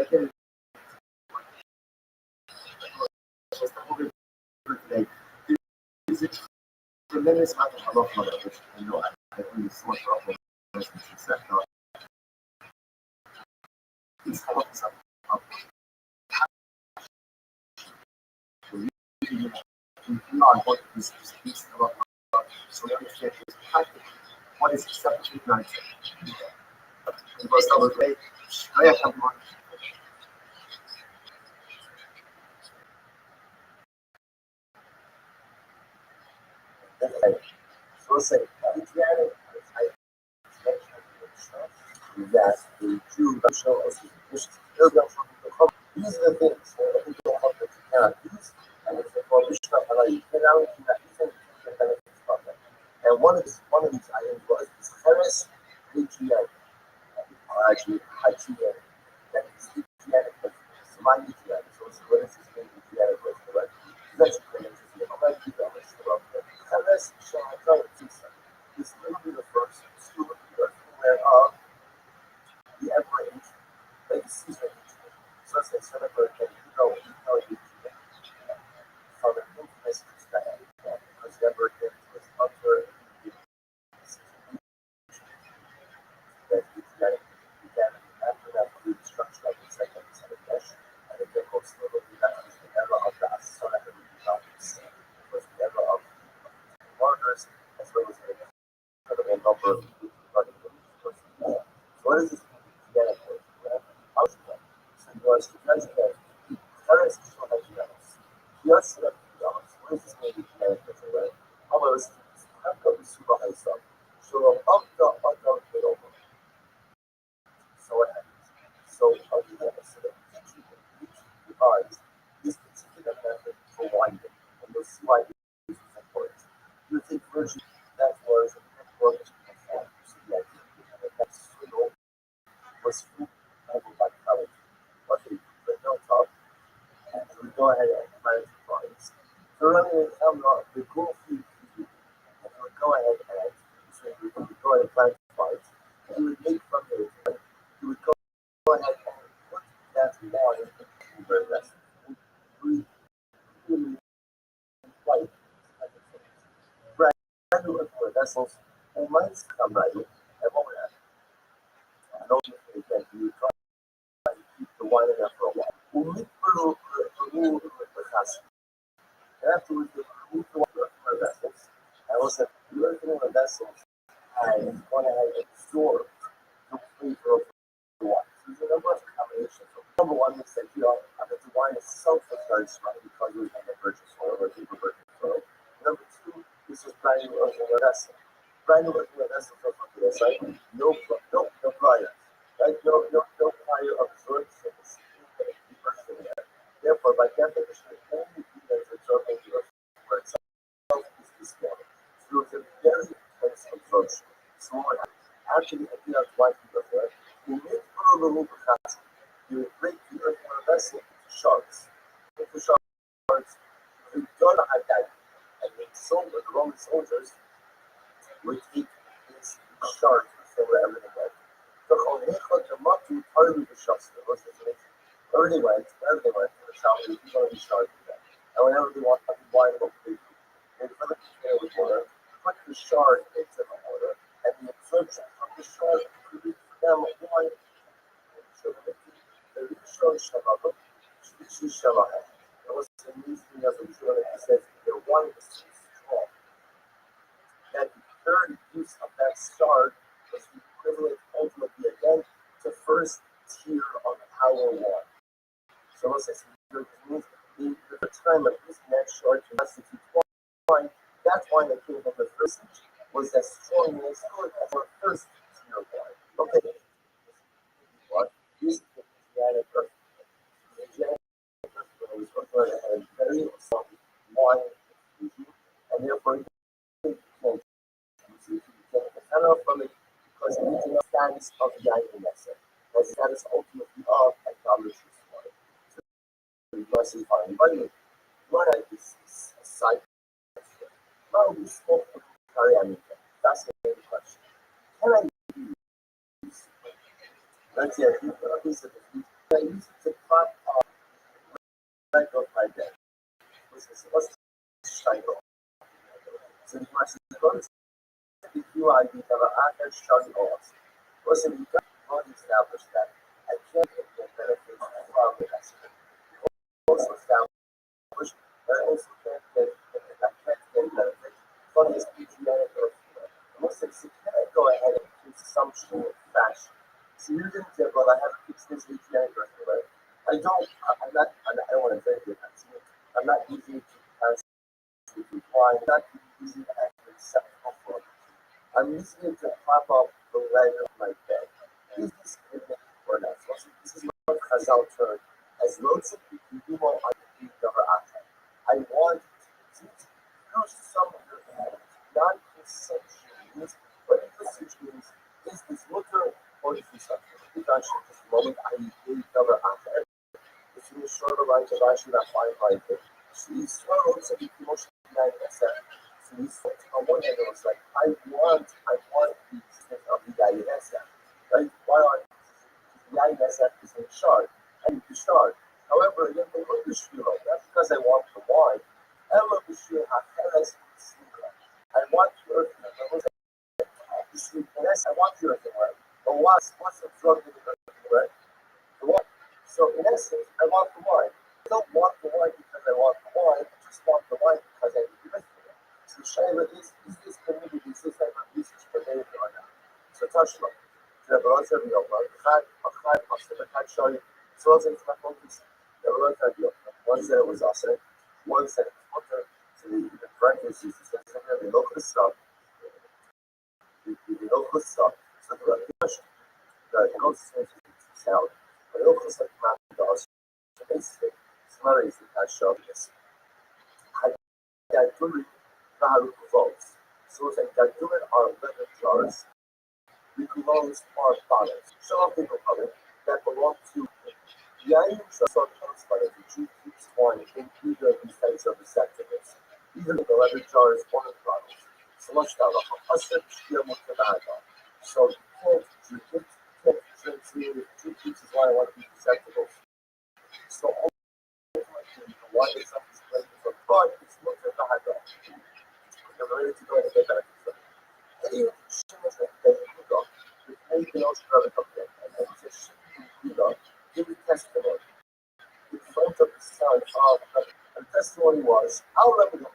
again. Today, there's a tremendous amount of halacha which I know I really so much halacha success. These halachas are beyond what is speaks about. So we understand practically what is acceptable and not acceptable. And most of the way, I have one. So say, that the Jew show us these are the things that people have that you cannot use, and it's for Mishnah you cannot use them, you can benefit from them. And one of these items was this Cheres Hygienic, or actually hygienic, that is hygienic, but it's my hygienic, so it's what is this thing hygienic with the right? That's pretty interesting. I'm going to keep that list of them. Cheres is literally the first student where the average, like the season, so it's celebrated, you know, you from an infamous perspective, because the average was under the that began after that the destruction of the second Semitic, and the Gecko slowly that was the era of the Asana and the mountains. It was the era of martyrs, as well as the incredible number of people running the first. So what is this? So he was the president. Terrorist is what I else. He also said, what is this maybe genetic different? However, it's not going to be super high stuff. So up the over. So what happens? So how do you get so that each device this particular method for winding. And you'll see why this is important. You think version that was important before. So the idea that that swindle was full over by college. Okay, but no talk. And we go ahead and find the points. So running the goal for you, and we go ahead and so we would go ahead and find the points. And you would make from there, you would go ahead and put that line into the rest. We really like brand new vessels and might come right and what would happen. I know again you try to keep the wine in there for a while. And afterwards, they removed the water from our vessels. And also, the earth in the vessels has gone ahead and absorbed the flavor of the wine. So there's a number of combinations. So number one is that that the wine itself was very strong because it was on the virgin soil or deeper virgin soil. Number two, this is brand new earth in the vessel. Brand new earth in the vessel for this, right? No prior, right? No prior absorption. Therefore, by definition, the only thing that's absorbing the earth for itself is this water. So it's a very intense absorption. So actually, I think that's why people are there. You break the earth in a vessel into shards. You don't have that. And the Roman soldiers would take these shards and fill everything out. Everything went to the shop, and people would be shards with that. And whenever they want to wine about food, they fill the container with water, put the shard into the water, and the absorption from the shard produced them wine. So the shard shabbat, she shabbat. It was amazing as a Jew, it says their wine was so strong that the third use of that shard was the equivalent ultimately again to first tier on power wine. So let's say the time of using that shard to constitute wine, that wine that came from the first was as strong and as good as our first tier wine. Okay. What? This is the Asiatic earth. The Asiatic earth was going to have a very strong wine infusion, and therefore you can't from it because it is the status of the item message. The status ultimately of idolatry. So you must see fine. But what is a side question? How we spoke to Kariamika? Fascinating question. Can I use let's say a piece of the can I use it to cut off leg of my bed? What's the cycle? So the question is the QI become after shutting off. Listen, you can't establish that. I can't get benefits from the accident. Also establish that I also can't get benefits from this patriotic or Muslims can go ahead and consumption fashion. So you didn't say, well, I have to fix this patriotic or right? I don't want to drink it. I'm not using it to pass with wine. I'm not using it as an acceptable for I'm using it to prop up the leg of my bed. Is this commitment or not? So this is what Chazal term as Rothschild people on the number after. I want to use some of your hands, non-consumption means what consumption means is this mutter or is this something? I think I should just moment I need number after. If you short of right of I should have five right there. So you start also the emotional So he's on one hand, it was like, I want the existence of the INSF. Right? Why aren't the INSF is in shard? I need to shard. However, again, the look is that's because I want the wine. I love the shiro, I want your thing. I want your thing, right? But what's the drug in the right? The wine. So in essence, I want the wine. I don't want the wine because I want the wine. I just want the wine because I need the rest of it. So Shaila is this community, is this type of research related or not? So Tashma. So the answer is no. So also it's not focused. One said it was also, one said it was water. So the parentheses is the local stuff. The local stuff. So the question, the local sound. The local stuff does. So basically, similar is the cash of this. So it's like Dadurin are leather jars. We close our products. Some people call it that belong to the Yain Shasar comes by the Jew keeps wine in either of these types of receptacles. Even if the leather jar is one of the products. So let's start off. So you can't drink it, you can't drink it. Jew keeps is why I want these receptacles. So ultimately, the wine is something splendid for but it's not a hydra. You're ready to go and get that. Any of the shimmers that you got, with anything else for other company, and then it's a shimmer give a testimony in front of the Son of heaven. And the testimony was, I'll never know,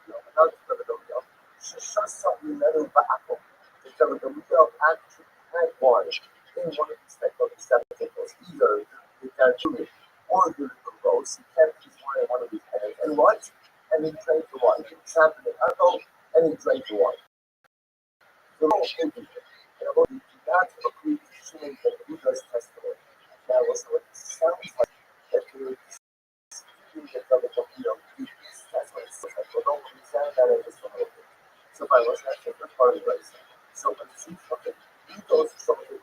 Shashasa Minenu Ba'akum. The real actually had one in one of these type of receptacles, either the Tanjumi or the rose. He kept his wine in one of his hands. And what? And he drank the wine. He sat in the alcohol and he drank the wine. The whole empty. And about that agreed to showing that Buddha's testimony. Now, also, what it sounds like that they're disputing the that's what it sounds like. Well, don't understand that as a sort of thing. So, if I was actually the part of the race, so when it seems something, he goes to some of the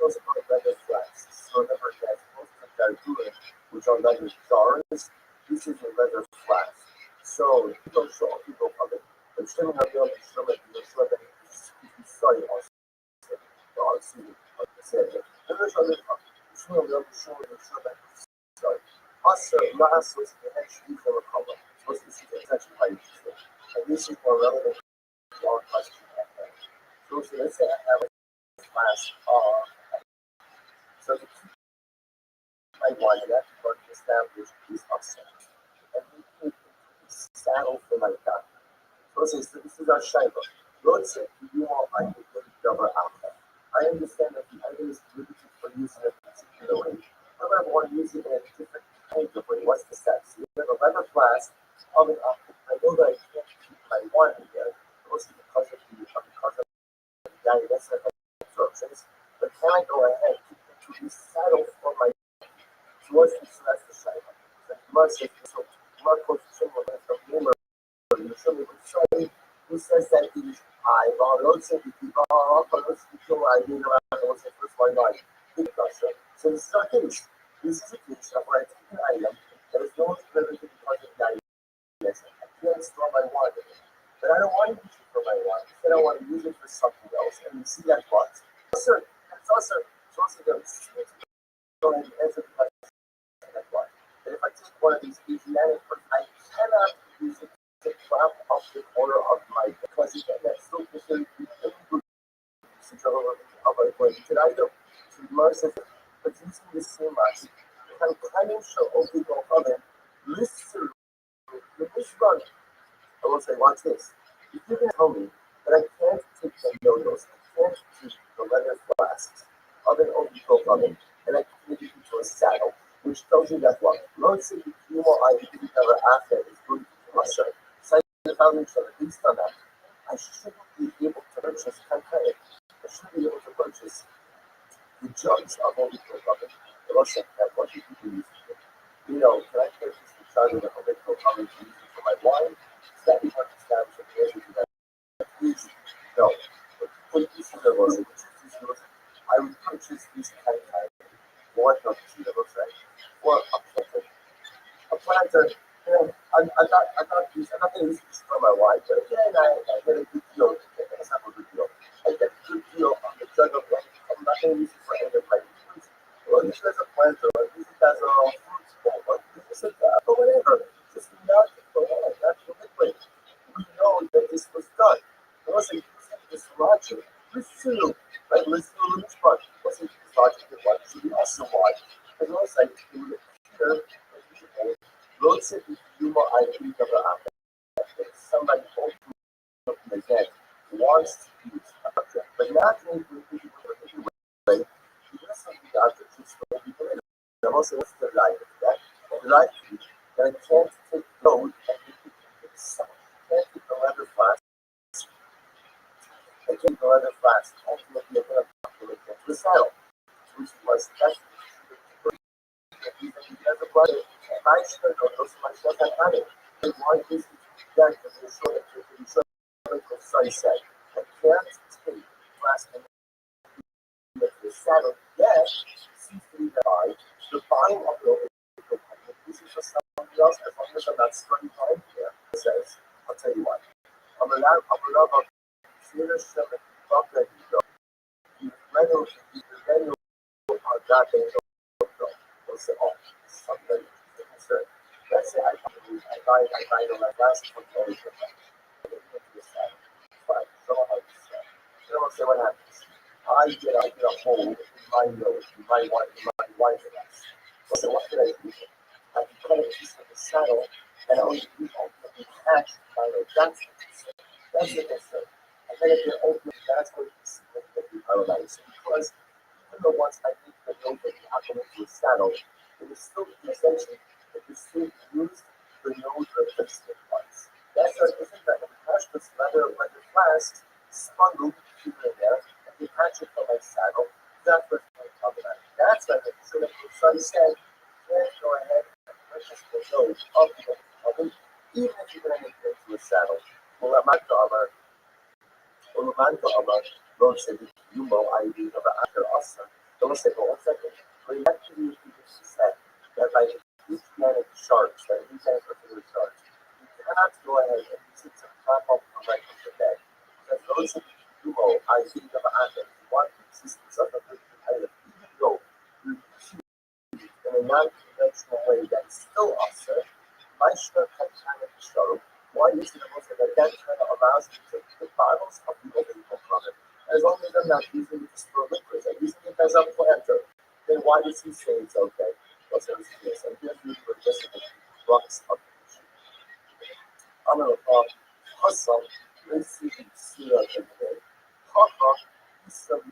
those are called leather flags. So, remember that most of the doing, which are leather jars, this is a leather flask. So, people show people coming. But shouldn't have been shown that you show that you study us. Also, last was the actually from a cover. This is essentially how you do it. And this is more relevant to our question. So, let's say I have a class so the key I wanted that to establish is upset. And we put a saddle for my gun. So this is our Shiva. Lord said to you all, I will give double outcome. I understand that the item is limited for use in a particular way. However, I want to use it in a different kind of way. What's the steps? You have a leather flask of an optic. I know that I can't keep my wine in there, mostly because of the diuretic absorptions. But can I go ahead to be saddle for my towards the celestial Shiva? Marcos Chimel from Numer. Who says that it is I, Lord said, if you are first, I did around the first one line. So this is our case. This is a case of where I take an item that is no limited because of diabetes. I can't store my wine in it. But I don't want to use it for my wine. Instead, I want to use it for something else. And you see that what? It's also the go ahead and answer the question. That's why. But if I take one of these Asiatic fruits, I cannot use it to clap up the corner of my because it that's still considered to be usage of a related item. So Mars says, but using the same logic, can financial obligo oven listen the Mishran. I will say, watch this. If you're going to tell me that I can't take the yo-yos, I can't take the leather flasks of an obligo oven, and I can make it into a saddle, which tells you that what? Lord said, if you want, I didn't have an asset, it's going to be myself. The foundation, based on that, I shouldn't be able to purchase Kankai. I should be able to purchase the jugs of Holy Covenant. The Russian that what you can use. Can I purchase the jug of the Holy Covenant to use it for my wine? Is that hard to establish a answer to that? Please, no. But put this in the Russian, I would purchase these Kankai. One of the right? Or a planter. I'm not going to use this for my wife, but again, I get a good deal. That's not a good deal. I get a good deal on the jug of wine. I'm not going to use it for any of my fruits. Or use it as a planter, or use it as a fruit bowl, or use it or whatever. Just not for wine, not for liquid. We know that this was done. Unless I use this logic, listen to this part. Unless I use this logic, it should be also wine. And unless I do it here, Lord said, if you are I think of somebody open the dead wants to use an object, but not in any way, you listen to the object just for people in it. And also, what's the light of that? The light that I can't take load and make it into the sun. I can't take the leather flask. I can't the leather flask. Ultimately, I'm going to put it into the saddle, which was that's as a brother, and I should know those myself and I did. And why is it that the son said, I can't take last and the saddle yet seems to be the buying of the this is for somebody else as long as I'm not spending time here. It says, I'll tell you what. I'm allowed of theater seven above that you go. You read are God they will say, oh, something concerned. Let's say I buy the last one always with that. Fine, so how to say. Then I'll say what happens. I get a hole in my nose, in my why did I? So what did I do? I cut a piece of the saddle and I was ultimately hatched by the that's what they said. And then if you're ultimately that's what you significantly paralyzed. Because even though once I did the note that you have to into a saddle, it was still the extension that you still used the node replacement parts. That's what isn't that when you patch this leather flask smuggled here and there, and you patch it from my saddle, that's what I'm talking about. That's what I'm saying. So I said, let's go ahead and purchase the node of the oven, even if you're going to make it into a saddle. Well, I'm not Orlando about those that you know I do about after us. Those that go second. But you actually said that like these genetic sharks, like these particular sharks, you cannot go ahead and use it to top up the right of the bed. Because those that you know I do about after you want the existence of the item, even though you use it in a non-conventional way that's still awesome, my shark kind of show. Why is it also that kind of allows you to put bottles of the vehicle from it? As long as they're not using it to store liquids, they're using it as a planter, then why does he say it's okay? What's the reason? And here's the participant rocks of the issue. I'm going to talk hustle, let's see the seal of the day. Haha, he's so the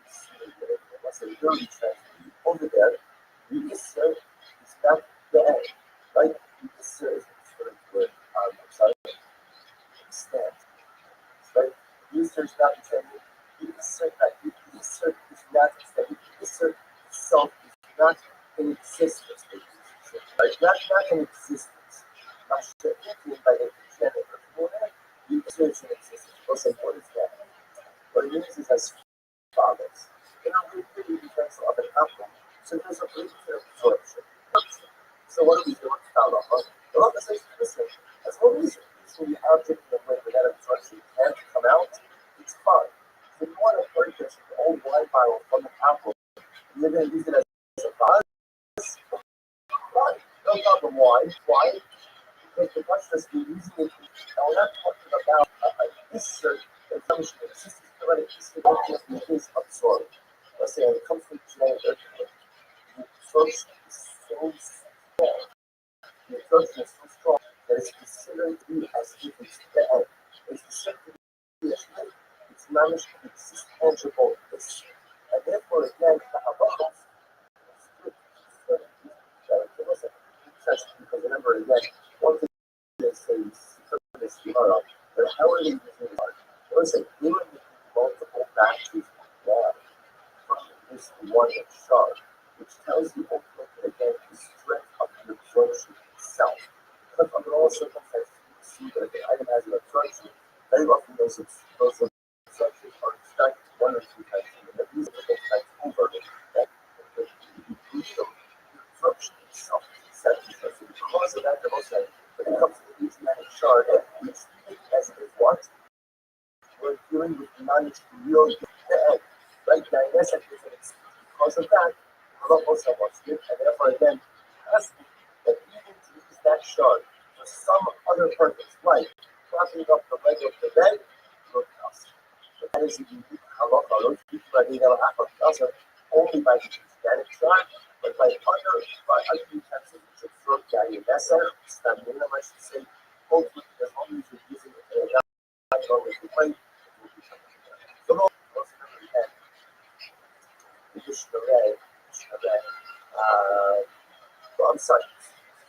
what's a dirty tragedy over there? You just said it's not the end, right? You just said it's for the word. I'm sorry. Stand. Right? Research not intended. Research that research is not intended. Research itself is not in existence. Right? Not in existence. Not sure by the gender. Research in existence. Also, what is that? What it means is as follows. In a really defense of an apple, so there's a brief absorption. So what do we do with the The law says, listen, as long as the object in the way where that absorption can't come out, it's fine. If you want to purchase an old wine bottle from the apple, you're going to use it as a vase, fine. No problem. Why? Because the question is you're using it. Now we're not talking about this assumption that this is correct. This is absorbed. Let's say it comes from genetic earthquake. The absorption is so strong. The absorption is so strong that it's considered to be as if it's dead. It's considered to be as if it's managed to exist tangible. And therefore, again, the halachos is good. Because remember, again, one thing is this tomorrow, but how are they using it? Let's say they were making multiple batches of water from this one shard, which tells you ultimately again the strength of the absorption itself. But under all circumstances, you can see that the item has an absorption. Very often those absorptions are stacked one or two times, and the reason that they're stacked over that the absorption itself is exceptional. So because of that, the most when it comes to the genetic shard, we treat it as if what we're dealing with managed real dead. Right now, yes, because of that, a lot more someone's good, and therefore again, asking that even to use that shard for some other purpose, like propping up the leg of the bed, no cost. But that is a unique halacha. Those people are being able to have only by the genetic shard, but by other utensils which absorb value. That's our stamina, I should say. Hopefully, as long as you're using it in a always the way, the most remember that I'm sorry,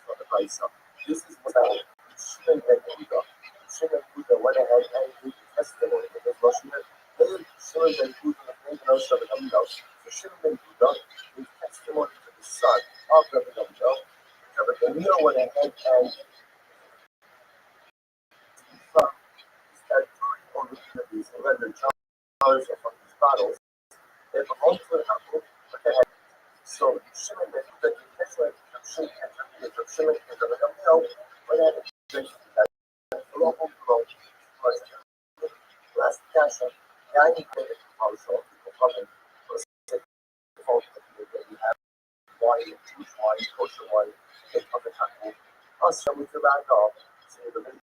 for the price of this is what I Shimon and Buddha. Shimon Buddha went ahead and gave the testimony because Shimon and Buddha made no sort of window. So Shimon and Buddha gave testimony to the son of the window. Rabbi went ahead and started pouring over these leather jars or from these bottles. They belong to an apple, but they had so Shimon and Buddha gave testimony from Shimon and the window. When they had a drink, last cash on 90 credit household people coming was default that you have wine, Jewish wine, kosher wine, they come to tackle. Also, with your back off, so the minute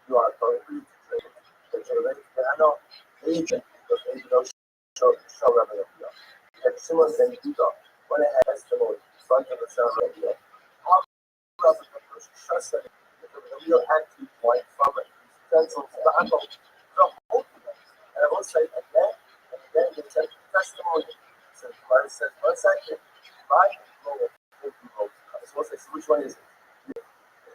you are going to drink, but you're ready to get out, agent, because they don't show Rabbi. And similar thing, you got when I had testimony, front of the sound radio. How does the person trust that the real active point from it? That's the whole and I will say again and again, they take testimony. So Christ says, one second, my role so we'll say, so which one is it?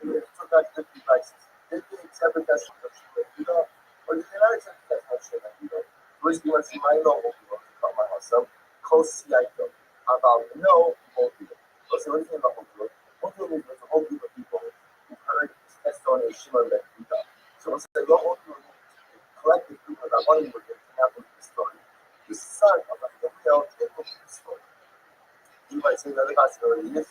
You took out 50 devices. Did they accept the testimony of Judah? Or did they not accept the testimony of Judah? First, you want to see my law, you want to come my house. Close to about no whole people. Let's say, what do you think about whole people? Whole people means there's a whole group of people who heard this testimony of Shimon ben Judah. So let's say, whole people collective group of that one word that came out with the story. The son of Rabbi came up with the story. You might say another possibility is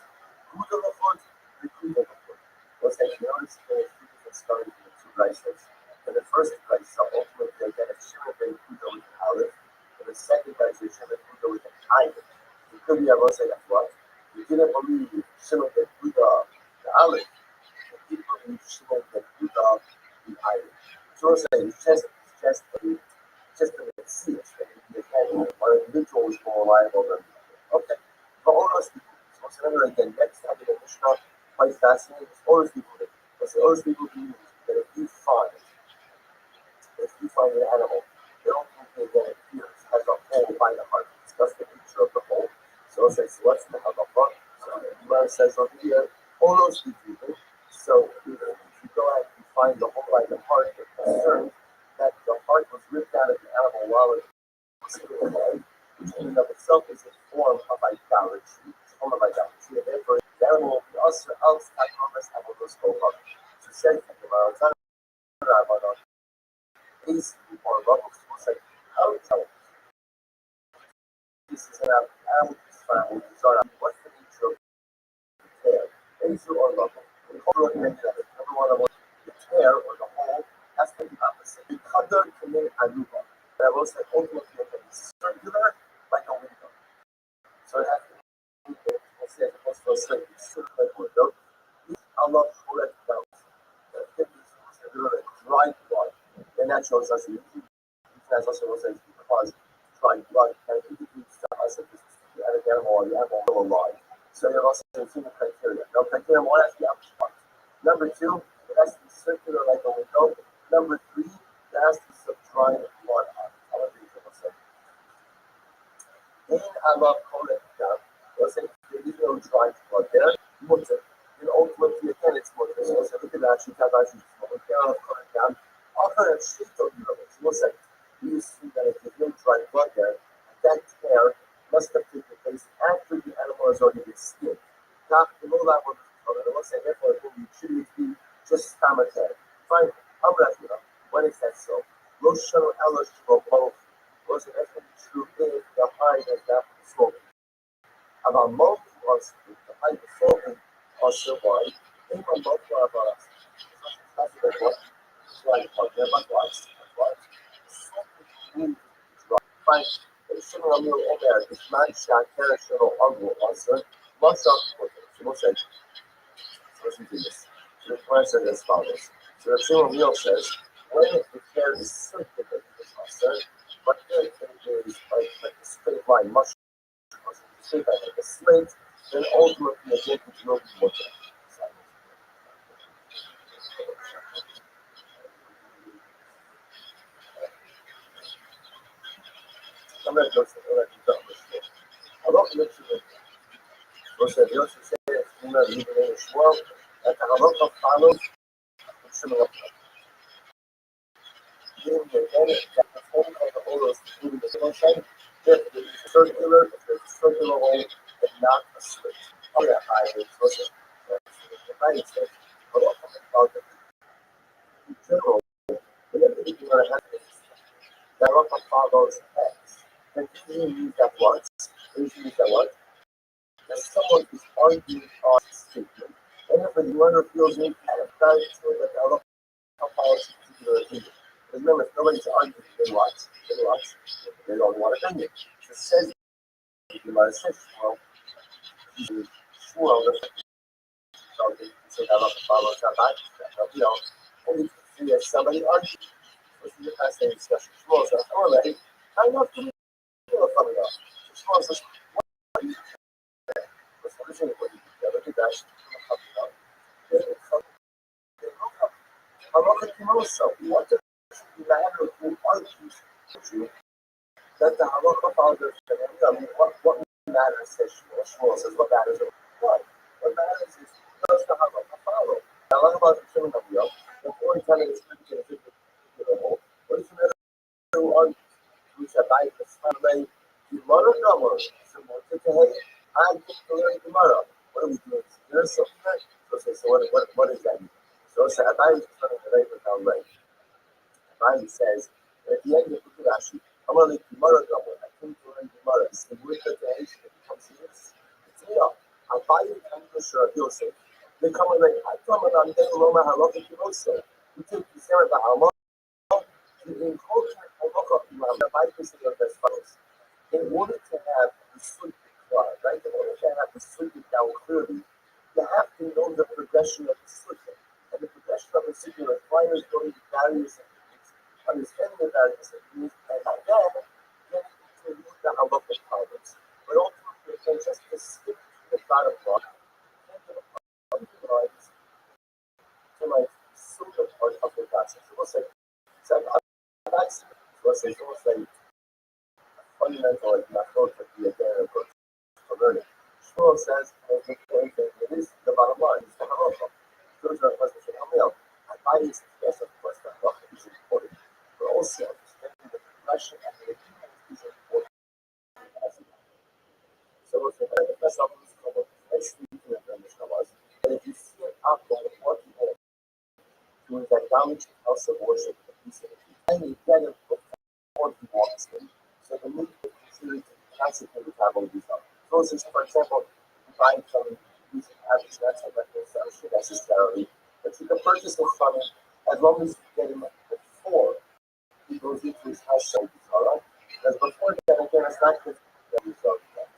who the Lord, the Queen of the Lord. Let's say, you notice there's two different stories in the two Reises. And the first Reis, ultimately, again, it's Shimon ben Judah with an Aleph. And the second Reis is Shimon ben Judah with an Aleph. It could be, I will say, that's what? You didn't believe Shimon ben Judah, the Aleph. You didn't believe Shimon ben Judah, the Aleph. So we'll say, it's just a messiah that one individual is more reliable than the other. Okay. But all those people, so remember again, next time in the Mishnah, quite fascinating, it's all those people that, let's say all those people means that if you find an animal, they don't think that it appears as a whole by the heart. Discuss the nature of the whole. So let's say, so what's the halacha? So the Gemara says over here, all those people, so if you go out and you find the whole by the heart, you're concerned that the heart was ripped out of the animal while it was still alive, which in and of itself is a form of idolatry. It's a form of idolatry. And therefore, the animal will be also outside of us and will go up. So says the Gemara, it's not about these people are levels. It's like, how is that? This is an animal family. What's the nature of the tail? These are level. The whole recommended that number one of the tail or the whole has to be opposite. The color can be aruba. But I will say ultimately it can be circular like a window. So it has to be, let's say, as opposed to a slate, it's circular like a window. These are not correct belts. That can be considered a dry blood. And that shows us that that's also what says because dry blood can indicate to us that this is the animal or the animal will alive. So you have also seen the criteria. Now, criteria one has to be opposite. Number two, it has to be circular like a window. Number three, there has to be some dry blood on it. I want to read what it in Allah correct down. Let's say there is no dry blood there. Mutter. And ultimately, again, it's mutter. So let's look at that. She can't actually correct down. After that sheet of the rubber, we'll say, you see that if there's no dry blood there, that tear must have taken place after the animal has already been skinned. Not below that one, we'll say, therefore, it will be treated to be just stomach tear. Fine, I'm not sure. When is that so? Rothschild or Ellis will both. Was it that's going to be true if the hide has not been smoking? About most of us, the hide is smoking, also why? Think on both of us. That's what. Right, there must watch. Fine. Similar meal over there. This man shot traditional uncle also. Must not put it. So we'll say, listen to this. So the question says as follows. So the similar meal says, when the hair is circulated in the mustard, but the hair is like a straight line mushroom, straight line like a slate, then ultimately a get will be water. I'm going to go to the I don't look to the Você viu se você uma vida em Shmuel, a Carolina follows similar. Meaning again, that the form of the whole is including the sunshine, if it is circular, if it's a circular hole, but not a slit. Oh yeah, I was the United States, but also about it. In general, whenever you are having Carolina follows X, and usually use that once, usually use that once. Someone is arguing on a statement. Whenever the runner feels any kind of clarity to it, I love how policy particular opinion. Because remember, if nobody's arguing, they watch. They don't want to bend it. So it says, you might say, well, the so they say, I love the follow Shabbat, you know, and you can see if somebody argues. This is a fascinating discussion. Shmuel says, already, I love to feel coming up. Shmuel says, what are you Proszę powiedzieć, ja będę dać halacha kimosa. What does it matter who argues you that the halacha follows? I mean, what matters says Shmuel says what matters is what? What matters is does the halacha follow? Now, what about the criminal deal? The 40 is pretty good. What is the matter who argues? Which I like the Sunday Gemara number. So what did you hate? I just learn Gemara. What are we doing? There's something. So what is that? So Rabbi is trying to relate with our right. Rabbi says, at the end of the Rashi, I'm going to leave Gemara double. I think to learn Gemara. It's the word that the Asian becomes this. It's me up. I'll buy you a Mishra Yosef. They come and I come and I'm getting Loma Halacha Yosef. You take the Sarah Bahamah. You encode Halacha Imam. Rabbi is as follows. In order to have the sleep right? In order to have the sleep down clearly, you have to know the progression of the sleep. And the progression of the sleep requires knowing the barriers and techniques, understanding the barriers and techniques, and then getting to use the halachic problems. But ultimately, you can just stick to the bottom block and to the underlines to like super part of the process. So we'll say, almost like fundamental, like approach of the approach to learning. Shmuel says, it is the bottom line, it's the halacha. Those are the questions that come out. I buy this, yes, of course, the halacha is important, but also understanding the progression and the achievement is important as well. So we'll say, that's how this comes. Next week, in the Mishnah was, and if you see an outlaw of what you have, doing that damage to house of worship, and you get it before he walks in, so the need to consider to consecrate the travel of these up. So, for example, you buy some using average, that's not necessarily, but you can purchase it from him as long as you get him before he goes into his house of Zara. Because before that, again, it's not good that you saw that.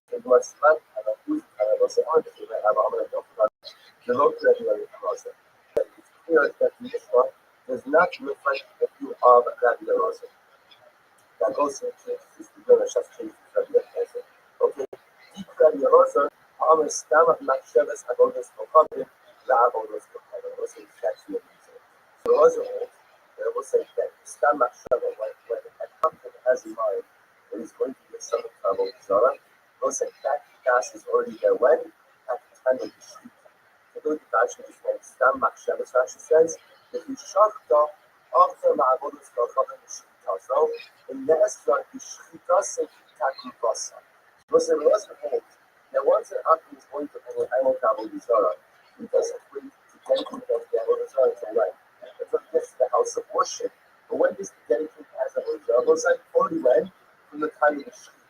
So you must not have a food kind of say, oh, you might have a hundred of the local regular process. It's clear that the Mishnah does not reflect the view of Rabbi Rothschild. That goes into this together, just change the Rabbi Rothschild. Okay, deep Rabbi Rothschild, Amr Stamach Makshavas Avodas Kochadim, La Avodas Kochadim. We'll say that's the reason. So Rothschild, we'll say that Stamach Makshavas, when a company has in mind that he's going to get some trouble with Zara, we'll say that gas is already there when? At the time of the sheet. So look at Rashi, this one, Stam Makshavas, Rashi says, if you shachta after Ma'avodas Kochadim Shchita, so in the Esra, the Shchita se Taki Basa. Because the Rothschild, now once an Akhi is going to an animal Avodah Zarah, he doesn't wait to dedicate the Avodah Zarah to right. That's what gets to the house of worship. But when does the dedicate as Avodah Zarah? It was like 40 when? From the time of the Shchita.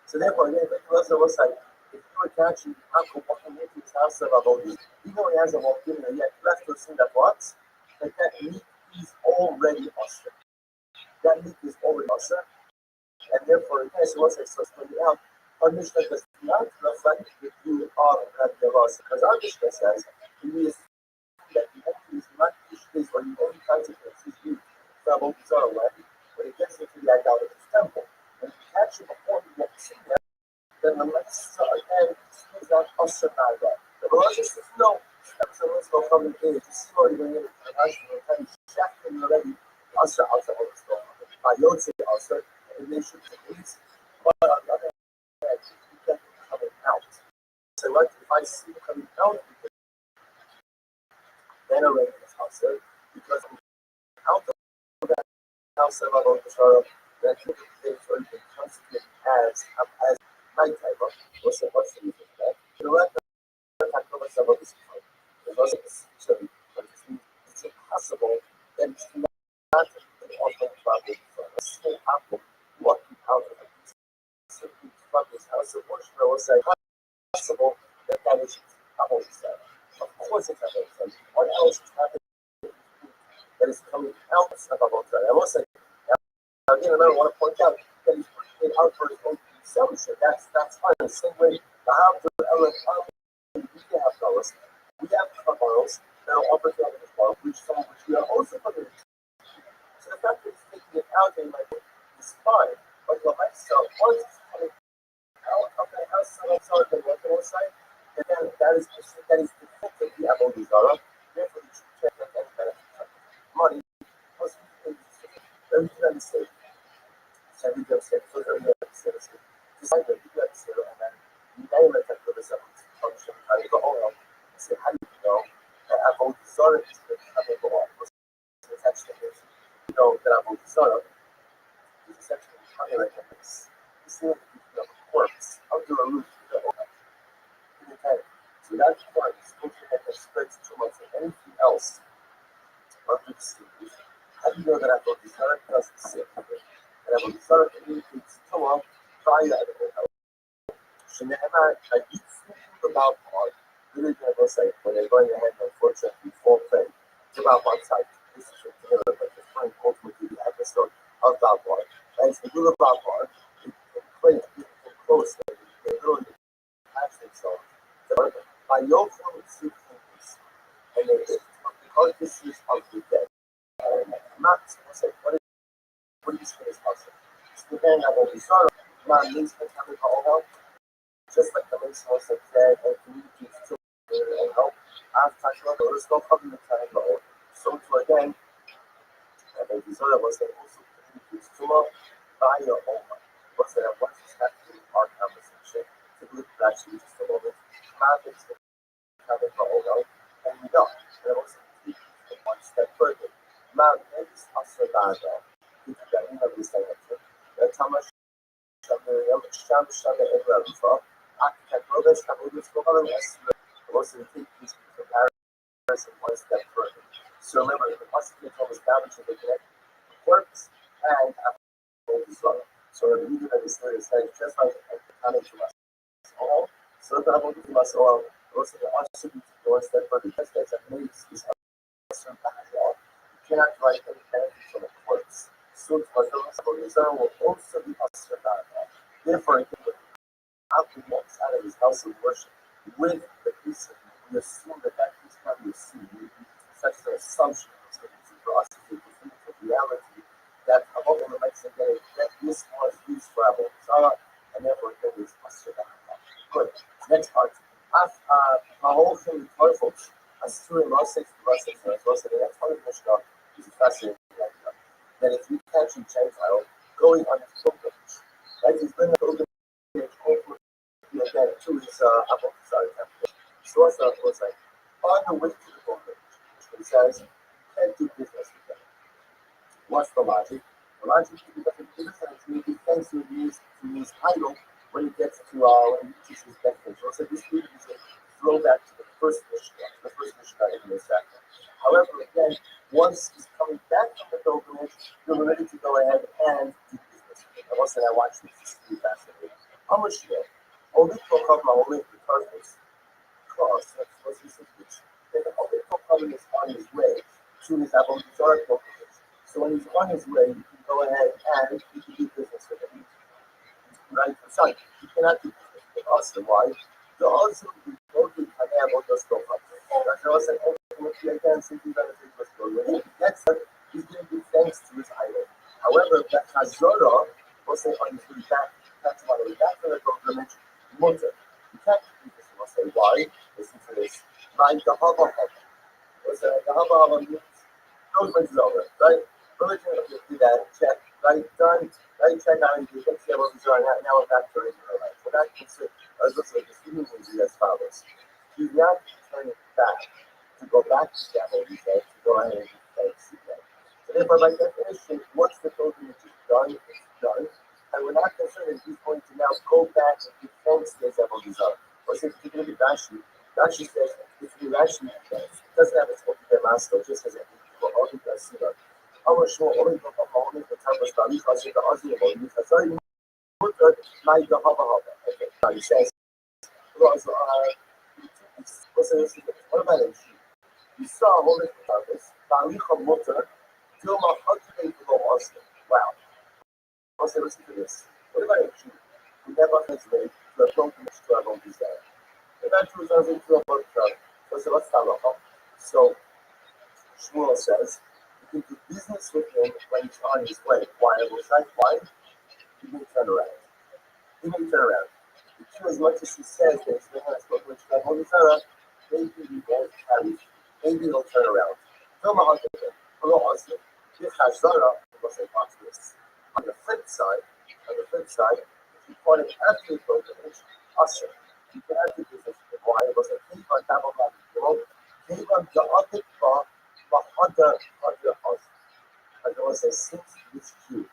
So therefore, again, the Rothschild was like, if you were catching Akhi walking into his house of Avodah, even when he hasn't walked in there yet, left to see that what? That meat is already usher. That meat is already usher. And therefore, again, so once I start pointing out, our Mishnah does not reflect the view of Rabbi Rothschild. Because our Mishnah says, we assume that the entry is not issues or the only consequence is used from Avodah Zarah when it gets into the idolatrous temple. When you catch it before he walks in there, then the Mitzvah again is not usher by that. The Rothschild says, no, that's a Mitzvah from the age. You see what you're going to get in the Rashi, you're kind of shacking already. Usher, I don't say usher, and they should at least, but on the other hand, you get coming out. So what if I see you coming out, venerate this usher, because I'm out of that house of Avodah Zarah, that things are even constantly as nighttime. What's the reason for that? The right of some of this time. There's also this but it's impossible that it's not an awful problem for a small apple walking out of it. Simply from this house of worship, I will say, possible that is Avodah Zarah. Of course it's Avodah Zarah. What else is happening that is coming out of Avodah Zarah? I will say, again, I want to point out that he's putting it out for his own consumption. That's fine. The same way the Havdor we have dollars. We have tomorrows that are offered to others, which we are also putting in. So the fact that he's taking it out in my book is fine. But the lifestyle, once it's coming out of the house, what can I say? is effectively Avodah Zarah. Therefore, you can't get any benefit from it. Money, most people everything understand. Everything understand. So everything understand. Decide that you understand, and then you name it and put this up function. How you go on? Say, how do you know that Avodah Zarah is the Avodah Zarah? It's actually you know that Avodah Zarah is essentially kind of like a mix. It's the corpse under a roof. So that part is looking at the spreads too much of anything else under the stage. How do you know that Avodah Zarah doesn't sit with it? And Avodah Zarah communicates to Allah via the help. Shenehemar, I eat food about part. Really, I will say, when they're going ahead, unfortunately, fall prey. It's about one side. This is but referring ultimately to the episode of Balbar. And it's the rule of Balbar. It claims people close. They literally attach themselves. By your form of fingers, and they because this is of the dead. Not say, what do you say is possible? It's the hand of the son of man means to have it all out, just like the mason was said and communicates to and help. After there is no problem in time, so to again, and the son was that also communicates to us by your own. Was that what is happening in our conversation? To look actually just a moment. And we don't. There was one step further. Mount Nevis Asabada, who did that in this direction, that Thomas Shamshana Ebrahim, architect Robert Shamudus Kovalam, was in this comparison one step further. So remember, the possibility of establishing the connection works and Avodah. So the reason that this is just like coming to us all. So that Avodah Zarah also the attribute to one step further. Just as a mace is a certain law, you cannot write any benefit from the courts. So Avodah Zarah will also be a certain law. Therefore, after he walks out of his house of worship with the priesthood, we assume that that priest can be seen. Such an assumption is for us to take the reality that above all the lights are getting that this was used for Avodah Zarah, and therefore it is a certain law. Good. Next part. My whole thing with folks, as true in Rothschild, as well as the next part of Mishnah is a fascinating idea. That if you catch a Gentile going on his pilgrimage, right, he's been a pilgrimage again to his Avodah Zarah temple. So what's that was like? On the way to the pilgrimage, he says, you can't do business with them. What's the logic? The logic is because the business he thinks he use idol when he gets to when he reaches his destination. So this really is a throwback to the first Mishnah in this chapter. However, again, once he's coming back from the pilgrimage, you're ready to go ahead and do business. I will say I watched this. It's really fascinating. How much here? Only will come only the purpose. Cross. That's what's his speech. Then the only will is on his way to his Avodah Zarah pilgrimage. So when he's on his way, you can go ahead and you can do business with him. Right? Sorry, you cannot do business with us. Why? The also be totally about the stuff. That's also ultimately again simply benefit was going. Next time, he's going to give thanks to his idol. However, that Hazorah was say on his way back, that's why we back to the pilgrimage, mutter. You can't do this. We'll say why? Listen to this. Mind the Hava. Was the Hava means pilgrimage is over, right? Religion will do that, check, right, done, right, check out, you can see what we're doing now we're back to regular life. We're not considered, as looks like this human will do as follows. He's not turning back to go back to the Avodah Zarah, to go ahead and do thanks again. So therefore, by definition, once the pilgrimage is done, it's done, and we're not concerned that he's going to now go back and do thanks to his Avodah Zarah. Or say, if you look at Rashi, Rashi says, if you Rashi, it doesn't have its own master, just as it does. Our show only the moment the time was done because the Aussie about the sorry like the Hava. Okay, he says, what about it? You saw all the purpose, Balicha Mutter, Dilma Hutching to go Austin. Wow. Also, listen to this. What about it? You never hesitate to approach to our own desire. Eventually, turns into a book truck. So, let's start off. So, Shmuel says, you can do business with him when he's on his way. Why? I will say why. He may turn around. You as much as he says that he's not spoken to God, Holy Sarah, maybe he won't carry, maybe he'll turn around. Tell my husband, hello husband, this Hashara was a this. On the flip side, if you point it after the pilgrimage, usher, you can have the business with why it was a cave on double body, cave on the other bar, but other house. As I was a since this Jew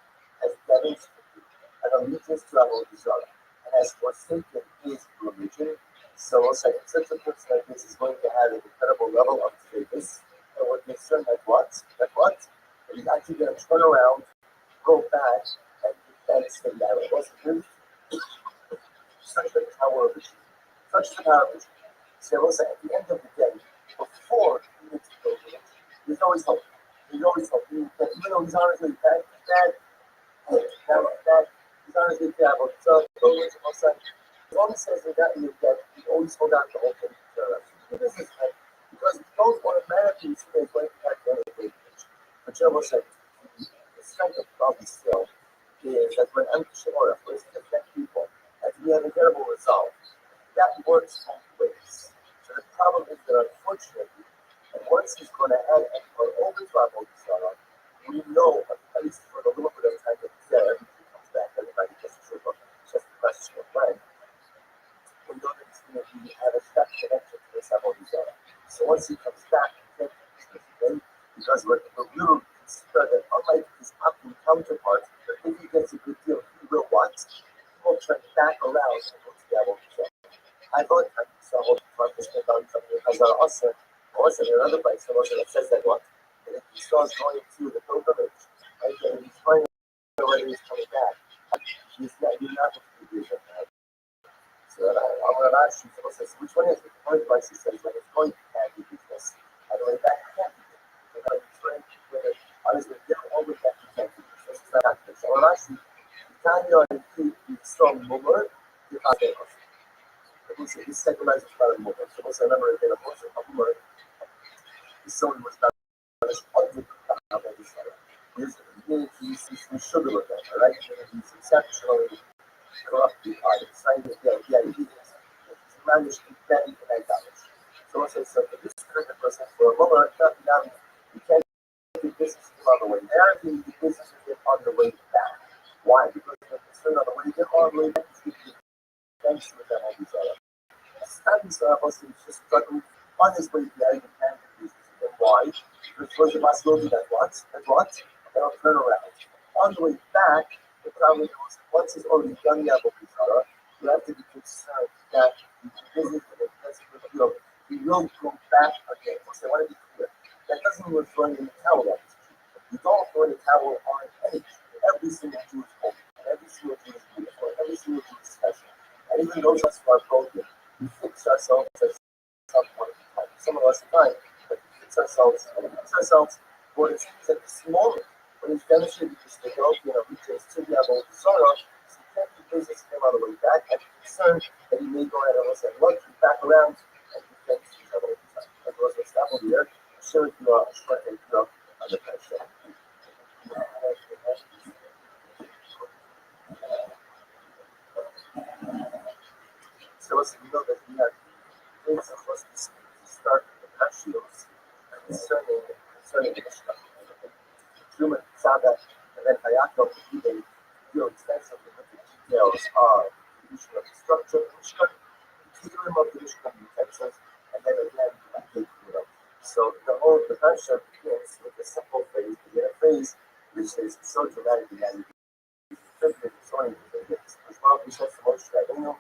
has demonstrated an allegiance to our desire and has forsaken his religion, so also such a person like this is going to have an incredible level of faithfulness and we're concerned that what? That he's actually going to turn around, go back, and defend him that it wasn't his such a power of the truth. Such the power of the truth. So also at the end of the day, before he makes the pilgrimage, there's always hope. There's always hope. Even though he's honestly bad, he's honestly bad, but pilgrimage also, as long as says that in the dead, you always hold on to the whole thing. This is like, because you don't automatically see that it's going to have the pilgrimage. But Joe said, the strength of God still is that when I'm sure, for different people, as we have incredible resolve, that works both ways. So the problem is that unfortunately, and once he's going to head and go over to our Sarah, we know, at least for the little bit of time that he's there, everything comes back, everybody gets through, but it's just a question of when. We know that he's going to have a direct connection to this Abu Sarah. So once he comes back, he can't do this again, because we're little consider that unlike his Abdul counterparts, if he gets a good deal, he will what? He will turn back around and go to the Abu Sarah. I thought that someone done something as also in another place, that says that what? That if he starts going to the pilgrimage, right, and he's trying to know whether he's coming back, you're not going to do that. So I'm going to ask you, says, which one is it? The first place he says, when it's going to can't do this, on the way back, he can't do it. So now he's trying to whether I was going to get all the way back, he can't do this. This is not happening. So I'm going to ask you, can you strong mover, you can't get us. He's secularized by the movement. So what's the number of the most of the his son was not as ugly he's sugar with that, right? He's exceptionally corrupted by it. He's managed to get into that damage. So I say, so for this kind of person, for a moment, you can't do business on the way there, you do business with him on the way back. Why? Because they're concerned on the way there, on the way back, he's thanks with them all these other. Studies was just struggling on his way there in the and why? Because was the possibility that what? They'll turn around. On the way back, the problem was once he's already done the Abu Sarah, you have to be concerned that the business he will go back again. So I want to be clear. That doesn't mean we're throwing in the towel on this. You don't throw in the towel on anything. Every single Jew is holy. Every single Jew is beautiful. Every single Jew is special. And even those of us who are broken, we fix ourselves at some point in time. Some of us are time, but we fix ourselves for it seems at this moment when he's demonstrated this stability and allegiance to the Abu Sarah, so he can't do business with him on the way back and be concerned that he may go ahead and listen, look, he's back around and he thanks the Abu Sarah. And was what's happening here, sure you are short and you know on the pressure. So we know that we have things of us to start the Hashios concerning the Mishnah. Truman Saga and then Hayako even deal extensively with the details of the Mishnah of the structure of the Mishnah, the theorem of the Mishnah utensils, and then again the Kekurim. So the Parsha begins with a simple phrase, a phrase which is so dramatically that you can figure it so many different ways. As well, we said for Moshe Rabbeinu,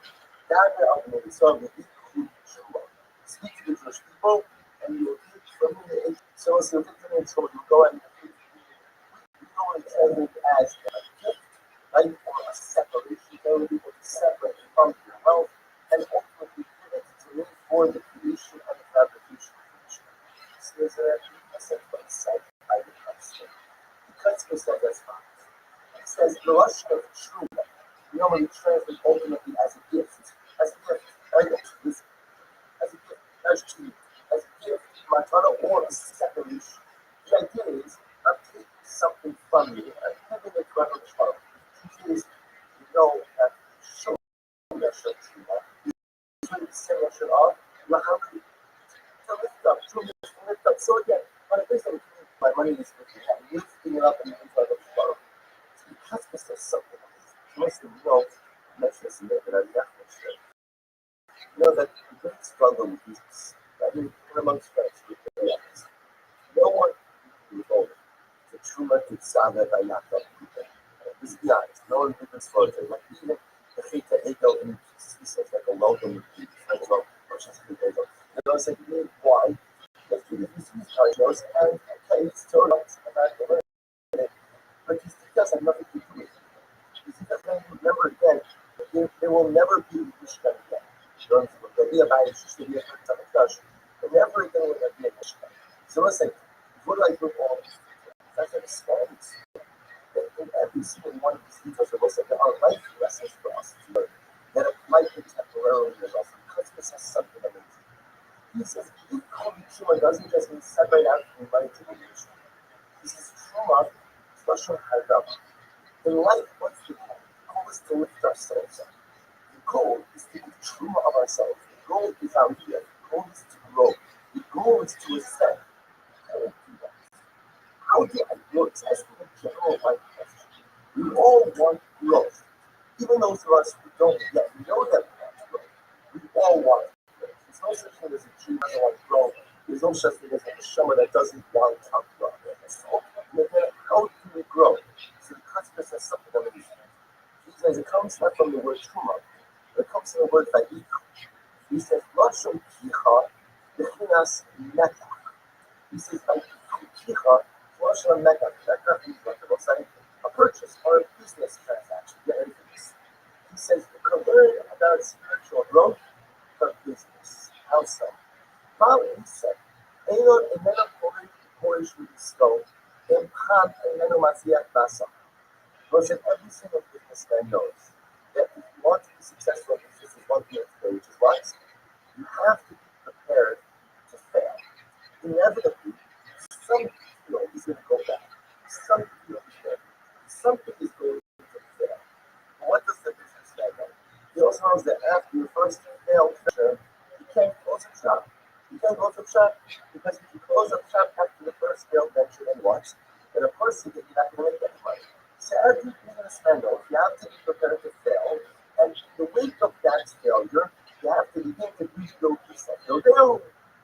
speak to the Jewish people, and you will teach from the age. So you go and you know it's only as a gift, right? Or a separation, to be able to separate from your wealth, and ultimately give it to me for the creation and the fabrication of creation. So there's a simple side by the question. Because he said that's fine. He says the Rothschild of Truma, we normally translate ultimately as a gift, right? As a gift, as a gift, matana, or a separation. The idea is, I'm taking something from you and giving it to another child. The idea is, you know that Shul, lift up, true means to lift up. So again, when it is that my money is lifting it up and inside of the bottom. Because this is something that is mostly let's just admit that I'm not sure. That the great struggle with business, I mean, amongst friends, no one can be involved. The true method Saga by Yaakov. Let's be honest, no one did this for it. Like even the Chita Ego in he says like a logo with the French logo, or just the Ego. And I was like, why? Let's do this knows and okay, it's turned out and I learned it. But these details have nothing to do with it. These details will never again, there will never be Mishkan again. There'll be a Bayish, there'll be a Tamakdash. But never again will there be a Mishkan. So let's say, what do I do all these details? That's an experiment. In every single one of these details, there are life lessons for us to learn that might be temporarily with us because this has something amazing. He says, if Truma doesn't just mean separate out from money to the nation. He says, Truma, special Hadam. In life, what's the goal? The goal is to lift ourselves up. The goal is to be Truma of ourselves. The goal is our idea. The goal is to grow. The goal is to ascend. How do we do that? How do I grow? It's asking a general life question. We all want growth. Even those of us who don't yet know that we want growth, we all want growth. There's no such thing as a Jew who doesn't want growth. There's no such thing as a Neshama that doesn't want to grow. So, how do we grow? So the Kasper says something amazing. He says it comes not from the word Truma, but it comes from the word Vayichu. He says, Lashon Kicha, Bechinas Mekach. He says, Kicha, Lashon Mekach. Mekach means what they're saying, a purchase or a business transaction. He says, you can learn about spiritual growth from business. How so? He said, Eilon Emena Porish with his stone, and Pan Emena Maziach Basa. Because every single businessman knows that if you want to be successful in business, is one thing to do, which is what? You have to be prepared to fail. Inevitably, some field is going to go back. Some field is going to something is going to fail. What does the businessman know? He also knows that after your first failed venture, you can't close up shop. You can't close up shop because if you close up shop after the first failed venture, then what? Then of course you're not going to make any money. So every businessman knows you have to be prepared to fail, and the wake of that failure, you have to begin to rebuild yourself.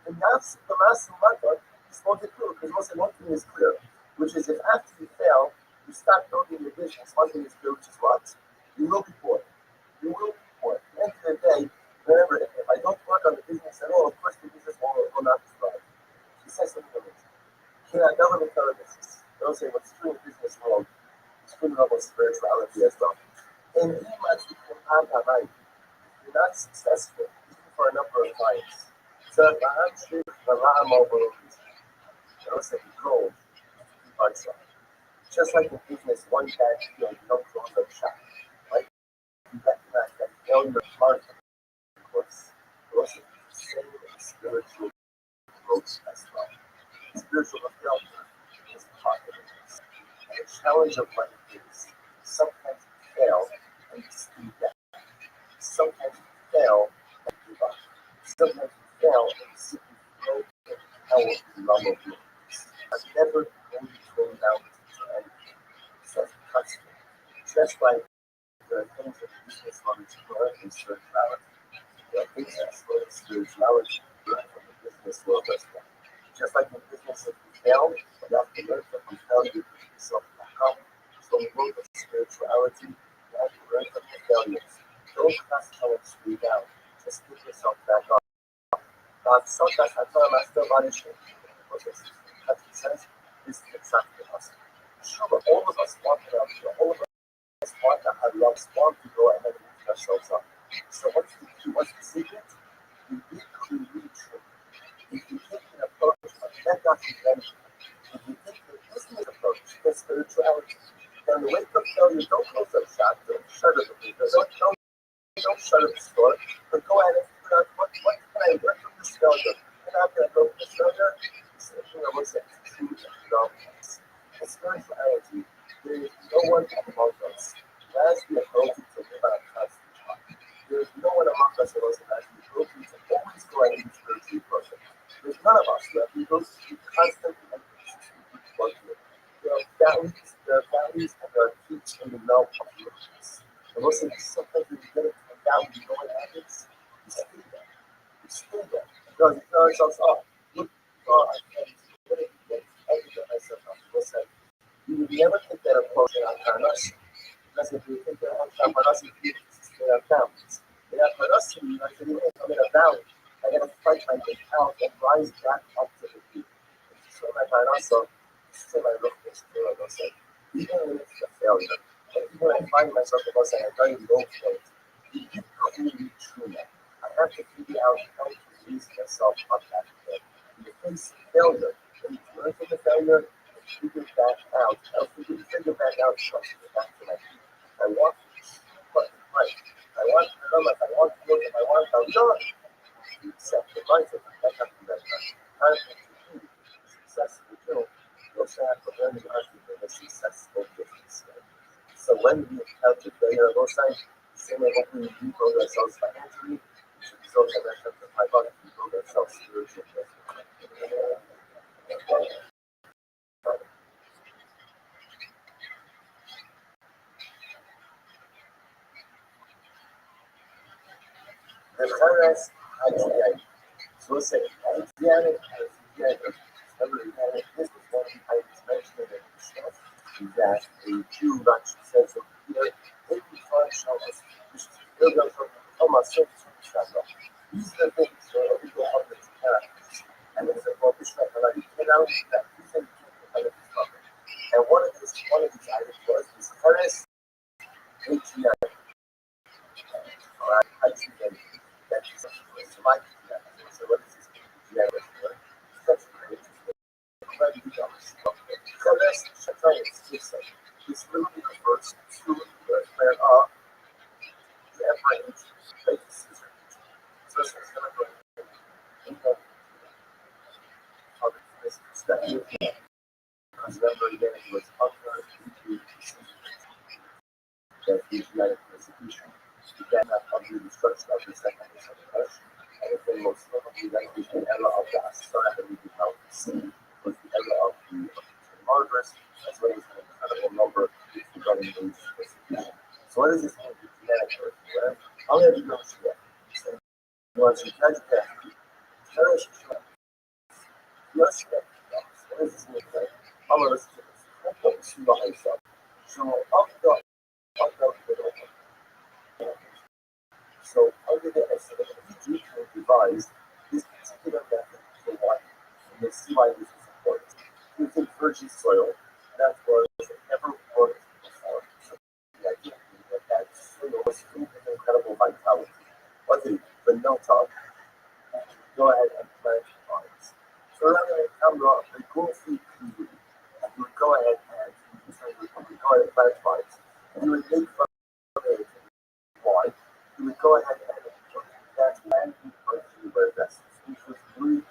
And that's the massive matter is what to do, because also one thing is clear, which is if after you fail, you start building your business, one thing is clear, which is what? You will be poor. You will be poor. At the end of the day, remember, if I don't work on the business at all, of course the business will not thrive. He says something amazing. Cannot government tell business. They'll say what's true in business world is true in almost spirituality as well. And he must be you're not successful, even for a number of times. So they'll say gold are trying. Just like in business, one bad deal, you don't close up shop. Right? You recognize that failure is part of the course. But also the same spiritual growth as well. Spiritual failure is part of it. And the challenge of life is sometimes you fail and you speed down. Sometimes you fail and you give up. Sometimes you fail and you simply throw in hell of the love of your peace. I've never only thrown down to anything. Says the customer. Just like there are things that business knowledge learn in spirituality. There are things that spirituality learn from the business world as well. Just like in business, if you fail, you have to learn from the failure to pick yourself back up. So in the world of spirituality, you have to learn from the failures. Don't cast how and screw down. Just pick yourself back up. Sometimes I tell them I still manage it. Because as he says, this is exactly us. Sure, but all of us want to have, all of us want to have love, want to go ahead and lift ourselves up. So what's the secret? You be clearly true. If you take an approach of meta convention, if you take the business approach to spirituality, then the wake up failure, don't close up shop, don't shut up the people, don't shut up the store, but go ahead and figure out what can I learn from this failure. And after I go from this failure, what's that truth and development. In spirituality, there is no one among us who has the ability to live on a constant high. There is no one among us who has the ability to always go ahead and be spiritually perfect. There's none of us left. We go through constantly and consistently working. There are valleys and there are peaks in the middle of the peaks. And also, sometimes when you get it come down, you know what happens? You stay there. You stay there. Because you tell yourself, oh, look, I can't get it. Everything myself up. Listen, you would never take that approach in Al-Qarnas. Because if you think that Al-Qarnas is they are mountains. In Al-Qarnas, you know, if you I'm in a valley, I gotta fight my way out and rise back up to the peak. So my Qarnas, so my look is clear, I say, even when it's a failure, and even when I find myself about saying a very low point, you clearly true that. I have to figure out how to raise myself up that hill. In the face of failure, I need to learn from the failure and figure back out. I'll figure back out, trust me, back to my feet. I want but right. I want to know if I want to look, if I want to learn to accept the right of it. That has to be that time to be successful too. You also have to learn the art of being a successful business. So when we have to failure of those times, the same way hopefully we build ourselves financially, we should build ourselves in my body, we build ourselves spiritually. The Kharas Hajjiyah. So let's say Hajjiyah, this was one of the items mentioned in the stuff, that a Jew actually says over here, if we find showers, which is the build up from Thomas, these are the things that we go on the characters. And there's a prohibition of Allah, you cannot do that. These are the things that and one of these items was this Kharas Hajjiyah. Hajjiyah. That is like that. So what is this? That's very interesting. Khalas Shatayas, this literally refers to the prayer of the Ephraim, like Caesar. So it's going to go in the this perspective. Because remember again, it was under that Asiatic persecution began under the destruction of the second Rush, and it was most notably that was the era of the Asara that we did not see, was the era of the martyrs, as well as an incredible number regarding those persecution. So what does this mean for Asiatic persecution? I'll let you go through that. You want to judge that? Cherish what does this mean? Allah, listen to this. So, so under the estimate, he devised this particular method for wine. And you'll see why this is important. You take virgin soil that was never worked before. So the idea that that soil was filled with incredible vitality. What did the note up? Go ahead and plant vines. So rather than camera, the goal free you would go ahead and plant vines. You would make why? You would go ahead and put that land in earthenware vessels, which was really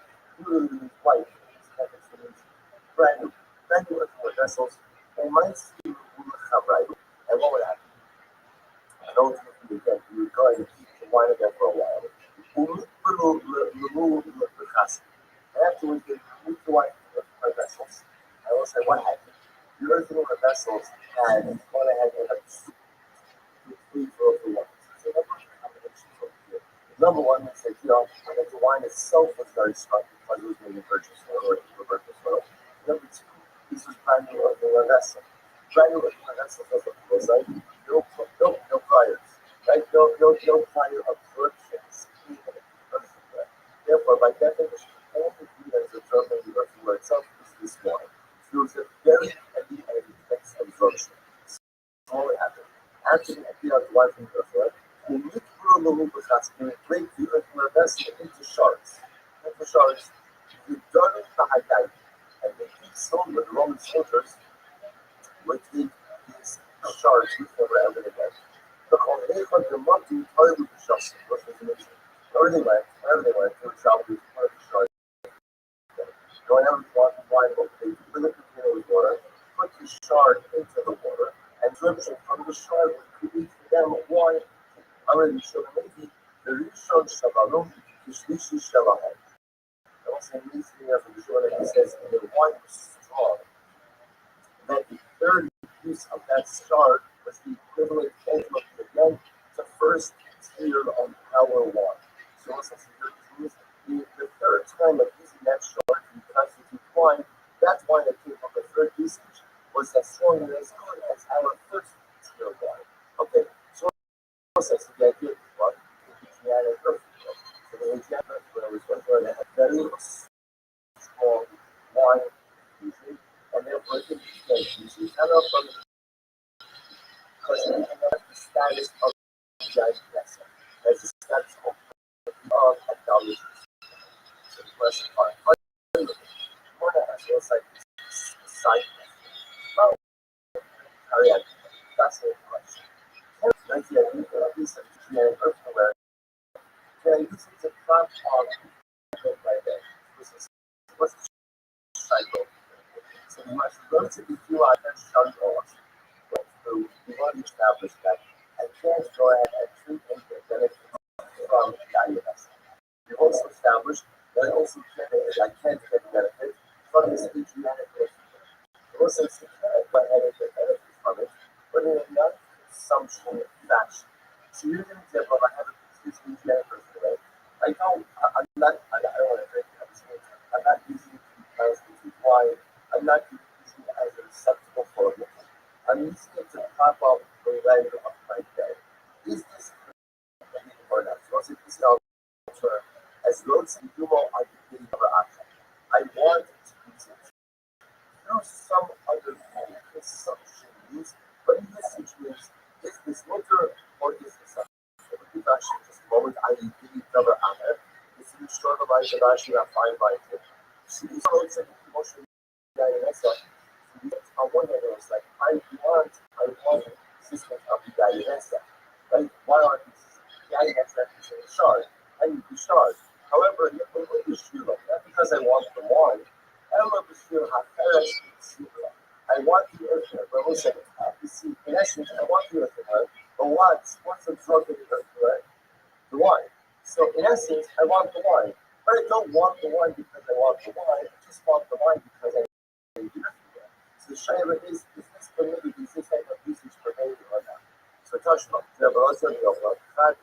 white. Brand new earthenware vessels. And might see and what would happen? And ultimately, again, you would go ahead and keep the wine there for a while. Afterwards, they remove the wine from the vessels. I will say, what happened? The earthenware vessels had gone ahead and three for the wine. So that was the combination over here. Number one, they said, that the wine itself was very strong because it was made in virgin soil or reverse soil. Number two, this was brand new earthenware vessel. Brand new earthenware vessel was like no priors, right? No prior absorptions. Therefore, by definition, all the food that is absorbed in the earthenware itself is this wine. So it's a very heavy and intense absorption. So what would happen? After the empty out the wine from the earthenware, the will break the earthenware vessel into shards. You turn it to high dive, and the Greek soldiers, the Roman soldiers, would take these shards with them around and again. The Choneichon the Monty Toilu B'Shassim was the mission. Wherever they went, they would travel with part of the shards. Going out with wine, they fill it with water, put the shard into the water, and dripping from the shard would create for them wine. Already showed maybe the Rishon Shavalum, the Shlishi Shavahem. amazing here from the short, he says the wine was strong. That the third use of that star was the equivalent ultimately again to first tier on power one. So what's the third time of using that star to constitute wine, that wine that came from the third usage was as strong and as good as our first tier wine. Okay, so process of the idea is what? The Louisiana earthquake. So the Louisiana earthquake was one that had very strong wine usually, and therefore it can be usually kind of because it has the status of the IPS, as the status of acknowledgement. So the question on one has also like side well, carry out fascinating question. Can I use the Louisiana earthquake? Can I use it to plot on right there? This is what's the cycle. So we must relatively few items shut off. So we've already established that I can't go ahead and treat and get benefit from diabetes. We've also established that I can't get benefit from this patriotic relationship. Also, I can't go ahead and get benefit from it, but in a non-consumption fashion. So here's an example of I have a patriotic relationship. I don't want to drink it at the same time. I'm not using it because this is why I'm not using it as a receptacle for it. I'm using it to prop up the leg of my bed. Is this or not? So this is our term. As roads and Google are the beginning of our option. I want to use it. There's some other consumption use, but in this situation, is this winter or is this summer? So the actually just a moment I need to cover on it. It's in short of I should actually have fine by it. So these roads and emotional on one hand, it was like, I want systems of the Dianessa. Right? Why aren't these Dianessa in a shard? I need the shard. However, in the issue like that, because I want the wine, I don't know if it's real how I want the earth there, but listen, in essence, I want the earth there, but what's absorbed in the earth, right? The wine. So in essence, I want the wine. But I don't want the wine because I want the wine, I just want the wine because I need the earth. So Shayla is this permitted, is this type of usage permitted or not? So Tashma, there was a real card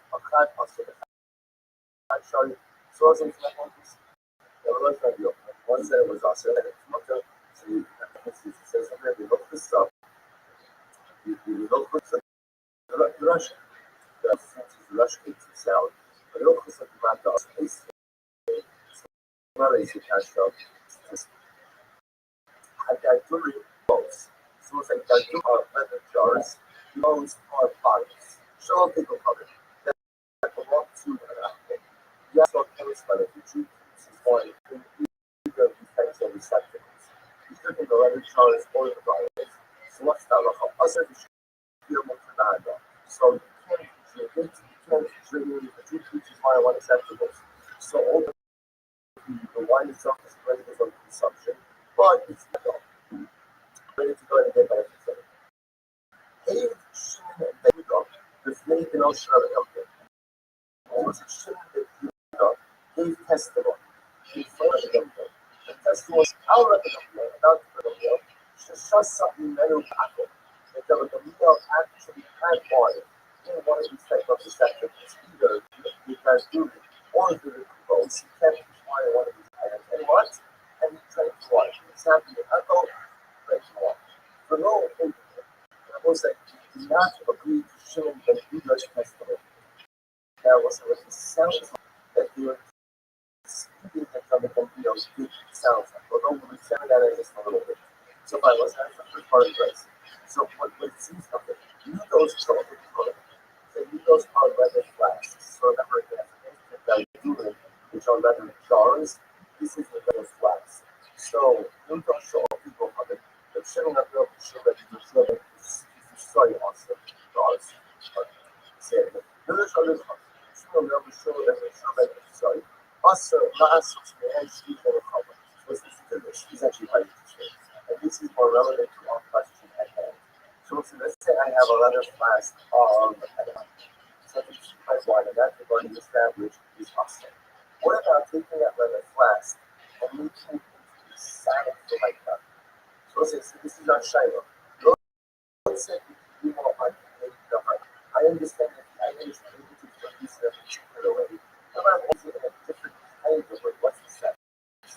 also the card showing source into my focus. There was a real one said it was also a smoker. So you says something, we look this up. We look for the Russian. The Russian to sound. But look for something about the space. Not a cash out. I got three boats. So it's like that two are leather jars, those are bottles. Show people coming. That belong to an apple. Yes, what comes by the future is one in either defense or receptacles. These are the leather jars or the bottles. So what's that? Also, the sheer multi-banda. So you can't drink the two pieces wine one receptacles. So all the wine itself is ready for consumption, but it's not ready to go and get benefits of it. Hey, Shimon ben Yehuda, the snake and ocean of the company. Was it Shimon ben Yehuda gave testimony in front of the company. The testimony was our company, not the company. Shashasa Menu Paco. That the company actually had wine in one of these type of receptacles, either because do it or do it both. He kept wine in one of these items. And what? And he drank wine. It's happening. I go, drank wine. For no opinion. I was like, do not agree to Shimon ben Yehuda's testimony. There was a sound that they were speaking from the company's good sounds, although we will examine that in just a little bit. So if I was having the first part of this. So what it seems of it, those children, so those are leather flasks. So remember again, that which are leather jars, this is the leather flask. So you don't show people of it, but showing up real show that you show that sorry also jars. Say it. Those are the show never show that they show that sorry. Also, last and she's going to cover. So this is this. She's actually writing to share. And this is more relevant to our question at hand. So let's say I have a leather flask on the head. So it's my wine, and that's already established is awesome. What about taking that leather flask and making a saddle for my car. So this is not Shiloh. Said you know I understand that I understand it is produced in a particular way. But I'm also in a different kind of way. What's the step?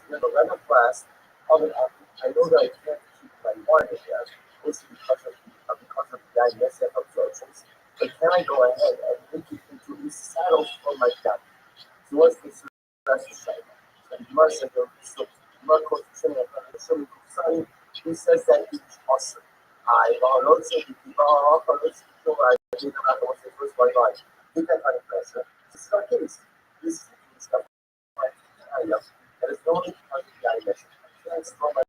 You know, level class of an object. I know that I can't keep my wine there, mostly because of the dimension of absorptions. But can I go ahead and make it into a saddle for my cat? So what's the rest side? And Marco Kusani, who says that it's awesome. I also think the first one line. Think that kind of pressure. This is not case. This is stuff. That is only because of the dimension. I can't store my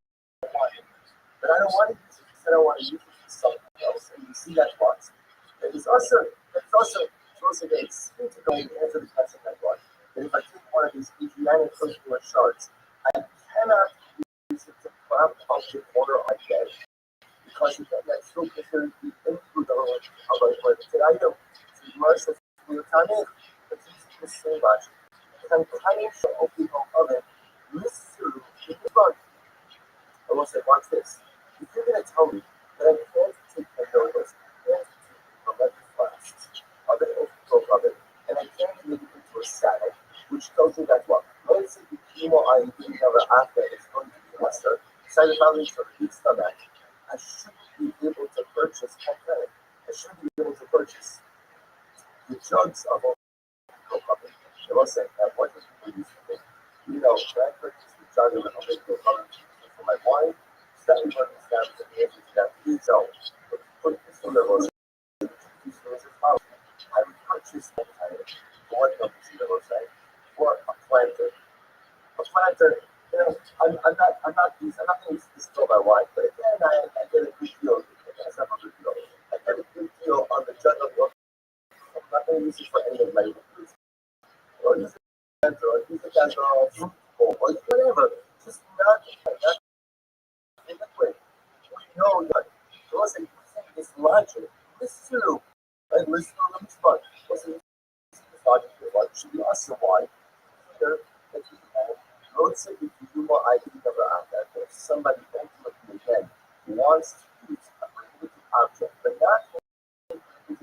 wine. But I don't want to use it. Instead, I want to use it for something else. And you see that box. And it's also that it's to go and answer the question that was. That if I take one of these Adriatic circular shards, I cannot use it to clamp up the corner on bed because you get that still considered the input of an item. So you must have to come in. But this is the same logic. If I'm cutting the opening of it, this through the bug. I will say, watch this. If you're going to tell me that I can't take the notice, I can't take the leather flasks of an overcoat of it, and I can't make it into a saddle, which tells you that what? Let's say the chemo I didn't have an after is going to be lesser, cited value for the stomach. I should be able to purchase content. I should be able to purchase the jugs of overcoat of it. I will say that what is the use of it? You know, when I purchase the jug of overcoat of it for my wine, study what the steps and the answers that please don't put this on the road. I would purchase one kind of one of the website or a planter. A planter, you know, I'm not going to use this for my wife, but again, I get a good deal. That's not a good deal. I get a good deal on the jug of work. I'm not going to use it for any of my reviews. Or use it as a fruit bowl, or whatever. Just not in that way. We know that those are this logic. Listen to and listen to this much. Listen to this logic. What should be asked why? Here, that you have. Rothschild, if you do more ID never out that if somebody ultimately again wants to use a prohibited object, but not in a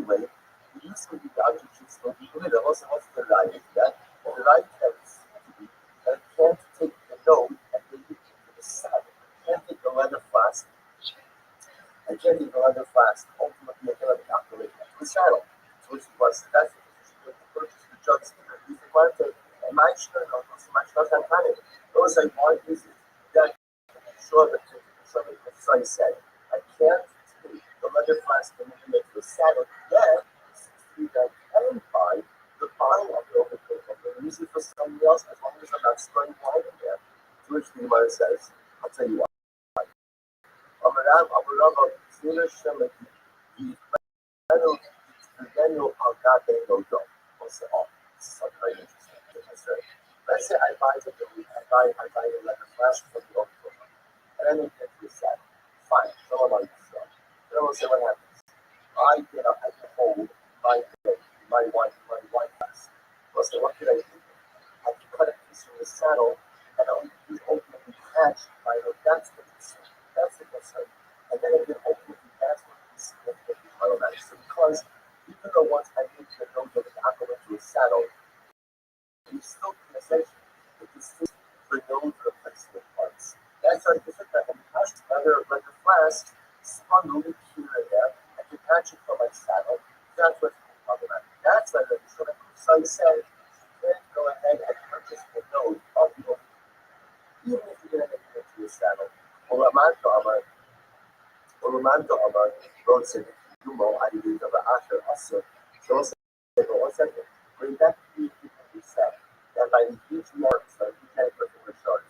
way, the use of the object should still be permitted. Also, what's the right of that? And the right that is to be that it can't take the node and make it into the side. It can't take the leather flask. I can't take the leather flask. Ultimately, I cannot calculate that to the saddle. So which was that's the position to purchase the jugs here. Use the planter. And my sure no, my sure I'm planning. Those I want is that sure that something the son said. I can't take the leather flask and make it to the saddle. Yet, that can buy the buying of the overcoat and use it for somebody else as long as I'm not spraying wine in there. To which the Gemara says, I'll tell you what. Amarav Zila Shemek the Daniel Algate Logo. What's the all? This is like very interesting. Let's say I buy the leather flask from the overcoat and I make it to a set. Fine, no one likes stuff. Then we'll say what happens. I get up, I can hold my wine glass. Well, so what could I do? I can cut a piece from the saddle and I'll ultimately catch my hook. That's the concern. That's the concern. And then I can ultimately that's what is significantly problematic. So because even though once I make the nose of the apple into a saddle, you still can essentially it is still the nose replacement parts. That's our different method. Because other flask spun a little here and there, I can catch it from my saddle. That's what's problematic. That's why the son said, you can't go ahead and purchase the node of the oak, even if you're going to make it into a saddle. Or Romanto about Rothschild, Dumo, I did of Asher also. So also, one second, bring back to you we said that by the huge marks that you can't put in the chart,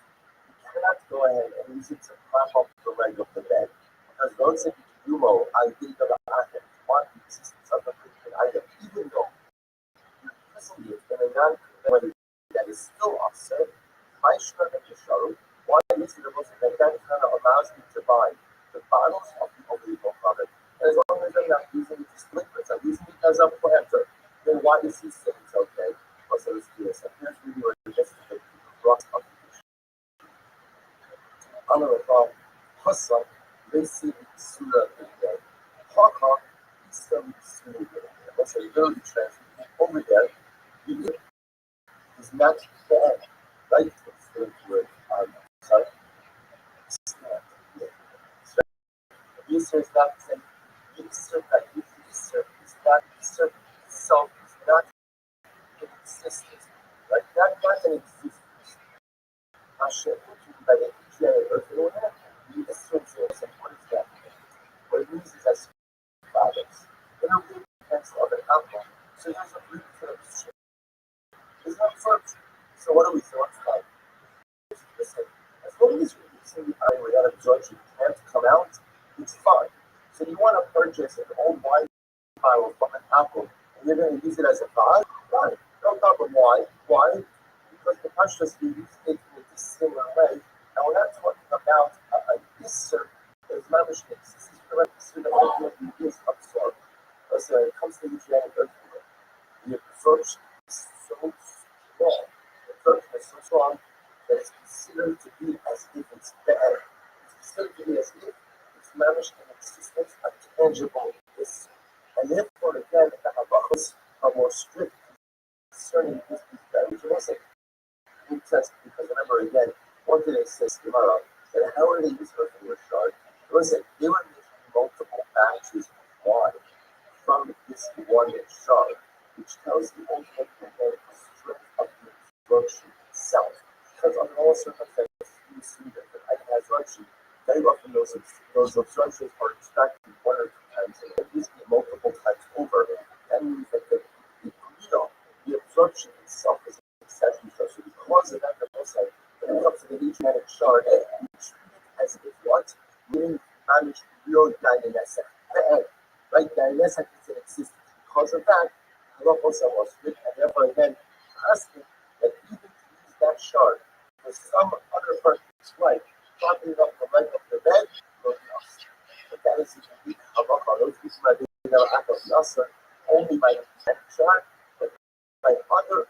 you cannot go ahead and use it to prop up the leg of the bed. Because Rothschild, Dumo, I did of Asher, want the existence of the printed item, even though you're using it in a non-conventional way that is still offset. I should have the show. Why is it that kind of allows me to buy the bottles of the illegal product? And as long as I'm not using it as liquids, I'm using it as a planter, then why is he saying it's okay? Also, let's do this. And here's really where it gets to the crux of the issue. Another Hasa, they see Surah again. Haka, Islam Surah. That's a very translation. Over there, you is not bad. Right? It's the word. Sorry. It's not. User is not saying user that user is not user itself is not in existence. Right? Not an existence. Hashem, by the Earth, you assume and what is that? What it means is as fathers. They don't really against other alcohol. So there's a root for the there's no first. So what do we say? What's that? Listen, as long as you're using the iron without absorption can't come out, it's fine. So you want to purchase an old wine bottle from an apple and you're going to use it as a vial? Fine. No problem. Why? Why? Because the Pashtas we use it in a similar way. And we're not talking about a Isser as manuscripts. This is correct. This is the ultimate is absorbed. So when it comes to Israeli earthquake, the absorption is so strong. The absorption is so strong that it's considered to be as if it's bad. It's considered to be as if it's managed in existence a tangible is. And therefore, again, the halachos are more strict concerning this damage. It wasn't incest because remember again, what did they say tomorrow? That how are they used for the shard? It was that they were making multiple batches of wine from this one shard, which tells the ultimate the strength of the absorption itself. Because under all circumstances, you see that the item has absorption. Very often those absorptions are extracted one or two times, and they're used multiple times over. That means that the absorption itself is exceptionally so. So because of that, the most when it comes to the Asiatic shard, we treat it as if what? We didn't manage real Dianesa. Right? Dianesa is in existence. Because of that, Halakos was written, and therefore again asking that even to use that shard for some other purpose, like propping up the leg of the bed, will be us. But that is indeed Halakha. Those people are doing their act of Nasa only by the shard, but by other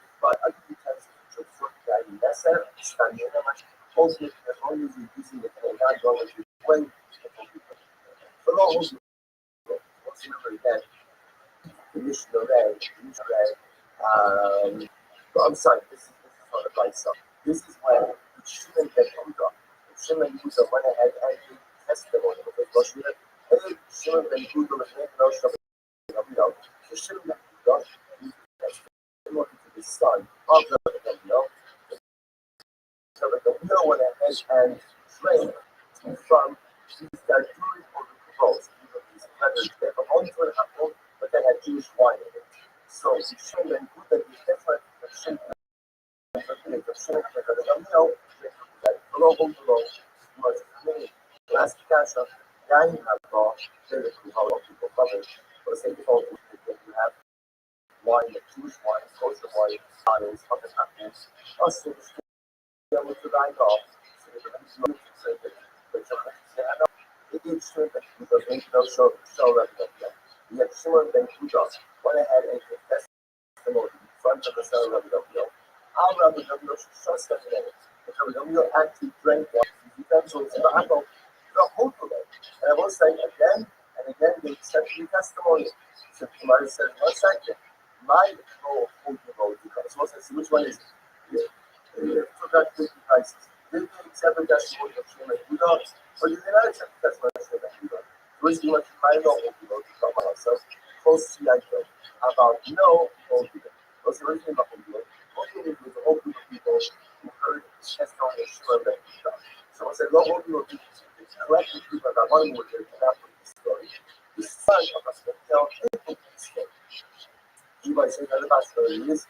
utensils which are for Dianesa, Stamina, also as long as you're using it in a non-normative way, it will be good. For those remember that conditional red, I'm sorry, this is not a by self. This is when Shimon ben Yehuda, Shimon went ahead and gave testimony because Shimon ben Yehuda was making no trouble. So Shimon ben Yehuda gave testimony to the son of Rabbi. So the wheel went ahead and drank from their Jewish or the Kavos. They have only 2.5 gold, but they had Jewish wine in it. So Shimon ben Yehuda is different from Shimon ben Yehuda. Last Kasha, Yain Hagah, very how people cover. For the sake of all, you have wine, the Jewish wine, kosher wine, styles, other apples, also with the right off. It is true that because they don't show them that yet Shimon ben Yehuda went ahead and confessed testimony in front of the son of Rabbi. Our Rabbi should trust them in it. Because Rabbi actually drank wine, he depends on his tobacco, the whole of it. And I will say again and again, they accept the testimony. So Kumar says, 1 second, my role hold the vote because one says, which one is it? Forgot 50 prices. Did they accept the testimony of Shimon ben Yehuda? Or did they not accept the testimony of Shimon ben Yehuda? Which is what my role hold the vote from ourselves. Close to the idea about no hold the vote. What's the original about hold the vote? Hold the vote was a whole group of people who heard the testimony of Shimon ben Yehuda. So I said, no hold the vote. Collecting people that one word here cannot believe the story. The son of us will tell everything the story. You might say that about story is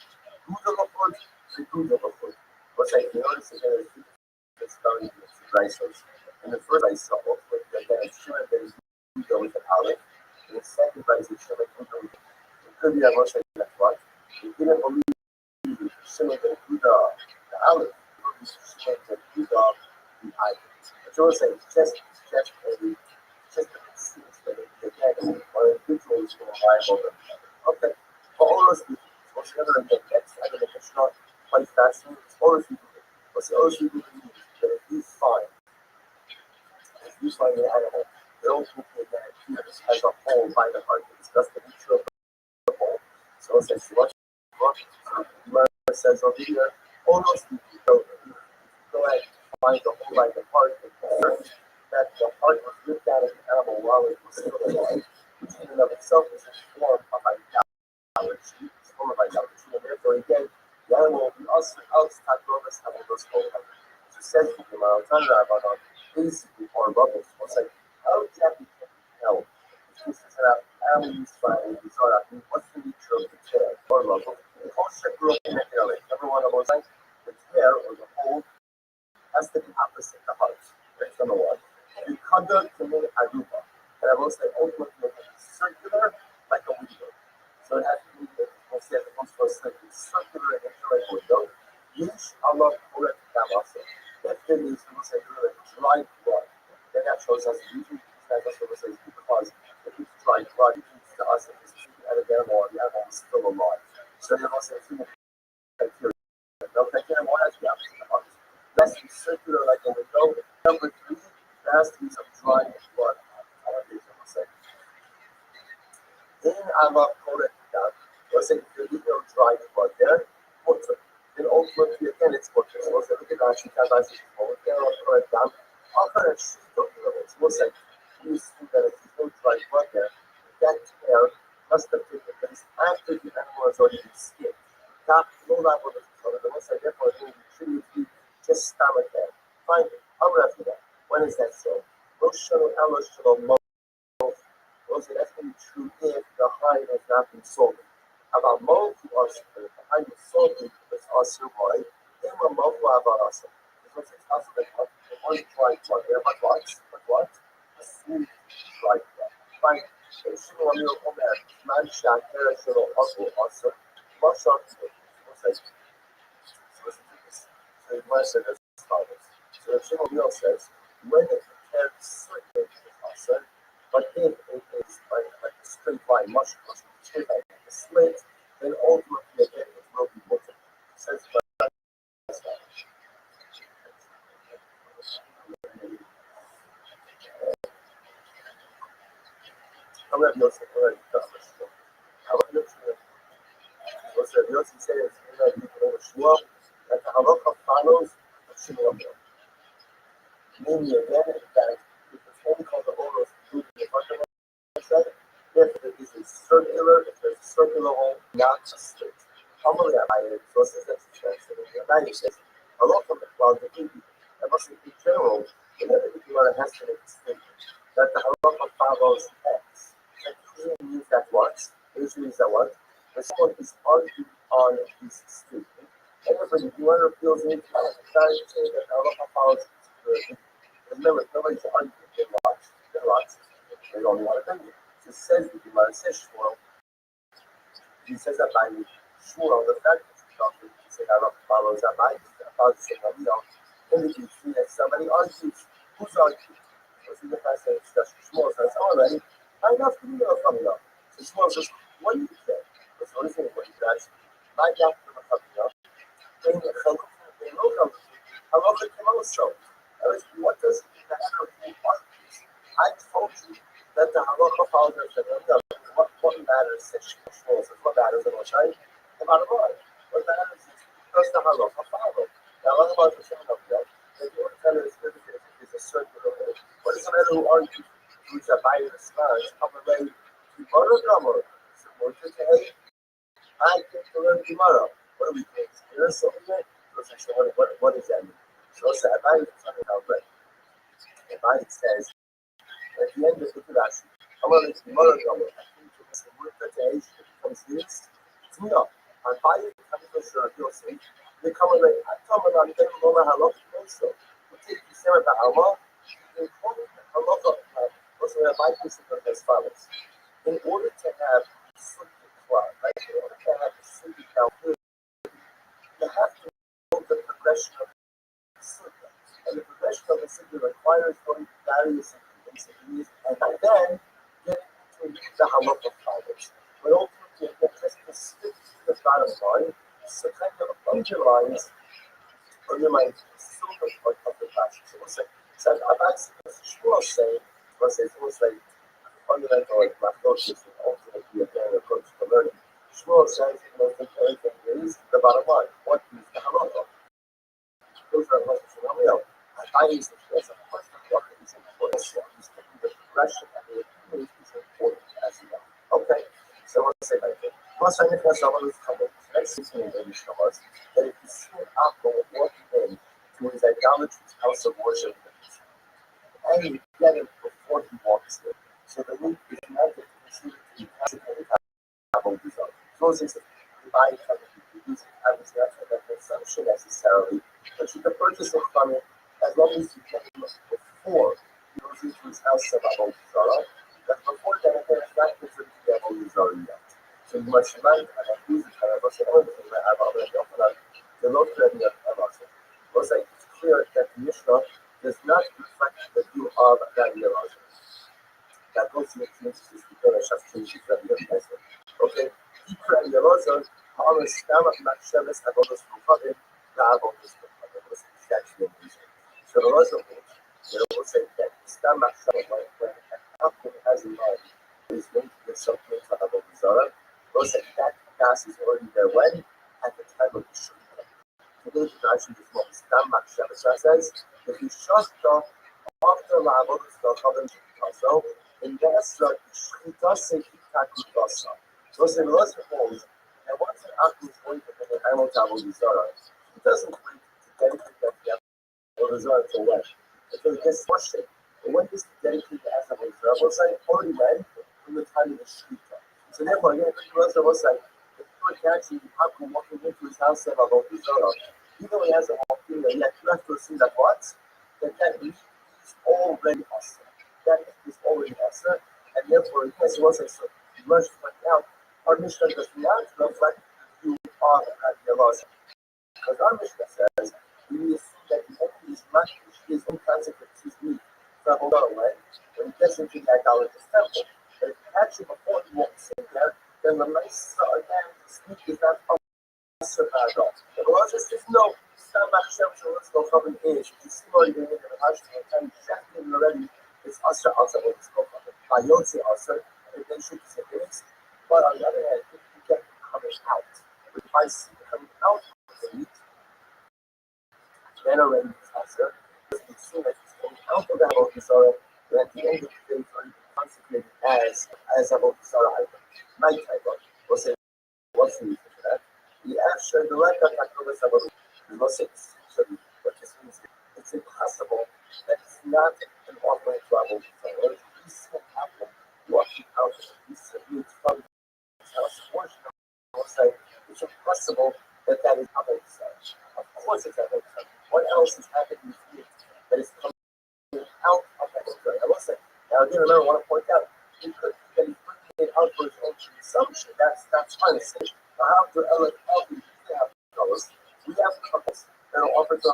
good of a foot, the good of a foot. What's that? You notice that there is the story of the Risos. And the first I saw was that Shimon ben Yehuda with an olive, and the second is Shimon ben Yehuda with it could be a Moshe that's what. They didn't believe Shimon ben Yehuda the olive, but Shimon ben Yehuda the olive. So I say just a instance that again, or individuals will rely on them. Okay. For all those people, what's the other again? Next, I don't know if it's not quite fascinating. It's all those people. What's the other people believe that if you find You find an animal. They're all looking at it as a whole by the heart to discuss the nature of the whole. So it says, what says over here, almost if you go ahead and find the whole by the heart, that the heart was ripped out of the animal while it was still alive, which in and of itself is a form of idolatry. It's a form of idolatry, and therefore again, the animal will be also else takomas having those whole. So says the Gemara, basically, or bubbles. It's like, how exactly can you tell if this is an animal used by a bizarre? What's the nature of the tail or bubble? Every one of those, like, the tail or the hole has to be opposite the heart. That's number one. The conduct to me aruba. And I will say ultimately it's circular like a window. So it has to be, we'll say it comes to a circular and like a window. Yish Allah correct that also. If there is, we'll say, like dry blood, then that shows us usually that's what we'll say because if it's dry blood, it means to us if it's treated at an animal and the animal is still alive. So then we'll say criteria. No criteria more has to be opposite the heart. It has to be circular like a window. Number three, there has to be some dry blood. Then Allah correct that. We'll say if there is no dry blood there, water. Then ultimately again it's water. So we'll say look at that, she can't answer the phone. Then I'll correct down. I'll correct sheet of the levels. We'll say you see that if there's no dry blood there, that tear must have taken place after the animal has already been skinned. Not no level of the color. The ones I therefore think we should be just stomach there. Fine. I'll after that. When is that so? Rothschild Allah Shalom. That's going to be true if the hide has not been sold. About mold, you are the hide is sold, it's also why. Then a mold about us. Because it's also the one dry blood there, but what? A smooth dry blood. Fine. So, Shimon Amir Omer, man shot, there is a also. What's up? So the question is as follows. So Shimon Amir says, when it can circulate the also, but if it is like a straight line, much straight line, like a slit, then ultimately again it will be water. Says however, Yosef already does this. However, Yosef says you can overshaw that the halacha follows the Shimon. Meaning again that if it's only called the oros, including the fundamental. If it is a circular, if there's a circular hole, not a straight. Normally, so says that's the translator. The Rabbi says, a lot of the clouds are easy. I must say, in general, whenever the Gemara has to make a statement that the halacha follows X, that usually means that what? Usually means that what? When someone is arguing on this statement, everybody, whoever feels into it, trying to say that the halacha follows X. Remember, nobody's arguing. They're lots. They don't want to think it. It says the Gemara says Shmuel. He says that by Shmuel, the fact that he says that follows that by follows somebody else indicates that somebody argues. Who's arguing? What's the difference? Shmuel says, already, I enough to know coming up. So Shmuel says, what do you say? That's what he's saying. What do you guys? My doctor was coming up. They know halacha came also. What does it matter who argues? I told you that the halacha follows what matters is what matters in Rothschild? The bottom line. What matters is does the halacha follow? Now, other about the same of that, if you want to tell us if it's a circular hole, what does it matter who argues? Who's a buyer of scars? Come away to Gemara. So, what you say? I get to learn Gemara. What do we think? Here's something. What does that mean? So, Rabbi is something out there. Rabbi says, at the end of the Rashi, however, it's Gemara Gamma. I think it's the word that becomes this. It's me up. I buy it, I'm not sure if you'll see. They come away. I come and I'm getting over halacha also. We take the same about Alma. They call it halacha. Also, Rabbi principle as follows. In order to have circuit cloud, right? In order to have a circuit cloud, you have to know the progression of the circuit. And the progression of the circuit requires going to various ingredients and then get to the halacha fibers. But ultimately, again, just to stick to the bottom line, so kind of underlines silver part of the passage. So we'll say, so Rabbi says, Shmuel saying, it's almost like fundamental like mathematics and ultimately a better approach to learning. Shmuel says the most important thing is the bottom line. What is the halacha? Those are the scenario. I use the as a question of what is important. The progression and the accumulation is important as well. Okay, so let's say like that. Once I make myself on this couple, next is in the Mishnah was that if you see an apple walking in to his idolatrous house of worship, and you get him before he walks in. So the link is not to consider to be consequently apple result. So it's you buy something, you use it, obviously that's not that consumption necessarily, but you can purchase it from it as long as you get it before he goes into his house of Avodah Zarah. Because before that, again, it's not considered to be Avodah Zarah yet. So you must remind, and I use it, and I was saying, I have already opened up the Lord Rabbi of Avodah. It was like, it's clear that the Mishnah does not reflect the view of Rabbi Elazar. That goes to the teams is because I have changed Rabbi Elazar. Okay? Rabbi Elazar, Ha'amas Stamach Machsheves Avodas Ruchadim, Avodas Ruchadim, was exactly the reason. So the Elazar will say that Stamach Shamach, when an apple has in mind, is going to get something to Avodah Zarah, will say that gas is already there when? At the time of the Shulchan. Today's version is what Stamach Shamach says. If you shut off after Avodah Zarah, so in the Esra, Shchita Sekita Kutasa. So in the Esra holds that once an apple is going to be an animal to Avodah Zarah, he doesn't wait to dedicate that to Avodah Zarah to when? Because it gets worship. But when does he dedicate the Avodah Zarah? We'll say already when? From the time of the Shchita. So therefore, again, the Esra will say, if you were catching the apple walking into his house of Avodah Zarah, even though he hasn't walked in there yet, you have to assume that what? That meat is already awesome. That meat is already awesome, and therefore, as well as so, you must point out, our Mishnah does not reflect the view of Rabbi Elazar. Because our Mishnah says, we assume that the enemy is not his own consequences meat traveled on away when he gets into the idolatrous temple. But if you catch him before he walks in there, then the nice again, his meat is not the Elazar says, no, Stam Hashem, so let's go from an age. You see already in the Rothschild, and checking already, it's Asher also what it's called. I don't say Asher, and then should say this. But on the other hand, if you get coming out, if I see coming out of the meat, then already it's Asher. Because we see that it's coming out of the Avodah Zarah, and at the end of the day, it's already consecrated as Avodah Zarah item. My type of, we'll say, what's the reason for that? The Asher, the right that Avodah Zarah, is not six. So what this means is it's impossible that it's not an offering to Avodah Zarah. If you apple walking out of a piece of meat from his house of worship, will say it's impossible that is Avodah Zarah. Of course it's Avodah Zarah. What else is happening with meat that is coming out of Avodah Zarah? I will say, now again, I want to point out, he could be that he's bringing it out for his own consumption. That's fine to say. But how do those? We have couples that are offered to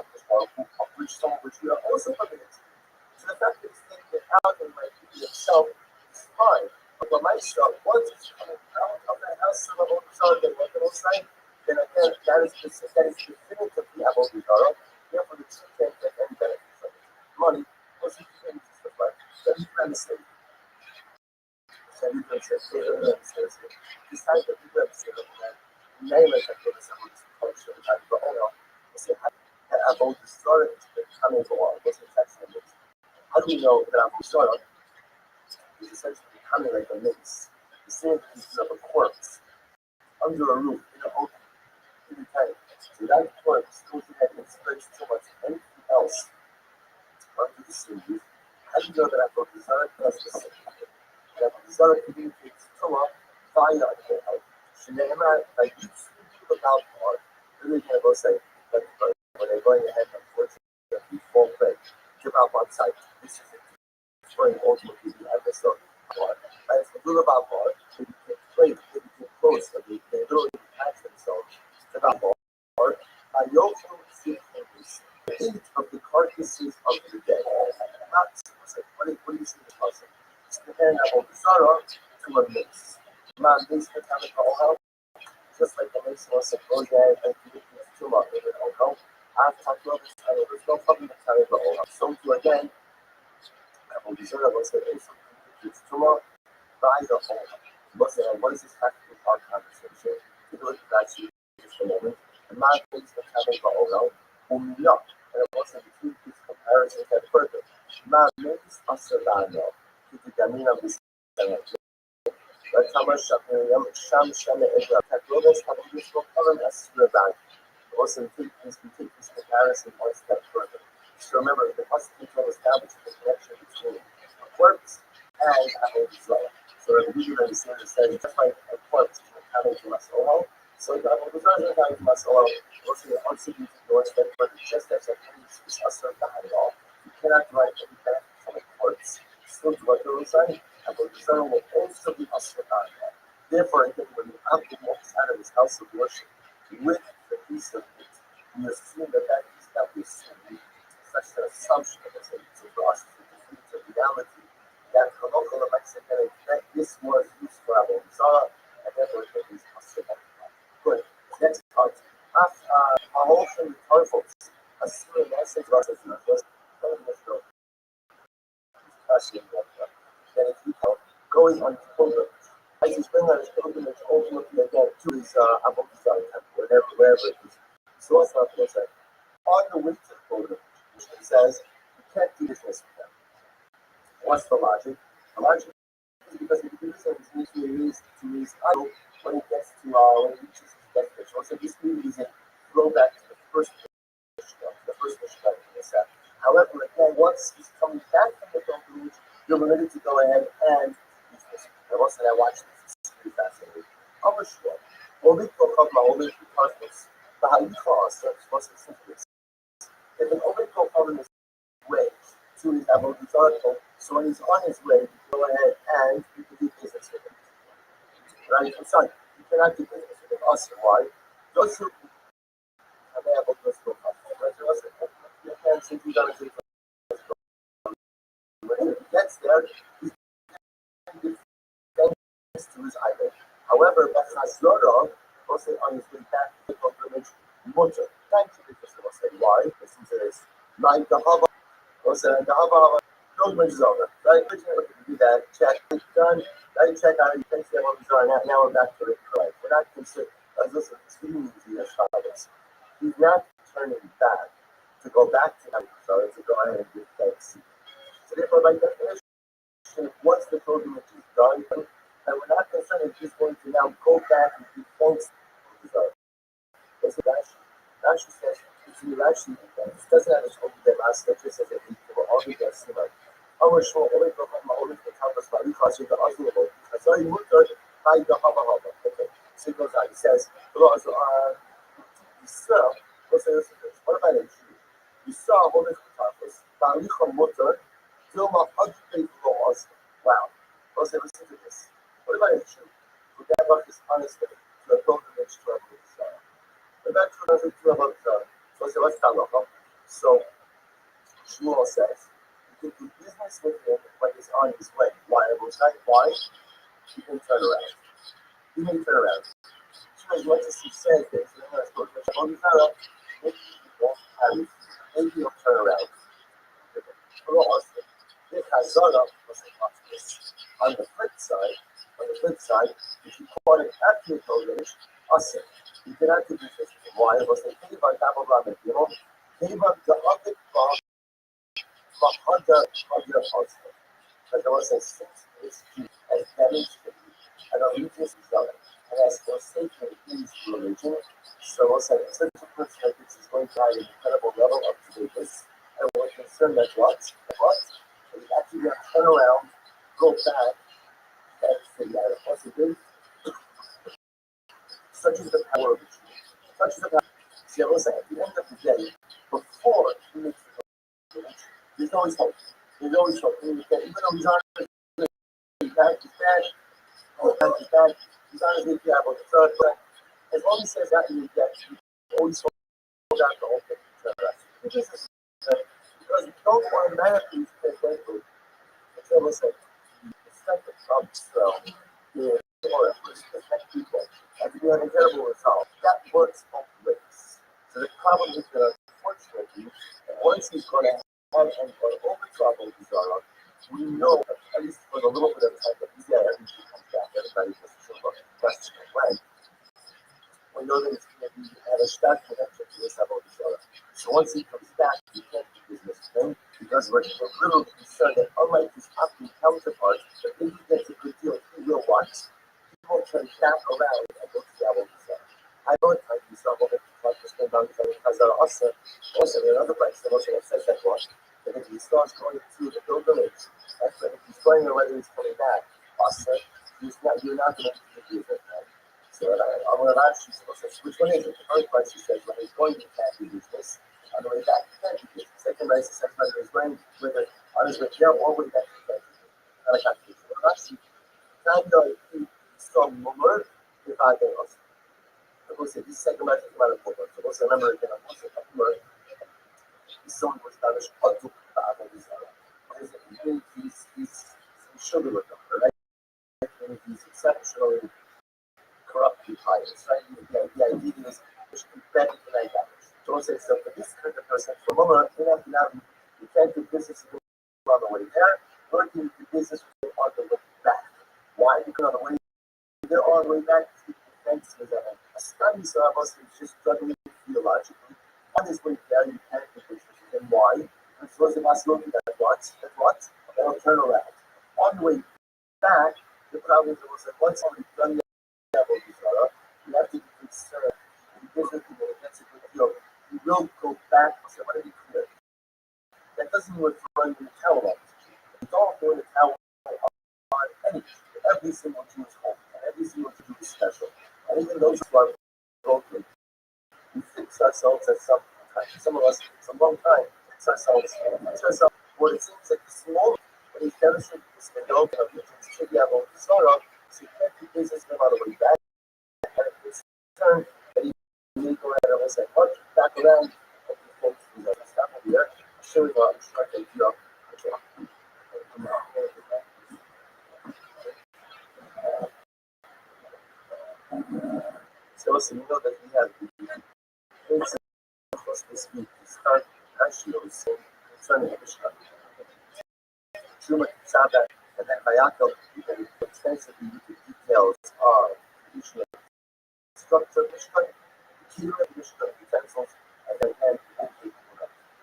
which we are also permitted to. So the fact that it's taking it out and might be itself is fine. But for myself, once it's coming out of the house of Avodah Zarah, then what can I say? Then again, that is definitively Avodah Zarah. Therefore, the two can't get any benefit from it. Money, what's the thing to stuff like? Then you can say, decide that you have said that name it and put someone's culture and the oil. That Avodah Zarah is becoming the one. What's the text in this? How do we know that Avodah Zarah is essentially becoming like a mix? The same piece of a corpse under a roof in an open in a tank. So that corpse goes ahead and spreads so much anything else under the same roof. How do you know that Avodah Zarah does the same thing? That Avodah Zarah communicates to us via a head. Shneimar, like you see the mouth part, really going to go say, when they're going ahead, unfortunately, fall prey, give out one side. This is destroying ultimately the episode part. And it's the rule about part, they became great, they became close, but they literally attach themselves to that part. Yokel see the heat of the carcasses of the dead. Not what do you see in the puzzle? It's comparing Avodah Zarah to a mace. Man, mace can have it just like the mace was a project and to too much of it. I've talked about this, there's no problem to carry the whole. So to again, Und die Sonne was also it's tomorrow by the home. What is this practical part conversation? To do it actually just a moment. And my things that having got all out. And it wasn't between these comparisons that further. My makes us a line up to the Gamina with וכמה שם את הקטגוריות הבודדות column as to the bank. Also, take this comparison one step further. So remember, the hospital establishes the connection between a corpse and a desire. So the usual understanding says just like a corpse having to mas'olah, so the desire is having to mas'olah. Also, the unsignificant one step further, just as a case is also behind all. You cannot derive any benefit from a corpse. Still, to what you're saying, and the desire will also be also behind all. Therefore, I think when you have to walk out of his house of worship with the piece of it, you assume that piece that we see, such an assumption of it, to us, to reality, that the local Mexican, that this was used for Abu Zara, and therefore it is possible. Good. Next part. Our motion with Tarfos, assuming message was as the first question, that if you going on pilgrimage, as he's bringing on his pilgrimage ultimately again to his Abu Zara temple, wherever it is. So what's not going to say? On the way to the pilgrimage, it says you can't do business with them. What's the logic? The logic is because if you do business, it means to use idle when it gets to when it reaches its destination. So this means a throwback to the first mission in the set. However, again, once he's coming back from the pilgrimage, you're limited to go ahead and use this. And also, I watched this. It's really fascinating. Overshaw. Only for only because the Halifa was simply if an overcoat on his way to his Abu article, so when he's on his way, you go ahead and you can do business with him. Right? I'm sorry, you cannot do business with him. Also, why? Those who have Abu Dhabi, you can't simply go to when he gets there, he's thanks to his idol. However, Bechazorah, also on his way back to the pilgrimage, mutter. Thank you, because they will say, why? Listen to this. Like the Hava, also the Hava, pilgrimage is over. Right? You do that, check, it's done. Now you check out, you can see what was on. Now we're back to it. Right? We're not considered, as this is speaking to the Shabbos. He's not turning back to go back to him, so to go ahead and give thanks. So therefore, by definition, once the pilgrimage is done, and we're not concerned if he's going to now go back and give thanks to the That's what Rashi says. It's in Rashi. It doesn't have its own master. It just says it for all the guys. Our show only from always the campus by because of the Oswald. So he moved to by the Hava. Okay. So it goes on. He says, you saw, what about it? You saw all this campus. Balicha Mutter, Dilma Hudson laws. Wow. Also, listen to this. What about it? Would that work is honest to the pilgrimage to Abu Dhabi? So Shmuel says you can do business with him when he's on his way. Why? Why? He can turn around. He may turn around. Shmuel, what does he say? Maybe he'll turn around. On the flip side, if you call it after your pilgrimage, awesome. You cannot do business with him. Why? It was a cave on top of Rabbi. Cave on the other part, Mahada Hostel. But there was a 6 history as demonstrated, and allegiance is done. And as for safety in religion, so also such a person like this is going to have an incredible level of forgiveness. And we're concerned that what? And you actually going to turn around, go back, and figure out a possibility. Such is the power of the truth. Such is the power. See, I will say, at the end of the day, before he makes the pilgrimage, there's always hope. There's always hope. Even though he's on his way, he's bad, he's on his way to Apple, but as long as he says that, you always hold out the whole thing. Because we don't automatically stay faithful. That's what I will say. It's like the Trump's or protect people. And to do an incredible result. That works both ways. So the problem is that unfortunately, once he's going to have and go over trouble, we know, at least for a little bit of time, that everybody comes back, everybody just sort of a question of when. We know that it's going to be at a start connection to this level of Torah. So once he comes back, he can't do business with him because we're literally concerned that unlike his opposite counterparts, that if he gets a good deal, he will what? He will turn back around and go to the level of Torah. I know it's like you saw what the spend on because also in another place, the Moshe says that one. That if he starts going to the pilgrimage, that's when if he's going or whether he's coming back, also, you're not going to do it. So I'm going to ask you, which one is it? The first place he says, when he's going to can't do business. On the way back, he can't do business. The second place he says, whether he's going with it, on his way there, or way back, he can't do business. And I can't do it. I'm asking, kind of, he's so mummer, if I don't know. So we'll say, this second place is not important. So we'll say, remember again, I'm also a mummer. He's someone who's not as hard to put out of his own. He's sugar with them, right? And he's exceptionally corruptly pious, right? The idea is better than I got. Don't say so for this kind of person. For a moment, you can't do business with him on the way there, nor can you do business with him on the way back. Why? Because on the way there, on the way back, the defense is a study, so I was just struggling theologically. On his way there, you can't do business with him. Why? Because those of us looking at what? They'll turn around. On the way back, the problem was that once somebody's done you have to be concerned. If he doesn't think that it gets a good deal, he will go back. So I want to be clear. That doesn't mean we're throwing the towel on. We don't throw the towel on every single Jew is holy, and every single Jew is special. And even those who are broken, we fix ourselves at some time. Some of us, it's a long time, fix ourselves. What it seems like this moment, when he's demonstrating this adult of the trivial sorrow, so you can't do business no matter what he does. And it's turn that he may go ahead and say, back around, and he thinks he's like, stop over here. Show him up, start to do up. So listen, you know that we have things across this week. We start actually concerning the Mishnah. Truma Tzada, and then Bayakal, we can extensively look at details of traditional structure of Mishnah, the Mishnah utensils, and then end with the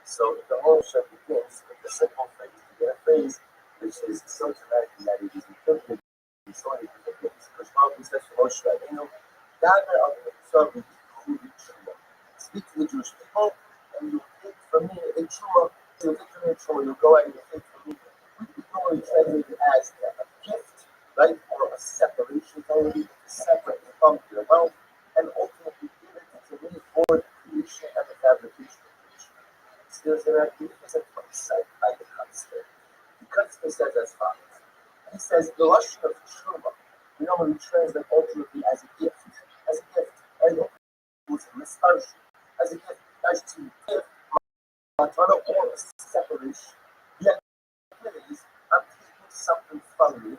So the whole show begins with a simple phrase. You get a phrase which is so dramatic that it is interpreted in so many different ways. Because Rabbi says to Moshe Rabbeinu, speak to the Jewish people, and you take from me a truma. You take from me a truma. You go out and you take from me. We normally translate it as a gift, right, or a separation. Only separate from your wealth, and ultimately give it to me for the creation and the fabrication of creation. So there's an magnificent insight by the concept. The concept says as follows. He says the lashon of truma we normally translate ultimately as a gift, and was misfunction as a gift, as to give matana or a separation. The idea is I'm taking something from you.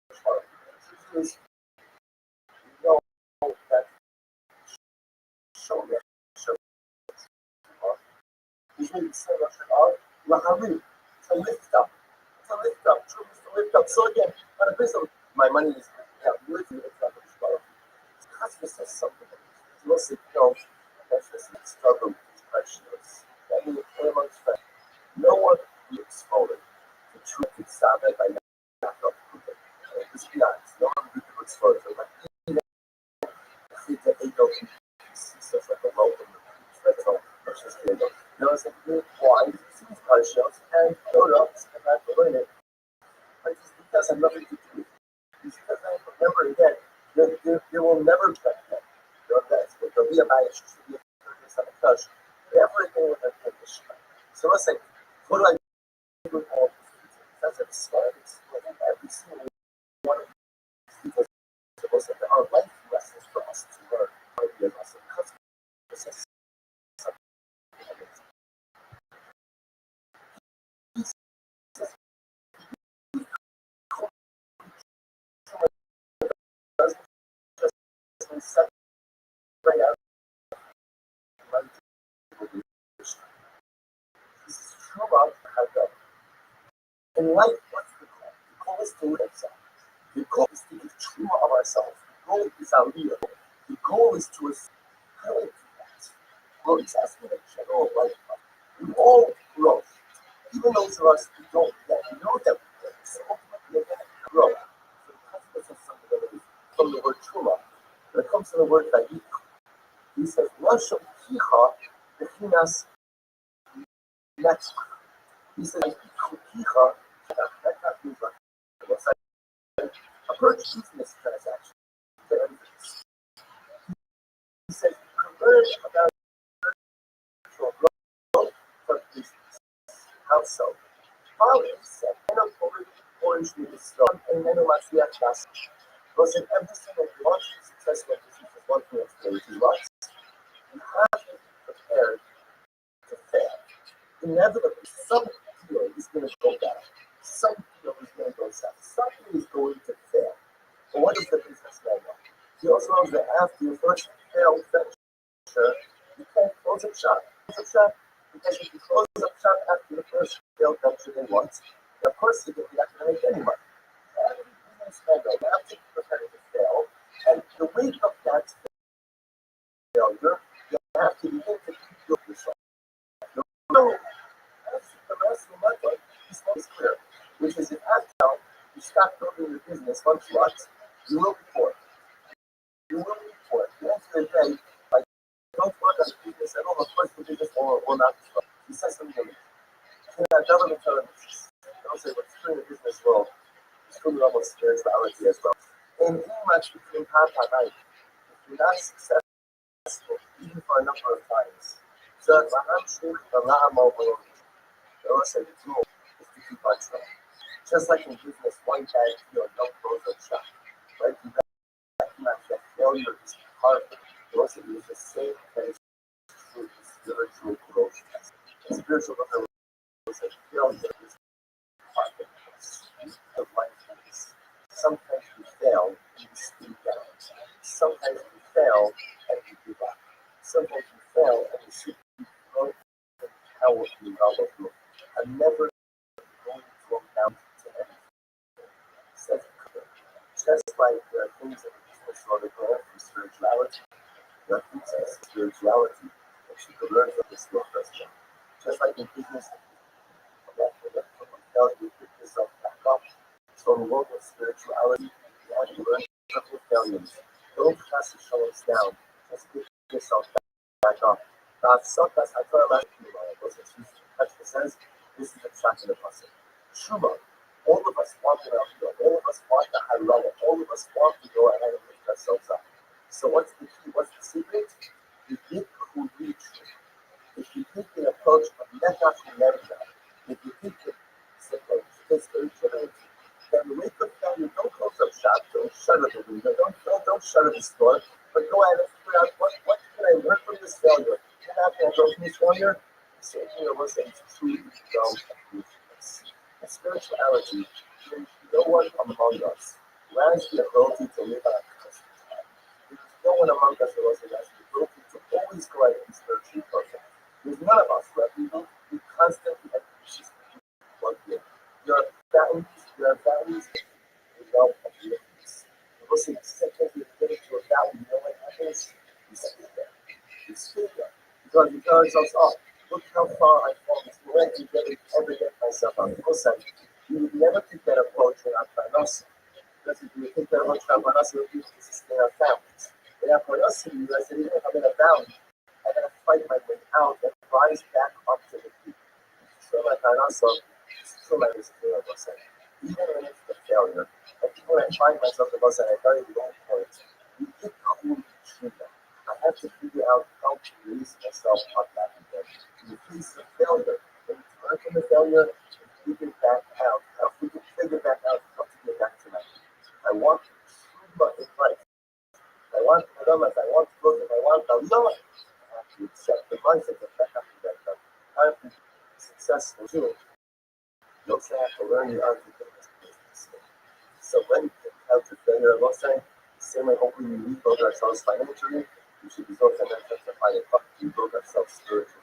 The is we know that show usually say Laharim, to lift up, truth is to lift up. So again, on a base of my money is lifting it up. Customer says something. You will say, no, that's just a struggle with precious. That means amongst friends. No one will be exposed. The truth is sound by not proven. Let's be honest. No one will be exposed. Like, even if the ego sees us like a low in the that's all. That's just ego. You know, it's like, why? He sees partials and showed up and not to learn it. But it's because I'm nothing to do with it. It's because I remember again. There will never be that. There'll be a bias. There'll be a touch. Everything with a condition. So let's say, what do I do with all these people? That's a start. Every single one of these people is supposed to have our life lessons for us to learn. Be a lesson. This is true about how In life, what's the call? The call is to live ourselves. The goal is to give true of ourselves. The goal is our real. The goal is to how do we do that? Well, it's asking a general life. We all grow. Even those of us who don't yet know that we grow. So ultimately, we grow. So the consequence of something that is from the word truma, when it comes to the word vayik, he says, Lashem kicha bechinas netzach. He says, kicha, that means like, what's that? A purchase business transaction. He says, you can learn about spiritual growth from business. How so? He said, orange with the storm, and then Matzliach Nas. Was it everything that you want to be successful in business is one thing that's very right. You have to be prepared to fail. Inevitably, some deal is going to go down. Some deal is going to go south. Something is going to fail. But what does the businessman know? He also knows that after your first failed venture, you can't close up shop. Because if you close up shop after the first failed venture they want, of course you're not going to make any money. Every businessman knows you have to be prepared to fail, and the weight of that failure, you have to begin to keep yourself. No, that's the rest of my life. This one is clear, which is if after you stop building your business once you want, you will be poor. You will be poor. At the end of the day, like, don't work on the business at all. Of course, the business will not be strong. He says something to me. Government services. Don't say what's true in the business world. It's true in almost spirituality as well. And pretty much between half and night, if you're not successful, even for a number of times, so the Lord said the rule is to keep on trying. Just like in business, one bad deal, don't close up shop. Right? You recognize that failure is hard. The Lord said it is the same as true spiritual growth. And spiritual growth is that failure is part of life. Sometimes you fail and you speak down. Sometimes you fail and you give up. Sometimes you fail and you see growth and power in your. I'm never going to amount to anything. Just like there are things that we can sort of learn from spirituality, there are things in spirituality that you can learn from this world as well. Just like in business, you pick yourself back up. So in the world of spirituality, you have to learn from your failures. Don't cast your shoulders down. Just pick yourself back up. Sometimes I thought about it says, this is a track in the process. Shuma, all of us want to know, all of us want the high level, all of us want to go ahead and lift ourselves up. So what's the key? What's the secret? You get who reach. If you take the approach of Mecca to America, if you take the approach to spirituality, then you wake up and you don't close up shop, don't shut up the window, don't shut up the store, but go ahead and figure out what can I learn from this failure? Can I learn from this failure? So you know, it's truly go. Spirituality, there is no one among us who has the ability to live on a constant time. There is no one among us who has the ability to always go ahead and be spiritually perfect. There's none of us who have the ability to be constantly and consistently plugged in. There are values without abilities. We'll say the second you get into a value, you know what happens? You stay there. You stay there. Because you tell yourselves, oh, look how far I've fallen. When I ever get myself on the side, you would never take that approach without Parnassus. Because if you take that approach without Parnassus, you would be able to sustain our families. Without Parnassus, you realize that even if I'm in a valley, I gotta fight my way out and rise back up to the peak. So like Parnassus, so like this thing of us. Even when it's the failure, and even when I find myself at a very low point, you get cool treatment. I have to figure out how to raise myself up back again. In the face of failure, when you learn from the failure, you figure back out. How we can figure back out how to get back to my feet. I want to true in life. I want to love life. I want to look if I want to love. I have to accept the mindset that I have to get done. I have to be successful too. You also have to learn the art of business. So when you encounter failure, I'm not saying the same way hopefully we rebuild ourselves financially, we should be so financial to find a to build ourselves spiritually.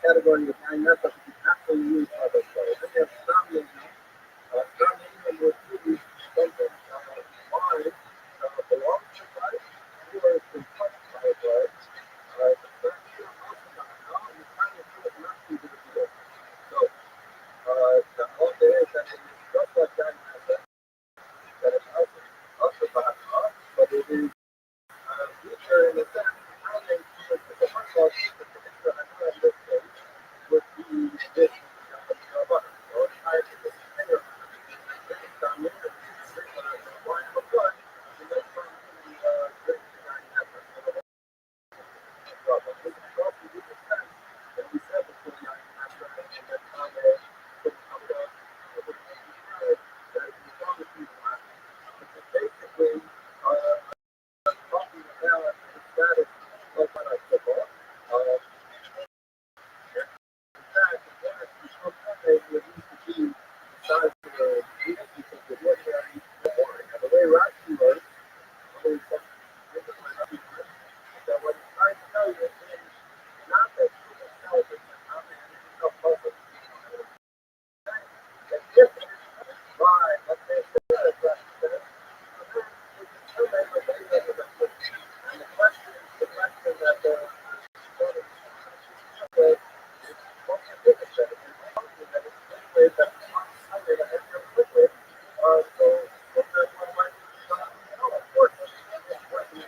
category of nine methods that you actually use other players. Then you have Sammy, Sammy will do something. Mine belongs to life, or is touched by a play. The first year also now, you kind of feel it not to do it. So, the whole day is that it is just like nine methods, that it's also back up, but it is weaker in the sense how they do it. The first of all, the picture I know at this stage would be this button. So it's higher to this finger. This is down here, and line of blood, and then from the great nine methods. So this is also the sense that we said before the nine methods, and then how they put it up, that is the strongest reason why. Which is basically talking about the status of what I football. The way Rothschild works, that what he's trying to tell you is not that human intelligence is not managing a puzzle. That if by, let's say, and the question that what's the biggest benefit? That it's this way that Sunday that ends up quickly. So if there's one way to no, of course, it's working.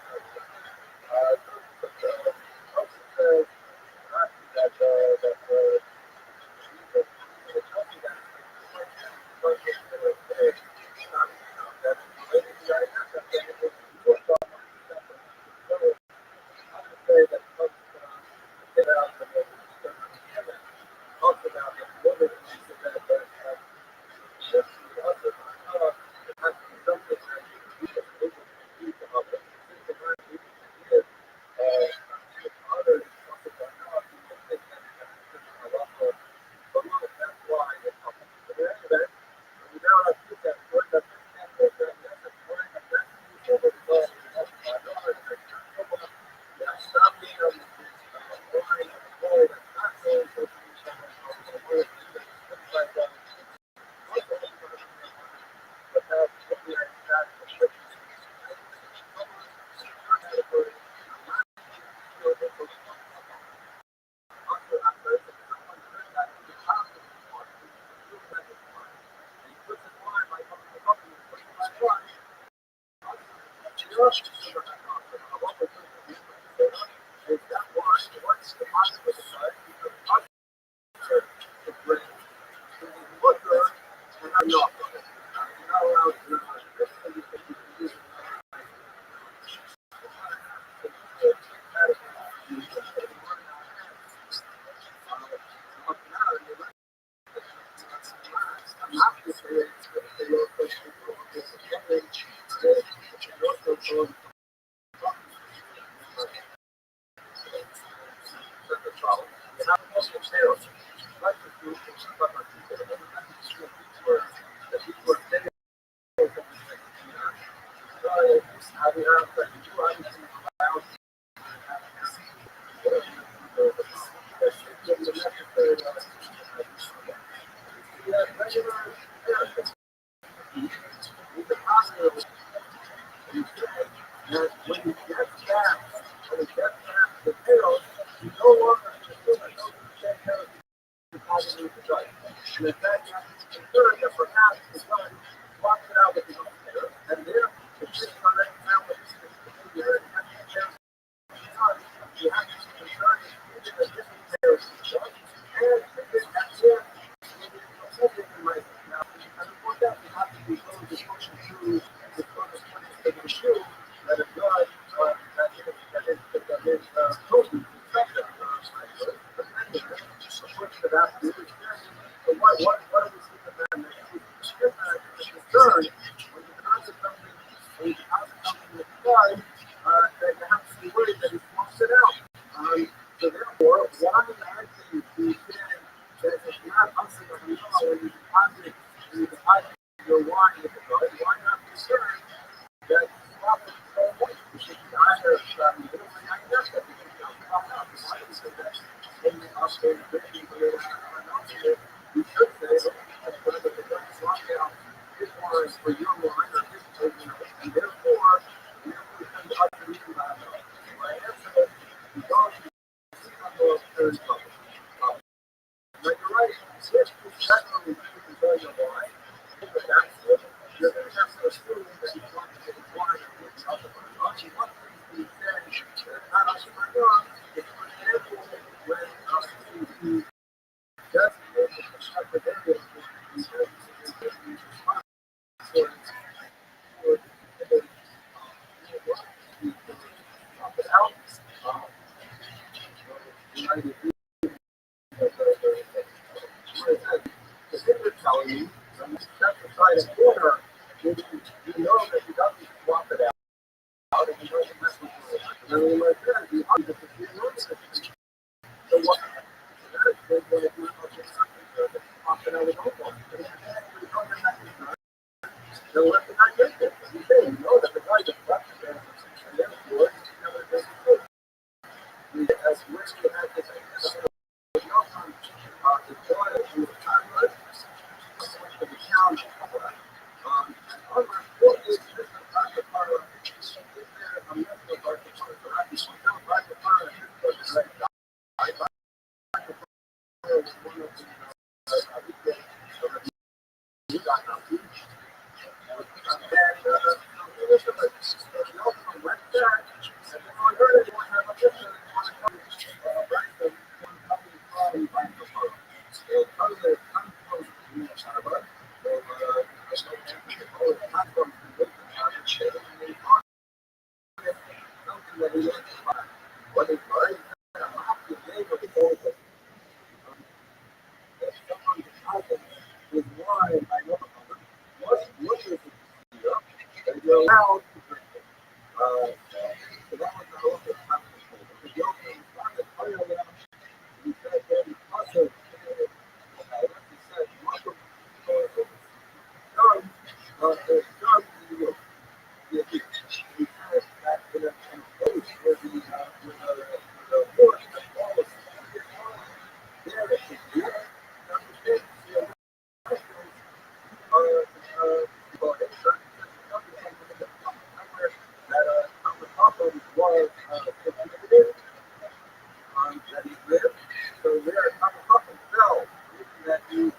And in fact, he's concerned that perhaps the son swaps it out with his own pair, and there, the kid is already found with his behavior and has to share his son. You have to be concerned that he's in a different pair of son, and that's it. Now, and of course, that we have to be willing to push through the sort of things that shoe that is good, that is totally effective. Of that is so what do we see from that? The concern when you contact something, when you contact something with blood, that you have to be worried that it won't sit out. So therefore, why imagine the sin that is not something that we know when you deposit your wine with the blood? Why not be concerned that you swap it so much? You should be either middle or not that because you don't swap out. Why do you say that? In the upstairs drinking or you should say, that's what the blood swap out his wine for your wine or his drinking, and therefore, you come to us to reason about it. My answer is, you don't see on those third level. Now you're right, if you generally enjoy your wine, but that's it, you're going to have to assume that you want to get wine or get alcohol. Actually, one thing you said, not entrepreneur, it's for example, when he does make a constructive area, he does telling you, when you step aside a corner, you know that he doesn't swap it out, and he doesn't mess with it. And then like that, he understands it. So what? That is when you swap it out with alcohol. And if you don't have that concern, then let the guy take it. You say, you know that the guy just left it there, and therefore, you never take it. As much as you have this idea, the joy of the time, right? The challenge of that. What is this part of is there a mental part of Rabbi? Some part of is like I was one of the you got now. And also went back, and then I heard it one time, I just want to come right from coming from so probably come from Shabbat. So come from something that he wants to buy. What is right? I'm not the name of the gold that someone deposit is why I know what is it here? And you're allowed to drink it. So that was the whole complicated. The yoke is not a fire around. He said that he also he said, welcome to John to the yoke. He said that in a place where the horse that follows there it should be. That he lived. So there, a couple fell, that he lived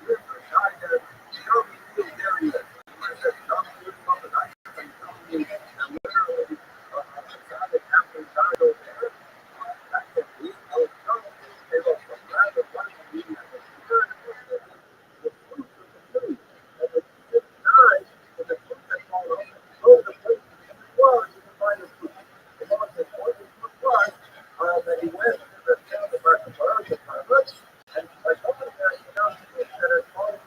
or died there. Tell me who there he is. I said, tell me who's from the night. And tell me that literally decided after he died over there. That can be. I was telling you, they were from rather one of the meeting that was here. The food was the food. And the food died, and the food that fallen off. Go to the place where he was, you can find the food. And what the point of the food was, that he went to the town of Barcelona, and by going there, he found people that had fallen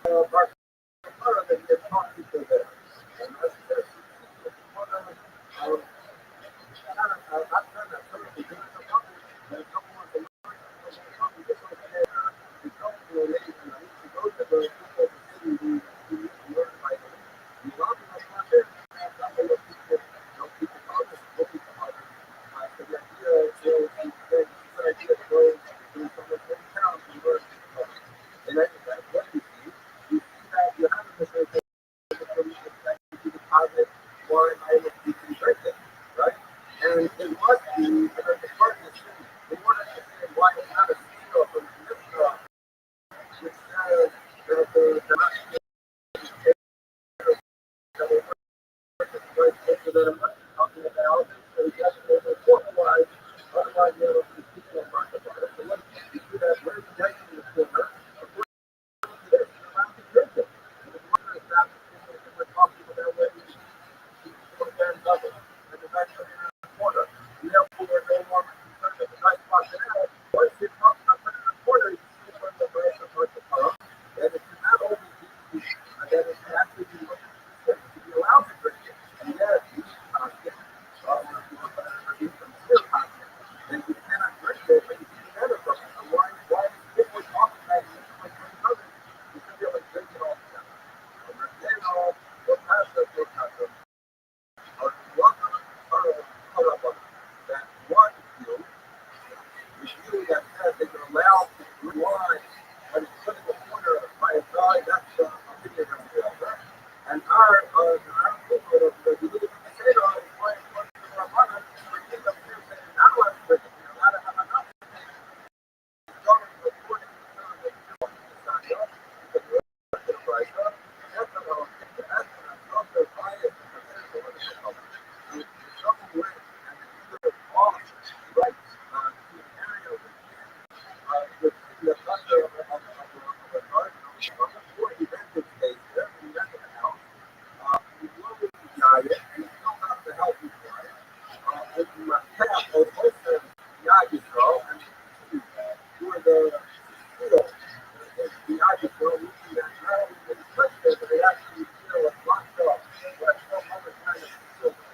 from Barcelona that he had taught people there. And that's just one of I'm trying to tell you, there's a couple, and a couple of them, there's a couple of different the couple of days, and I used to go to those people who used to learn by them. And a lot of them are not there. A couple of people, people talk, people talk. So the idea is the idea to go to some of the towns and learn people. And I think that's what you see that you have this that you deposit wine items you can drink it, right? And it must be that the partnership, in order to say why it's not a steal from this once you talk about putting in a corner, you see from the verse of the Torah, that it should not only be, that it should actually be what it should be allowed to drink it. And yes, you can get if you want to eat from still content, then you cannot drink it, but you can better from it. So why if we're talking about it, like brothers, you should be able to drink it all together. So we're saying all, we're past the or that one view is view that says they can allow wine when it's put in the corner by a guy, that's the opinion of the other. And our people, the religious potato is quite one to our mother, we think of here saying, not allowed to drink it, you're allowed to have enough. According to the Messiah, because we're to the right, that's the whole thing. That's the bias and the political color. Someone went and either lost rights to an area within the thunder of a garden before he rented space there, he rented a house. He wanted to diet, and he still got the help he wanted. And he was half of most of the Yisrael, and who were the Yisrael, looking at not only the structure, but they actually locked up. That's no other kind of facility.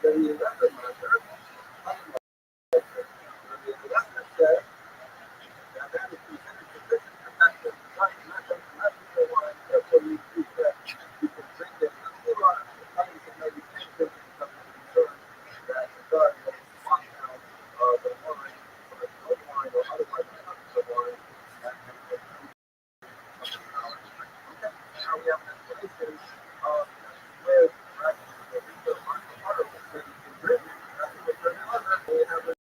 Then the investor manager, the investor said that is considered sufficient protection. Not the wine, therefore you can drink it. The Torah tells you that you can't drink it because of concern that the God will lock down the wine, or the no wine, or otherwise the wine, okay, now we have an explanation of where the water was taken to drink. That's what we're doing. We have a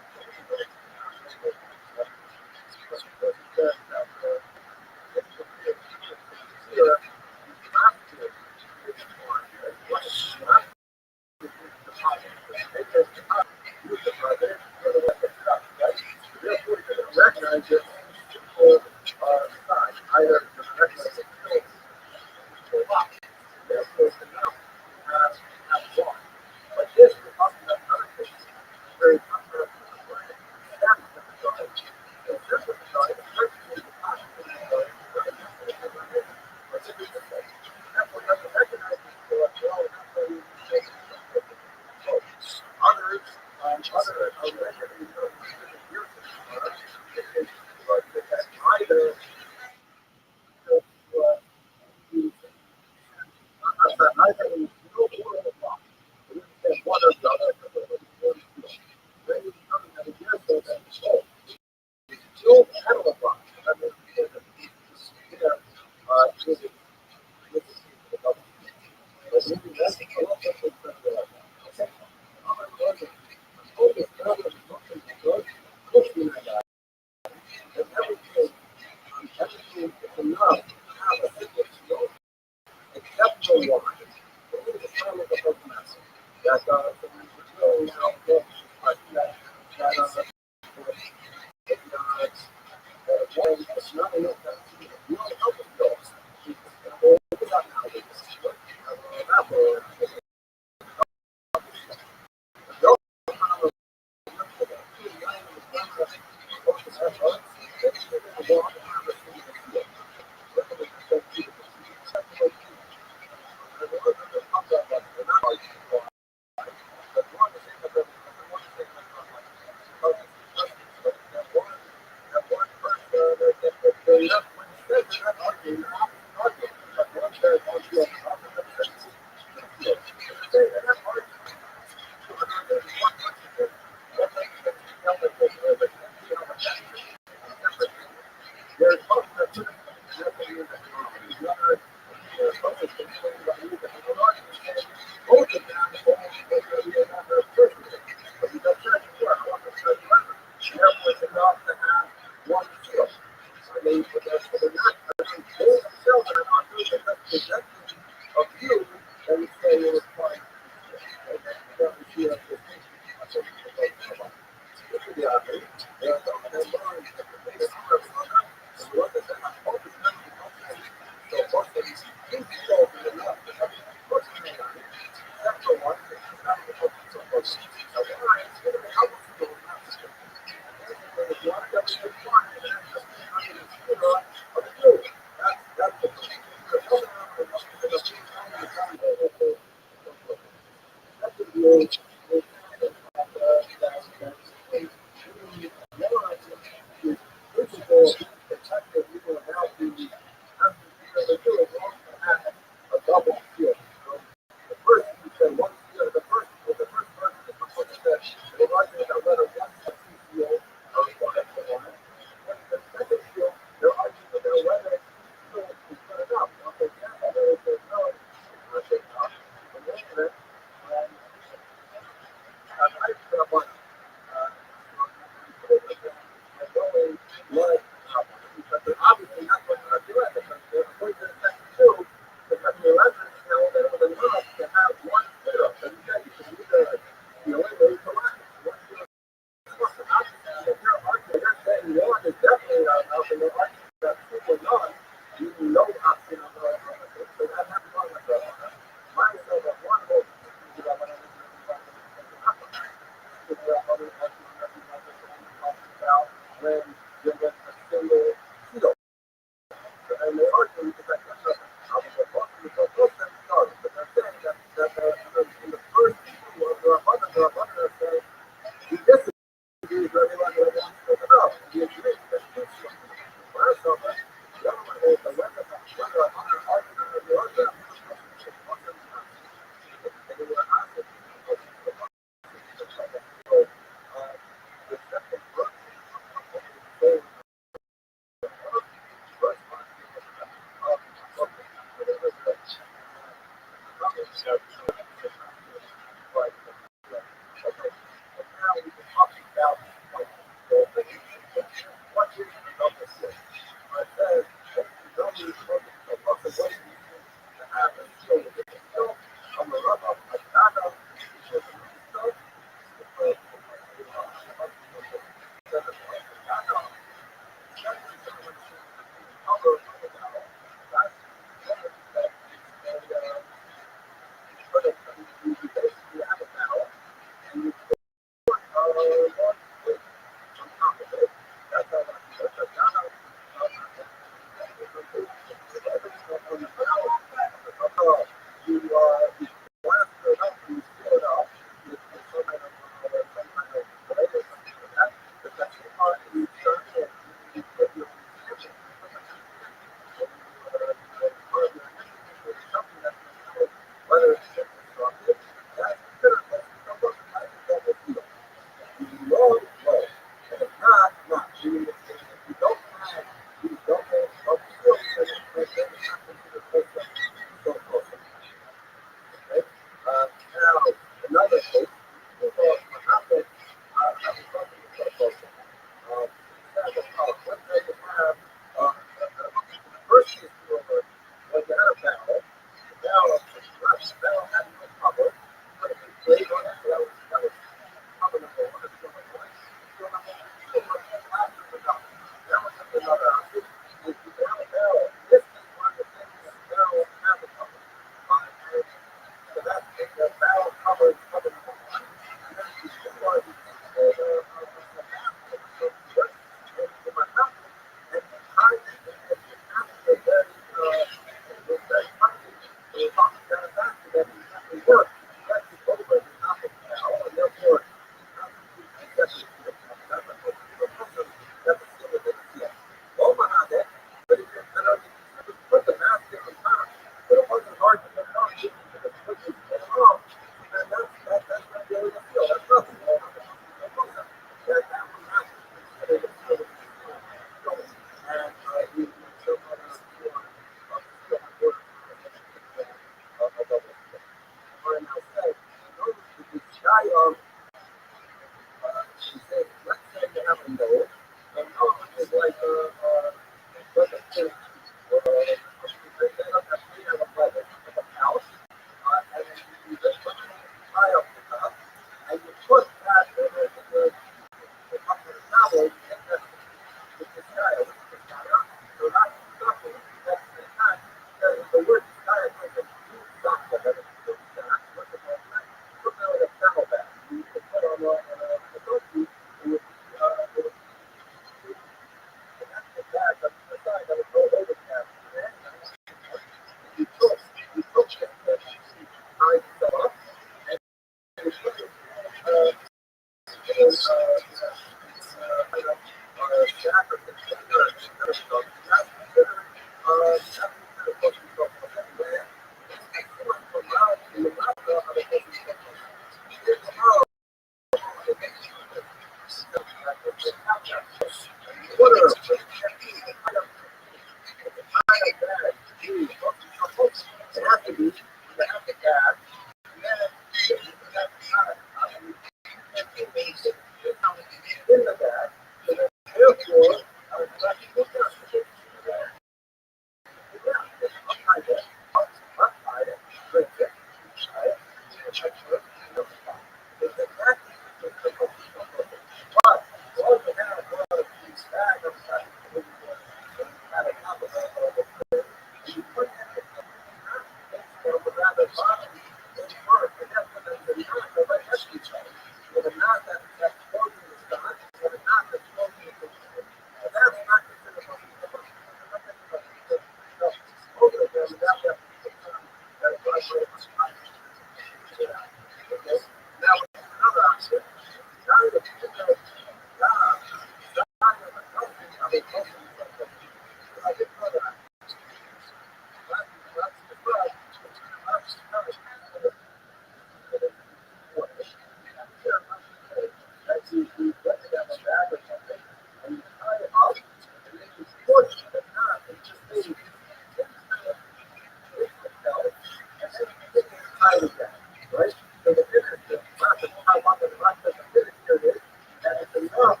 right? So the finish, the process, how long the process of finish here is, and it's enough.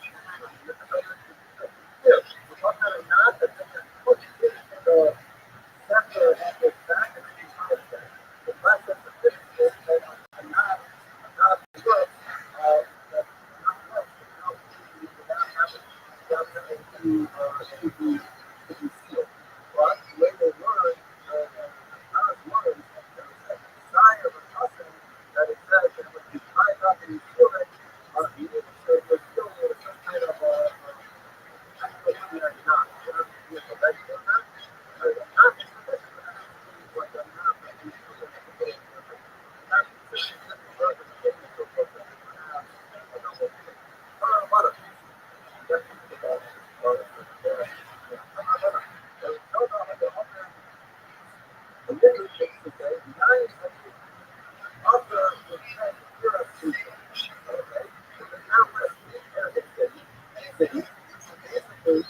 Here, we're talking about a knot that's in the center of the back and the front of that. The process of finish is a knot works, that's not works, without having to be sealed. But the way they learn, God's words, there is a sign of a custom that it says that when you tie it up and you seal it, you need to say you're sealing it with some kind of extraordinary knot. You know, you have to let go of that. The knot is like a knot that you seal it. That's the word of the king is supposed to have a double thing. Butter. That's the butter. The middle takes the day, 9 seconds after the purification. Okay? So the now rest in the city. Basically, city, and the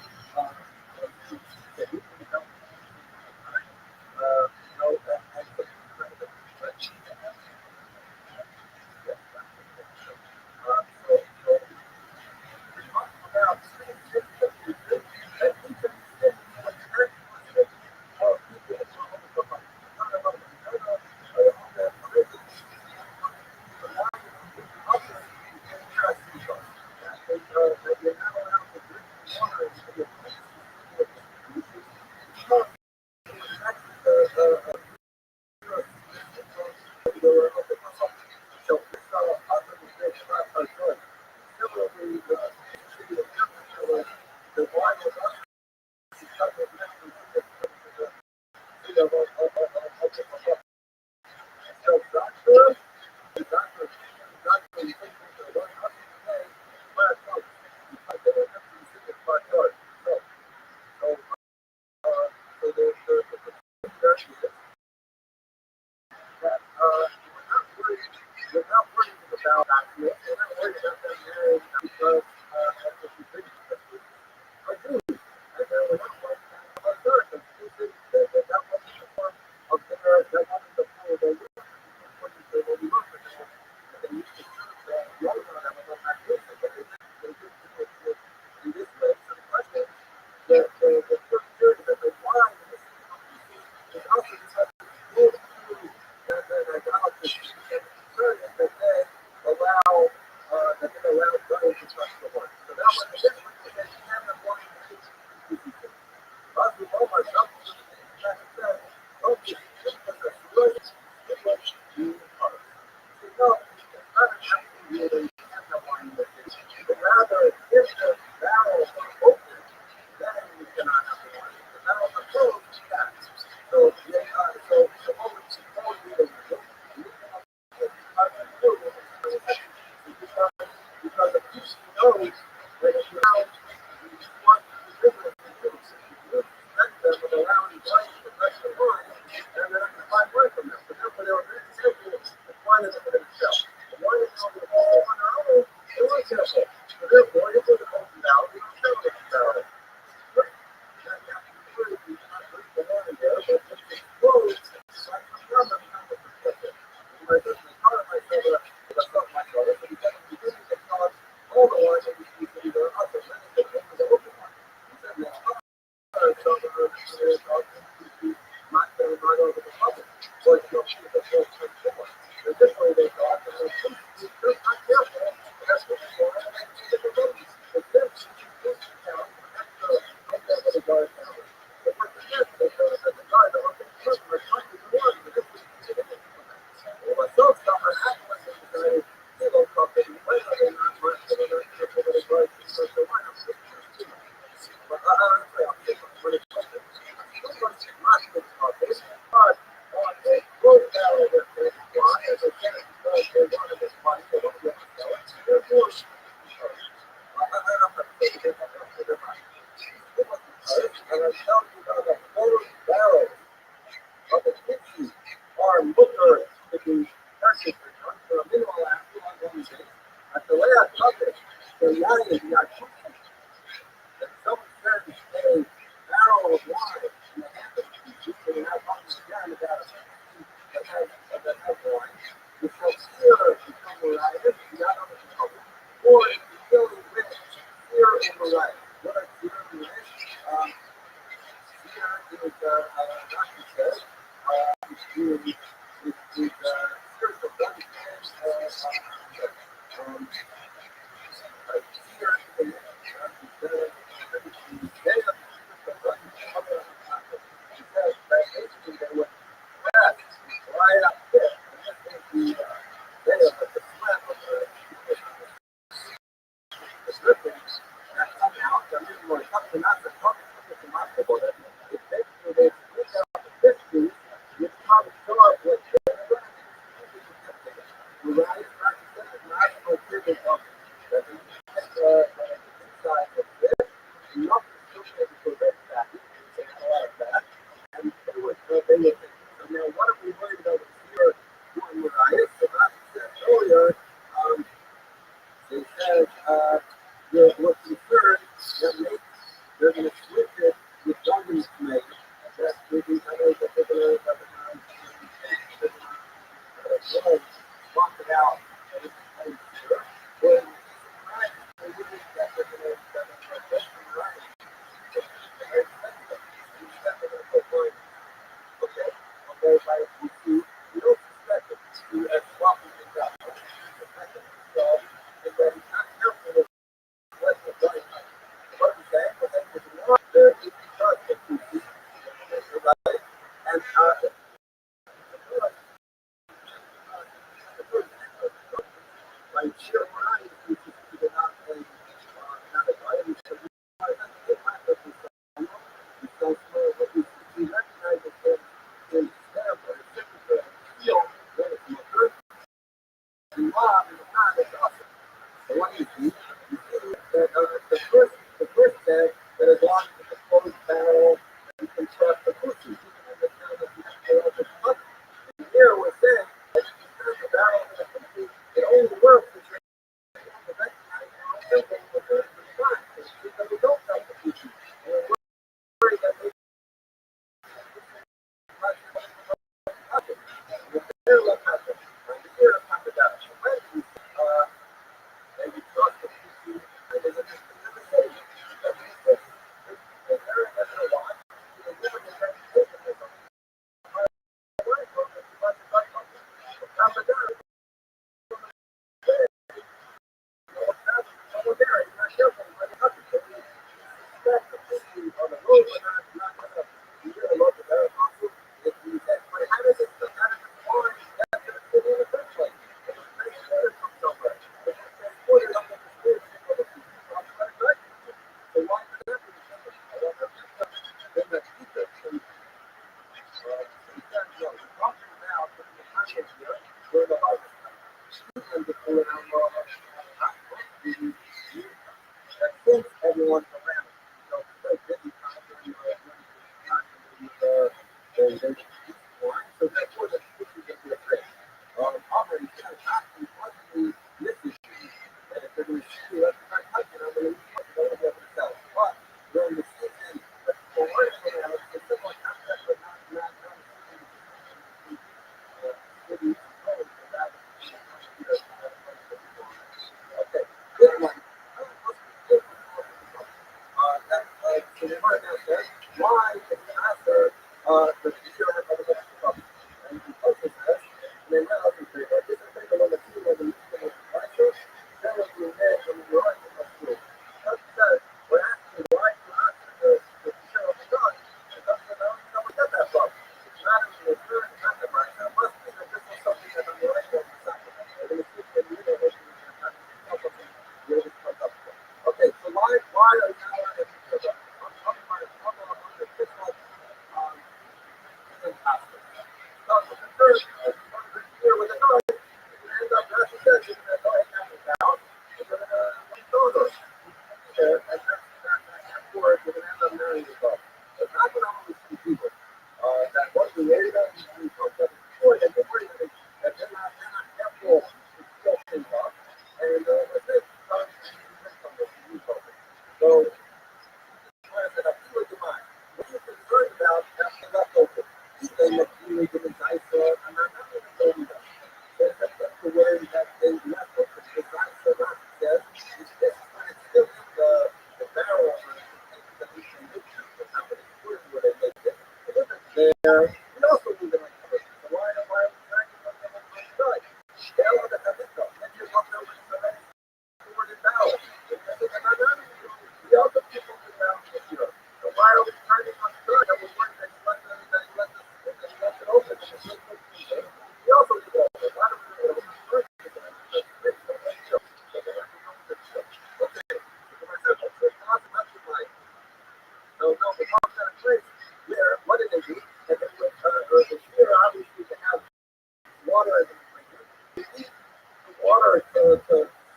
water to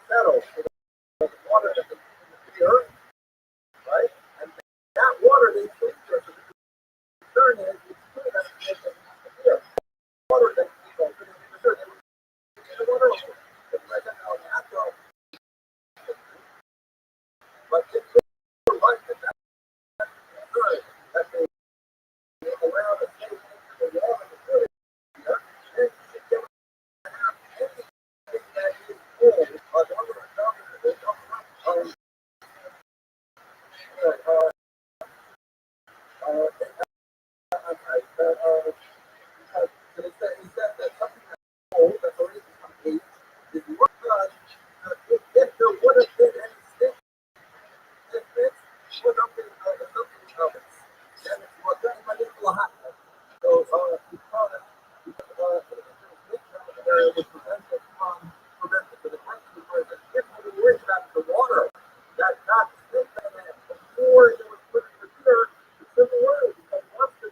settle, for the water to the earth, right? And that water they filter, so the concern is it's good enough to make it clear. Water that the dirt, the water, it's like a natural, but it's right that good that they allow the state to the water to put it here, and you can have anything that is good, but that something that's old, that's already become age, is what does, if there would have been any state, if it's would have been something of it, then it's what anybody will happen. So, because there was prevented so the question was that if we were worried about the water that got state before it was put in the beer, the civil war, because once the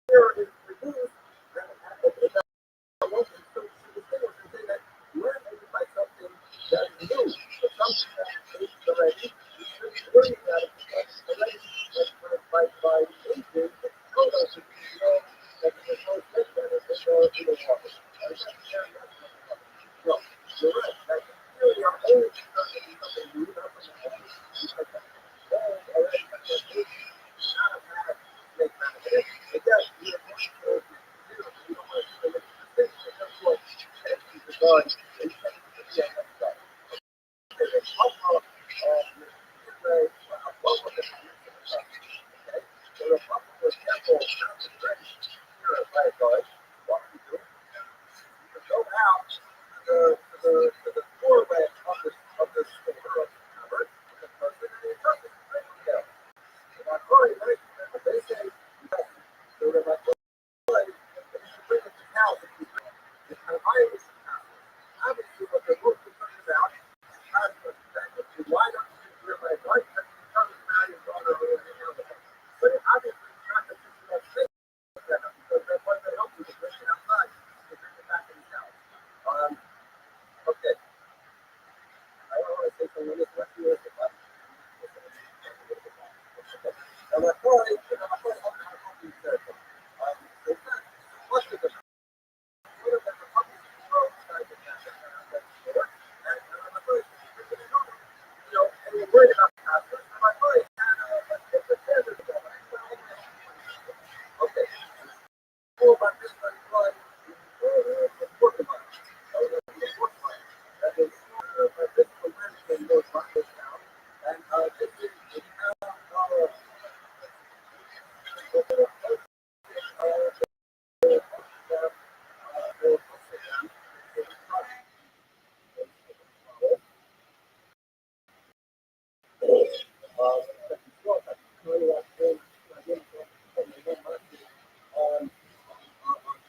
beer is reduced, then it so she distinguished and say that when you buy something that is new, but something that is aged already, you should be worried about it because already by aging, it's still going to be that there's no state that is in the water. No, you're right. That really are always going to be something new, not something old, because that old already has been aged. It's not a bad snake benefit. It does. You're going to you don't want to make a mistake. God, it's so the Papa was careful not to stretch here by God. What we do, you go out to the doorway of the store of the cupboard, the person and the person. Yeah. So my boy, right? They say, so that my boy, you should bring it to house if you bring it. It's kind of Irish house. Obviously, what they're most concerned about is why don't you realize why can't you come and marry your daughter or anything else? But it obviously it's not that you don't think that because that's what they help you to bring it outside, to bring it back in the house. Okay. I don't want to say something this much here, but and my boy, how you said it. It's not much of the and we're worried about pastors. And my boy had a standard of that. Okay, cool about this one, but work about it. That is, this is a Wednesday, those buckets down. And this is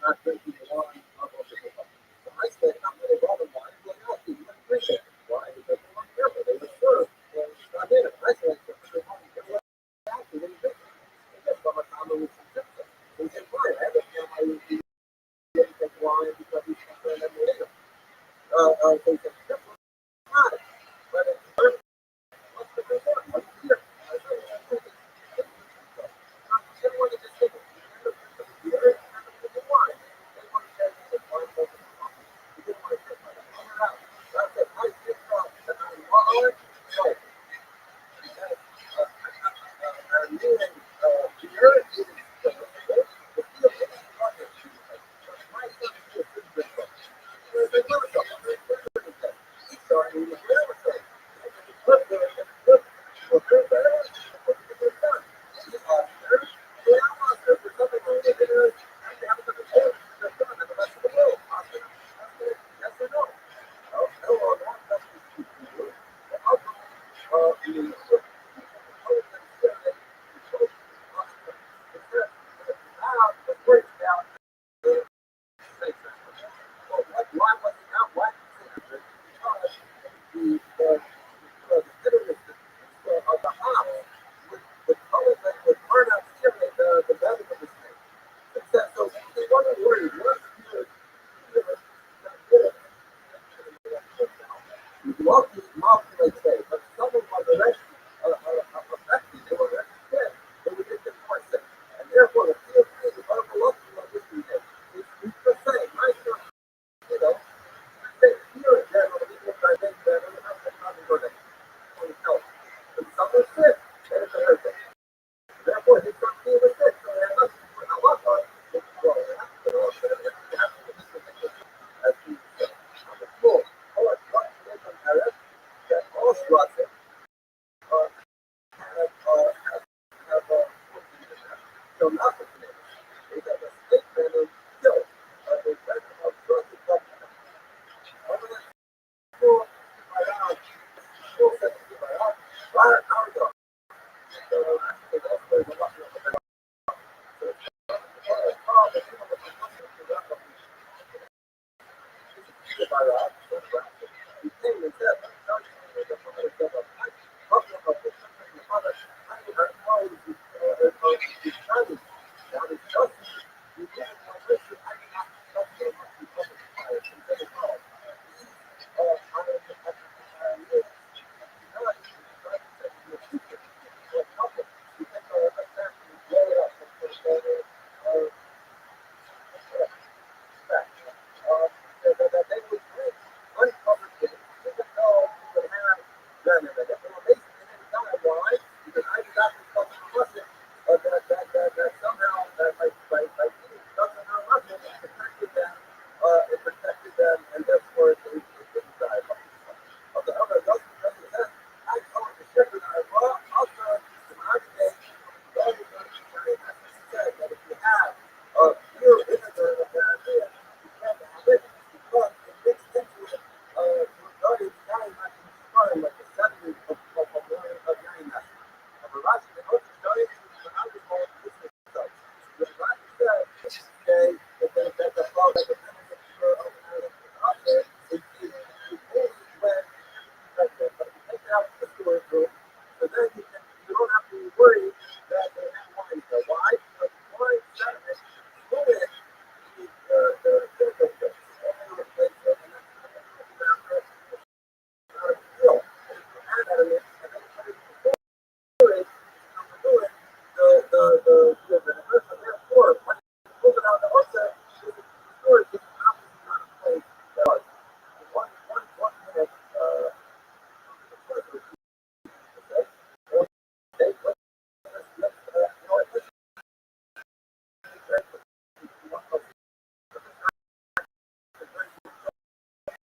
not drinking the wine. So I said, I'm going to roll the wine. He goes, no, Steve, you don't drink it. Why? Because they weren't careful. They were served. And it's not in it. I said, they didn't drink it. And that's what my father was consistent. So he said, fine, I understand why you didn't drink wine because he's concerned that we ate him. So he said, simple, not it. But it's first, what's the concern? What's here? I said, everyone is just thinking, beer, and the wine. They want to say, it's wine, you didn't want to take my that's it. I think no. And me and beer is the field is my son is a good drinker. They love it. walk this mouth